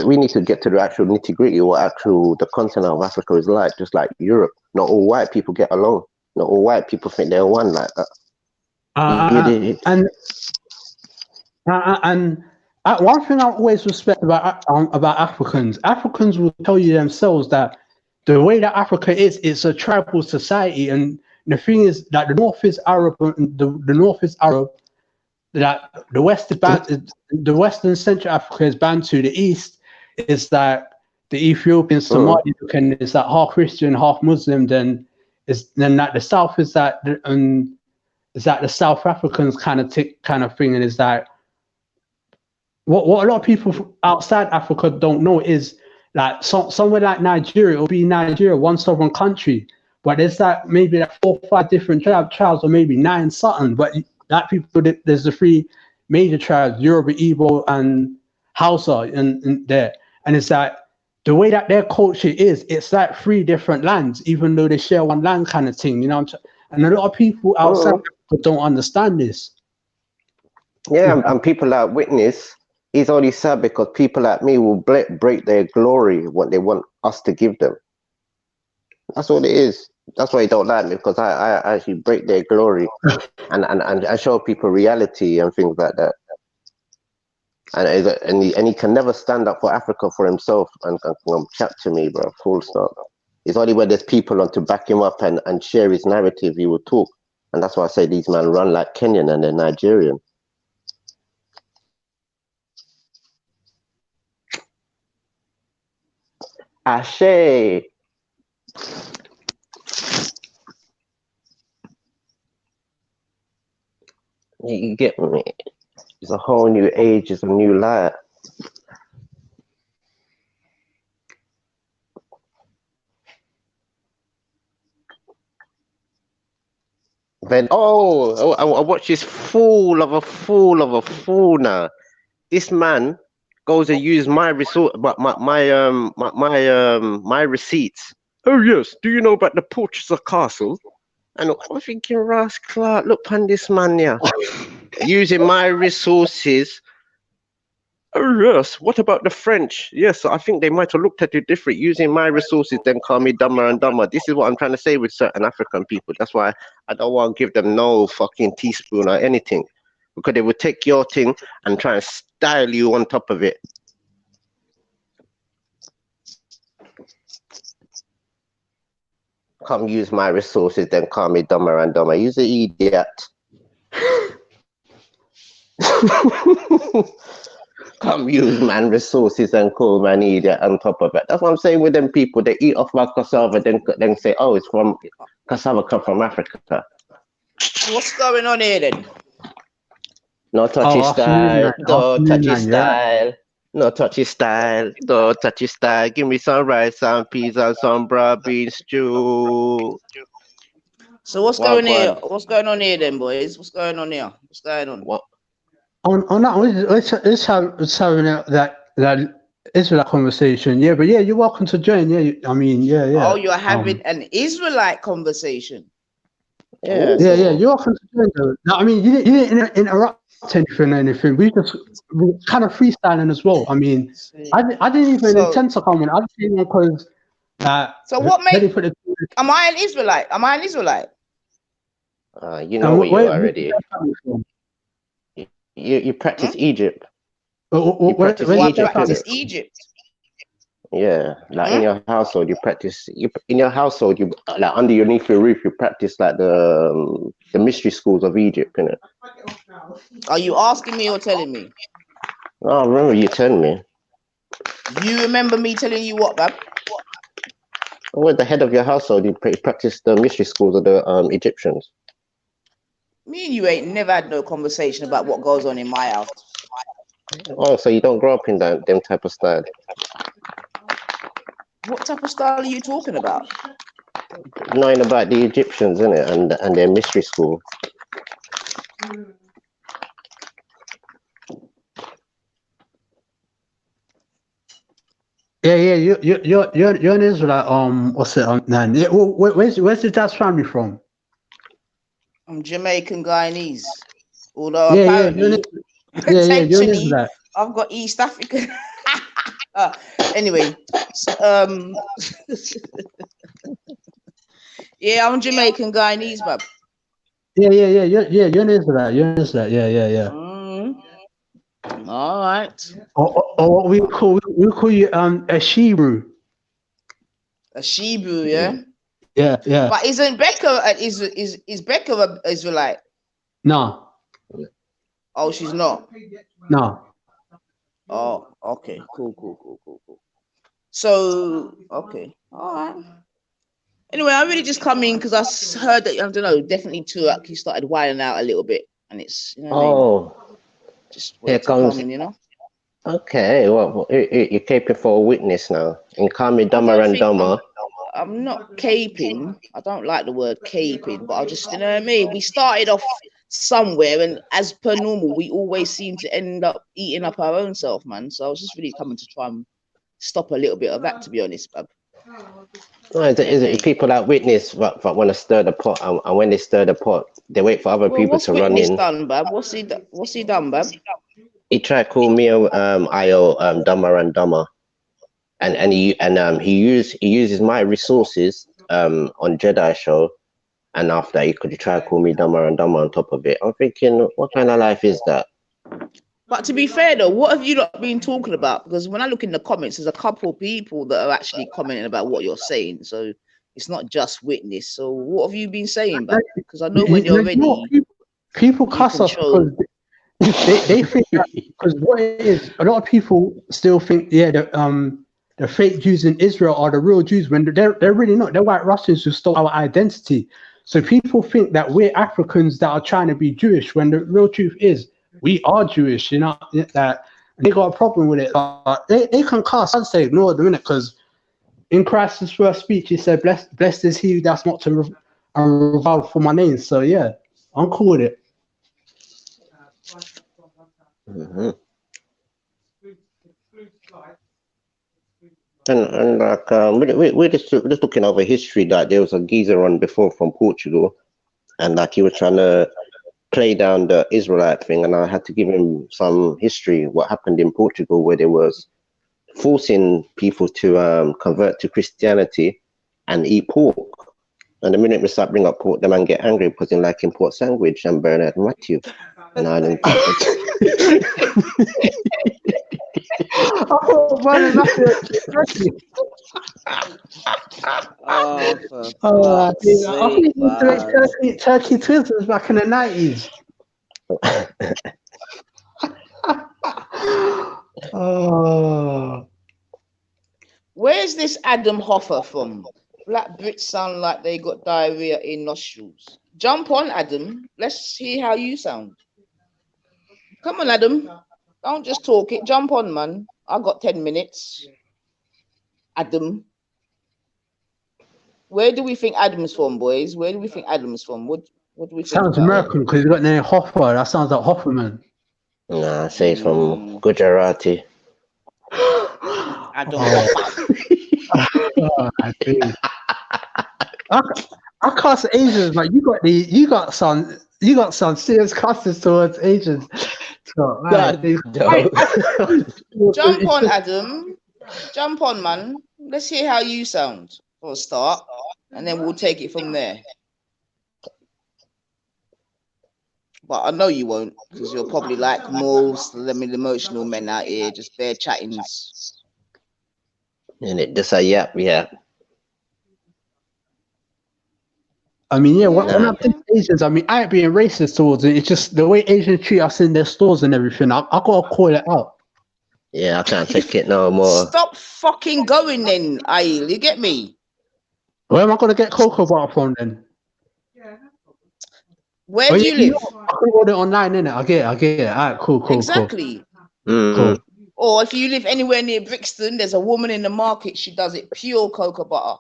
we need to get to the actual nitty gritty, what the continent of Africa is like, just like Europe. Not all white people get along. Not all white people think they're one like that. One thing I always respect about Africans will tell you themselves that the way that Africa is, it's a tribal society, and the thing is that the North is Arab, and the North is Arab. That the West is the Western Central Africa is Bantu. The East is that the Ethiopian Somali, and it's that half Christian, half Muslim. Then that the South is that the South Africans kind of thing, and is that what a lot of people outside Africa don't know is like somewhere like Nigeria, it'll be Nigeria, one sovereign country, but there's that maybe like 4 or 5 different tribes, or maybe 9 something, but that people, there's the 3 major tribes, Yoruba, Igbo, and Hausa, and there. And it's like the way that their culture is, it's like 3 different lands, even though they share one land kind of thing, you know. And a lot of people outside Africa don't understand this. Yeah, and people like Witness, he's only sad because people like me will break their glory, what they want us to give them. That's what it is. That's why he don't like me, because I actually break their glory and show people reality and things like that. And he can never stand up for Africa for himself and chat to me, bro. Full stop. It's only when there's people on to back him up and share his narrative he will talk. And that's why I say these men run like Kenyan and they're Nigerian. Ashe. You get me? It's a whole new age, it's a new light. Then I watch this fool of a fool now. This man goes and uses my my receipts. Oh yes, do you know about the Portuguese castle? And I'm thinking, Ras Clark, look on this man here, using my resources. Oh yes, what about the French? Yes, I think they might have looked at it different, using my resources, then call me dumber and dumber. This is what I'm trying to say with certain African people. That's why I don't want to give them no fucking teaspoon or anything, because they would take your thing and try and style you on top of it. Come use my resources, then call me dumber and dumber. You're an idiot. Come use man resources and call man idiot on top of it. That's what I'm saying with them people. They eat off my cassava, then say, oh, it's from cassava come from Africa. What's going on here then? No touchy style, no touchy style. No touchy style, no touchy style. Give me some rice, some peas, and some broad bean stew. So what's going here? What's going on here then, boys? What's going on here? What's going on? What? On that, let's having that Israelite conversation. Yeah, but yeah, you're welcome to join. Yeah, I mean, yeah. Oh, you're having an Israelite conversation. Yeah, you're welcome to join. Though. No, I mean, you didn't interrupt anything. We kind of freestyling as well. I mean, I didn't even intend to come in. I just came in because. So what made? Am I an Israelite? Am I an Israelite? You know where you are already. You practice Egypt. You practice Egypt. Yeah, like in your household, you practice. In your household, you like underneath your roof, you practice like the mystery schools of Egypt, innit? Are you asking me or telling me? Oh, I remember you telling me. You remember me telling you what, Bab? Well, the head of your household, you practice the mystery schools of the Egyptians. Me and you ain't never had no conversation about what goes on in my house. Oh, so you don't grow up in them type of style? What type of style are you talking about? Knowing about the Egyptians, innit, and their mystery school. Yeah, you're an Israelite. What's it? Man, yeah, where's your dad's family from? I'm Jamaican Guyanese. Although Yeah, apparently, you're an potentially, Israelite. I've got East African. Anyway, yeah, I'm Jamaican Guyanese, bub. Yeah, you're an Israelite. You're an Israelite. Yeah. All right. Or we call you a Shebrew. A Shebrew, yeah. Yeah. But isn't Becca is Becca a Israelite? No. Oh, she's not. No. Oh, okay. Cool. So, okay. All right. Anyway, I really just come in because I heard that, I don't know, definitely Turak, he started wilding out a little bit. And it's, you know what I mean? Just Here wanted to comes. come in, you know? Okay, well, you're caping for a witness now. In Call Me Dumber and Dumber. I'm not caping. I don't like the word caping, but I just, you know what I mean? We started off somewhere, and as per normal, we always seem to end up eating up our own self, man. So I was just really coming to try and stop a little bit of that, to be honest, bub. No, is it people that witness but want to stir the pot, and when they stir the pot, they wait for other Well, people what's to run witness in. done, bub? What's he done, bub? He tried to call me IO Dumber and Dumber, and he uses my resources on Jedi show, and after that he could try to call me Dumber and Dumber on top of it. I'm thinking, what kind of life is that? But to be fair though, what have you lot been talking about? Because when I look in the comments, there's a couple of people that are actually commenting about what you're saying. So it's not just witness. So what have you been saying, bub? Because I know when you're ready, people cuss us because they think that, because what it is, a lot of people still think, the fake Jews in Israel are the real Jews when they're really not. They're white Russians who stole our identity. So people think that we're Africans that are trying to be Jewish when the real truth is we are Jewish. You know that they got a problem with it. They can cuss. I'd say ignore them, because in Christ's first speech he said, "Blessed is he that's not to revile for my name." So yeah, I'm cool with it. Mm-hmm. And like we're just looking over history, that there was a geezer on before from Portugal, and like he was trying to play down the Israelite thing, and I had to give him some history, what happened in Portugal, where there was forcing people to convert to Christianity and eat pork. And the minute we start bringing up pork, the man get angry because they like pork sandwich and Bernard and Matthew. And I didn't I think we doing turkey twizzlers back in the 90s. Where's this Adam Hoffer from? Black Brits sound like they got diarrhea in nostrils. Jump on, Adam. Let's see how you sound. Come on, Adam. Don't just talk it. Jump on, man. I got 10 minutes. Adam. Where do we think Adam's from, boys? Where do we think Adam's from? What do we think? Sounds American because you got the name Hoffer. That sounds like Hofferman. Nah, I say it's from Gujarati. Adam Hoffer. I cuss Asians, like you got some serious cusses towards Asians. So, Jump on, Adam. Jump on, man. Let's hear how you sound for a start, and then we'll take it from there. But I know you won't, because you're probably like most emotional men out here, just bare chattings. And it just a yap. I mean, when I think Asians, I mean, I ain't being racist towards it. It's just the way Asians treat us in their stores and everything. I gotta call it out. Yeah, I can't take it no more. Stop fucking going then, Ail. You get me? Where am I gonna get cocoa butter from then? Where do you live? I can order online, innit? I get it. All right, cool. Exactly. Cool. Or if you live anywhere near Brixton, there's a woman in the market. She does it pure cocoa butter.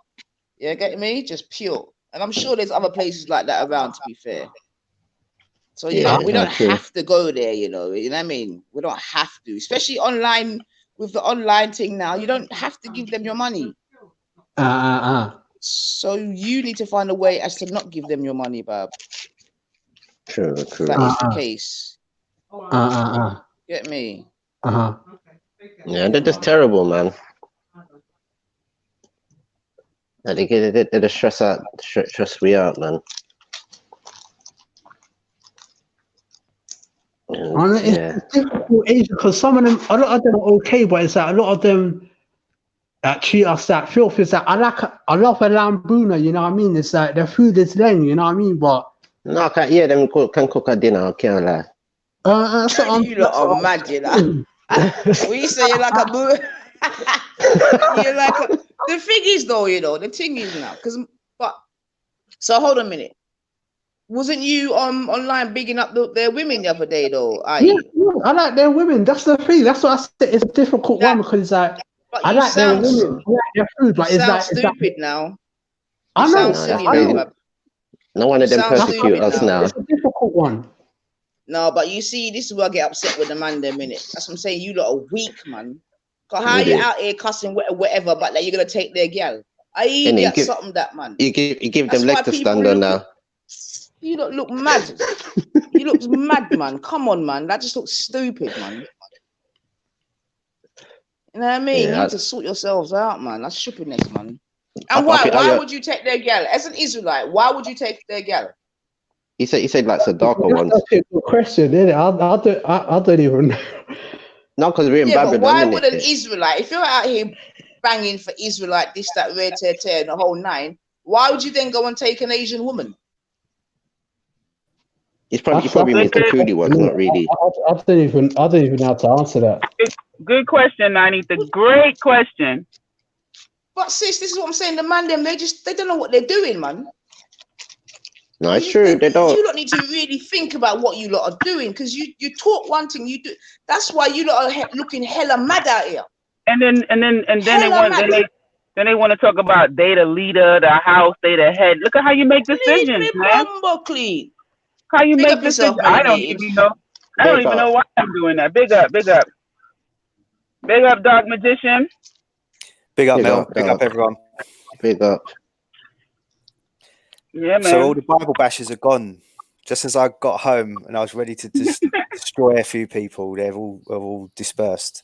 Yeah, get me? Just pure. And I'm sure there's other places like that around, to be fair. So we don't have to go there, you know what I mean? We don't have to, especially online with the online thing now. You don't have to give them your money. So you need to find a way as to not give them your money, Bab. True. If that is the case. Get me? Yeah, they're just terrible, man. They stress me out, man. It's difficult because some of them, a lot of them are okay, but it's like a lot of them that treat us that filth. Is that I love a lambuna, you know what I mean? It's like their food is lame, you know what I mean? But no, I can't. Yeah, them can cook a dinner. I can't lie. You lot are mad, you know. We say you're like a boo. You're like a. The thing is, though, you know, the thing is now, so hold on a minute. Wasn't you online bigging up their women the other day, though? Yeah, I like their women. That's the thing. That's what I said. It's a difficult one because it's like I like their women. I like their food, but it's like stupid now. I know. Silly now. No one of them persecute us now. It's a difficult one. No, but you see, this is where I get upset with the man there minute. That's what I'm saying. You lot are weak, man. Cause how you out here cussing whatever, but like you're gonna take their gal? I get something that man. You give them leg to stand on now. You look mad. You look mad, man. Come on, man. That just looks stupid, man. You know what I mean? You need to sort yourselves out, man. That's stupidness, man. And why would you take their gal? As an Israelite, why would you take their gal? He said like the darker ones. That's a good question, isn't it? I don't even know. No, because we're in Babylon. But why Babylon, would an Israelite, if you're out here banging for Israelite, this, that, red, tear, and the whole nine, why would you then go and take an Asian woman? He probably means the coolie ones, not really. I don't even know how to answer that. Good question, Anita. Great question. But sis, this is what I'm saying. The man, them, they don't know what they're doing, man. No, it's true. They don't. You don't need to really think about what you lot are doing because you talk one thing, you do. That's why you lot are looking hella mad out here. And then they want to talk about they the leader, the house, they the head. Look at how you make decisions, man. Clean. How you make decisions? I don't even know. I don't even know why I'm doing that. Big up, dog magician. Big up, Mel. Big up, everyone. Big up. Yeah, man. So all the Bible bashers are gone. Just as I got home and I was ready to destroy a few people, they've all dispersed.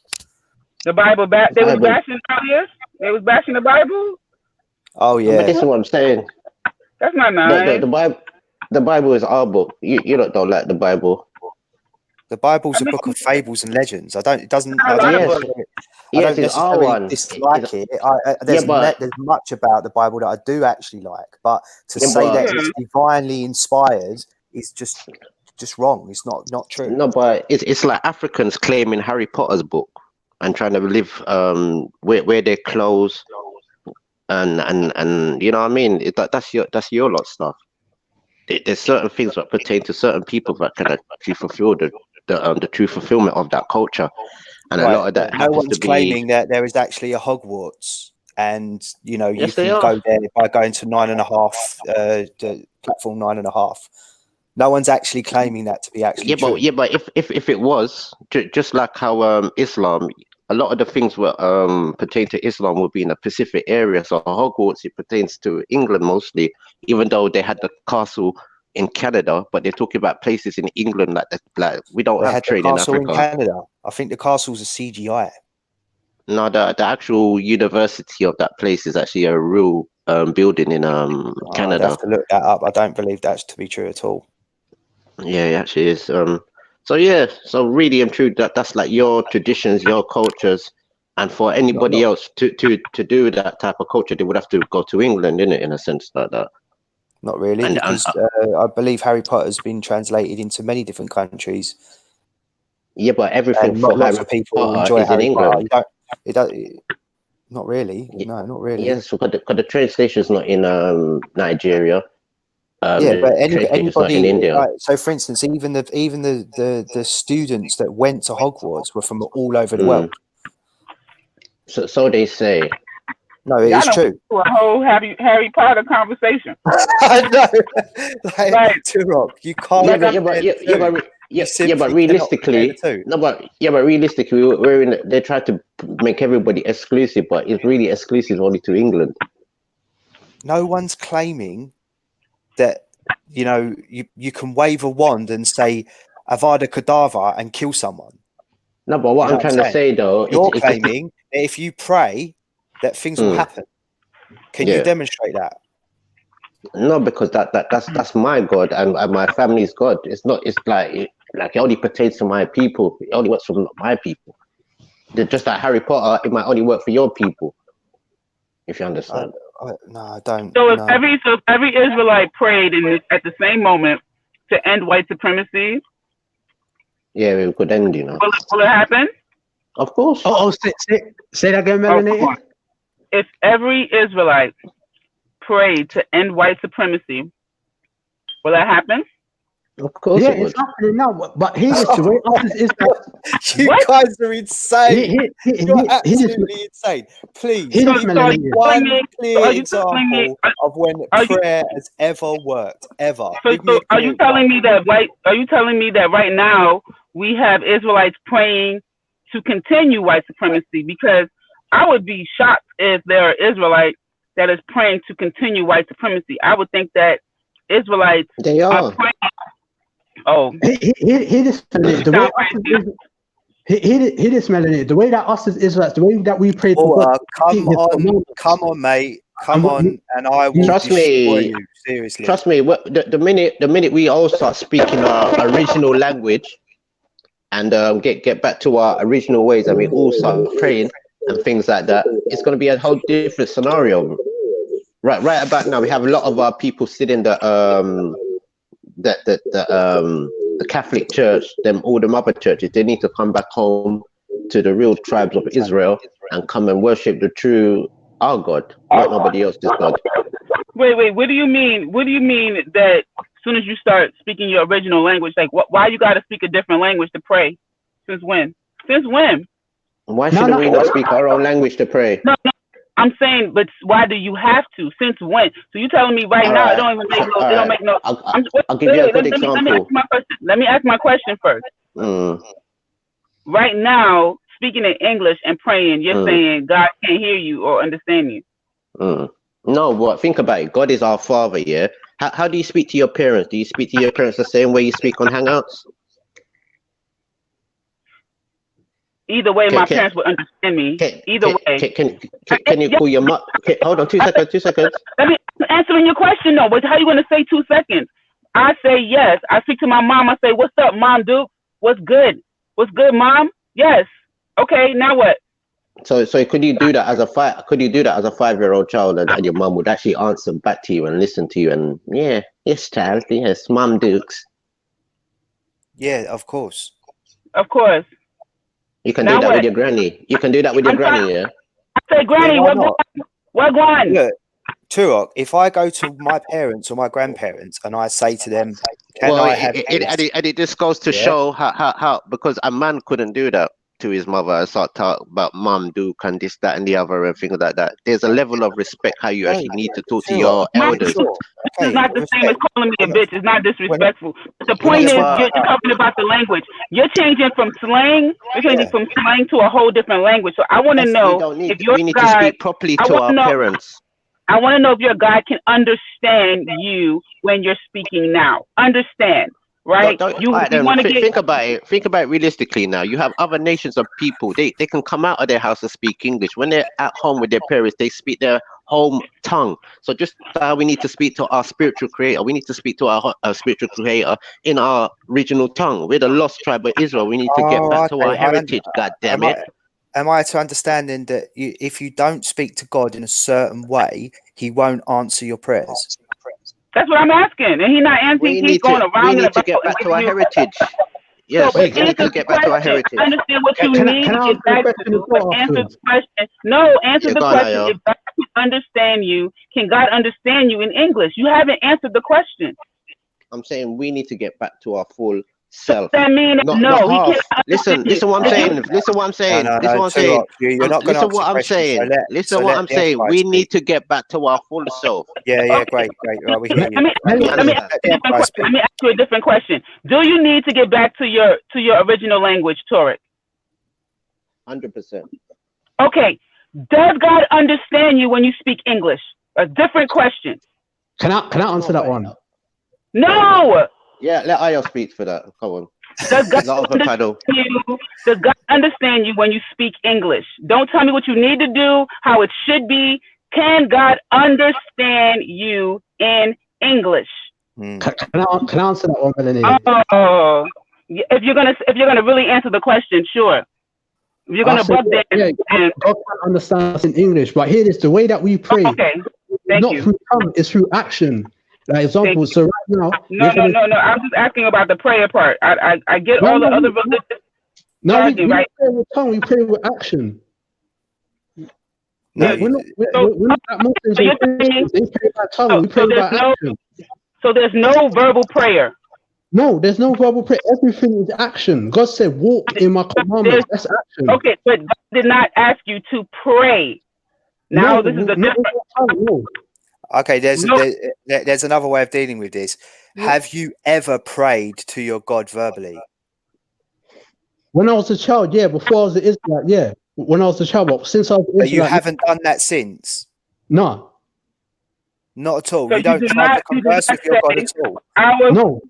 The Bible they was bashing earlier. They was bashing the Bible. Oh yeah. But this is what I'm saying. That's not nice. The Bible is our book. You don't like the Bible. The Bible's a book of fables and legends. I don't necessarily dislike it. There's much about the Bible that I do actually like, but to say that it's divinely inspired is just wrong. It's not true. No, but it's like Africans claiming Harry Potter's book and trying to live wear their clothes and you know what I mean. That's your lot stuff. There's certain things that pertain to certain people that can actually fulfill the true fulfillment of that culture, and a lot of that no happens one's to be claiming that there is actually a Hogwarts, and you know Yes, you they can are. go there by going to 9.5, the platform 9.5. No one's actually claiming that to be actually true. But if it was just like how Islam, a lot of the things were pertain to Islam would be in a Pacific area. So Hogwarts, it pertains to England mostly, even though they had the castle in Canada, but they're talking about places in England like we don't have trade in Africa. In Canada, I think the castle's a CGI. No, the actual university of that place is actually a real building in Canada. I'd have to look that up. I don't believe that's to be true at all. Yeah, it actually is. So really and true that's like your traditions, your cultures, and for anybody else to do that type of culture, they would have to go to England, innit, in a sense like that. Not really, because I believe Harry Potter's been translated into many different countries. Yeah, but everything for lots Harry of people Potter enjoy is Harry in Potter. England. Not really. No, not really. Yes, because the train station's not in Nigeria. Yeah, but It's like in anybody, India. so for instance, even the students that went to Hogwarts were from all over the world. So they say. No, it Y'all is done true. went to a whole Harry Potter conversation. I know. Like, Turok, you can't. But realistically, we're in. They try to make everybody exclusive, but it's really exclusive only to England. No one's claiming that you can wave a wand and say Avada Kedavra and kill someone. No, but what I'm trying to say though, you're claiming that if you pray, that things will happen. Can you demonstrate that? No, because that's my God and my family's God. It's not. It's like it only pertains to my people. It only works for my people. Just like Harry Potter, it might only work for your people. If you understand. No, I don't. So if every Israelite prayed at the same moment to end white supremacy, yeah, we could end. You know. Will it happen? Of course. Say that again, Melanie. If every Israelite prayed to end white supremacy, will that happen? Of course, yeah, it's happening now. But here's the way is that you guys are insane. You're absolutely insane. Please give me one clear example of when prayer has ever worked. Ever. So are you telling me that right now we have Israelites praying to continue white supremacy? Because I would be shocked if there are Israelites that is praying to continue white supremacy. I would think that Israelites are praying. Oh, he just the way he just Melanie, the way that us as Israelites, the way that we pray to God. Come on, mate. Come on, and I will destroy you. Seriously. Trust me. The minute we all start speaking our original language and get back to our original ways, and we all start praying and things like that, it's going to be a whole different scenario. Right about now, we have a lot of our people sitting the Catholic Church, all the other churches. They need to come back home to the real tribes of Israel and come and worship the true our God, not nobody else's God. Wait. What do you mean? What do you mean that as soon as you start speaking your original language, like why you got to speak a different language to pray? Since when? Why shouldn't we not speak our own language to pray? No. I'm saying, but why do you have to? Since when? So you telling me right now it don't even make no. It don't make no. I'll give you a good example. Let me ask my question first. Right now, speaking in English and praying, you're saying God can't hear you or understand you. No, but think about it. God is our Father. Yeah. How do you speak to your parents? Do you speak to your parents the same way you speak on Hangouts? Either way, my parents would understand me. Either way. Can you call your mom? Hold on, 2 seconds. Let me answer your question though. But how you going to say 2 seconds? I say yes. I speak to my mom. I say, "What's up, Mom Duke? What's good? What's good, Mom? Yes. Okay. Now what?" So could you do that as a 5-year-old child, and your mom would actually answer back to you and listen to you and yes, child, yes, Mom Dukes. Yeah, of course. Of course. You can do that with your granny. You can do that with your granny, yeah? I say, Granny, what going? Look, Turok, if I go to my parents or my grandparents and I say to them, it just goes to show how because a man couldn't do that to his mother and start talking about Mom Duke and this, that, and the other and things like that. There's a level of respect how you actually need to talk to your elders. It's not the same as calling me a bitch. It's not disrespectful. The point is, you're talking about the language. You're changing from slang. You're changing from slang to a whole different language. So I want to know if your we need guy, to speak properly to our parents. I want to know if your guy can understand you when you're speaking now. Understand. Right? Think about it. Think about it realistically now. You have other nations of people. They can come out of their house and speak English. When they're at home with their parents, they speak their home tongue. So just how we need to speak to our spiritual creator. We need to speak to our spiritual creator in our regional tongue. We're the lost tribe of Israel. We need to get back to our heritage. God damn it. Am I to understand then that if you don't speak to God in a certain way, He won't answer your prayers? That's what I'm asking, and he's not answering. He's going around. We need to get back to our heritage. Yes, we need to get back to our heritage. I understand what you need to get back to. Answer the question. No, answer the question. understand you, can God understand you in English? You haven't answered the question. I'm saying we need to get back to our full self. Does that mean Not no? He half. cannot Listen, understand you. listen what I'm saying. Listen what I'm saying. No, Listen what I'm Too saying. Rock, you're not going to Listen answer what I'm questions. saying. Listen So what let I'm the saying. Emperor We speak. need to get back to our full self. Yeah, great. Right, we hear you. Let me Let ask the Emperor speak. you a different question. Do you need to get back to your original language, Torek? 100%. Okay. Does God understand you when you speak English? A different question. Can I answer that one? No. Yeah, let Ayo speak for that. Come on. Does God Not off a paddle. Does God understand you when you speak English? Don't tell me what you need to do, how it should be. Can God understand you in English? Can I answer that one, Melanie? Oh, if you're gonna really answer the question, sure. If you're gonna bug that, God can't understand us in English, but here it is: the way that we pray, thank you. through tongue, it's through action. Like example, so right now, No. I was just asking about the prayer part. I get all the other religious jargon, we right? pray with tongue, we pray with action. No, we're not like Muslims and Christians. They pray by tongue, we pray by action. So there's no verbal prayer. No, there's no verbal prayer. Everything is action. God said, "Walk in my commandments." That's action. Okay, but God did not ask you to pray. Now this is the difference. Okay, there's another way of dealing with this. Have you ever prayed to your God verbally? When I was a child, yeah. Before I was an Israelite, yeah. When I was a child, but since I was an But you Israelite, haven't done that since? No. Not at all. So you don't try to converse with your God at all?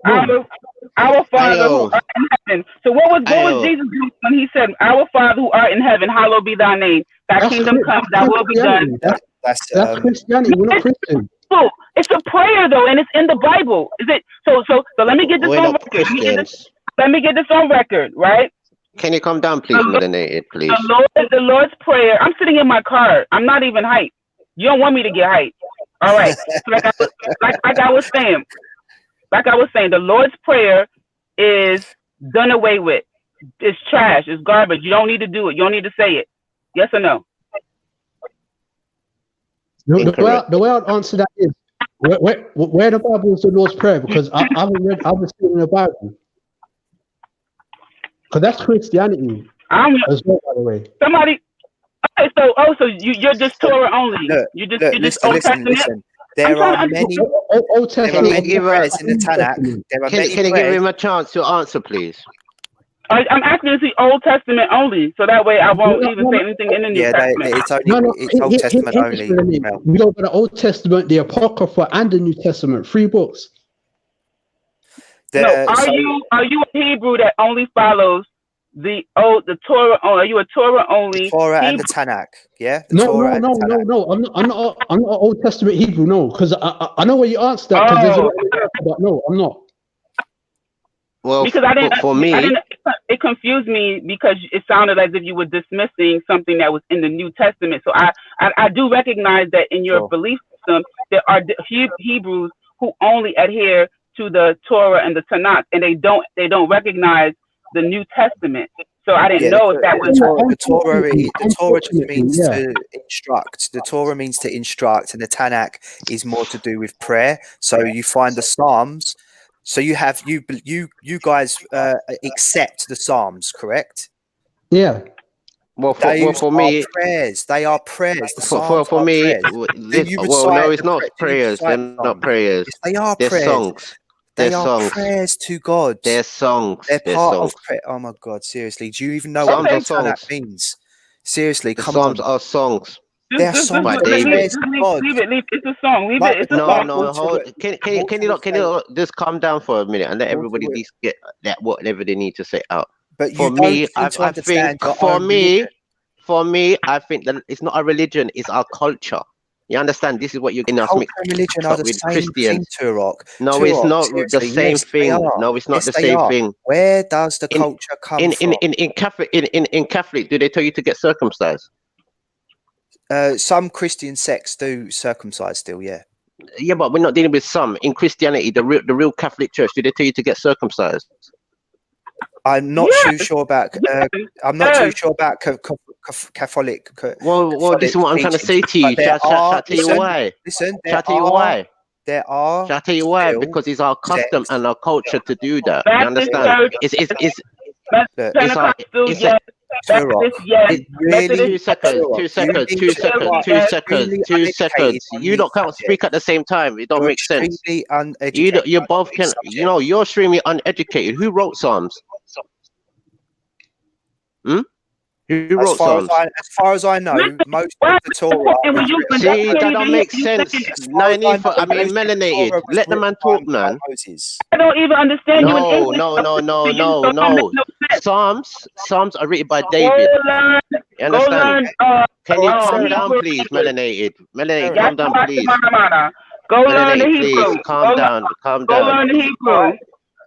Our Father who art in heaven. So what was Jesus doing when he said, "Our Father who art in heaven, hallowed be thy name. Thy kingdom come, thy will be done." That's Christianity. We're not Christian. Oh, it's a prayer though, and it's in the Bible. Is it? So let me get this on record. Let me get this on record, right? Can you come down, please, melanated, please? The Lord's Prayer. I'm sitting in my car. I'm not even hyped. You don't want me to get hyped. All right. So like I was saying, the Lord's Prayer is done away with. It's trash. It's garbage. You don't need to do it. You don't need to say it. Yes or no? The way I'd answer that is where the Bible is the Lord's Prayer, because I was reading the Bible. Because that's Christianity as well, by the way. Somebody. Okay, so you're just Torah only. You're just Old Testament. Listen. There are many prayers in the Tanakh. Can you give him a chance to answer, please? I'm asking to see Old Testament only, so that way I won't even say anything in the New Testament. It's Old Testament only. We go by the Old Testament, the Apocrypha, and the New Testament. 3 books. Are you a Hebrew that only follows the Torah? Are you a Torah only? The Torah and the Tanakh, yeah. No. I'm not an Old Testament Hebrew, no, because I know where you answered that. Because there's a lot in America, but no, I'm not. Well, because it confused me because it sounded as if you were dismissing something that was in the New Testament. So I do recognize that in your belief system there are Hebrews who only adhere to the Torah and the Tanakh, and they don't recognize the New Testament. So I didn't know if that was the Torah just means to instruct. The Torah means to instruct, and the Tanakh is more to do with prayer. So you find the Psalms. So you have you guys accept the Psalms, correct? Yeah. Well, for me, prayers. They are prayers. The Psalms for are me, prayers. no, it's not prayers. They're not prayers. Yes, they are They're prayers. songs. They are prayers to God. They're songs. They're part of prayer. Oh my God! Seriously, do you even know what Tanakh means? Seriously, the come Psalms on. are songs. They're songs by of David. prayers to God. Leave it. It's a song. Leave it. It's a song. No. Hold. Can you not just calm down for a minute and let everybody at least get that whatever they need to say out. But for me, I think for me, I think that it's not a religion; it's our culture. You understand? This is what you're getting us mixed religion are the with same Christians. thing, Turok. No, it's not the same thing. No, it's not the same thing. Where does the culture come from? In Catholic, do they tell you to get circumcised? Some Christian sects do circumcise still, yeah. Yeah, but we're not dealing with some. In Christianity, the real Catholic Church, do they tell you to get circumcised? I'm not too sure about. I'm not too sure about Catholic. Well, this is what I'm trying to say to you. Shall I tell you why? Listen, Shall I tell you why? There are. Shall I tell you why? Because it's our custom and our culture to do that. You Baptist understand? church, It's our Pentecostal, it's yes. a Baptist, yes. Two seconds. You don't can't speak at the same time. It don't make sense. You both can. You know, you're extremely uneducated. Who wrote Psalms? Who wrote Psalms? As far as I know, most of the Torah. See, that don't make sense. I mean, melanated. Let the man talk, man. I don't even understand you in No, English. no. Psalms are written by David. You understand? Can you calm down, please, melanated? Melanated, calm down, please. Go learn the Melanated, please, Hebrew. calm down. Go learn the Hebrew.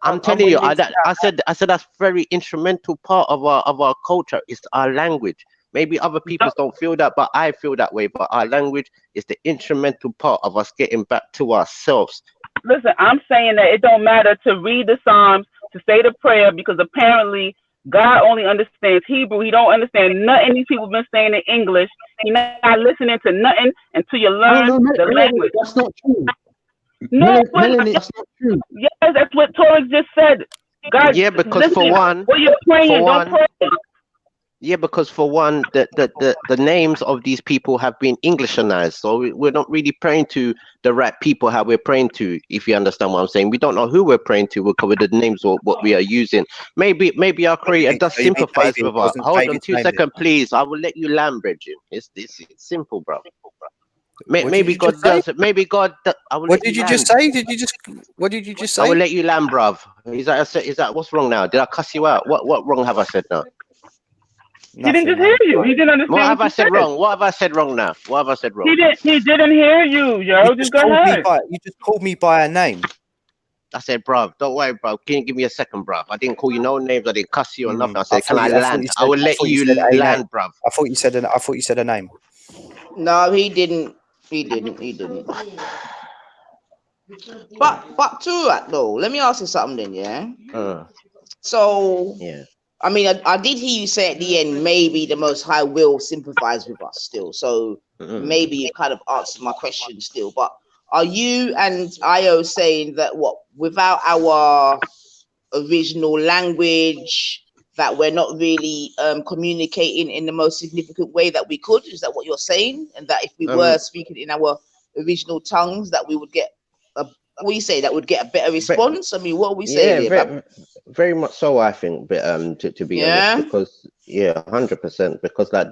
I'm telling you, I said that's very instrumental part of our culture. It's our language. Maybe other people don't feel that, but I feel that way. But our language is the instrumental part of us getting back to ourselves. Listen, I'm saying that it don't matter to read the Psalms, to say the prayer, because apparently God only understands Hebrew. He don't understand nothing these people been saying in English. He not listening to nothing until you learn the language. That's not true. No, Melanie, that's not true. Yes, that's what Torah just said. God, Yeah, because listen, for one, when you're praying, don't pray. Yeah, because for one, the names of these people have been Englishanized, so we're not really praying to the right people how we're praying to. If you understand what I'm saying, we don't know who we're praying to. We'll cover the names or what we are using. Maybe our creator does sympathize with us. Hold on 2 seconds, please. I will let you land, Bridget. It's simple, bro. Maybe God does. Maybe God. What did you just say? What did you just say? I will let you land, bruv. Is that what's wrong now? Did I cuss you out? What wrong have I said now? He didn't just hear you. He didn't understand What have I you said said. wrong? What have I said wrong now? What have I said wrong? He didn't hear you, yo. Just go ahead. You just called me by a name. I said, bruv, don't worry, bruv. Can you give me a second, bruv? I didn't call you no names. I didn't cuss you or nothing. I said, can I land? I will let you land, bruv. I thought you said a name. No, he didn't. He didn't. But to that though, let me ask you something then, yeah. So yeah. I mean, I did hear you say at the end, maybe the Most High will sympathize with us still. So maybe you kind of answered my question still. But are you and Io saying that without our original language, that we're not really communicating in the most significant way that we could? Is that what you're saying? And that if we were speaking in our original tongues, that we would get that would get a better response? I mean, what are we saying here? Very much so, I think. But to be honest, because 100%. Because like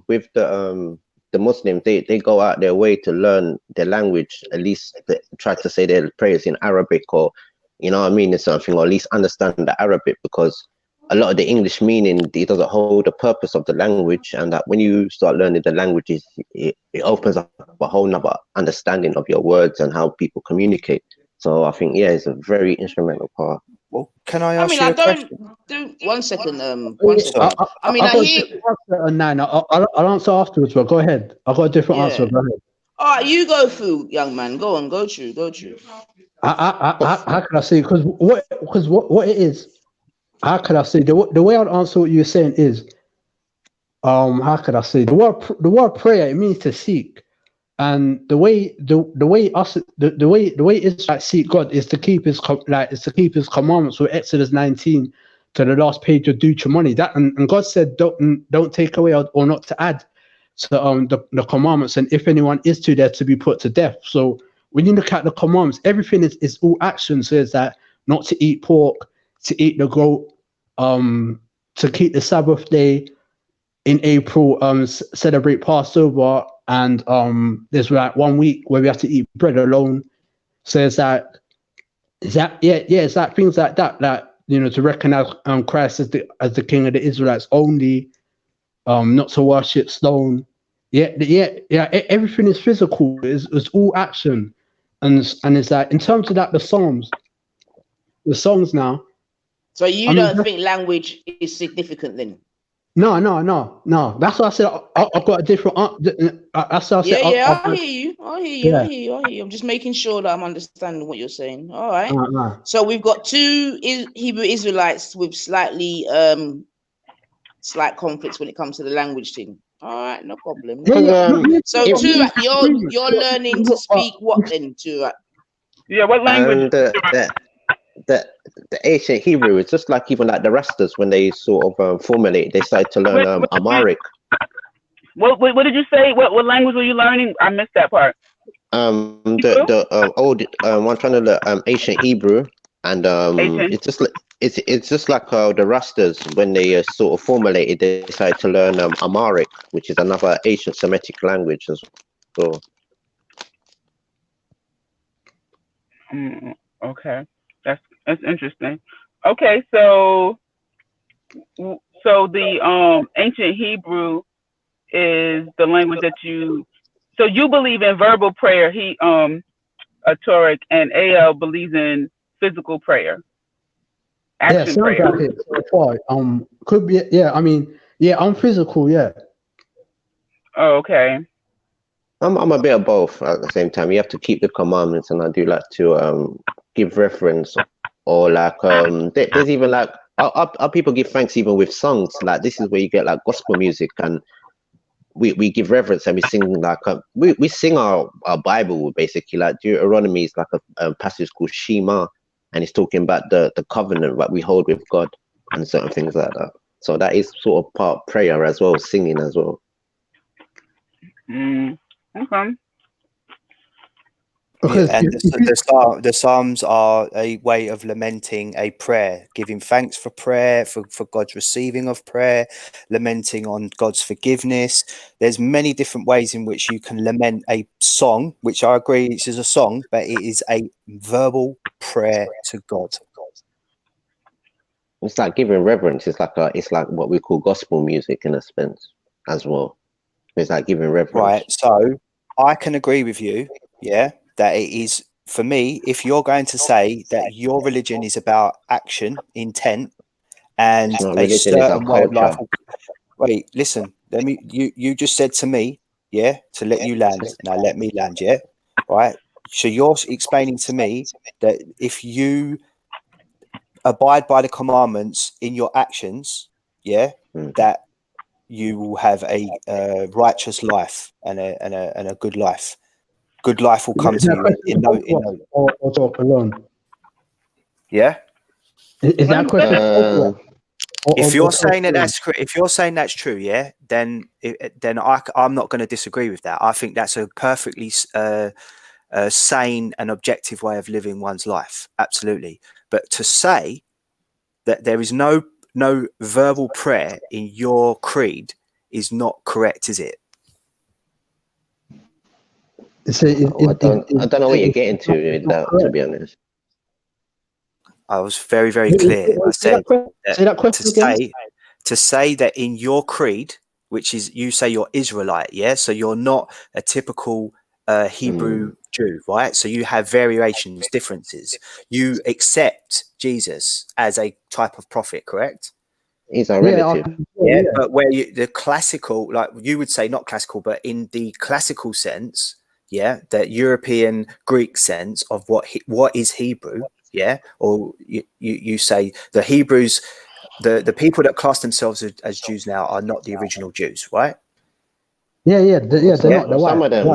with the Muslims, they go out their way to learn their language. At least they try to say their prayers in Arabic, or you know what I mean, or something, or at least understand the Arabic, because a lot of the English meaning, it doesn't hold the purpose of the language, and that when you start learning the languages, it opens up a whole nother understanding of your words and how people communicate. So I think it's a very instrumental part. Well, can I ask you a question? One second. I mean, I hear. I'll answer afterwards, but go ahead. I've got a different answer. Go ahead. All right, you go through, young man. Go on, go through. How can I say? Because what it is. How could I say the way I'd answer what you're saying is, how could I say the word prayer? It means to seek, and the way Israelites seek God is to keep his commandments. With Exodus 19 to the last page of Deuteronomy, that and God said don't take away or not to add to the commandments, and if anyone is to, they're to be put to death. So when you look at the commandments, everything is all action. So it's that not to eat pork, to eat the goat, to keep the Sabbath day in April, celebrate Passover, and there's like 1 week where we have to eat bread alone. So it's like things like that, you know, to recognize Christ as the King of the Israelites only, not to worship stone. Everything is physical. It's all action, and it's like in terms of that, the songs now. So you don't think language is significant then? No. That's why I said I've got a different. That's why I said. I hear you. I'm just making sure that I'm understanding what you're saying. All right. So we've got two Hebrew Israelites with slightly slight conflicts when it comes to the language thing. All right, no problem. So Turak, you're learning to speak what then, Turak? Yeah, what language? The ancient Hebrew is just like even like the Rastas when they sort of formulate, they started to learn Amharic. What did you say? What language were you learning? I missed that part. The old I'm trying to learn ancient Hebrew, and it's just like it's just like the Rastas when they sort of formulated, they decided to learn Amharic, which is another ancient Semitic language as well. Okay, that's interesting. Okay, so the ancient Hebrew is the language that you. So you believe in verbal prayer. Torek and AL believes in physical prayer. Action sounds prayer. like it so far. Could be. Yeah, I mean, I'm physical. Yeah. Oh, okay. I'm a bit of both at the same time. You have to keep the commandments, and I do like to give reference, or like there's even like our people give thanks even with songs. Like this is where you get like gospel music, and we give reverence and we sing like we sing our Bible basically. Like Deuteronomy is like a passage called Shema, and it's talking about the covenant that we hold with God and certain things like that. So that is sort of part prayer as well, singing as well. Okay. Yeah, and the Psalms are a way of lamenting a prayer, giving thanks for prayer, for God's receiving of prayer, lamenting on God's forgiveness. There's many different ways in which you can lament a song, which I agree is a song, but it is a verbal prayer to God. It's like giving reverence. It's like what we call gospel music in a sense as well. It's like giving reverence. Right. So I can agree with you. Yeah. That it is, for me, if you're going to say that your religion is about action, intent, and a certain way of life. Wait, listen, you just said to me, to let you land. Now let me land, right? So you're explaining to me that if you abide by the commandments in your actions, that you will have a righteous life and a good life. Good life will come to you. Or talk alone. Yeah. Is that a question? If you're saying that's true, then I'm not going to disagree with that. I think that's a perfectly sane and objective way of living one's life. Absolutely. But to say that there is no verbal prayer in your creed is not correct, is it? I don't know what you're getting to with that, to be honest. I was very, very clear. I said to say that in your creed, which is you say you're Israelite, so you're not a typical Hebrew Jew, right? So you have variations, differences. You accept Jesus as a type of prophet, correct? He's our relative. But where the classical, like you would say, not classical, but in the classical sense, the European Greek sense of what is Hebrew, or you say the Hebrews, the people that class themselves as Jews now are not the original Jews, right? They're not. Some of them.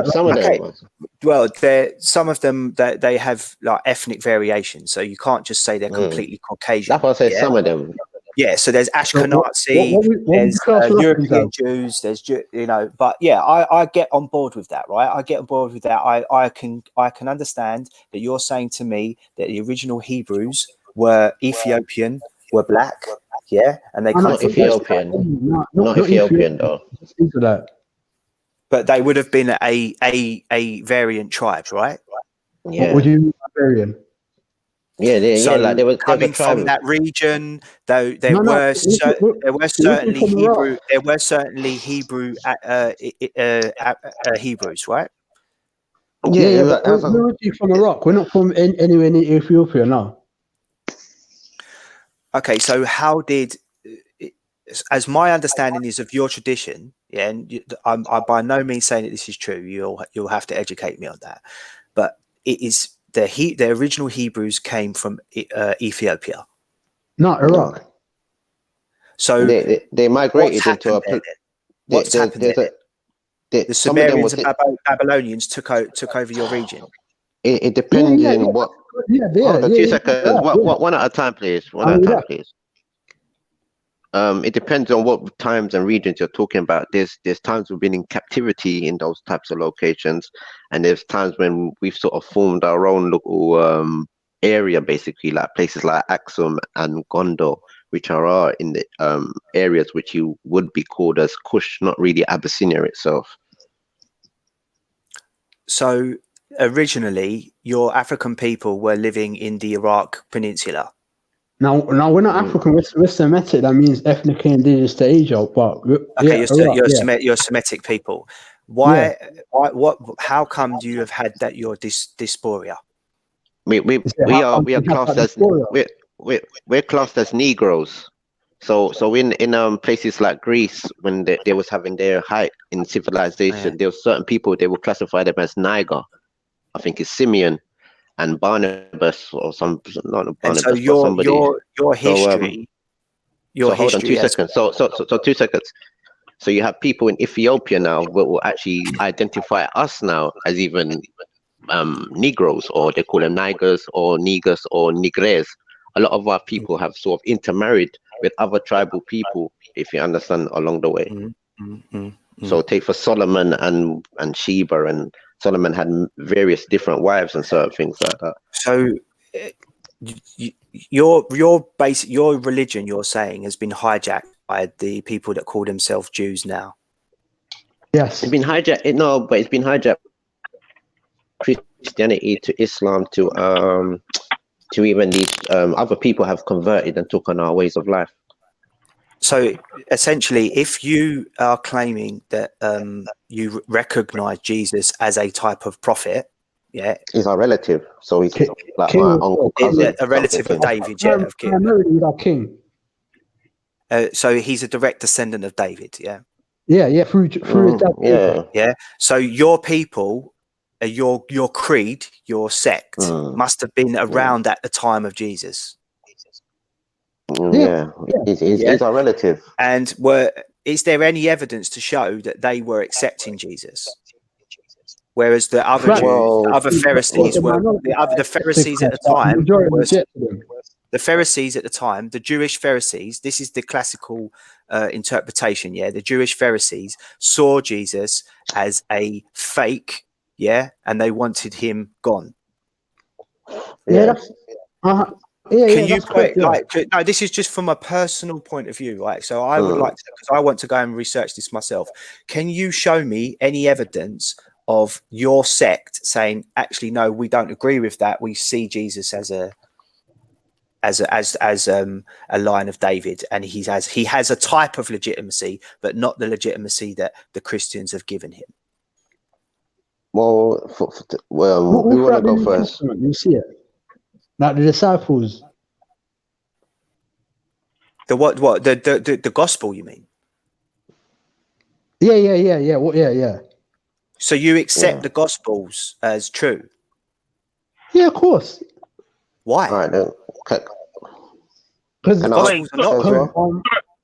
Well, some of them that they have like ethnic variation, so you can't just say they're completely Caucasian. That's why I say some of them. Yeah, so there's Ashkenazi, there's European Jews, there's but I get on board with that, right? I get on board with that. I can understand that you're saying to me that the original Hebrews were Ethiopian, were black, and they not Ethiopian, not Ethiopian though. But they would have been a variant tribe, right? Yeah. What do you mean by variant? Like they were coming from that region, though there were certainly Hebrew Hebrews, right? But we're originally from Iraq. We're not from anywhere near Ethiopia, no. Okay, so how did as my understanding is of your tradition, yeah, and I'm by no means saying that this is true. You'll have to educate me on that. But it is the original Hebrews came from Ethiopia. Not Iraq. So they migrated into a. What's happened there? The Some of them Sumerians and Babylonians took over your region. It depends on what. Hold on, 2 seconds. One at a time, please. One at a time, please. It depends on what times and regions you're talking about. There's times we've been in captivity in those types of locations, and there's times when we've sort of formed our own little area, basically, like places like Aksum and Gondor, which are in the areas which you would be called as Kush, not really Abyssinia itself. So originally, your African people were living in the Iraq Peninsula. Now we're not African. We're Semitic. That means ethnically indigenous to Asia. But okay, you're Semitic people. Why? What? How come you have had that your dysphoria? We are classed as we're classed as Negroes. So in places like Greece, when they was having their height in civilization, there were certain people they would classify them as Niger. I think it's Simeon and Barnabas or not Barnabas, and so but somebody. Your history. Hold on 2 seconds. So 2 seconds. So you have people in Ethiopia now that will actually identify us now as even Negroes, or they call them Nigers or Negus or Nigres. A lot of our people have sort of intermarried with other tribal people, if you understand, along the way. So take for Solomon and Sheba, and Solomon had various different wives and certain things like that. So your religion, you're saying, has been hijacked by the people that call themselves Jews now. Yes, it's been hijacked. No, but it's been hijacked. Christianity to Islam to even these other people have converted and took on our ways of life. So essentially, if you are claiming that you recognize Jesus as a type of prophet, yeah, he's our relative, so he's like my uncle, cousin, a relative of David, of king. So he's a direct descendant of David, yeah. Yeah, through his dad. Yeah. So your people, your creed, your sect must have been around at the time of Jesus. He's our relative. And is there any evidence to show that they were accepting Jesus? Whereas the other Jews, the other Pharisees the Pharisees at the time the Pharisees at the time, the Jewish Pharisees, this is the classical interpretation, yeah. The Jewish Pharisees saw Jesus as a fake, yeah, and they wanted him gone. Can you put no, this is just from a personal point of view, right? So I would like to, because I want to go and research this myself. Can you show me any evidence of your sect saying, actually, no, we don't agree with that. We see Jesus as a line of David, and he has a type of legitimacy, but not the legitimacy that the Christians have given him. Well, we want to go first. You see it, like the disciples. The what? The gospel? You mean? Yeah. Yeah. So you accept the gospels as true? Yeah, of course. Why? All right, then. Because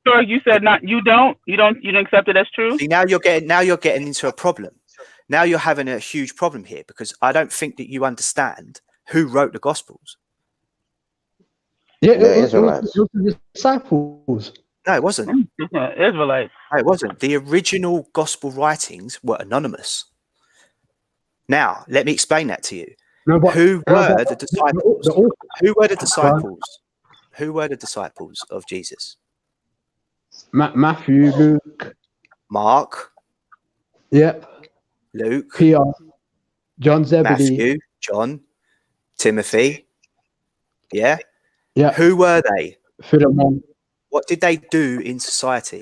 So you said not. You don't accept it as true. See, now you're getting into a problem. Now you're having a huge problem here, because I don't think that you understand who wrote the gospels. Yeah, it was the disciples. No, it wasn't. Israelites. No, it wasn't. The original gospel writings were anonymous. Now, let me explain that to you. Who were the disciples? Who were the disciples? Who were the disciples of Jesus? Matthew, Luke, Mark. Yep. Luke. Peter, John, Zebedee. Matthew, John, Timothy. Yeah. Yeah. Who were they? Philemon. What did they do in society?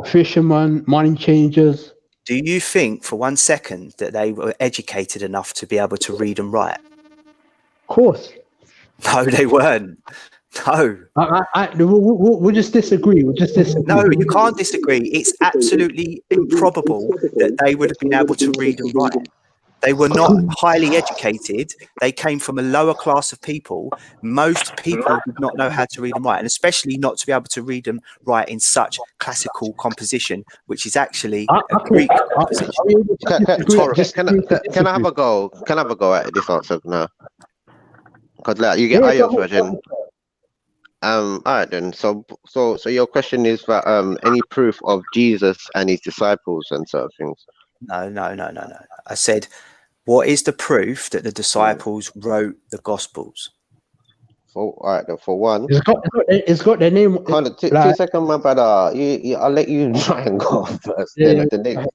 Fishermen, money changers. Do you think for 1 second that they were educated enough to be able to read and write? Of course. No, they weren't. No. We'll just disagree. We'll just disagree. No, you can't disagree. It's absolutely improbable that they would have been able to read and write. They were not highly educated. They came from a lower class of people. Most people did not know how to read and write, and especially not to be able to read and write in such classical composition, which is actually a Greek composition. Can I have a go? Can I have a go at this answer now? Because like you get Ayos version. All right then. So your question is that any proof of Jesus and his disciples and sort of things. No. I said, what is the proof that the disciples wrote the Gospels? For one, it's got their name. Hold on, 2 seconds, my brother. I'll let you try and go first. Yeah. The next.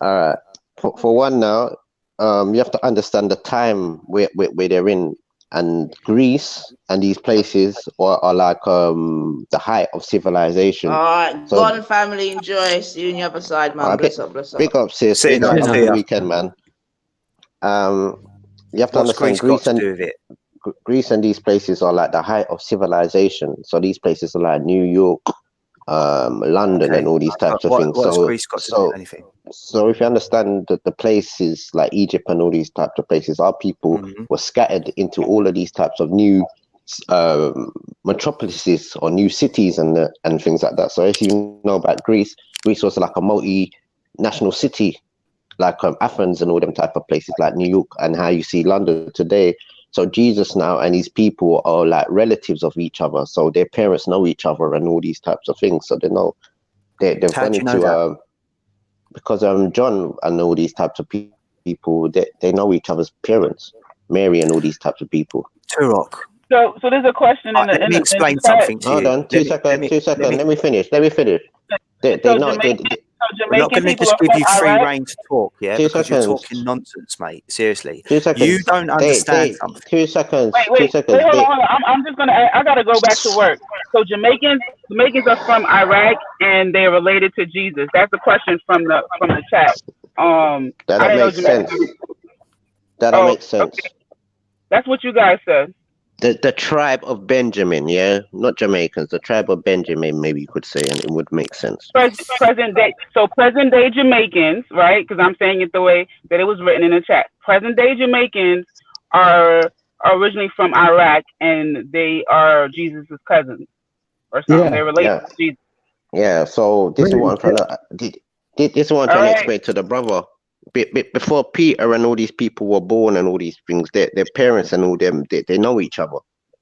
All right. For one now, you have to understand the time where they're in, and Greece and these places are like the height of civilization. All right, So, go on, family, enjoy. See you on the other side, man. Bless up. big up, sis. Big up. Have a good weekend, man. You have to understand Greece and these places are like the height of civilization. So these places are like New York, London, and all these types of things. What's Greece got to do with anything? So if you understand that the places like Egypt and all these types of places, our people were scattered into all of these types of new metropolises or new cities and things like that. So if you know about Greece was like a multinational city, like Athens and all them type of places like New York, and how you see London today. So Jesus now and his people are like relatives of each other. So their parents know each other and all these types of things. So they know they've gone into because John and all these types of people, they know each other's parents, Mary and all these types of people. Turok. So there's a question in the. Let me explain something to you. Hold on, 2 seconds. Let me finish. We're not going to just give you free reign to talk, yeah? Because you're talking nonsense, mate. Seriously. 2 seconds. You don't understand something. 2 seconds. Wait, hold on. I'm just gonna. I gotta go back to work. So Jamaicans are from Iraq and they're related to Jesus. That's the question from the chat. That makes sense. That makes sense. Okay. That's what you guys said. The tribe of Benjamin, yeah, not Jamaicans. The tribe of Benjamin, maybe you could say, and it would make sense. Present day Jamaicans, right? Because I'm saying it the way that it was written in the chat. Present day Jamaicans are originally from Iraq, and they are Jesus' cousins or something. They're related to Jesus. Yeah. So this is what I'm trying to explain to the brother. Before Peter and all these people were born and all these things, their parents and all them, they know each other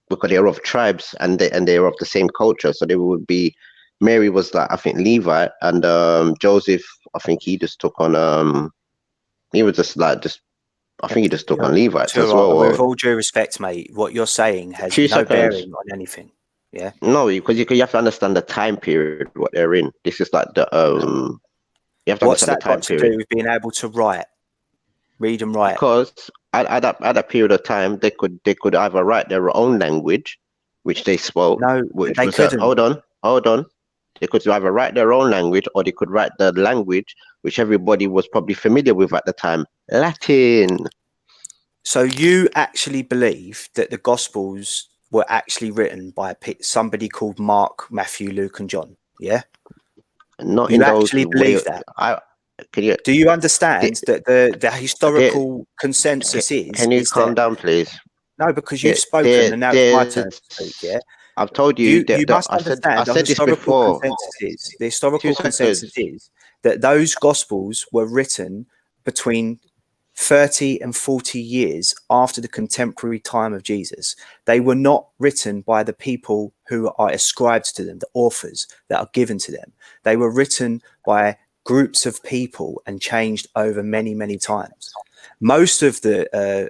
because they're of tribes and they're of the same culture. So they would be. Mary was like, I think, Levi, and Joseph, I think he just took on he was just I think he just took on Levites as well. With all due respect, mate, what you're saying has no bearing on anything. Yeah. No, because you have to understand the time period what they're in. This is like the You have to What's that got to period. do with being able to read and write? Because at that period of time, they could either write their own language, which they spoke. No, they couldn't. Hold on. They could either write their own language, or they could write the language which everybody was probably familiar with at the time, Latin. So you actually believe that the Gospels were actually written by somebody called Mark, Matthew, Luke, and John? Yeah. Not you in actually those believe ways. that? Do you understand that the historical consensus is? Can you calm down, please? No, because you've spoken and now it's my turn to speak. Yeah, I've told you. You must understand. I said this before. The historical consensus is that those Gospels were written between 30 and 40 years after the contemporary time of Jesus. They were not written by the people who are ascribed to them, the authors that are given to them. They were written by groups of people and changed over many, many times. Most of the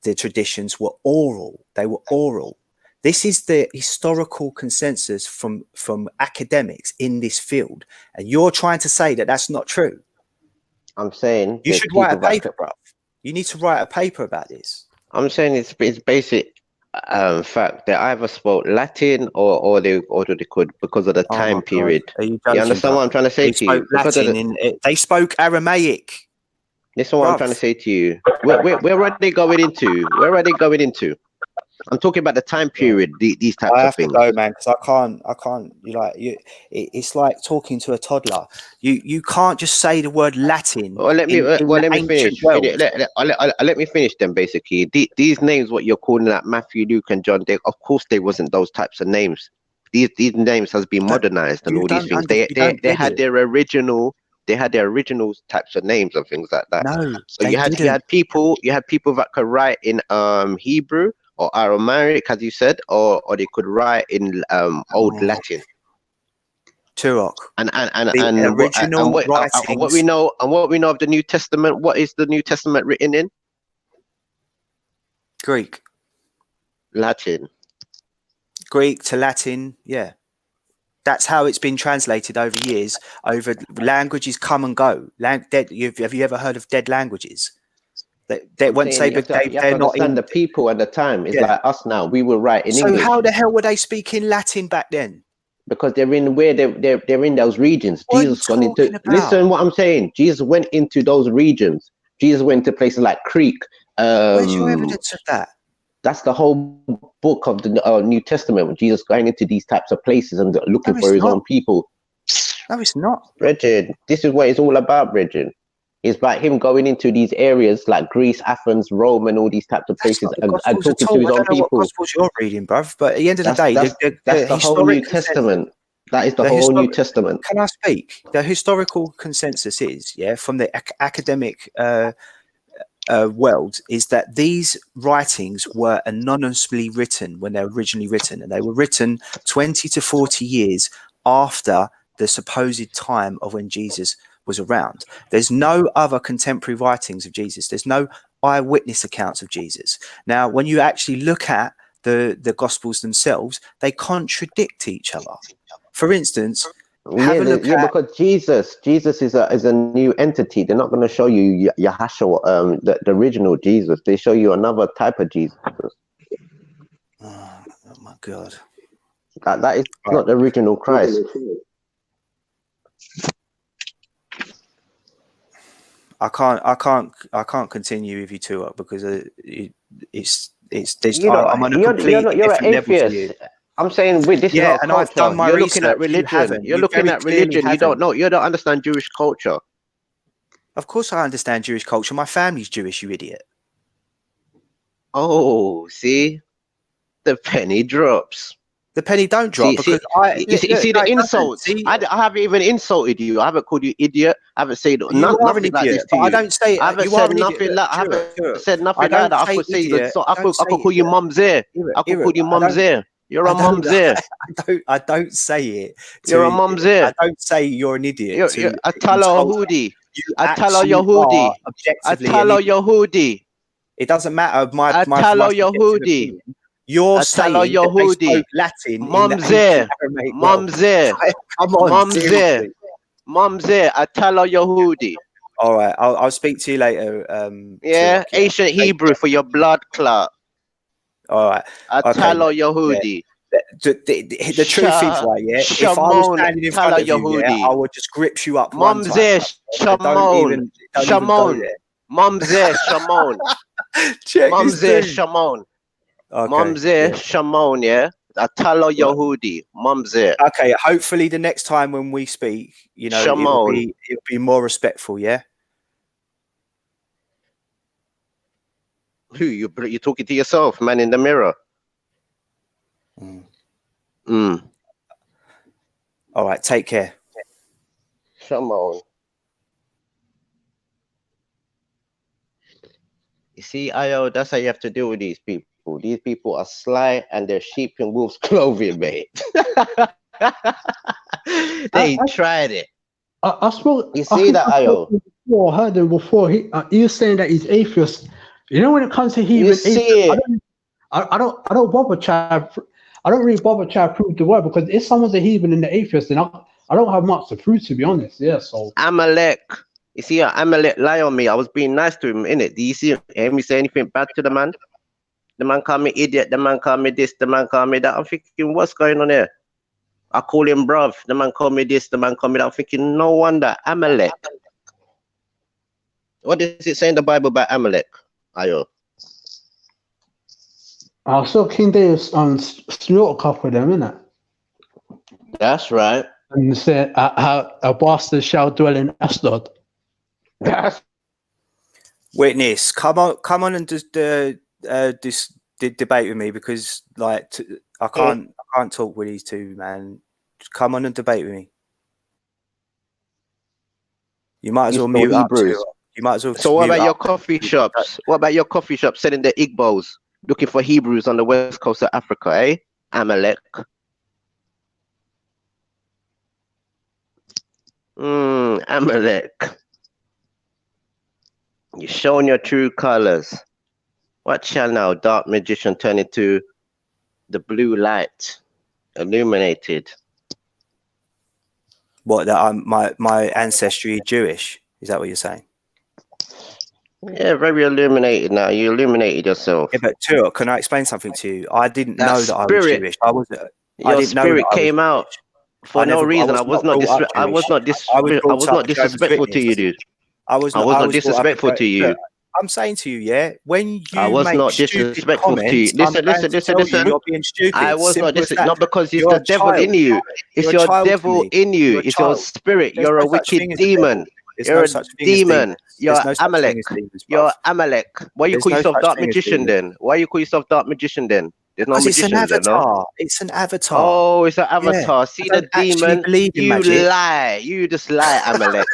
traditions were oral. They were oral. This is the historical consensus from academics in this field. And you're trying to say that that's not true. I'm saying you should write a paper, bro. You need to write a paper about this. I'm saying it's basic fact. They either spoke Latin or they could because of the time period. You understand what I'm trying to say to you? They spoke Aramaic. This is what I'm trying to say to you. Where are they going into? Where are they going into? I'm talking about the time period. These types I of have to things. go, man, because I can't. It's like talking to a toddler. You can't just say the word Latin. Well, let me finish. Let me finish them. Basically, these names, what you're calling that Matthew, Luke, and John, of course they wasn't those types of names. These names has been modernized and all these things. They had their original. They had their original types of names and things like that. No, so you had people that could write in Hebrew or Aramaic, as you said, or they could write in Old Latin. Turok. And writings. what we know of the New Testament. What is the New Testament written in? Greek. Latin. Greek to Latin, yeah. That's how it's been translated over years. Over languages come and go. Have you ever heard of dead languages? Once you have to understand the people at the time. It's like us now. We will write in English. So how the hell were they speaking Latin back then? Because they're in they're in those regions. Jesus gone into. Listen, what I'm saying. Jesus went into those regions. Jesus went to places like Crete. Where's your evidence of that? That's the whole book of the New Testament, when Jesus going into these types of places and looking for his own people. No, it's not. Bridget, this is what it's all about, Bridget. It's about him going into these areas like Greece, Athens, Rome, and all these types of places and talking to his own people. What Gospels you're reading, bruv, but at the end of the day, that's the whole New Testament. That is the whole New Testament. Can I speak? The historical consensus is, from the academic world, is that these writings were anonymously written when they were originally written, and they were written 20 to 40 years after the supposed time of when Jesus was around. There's no other contemporary writings of Jesus. There's no eyewitness accounts of Jesus. Now, when you actually look at the Gospels themselves, they contradict each other. For instance, because Jesus is a new entity. They're not going to show you Yahashua, the original Jesus. They show you another type of Jesus. Oh my God, that is not the original Christ. I can't continue with you two up because I'm on a completely different level to you. I'm saying this is our culture. I've done my You're research. looking at religion. You're looking at religion. You don't know. You don't understand Jewish culture. Of course, I understand Jewish culture. My family's Jewish. You idiot. Oh, see, the penny drops. The penny don't drop because you see the insults. I haven't even insulted you. I haven't called you idiot. I haven't said nothing like this to you. I don't say. I haven't said nothing like. I haven't said nothing like that. I could say that. So I could call you mumsir. I could call you mumsir. You're a mumsir. I don't say it. You're a mumsir. I don't say you're an idiot. You're a Atala Yehudi. Atala Yehudi. Atala Yehudi. It doesn't matter. Atala Yehudi. You're saying that they spoke Latin. Mumsir. Come on, Mumsir. Atala Yehudi. All right, I'll speak to you later. Ancient Hebrew for your blood clot. All right. Atalo Yehudi. The truth is, right, if I was standing in front of you, I would just grip you up. Mumsir Shamon. Shamon. Mumsir Shamon. Mumsir Shamon. Mumsir Shamon, Atalo Yehudi. Mumsir. Okay, hopefully the next time when we speak, it'll be more respectful, yeah? Who you're talking to yourself, man in the mirror. All right, take care. Come on. You see, that's how you have to deal with these people. These people are sly and they're sheep in wolf's clothing, mate. They tried it. I spoke. You see that, Ayo? I heard him before. He was saying that he's atheist. You know, when it comes to heathen, I don't bother trying. I don't really bother trying to prove the word because if someone's a heathen and the atheist, then I don't have much to prove, to be honest. Yeah. So Amalek, you see, Amalek lie on me. I was being nice to him, innit? Do you see him say anything bad to the man? The man called me idiot. The man called me this. The man called me that. I'm thinking, what's going on here? I call him bruv. The man called me this. The man called me that. I'm thinking, no wonder. Amalek. What does it say in the Bible about Amalek? Ayo. I saw King David snort a couple of them, innit? That's right. And said, a bastard shall dwell in Ashdod. That's Witness, come on, and just debate with me, because like I can't talk with these two, man. Just come on and debate with me. You might as well mute up Hebrews. too. You might as well. So what mute about your up. coffee shops? What about your coffee shops selling the Igbos, looking for Hebrews on the west coast of Africa, eh? Amalek. Amalek. You're showing your true colors. Watch out now, dark magician turn into the blue light, illuminated. What, that my ancestry is Jewish? Is that what you're saying? Yeah, very illuminated now. You illuminated yourself. Yeah, but Tua, can I explain something to you? I didn't That know that I was spirit, Jewish. I didn't know your that spirit I was came out Jewish. for no reason. I was not disrespectful to you, dude. I was not disrespectful to you. Look, I'm saying to you, yeah, when I you was make not stupid disrespectful to you. comments, Listen. you're being stupid. I was not Simple as that. not because it's You're the a devil child. in you. It's You're a your child to devil me. in you. You're a It's your child. spirit. There's You're no a such wicked thing as a demon. devil. There's You're no a such thing as demon. demons. You're There's no such Amalek. thing as demons, You're bruv. Amalek. Why you There's call no yourself such dark thing as magician demons. then? Why you call yourself dark magician then? There's no Because it's an magicians then, no? avatar. It's an avatar. Oh, it's an Yeah. avatar. See I the don't actually demon. believe in You magic. lie. You just lie, Amalek.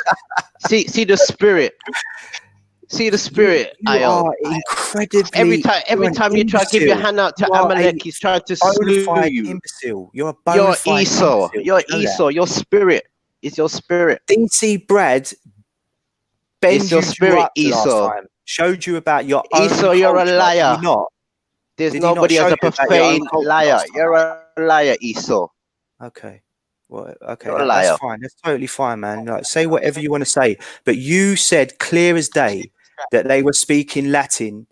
see the spirit. See the spirit, You Ayo. are incredibly. Every You're time an you try to give your imbecile. hand out to You are Amalek, he's trying to bona slew fide you. imbecile. You're a bona You're fide Esau. imbecile. You're You know that? Esau. Your spirit. It's your spirit. DC Brad It's bend your you spirit, up the last Esau. time. Showed you about your own Esau, you're a culture. Did liar. he not? There's Did he not nobody show as a you about your own profane culture liar. last time? You're a liar, Esau. Okay. Well, okay, You're a that's liar. fine. That's totally fine, man. Like, say whatever you want to say. But you said clear as day that they were speaking Latin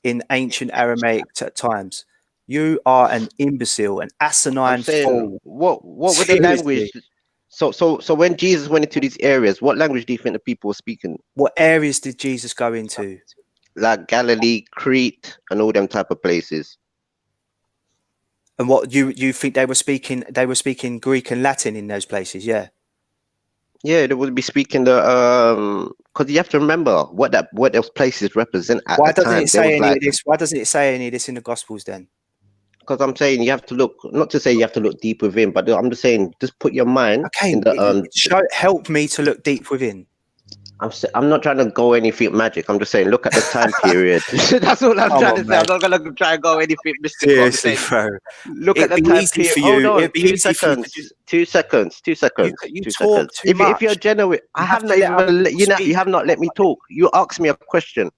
in ancient Aramaic times. You are an imbecile, an asinine I'm saying, fool. what were the Seriously. language? So when Jesus went into these areas, what language do you think the people were speaking? What areas did Jesus go into? Like Galilee, Crete, and all them type of places. And what you think they were speaking? They were speaking Greek and Latin in those places, yeah. Yeah, they would be speaking the because you have to remember what those places represent at Why the doesn't time. it There say was any like, of this? Why doesn't it say any of this in the Gospels then? because I'm saying you have to look, not to say you have to look deep within, but I'm just saying just put your mind Okay, in the help me to look deep within. I'm not trying to go anything magic. I'm just saying look at the time period. That's all I'm trying to say. I'm not gonna try and go anything mystical. Seriously, Bro. It'd Look at the be time easy period. for Hold you. on, It'd be 2 easy for you seconds. to just, 2 seconds. 2 seconds. you 2 talk seconds. too much. If you're genuine, I have not even you have not let me talk. You asked me a question.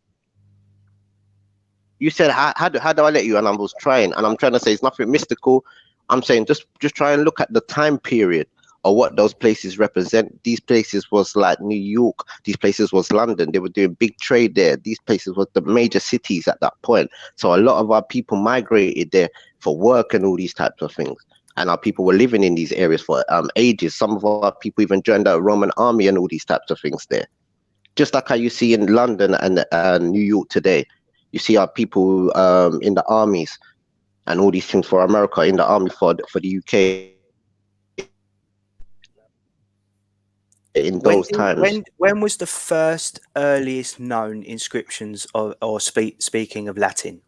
You said how do I let you? And I was trying, and I'm trying to say it's nothing mystical. I'm saying just try and look at the time period or what those places represent. These places was like New York. These places was London. They were doing big trade there. These places were the major cities at that point. So a lot of our people migrated there for work and all these types of things. And our people were living in these areas for ages. Some of our people even joined the Roman army and all these types of things there. Just like how you see in London and New York today. You see our people in the armies and all these things for America in the army for the UK. In those times. When was the first earliest known inscriptions or speaking of Latin?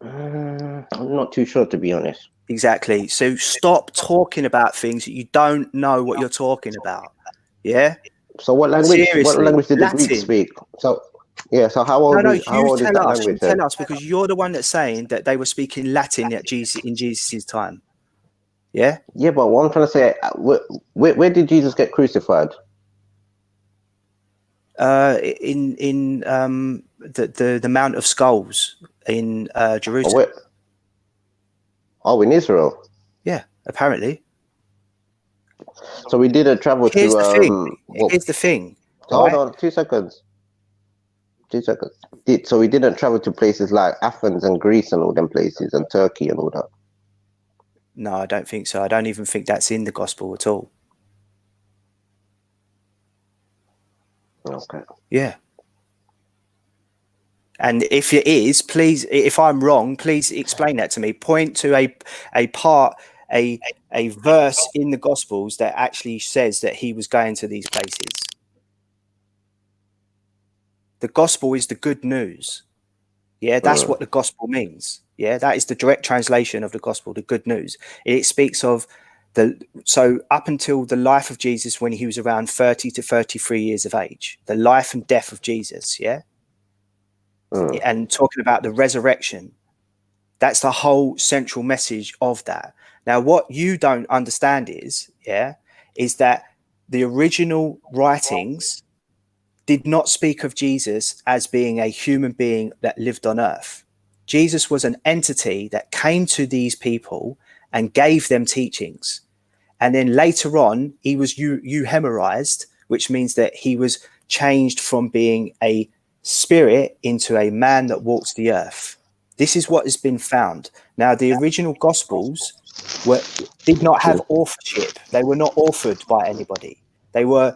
I'm not too sure, to be honest. Exactly. So stop talking about things that you don't know what you're talking about. Yeah. So what language? Seriously, What language did the Latin. Greeks speak? So yeah. So how old is that language? You tell us, because you're the one that's saying that they were speaking Latin at in Jesus' time. Yeah. Yeah, but what I'm trying to say, where did Jesus get crucified? In the Mount of Skulls in Jerusalem. In Israel. Yeah, apparently. So we didn't travel Here's to. Here's the thing. Hold on, 2 seconds. 2 seconds. So we didn't travel to places like Athens and Greece and all them places and Turkey and all that. No, I don't think so. I don't even think that's in the gospel at all. Okay. Yeah. And if it is, please, if I'm wrong, please explain that to me. Point to a verse in the Gospels that actually says that he was going to these places. The Gospel is the good news. Yeah, that's what the Gospel means. Yeah, that is the direct translation of the Gospel, the good news. It speaks of so up until the life of Jesus when he was around 30 to 33 years of age, the life and death of Jesus. Yeah. And talking about the resurrection. That's the whole central message of that. Now, what you don't understand is that the original writings did not speak of Jesus as being a human being that lived on earth. Jesus was an entity that came to these people and gave them teachings. And then later on, he was euhemerized, which means that he was changed from being a spirit into a man that walks the earth. This is what has been found. Now, the original Gospels did not have authorship. They were not authored by anybody. They were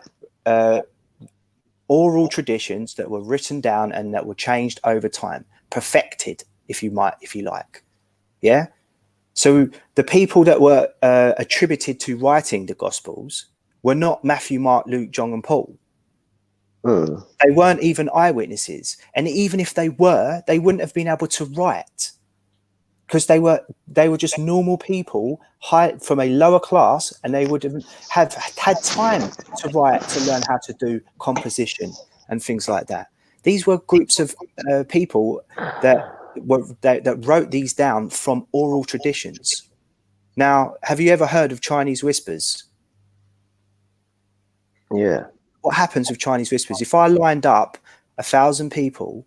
oral traditions that were written down and that were changed over time, perfected, if you like. Yeah. So the people that were attributed to writing the Gospels were not Matthew, Mark, Luke, John, and Paul. They weren't even eyewitnesses, and even if they were, they wouldn't have been able to write because they were just normal people from a lower class, and they would have had time to write, to learn how to do composition and things like that. These were groups of people that wrote these down from oral traditions. Now, have you ever heard of Chinese whispers? Yeah. What happens with Chinese whispers? If I lined up 1,000 people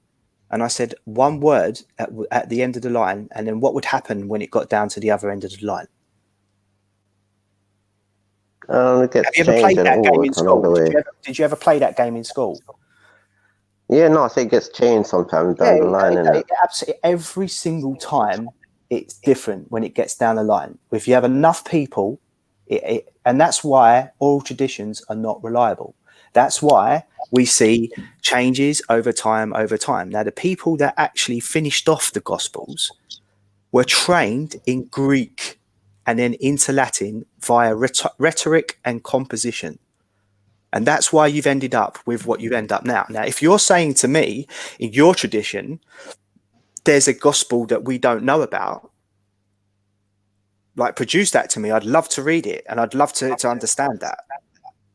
and I said one word at the end of the line, and then what would happen when it got down to the other end of the line? It gets Have you ever played that game in school? Did you ever play that game in school? Yeah, no, I say it gets changed sometimes down the line. Absolutely, every single time it's different when it gets down the line. If you have enough people, and that's why oral traditions are not reliable. That's why we see changes over time. Now, the people that actually finished off the Gospels were trained in Greek and then into Latin via rhetoric and composition. And that's why you've ended up with what you end up now. Now, if you're saying to me, in your tradition, there's a gospel that we don't know about, like, produce that to me. I'd love to read it, and I'd love to understand that.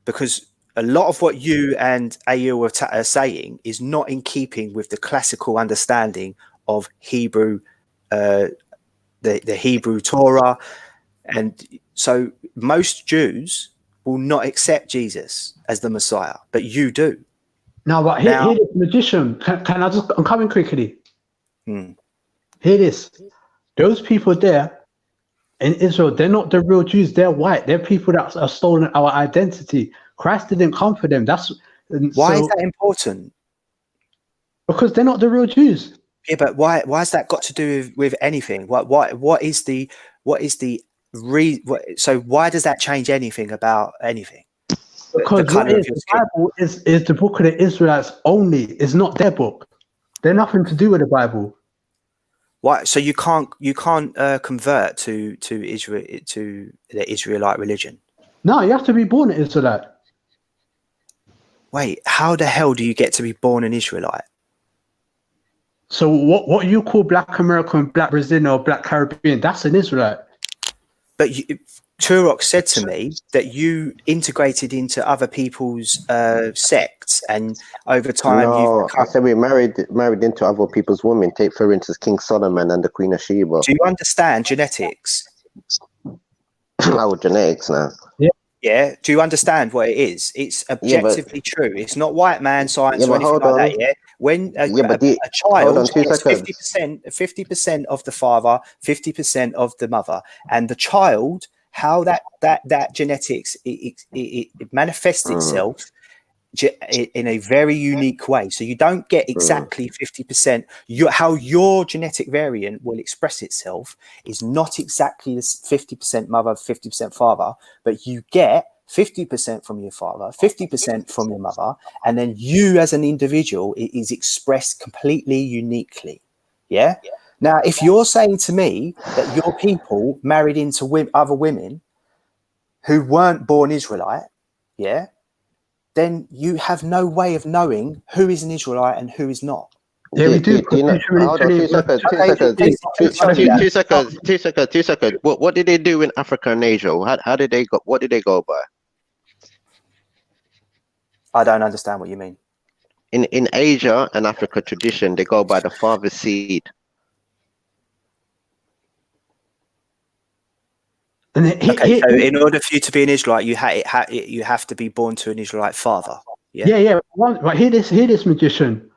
Because a lot of what you and Ayil are saying is not in keeping with the classical understanding of Hebrew, the Hebrew Torah. And so most Jews will not accept Jesus as the Messiah, but you do. No, but here this magician. Can I just? I'm coming quickly. Hmm. Hear this. Those people there in Israel, they're not the real Jews. They're white. They're people that are stolen our identity. Christ didn't come for them. Why is that important? Because they're not the real Jews. Yeah, but why has that got to do with anything? So why does that change anything about anything? Because the Bible is the book of the Israelites only. It's not their book. They're nothing to do with the Bible. Why? So you can't convert to Israel, to the Israelite religion? No, you have to be born an Israelite. Wait, how the hell do you get to be born an Israelite? So what you call Black American, Black Brazilian, or Black Caribbean, that's an Israelite. But Turok said to me that you integrated into other people's sects, and over time I said we married into other people's women. Take, for instance, King Solomon and the Queen of Sheba. Do you understand genetics? Our genetics now. Yeah. Do you understand what it is? It's objectively true. It's not white man science or anything like that. Yeah. When a child gets 50% of the father, 50% of the mother, and the child, how that genetics it manifests itself in a very unique way. So you don't get exactly 50%. How your genetic variant will express itself is not exactly 50% mother, 50% father, but you get 50% from your father, 50% from your mother, and then you as an individual is expressed completely uniquely. Yeah. Now, if you're saying to me that your people married into other women who weren't born Israelite, yeah, then you have no way of knowing who is an Israelite and who is not. Yeah, we do. Hold on, 2 seconds. 2 seconds. 2 seconds. What did they do in Africa and Asia? How did they go? What did they go by? I don't understand what you mean. In Asia and Africa tradition, they go by the father's seed. Okay, so in order for you to be an Israelite, you have to be born to an Israelite father. Yeah. Yeah. But hear this, magician.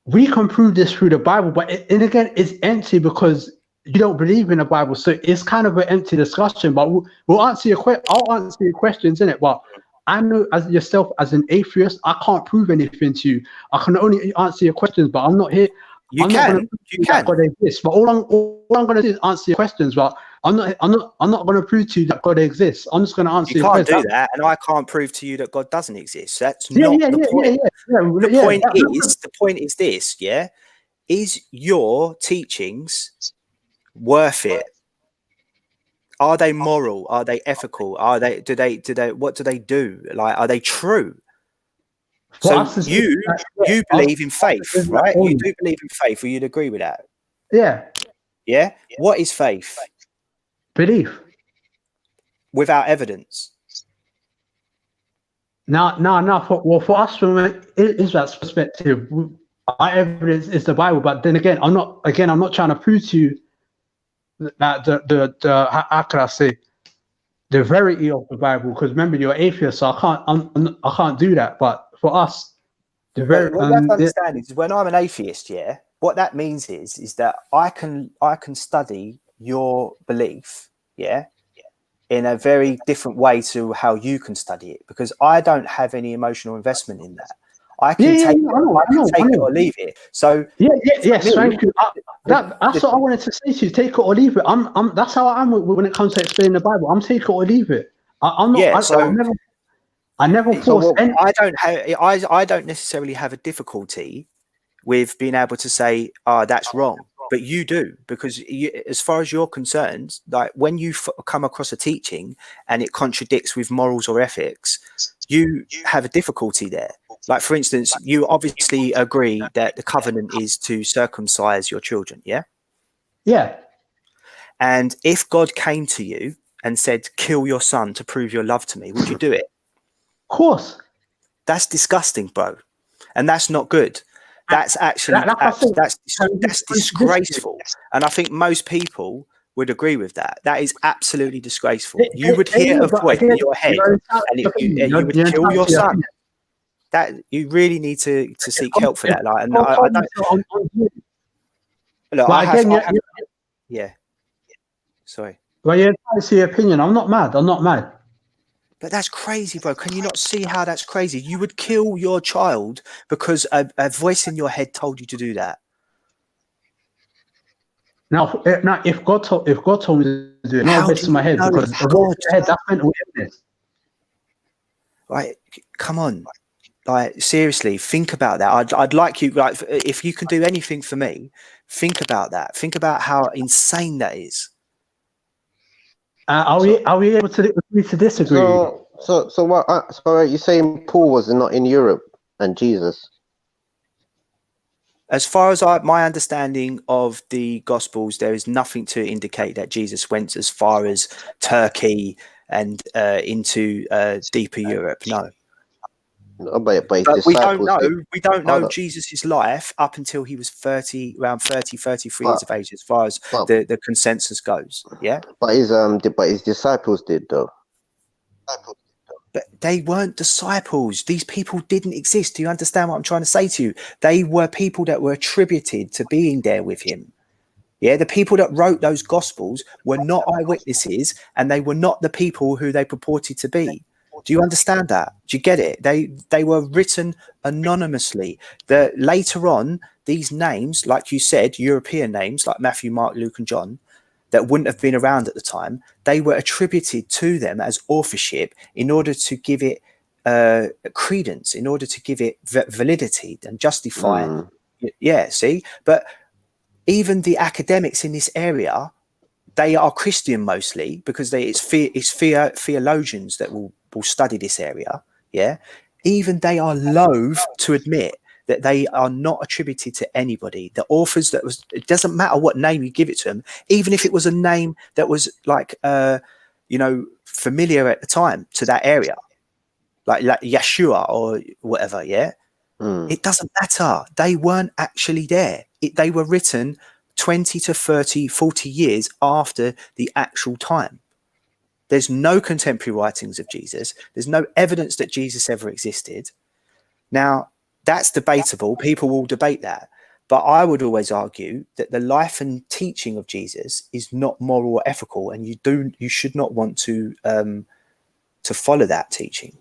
We can prove this through the Bible, but and again, it's empty because you don't believe in the Bible. So it's kind of an empty discussion. But we'll answer your I'll answer your questions in it. But I know as yourself as an atheist, I can't prove anything to you. I can only answer your questions, but I'm not here. You can. God exists. But all I'm going to do is answer your questions. But I'm not going to prove to you that God exists. I'm just going to answer your questions. You can't do that, and I can't prove to you that God doesn't exist. That's not the point. The point is this, yeah? Is your teachings worth it? Are they moral? Are they ethical? Do they what do they do? Like, are they true? So you believe in faith, right? You do believe in faith, or you'd agree with that? Yeah. Yeah? What is faith? Belief. Without evidence. No. For us, from Israel's perspective, our evidence is the Bible. But then again, I'm not trying to prove to you that the how can I say, the verity of the Bible, because remember you're atheist, so I can't do that. But for us, the very what you have to understand is when I'm an atheist, yeah, what that means is that I can study your belief, yeah, in a very different way to how you can study it, because I don't have any emotional investment in that. I can take it or leave it. So yes, thank you. That's what I wanted to say to you. Take it or leave it. That's how I am when it comes to explaining the Bible. I'm take it or leave it. I'm not. Yeah, I never force any. I don't necessarily have a difficulty with being able to say, that's wrong. But you do, because as far as you're concerned, like when you come across a teaching and it contradicts with morals or ethics, you have a difficulty there. Like, for instance, you obviously agree that the covenant is to circumcise your children, yeah? Yeah. And if God came to you and said, kill your son to prove your love to me, would you do it? Of course. That's disgusting, bro. And that's not good. That's actually that's disgraceful. And I think most people would agree with that. That is absolutely disgraceful. You would hear a voice in your head and you would kill your son. That you really need to seek help for that. Like, and I don't. Look, yeah. Sorry. Well, you're trying to see your opinion. I'm not mad. But that's crazy, bro. Can you not see how that's crazy? You would kill your child because a voice in your head told you to do that. Now, if God told me to do it, not a voice in my head, because a voice in your head, that's mental illness. Right? Come on. Like, seriously, think about that. I'd like you, like, if you can do anything for me, think about that. Think about how insane that is. Are we able to agree to disagree? So what? So you're saying Paul was not in Europe and Jesus? As far as my understanding of the Gospels, there is nothing to indicate that Jesus went as far as Turkey and into deeper Europe. No. No, but we don't know. We don't know Jesus's life up until he was around 33 years of age, as far as the consensus goes. Yeah. But his disciples did, though. But they weren't disciples. These people didn't exist. Do you understand what I'm trying to say to you? They were people that were attributed to being there with him. Yeah, the people that wrote those Gospels were not eyewitnesses, and they were not the people who they purported to be. Do you understand that? Do you get it? They were written anonymously. Later on, these names, like you said, European names like Matthew, Mark, Luke, and John, that wouldn't have been around at the time, they were attributed to them as authorship in order to give it credence, in order to give it validity and justify. Yeah, see? But even the academics in this area, they are Christian mostly, because it's theologians that will study this area. Yeah, even they are loath to admit that they are not attributed to anybody. The authors it doesn't matter what name you give it to them, even if it was a name that was like familiar at the time to that area, like Yeshua or whatever. Yeah, it doesn't matter. They weren't actually there. They were written 20 to 30, 40 years after the actual time. There's no contemporary writings of Jesus. There's no evidence that Jesus ever existed. Now, that's debatable. People will debate that. But I would always argue that the life and teaching of Jesus is not moral or ethical, and you should not want to follow that teaching.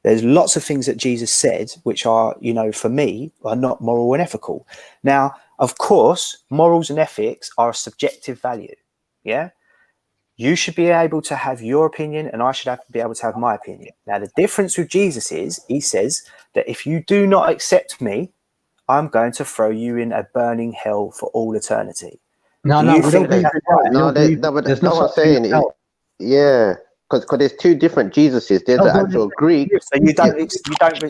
There's lots of things that Jesus said which are, for me, are not moral and ethical. Now, of course, morals and ethics are a subjective value. Yeah. You should be able to have your opinion, and I should be able to have my opinion. Now, the difference with Jesus is he says that if you do not accept me, I'm going to throw you in a burning hell for all eternity. But that's what I'm saying. Yeah, because there's two different Jesuses. There's the actual Greek. So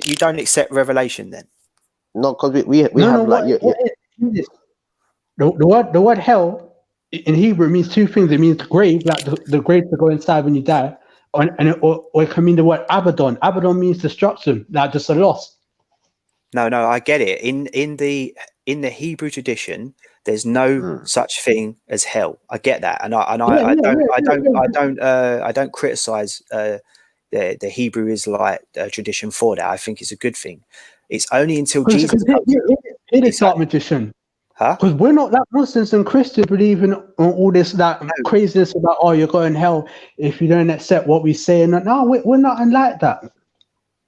you don't accept revelation then? No, because we have like the word hell in Hebrew means two things. It means grave, like the grave to go inside when you die, or it can mean the word Abaddon. Abaddon means destruction, like just a loss. No, I get it. In the Hebrew tradition, there's no such thing as hell. I get that, and I don't criticize the Hebrew Israelite tradition for that. I think it's a good thing. It's only until Jesus comes. It is dark magician. Because we're not that Muslims and Christians believe in all this craziness about you're going to hell if you don't accept what we say. And no, we're not like that.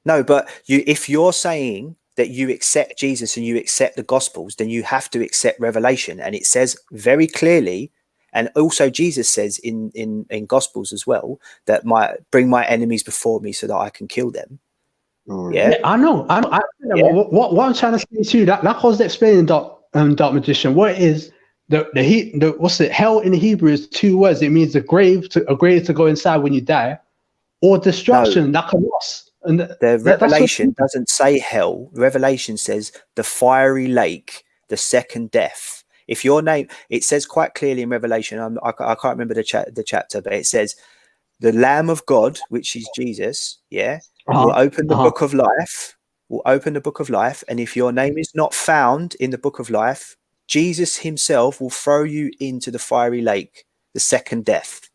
No, but if you're saying that you accept Jesus and you accept the Gospels, then you have to accept revelation. And it says very clearly, and also Jesus says in Gospels as well, that bring my enemies before me so that I can kill them. Yeah, I know. What I'm trying to say to you, that I was explaining dark magician. What it is what's it? Hell in Hebrew is two words. It means a grave to go inside when you die, or destruction, like a loss. And the Revelation doesn't say hell. Revelation says the fiery lake, the second death. If your name, it says quite clearly in Revelation. I can't remember the chapter, but it says the Lamb of God, which is Jesus. Yeah. Will open the book of life, and if your name is not found in the book of life, Jesus himself will throw you into the fiery lake, the second death.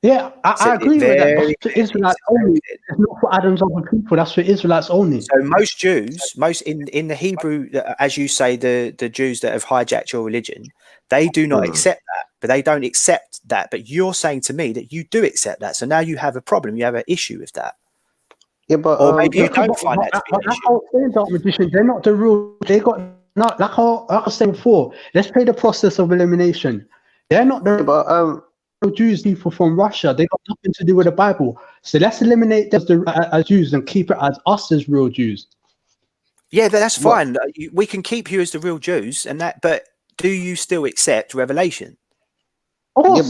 Yeah, I agree with that. That's for Israelites only. It's not for Adam's other people. That's for Israelites only. So most Jews, in the Hebrew, as you say, the Jews that have hijacked your religion, they do not accept that. But they don't accept that. But you're saying to me that you do accept that. So now you have a problem. You have an issue with that. Yeah, but or maybe you don't find that to be an issue. Dark magician, they're not the real. They got not like I said before. Let's play the process of elimination. They're not the real Jews. People from Russia. They got nothing to do with the Bible. So let's eliminate them as Jews and keep it as us as real Jews. Yeah, that's fine. We can keep you as the real Jews, and that. But do you still accept revelation? So you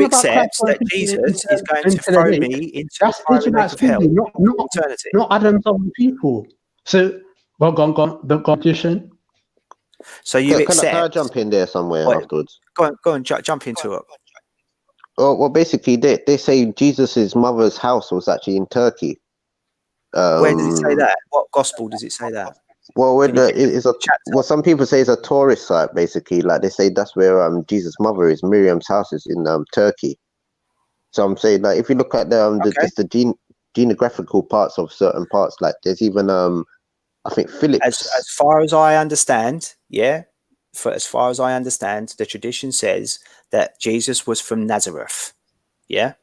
accept that Jesus is going to throw me into the fiery lake of hell for eternity. Not Adam's own people. So, go on, the magician. So you accept. Can I jump in there somewhere afterwards? Go on, jump into it. Well, basically, they say Jesus's mother's house was actually in Turkey. Where does it say that? What gospel does it say that? Well, some people say it's a tourist site. Basically, like they say that's where Jesus' mother is. Miriam's house is in Turkey. So I'm saying, like, if you look at the geographical parts of certain parts, like there's even I think Philip. As far as I understand, as far as I understand, the tradition says that Jesus was from Nazareth. Yeah.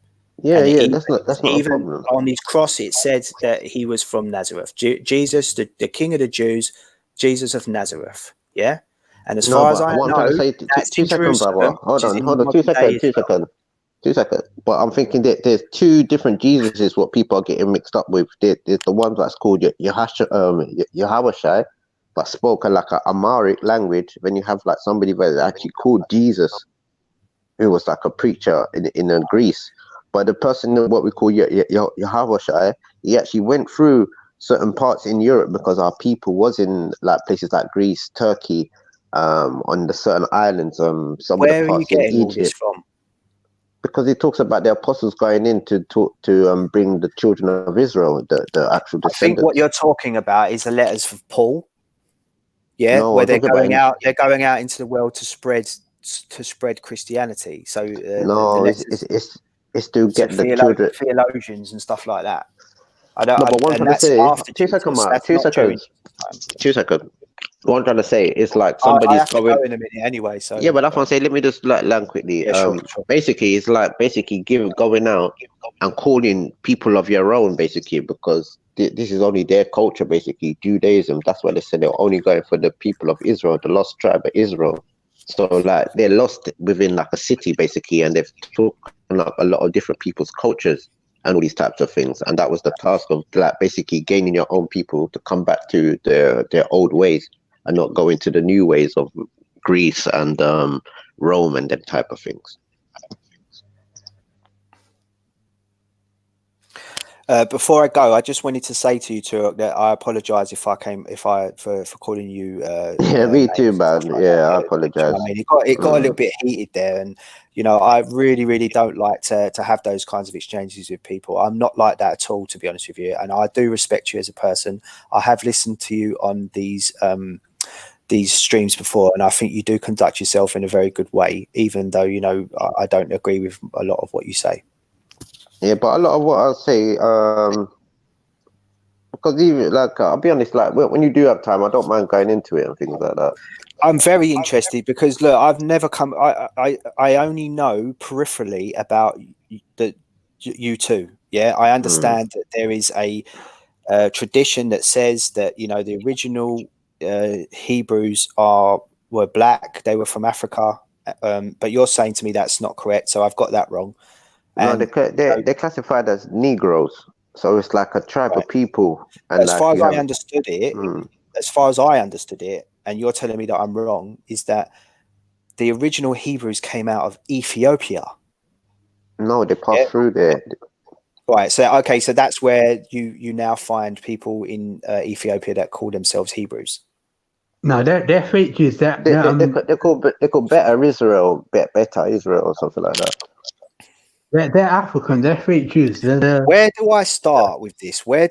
Yeah, that's not a problem. On his cross, it said that he was from Nazareth. Jesus, the King of the Jews, Jesus of Nazareth. Yeah. And as No, far as but I what I'm know, trying to say, that's in 2 seconds, brother. Jerusalem, Hold which is on, in hold on, modern 2 seconds, day 2 Israel. seconds, 2 seconds. But I'm thinking that there's two different Jesuses. What people are getting mixed up with. There's the ones that's called Yahawashai, but spoken like a Amharic language. When you have like somebody that's actually called Jesus, who was like a preacher in Greece. But the person that what we call Yahawashai, he actually went through certain parts in Europe because our people was in like places like Greece, Turkey, on the certain islands, some of the Where are you parts in getting all this Egypt. from? Because it talks about the apostles going in to talk to bring the children of Israel, the actual I think what descendants. you're talking about is the letters of Paul. Yeah, No, where I'm they're talking about going out. They're going out into the world to spread Christianity. So the no, letters it's to to get the children. theologians and stuff like that. I don't. No, but what I'm And trying to that's say, after 2 seconds, Jesus. Mark, That's 2 not during seconds, Jesus' time. 2 seconds. What I'm trying to say is like I somebody's have to going. go in a minute anyway. So Yeah, but that's what I'm saying. Let me just like land quickly. yeah, sure. Basically, it's like going out and calling people of your own, basically, because this is only their culture, basically, Judaism. That's why they said they're only going for the people of Israel, the lost tribe of Israel. So like they're lost within like a city, basically, and they've taken up a lot of different people's cultures and all these types of things. And that was the task of like basically gaining your own people to come back to their old ways and not go into the new ways of Greece and Rome and them type of things. Before I go, I just wanted to say to you, Turok, that I apologise for calling you. Yeah, me too, man. Yeah, I apologize. I mean, it got a little bit heated there, and you know, I really don't like to have those kinds of exchanges with people. I'm not like that at all, to be honest with you, and I do respect you as a person. I have listened to you on these streams before, and I think you do conduct yourself in a very good way, even though you know I don't agree with a lot of what you say. Yeah, but a lot of what I say, because even like I'll be honest, like when you do have time, I don't mind going into it and things like that. I'm very interested because look, I've never come. I only know peripherally about you two. Yeah, I understand that there is a tradition that says that you know the original Hebrews were black. They were from Africa, but you're saying to me that's not correct. So I've got that wrong. No, And they're classified as Negroes, so it's like a tribe of people, and as like far as you I have. understood it, and you're telling me that I'm wrong, is that the original Hebrews came out of Ethiopia. No, they passed through there. Right. So okay. So that's where you now find people in Ethiopia that call themselves Hebrews. No, they're fake Jews. They're called Better Israel, Better Israel, or something like that. They're African. They're fake Jews. Where do I start with this? Where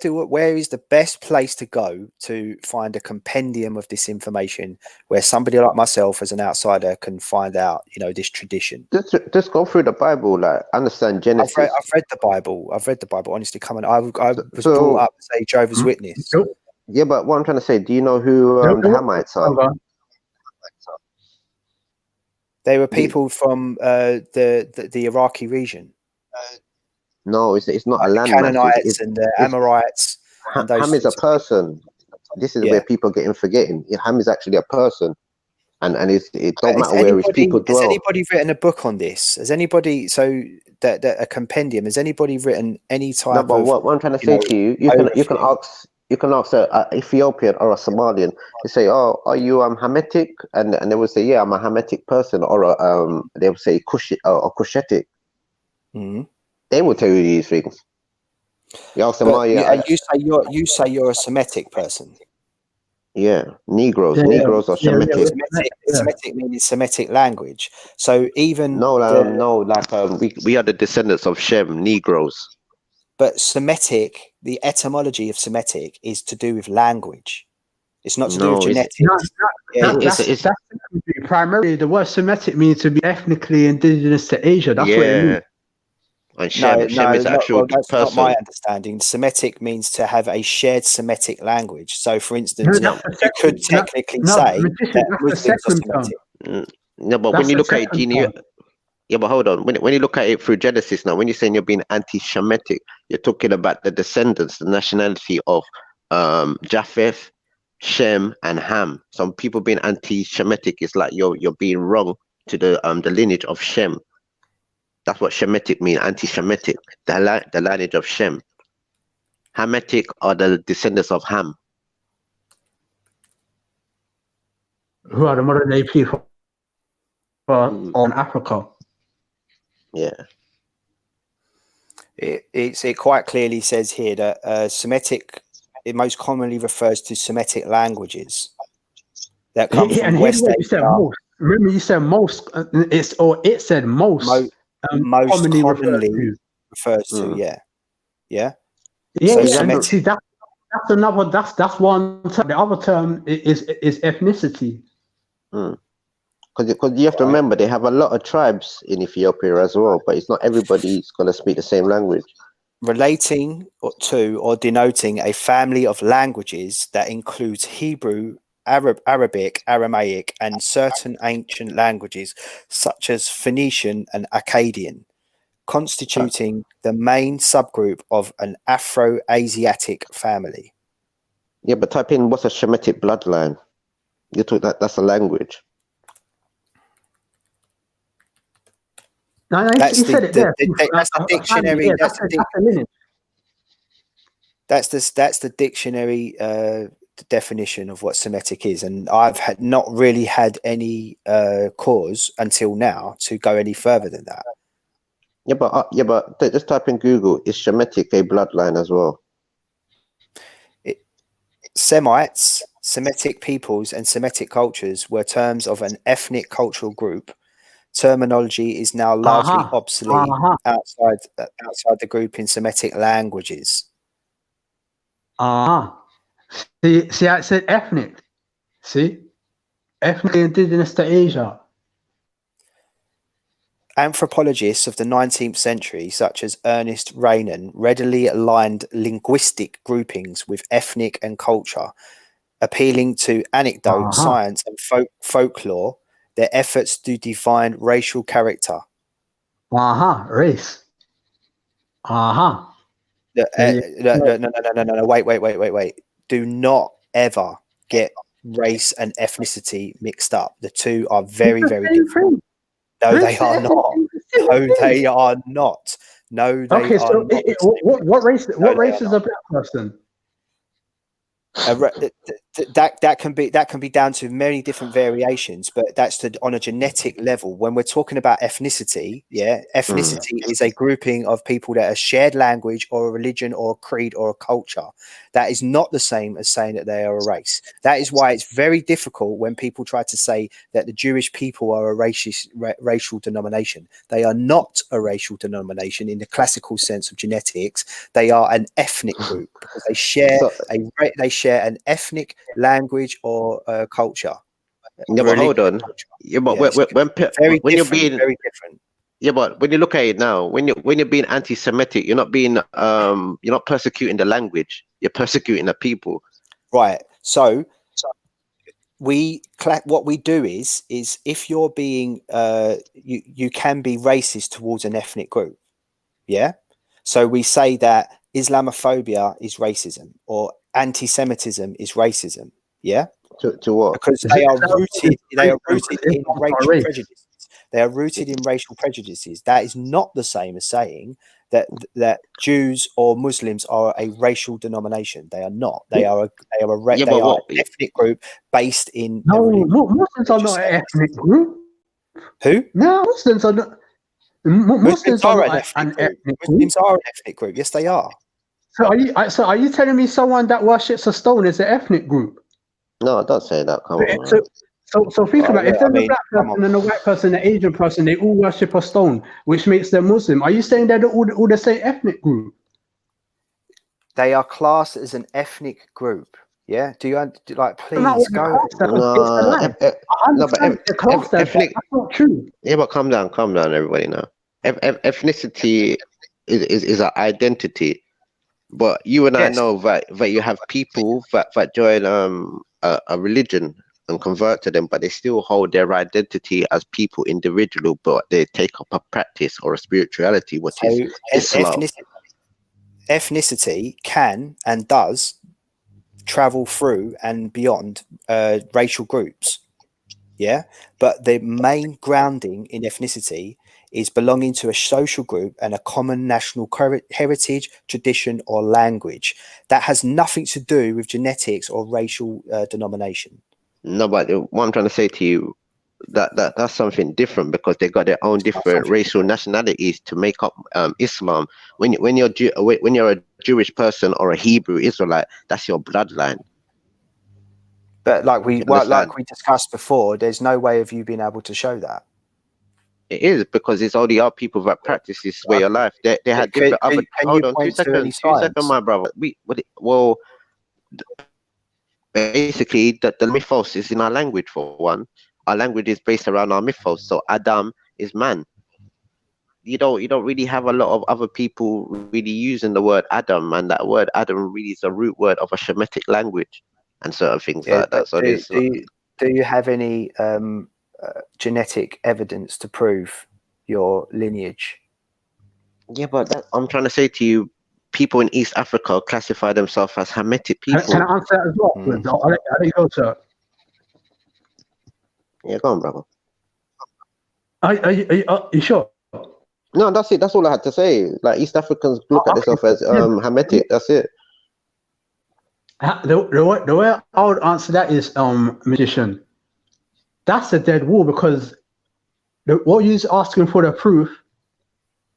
is the best place to go to find a compendium of this information where somebody like myself as an outsider can find out, you know, this tradition? Just go through the Bible, like understand Genesis. I've read the Bible. Honestly, come on. I was brought up as a Jehovah's Witness. Yeah, but what I'm trying to say, do you know who the Hamites are? They were people from the Iraqi region. No, it's not like a landmass. Canaanites and the Amorites. And those Ham is a person. This is where people get in forgetting. Ham is actually a person, and it don't matter where his people dwell. Has anybody written a book on this? Has anybody that a compendium? Has anybody written any type of? No, but what I'm trying to say to you, you can ask a Ethiopian or a Somalian. You say, "Oh, are you Hamitic?" And they will say, "Yeah, I'm a Hamitic person," or they will say or Cushitic. Mm-hmm. They will tell you these things. You say you're a Semitic person. Yeah, Negroes or Semitic. Semitic meaning Semitic language. So even we are the descendants of Shem, Negroes. But Semitic, the etymology of Semitic is to do with language. It's not to do with genetics. Primarily, the word Semitic means to be ethnically indigenous to Asia. That's what it means. And Shem is actual that's person. not my understanding. Semitic means to have a shared Semitic language. So, for instance, you could technically say that Muslims are Semitic. No, but when you look at it, yeah, but hold on. When you look at it through Genesis now, when you're saying you're being anti-Shemitic, you're talking about the descendants, the nationality of Japheth, Shem, and Ham. Some people being anti-Shemitic is like you're being wrong to the lineage of Shem. That's what Shemitic mean, anti-Shemitic, the lineage of Shem. Hamitic are the descendants of Ham. Who are the modern day people on Africa? Yeah. It quite clearly says here that Semitic, it most commonly refers to Semitic languages that come from And West here's what you said Asia. most. Remember, you said most. It said most. Most commonly commonly refers to, Mm. yeah. Yeah, So yeah. Semitic, See, that's another. That's one term. The other term is ethnicity. Because you have to remember they have a lot of tribes in Ethiopia as well, but it's not everybody's going to speak the same language. relating to or denoting a family of languages that includes Hebrew, Arabic, Aramaic, and certain ancient languages such as Phoenician and Akkadian, constituting the main subgroup of an Afro-Asiatic family. Yeah, but type in what's a Shemitic bloodline. You talk that's a language. No, That's he said it there. that's the dictionary. Yeah, That's that's a lineage. That's the dictionary definition of what Semitic is, and I've not really had any cause until now to go any further than that. Yeah, but just type in Google. Is Shemitic a bloodline as well? Semites, Semitic peoples, and Semitic cultures were terms of an ethnic cultural group. Terminology is now largely obsolete outside the group in Semitic languages. See how it said ethnic. See, ethnic indigenous to Asia. Anthropologists of the 19th century, such as Ernest Renan, readily aligned linguistic groupings with ethnic and culture, appealing to anecdote, science, and folklore. Their efforts to define racial character. Race. No, wait. Do not ever get race and ethnicity mixed up. The two are very, very different. No, they are not. No, they are not. No, they Okay, are so not. what race? No, What they race are is not. a black person? That can be down to many different variations, but that's on a genetic level. When we're talking about ethnicity, ethnicity is a grouping of people that have shared language or a religion or a creed or a culture. That is not the same as saying that they are a race. That is why it's very difficult when people try to say that the Jewish people are a racial denomination. They are not a racial denomination in the classical sense of genetics. They are an ethnic group because they share an ethnic language or culture. Yeah, but hold on. Yeah, but when you're being very different. Yeah, but when you look at it now, when you're being anti-Semitic, you're not persecuting the language. You're persecuting the people. Right. So what we do is if you're being you can be racist towards an ethnic group. Yeah. So we say that Islamophobia is racism or anti-Semitism is racism. Yeah. To what? Because they are rooted in racial prejudices. They are rooted in racial prejudices. That is not the same as saying that Jews or Muslims are a racial denomination. They are not. They are an ethnic group based in. Muslims are not an ethnic group. Who? No, Muslims are not. Muslims are an ethnic group. Muslims are an ethnic group. Yes, they are. So are you telling me someone that worships a stone is an ethnic group? No, don't say that. Come on. So think about it. If there's a black person and a white person, an Asian person, they all worship a stone, which makes them Muslim. Are you saying they're all the same ethnic group? They are classed as an ethnic group. Yeah. Do you please go? Ethnic. That's not true. Yeah, but calm down, everybody. Now, ethnicity is an identity. But you and I know that you have people that join a religion and convert to them, but they still hold their identity as people individual, but they take up a practice or a spirituality, which is Islam. Ethnicity can and does travel through and beyond racial groups. Yeah, but the main grounding in ethnicity is belonging to a social group and a common national heritage, tradition, or language. That has nothing to do with genetics or racial denomination. No, but what I'm trying to say to you, that's something different, because they got their own different racial nationalities to make up Islam. When you're a Jewish person or a Hebrew Israelite, that's your bloodline. But like we discussed before, there's no way of you being able to show that. It is, because it's only our people that practice this way of life. They had different other. Hold on, 2 seconds, my brother. Basically, the mythos is in our language, for one. Our language is based around our mythos. So Adam is man. You don't really have a lot of other people really using the word Adam, and that word Adam really is a root word of a Shemitic language and certain things like that. So do you have any genetic evidence to prove your lineage? Yeah, but I'm trying to say to you, people in East Africa classify themselves as Hamitic people. Can I answer that as well? I'll let you go, sir. Yeah, go on, brother. Are you sure? No, that's it. That's all I had to say. Like, East Africans look at themselves as Hamitic. That's it. The way I would answer that is, magician, that's a dead wall, because what you're asking for the proof,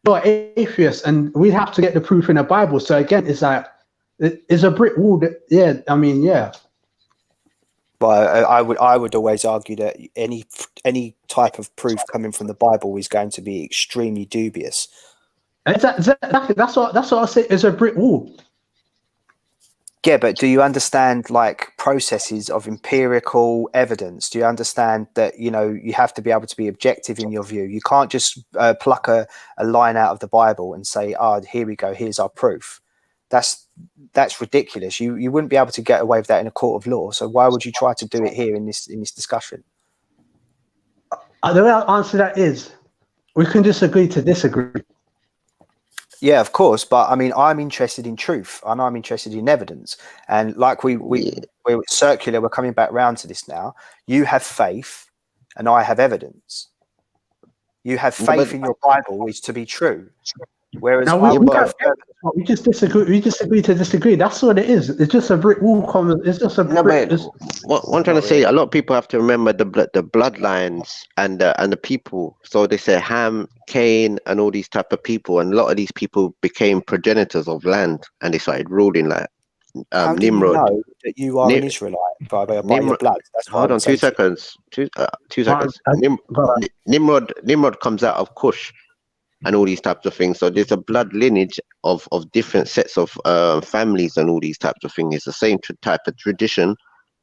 you're atheists, and we'd have to get the proof in the Bible. So again, it's like, it's a brick wall. Yeah. But I would always argue that any type of proof coming from the Bible is going to be extremely dubious. Exactly. That's what I say is a brick wall. Yeah, but do you understand like processes of empirical evidence? Do you understand that, you know, you have to be able to be objective in your view? You can't just pluck a line out of the Bible and say, here we go, here's our proof. That's ridiculous. You wouldn't be able to get away with that in a court of law. So why would you try to do it here in this discussion? The way I answer that is, we can disagree to disagree. Yeah, of course, but I mean, I'm interested in truth and I'm interested in evidence. And like we're circular, we're coming back round to this now. You have faith, and I have evidence. You have faith in your Bible is to be true, whereas we just disagree. We disagree to disagree. That's what it is. It's just a brick wall. It's just a brick. What I'm trying to say, a lot of people have to remember the bloodlines and the people. So they say Ham, Cain, and all these type of people, and a lot of these people became progenitors of land, and they started ruling like How do Nimrod. you know that you are an Israelite by your blood? That's Hold on, 2 seconds. 2 seconds. Nimrod comes out of Cush and all these types of things. So there's a blood lineage of different sets of families and all these types of things. It's the same type of tradition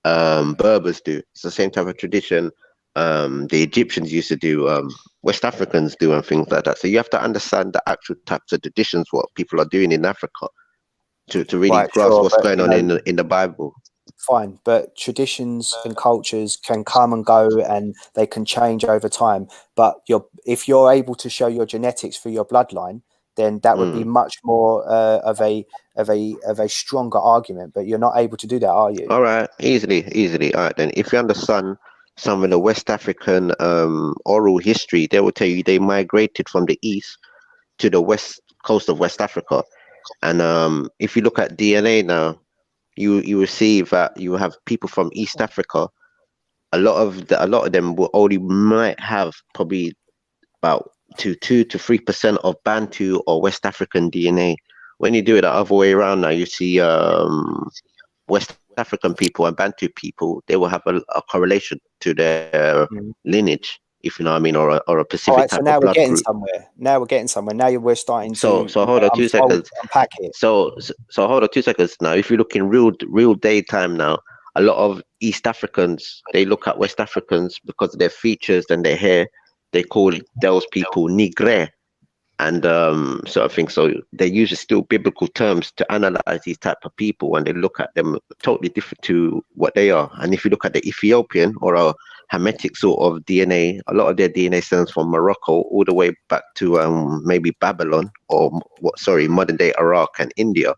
Berbers do. It's the same type of tradition the Egyptians used to do, West Africans do, and things like that. So you have to understand the actual types of traditions, what people are doing in Africa, to really grasp what's going on in the Bible. Fine, but traditions and cultures can come and go, and they can change over time. But if you're able to show your genetics for your bloodline, then that would be much more of a stronger argument. But you're not able to do that, are you? All right, easily. All right, then. If you understand some of the West African oral history, they will tell you they migrated from the east to the west coast of West Africa. And if you look at DNA now, you will see that you have people from East Africa. A lot of them will only might have probably about 2 to 3% of Bantu or West African DNA. When you do it the other way around now, you see West African people and Bantu people, they will have a correlation to their lineage, if you know what I mean, or a specific type of blood group. Now we're getting somewhere. Now we're starting to. So hold on 2 seconds. Unpack it. So hold on 2 seconds. Now, if you look in real daytime now, a lot of East Africans, they look at West Africans because of their features and their hair. They call those people Nigre and sort of thing. So they use still biblical terms to analyze these type of people, and they look at them totally different to what they are. And if you look at the Ethiopian or a Hamitic sort of DNA, a lot of their DNA stems from Morocco all the way back to maybe Babylon or modern day Iraq and India.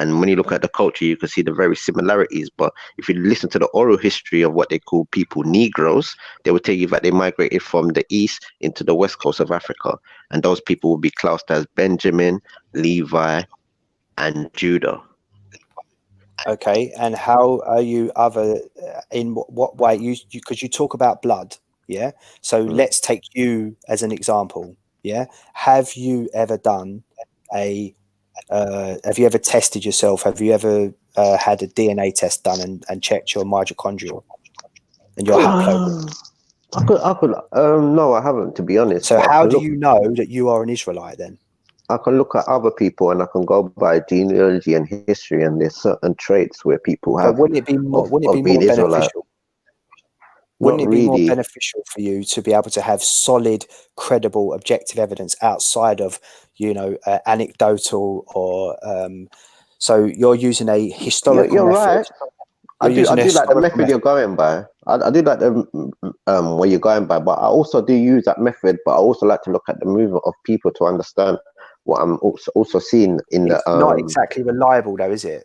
And when you look at the culture, you can see the very similarities. But if you listen to the oral history of what they call people Negroes, they will tell you that they migrated from the east into the west coast of Africa. And those people will be classed as Benjamin, Levi, and Judah. Okay, and how are you in what way you because you talk about blood, yeah? So let's take you as an example, yeah? Have you ever done have you ever tested yourself? Have you ever had a DNA test done and checked your mitochondrial and your haplogroup? No, I haven't, to be honest. So But how do you know that you are an Israelite then? I can look at other people and I can go by genealogy and history, and there's certain traits where people But have wouldn't it be more of being Israelite. beneficial? Not Wouldn't it be more really. beneficial for you to be able to have solid, credible, objective evidence outside of, anecdotal or so you're using a historical You're method. right. I do like the method you're going by. I do like the where you're going by, but I also do use that method. But I also like to look at the movement of people to understand what I'm also seeing in It's the not exactly reliable though, is it?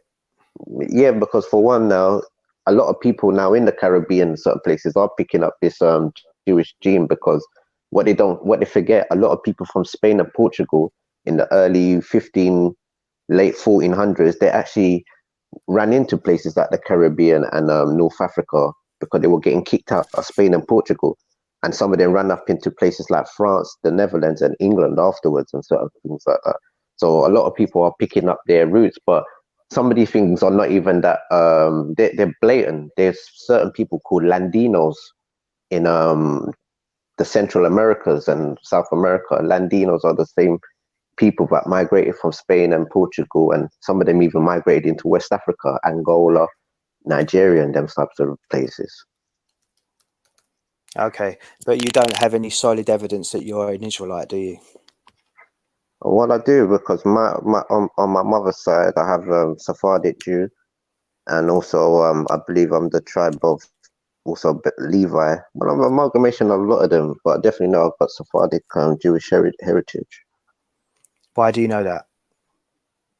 Yeah, because for one now, a lot of people now in the Caribbean, certain places are picking up this Jewish gene because what they forget, a lot of people from Spain and Portugal in the early late 1400s, they actually ran into places like the Caribbean and North Africa because they were getting kicked out of Spain and Portugal. And some of them ran up into places like France, the Netherlands, and England afterwards, and certain things like that. So a lot of people are picking up their roots, but some of these things are not even that. They're blatant. There's certain people called Landinos in the Central Americas and South America. Landinos are the same people that migrated from Spain and Portugal, and some of them even migrated into West Africa, Angola, Nigeria, and them types of places. Okay, but you don't have any solid evidence that you're an Israelite, do you? Well, I do because on my mother's side, I have Sephardic Jew, and also I believe I'm the tribe of also Levi. But I'm an amalgamation of a lot of them, but I definitely know I've got Sephardic Jewish heritage. Why do you know that?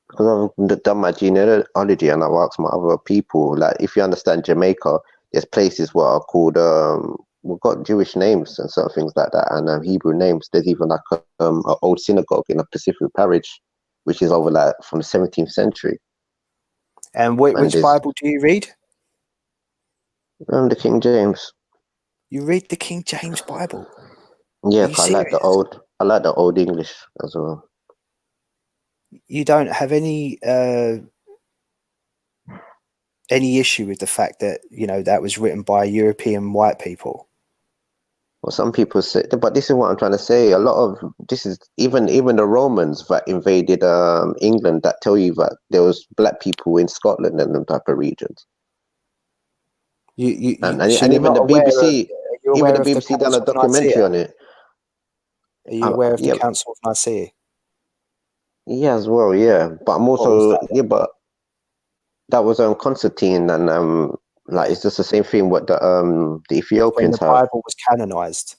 Because I've done my genealogy and I've asked my other people. Like, if you understand Jamaica, there's places what are called we've got Jewish names and certain things like that, and Hebrew names. There's even like an old synagogue in a Pacific parish, which is over like from the 17th century. And which Bible do you read? The King James. You read the King James Bible? Yeah, I like the old English as well. You don't have any issue with the fact that that was written by European white people? Well, some people say, but this is what I'm trying to say. A lot of this is even the Romans that invaded England that tell you that there was black people in Scotland and them type of regions. And even the BBC, done a documentary on it. Are you aware of the Council of Nicaea? Yeah, as well. Yeah, but I'm also but that was on Constantine, and like it's just the same thing what the Ethiopians when the Bible was canonized.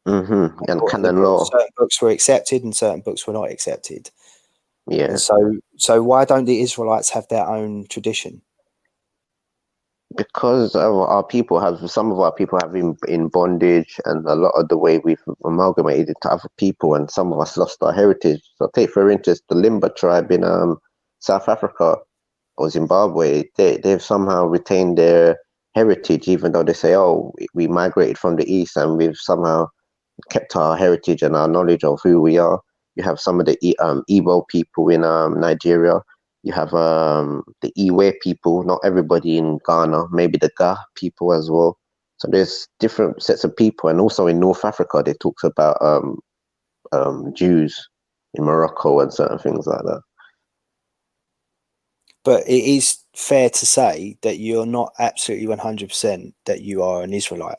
And canon law. Certain books were accepted and certain books were not accepted. Yeah. And so why don't the Israelites have their own tradition? Because some of our people have been in bondage, and a lot of the way we've amalgamated into other people, and some of us lost our heritage. So take for instance the Limba tribe in South Africa or Zimbabwe. They've somehow retained their heritage, even though they say, oh, we migrated from the east and we've somehow kept our heritage and our knowledge of who we are. You have some of the Igbo people in Nigeria. You have the Iwe people, not everybody in Ghana, maybe the Ga people as well. So there's different sets of people. And also in North Africa, they talk about Jews in Morocco and certain things like that. But it is fair to say that you're not absolutely 100% that you are an Israelite.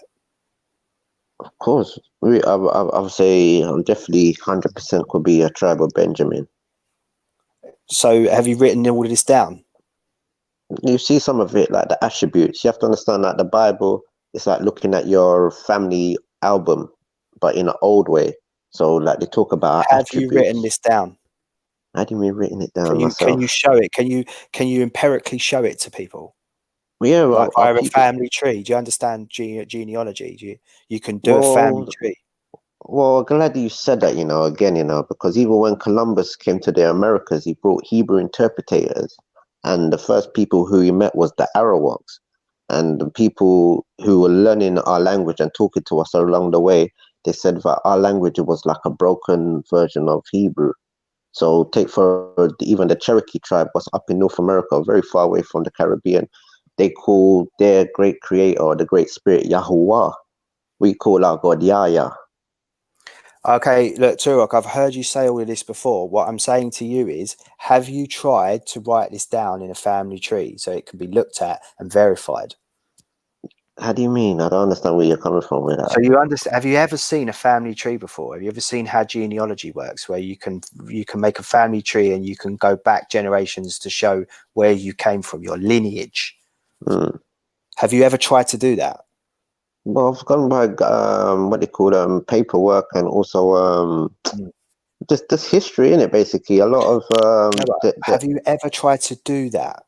Of course. I would say I'm definitely 100% could be a tribe of Benjamin. So have you written all of this down? You see some of it, like the attributes. You have to understand that the Bible is like looking at your family album, but in an old way. So like they talk about Have attributes. you written this down? How do you mean written it down Can myself? you show it? Can you empirically show it to people? Well, yeah, Like our via a people. family tree. Do you understand genealogy? You can do a family tree. Well, glad you said that, again, because even when Columbus came to the Americas, he brought Hebrew interpreters, and the first people who he met was the Arawaks, and the people who were learning our language and talking to us along the way, they said that our language was like a broken version of Hebrew. So take for even the Cherokee tribe was up in North America, very far away from the Caribbean. They call their great creator, or the great spirit, Yahuwah. We call our God Yahya. Okay, look, Turok, I've heard you say all of this before. What I'm saying to you is, have you tried to write this down in a family tree so it can be looked at and verified? How do you mean? I don't understand where you're coming from with that. So you understand? Have you ever seen a family tree before? Have you ever seen how genealogy works, where you can make a family tree and you can go back generations to show where you came from, your lineage? Have you ever tried to do that? Well, I've gone by what they call paperwork, and also just history in it. Basically, a lot of have you ever tried to do that?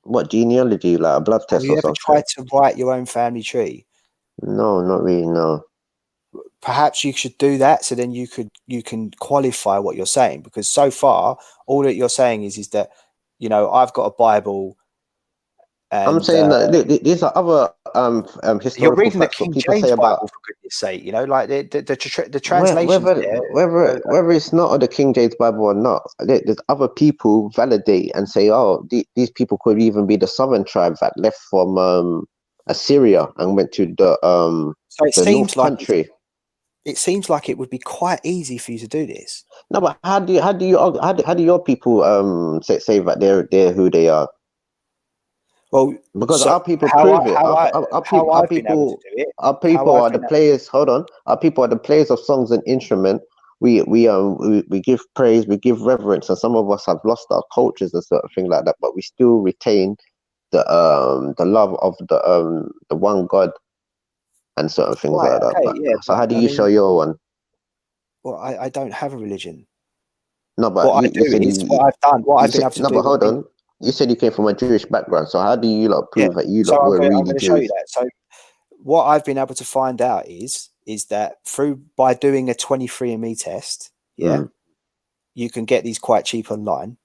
What genealogy, like a blood test Have you or ever something? tried to write your own family tree? No, not really. No. Perhaps you should do that, so then you can qualify what you're saying, because so far all that you're saying is that I've got a Bible. And, I'm saying that these are other you're historical reading the facts. What King people James say about Bible, for goodness sake, like the translations there. whether it's not or the King James Bible or not, there's other people validate and say, oh, these people could even be the southern tribe that left from Assyria and went to the So it the seems North like Country. it seems like it would be quite easy for you to do this. No, but how do your people say that they're who they are? Well, because so our people how prove it. I've been able to do it. Our people are the players. Hold on, our people are the players of songs and instrument. We give praise, we give reverence, and some of us have lost our cultures and sort of thing like that. But we still retain the love of the one God and certain things Right, like that. okay, But yeah, so how do you show your one? Well, I don't have a religion. No, but What I you do said is what I've done, what I've been able to no, do. but hold on. You said you came from a Jewish background, so how do you prove that you So were I'm really going to show Jewish? you that. So what I've been able to find out is that by doing a 23andMe test, you can get these quite cheap online,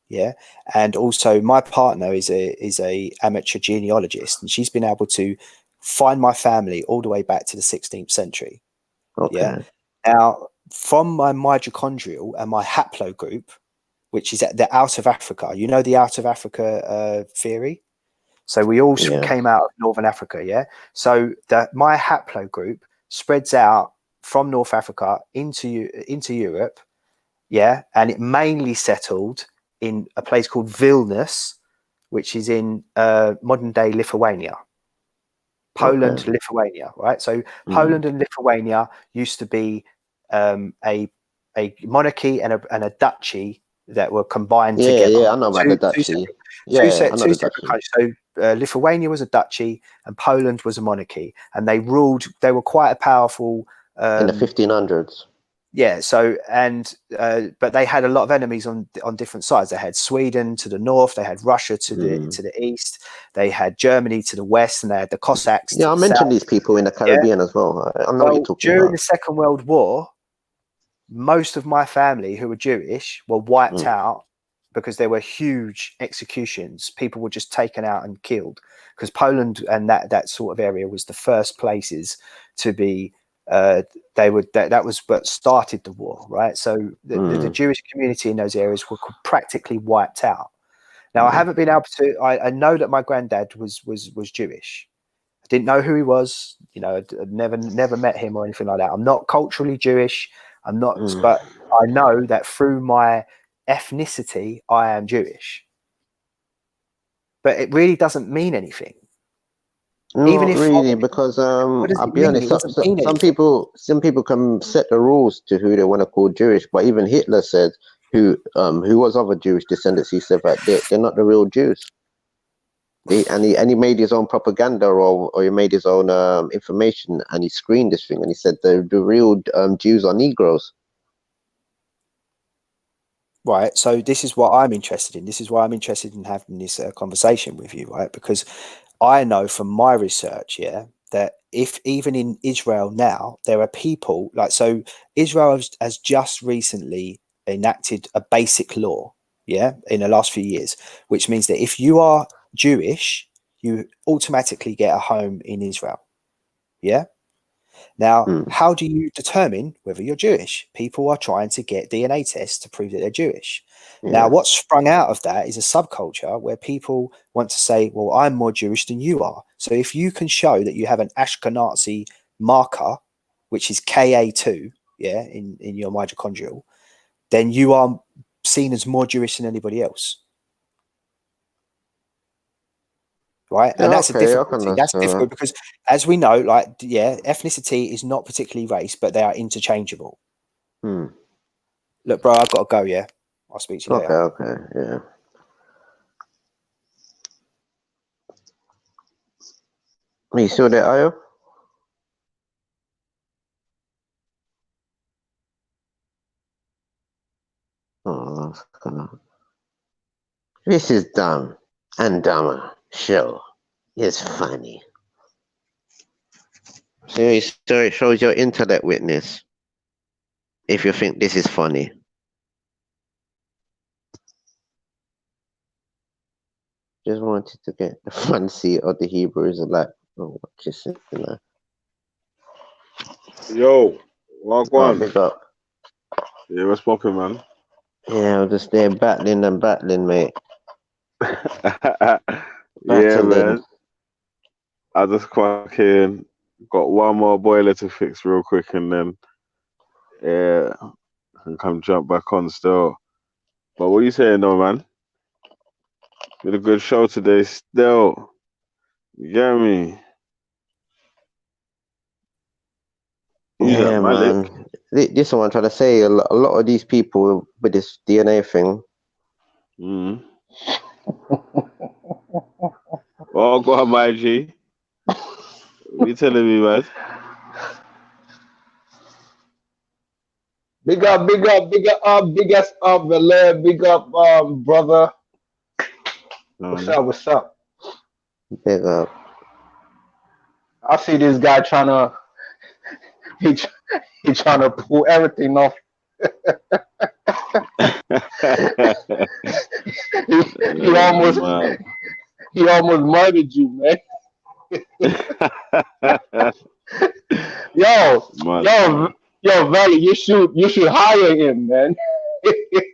and also my partner is a amateur genealogist, and she's been able to find my family all the way back to the 16th century. Now, from my mitochondrial and my haplogroup, which is at the out of Africa, the out of Africa theory. So we all came out of Northern Africa, So my haplogroup spreads out from North Africa into Europe, and it mainly settled in a place called Vilnius, which is in modern day Lithuania. Poland, Lithuania, right? So Poland and Lithuania used to be a monarchy and a duchy that were combined together. Yeah, I know about the duchy. Two separate countries. So Lithuania was a duchy and Poland was a monarchy, and they ruled. They were quite a powerful in the 1500s. Yeah. So but they had a lot of enemies on different sides. They had Sweden to the north. They had Russia to the east. They had Germany to the west, and they had the Cossacks. Yeah, I mentioned these people in the Caribbean as well. I know what you're talking during about. the Second World War, most of my family who were Jewish were wiped out because there were huge executions. People were just taken out and killed, because Poland and that sort of area was the first places to be. That was what started the war, right? So the Jewish community in those areas were practically wiped out. Now, I haven't been able to. I know that my granddad was Jewish. I didn't know who he was. I'd never met him or anything like that. I'm not culturally Jewish. I'm not, but I know that through my ethnicity, I am Jewish. But it really doesn't mean anything. Not really, because I'll be honest. Some people can set the rules to who they want to call Jewish, but even Hitler said who was of a Jewish descendants. He said that they're not the real Jews. He made his own propaganda, or he made his own information, and he screened this thing, and he said the real Jews are Negroes. right? So this is what I'm interested in. This is why I'm interested in having this conversation with you, right? Because I know from my research, yeah, that if even in Israel now, there are people like, so Israel has just recently enacted a basic law, yeah, in the last few years, which means that if you are Jewish, you automatically get a home in Israel, yeah. Now, how do you determine whether you're Jewish? People are trying to get DNA tests to prove that they're Jewish. Now, Yeah. what's sprung out of that is a subculture where people want to say, well, I'm more Jewish than you are. So if you can show that you have an Ashkenazi marker, which is Ka2, yeah, in your mitochondrial, then you are seen as more Jewish than anybody else. Right, and that's a Okay, I difficult can thing. That's understand difficult that. because, as we know, like, yeah, ethnicity is not particularly race, but they are interchangeable. Look, bro, I've got to go. Yeah, I'll speak to you later. Okay, yeah. Are you still there, Ayo? Oh, that's kinda... This is Dumb and Dumber show. It's funny. So it shows your intellect witness if you think this is funny. Just wanted to get the fancy of the Hebrews like, oh, just you know. Yo, walk Oh, on. big up. Yeah, what's popping, man? Yeah, I'm just there battling, mate. Yeah, Battling. man. I just clock in. Got one more boiler to fix real quick, and then yeah, I can come jump back on still. But what you saying, though, man? Been a good show today, still. You get me? Who's that, Yeah, Malik? man. This is what I'm trying to say. A lot of these people with this DNA thing. Oh, go on, my G. What you telling me, man? Big up, biggest up, Valer, big up, brother. What's up? Big up. I see this guy trying to, he trying to pull everything off. he almost murdered you, man. Yo, Valley, you should hire him, man.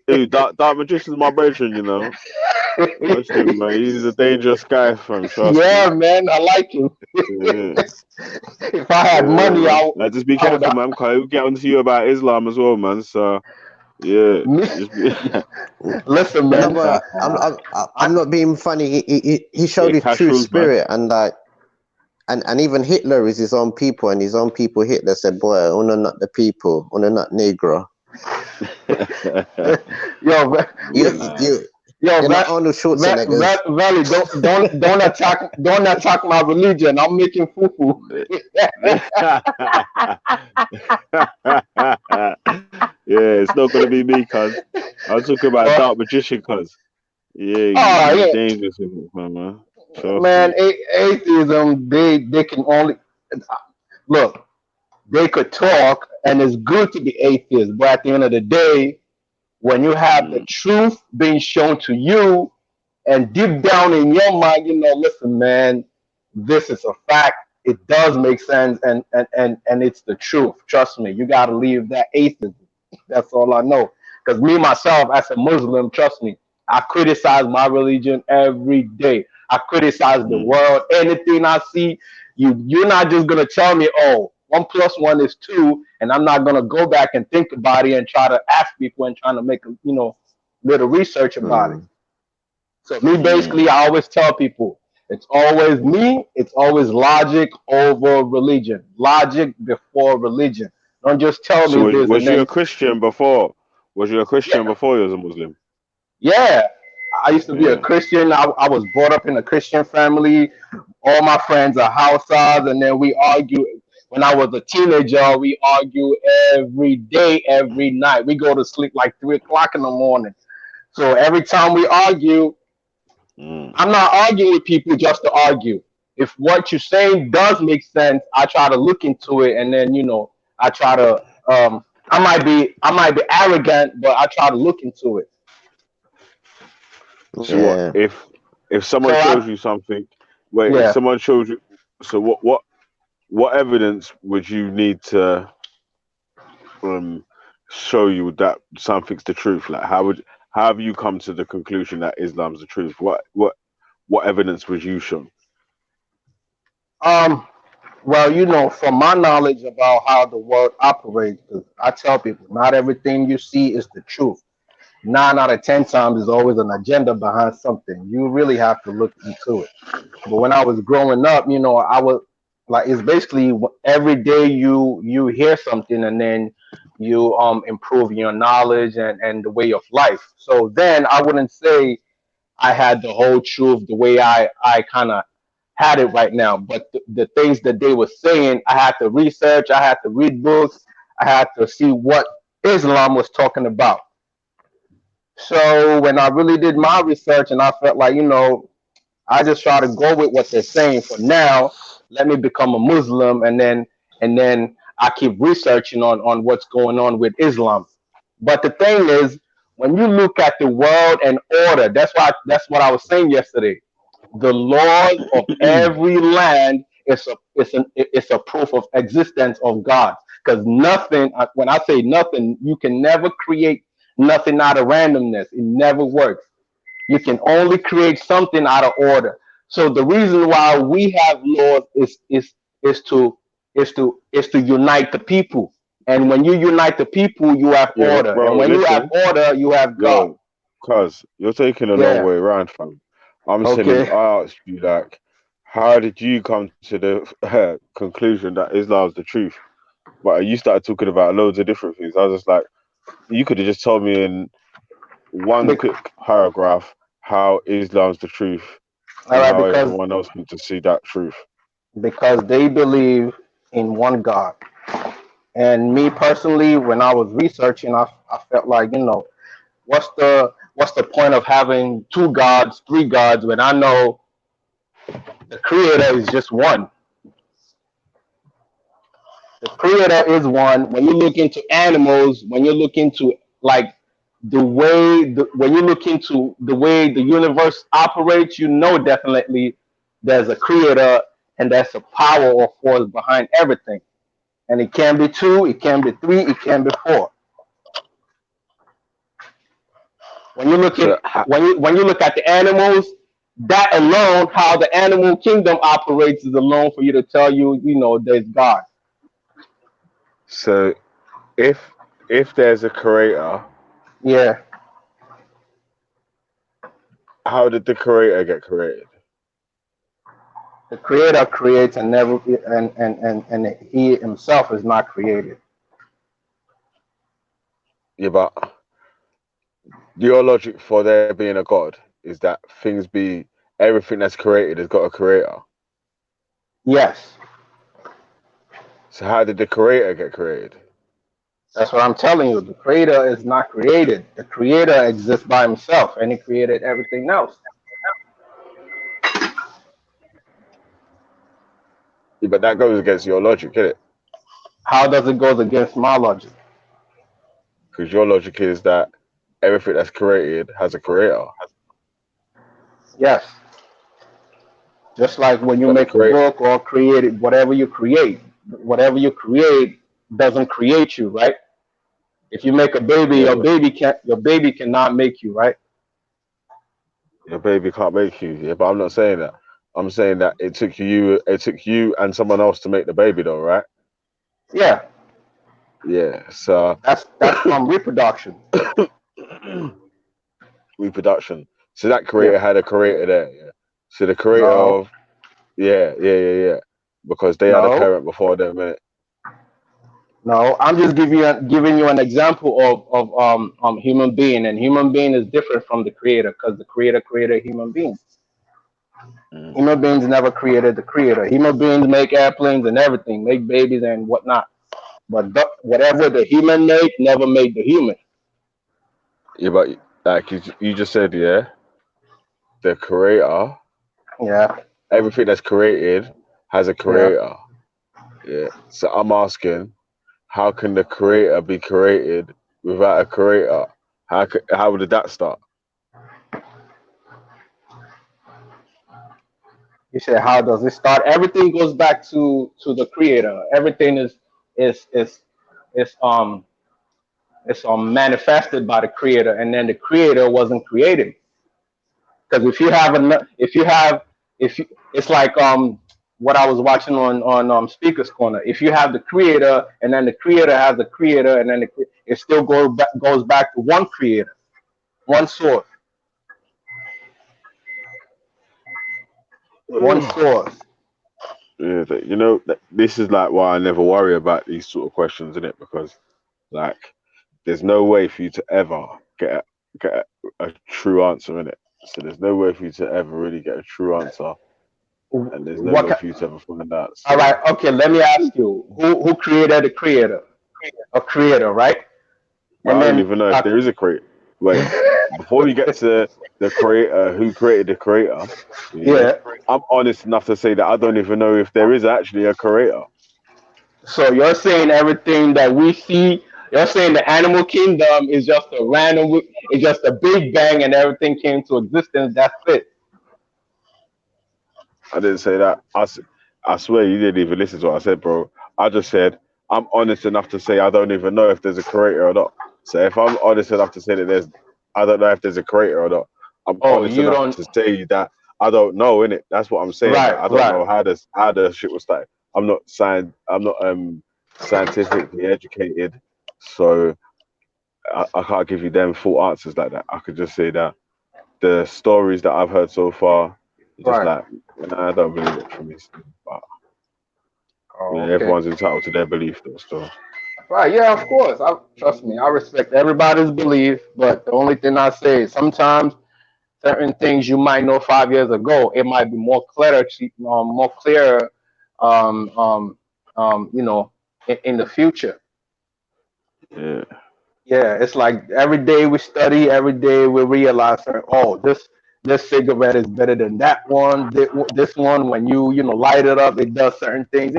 Dude, Dark Magician's my brethren, you know. Watch him, man. He's a dangerous guy, fam. Trust Yeah, me. man, I like him. If I had money, man. Just be careful, man, because he'll get onto you about Islam as well, man. So, yeah. Just be... Listen, man. No, but I'm not being funny. He showed his true rules, spirit, and like, and even Hitler is his own people, and his own people. Hitler said, "Boy, una not the people, una not Negro." You're not Arnold Schwarzenegger. Valley, don't attack my religion. I'm making fufu. Yeah, it's not gonna be me, cuz. I was talking about Dark Magician, cuz. Yeah, he's dangerous with it, man. Man, atheism, they can only look. They could talk, and it's good to be atheist, but at the end of the day, when you have the truth being shown to you, and deep down in your mind, you know, listen, man, this is a fact. It does make sense, and it's the truth. Trust me, you got to leave that atheism. That's all I know. Because me myself, as a Muslim, trust me, I criticize my religion every day. I criticize the world. Anything I see, you're not just gonna tell me, oh, 1 + 1 is 2, and I'm not gonna go back and think about it and try to ask people and trying to make a little research about it. So me, basically, I always tell people, it's always me. It's always logic over religion. Logic before religion. Don't just tell So me this was and you then a Christian before? Was you a Christian before you was a Muslim? yeah. I used to be a Christian. I was brought up in a Christian family. All my friends are Hausas, and then we argue. when I was a teenager, we argue every day, every night. We go to sleep like 3 o'clock in the morning. So every time we argue, I'm not arguing with people just to argue. If what you're saying does make sense, I try to look into it, and then I try to. I might be arrogant, but I try to look into it. So what Yeah. if So someone shows you something? Wait, if yeah. someone shows you, so what evidence would you need to um show you that something's the truth? Like how have you come to the conclusion that Islam's the truth? What evidence was you shown? Um. Well, from my knowledge about how the world operates, 'cause I tell people not everything you see is the truth. 9 out of 10 times there's always an agenda behind something. You really have to look into it. But when I was growing up, I was like, it's basically every day you hear something, and then you improve your knowledge and the way of life. So then I wouldn't say I had the whole truth the way I kind of had it right now. But the things that they were saying, I had to research, I had to read books, I had to see what Islam was talking about. So when I really did my research, and I felt like, I just try to go with what they're saying for now. Let me become a Muslim, and then I keep researching on what's going on with Islam. But the thing is, when you look at the world and order, that's what I was saying yesterday. The laws of every land is a proof of existence of God. Because nothing, when I say nothing, you can never create nothing out of randomness. It never works. You can only create something out of order. So the reason why we have laws is to is to unite the people. And when you unite the people, you have Yeah, but order. And bro, when you have listen, order, you have God. yo, cuz you're taking a long Yeah. way around, fam. I'm saying Okay. I asked you like, how did you come to the conclusion that Islam's the truth? But you started talking about loads of different things. I was just like, you could have just told me in one Bec- quick paragraph how Islam's the truth all and right, how because everyone else needs to see that truth. they believe in one God. And me personally, when I was researching, I felt like, what's the point of having two gods, three gods, when I know the creator is just one. The creator is one. When you look into animals, when you look into like when you look into the way the universe operates, definitely there's a creator, and there's a power or force behind everything. And it can be two, it can be three, it can be four. When you look So at when you look at the animals, that alone, how the animal kingdom operates, is alone for you to tell you, there's God. so if there's a creator, Yeah, how did the creator get created? the creator creates, and never and he himself is not created. Yeah, but your logic for there being a God is that things be everything that's created has got a creator. Yes, So how did the creator get created? that's what I'm telling you. The creator is not created. The creator exists by himself, and he created everything else. Yeah, but that goes against your logic, is it? How does it go against my logic? Because your logic is that everything that's created has a creator. Yes, just like when you But the make a create book or create it, whatever you create doesn't create you, right? If you make a baby, yeah, but your baby cannot make you, right? your baby can't make you. Yeah, but I'm not saying that. I'm saying that it took you and someone else to make the baby though, right? Yeah, Yeah. So that's from reproduction. reproduction. So that Yeah. creator had a creator there, yeah. So the creator No, of yeah. Because they had a no, parent before them, innit? no. I'm just giving you an example of human being, and human being is different from the creator, because the creator created human beings. Human beings never created the creator. Human beings make airplanes and everything, make babies and whatnot. But whatever the human made never made the human. Yeah, but like you just said, yeah, the creator, Yeah. everything that's created has a Yeah. creator. Yeah. So I'm asking, how can the creator be created without a creator? How did that start? You said, how does it start? Everything goes back to the creator. Everything is is is um manifested by the creator, and then the creator wasn't created. Because if you it's like what I was watching on Speaker's Corner. If you have the creator, and then the creator has the creator, and then it still goes back to one creator, one source, one source. Yeah, this is like why I never worry about these sort of questions, innit? Because like, there's no way for you to ever get a true answer in it. So there's no way for you to ever really get a true answer, and there's no What? way for you to ever find out. All right. So Okay. Let me ask you, who created the creator? A creator, right? well, And I don't then even know if there is a creator. Wait, before you get to the creator, who created the creator? Yeah, yeah. I'm honest enough to say that I don't even know if there is actually a creator. So you're saying everything that we see, you're saying the animal kingdom is just a random, it's just a big bang and everything came to existence. That's it. I didn't say that. I swear you didn't even listen to what I said, bro. I just said I'm honest enough to say I don't even know if there's a creator or not. So if I'm honest enough to say that I don't know if there's a creator or not. I'm Oh, honest you enough don't. to say that I don't know, innit? That's what I'm saying. Like, Right, I don't right. know how the shit was started. I'm not scientifically educated, so I can't give you them full answers like that. I could just say that the stories that I've heard so far, just Right. like, nah, I don't believe it for me. But Oh, okay. everyone's entitled to their belief, though. So Right, yeah, of course. Trust me, I respect everybody's belief, but the only thing I say is sometimes certain things you might know 5 years ago, it might be more clear, um, um, you know, in the future. yeah, Yeah, it's like every day we study, every day we realize, oh, this cigarette is better than that one. This one, when you light it up, it does certain things,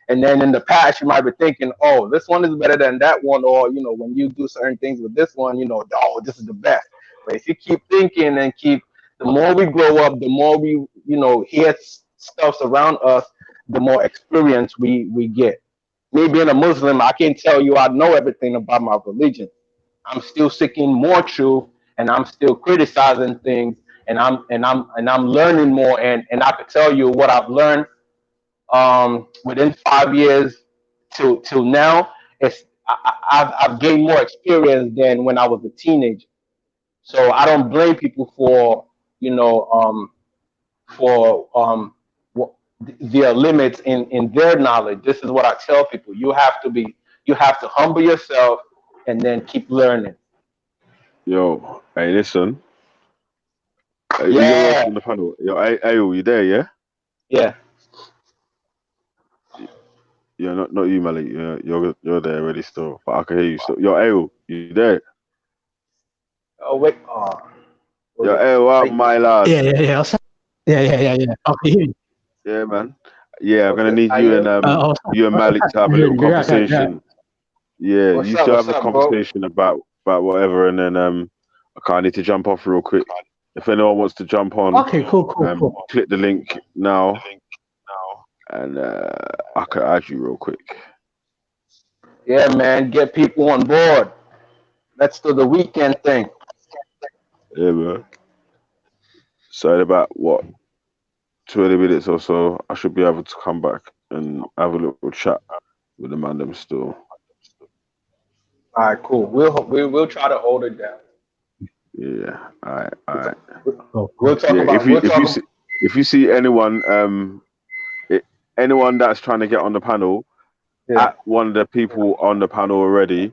And then in the past, you might be thinking, oh, this one is better than that one, or when you do certain things with this one, oh, this is the best. But if you keep thinking and the more we grow up, the more we hear stuff around us, the more experience we get. Me being a Muslim, I can't tell you I know everything about my religion. I'm still seeking more truth, and I'm still criticizing things, and I'm learning more, and I could tell you what I've learned within 5 years till now. I've gained more experience than when I was a teenager. So I don't blame people for you know for their limits in their knowledge. This is what I tell people: you have to humble yourself and then keep learning. yo, hey, listen, who's everyone else Yeah, on the panel? Yo, hey, you there? Yeah, yeah. yeah, not you, Malik. You're there already still, but I can hear you still. Yo, Ayo, you there? Oh wait, was Yo, it? Ayo, up, my lad. Yeah. Yeah. Okay. Yeah, man. Yeah, I'm gonna Okay, need I hear. you and Malik to have a little Right. conversation. Yeah, What's you up? two What's have a up, bro? conversation about whatever, and then I need to jump off real quick. If anyone wants to jump on, Okay, cool. click the link now, and I can add you real quick. Yeah, man, get people on board. Let's do the weekend thing. Yeah, man. So in about what 20 minutes or so, I should be able to come back and have a little chat with the man them still. All right, cool. We'll try to hold it down. Yeah. All right. We'll talk Yeah. about. We'll talk. If you see anyone anyone that's trying to get on the panel, Yeah. at one of the people on the panel already,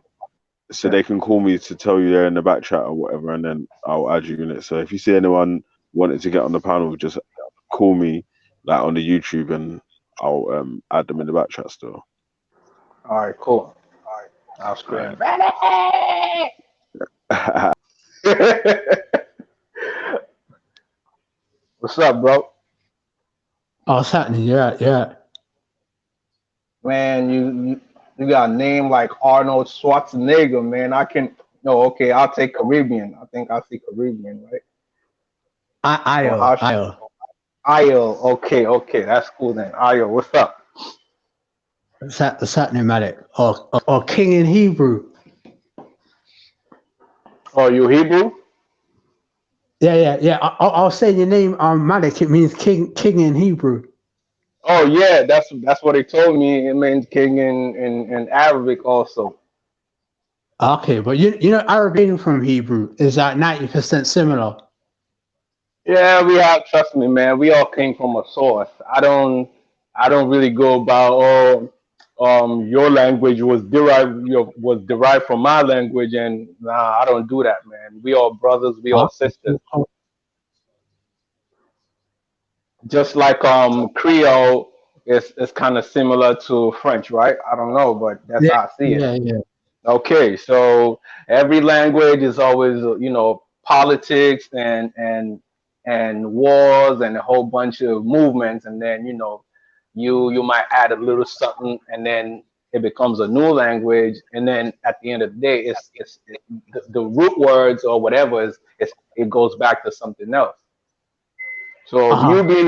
so Yeah. they can call me to tell you they're in the back chat or whatever, and then I'll add you in it. So if you see anyone wanting to get on the panel, just call me like on the YouTube, and I'll add them in the back chat still. All right, cool. I'll scream. What's up, bro? Oh, what's happening? Yeah. Man, you got a name like Arnold Schwarzenegger, man. I can. No, okay, I'll take Caribbean. I think I'll see Caribbean, right? Or how? Io. Io. Okay, that's cool then. Io, what's up? What's happening, Malik? Or King in Hebrew. Oh, you Hebrew? Yeah. I'll say your name, Malik. It means king in Hebrew. Oh yeah, that's what they told me. It means king in Arabic also. Okay, but you know Arabic from Hebrew is like 90% similar. Yeah, we have. Trust me, man. We all came from a source. I don't really go about your language was derived from my language, and nah, I don't do that, man. We all brothers. We all sisters. Just like Creole is kind of similar to French, right? I don't know, but that's how I see it. Yeah. Okay, so every language is always politics and wars and a whole bunch of movements, and then you might add a little something, and then it becomes a new language, and then at the end of the day, the root words or whatever it goes back to something else. So you being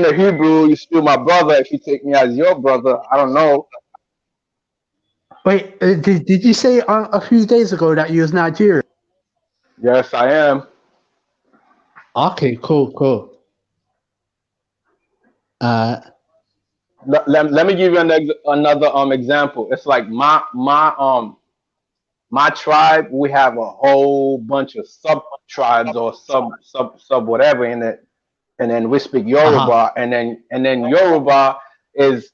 a Hebrew, you're still my brother. If you take me as your brother, I don't know. Wait, did you say a few days ago that you was Nigerian? Yes, I am. Okay, cool. Let me give you another example. It's like my tribe. We have a whole bunch of sub tribes or sub whatever in it, and then we speak Yoruba, and then Yoruba is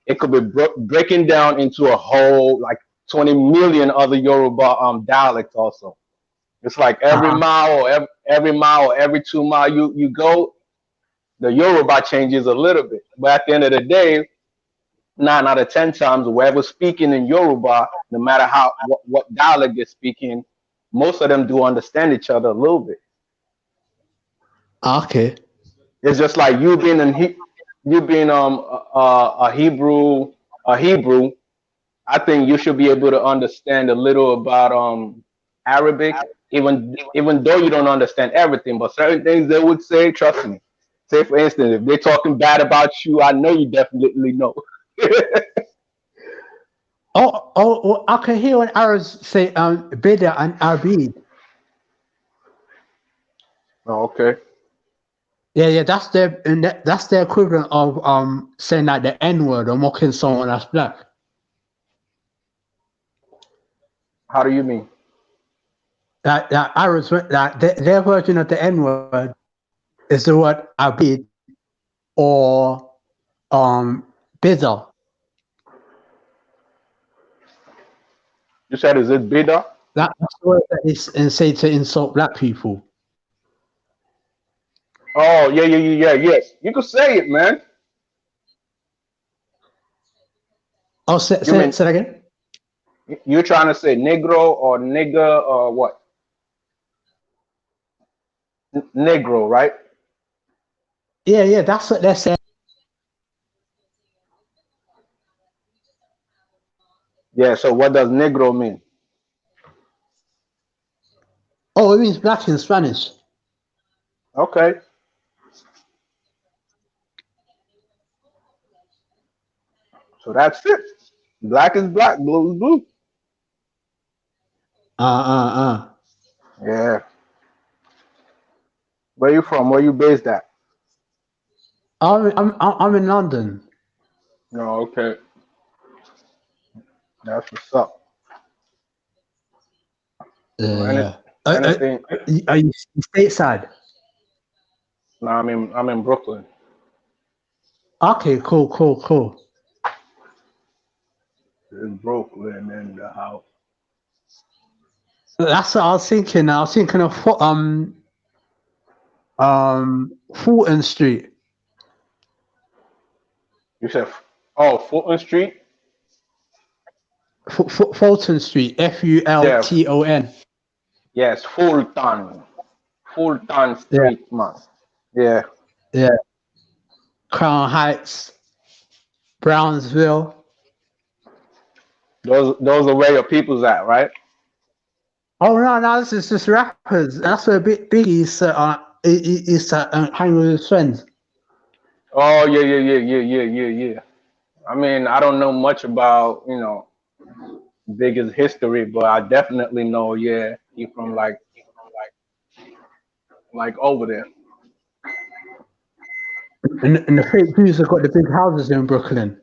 it could be breaking down into a whole like 20 million other Yoruba dialects also. It's like every mile or every 2 mile you go, the Yoruba changes a little bit. But at the end of the day, 9 out of 10 times, whoever's speaking in Yoruba, no matter what dialect they're speaking, most of them do understand each other a little bit. Okay. It's just like you being a Hebrew. I think you should be able to understand a little about Arabic, even though you don't understand everything. But certain things they would say, trust me. Say for instance, if they're talking bad about you, I know you definitely know. Oh, I can hear when Arabs say Bida and Abid. Oh, okay. Yeah, that's their equivalent of saying like the N-word or mocking someone that's black. How do you mean? That Arabs, like their version of the N-word is the word Abid or Bida. You said is it Bida? That's the word that they say to insult black people. Oh yes. You could say it, man. Oh, say that again. You're trying to say negro or nigger or what? Negro, right? Yeah, that's what they're saying. Yeah, so what does negro mean? Oh, it means black in Spanish. Okay. So that's it. Black is black, blue is blue. Yeah. Where you from? Where you based at? I'm in London. No, okay. That's what's up. Yeah. Anything? Are you stateside? No, I'm in Brooklyn. Okay, cool. In Brooklyn in the house. That's what I was thinking. I was thinking of Fulton Street. You said, Fulton Street? Fulton Street. Yeah. Fulton. Yes, Fulton. Fulton Yeah. Street, man. Yeah. Yeah. Crown Heights. Brownsville. Those are where your people's at, right? Oh no, this is just rappers. That's where Biggie used to hang with his friends. Oh yeah. I mean, I don't know much about, Biggie's history, but I definitely know, yeah, he from like over there. And the fake Jews have got the big houses in Brooklyn.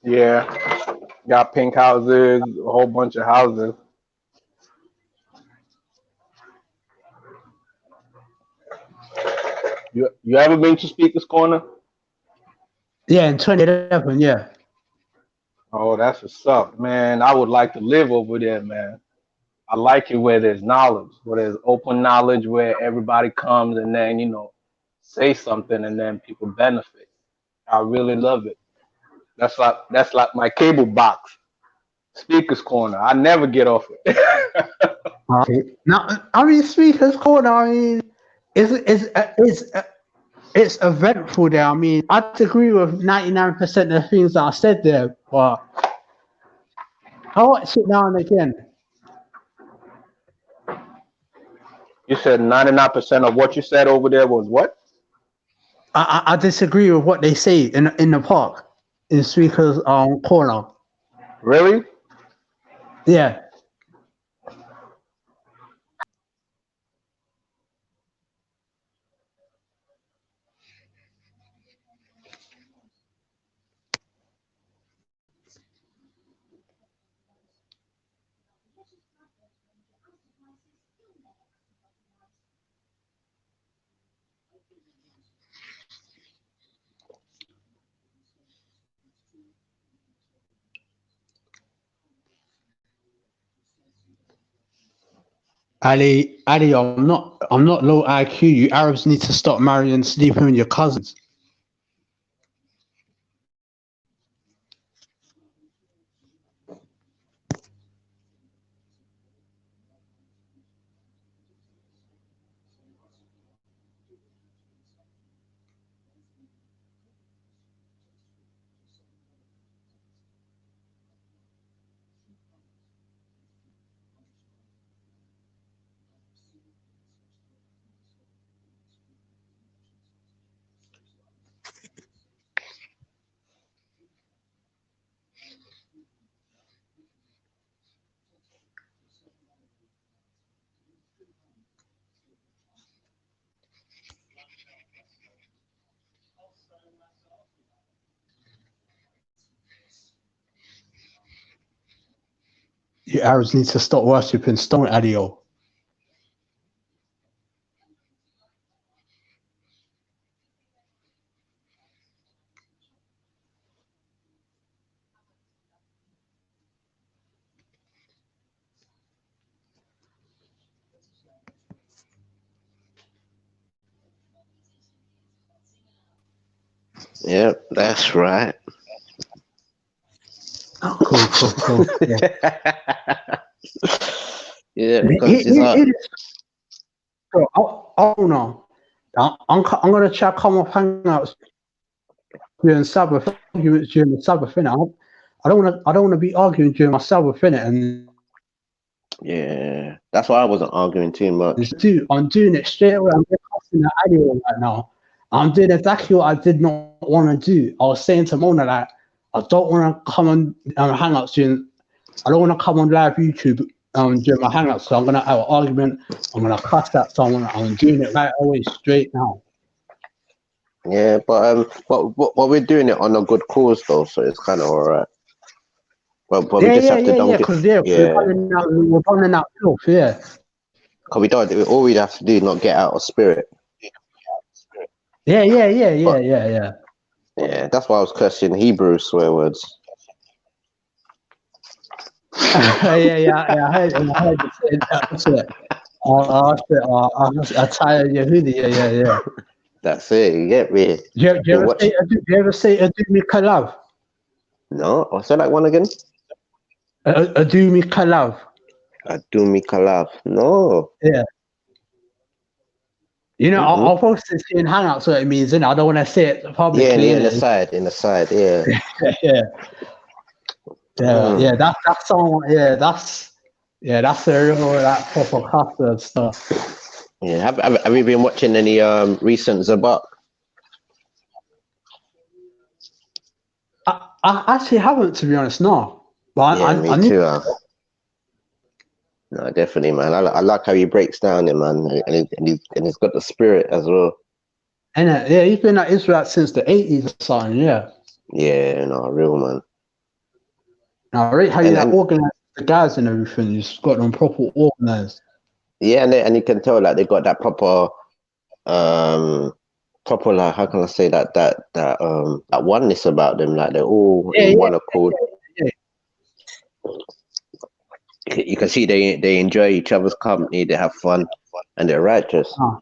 Yeah. Got pink houses, a whole bunch of houses. You ever been to Speaker's Corner? Yeah, in 2011, yeah. Oh, that's what's up, man. I would like to live over there, man. I like it where there's knowledge, where there's open knowledge, where everybody comes and then, say something and then people benefit. I really love it. That's like my cable box, Speaker's Corner. I never get off it. Now, I mean, Speaker's Corner. I mean, it's eventful there. I mean, I agree with 99% of the things that I said there, but I watch it now and again. You said 99% of what you said over there was what? I disagree with what they say in the park, in Speaker's Corner. Really? Yeah. Ali, I'm not low IQ. You Arabs need to stop marrying and sleeping with your cousins. You Arabs need to stop worshipping stone, Adio. Yeah, that's right. Oh, cool. Yeah, because no. I'm gonna try to come off hangouts during Sabbath, during the Sabbath, innit? I don't wanna be arguing during my Sabbath, innit? And yeah, that's why I wasn't arguing too much. I'm doing it straight away. I'm cussing the audio right now. I'm doing exactly what I did not want to do. I was saying to Mona that I don't want to come on hangouts during. I don't want to come on live YouTube during my hangouts. So I'm gonna have an argument. I'm gonna cuss at someone. I'm doing it right away, straight now. Yeah, but we're doing it on a good cause though, so it's kind of alright. But we just have to don't get we're running out filth, yeah. Cause we don't. All we have to do is not get out of spirit. Yeah. Yeah, that's why I was cursing Hebrew swear words. I heard you say that. I tire Yehudi. Yeah. That's it. You get me? Do you ever say Adumi Kalav? No, I'll say that one again. Adumi Kalav. Adumi Kalav. No. Yeah. You know, I'll post this in Hangouts, so it means, and I don't want to say it publicly. Yeah, in the side, yeah. yeah. That's song. That's the real that proper custard stuff. Yeah, have you been watching any recent Zabak? I actually haven't, to be honest. No, but Yeah, me I need. too. No, definitely, man. I like how he breaks down it, man, and he's got the spirit as well. And he's been at Israel since the 80s or something. Yeah. Yeah, no, real man. I rate how you organize the guys and everything. You've got them proper organized. Yeah, and you can tell like they got that proper like, how can I say that oneness about them, like they're all in one accord. Yeah. You can see they enjoy each other's company, they have fun, and they're righteous. You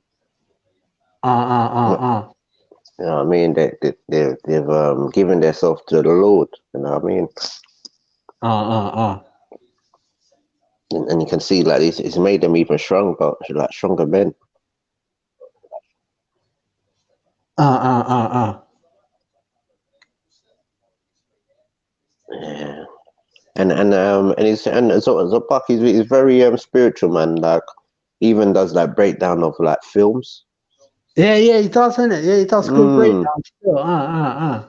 know what I mean? They've given themselves to the Lord. You know what I mean? And you can see like it's made them even stronger, like stronger men. Yeah. And so Buck he's very spiritual, man. Like even does like breakdown of like films. Yeah, he does, isn't it? Yeah, he does good breakdown still.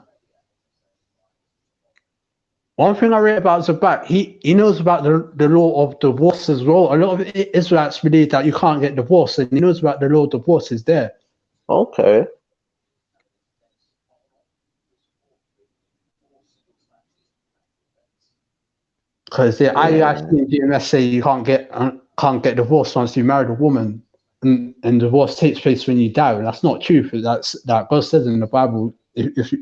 One thing I read about Zabak, he knows about the law of divorce as well. A lot of Israelites believe that you can't get divorced, and he knows about the law of divorce is there. Okay. Because the IUIC and GMS say you can't get divorced once you married a woman, and divorce takes place when you die. That's not true. That God says in the Bible, if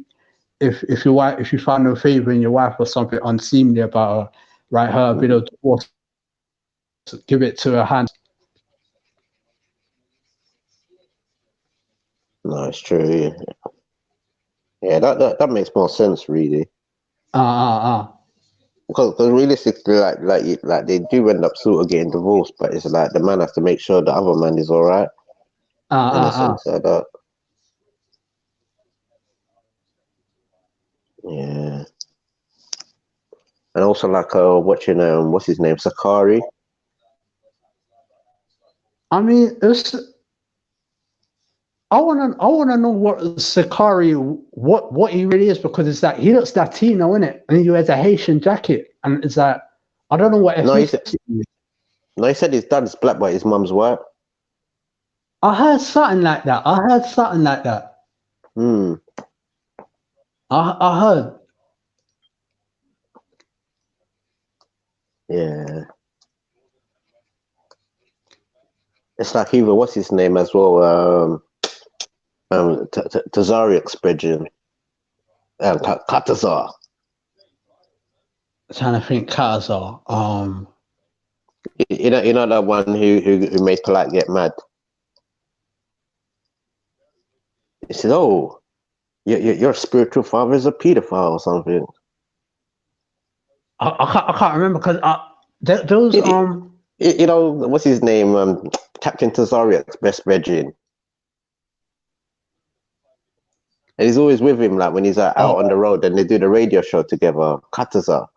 you find no favor in your wife or something unseemly about her, write her a bill of divorce, give it to her hand. No, it's true. Yeah, that makes more sense, really. Because realistically, like they do end up sort of getting divorced, but it's like the man has to make sure the other man is all right. In a sense like that. Yeah. And also like watching what's his name, Sakari. I mean, I wanna know what Sakari what he really is, because it's that he looks Latino, isn't it? And he wears a Haitian jacket, and it's that I don't know what ethnicity. No, he said his dad's black, but his mum's white. I heard something like that. I heard. Yeah. It's like either what's his name as well, Tazariak's brethren. Katazar. Trying to think Katazar. You know that one who made Polite get mad. He said, "Oh, your spiritual father is a pedophile or something." I can't remember because those you know what's his name, Captain Tazariak's best brethren, and he's always with him like when he's out on the road and they do the radio show together. Katazar.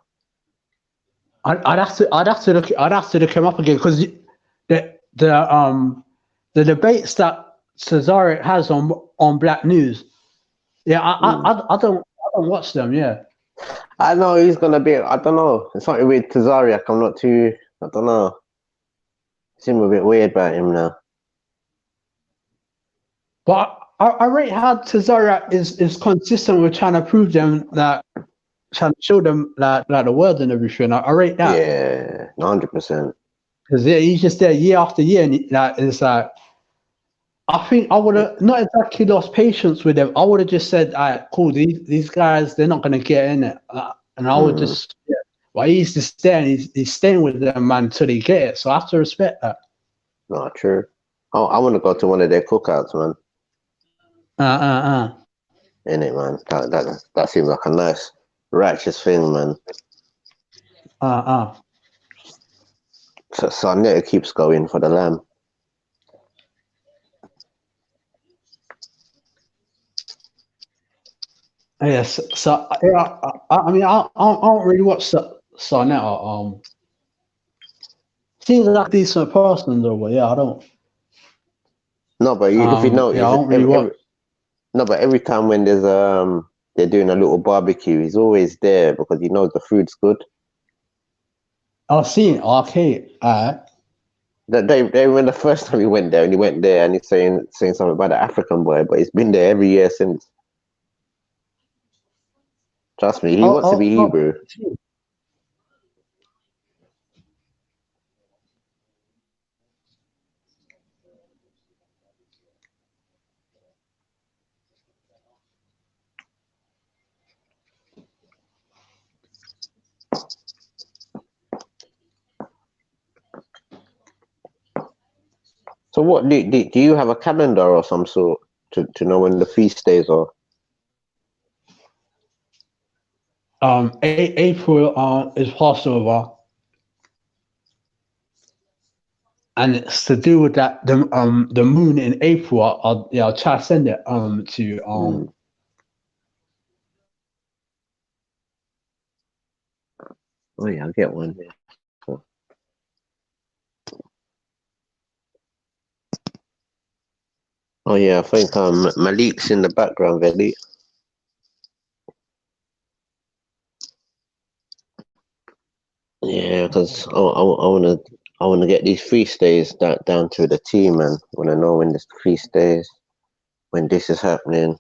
I'd have to look him up again, because the debates that Cesaric has on Black News, I don't watch them. Yeah, I know he's gonna be. I don't know. It's something with Tazariak. I'm not too. I don't know. Seems a bit weird about him now. But I rate how Tazariak is consistent with trying to prove them that. Trying to show them like the word and everything. I rate that. Yeah, 100%. Because he's just there year after year, and it's like I think I would have not exactly lost patience with them. I would have just said, "All right, cool. These guys, they're not gonna get in it," and I would just. Yeah. Well, he's just there, and he's staying with them, man, until they get it. So I have to respect that. Not true. Oh, I want to go to one of their cookouts, man. Innit, man? That seems like a nice, righteous thing, man. So Sarnetta keeps going for the lamb. Yes. So yeah, I mean, I don't really watch Sarnetta. Seems like a decent person though, but yeah, I don't. No, but if you Yeah, I notice, don't really watch. no, but every time when there's they're doing a little barbecue, he's always there because he knows the food's good. I've seen it. Okay, That they when the first time he went there, and he's saying something about the African boy, but he's been there every year since. Trust me, he wants to be Hebrew. So what do you have a calendar or some sort to know when the feast days are? April is Passover, and it's to do with that the moon in April. I'll try to send it to Oh yeah, I'll get one. Yeah. Cool. Oh yeah, I think Malik's in the background, Veli. Yeah, because I wanna get these feast days down to the T, man. I wanna know when this feast days, when this is happening.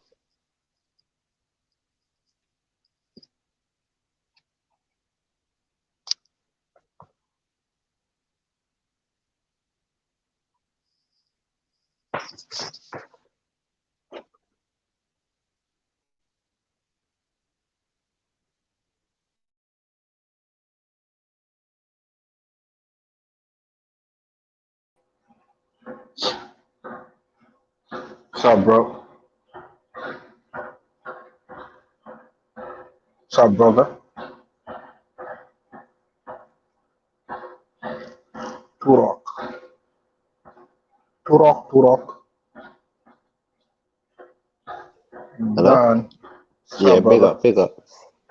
What's up, bro? What's up, brother? Turok. Turok. Hello? Man. What's Yeah, up, big brother? up, big up.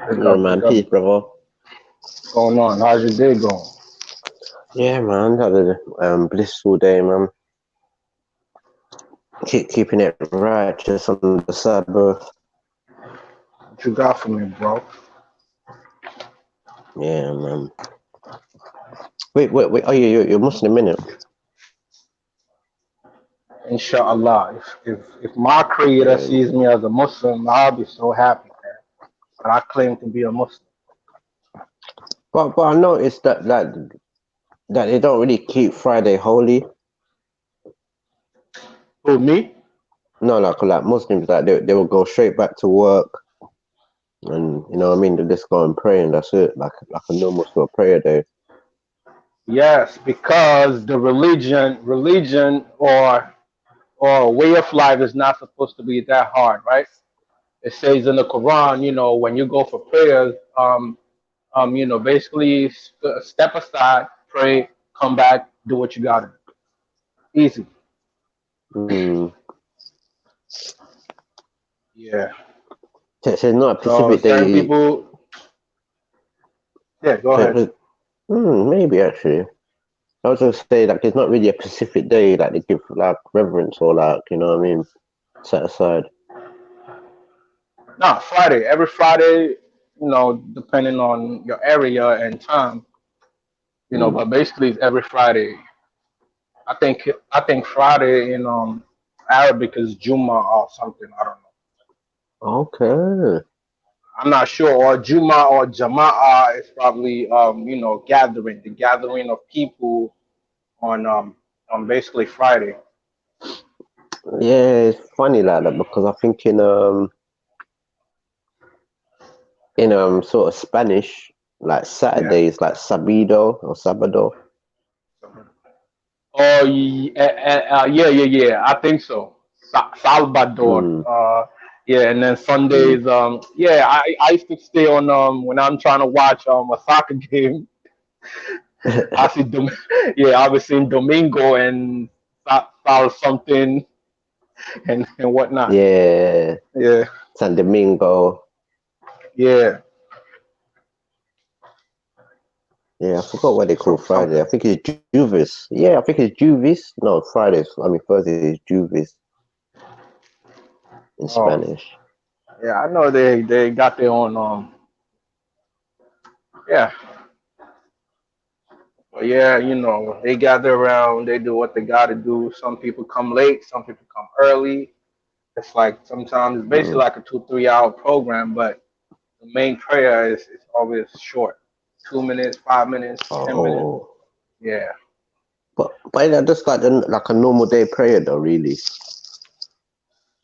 Big Yeah, up, man, big up. peace, brother. What's going on? How's your day going? Yeah, man, had a blissful day, man. Keeping it righteous on the Sabbath. What you got for me, bro? Yeah, man. Wait. Oh, you're Muslim, innit? Inshallah. If my creator Yeah. sees me as a Muslim, I'll be so happy, man. But I claim to be a Muslim. But I noticed that they don't really keep Friday holy. Who, me? No, like Muslims, like they will go straight back to work, and you know what I mean. They just go and pray, and that's it, like a normal sort of prayer day. Yes, because the religion or way of life is not supposed to be that hard, right? It says in the Quran, when you go for prayers, basically step aside, pray, come back, do what you gotta do. Easy. Yeah. So it's not a So specific certain day. people, yeah, go ahead. Maybe actually. I was gonna say like there's not really a specific day like they give like reverence or like you know what I mean set aside. No, Friday. Every Friday, depending on your area and time, but basically it's every Friday. I think Friday in Arabic is Juma or something. I don't know. Okay. I'm not sure. Or Juma or Jama'ah is probably gathering, the gathering of people on basically Friday. Yeah, it's funny like that because I think in sort of Spanish like Yeah. Saturday is like Sabido or Sabado. Oh yeah. I think so. Salvador. Mm. Yeah, and then Mm. Sundays. Yeah, I used to stay on when I'm trying to watch a soccer game. I see yeah, I was seeing Domingo and Sal something and whatnot. Yeah, Yeah, San Domingo. yeah. Yeah, I forgot what they call Friday. I Something. think it's Juvis. Yeah, I think it's Juvis. No, Fridays. I mean Thursday is Juvis in Oh, Spanish. yeah. I know they got their own. Yeah, but yeah. They gather around. They do what they got to do. Some people come late. Some people come early. It's like sometimes it's basically Mm. like a 2 3 hour program, but the main prayer is always short, 2 minutes, 5 minutes, 10 minutes. Oh, Yeah. but that just like a normal day prayer though, really.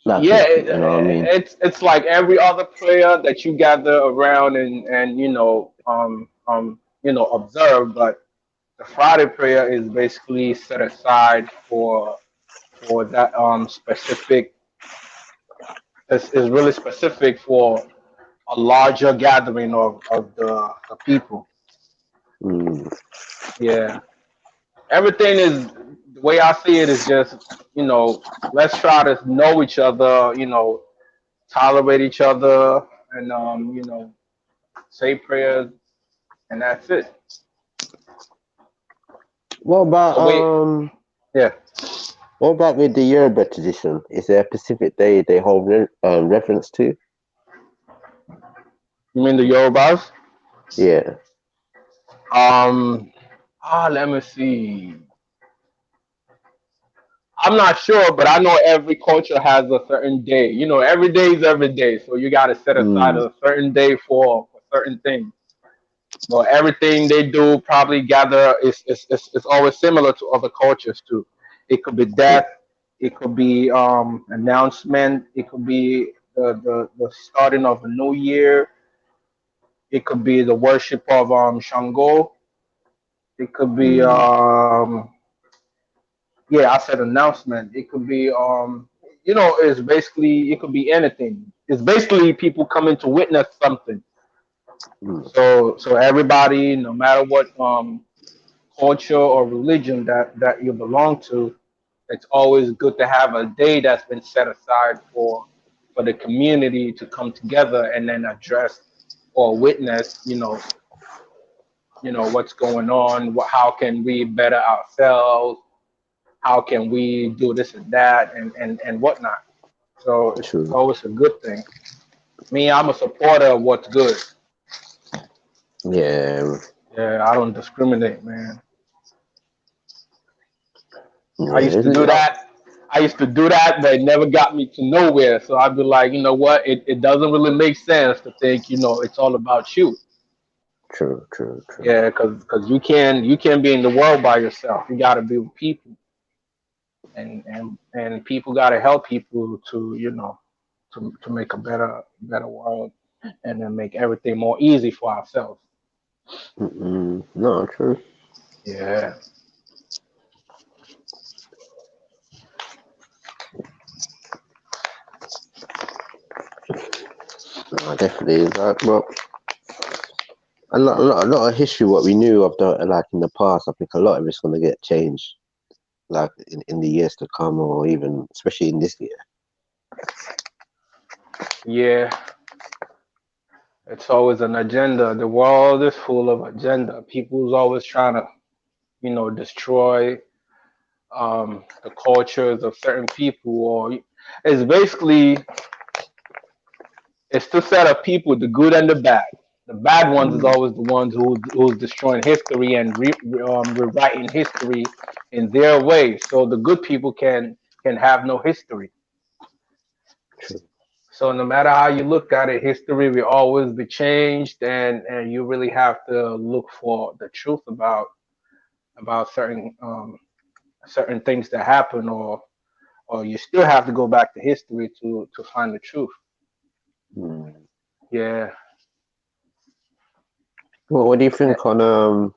Like Yeah, you know what I mean? it's like every other prayer that you gather around and observe, but the Friday prayer is basically set aside for that specific. Is really specific for a larger gathering of the people. Mm. Yeah, everything is the way I see it is just let's try to know each other, tolerate each other, and say prayers, and that's it. What about The way, yeah. what about with the Yoruba tradition? Is there a specific day they hold reference to? You mean the Yorubas? Yeah. Let me see. I'm not sure, but I know every culture has a certain day. Every day is every day, so you got to set aside Mm. a certain day for certain things. Well, everything they do probably gather is always similar to other cultures too. It could be death, it could be announcement, it could be the starting of a new year, it could be the worship of Shango, it could be Mm. yeah, I said announcement. It could be it's basically it could be anything. It's basically people coming to witness something. Mm. So everybody, no matter what culture or religion that you belong to, it's always good to have a day that's been set aside for the community to come together and then address or witness, what's going on. How can we better ourselves? How can we do this and that and whatnot? So it's True. always a good thing. Me, I'm a supporter of what's good. Yeah. Yeah, I don't discriminate, man. I Yeah. used to do that. I used to do that, but it never got me to nowhere. So I'd be like, you know what? It doesn't really make sense to think, it's all about you. True. True. True. Yeah, because you can't be in the world by yourself. You got to be with people, and people got to help people to to make a better world, and then make everything more easy for ourselves. Mm-mm. No, true. Yeah. No, definitely. Like, well, a lot of history. What we knew of the like in the past, I think a lot of it's going to get changed, like in the years to come, or even especially in this year. Yeah. It's always an agenda. The world is full of agenda. People's always trying to, destroy the cultures of certain people, or it's basically it's two set of people, the good and the bad. The bad ones is Mm. always the ones who's destroying history and rewriting history in their way. So the good people can have no history. True. So no matter how you look at it, history will always be changed, and you really have to look for the truth about certain things that happen, or you still have to go back to history to find the truth. Mm. Yeah. Well, what do you think on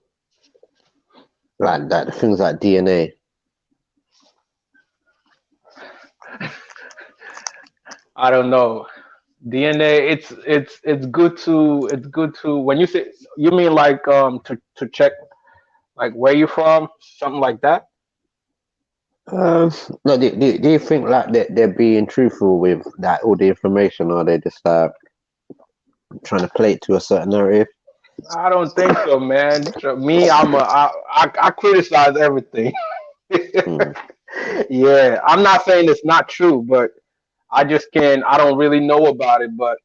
like that things like DNA? I don't know. DNA. It's good to when you say you mean like to check like where you from, something like that. Um, no, do you think like they're being truthful with that all the information, or they just trying to play it to a certain narrative? I don't think so, man. Me, I criticize everything. Yeah, I'm not saying it's not true, but I just can't. I don't really know about it. But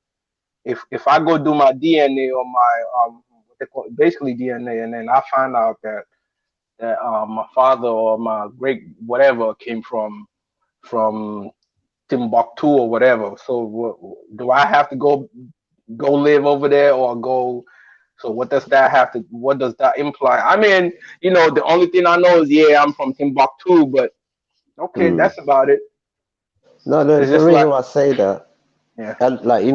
if I go do my DNA or my what they call it, basically DNA, and then I find out that my father or my great whatever came from Timbuktu or whatever. So do I have to go live over there or go? So what does that have to? What does that imply? I mean, the only thing I know is yeah, I'm from Timbuktu, but okay, that's about it. No, It's the just reason like why I say that, yeah, like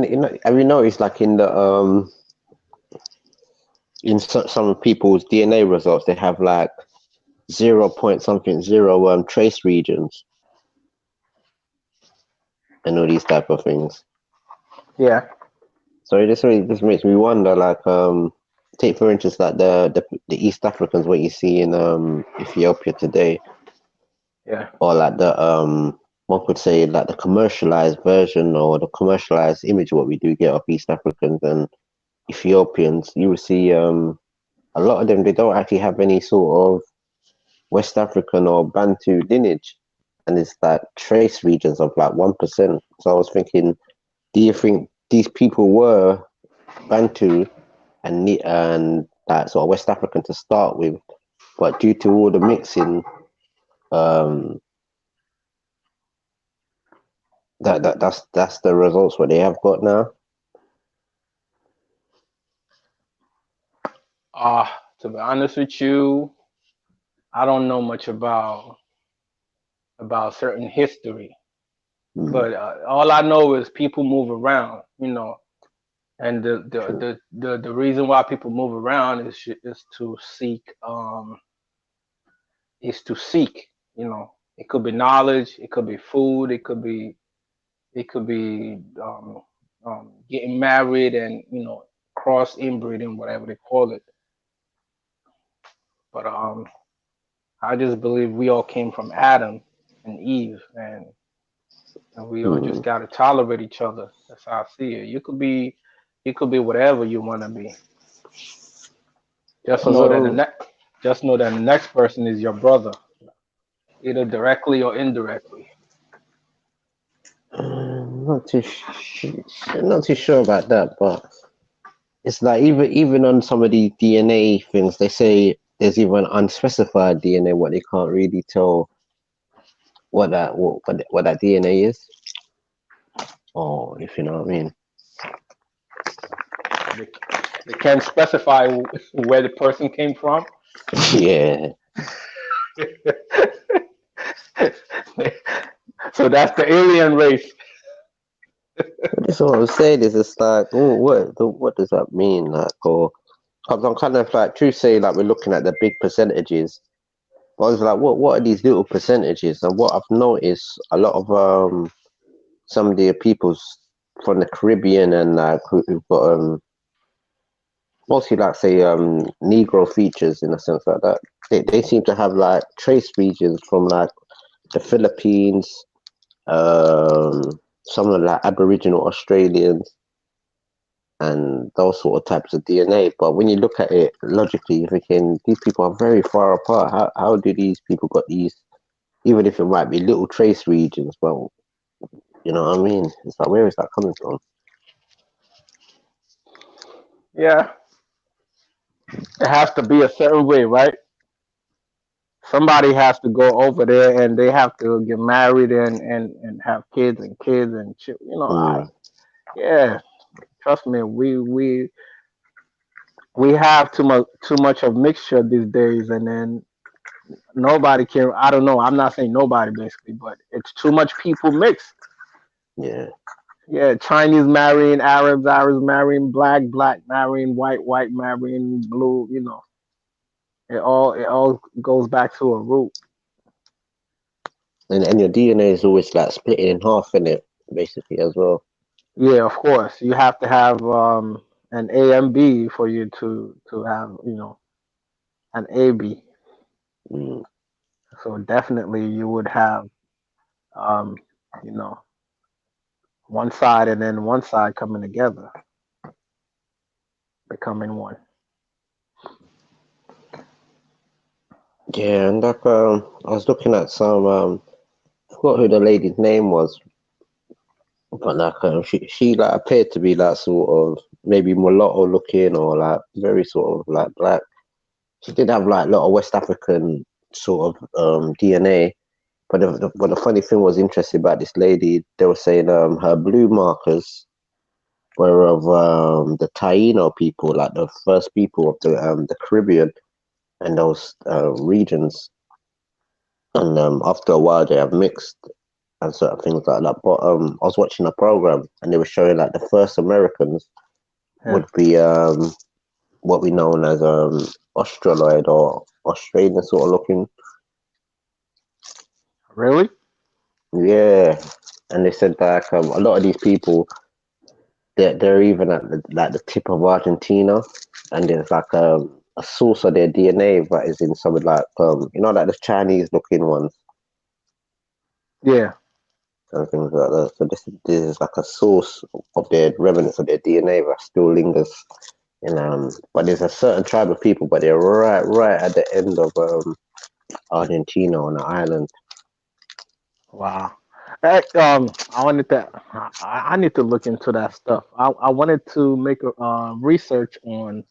have you noticed like in the in some people's DNA results they have like 0 point something zero trace regions and all these type of things. yeah, So it just makes me wonder, like, take for instance, like the East Africans, what you see in Ethiopia today, yeah. or like the one could say like the commercialized version or the commercialized image of what we do get of East Africans and Ethiopians. You will see a lot of them, they don't actually have any sort of West African or Bantu lineage, and it's like trace regions of like 1%. So I was thinking, do you think these people were Bantu and that sort of West African to start with, but due to all the mixing, um, that's the results what they have got now. To be honest with you, I don't know much about certain history, but all I know is people move around, and the reason why people move around is to seek it could be knowledge, it could be food, it could be getting married and cross inbreeding, whatever they call it. But I just believe we all came from Adam and Eve, and we all just gotta tolerate each other. That's how I see it. You could be whatever you want to be. Just know that the next person is your brother, either directly or indirectly. Not too sure about that, but it's like even on some of these DNA things, they say there's even unspecified DNA what they can't really tell what that DNA is, or if you know what I mean. They can't specify where the person came from. Yeah. So that's the alien race. That's what I'm saying. Is it's like, what does that mean? Like, or I'm kind of like, true say, like we're looking at the big percentages, but I was like, what are these little percentages? And what I've noticed, a lot of some of the peoples from the Caribbean and like who've got mostly like say Negro features in a sense like that. They seem to have like trace regions from like the Philippines, some of like Aboriginal Australians and those sort of types of DNA. But when you look at it logically, you're thinking these people are very far apart. How do these people got these, even if it might be little trace regions, but you know what I mean? It's like, where is that coming from? Yeah, it has to be a certain way, right? Somebody has to go over there and they have to get married and have kids and yeah, trust me, we have too much of mixture these days, and then nobody can. I don't know. I'm not saying nobody basically, but it's too much people mixed. Yeah. Yeah, Chinese marrying Arabs, Arabs marrying black, black marrying white, white marrying blue. It all goes back to a root. And your DNA is always like split in half, innit? basically as well. Yeah, of course. You have to have an A and B for you to have, an AB. Mm. So definitely you would have, um, you know, one side and then one side coming together, becoming one. Yeah, and like I was looking at some I forgot who the lady's name was, but like she like appeared to be like sort of maybe mulatto looking or like very sort of like black. She did have like a lot of West African sort of DNA. But the funny thing was interesting about this lady, they were saying her blue markers were of the Taino people, like the first people of the Caribbean and those regions. And after a while, they have mixed and certain things like that. But I was watching a program and they were showing like the first Americans Yeah. would be what we know as Australoid or Australian sort of looking. Really? Yeah, and they said like a lot of these people they're even at the tip of Argentina, and there's like a source of their DNA that is in some of like like the Chinese looking ones Yeah. and things like that. So this is like a source of their remnants of their DNA that still lingers in but there's a certain tribe of people, but they're right at the end of Argentina on the island. Wow. I wanted to. I need to look into that stuff. I wanted to make a research on.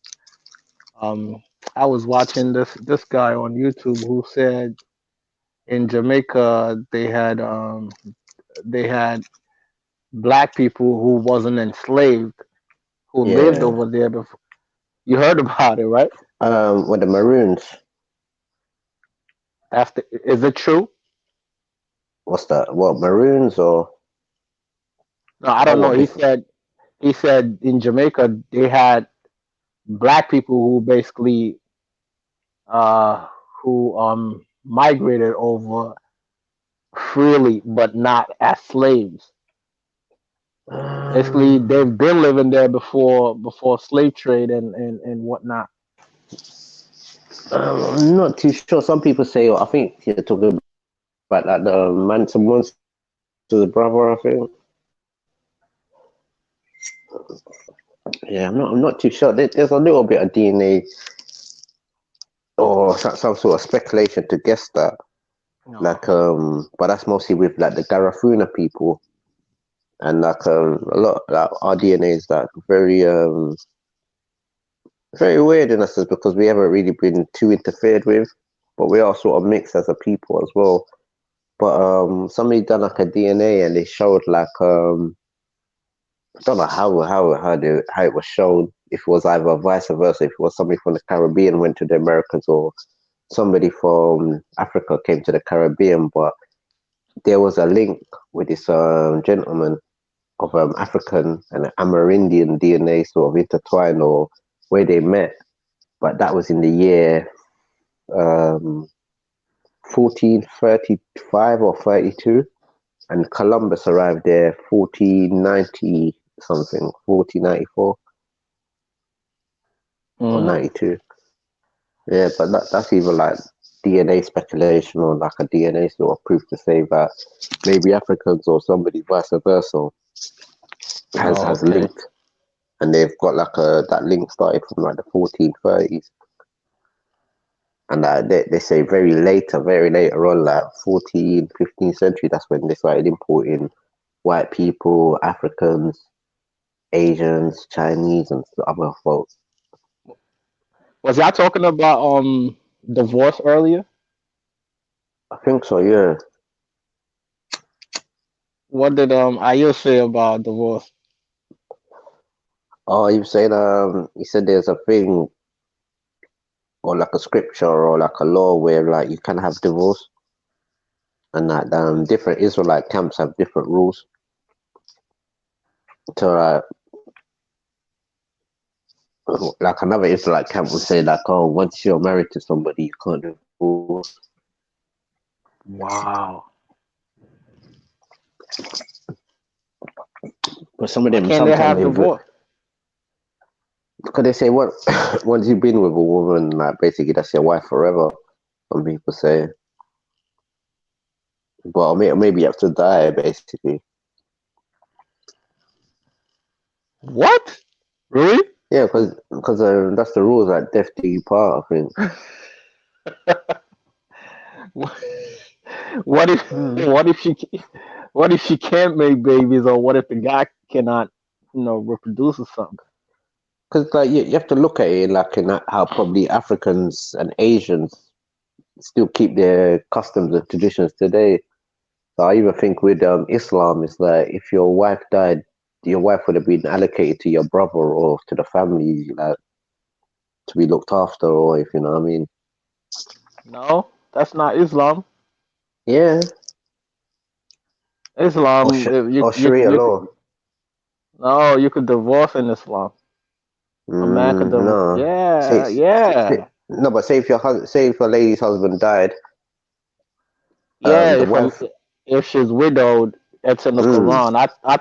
Um, I was watching this guy on YouTube who said in Jamaica they had black people who wasn't enslaved who lived Yeah. over there before. You heard about it, right? With the Maroons. Is it true? What's that? What Maroons or? No, I Oh, don't know. what He said in Jamaica they had black people who basically uh who migrated over freely but not as slaves. Basically they've been living there before slave trade and whatnot. I'm not too sure. Some people say, I think you're talking about like the Manson Monster, the brother, I think. Yeah, I'm not too sure. There's a little bit of DNA or some sort of speculation to guess that. Like, but that's mostly with like the Garifuna people, and like a lot like our DNA is like very weird in a sense because we haven't really been too interfered with, but we are sort of mixed as a people as well. But somebody done like a DNA and they showed like I don't know how it was shown. If it was either vice versa, if it was somebody from the Caribbean went to the Americas or somebody from Africa came to the Caribbean, but there was a link with this gentleman of African and Amerindian DNA sort of intertwined or where they met, but that was in the year 1435 or 32, and Columbus arrived there 1490 something, 1494 or 92. Yeah, but that's even like DNA speculation or like a DNA sort of proof to say that maybe Africans or somebody vice versa has Okay. linked, and they've got like that link started from like the 1430s. And they say very later on, like 14th, 15th century, that's when they started importing white people, Africans, Asians, Chinese, and other folks. Was y'all talking about divorce earlier? I think so, yeah. What did Ayush say about divorce? Oh, you said there's a thing or like a scripture or like a law where like you can have divorce, and that different Israelite camps have different rules. So like another Israelite camp would say like, oh, once you're married to somebody, you can't divorce. Wow. But some of Why them, can't they sometimes have they, divorce? because they say once you've been with a woman, like basically that's your wife forever. Some people say, well, maybe you have to die basically. What? Really? Yeah, because that's the rules. Like death do you part, I think. What if Hmm. what if she can't make babies, or what if the guy cannot, reproduce or something? Because like you have to look at it like in how probably Africans and Asians still keep their customs and traditions today. So I even think with Islam, it's like if your wife died, your wife would have been allocated to your brother or to the family, like to be looked after, or if you know what I mean. No, that's not Islam. Yeah, Islam, or Sharia you could, law. no, you could divorce in Islam. A man could divorce. No, Yeah, yeah, no, but say if your lady's husband died, yeah. the wife. If she's widowed, it's in the Mm, Quran.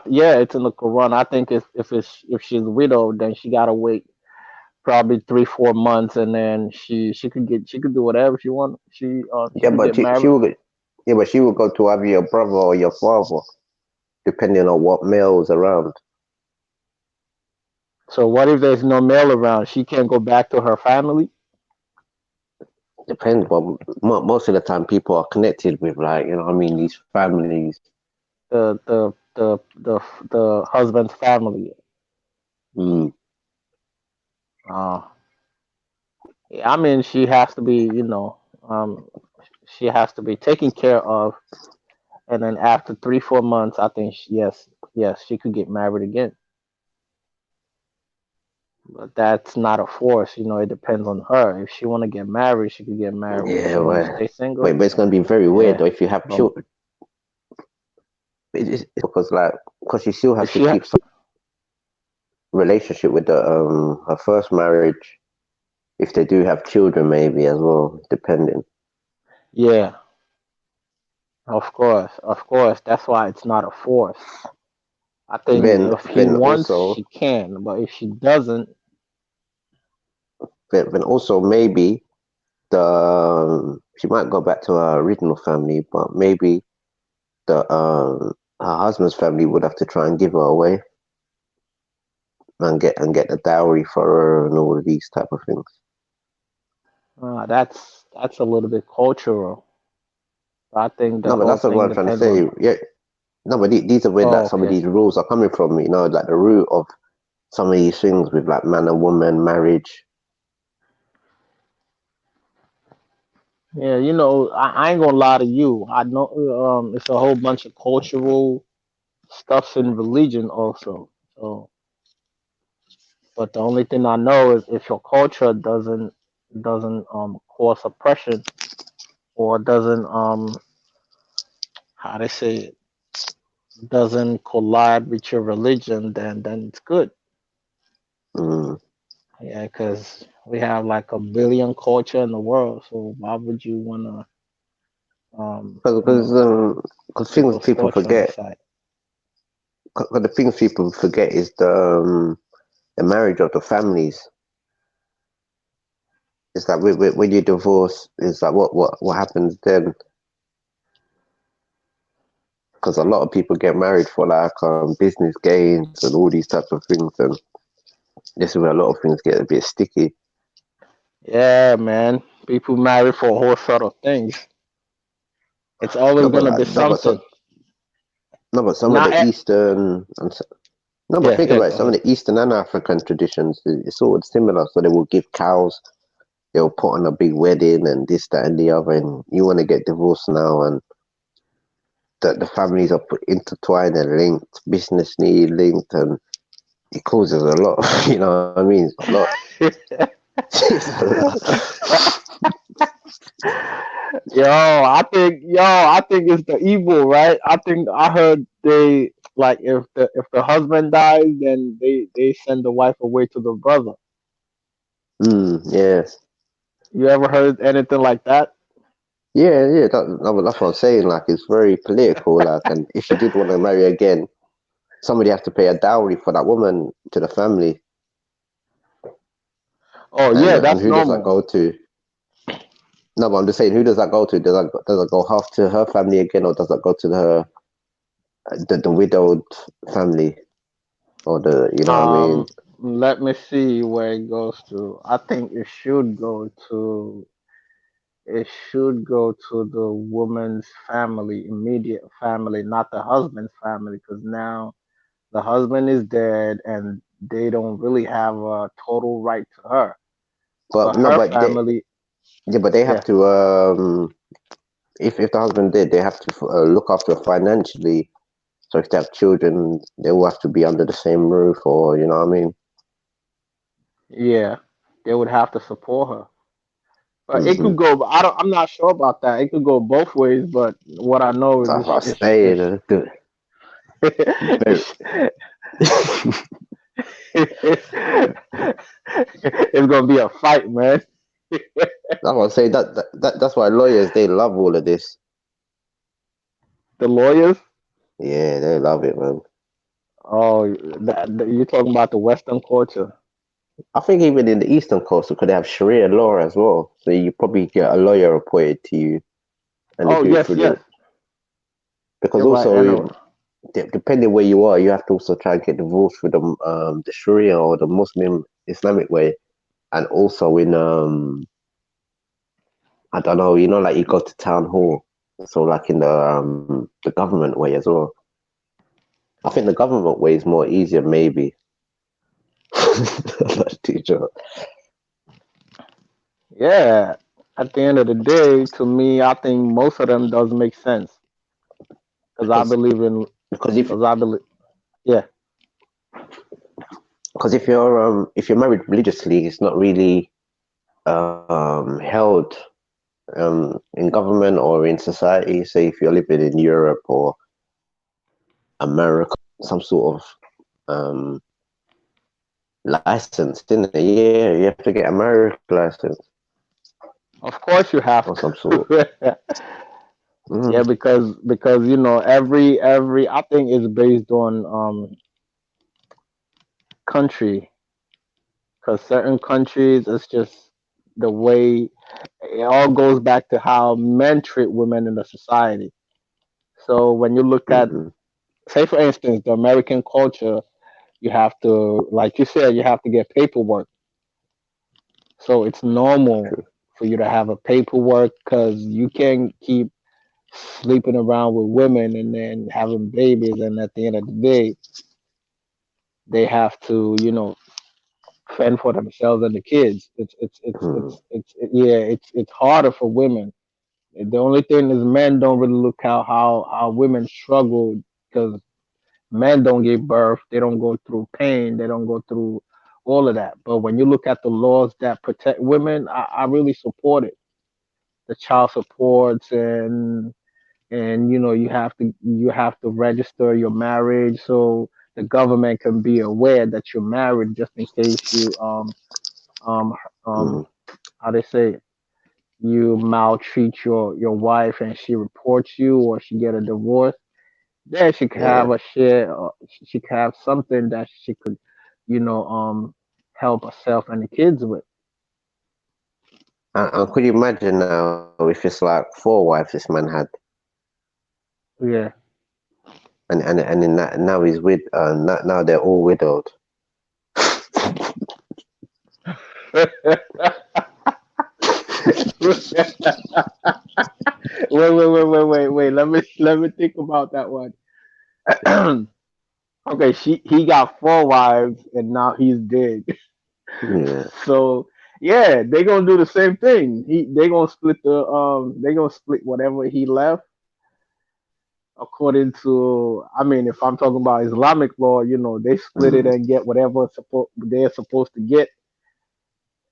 Yeah, it's in the Quran. I think if she's widowed, then she gotta wait probably 3-4 months, and then she could do whatever she want. She yeah, could but get she married. would. Yeah, but she would go to either your brother or your father, depending on what male's around. So what if there's no male around? She can't go back to her family. Depends, but most of the time people are connected with, like, you know what I mean, these families. The husband's family. Mm. Uh, yeah, I mean, she has to be, she has to be taken care of, and then after 3-4 months, I think yes, she could get married again. But that's not a force, it depends on her. If she want to get married, she could get married. If Yeah, she want to well, stay single, but it's gonna be very weird yeah. though if you have But children. It's because you still have if to she ha- keep some relationship with the her first marriage. If they do have children, maybe as well, depending. yeah, of course, that's why it's not a force. I think Then if he then wants, also she can, but if she doesn't, then also maybe she might go back to her original family, but maybe the her husband's family would have to try and give her away and get the dowry for her and all of these type of things. that's a little bit cultural. I think the No, but whole that's what thing I'm trying to depends on. say. Yeah, no, but these are where Oh, like some of okay. these rules are coming from. You know, like the root of some of these things with like man and woman marriage. Yeah, I ain't gonna lie to you. I know it's a whole bunch of cultural stuffs in religion also. So, but the only thing I know is if your culture doesn't cause oppression, or doesn't how they say it, doesn't collide with your religion, then it's good. Mm. Yeah, because we have like a billion culture in the world. So why would you wanna Because put things those people culture forget. aside? Cause the things people forget is the marriage of the families. It's like when you divorce, it's like what happens then? Because a lot of people get married for like business gains and all these types of things, and this is where a lot of things get a bit sticky. Yeah, man. People marry for a whole sort of things. It's No, always but gonna be like something. some of Not the e- Eastern no, but Yeah, think yeah. about Go it. Some of ahead. the Eastern and African traditions is sort of similar. So they will give cows, they'll put on a big wedding and this, that, and the other. And you want to get divorced now, and the families are intertwined and linked, businessly linked, and it causes a lot. You know what I mean? It's a lot. It's a lot. I think it's the evil, right? I think I heard they like if the husband dies, then they send the wife away to the brother. Yeah. You ever heard anything like that? That's what I'm saying. Like, it's very political. Like, and if she did want to marry again, somebody has to pay a dowry for that woman to the family. Oh yeah, And that's who does that normal. go to? No, but I'm just saying, who does that go to? Does that go half to her family again, or does that go to the widowed family, or you know what I mean? Let me see where it goes to. I think it should go to the woman's family, immediate family, not the husband's family, because now the husband is dead and they don't really have a total right to her. But But no, her but family, they yeah, have to if the husband did, they have to look after her financially. So if they have children, they will have to be under the same roof, or you know what I mean. yeah, they would have to support her. But it Mm-hmm. could go. I'm not sure about that. It could go both ways. But what I know That's is what I say. Good. Very. it's gonna be a fight, man. That's what I say. That's why lawyers, they love all of this. The lawyers? Yeah, they love it, man. Oh, you're talking about the Western culture. I think even in the Eastern Coast, we could have Sharia law as well. So you probably get a lawyer appointed to you, and they Oh do it yes, through yes, because you're right. I also, know. depending where you are, you have to also try and get divorced with the Sharia or the Muslim Islamic way, and also in I don't know, like you go to town hall, so like in the government way as well. I think the government way is more easier, maybe. Teacher. Yeah. At the end of the day, to me, I think most of them does make sense because I Because believe in because if because I believe. Yeah. because if you're married religiously, it's not really held in government or in society. Say if you're living in Europe or America, some sort of license, didn't it? Yeah, you have to get a marriage license Of course you have or some sort. to. Yeah, because every I think it's based on country because certain countries it's just the way it all goes back to how men treat women in the society. So when you look at, Mm-hmm. say for instance, the American culture, you have to, like you said, you have to get paperwork. So it's normal for you to have a paperwork because you can't keep sleeping around with women and then having babies, and at the end of the day, they have to, fend for themselves and the kids. It's harder for women. The only thing is men don't really look how women struggle because men don't give birth, they don't go through pain, they don't go through all of that. But when you look at the laws that protect women, I really support it. The child supports and you have to register your marriage so the government can be aware that you're married just in case you um um how they say it, you maltreat your wife and she reports you or she get a divorce. Then she could Yeah. have a share, she could have something that she could you know help herself and the kids with. And could you imagine now if it's like 4 wives this man had, Yeah. and in that, now he's with now they're all widowed. Wait. Let me think about that one. Okay, he got 4 wives and now he's dead. Yeah. So yeah, they gonna do the same thing. They gonna split whatever he left according to. I mean, if I'm talking about Islamic law, they split it Mm, and get whatever they're supposed to get,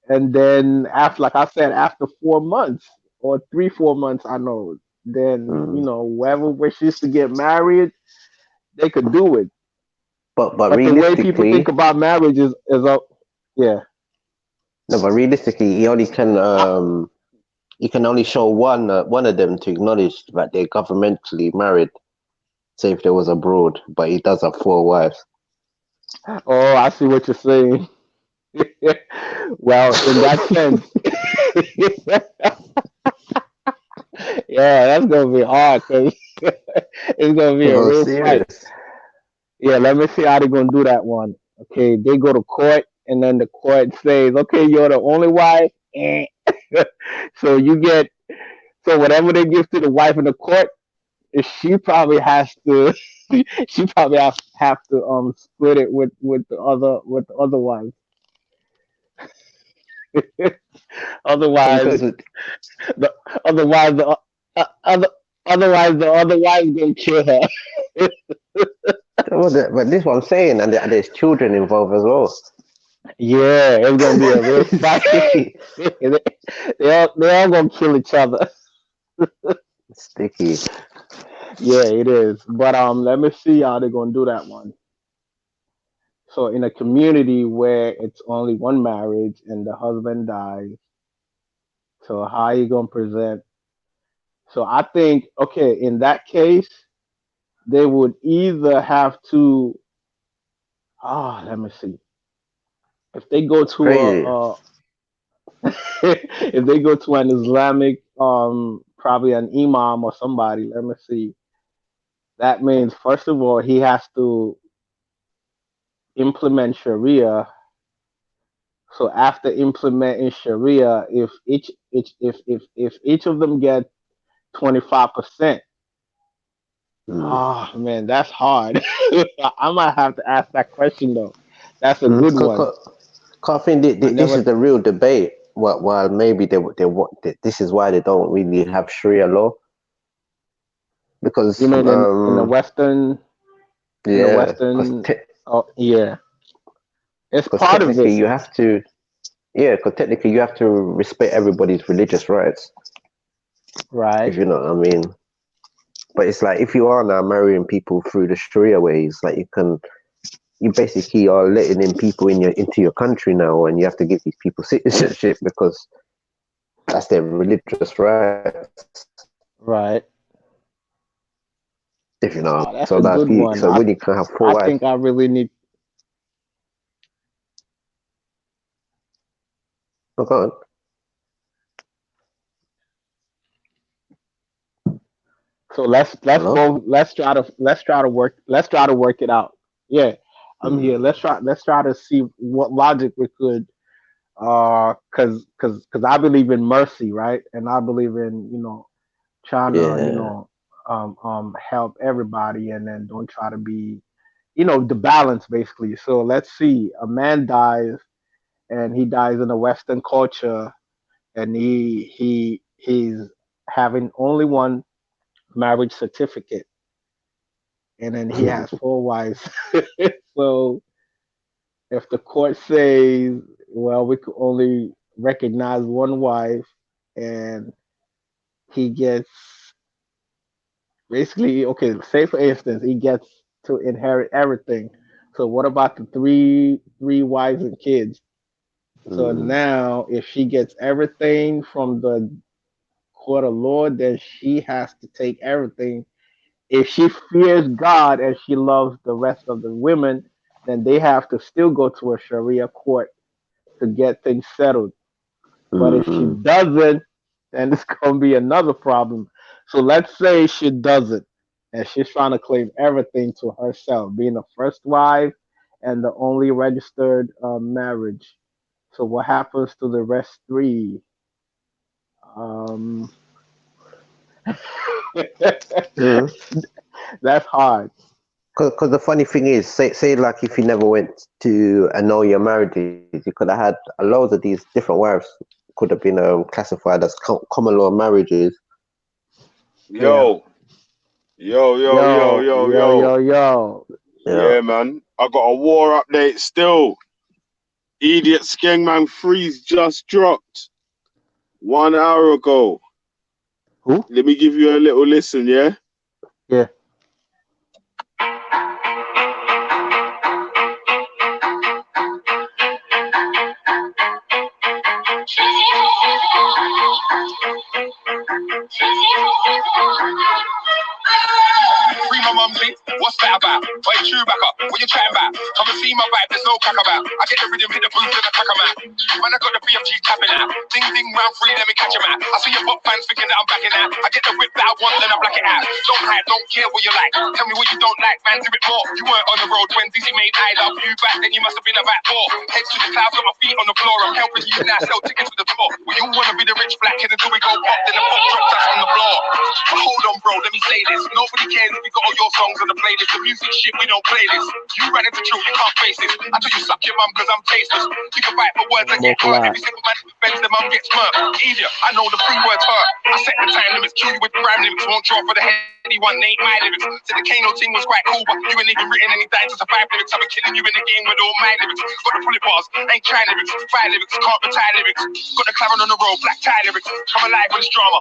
and then after, like I said, after 4 months or 3 4 months, I know, then mm. whoever wishes to get married, they could do it. But But the way people think realistically, about marriage is up. Yeah. no, but realistically, he can only show one of them to acknowledge that they're governmentally married. say if there was abroad, but he does have 4 wives. Oh, I see what you're saying. Well, in that sense, yeah, that's gonna be hard because it's gonna be a Oh, real fight. serious. Yeah, let me see how they're gonna do that one. Okay, they go to court, and then the court says, "Okay, you're the only wife." Eh. So you get so whatever they give to the wife in the court, she probably has to. She probably have to split it with the other wife. Otherwise, Because the otherwise the other otherwise the other wife gonna kill her. but this is what I'm saying, and there's children involved as well. Yeah, it's gonna be a real fight. They all gonna kill each other. Sticky. Yeah, it is. But let me see how they're gonna do that one. So in a community where it's only one marriage and the husband dies, so how you gonna present? So I think okay, in that case, they would either have to let me see. If they go It's to crazy. if they go to an Islamic probably an imam or somebody, let me see. That means first of all he has to implement Sharia. So after implementing Sharia, if each of them get 25%, oh man, that's hard. I might have to ask that question though. That's a good one. I think I this never. is the real debate. While maybe they want this is why they don't really have Sharia law because You mean in the Western in the yeah, Western? Oh yeah, it's because part of technically it, you have to respect everybody's religious rights, right? if you know what I mean. But it's like if you are now marrying people through the Sharia ways, like you basically are letting in people into your country now, and you have to give these people citizenship because that's their religious rights. Right. If you know, Oh, that's a good one. so when you can have 4 I wives, think I really need. oh God, So let's hello, go. Let's try to work it out. Yeah, I'm here. Let's try to see what logic we could. Cause I believe in mercy, right? And I believe in trying to yeah, help everybody, and then don't try to be the balance basically. So let's see, a man dies, and he dies in a Western culture, and he's having only one marriage certificate, and then he has 4 wives. So if the court says, well, we could only recognize one wife, and he gets basically, okay, say for instance, he gets to inherit everything. So what about the three wives and kids? So now if she gets everything from the court of law, then she has to take everything. If she fears God and she loves the rest of the women, then they have to still go to a Sharia court to get things settled. But if she doesn't, then it's gonna be another problem. So let's say she doesn't, and she's trying to claim everything to herself, being the first wife and the only registered marriage. So what happens to the rest 3? Um, that's hard. Because the funny thing is, say like if you never went to annul your marriages, you could have had loads of these different wives. Could have been classified as common law marriages. Yeah. Yo. Yeah, man. I got a war update still. Idiot Skengman Freeze just dropped 1 hour ago. Who? Let me give you a little listen, yeah? Yeah. Free my mum, please. What's that about? Wait, true back up. What you chatting about? Come and see my vibe, there's no crack about. I get the rhythm, hit the booth, and I crack 'em out. Man, I got the BFG tapping out. Ding ding round three, let me catch 'em out. I see your pop fans thinking that I'm backing out. I get the whip that I want, then I black it out. Don't hide, don't care what you like. Tell me what you don't like, man, do it more. You weren't on the road when Dizzy made I love you back, then you must have been about 4. Heads to the clouds, got my feet on the floor. I'm helping you now, sell tickets for the tour. Well, you wanna be the rich black kid until we go pop, then the pop drops us on the floor. But hold on, bro, let me say this. Nobody cares if you got all your songs on the playlist. The music shit, we don't play this. You ran into True, you can't face this. I tell you suck your mum cause I'm tasteless. You can fight for words and get hurt. Every single man who defends the mum gets murked. Easier, I know the 3 words hurt. I set the time limits, kill you with rhyme limits. Won't draw for the heady one, ain't my lyrics. So the Kano thing was quite cool, but you ain't even written any dimes to 5 lyrics. I've been killing you in the game with all my lyrics. Got the bullet bars, ain't try lyrics. 5 lyrics, can't retire lyrics. Got the claret on the road, black tie lyrics. Come alive with this drama.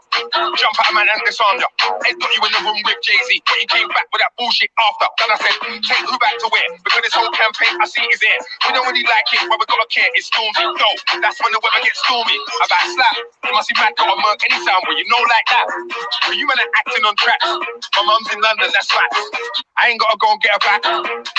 Jump out, man, and disarm ya. Ain't got you in the room with Jay-Z, but you came back with that bullshit after. Then I said, take who back to where? Because this whole campaign I see is here. We don't really like it, but we gotta care. It's Stormzy, no. That's when the weather gets stormy. About slap, you must be mad, gotta murk any sound where you know like that. But you men are acting on tracks. My mum's in London, that's facts. I ain't gotta go and get her back.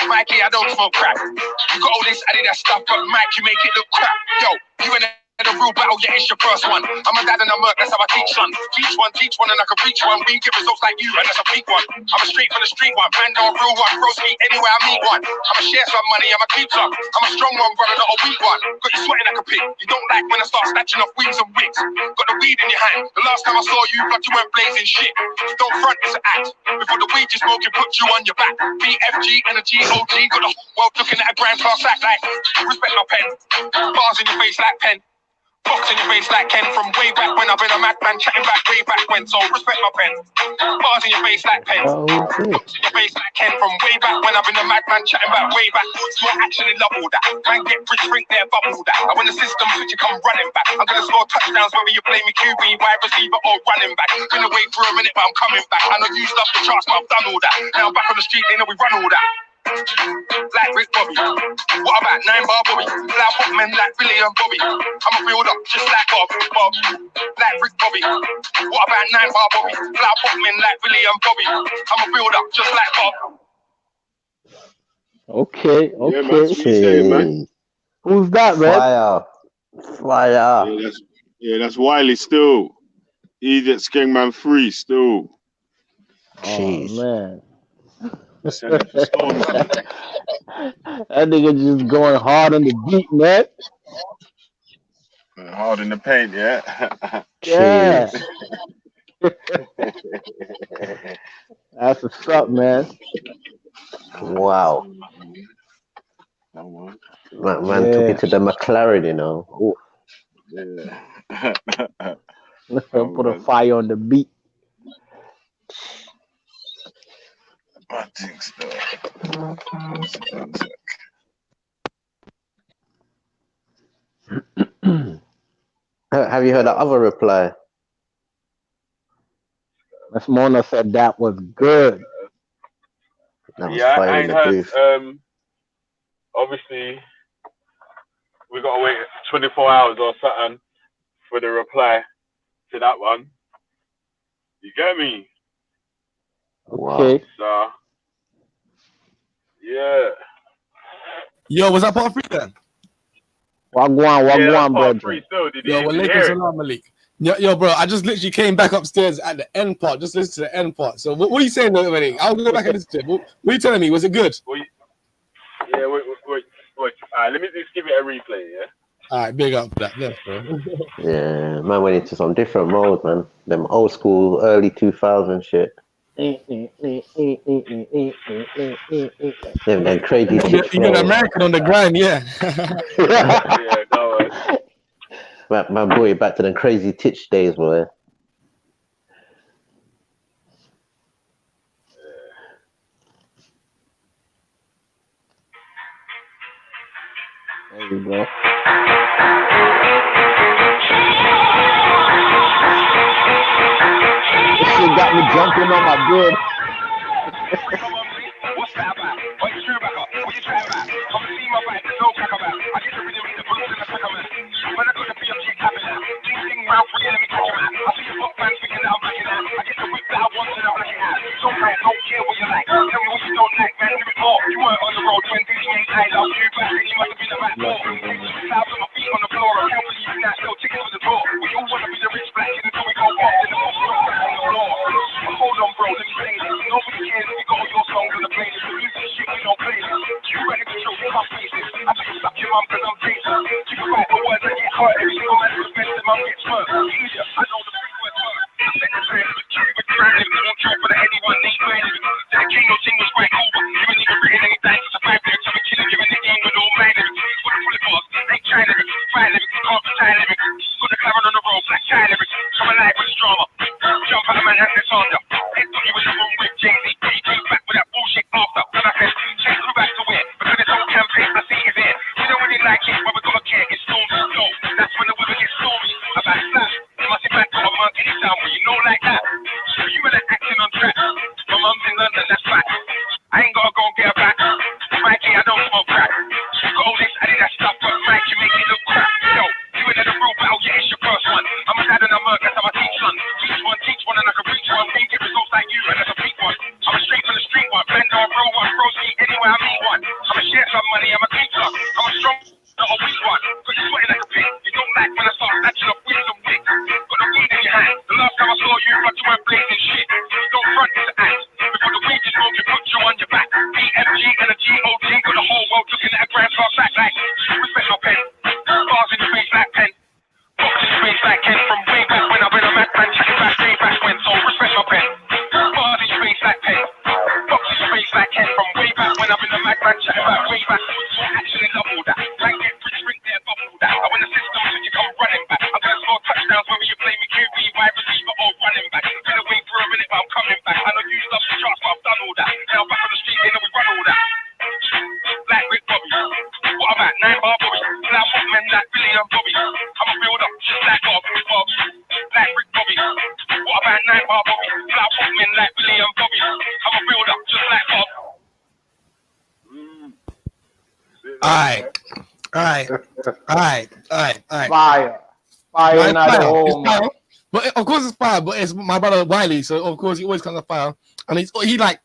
Mikey, I don't smoke crack. You got all this Adidas stuff, but Mike, you make it look crap. Yo, you in a real battle, yeah, it's your first one. I'm a dad and I'm that's how I teach, son. Teach one, and I can reach one. We get results like you, and that's a big one. I'm a straight from the street one, man, don't real one. Roast me anywhere I meet one. I'ma share some money, I'ma keep some. I'm a strong one, brother, not a weak one. Got you sweating like a pig. You don't like when I start snatching off wings and wigs. Got the weed in your hand. The last time I saw you, blood, you weren't blazing shit. Don't front, it's an act. Before the weed you smoking, put you on your back. BFG and a GOG, got the whole world looking at a grand class act like. Respect my pen. Bars in your face like pen. Box in your face like Ken from way back when I've been a madman chatting back way back when. So respect my pen. Bars in your face like pen. Box in your face like Ken from way back when I've been a madman chatting back way back. So I actually love all that. Man get rich, drink there, bubble that. I win the system, switch you come running back. I'm gonna score touchdowns whether you play me QB, wide receiver or running back. Been away for a minute, but I'm coming back. I know you stuff the charts, but I've done all that. Now I'm back on the street, they know we run all that. Like Rick Bobby. What about 9 bar Bobby? Like Hotman, like Billy and Bobby. I'm a builder, just like Bob. Like Rick Bobby. What about 9 bar Bobby? Like Hotman, like Billy and Bobby. I'm a builder, just like Bob. Okay, Yeah, man, that's what you saying, man. Who's that, man? Fire. That's Wiley still. Idiot Skengman 3 still. Oh man. Send it for Storms. That nigga just going hard on the beat, man. Hard in the paint, yeah. Yeah. That's what's up, man. Wow. That man took it to the McLaren, you know. Ooh. Yeah. Put a fire on the beat. I think so. Have you heard that other reply? Miss Mona said that was good. That was Yeah, fire I in ain't the heard. booth. Obviously, we gotta wait 24 hours or something for the reply to that one. You get me? Okay. So, yeah. Yo, was that part 3 then? Wagwan, part brother. 3 still. Did Yo, you Walaikum hear it? salam, Malik. Yo, bro, I just literally came back upstairs at the end part. Just listen to the end part. So, what are you saying, though, Malik? I'll go back and listen to it. What are you telling me? Was it good? Yeah, wait. Let me just give it a replay, yeah? All right, big up for that. Yes, bro. Yeah, man went into some different mode, man. Them old school, early 2000 shit. Them crazy You Titch got flows. American on the grind, yeah. Yeah, go on. Man, boy, back to them crazy Titch days, boy. There you go. This shit got me jumping on my bed. What's that about? What you true back up? What you trying about? Come and see my vibe, there's no crack about. I get the rhythm with the boots and the crack about. When I got the BFG tapping out. Ding ding round three, let me catch him out. I see your pop fans thinking that I'm backing out. I get the whip that I want and I black it out. Don't drama. Jump out of Manhattan, Sandra. Head got you in the room with Jay-Z. He came back with that bullshit after. And I said, check who back to where? Because this whole campaign, I see you there. We don't really like it, but we gotta care. It's stormy, no. That's when the weather gets stormy. About slash, you must be back to a month anytime when you know like that. So you better acting on track. My mum's in London, that's fact. I ain't gotta go and get her back. Mikey, I don't smoke crack. You go this, I did that stuff, but Mike, you make me look crap. Yo, you ain't in the real battle, yeah, it's your first one. I'm a dad and I'm a that's how I teach son. Teach one, and I can reach one. We get results like you, and that's a big one. I'm a straight from the street one. Bend on real one, broski, anywhere I meet one. I'ma share some money, I'm a teacher. I'm a strong, not a weak one. Cause you're sweating like a pig. You don't like when I start snatching up with some wick. Got the weed in your hand. The last time I saw you, but you weren't blazing shit. Don't front this act. Before the weed you smoke, you put you on your back. BMG and a GOT, got the whole world looking at a grand class back like, respect my pen. Bars in your face like pen. Box in your face like Ken from way back when I've been a madman chatting back way back when. So respect my pen. Bars in your face like pen. Box in your face like Ken from way back when I've been a madman chatting back way back. So actually love all that. Like get pretty spring there, bubble that. I win the system so you come running back. I'm gonna score touchdowns whether you play me QB, wide receiver or running back. Been away for a minute but I'm coming back. I know you love the charts but I've done all that. Now back on the street they know we run all that. Like Rick Bobby. What about 9 bar Bobby? Now what men like Billy and Bobby? I'm a build up just like Bob. Like Rick Bobby. What about 9 bar Bobby? Now what men like Billy and Bobby? I'm a build up just like Bob. Alright. Fire. Fire in the hole, man. But of course it's fire, but it's my brother Wiley, so of course he always comes on fire. And he like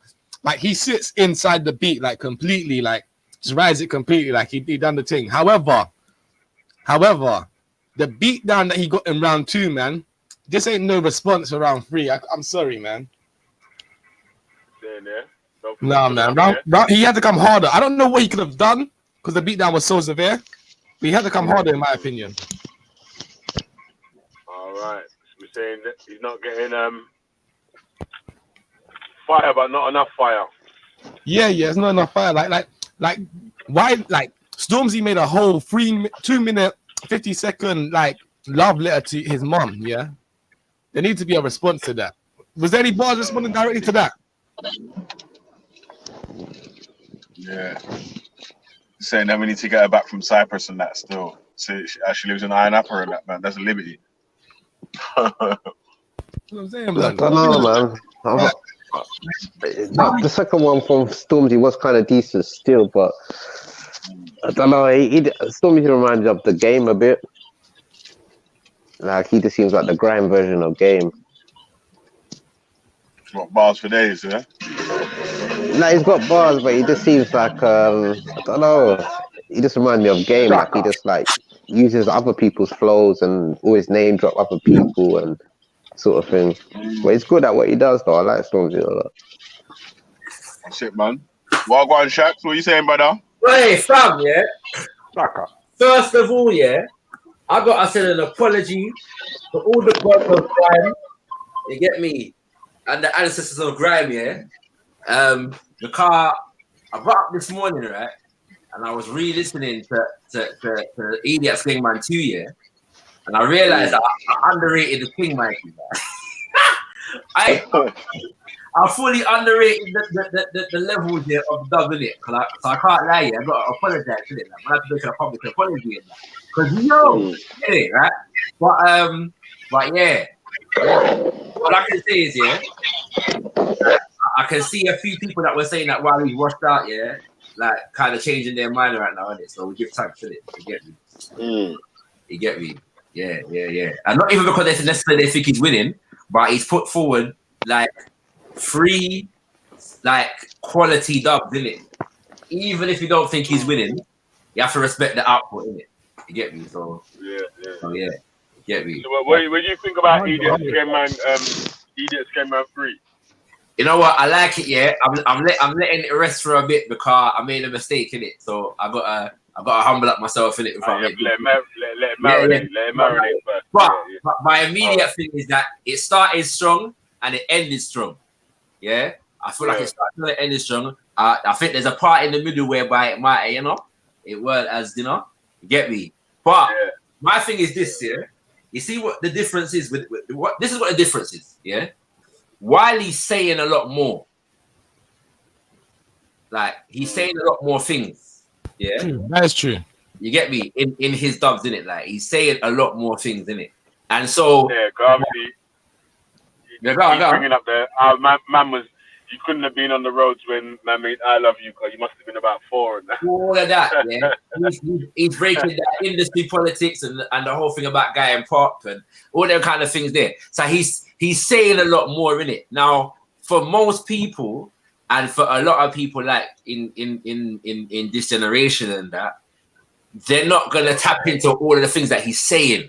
he sits inside the beat like completely, like just rides it completely, like he done the thing. However, the beat down that he got in round 2, man, this ain't no response for round 3. I'm sorry, man. No, man. Round, he had to come harder. I don't know what he could have done because the beatdown was so severe, but he had to come harder, in my opinion. All right. We're saying that he's not getting fire, but not enough fire. Yeah, it's not enough fire. Like why? Like Stormzy made a whole 2 minute 50-second like love letter to his mom. Yeah, there needs to be a response to that. Was there any bars responding directly to that? Yeah. Saying that we need to get her back from Cyprus and that still. So she lives in Iron Upper and that, man. That's a liberty. What I'm saying, I don't know, man. The second one from Stormzy was kind of decent still, but I don't know. Stormzy reminded me of the Game a bit. Like he just seems like the grime version of Game. What, bars for days, yeah? No, he's got bars, but he just seems like I don't know. He just reminds me of Game. Like he just like uses other people's flows and always name drop other people and sort of thing. But he's good at what he does, though. I like Stormzy a lot. Shit, man. Well, go on, Shax. What are you saying, brother? Hey, fam, yeah. First of all, yeah, I said an apology to all the gods of grime. You get me? And the ancestors of grime, yeah. The car I brought up this morning, right? And I was re-listening to Idiot Skingman 2, yeah. And I realized I underrated the Kingman. I fully underrated the levels here of the dub, innit? So I can't lie, yeah. I got to apologize, innit? Like, I have to make a public apology in that. Because innit, right? But yeah. What I can say is, yeah, I can see a few people that were saying that while we washed out, yeah, like kind of changing their mind right now, innit? So we give thanks to it. You get me? You get me? Yeah. And not even because they necessarily think he's winning, but he's put forward like 3 like quality dubs, innit? Even if you don't think he's winning, you have to respect the output, innit? You get me? So yeah. You get me? So what do you think about Idiot Skingman 3? You know what? I like it. Yeah, I'm letting it rest for a bit because I made a mistake in it. So I gotta humble up myself in it. Let it marinate first. But my immediate thing is that it started strong and it ended strong. Yeah, I feel like it started and it ended strong. I think there's a part in the middle whereby it might, it weren't as, you get me. But my thing is this, You see what the difference is with what? This is what the difference is. Yeah, Wiley's saying a lot more. Like he's saying a lot more things. Yeah, that is true. You get me in his dubs, in it. Like he's saying a lot more things in it, and so yeah, obviously. Yeah, go on. Bringing up the man was. You couldn't have been on the roads when man made "I Love You" because you must have been about 4 and that. All of that, yeah. He's breaking that industry politics and the whole thing about Guy and Pop and all them kind of things there. So he's saying a lot more in it. Now, for most people and for a lot of people like in this generation and that, they're not gonna tap into all of the things that he's saying.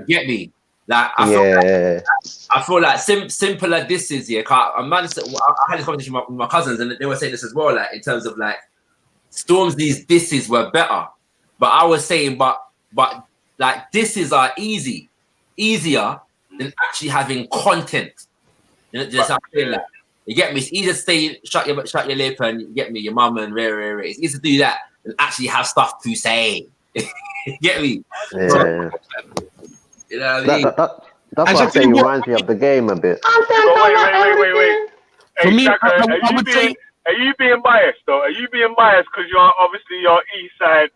You get me? Like I feel like simple like this is I had this conversation with my cousins and they were saying this as well, like in terms of like Stormzy's disses were better, but I was saying but like disses are easier than actually having content. You know, just saying that. You get me? It's easier to stay shut your lip and you get me your mum and rare. It's easier to do that than actually have stuff to say. You get me? Yeah. You know what I mean? That's what I say reminds me of the game a bit. Wait. For me, are you being biased though? Are you being biased because you're East Side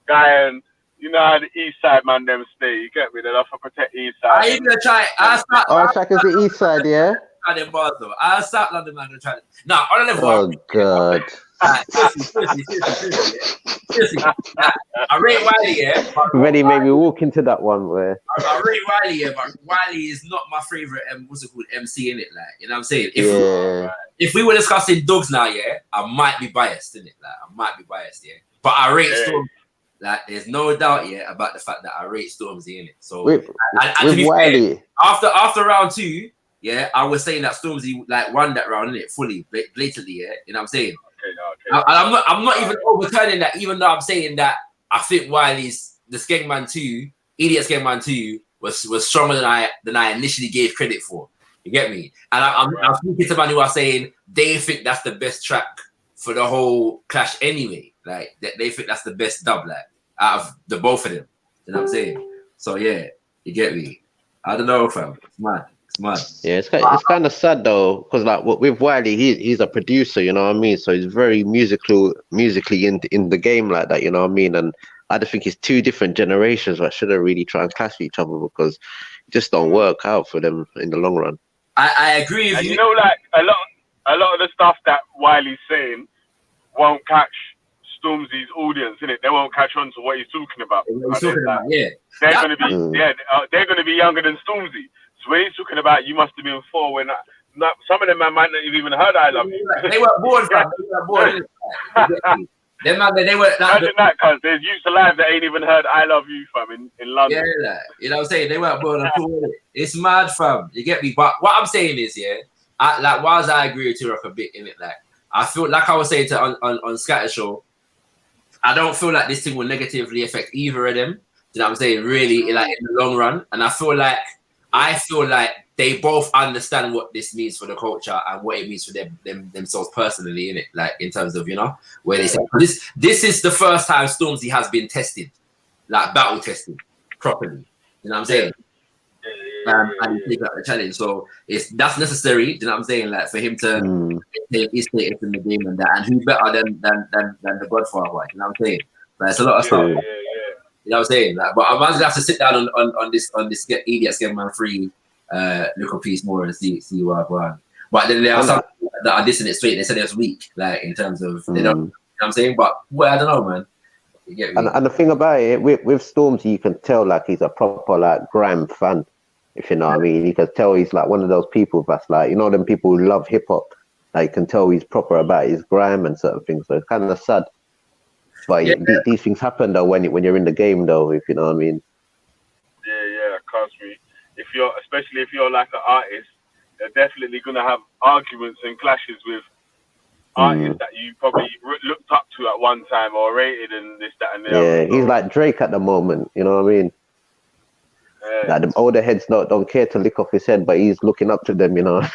guy and you know how the East Side man them stay? You get me? They have to protect East Side. I ain't gonna try. Shaq is the East Side, yeah. I'll start London man and try it. No, on a level. Oh God. Seriously. I rate Wiley, yeah. Ready made me walk into that one where I rate Wiley, yeah, but Wiley is not my favorite. What's it called? MC in it, like you know what I'm saying. If we were discussing dogs now, yeah, I might be biased in it. Like I might be biased, yeah. But I rate Storm. Like there's no doubt, yeah, about the fact that I rate Stormzy in it. So with to be Wiley, fair, after round 2. Yeah, I was saying that Stormzy like won that round in it fully, blatantly. Yeah, you know what I'm saying. Okay. I'm not even overturning that, even though I'm saying that I think Wiley's the Skengman 2, Idiot Skengman 2 was stronger than I initially gave credit for. You get me? And I'm speaking to man who are saying they think that's the best track for the whole clash anyway. Like they think that's the best dub, like out of the both of them. You know what I'm saying? So yeah, you get me. I don't know, fam. It's mad. Yeah, it's kind of sad though, because like with Wiley, he's a producer, you know what I mean. So he's very musically in the game like that, you know what I mean. And I just think it's 2 different generations that shouldn't really try and clash each other because it just don't work out for them in the long run. I agree with and you. You know, like a lot of the stuff that Wiley's saying won't catch Stormzy's audience, innit? They won't catch on to what he's talking about. Yeah. They're gonna be younger than Stormzy. So when he's talking about you must have been 4 when some of them man might not have even heard I Love You. They weren't born, fam. They weren't born. Them man, they were. Imagine that, cause there's youths alive that ain't even heard I Love You, fam, in London. Yeah, you know what I'm saying? They weren't born. It's mad, fam. You get me? But what I'm saying is, yeah, whilst I agree with T-Rock a bit in it, like I feel like I was saying on Scatter Show, I don't feel like this thing will negatively affect either of them. You know what I'm saying? Really, like in the long run, and I feel like they both understand what this means for the culture and what it means for themselves personally, in it, like in terms of where they say this is the first time Stormzy has been tested, like battle tested properly. You know what I'm saying? And he take out the challenge, so that's necessary. You know what I'm saying? Like for him to take his status in the game and that, and who better than the Godfather? You know what I'm saying? Like it's a lot of stuff. You know what I'm saying? Like, but I'm gonna have to sit down on this Idiot Skengman 3 look a piece more and see what going. But then there are some that are dissing it straight. They said it was weak, like in terms of they don't. You know what I'm saying? But well, I don't know, man. You get me? And the thing about it with Stormzy, you can tell like he's a proper like grime fan. If you know what I mean, you can tell he's like one of those people that's like, you know, them people who love hip hop. Like you can tell he's proper about his grime and certain things. So it's kind of sad. But these things happen though when you're in the game though, if you know what I mean. Yeah, trust me. Especially if you're like an artist, they're definitely gonna have arguments and clashes with artists that you probably looked up to at one time or rated and this, that, and the other. Yeah, he's like Drake at the moment. You know what I mean? Like the older heads don't care to lick off his head, but he's looking up to them. You know.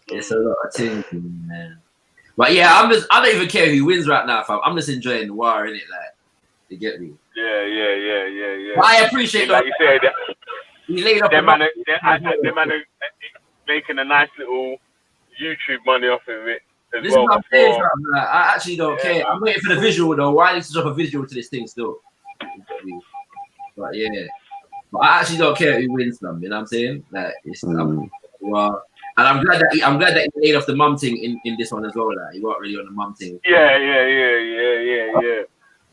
It's a lot of things, man. But yeah, I don't even care who wins right now, fam. I'm just enjoying the war, innit? Like, You get me? Yeah. But I appreciate like you said, he laid up them man are making a nice little YouTube money off of it as This is well. what I'm saying, Before, fam. Like, I actually don't care. I'm waiting for the visual though. Why need to drop a visual to this thing still? But yeah. But I actually don't care who wins them, you know what I'm saying? Like it's well, and I'm glad that he laid off the mum thing in this one as well. Like he wasn't really on the mum thing. Yeah.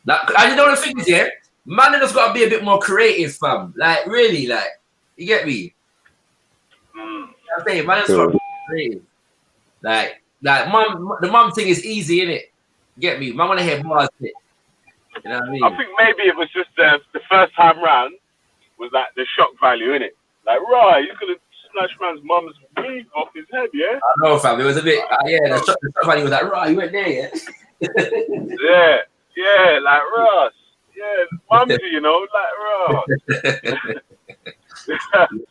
Like, and you know the thing is, yeah, man has got to be a bit more creative, fam. Like really, like you get me? You know what I'm saying, man has got to be creative. Like the mum thing is easy, innit? You get me? Man want to hear bars, shit. You know what I mean? I think maybe it was just the first time round was like the shock value in it. Like, right, you could have snatched man's mum's weave off his head, yeah? I know, fam. It was a bit, the shock value was like, right, you went there, yeah? yeah, like Ross. Yeah, mumsy, you know, like Ross.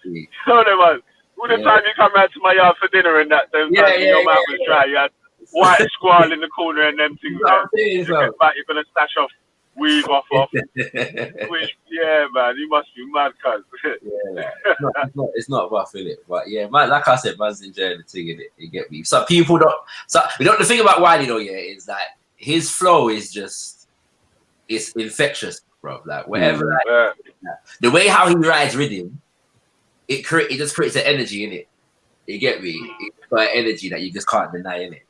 You know them, man. All the time you come round to my yard for dinner and that, then your mouth was dry. You had white squall in the corner and them things there. You get back, you're going to stash off, weave off. Which, yeah, man, you must be mad, cuz. It's not rough, innit? But yeah, man, like I said, man's enjoying the thing, innit? You get me? So people don't. So the thing about Wiley though, yeah, is that his flow is just, it's infectious, bro. Like whatever, the way how he rides rhythm, it just creates an energy in it. You get me? It's got an energy that you just can't deny in it.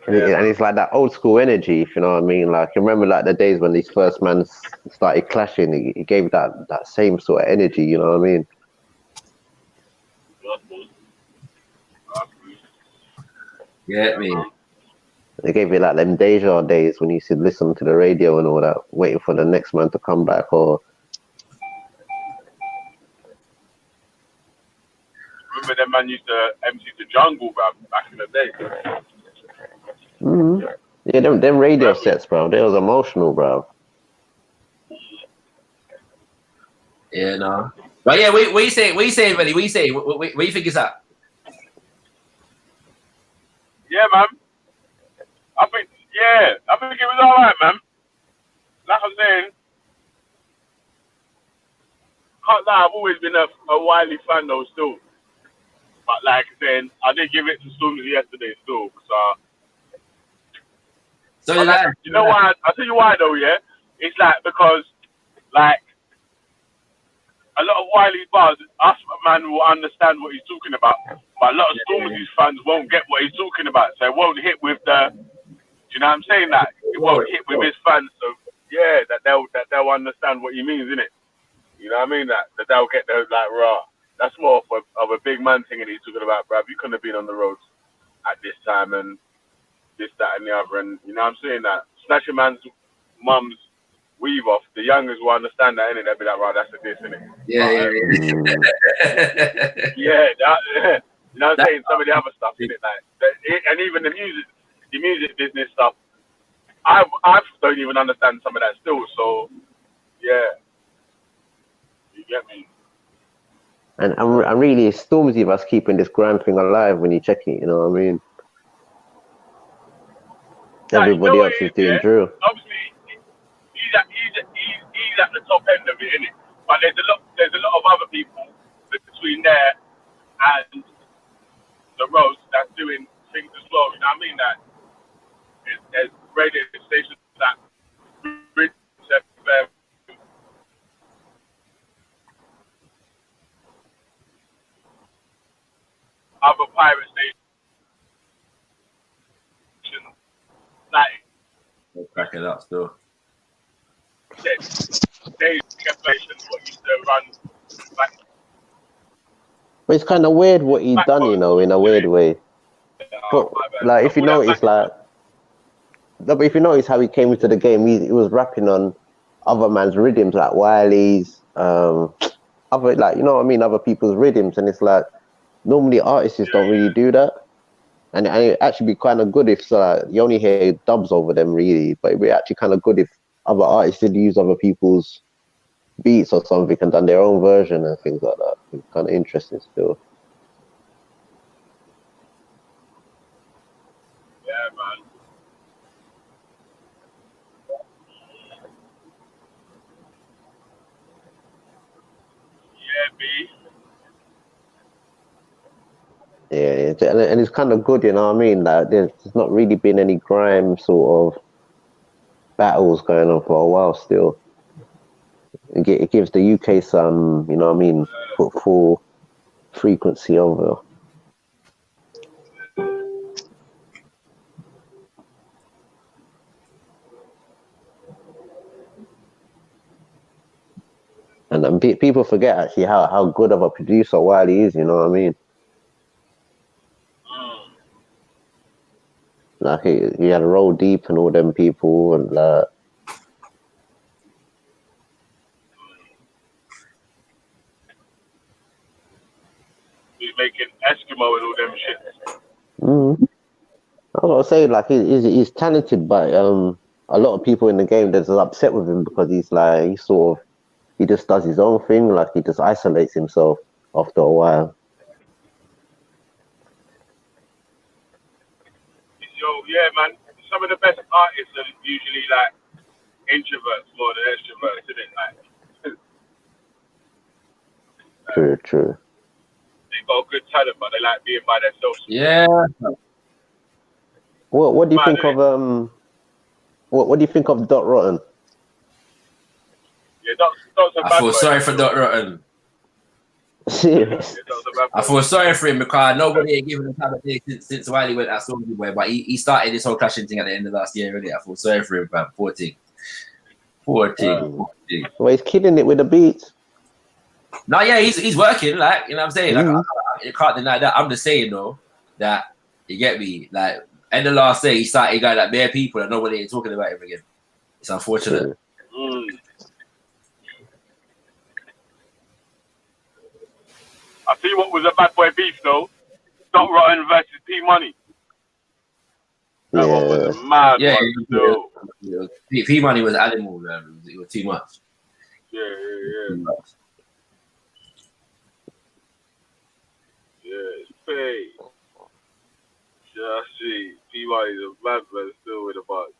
And it's like that old school energy, if you know what I mean. Like, you remember like the days when these first men started clashing, he gave that same sort of energy, you know what I mean? Yeah, me. They gave you like them deja days when you used to listen to the radio and all that, waiting for the next man to come back, or Remember them man used to empty the jungle, bro, back in the day. yeah, them radio sets, bro, they was emotional, bro. Yeah, no. But yeah, what you saying, buddy? What you saying? What you think is that? Yeah, man. I think it was alright, man. Like I'm saying, can't lie, I've always been a Wiley fan though, still. But like I said, I did give it to Stormzy yesterday, still. So you know why? I'll tell you why though, yeah? It's like because like a lot of Wiley's bars, us man will understand what he's talking about. But a lot of Stormzy's fans won't get what he's talking about. So it won't hit with the, do you know what I'm saying? That it won't hit with his fans. So yeah, that they'll understand what he means, innit? You know what I mean? That they'll get the like raw. That's more of a big man thing that he's talking about, bruv. You couldn't have been on the roads at this time and this, that, and the other. And you know what I'm saying? That snatch a man's mum's weave off. The youngers will understand that, innit? They'll be like, right, that's a diss, innit? Yeah. You know what I'm saying? Some of the other stuff, innit? Like, and even the music business stuff, I don't even understand some of that still. So, yeah. You get me? And really, it's Stormzy that's keeping this grand thing alive when you check it, you know what I mean? Everybody else is doing drill. Obviously, he's at the top end of it, innit? But there's a lot of other people between there and the roads that's doing things as well. You know what I mean? That there's radio stations that other pirate stations like Crack it up still. they what used to run back. But it's kind of weird what he done, you know, in a weird way. But like, if you notice, if you notice how he came into the game, he was rapping on other man's rhythms, like Wiley's, other, like, you know what I mean, other people's rhythms, and it's like normally artists don't really do that, and it actually be kind of good if you only hear dubs over them, really, but it'd be actually kind of good if other artists did use other people's beats or something and done their own version and things like that. It's kind of interesting still. Yeah, man. and it's kind of good, you know what I mean? Like there's not really been any grime sort of battles going on for a while still. It gives the UK some, you know what I mean, full frequency over. And people forget actually how good of a producer Wiley is, you know what I mean? Like he had a roll deep and all them people and He's making Eskimo and all them shit. I was gonna say like he's talented, but a lot of people in the game that's upset with him because he just does his own thing, like he just isolates himself after a while. Yo, yeah, man. Some of the best artists are usually like introverts more than extroverts, isn't it? Like, True. they got good talent, but they like being by themselves. Yeah. What do you think of what do you think of Dot Rotten? Yeah, Dot's a I bad feel boy. sorry for Dot Rotten. Serious? I feel sorry for him because nobody ain't given him time of day since Wiley went at Stormzy Boy, but he started this whole clashing thing at the end of last year, really. I feel sorry for him, man. Poor thing. Well, he's killing it with the beats. No, yeah, he's working, like, you know what I'm saying? Like, I can't deny that. I'm just saying, though, that, you get me? Like, end of last day, he started going like bare people and nobody ain't talking about him again. It's unfortunate. I see what was a bad boy beef, though. Dot Rotten versus P Money. That one was a mad one, though. P Money was animal, man. It was too much. Yeah. Yeah, it's paid. Yeah, I see. P Money's a bad man still with a buzz.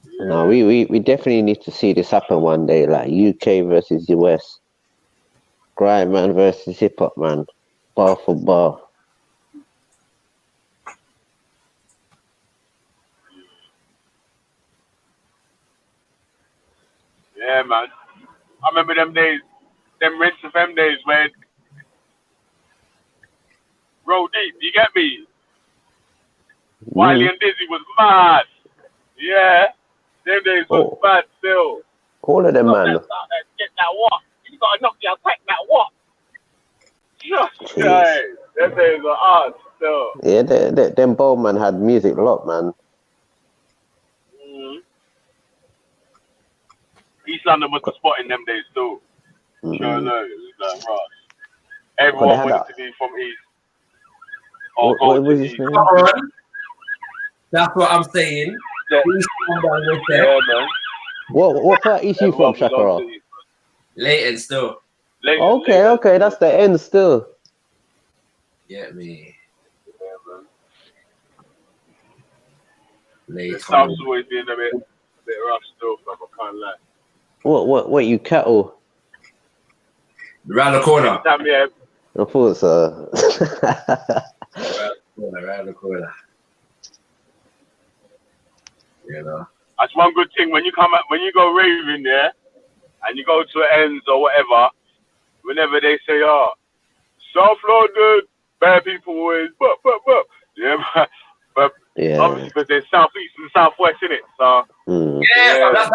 Yeah. No, we definitely need to see this happen one day, like UK versus US. Grime man versus hip hop man. Bar for bar. Yeah, man. I remember them days, them Rinse FM days where roll deep, you get me? Wiley and Dizzy was mad. Yeah. Them days was bad still. All of them, man. Get that what? You gotta knock your crack that what? Yeah, them days were hard still. Yeah, them bold man had music a lot, man. East London was the spot in them days too. Sure, no, it was like Ross. Everyone wanted to be from East. Or What was his name? That's what I'm saying. Yeah, man. What part is you from, Shakara? Leighton still. Okay, that's the end still. Get me. Yeah, man. Leighton. The South's always been a bit rough still, fam. I can't lie. What you cattle? Around the corner. Yeah. I thought so. Around the corner. You know. That's one good thing when you go raving there, and you go to ends or whatever. Whenever they say, South London, bad people always, yeah, but obviously because there's southeast and southwest in it, so that's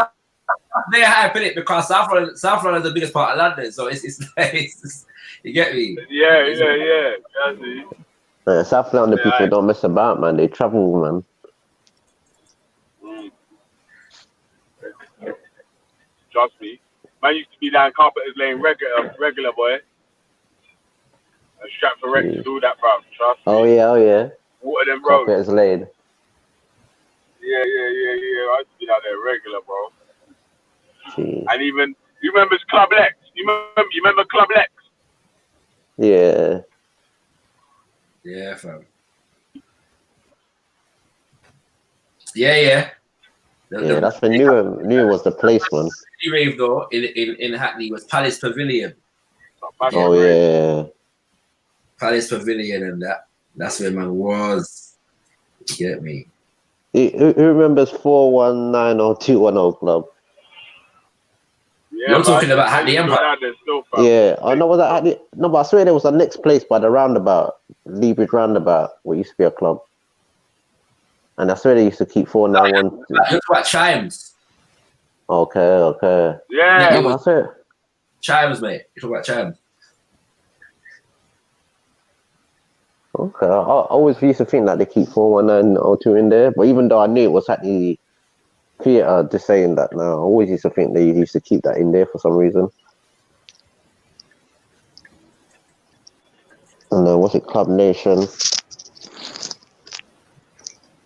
their hype in it because South London is the biggest part of London, so it's you get me? Yeah. South London people don't mess about, man. They travel, man. Trust me. Man used to be down Carpenter's Lane regular boy. And Stratford Rex do that, bro. Trust me. Oh yeah. Water them roads. Carpenter's Lane. Yeah. I used to be down there regular, bro. Jeez. And even, you remember Club Lex? You remember Club Lex? Yeah. Yeah, fam. Yeah. Yeah, that's when Newham was the place, man. The rave though in Hackney was Palace Pavilion. Oh yeah. Palace Pavilion and that. That's where man was. You get me? Who remembers 419 or 210 Club? Yeah, You're man, talking about I Hackney used to go Empire. down there still, fam. Yeah, I know what that. No, but I swear there was a next place by the roundabout, Leebridge Roundabout, where used to be a club. And I swear they used to keep 491. You're talking about Chimes. Okay. Yeah. No, but I swear. Chimes, mate. You're talking about Chimes. Okay, I always used to think that they keep 41902 in there, but even though I knew it was Hackney Theatre, just saying that now, I always used to think they used to keep that in there for some reason. And then what's it, Club Nation?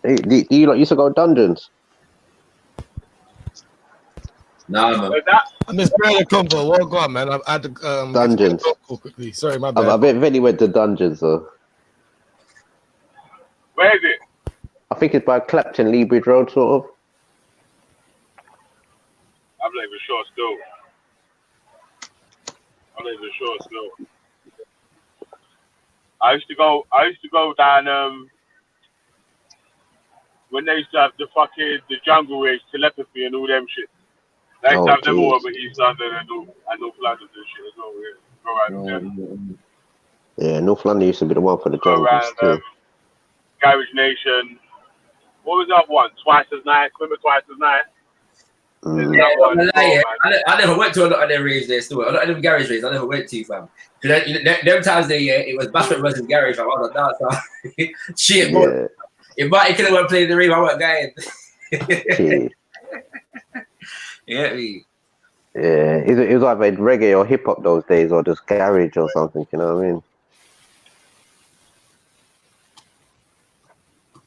Hey, do you like used to go dungeons? Nah, man. I missed the combo. Well, go on, man. I had to Dungeons. get to quickly. Sorry, my bad. I bet Vinny went to dungeons though. Where is it? I think it's by Clapton, Leebridge Road, sort of. I'm not even sure still. I used to go down when they used to have the jungle race, telepathy and all them shit. They used to have them all over East London and North London and shit as well. Yeah. Go around them. Yeah, North London used to be the one for the Go jungles around too. Garage Nation. What was that one? Twice as nice. Remember Twice as nice? Yeah, I never went to a lot of them raves there still. A lot of them garage raves I never went to, fam. Them times there, yeah, it was Bashment versus garage, fam. I was like, that's shit, bro. If Marty could have went playing the rave, I wasn't going. Yeah, me. Yeah, it was either reggae or hip hop those days, or just garage or something. You know what I mean?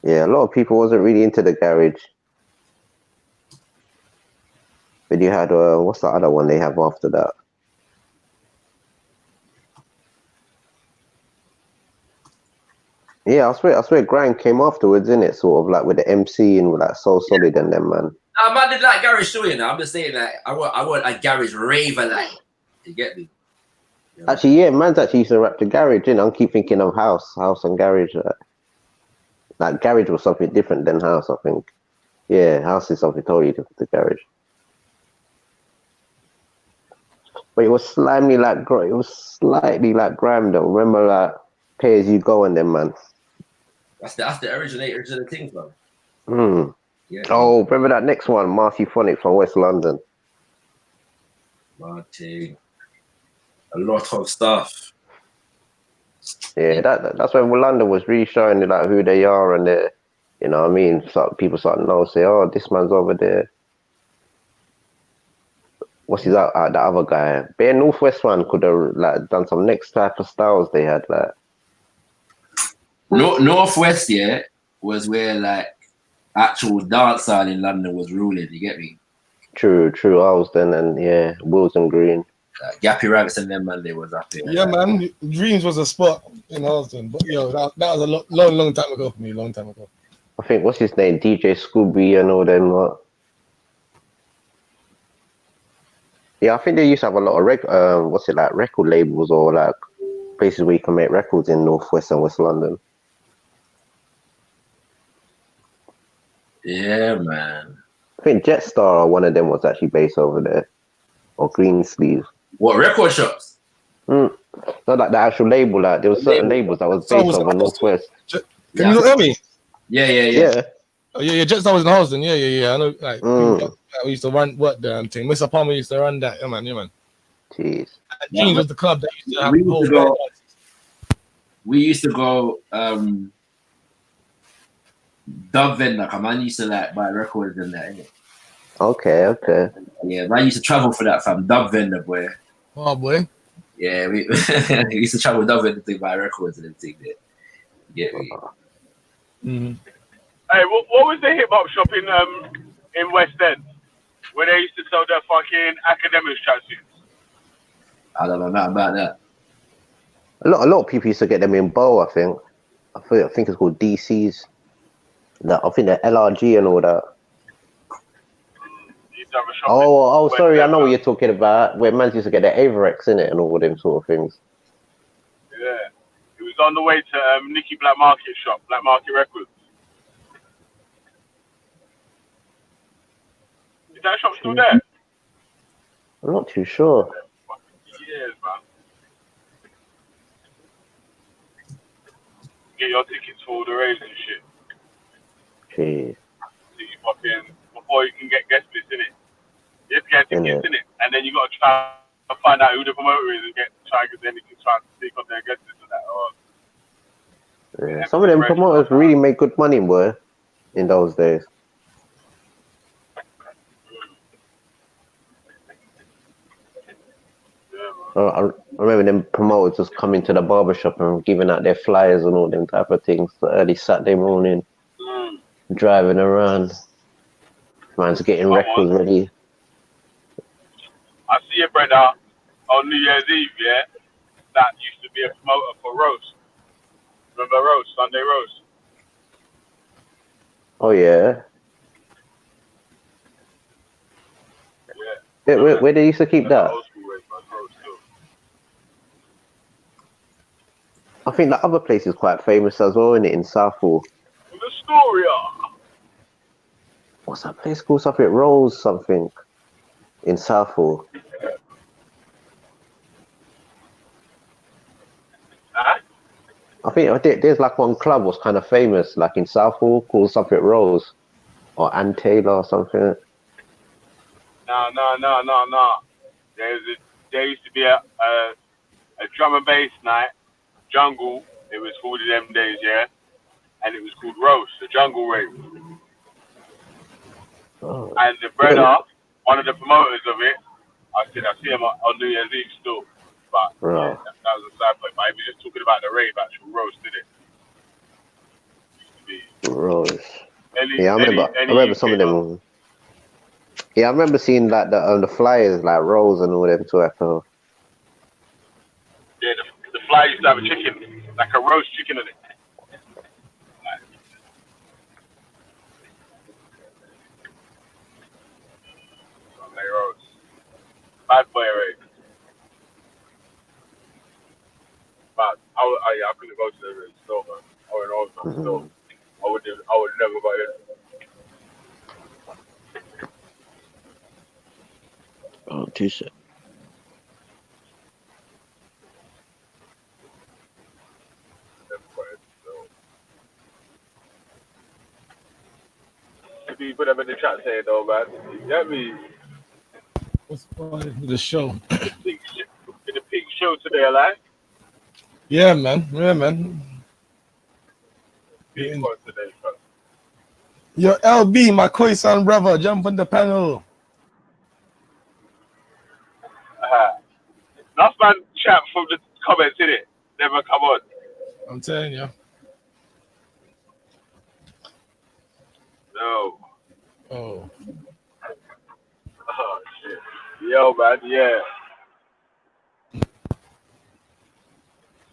Yeah, a lot of people wasn't really into the garage. But you had what's the other one they have after that? Yeah, I swear Grime came afterwards, innit? Sort of like with the MC and with like So Solid and them, man. Man did like garage too, you know. I'm just saying that I want a garage raver like. You get me? Actually, yeah, man's actually used to rap to garage, and I keep thinking of house and garage. Like garage was something different than house, I think. Yeah, house is something totally different to garage. But it was slightly like grime though. Remember like Pay As You Go and them, man. That's the originators of the things, man. Yeah. Oh, remember that next one, Marcy Phonics from West London. Marty. A lot of stuff. Yeah, that's when London was really showing like who they are and their, you know what I mean? So people started to know, say, oh, this man's over there. What's his that other guy? Bare Northwest one could have like done some next type of styles they had like. Northwest, yeah, was where like actual dancehall in London was ruling. You get me? True. Alston and yeah, Wilson Green. Gappy Ranks and them man, they was up there. Yeah, man. Dreams was a spot in Alston, but yo, that was a long time ago for me. Long time ago. I think what's his name, DJ Scooby and all them lot. Yeah, I think they used to have a lot of record labels or like places where you can make records in Northwest and West London. Yeah, man. I think Jetstar, one of them, was actually based over there, or Greensleeves. What record shops? Not like the actual label. Like there was certain labels that was based over Northwest. Can you not hear me? Yeah. Oh yeah. Jetstar was in Halston. Yeah. I know. Like we used to run what damn thing. Mr. Palmer used to run that. Yeah, man. Jeez. Jeans was the club that used to have the whole. We used to go. Dub vendor, come man used to like buy records and that, innit? Okay. Yeah, man used to travel for that, fam. Dub vendor, boy. Oh boy. Yeah, we used to travel dub vendor to buy records and everything. There. Get me? Hey, what was the hip hop shop in West End where they used to sell their fucking academics tracksuits? I don't know nothing about that. A lot of people used to get them in Bow. I think it's called DC's. I think the LRG and all that. Oh, sorry, I know what you're talking about. Where man used to get the Averex in it and all them sort of things. Yeah, it was on the way to Nicky Black Market shop, Black Market Records. Is that shop still there? I'm not too sure. Years, man. Get your tickets for all the raves and shit. Jeez. So you fucking, before you can get guest list, innit? You have to get tickets, Innit? innit? And then you got to try and find out who the promoter is and try because then you can try and speak on their guest list and that. Or Yeah. Some of them promoters really make good money, boy, in those days. I remember them promoters just coming to the barbershop and giving out their flyers and all them type of things early Saturday morning, driving around. Man's getting records ready. I see a brother on New Year's Eve, yeah, that used to be a promoter for Roast. Remember Roast, Sunday Roast? Oh, yeah. Yeah. Where they used to keep that? Old school ways, man. Roast too. I think that other place is quite famous as well, isn't it, in Southall? The Astoria. What's that place called? Something Rose something in Southall. Huh? I think there's like one club was kind of famous, like in Southall, called something Rose or Ann Taylor or something. No. There used to be a drum and bass night, Jungle. It was called in them days, yeah, and it was called Roast, the Jungle Rave. Oh. And the brother, one of the promoters of it, I see him on New Year's Eve still. But yeah, that was a side point. But he was just talking about the rave, actual Roast, didn't it? Rose. Yeah, I remember some of them. Yeah, I remember seeing like the flyers, like Rose and all them too. Yeah, the fly used to have a chicken, like a roast chicken in it. Like roast. Bad boy rave. But I couldn't go to the store, man. I went over to the store. I would never go in. Oh, T-shirt. You put them in the chat saying, though, man. You get me? What's going with the show? In the pink show today, like? Yeah, man. Yeah, man. Pink one today, man. Yo, LB, my Khoisan brother, jump on the panel. Last man chat from the comments, innit? Never come on. I'm telling you. No. Oh. Oh, shit. Yo, man, yeah.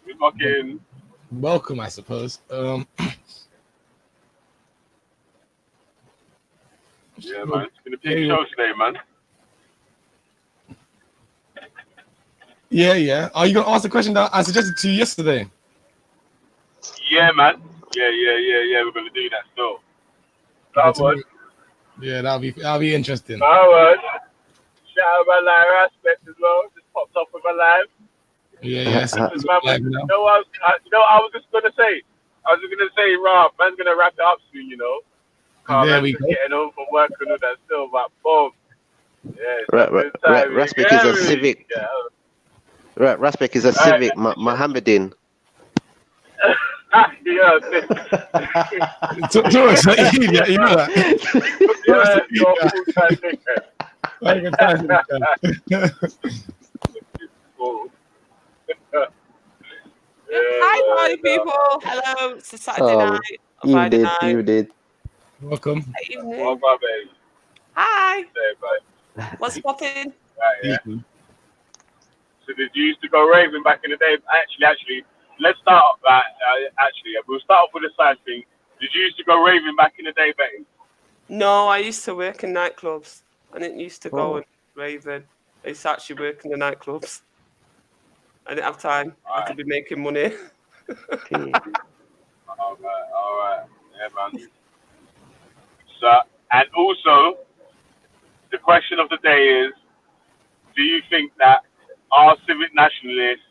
We fucking... Welcome, I suppose. Yeah, man. It's been a big show today, man. Yeah. Are you going to ask the question that I suggested to you yesterday? Yeah, man. Yeah. We're going to do that still. Yeah, that'll be interesting. Shout out my live aspect as well. Just popped off with my live. Yeah. You know what I was just going to say? I was going to say, Rob, man's going to wrap it up soon, you know. There we go. Getting home from work and all that still, but boom. Yeah, Raspek is a Civic. Raspek is a Civic Mohammedan. Yeah, you know that. You're full-time Hi, party people. Hello. It's a Saturday night. Friday night. You did. Welcome. Evening. baby. Hi. Hey, What's popping? Yeah. So did you used to go raving back in the day? Actually, let's start off that. We'll start off with the side thing. Did you used to go raving back in the day, Betty? No, I used to work in nightclubs. I didn't used to go and raving. I used to actually work in the nightclubs. I didn't have time. I had to be making money. All right, yeah, man. So, and also, the question of the day is: do you think that are civic nationalists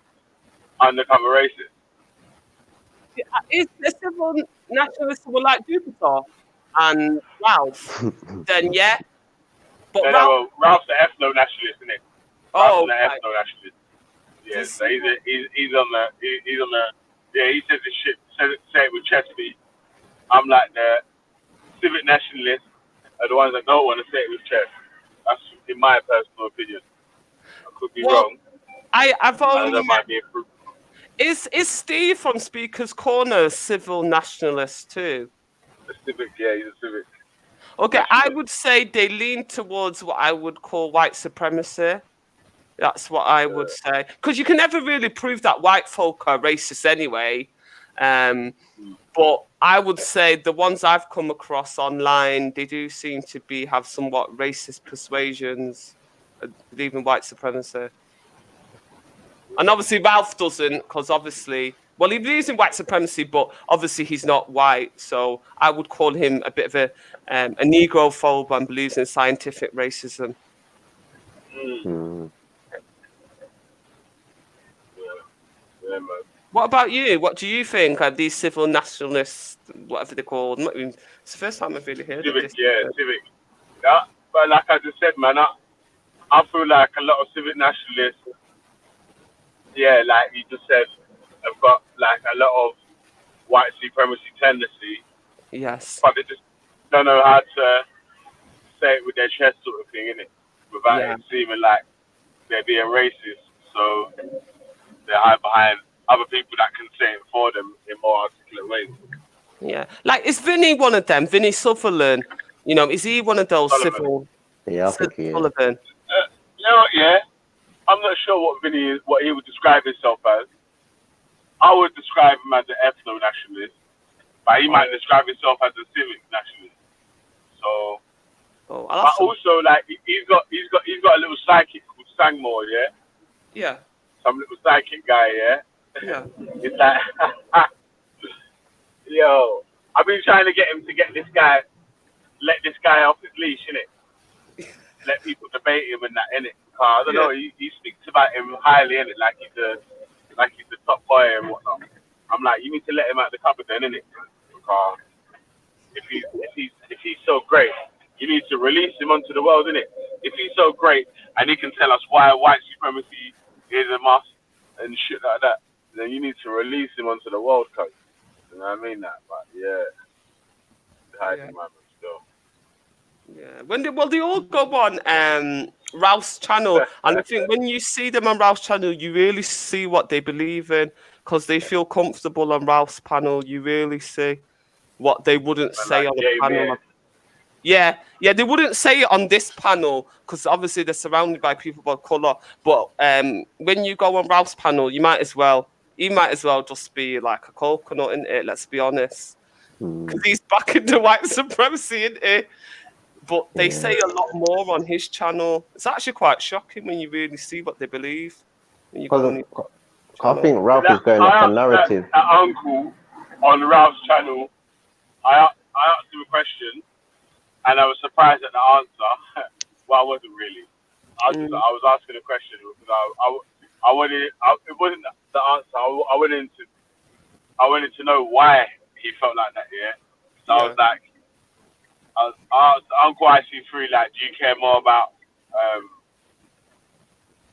undercover racist? Is the civil nationalists were like Jupiter and Ralph? Then yeah, but No, Ralph. well, Ralph's the ethno-nationalist, isn't it? Ralph's Oh, the right. ethno-nationalist. Yeah, The so he's civil. on the yeah. He says the shit. Say it with chest beat. I'm like the civic nationalists are the ones that don't want to say it with chest. That's in my personal opinion. I could be Well, wrong. I've And only that met. might be a proof. Is Steve from Speaker's Corner a civil nationalist too? A civic, yeah, he's a civic. Okay, I would say they lean towards what I would call white supremacy. That's what I would say. Because you can never really prove that white folk are racist anyway. But I would say the ones I've come across online, they do seem to have somewhat racist persuasions, believe in white supremacy. And obviously Ralph doesn't, because obviously, well, he believes in white supremacy, but obviously he's not white. So I would call him a bit of a negrophobe and believes in scientific racism. Yeah, man. What about you? What do you think are these civil nationalists, whatever they're called? It's the first time I've really heard of Civic, this. yeah, civic. Yeah, but like I just said, man, I feel like a lot of civic nationalists, yeah, like you just said, have got like a lot of white supremacy tendency, Yes. but they just don't know how to say it with their chest, sort of thing, innit? Without Yeah. it seeming like they're being racist. So they hide behind other people that can say it for them in more articulate ways. Yeah. Like, is Vinny one of them? Vinny Sutherland? You know, is he one of those Sullivan. civil? Yeah, I think he is. Sullivan. You know what, yeah? I'm not sure what Vinny is, what he would describe himself as. I would describe him as an ethno-nationalist, but he might describe himself as a civic nationalist. So, but also like he's got a little sidekick called Sangmore, yeah. Yeah. Some little sidekick guy, yeah. Yeah. It's like, yo, I've been trying to get him to let this guy off his leash, innit? Let people debate him and that, innit? I don't know. He speaks about him highly, innit? Like he's the top boy and whatnot. I'm like, you need to let him out the cupboard then, innit? Because if he's so great, you need to release him onto the world, innit? If he's so great and he can tell us why white supremacy is a must and shit like that, then you need to release him onto the world, cuz. You know what I mean? That, but yeah, hiding my still. Yeah. They all go on Ralph's channel, and I think when you see them on Ralph's channel, you really see what they believe in because they feel comfortable on Ralph's panel. You really see what they wouldn't say on a panel. Yeah, they wouldn't say it on this panel because obviously they're surrounded by people of color. But when you go on Ralph's panel, he might as well just be like a coconut, isn't it? Let's be honest, because he's backing the white supremacy, isn't he? But they say a lot more on his channel. It's actually quite shocking when you really see what they believe. When you go on his I channel. think Ralph is going off a narrative. That uncle on Ralph's channel, I asked him a question, and I was surprised at the answer. Well, I wasn't really. I was asking a question because I wanted. It wasn't the answer. I wanted to know why he felt like that. Yeah. So I was like, I asked Uncle IC3, like, do you care more about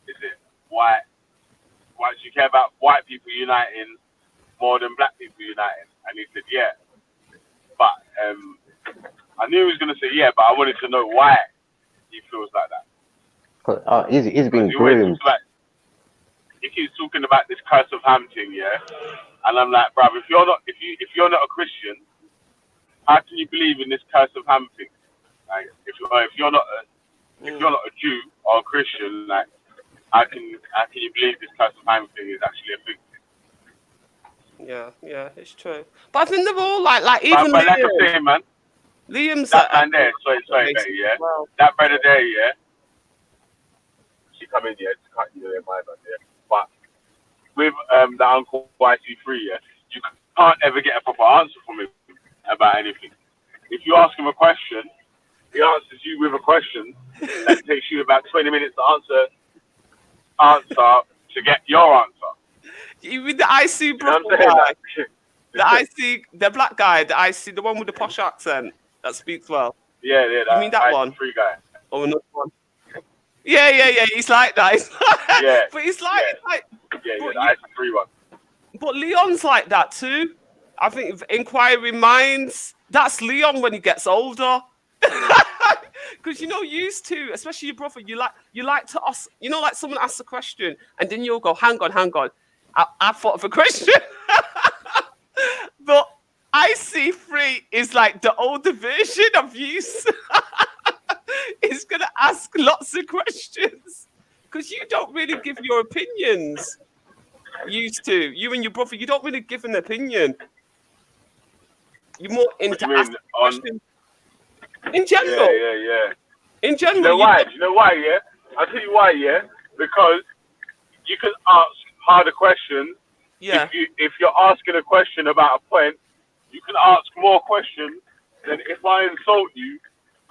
is it white? Why do you care about white people uniting more than black people uniting? And he said, yeah. But I knew he was going to say yeah, but I wanted to know why he feels like that. He's been groomed. He keeps talking about this curse of Ham thing, yeah. And I'm like, bruv, if you're not a Christian, how can you believe in this curse of Ham thing? Like, if you're not a Jew or a Christian, like, how can you believe this curse of Ham thing is actually a thing? Yeah, it's true. But I think they're all like even but Liam. like I'm saying, man, Liam's that man there, sorry, Betty, yeah. Well. That brother there, yeah. She come in here to cut you in my bad, yeah. But with the Uncle YC3, yeah, you can't ever get a proper answer from him about anything. If you ask him a question, he answers you with a question that takes you about 20 minutes to answer to get your answer. You mean the IC You know brother what I'm saying? guy? The black guy, the one with the posh accent that speaks well. Yeah, You mean that one? Free guy. Or another one? Yeah. He's like that. Yeah. But he's like, the free one. But Leon's like that too. I think inquiring minds. That's Leon when he gets older. Because you used to, especially your brother, you like to ask, like someone asks a question and then you'll go, hang on. I thought of a question. But IC3 is like the older version of you. It's gonna ask lots of questions because you don't really give your opinions. Used to, you and your brother, you don't really give an opinion. You're more into asking questions. In general. Yeah. In general. You know why? Yeah. I'll tell you why. Yeah. Because you can ask harder questions. Yeah. If you're asking a question about a point, you can ask more questions than if I insult you.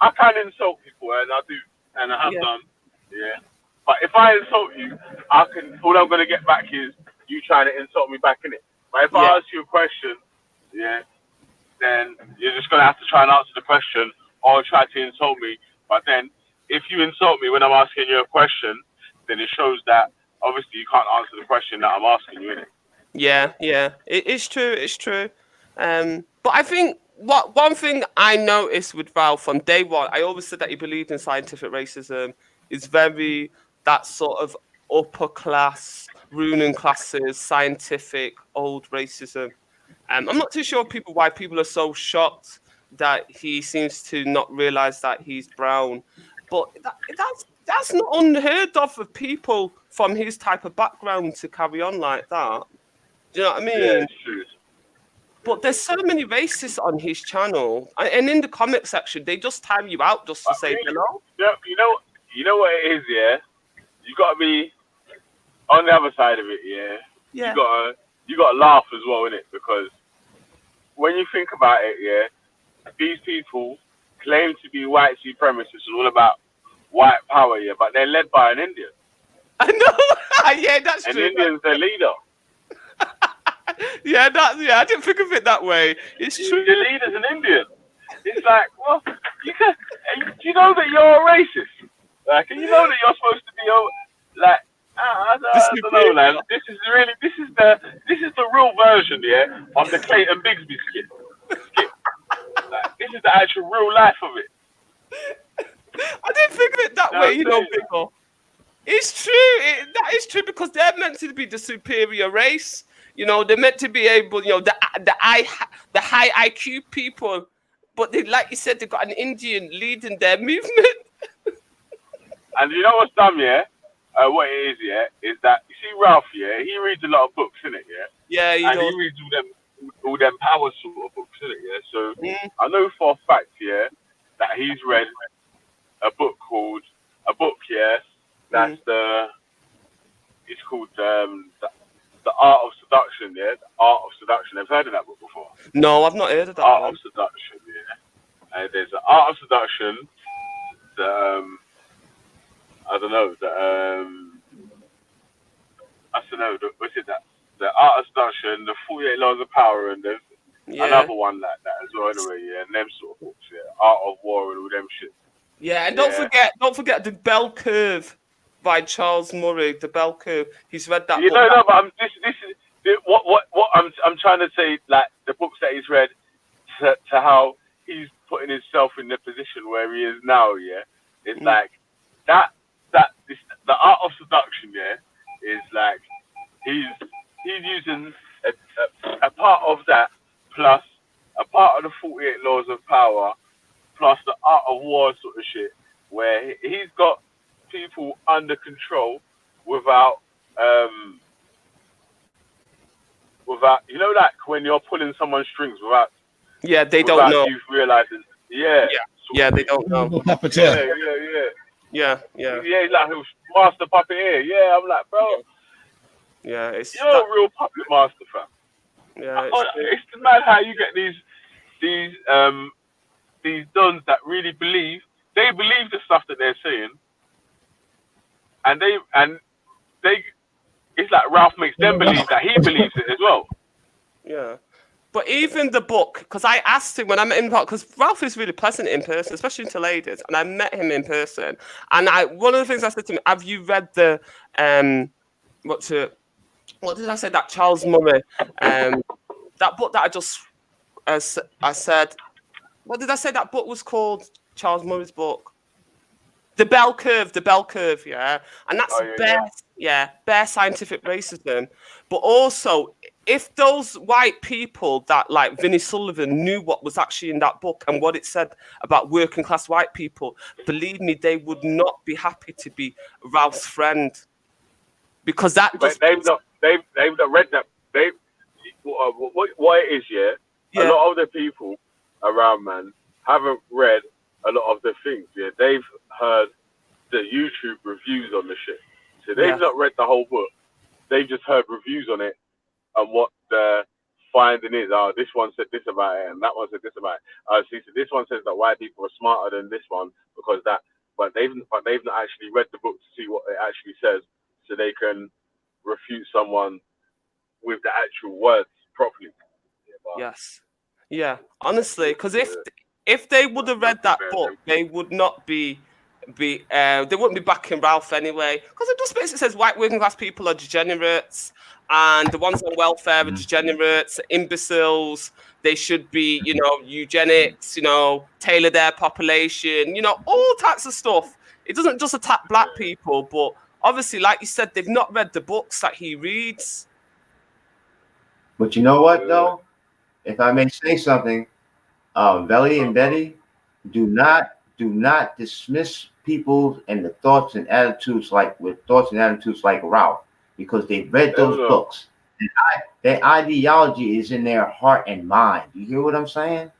I can insult people, and I do, and I have done. Yeah. But if I insult you, all I'm gonna get back is you trying to insult me back in it. But if I ask you a question, then you're just gonna have to try and answer the question or try to insult me. But then if you insult me when I'm asking you a question, then it shows that obviously you can't answer the question that I'm asking you, innit? Yeah. It's true. But I think one thing I noticed with Val from day one, I always said that he believed in scientific racism. Is very that sort of upper class, ruling classes, scientific old racism. I'm not too sure why people are so shocked that he seems to not realize that he's brown. But that's not unheard of for people from his type of background to carry on like that. Do you know what I mean? Yeah, it's true. But there's so many racists on his channel, and in the comment section, they just time you out just to say hello. You know what it is, yeah? You gotta be on the other side of it, yeah. Yeah. You gotta laugh as well, innit? Because when you think about it, yeah, these people claim to be white supremacists. It's all about white power, yeah, but they're led by an Indian. I know. Yeah, that's an true. An Indian's their leader. Yeah, I didn't think of it that way. It's true. The leader's an Indian. It's like, well, do you know that you're a racist? Like, and you know that you're supposed to be like, I don't know, man. This is the real version, yeah, of the Clayton Bigsby skit. Like, this is the actual real life of it. I didn't think of it that way, Bigger. It's true. That is true because they're meant to be the superior race. They're meant to be able, the high IQ people. But like you said, they got an Indian leading their movement. And you know what's dumb, yeah? What it is, yeah, is that you see Ralph, yeah, he reads a lot of books, innit, yeah? Yeah, he does. He reads all them power sort of books, innit, yeah? So I know for a fact, yeah, that he's read a book, yeah, that's it's called The Art of Seduction, yeah? The Art of Seduction. I've heard of that book before. No, I've not heard of that. Art of Seduction, yeah. And there's the Art of Seduction, I don't know, what's it, the Art of Seduction, the 48 Laws of Power, and there's another one like that as well, anyway, yeah, and them sort of books, yeah. Art of War and all them shit. Yeah, and don't forget the Bell Curve by Charles Murray, the Bell Curve. He's read that book. No, but this is what I'm trying to say, like, the books that he's read to how he's putting himself in the position where he is now, yeah. It's like, the Art of Seduction, yeah, is like he's using a part of that plus a part of the 48 Laws of Power plus the Art of War sort of shit, where he's got people under control without like when you're pulling someone's strings without they don't know you realizing they don't know. Yeah, like he was master puppeteer. Yeah, I'm like, bro. Yeah, you're a real puppet master, fam. Yeah, It's mad how you get these dons that really believe the stuff that they're saying, and they it's like Ralph makes them believe that he believes it as well. Yeah. But even the book, because I asked him when I met him, because Ralph is really pleasant in person, especially to ladies, and I met him in person. And one of the things I said to him, have you read the what did I say? That Charles Murray, that book that I just I said, what did I say that book was called? Charles Murray's book. The Bell Curve, yeah. And that's bare scientific racism. But also, if those white people that like Vinnie Sullivan knew what was actually in that book and what it said about working class white people, believe me, they would not be happy to be Ralph's friend. Because that But they've not read that. What it is, a lot of the people around, man, haven't read a lot of the things. Yeah, they've heard the YouTube reviews on the shit. So they've not read the whole book. They've just heard reviews on it and what the finding is. Oh, this one said this about it and that one said this about it. So this one says that white people are smarter than this one because that. But they've not actually read the book to see what it actually says, so they can refute someone with the actual words properly. Yes. Yeah. Honestly, because if they would have read that book, they would not they wouldn't be backing Ralph anyway. Because it just basically says white working class people are degenerates, and the ones on welfare are degenerates, imbeciles. They should be, eugenics, tailor their population, all types of stuff. It doesn't just attack black people, but obviously, like you said, they've not read the books that he reads. But you know what, though? If I may say something, Belly and Betty, do not dismiss people and the thoughts and attitudes like Ralph, because they read those books. And their ideology is in their heart and mind. You hear what I'm saying?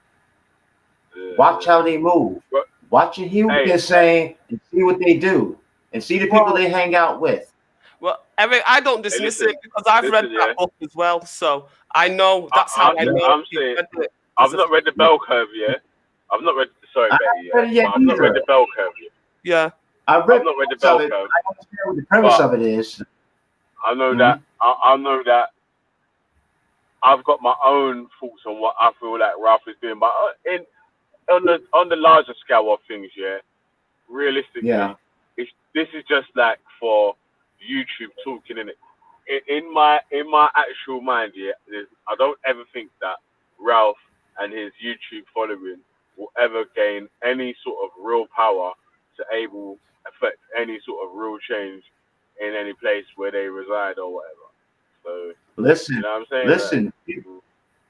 Watch how they move. Watch and hear what they're saying and see what they do. And see the people they hang out with. Well, Eric, I don't dismiss it because I've read that book as well. So I know that's how I know. I'm saying I've not read the Bell Curve yet. I've not read. Sorry, Betty. Yet I've not read the Bell Curve yet. Yeah, I've not read the Bell Curve. I understand what the premise of it is. I know that. I know that. I've got my own thoughts on what I feel like Ralph is doing, but on the larger scale of things, realistically, this is just like for YouTube talking, innit? In my actual mind, I don't ever think that Ralph and his YouTube following will ever gain any sort of real power to affect any sort of real change in any place where they reside or whatever. So listen, you know what I'm saying? Listen,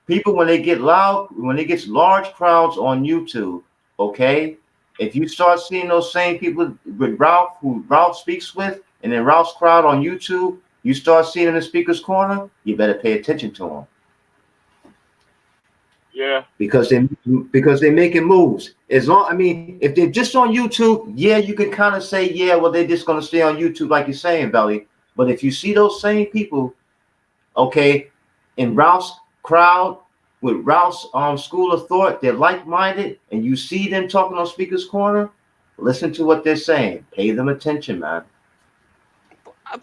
people when they get large crowds on YouTube, okay, if you start seeing those same people with Ralph, who Ralph speaks with, and then Ralph's crowd on YouTube, you start seeing in the speaker's corner, you better pay attention to them. Yeah. Because they're making moves. If they're just on YouTube, you can kind of say, well, they're just gonna stay on YouTube, like you're saying, Belly. But if you see those same people, okay, in Ralph's crowd, with Ralph's school of thought, they're like-minded, and you see them talking on speaker's corner, listen to what they're saying. Pay them attention, man.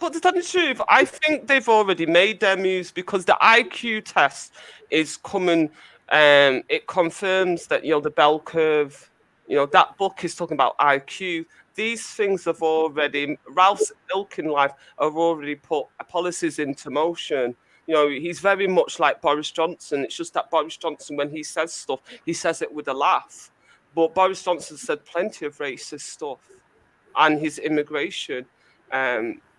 But to tell you the truth, I think they've already made their moves because the IQ test is coming. It confirms that the Bell Curve, that book is talking about IQ. These things have already Ralph's ilk in life have already put policies into motion. He's very much like Boris Johnson. It's just that Boris Johnson, when he says stuff, he says it with a laugh. But Boris Johnson said plenty of racist stuff, and his immigration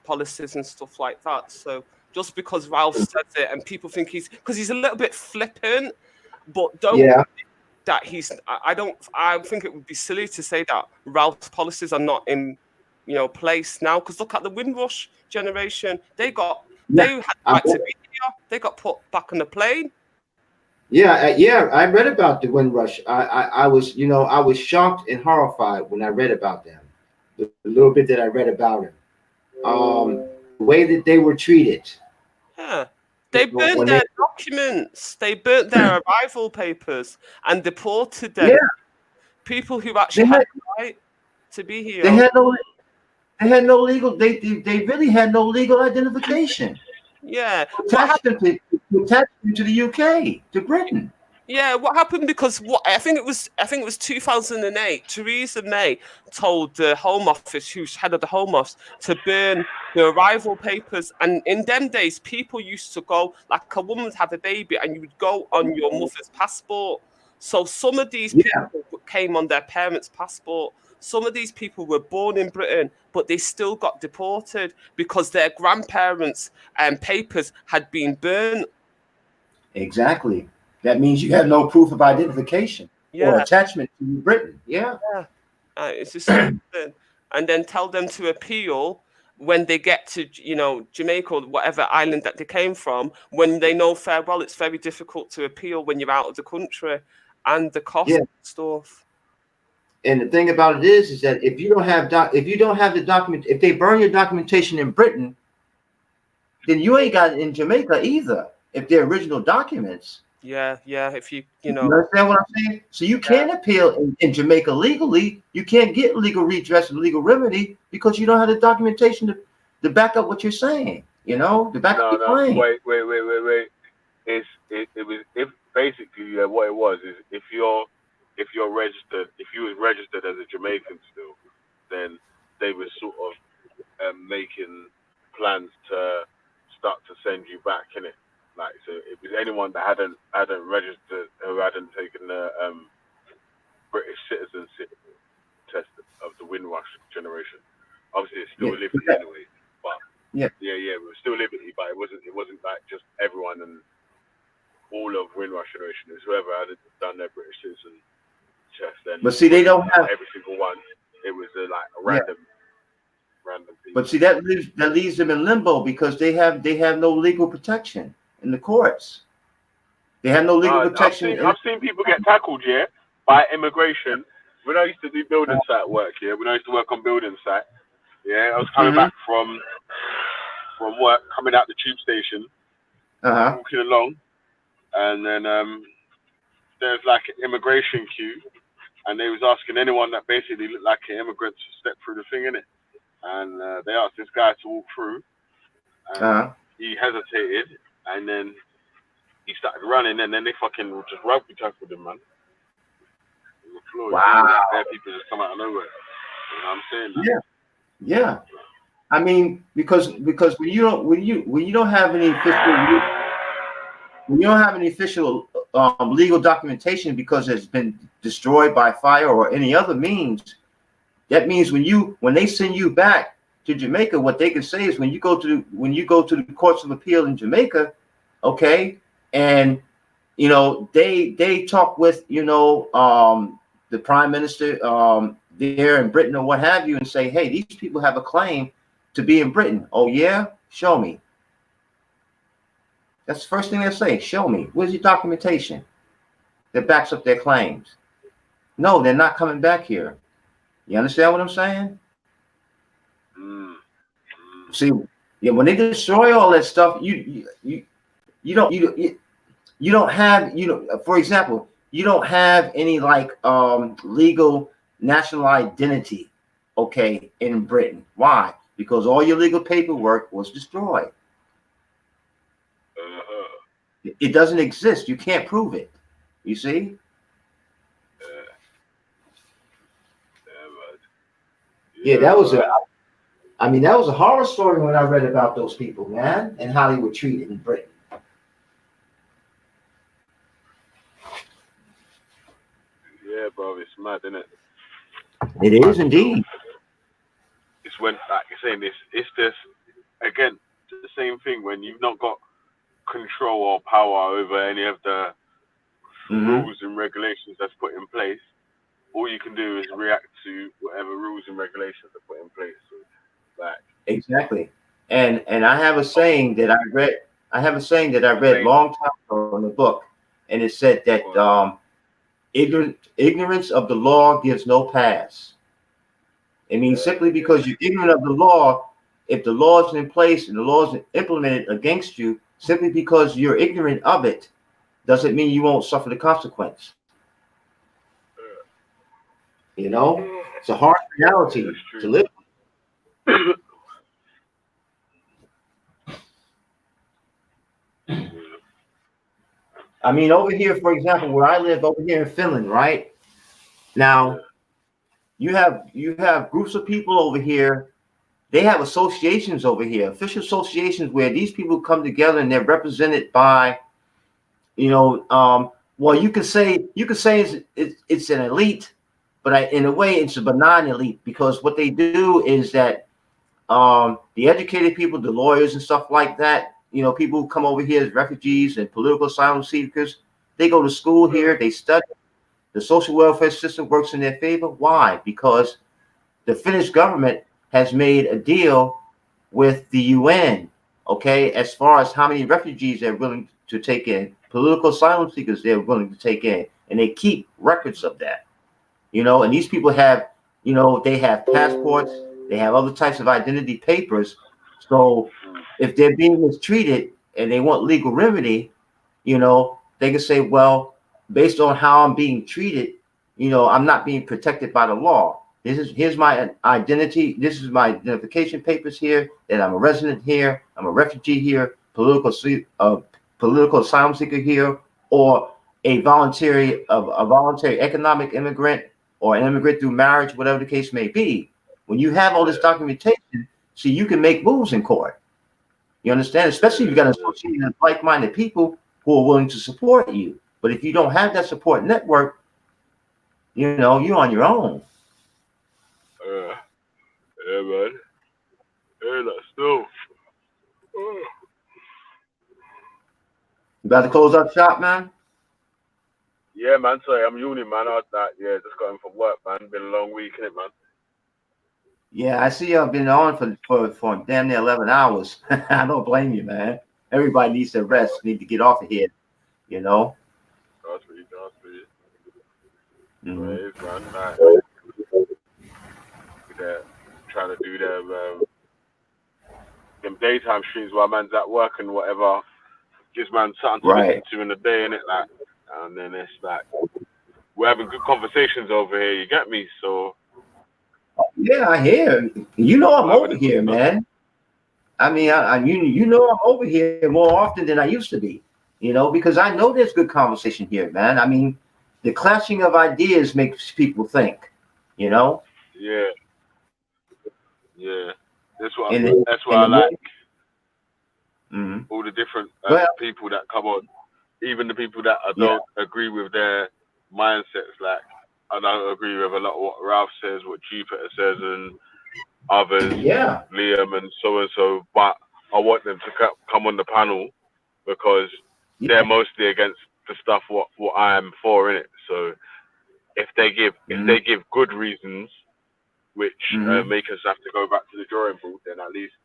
policies and stuff like that. So just because Ralph says it and people think because he's a little bit flippant, but don't think that I think it would be silly to say that Ralph's policies are not in place now, because look at the Windrush generation. They had right to be here. They got put back on the plane. I read about the Windrush. I was shocked and horrified when I read about them. The little bit that I read about them. The way that they were treated. Yeah. They burnt their documents. They burnt their arrival papers and deported them. Yeah. People who actually had the right to be here. They had no legal. They really had no legal identification. Yeah. Attached them to the UK, to Britain. Yeah, what happened? Because I think it was 2008. Theresa May told the Home Office, who's head of the Home Office, to burn the arrival papers. And in them days, people used to go, like a woman would have a baby, and you would go on your mother's passport. So some of these people came on their parents' passport. Some of these people were born in Britain, but they still got deported because their grandparents' papers had been burned. Exactly. That means you have no proof of identification or attachment to Britain. Yeah. It's the same thing. And then tell them to appeal when they get to, Jamaica or whatever island that they came from, when they know fair well it's very difficult to appeal when you're out of the country and the cost of stuff. And the thing about it is that if you don't have the document, if they burn your documentation in Britain, then you ain't got it in Jamaica either. If they're original documents. Yeah. If you understand what I'm saying? So you can't appeal in Jamaica legally. You can't get legal redress and legal remedy because you don't have the documentation to back up what you're saying. To back up your claim. Wait. If basically what it was is if you're registered, if you was registered as a Jamaican still, then they were sort of making plans to start to send you back, innit? Like, so it was anyone that hadn't registered, who hadn't taken the British citizenship test of the Windrush generation. Obviously, it's still Liberty anyway. But it was still Liberty, but it wasn't like just everyone and all of Windrush generation. It was whoever had done their British citizen test. Then, but see, they don't have every single one. It was like a random. But see, that leaves them in limbo because they have no legal protection in the courts. They have no legal protection. I've seen people get tackled by immigration. When I used to do building site work when I used to work on building site, I was coming back from work, coming out the tube station, walking along, and then there's like an immigration queue, and they was asking anyone that basically looked like an immigrant to step through the thing, innit? And they asked this guy to walk through, and he hesitated, and then he started running, and then they fucking just rugby tackled him, man. Wow. There people just come out of nowhere. You know what I'm saying? Yeah. I mean, because when you don't have any official legal documentation because it's been destroyed by fire or any other means, that means when they send you back to Jamaica, what they can say is when you go to the courts of appeal in Jamaica, okay, and they talk with the prime minister there in Britain or what have you, and say, hey, these people have a claim to be in Britain. Oh yeah, show me. That's the first thing they say. Show me. Where's your documentation that backs up their claims? No, they're not coming back here. You understand what I'm saying? See, when they destroy all that stuff, you don't have, for example, you don't have any like legal national identity, okay, in Britain. Why? Because all your legal paperwork was destroyed. It doesn't exist. You can't prove it. You see? That was a horror story when I read about those people, man, and how they were treated in Britain. Yeah, bro, it's mad, isn't it? It is indeed. It's when, like you're saying, it's just, again, the same thing when you've not got control or power over any of the rules and regulations that's put in place. All you can do is react to whatever rules and regulations are put in place. So, like, exactly. And I have a saying that I read. Long time ago in the book, and it said that ignorance of the law gives no pass. It means simply because you're ignorant of the law, if the law is in place and the law is implemented against you, Simply because you're ignorant of it doesn't mean you won't suffer the consequence. You know, it's a harsh reality to live. I mean, over here, for example, where I live over here in Finland, right? Now, you have groups of people over here. They have associations over here, official associations where these people come together and they're represented by, well, you could say it's an elite, but in a way it's a benign elite, because what they do is that the educated people, the lawyers and stuff like that, people who come over here as refugees and political asylum seekers, they go to school here, they study. The social welfare system works in their favor. Why? Because the Finnish government has made a deal with the UN, okay, as far as how many refugees they're willing to take in, political asylum seekers they're willing to take in, and they keep records of that, and these people have, they have passports, they have other types of identity papers. So if they're being mistreated and they want legal remedy, they can say, well, based on how I'm being treated, I'm not being protected by the law. Here's my identity. This is my identification papers here, that I'm a resident here, I'm a refugee here, political asylum seeker here, or a voluntary economic immigrant, or an immigrant through marriage, whatever the case may be. When you have all this documentation, see, you can make moves in court. You understand? Especially if you got associated with like-minded people who are willing to support you. But if you don't have that support network, you're on your own. Yeah, man. Yeah, that's still. You about to close up shop, man? Yeah, man. Sorry, I'm yawning, man. Just got in from work, man. Been a long week, innit, man? Yeah, I see you've been on for damn near 11 hours. I don't blame you, man. Everybody needs to rest, need to get off of here, That's for you. Mm-hmm. It is, man. They're trying to do them daytime streams while man's at work and whatever. Gives man something to listen to in the day, innit? Like, and then it's like we're having good conversations over here. You get me? So. Yeah, I hear. I'm over here, man. I mean, I'm over here more often than I used to be. Because I know there's good conversation here, man. I mean, the clashing of ideas makes people think. Yeah. That's why I like all the different people that come on, even the people that I don't agree with their mindsets. Like, I don't agree with a lot of what Ralph says, what Jupiter says, and others, Liam and so, but I want them to come on the panel because they're mostly against the stuff what I am for, in it. So if they give good reasons, which make us have to go back to the drawing board, then at least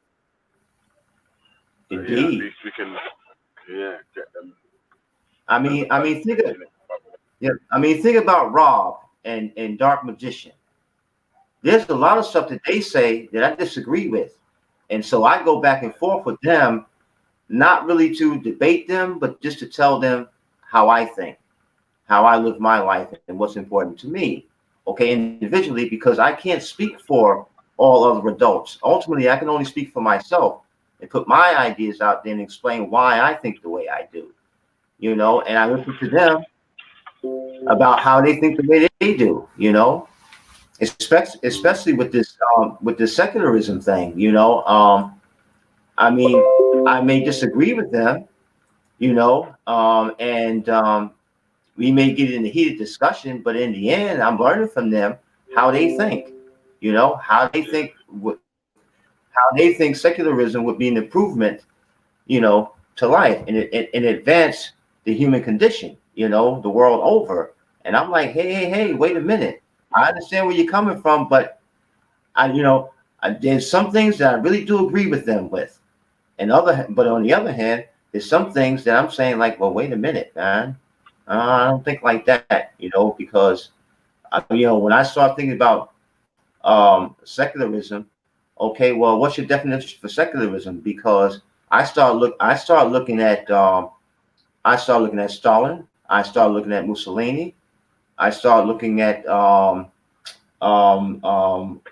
at least we can get them. I mean, think about Rob and Dark Magician. There's a lot of stuff that they say that I disagree with. And so I go back and forth with them, not really to debate them, but just to tell them how I think, how I live my life, and what's important to me, okay, individually, because I can't speak for all other adults. Ultimately, I can only speak for myself and put my ideas out there and explain why I think the way I do, and I listen to them about how they think the way they do, especially with this secularism thing, I mean, I may disagree with them, and we may get in a heated discussion, but in the end, I'm learning from them how they think, how they think secularism would be an improvement, to life and advance the human condition, the world over. And I'm like, hey, wait a minute. I understand where you're coming from, but there's some things that I really do agree with them with. But on the other hand, there's some things that I'm saying like, well, wait a minute, man. I don't think like that, because when I start thinking about secularism, okay, well, what's your definition for secularism? Because I start looking at Stalin. I start looking at Mussolini. I start looking at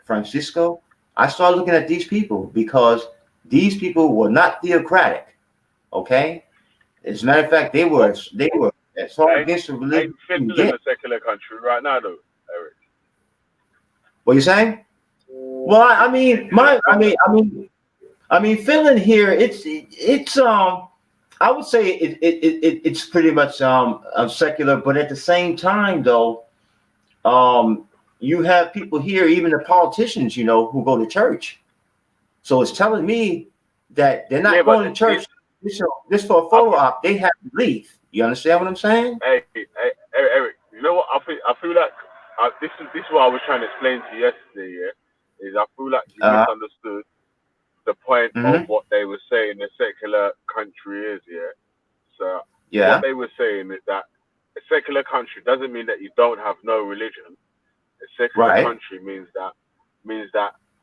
Francisco. I start looking at these people because these people were not theocratic. Okay, as a matter of fact, they were as far against the religion Ain't you can Finland get. a secular country right now, though, Eric? What you saying? Well, I mean, Finland here. It's I would say it's pretty much secular, but at the same time, though, you have people here, even the politicians, you know, who go to church. So it's telling me that they're Yeah, not but going to church just for a photo op. They have belief. You understand what I'm saying? Hey, Eric, you know what? I feel like this is what I was trying to explain to you yesterday. Yeah, is I feel like you misunderstood the point of what they were saying a secular country is. Yeah, so what Yeah. they were saying is that a secular country doesn't mean that you don't have no religion. A secular Right. country means that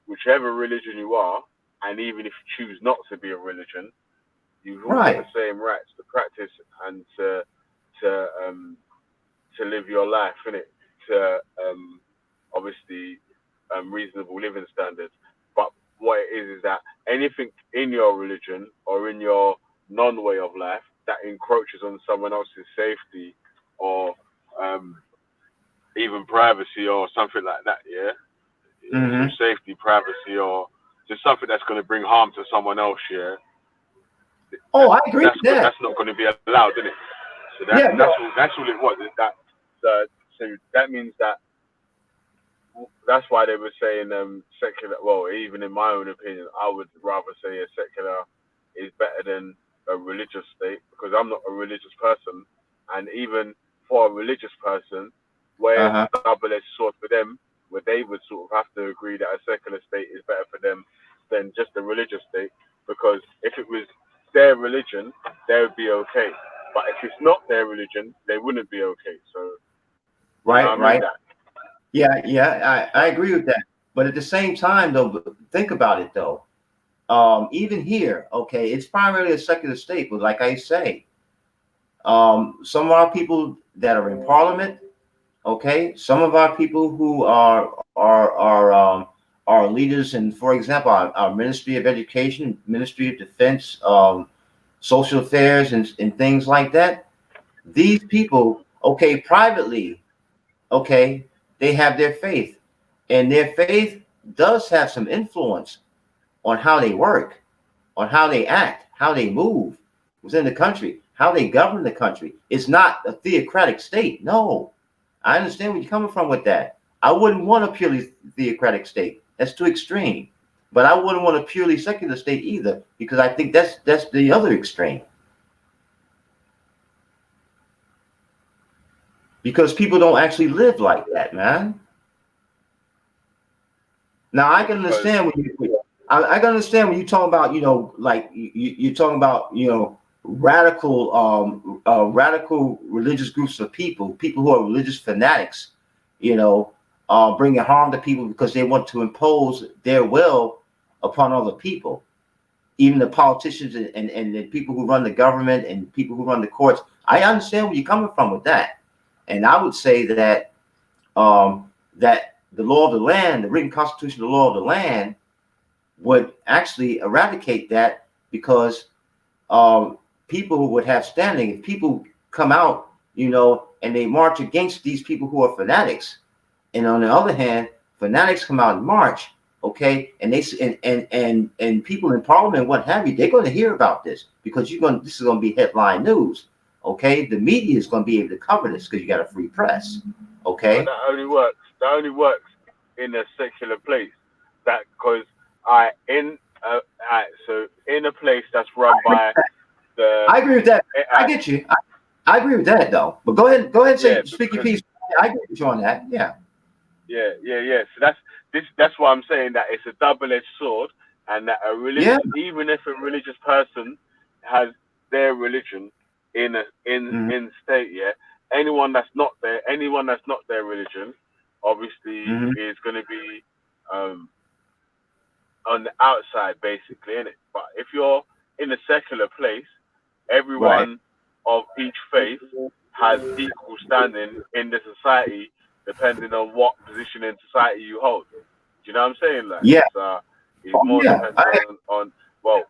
whichever religion you are, and even if you choose not to be a religion, you've all got Right. the same rights to practice and to live your life, innit? To obviously reasonable living standards. But what it is that anything in your religion or in your non-way of life that encroaches on someone else's safety or even privacy or something like that, yeah, so safety, privacy, or just something that's going to bring harm to someone else, yeah. Oh, I agree with that. That's not going to be allowed, is it? So Yeah, that's all it was. Is that so that means that that's why they were saying secular. Well, even in my own opinion, I would rather say a secular is better than a religious state because I'm not a religious person, and even for a religious person, where it's a double-edged sword for them, where they would sort of have to agree that a secular state is better for them than just a religious state, because if it was their religion, they would be okay. But if it's not their religion, they wouldn't be okay. So, you know what I mean? right. Yeah, I agree with that. But at the same time, though, think about it though. Even here, okay, it's primarily a secular state, but like I say, some of our people that are in parliament, okay, some of our people who are leaders, and for example, our Ministry of Education, Ministry of Defense, social affairs, and things like that. These people, okay, privately, okay, they have their faith, and their faith does have some influence on how they work, on how they act, how they move within the country, how they govern the country. It's not a theocratic state. No, I understand where you're coming from with that. I wouldn't want a purely theocratic state. That's too extreme. But I wouldn't want a purely secular state either, because I think that's the other extreme. Because people don't actually live like that, man. Now I can understand I can understand when you talk about, you know, like you're talking about, you know, radical religious groups of people who are religious fanatics, you know, bringing harm to people because they want to impose their will upon other people, even the politicians and the people who run the government and people who run the courts. I understand where you're coming from with that, and I would say that that the law of the land, the written constitution, the law of the land, would actually eradicate that, because people would have standing. If people come out, you know, and they march against these people who are fanatics, and on the other hand, fanatics come out and march, okay, and they and people in parliament, what have you, they're going to hear about this, because this is going to be headline news, okay. The media is going to be able to cover this because you got a free press, okay. But that only works. That only works in a secular place. That because so in a place that's run by the. I agree with that. I get you. I agree with that though. But go ahead and say, speak your piece. I agree with you on that. Yeah. Yeah. So that's why I'm saying that it's a double-edged sword, and that a religious, even if a religious person has their religion in state, yeah, anyone that's not their religion, obviously is going to be on the outside, basically, innit? But if you're in a secular place, everyone of each faith has equal standing in the society, depending on what position in society you hold. Do you know what I'm saying? Like, Yeah. it's more dependent on well,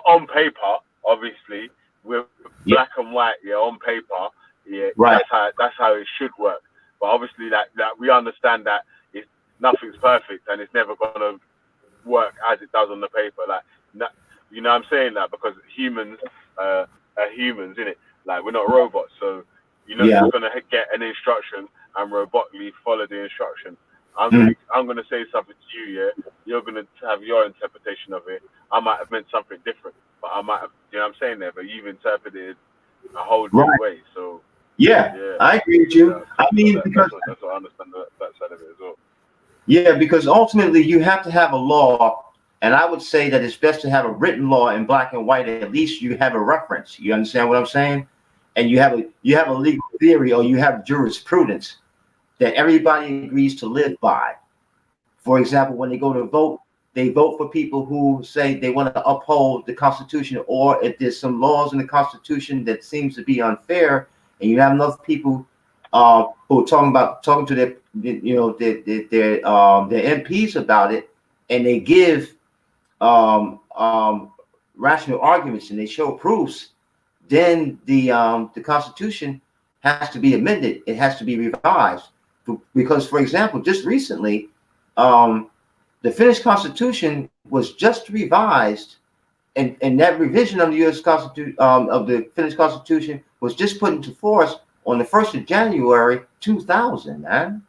on paper, obviously, with black and white, on paper, that's how it should work. But obviously, that we understand that nothing's perfect and it's never gonna work as it does on the paper. Like, you know what I'm saying? That because humans are humans, innit? Like, we're not robots, so you're not just gonna get an instruction and robotically follow the instruction. I'm gonna say something to you, yeah. You're gonna have your interpretation of it. I might have meant something different, but I might have, you know what I'm saying there. But you've interpreted it a whole different way. So I agree with you. I mean, because that's what I understand that side of it as well. Yeah, because ultimately you have to have a law, and I would say that it's best to have a written law in black and white. At least you have a reference. You understand what I'm saying? And you have a legal theory, or you have jurisprudence that everybody agrees to live by. For example, when they go to vote, they vote for people who say they want to uphold the Constitution, or if there's some laws in the Constitution that seems to be unfair, and you have enough people who are talking to their MPs about it, and they give rational arguments and they show proofs, then the Constitution has to be amended. It has to be revised because, for example, just recently, the Finnish Constitution was just revised, and that revision of the U.S. Constitution of the Finnish Constitution was just put into force on the 1st of January 2000, man.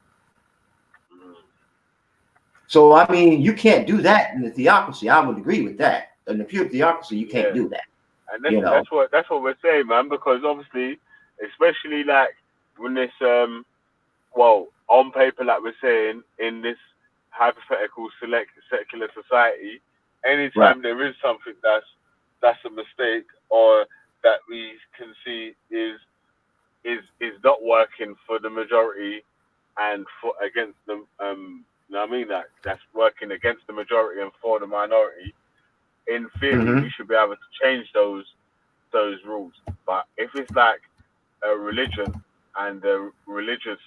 So I mean, you can't do that in the theocracy. I would agree with that. In the pure theocracy, you can't do that. And that's what we're saying, man. Because obviously, especially like when this on paper, like we're saying, in this hypothetical secular society, anytime there is something that's a mistake or that we can see is not working for the majority and for against them, you know what I mean? That's working against the majority and for the minority. In theory, we should be able to change those rules. But if it's like a religion and the religious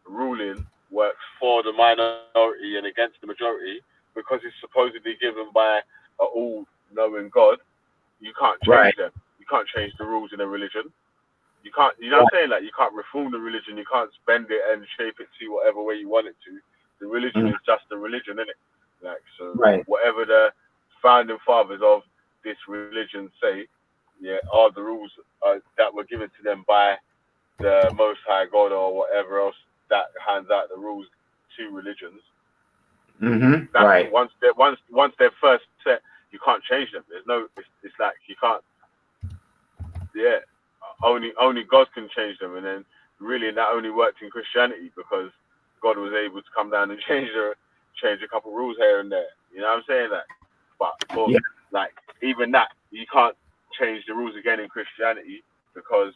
ruling works for the minority and against the majority because it's supposedly given by an all-knowing God, you can't change them. You can't change the rules in a religion. You can't, you know what I'm saying? Like, you can't reform the religion. You can't bend it and shape it to whatever way you want it to. The religion is just a religion, isn't it? Like, so whatever the founding fathers of this religion say, are the rules that were given to them by the Most High God or whatever else that hands out the rules to religions. Once they're first set, you can't change them. There's no. It's like you can't. Yeah, only God can change them, and then really that only worked in Christianity because God was able to come down and change a couple rules here and there. You know what I'm saying? That, but for like even that, you can't change the rules again in Christianity because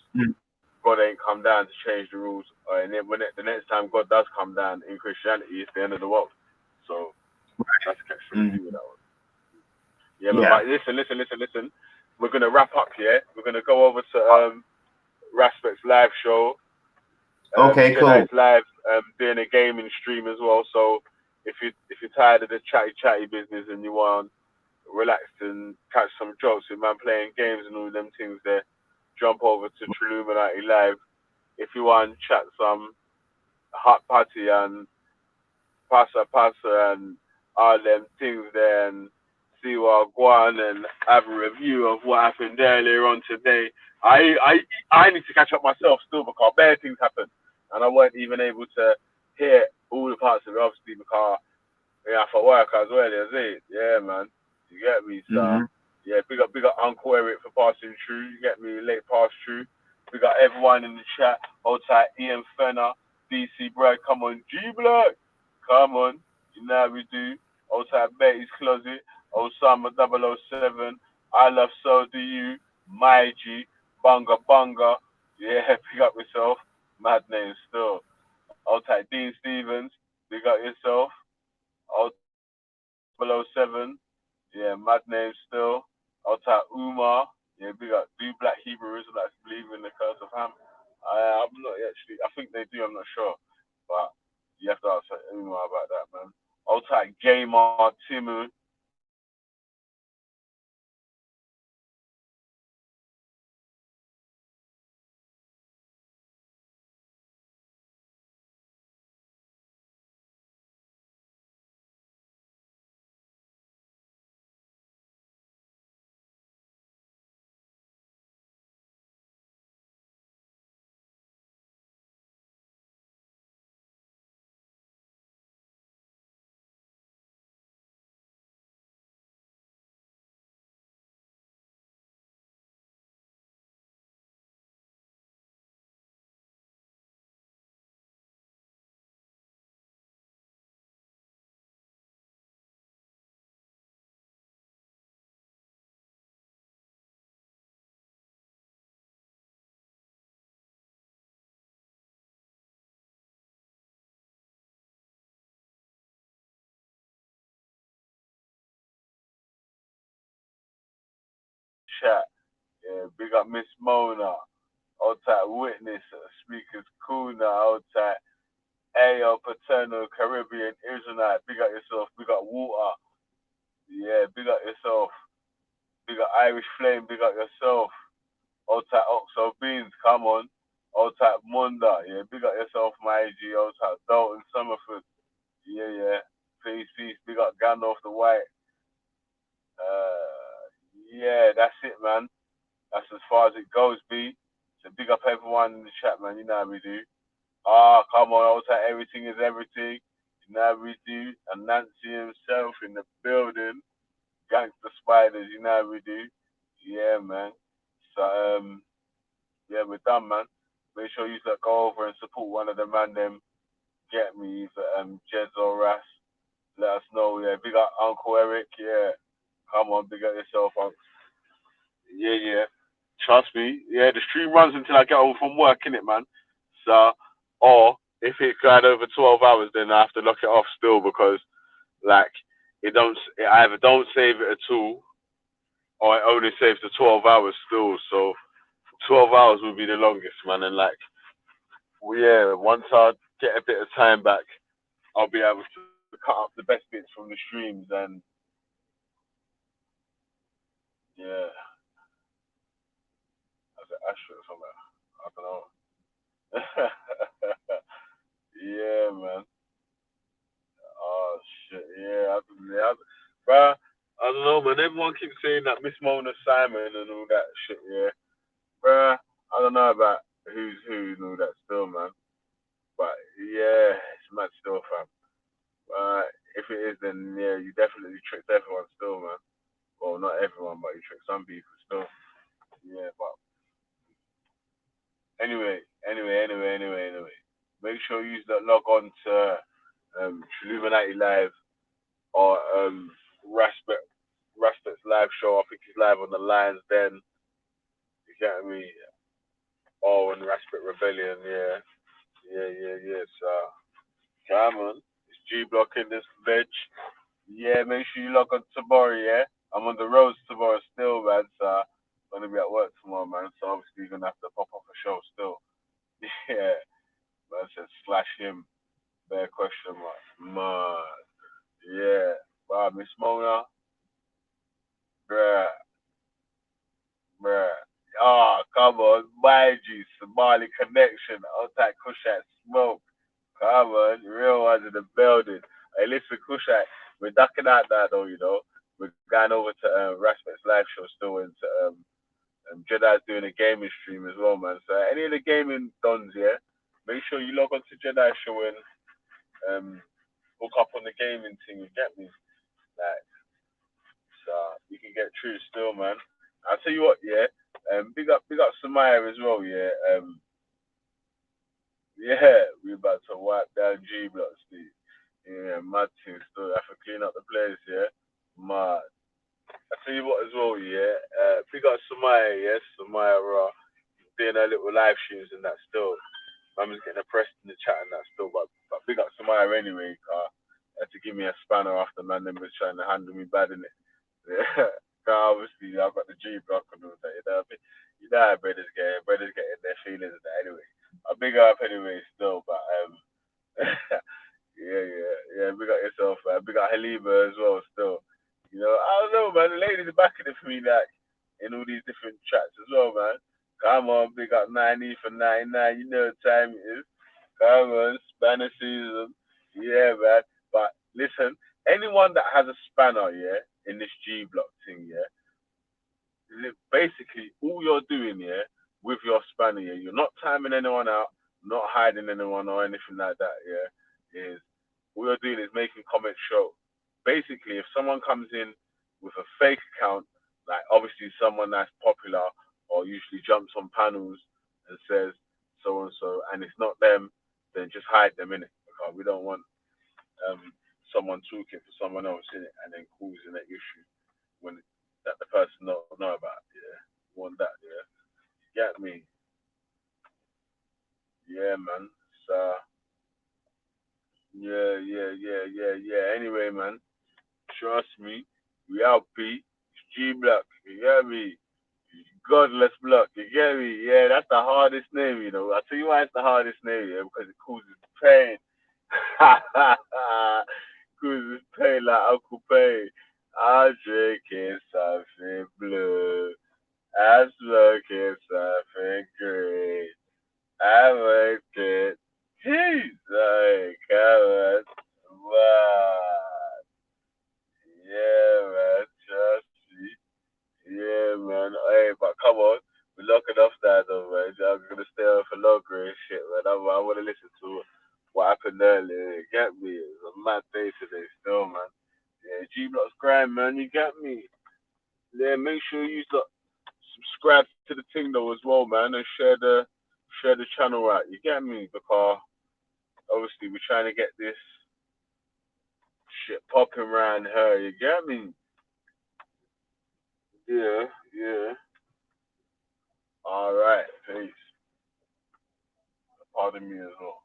God ain't come down to change the rules. And then the next time God does come down in Christianity, it's the end of the world. So that's the catch-22 with that one. Yeah, but listen. We're gonna wrap up here. We're gonna go over to Raspect's live show. Okay, cool. Tonight's live, doing a gaming stream as well. So if you're tired of the chatty business and you want relaxed and catch some jokes with man playing games and all them things there, jump over to Triluminati Live. If you want to chat some hot party and pasta and all them things there and see what go on and have a review of what happened earlier on today. I need to catch up myself still because bad things happened and I weren't even able to hear all the parts of it obviously because for work as well as it. Yeah, man. You get me? So yeah, big up Uncle Eric for passing through. You get me? Late pass through. We got everyone in the chat. Old tight Ian Fenner, DC Brad, come on, G Black. Come on. You know how we do. Old tight Betty's Closet. Osama 007. I love so do you. My G. Bunga Bunga. Yeah, pick up yourself. Mad name still. Old tight Dean Stevens. Big up yourself. Old 007. Yeah, mad name still. Outside Umar, yeah, big up. Do black Hebrew Israelites believe in the curse of Ham? I'm not actually. I think they do. I'm not sure, but you have to ask Umar about that, man. Outside Gamer Timu. Chat. Yeah, big up Miss Mona. Outside Witness. Speakers Kuna. Outside Ayo Paternal Caribbean Israelite. Big up yourself. Big up Water. Yeah, big up yourself. Big up Irish Flame. Big up yourself. Old type Oxo Beans, come on. Old type Munda, yeah, big up yourself, my AG. Old type Dalton Summerford, yeah. Peace, big up Gandalf the White. Yeah, that's it, man. That's as far as it goes, B. So big up everyone in the chat, man. You know how we do. Come on, old type Everything is Everything. You know how we do. And Nancy himself in the building. Gangster Spiders, you know how we do. Yeah, man. So, yeah, we're done, man. Make sure you go over and support one of the man them. Get me for Jeds or Ras. Let us know. Yeah, big up Uncle Eric. Yeah, come on, big up yourself, Uncle. Yeah. Trust me. Yeah, the stream runs until I get home from work, innit, man. So, or if it got over 12 hours, then I have to lock it off still because, like, it either don't save it at all, or it only saves the 12 hours still. So, 12 hours will be the longest, man, and like. Well, yeah, once I get a bit of time back, I'll be able to cut up the best bits from the streams and yeah, as an asterisk or something. I don't know. Yeah, man. Oh shit. Yeah, bruh, I don't know, man. Everyone keeps saying that Miss Mona Simon and all that shit. Yeah, bruh. I don't know about who's who and all that still, man. But yeah, it's mad still, fam. If it is, then yeah, you definitely tricked everyone still, man. Well, not everyone, but you tricked some people still. Yeah, but anyway. Make sure you log on to Illuminati Live or Raspet's live show. I think he's live on the Lions Den. You get me? Oh, and Raspet Rebellion, yeah. So, come on. It's G Block in this bitch. Yeah, make sure you log on tomorrow, yeah? I'm on the roads tomorrow still, man, so I'm going to be at work tomorrow, man, so obviously you're going to have to pop off a show still. Yeah, man said slash him, bare question mark. Man, yeah. Wow, Miss Mona, bruh. Oh, come on, my G, Somali connection, outside Kushat smoke. Come on, real ones in the building. Hey, listen, Kushat, we're ducking out that though, you know. We're going over to Raspet's live show still into Jedi's doing a gaming stream as well, man. So any of the gaming dons, yeah, make sure you log on to Jedi show and hook up on the gaming thing. You get me? Like, so you can get through still, man. I'll tell you what, yeah. Big up Samaya as well, yeah. Yeah, we about to wipe down G Block, Steve. Yeah, mad thing still. I have to clean up the place, yeah. Mad. I tell you what as well, yeah. Big up Samaya, yes, Samaya Raw. Doing her little live streams and that still. I'm just getting oppressed in the chat and that still, but big up Samaya anyway, had to give me a spanner after man them was trying to handle me bad in it. Yeah. Obviously, I've got the G block and all that. You know how brothers getting their feelings and that anyway. I big up anyway still, but yeah. Big up yourself, man. Big up Halima as well still. You know, I don't know, man. The ladies are backing it for me, like in all these different tracks as well, man. Come on, big up 90 for 99. You know what time it is. Come on, Spanish season. Yeah, man. But listen, anyone that has a spanner, yeah, in this G block thing, yeah, basically all you're doing, yeah, with your spanner, yeah, you're not timing anyone out, not hiding anyone or anything like that, yeah, is all you're doing is making comments show. Basically, if someone comes in with a fake account, like obviously someone that's popular or usually jumps on panels and says so and so, and it's not them, then just hide them in it because we don't want someone talking for someone else in it and then causing an issue when that the person don't know about. Yeah, you want that? Yeah, you get me? Yeah, man. So yeah. Anyway, man, trust me, we out, P. It's G Block. You get me? Godless Block. You get me? Yeah, that's the hardest name. You know, I'll tell you why it's the hardest name. Yeah, because it causes pain. Causes pain like Uncle Pain. I'm drinking something blue. I'm smoking something green. I worked it. Jeez, like, come on. Wow. Yeah, man. Trust me. Yeah, man. Hey, but come on. We're locking off that, though, man. I'm going to stay on for longer and shit, man. I want to listen to what happened earlier. You get me? It was a mad day today still, man. Yeah, G Block's grind, man. You get me? Yeah, make sure you subscribe to the thing though as well, man, and share the channel out. You get me? Because obviously we're trying to get this shit popping around her. You get me? Yeah. All right, peace. Pardon me as well.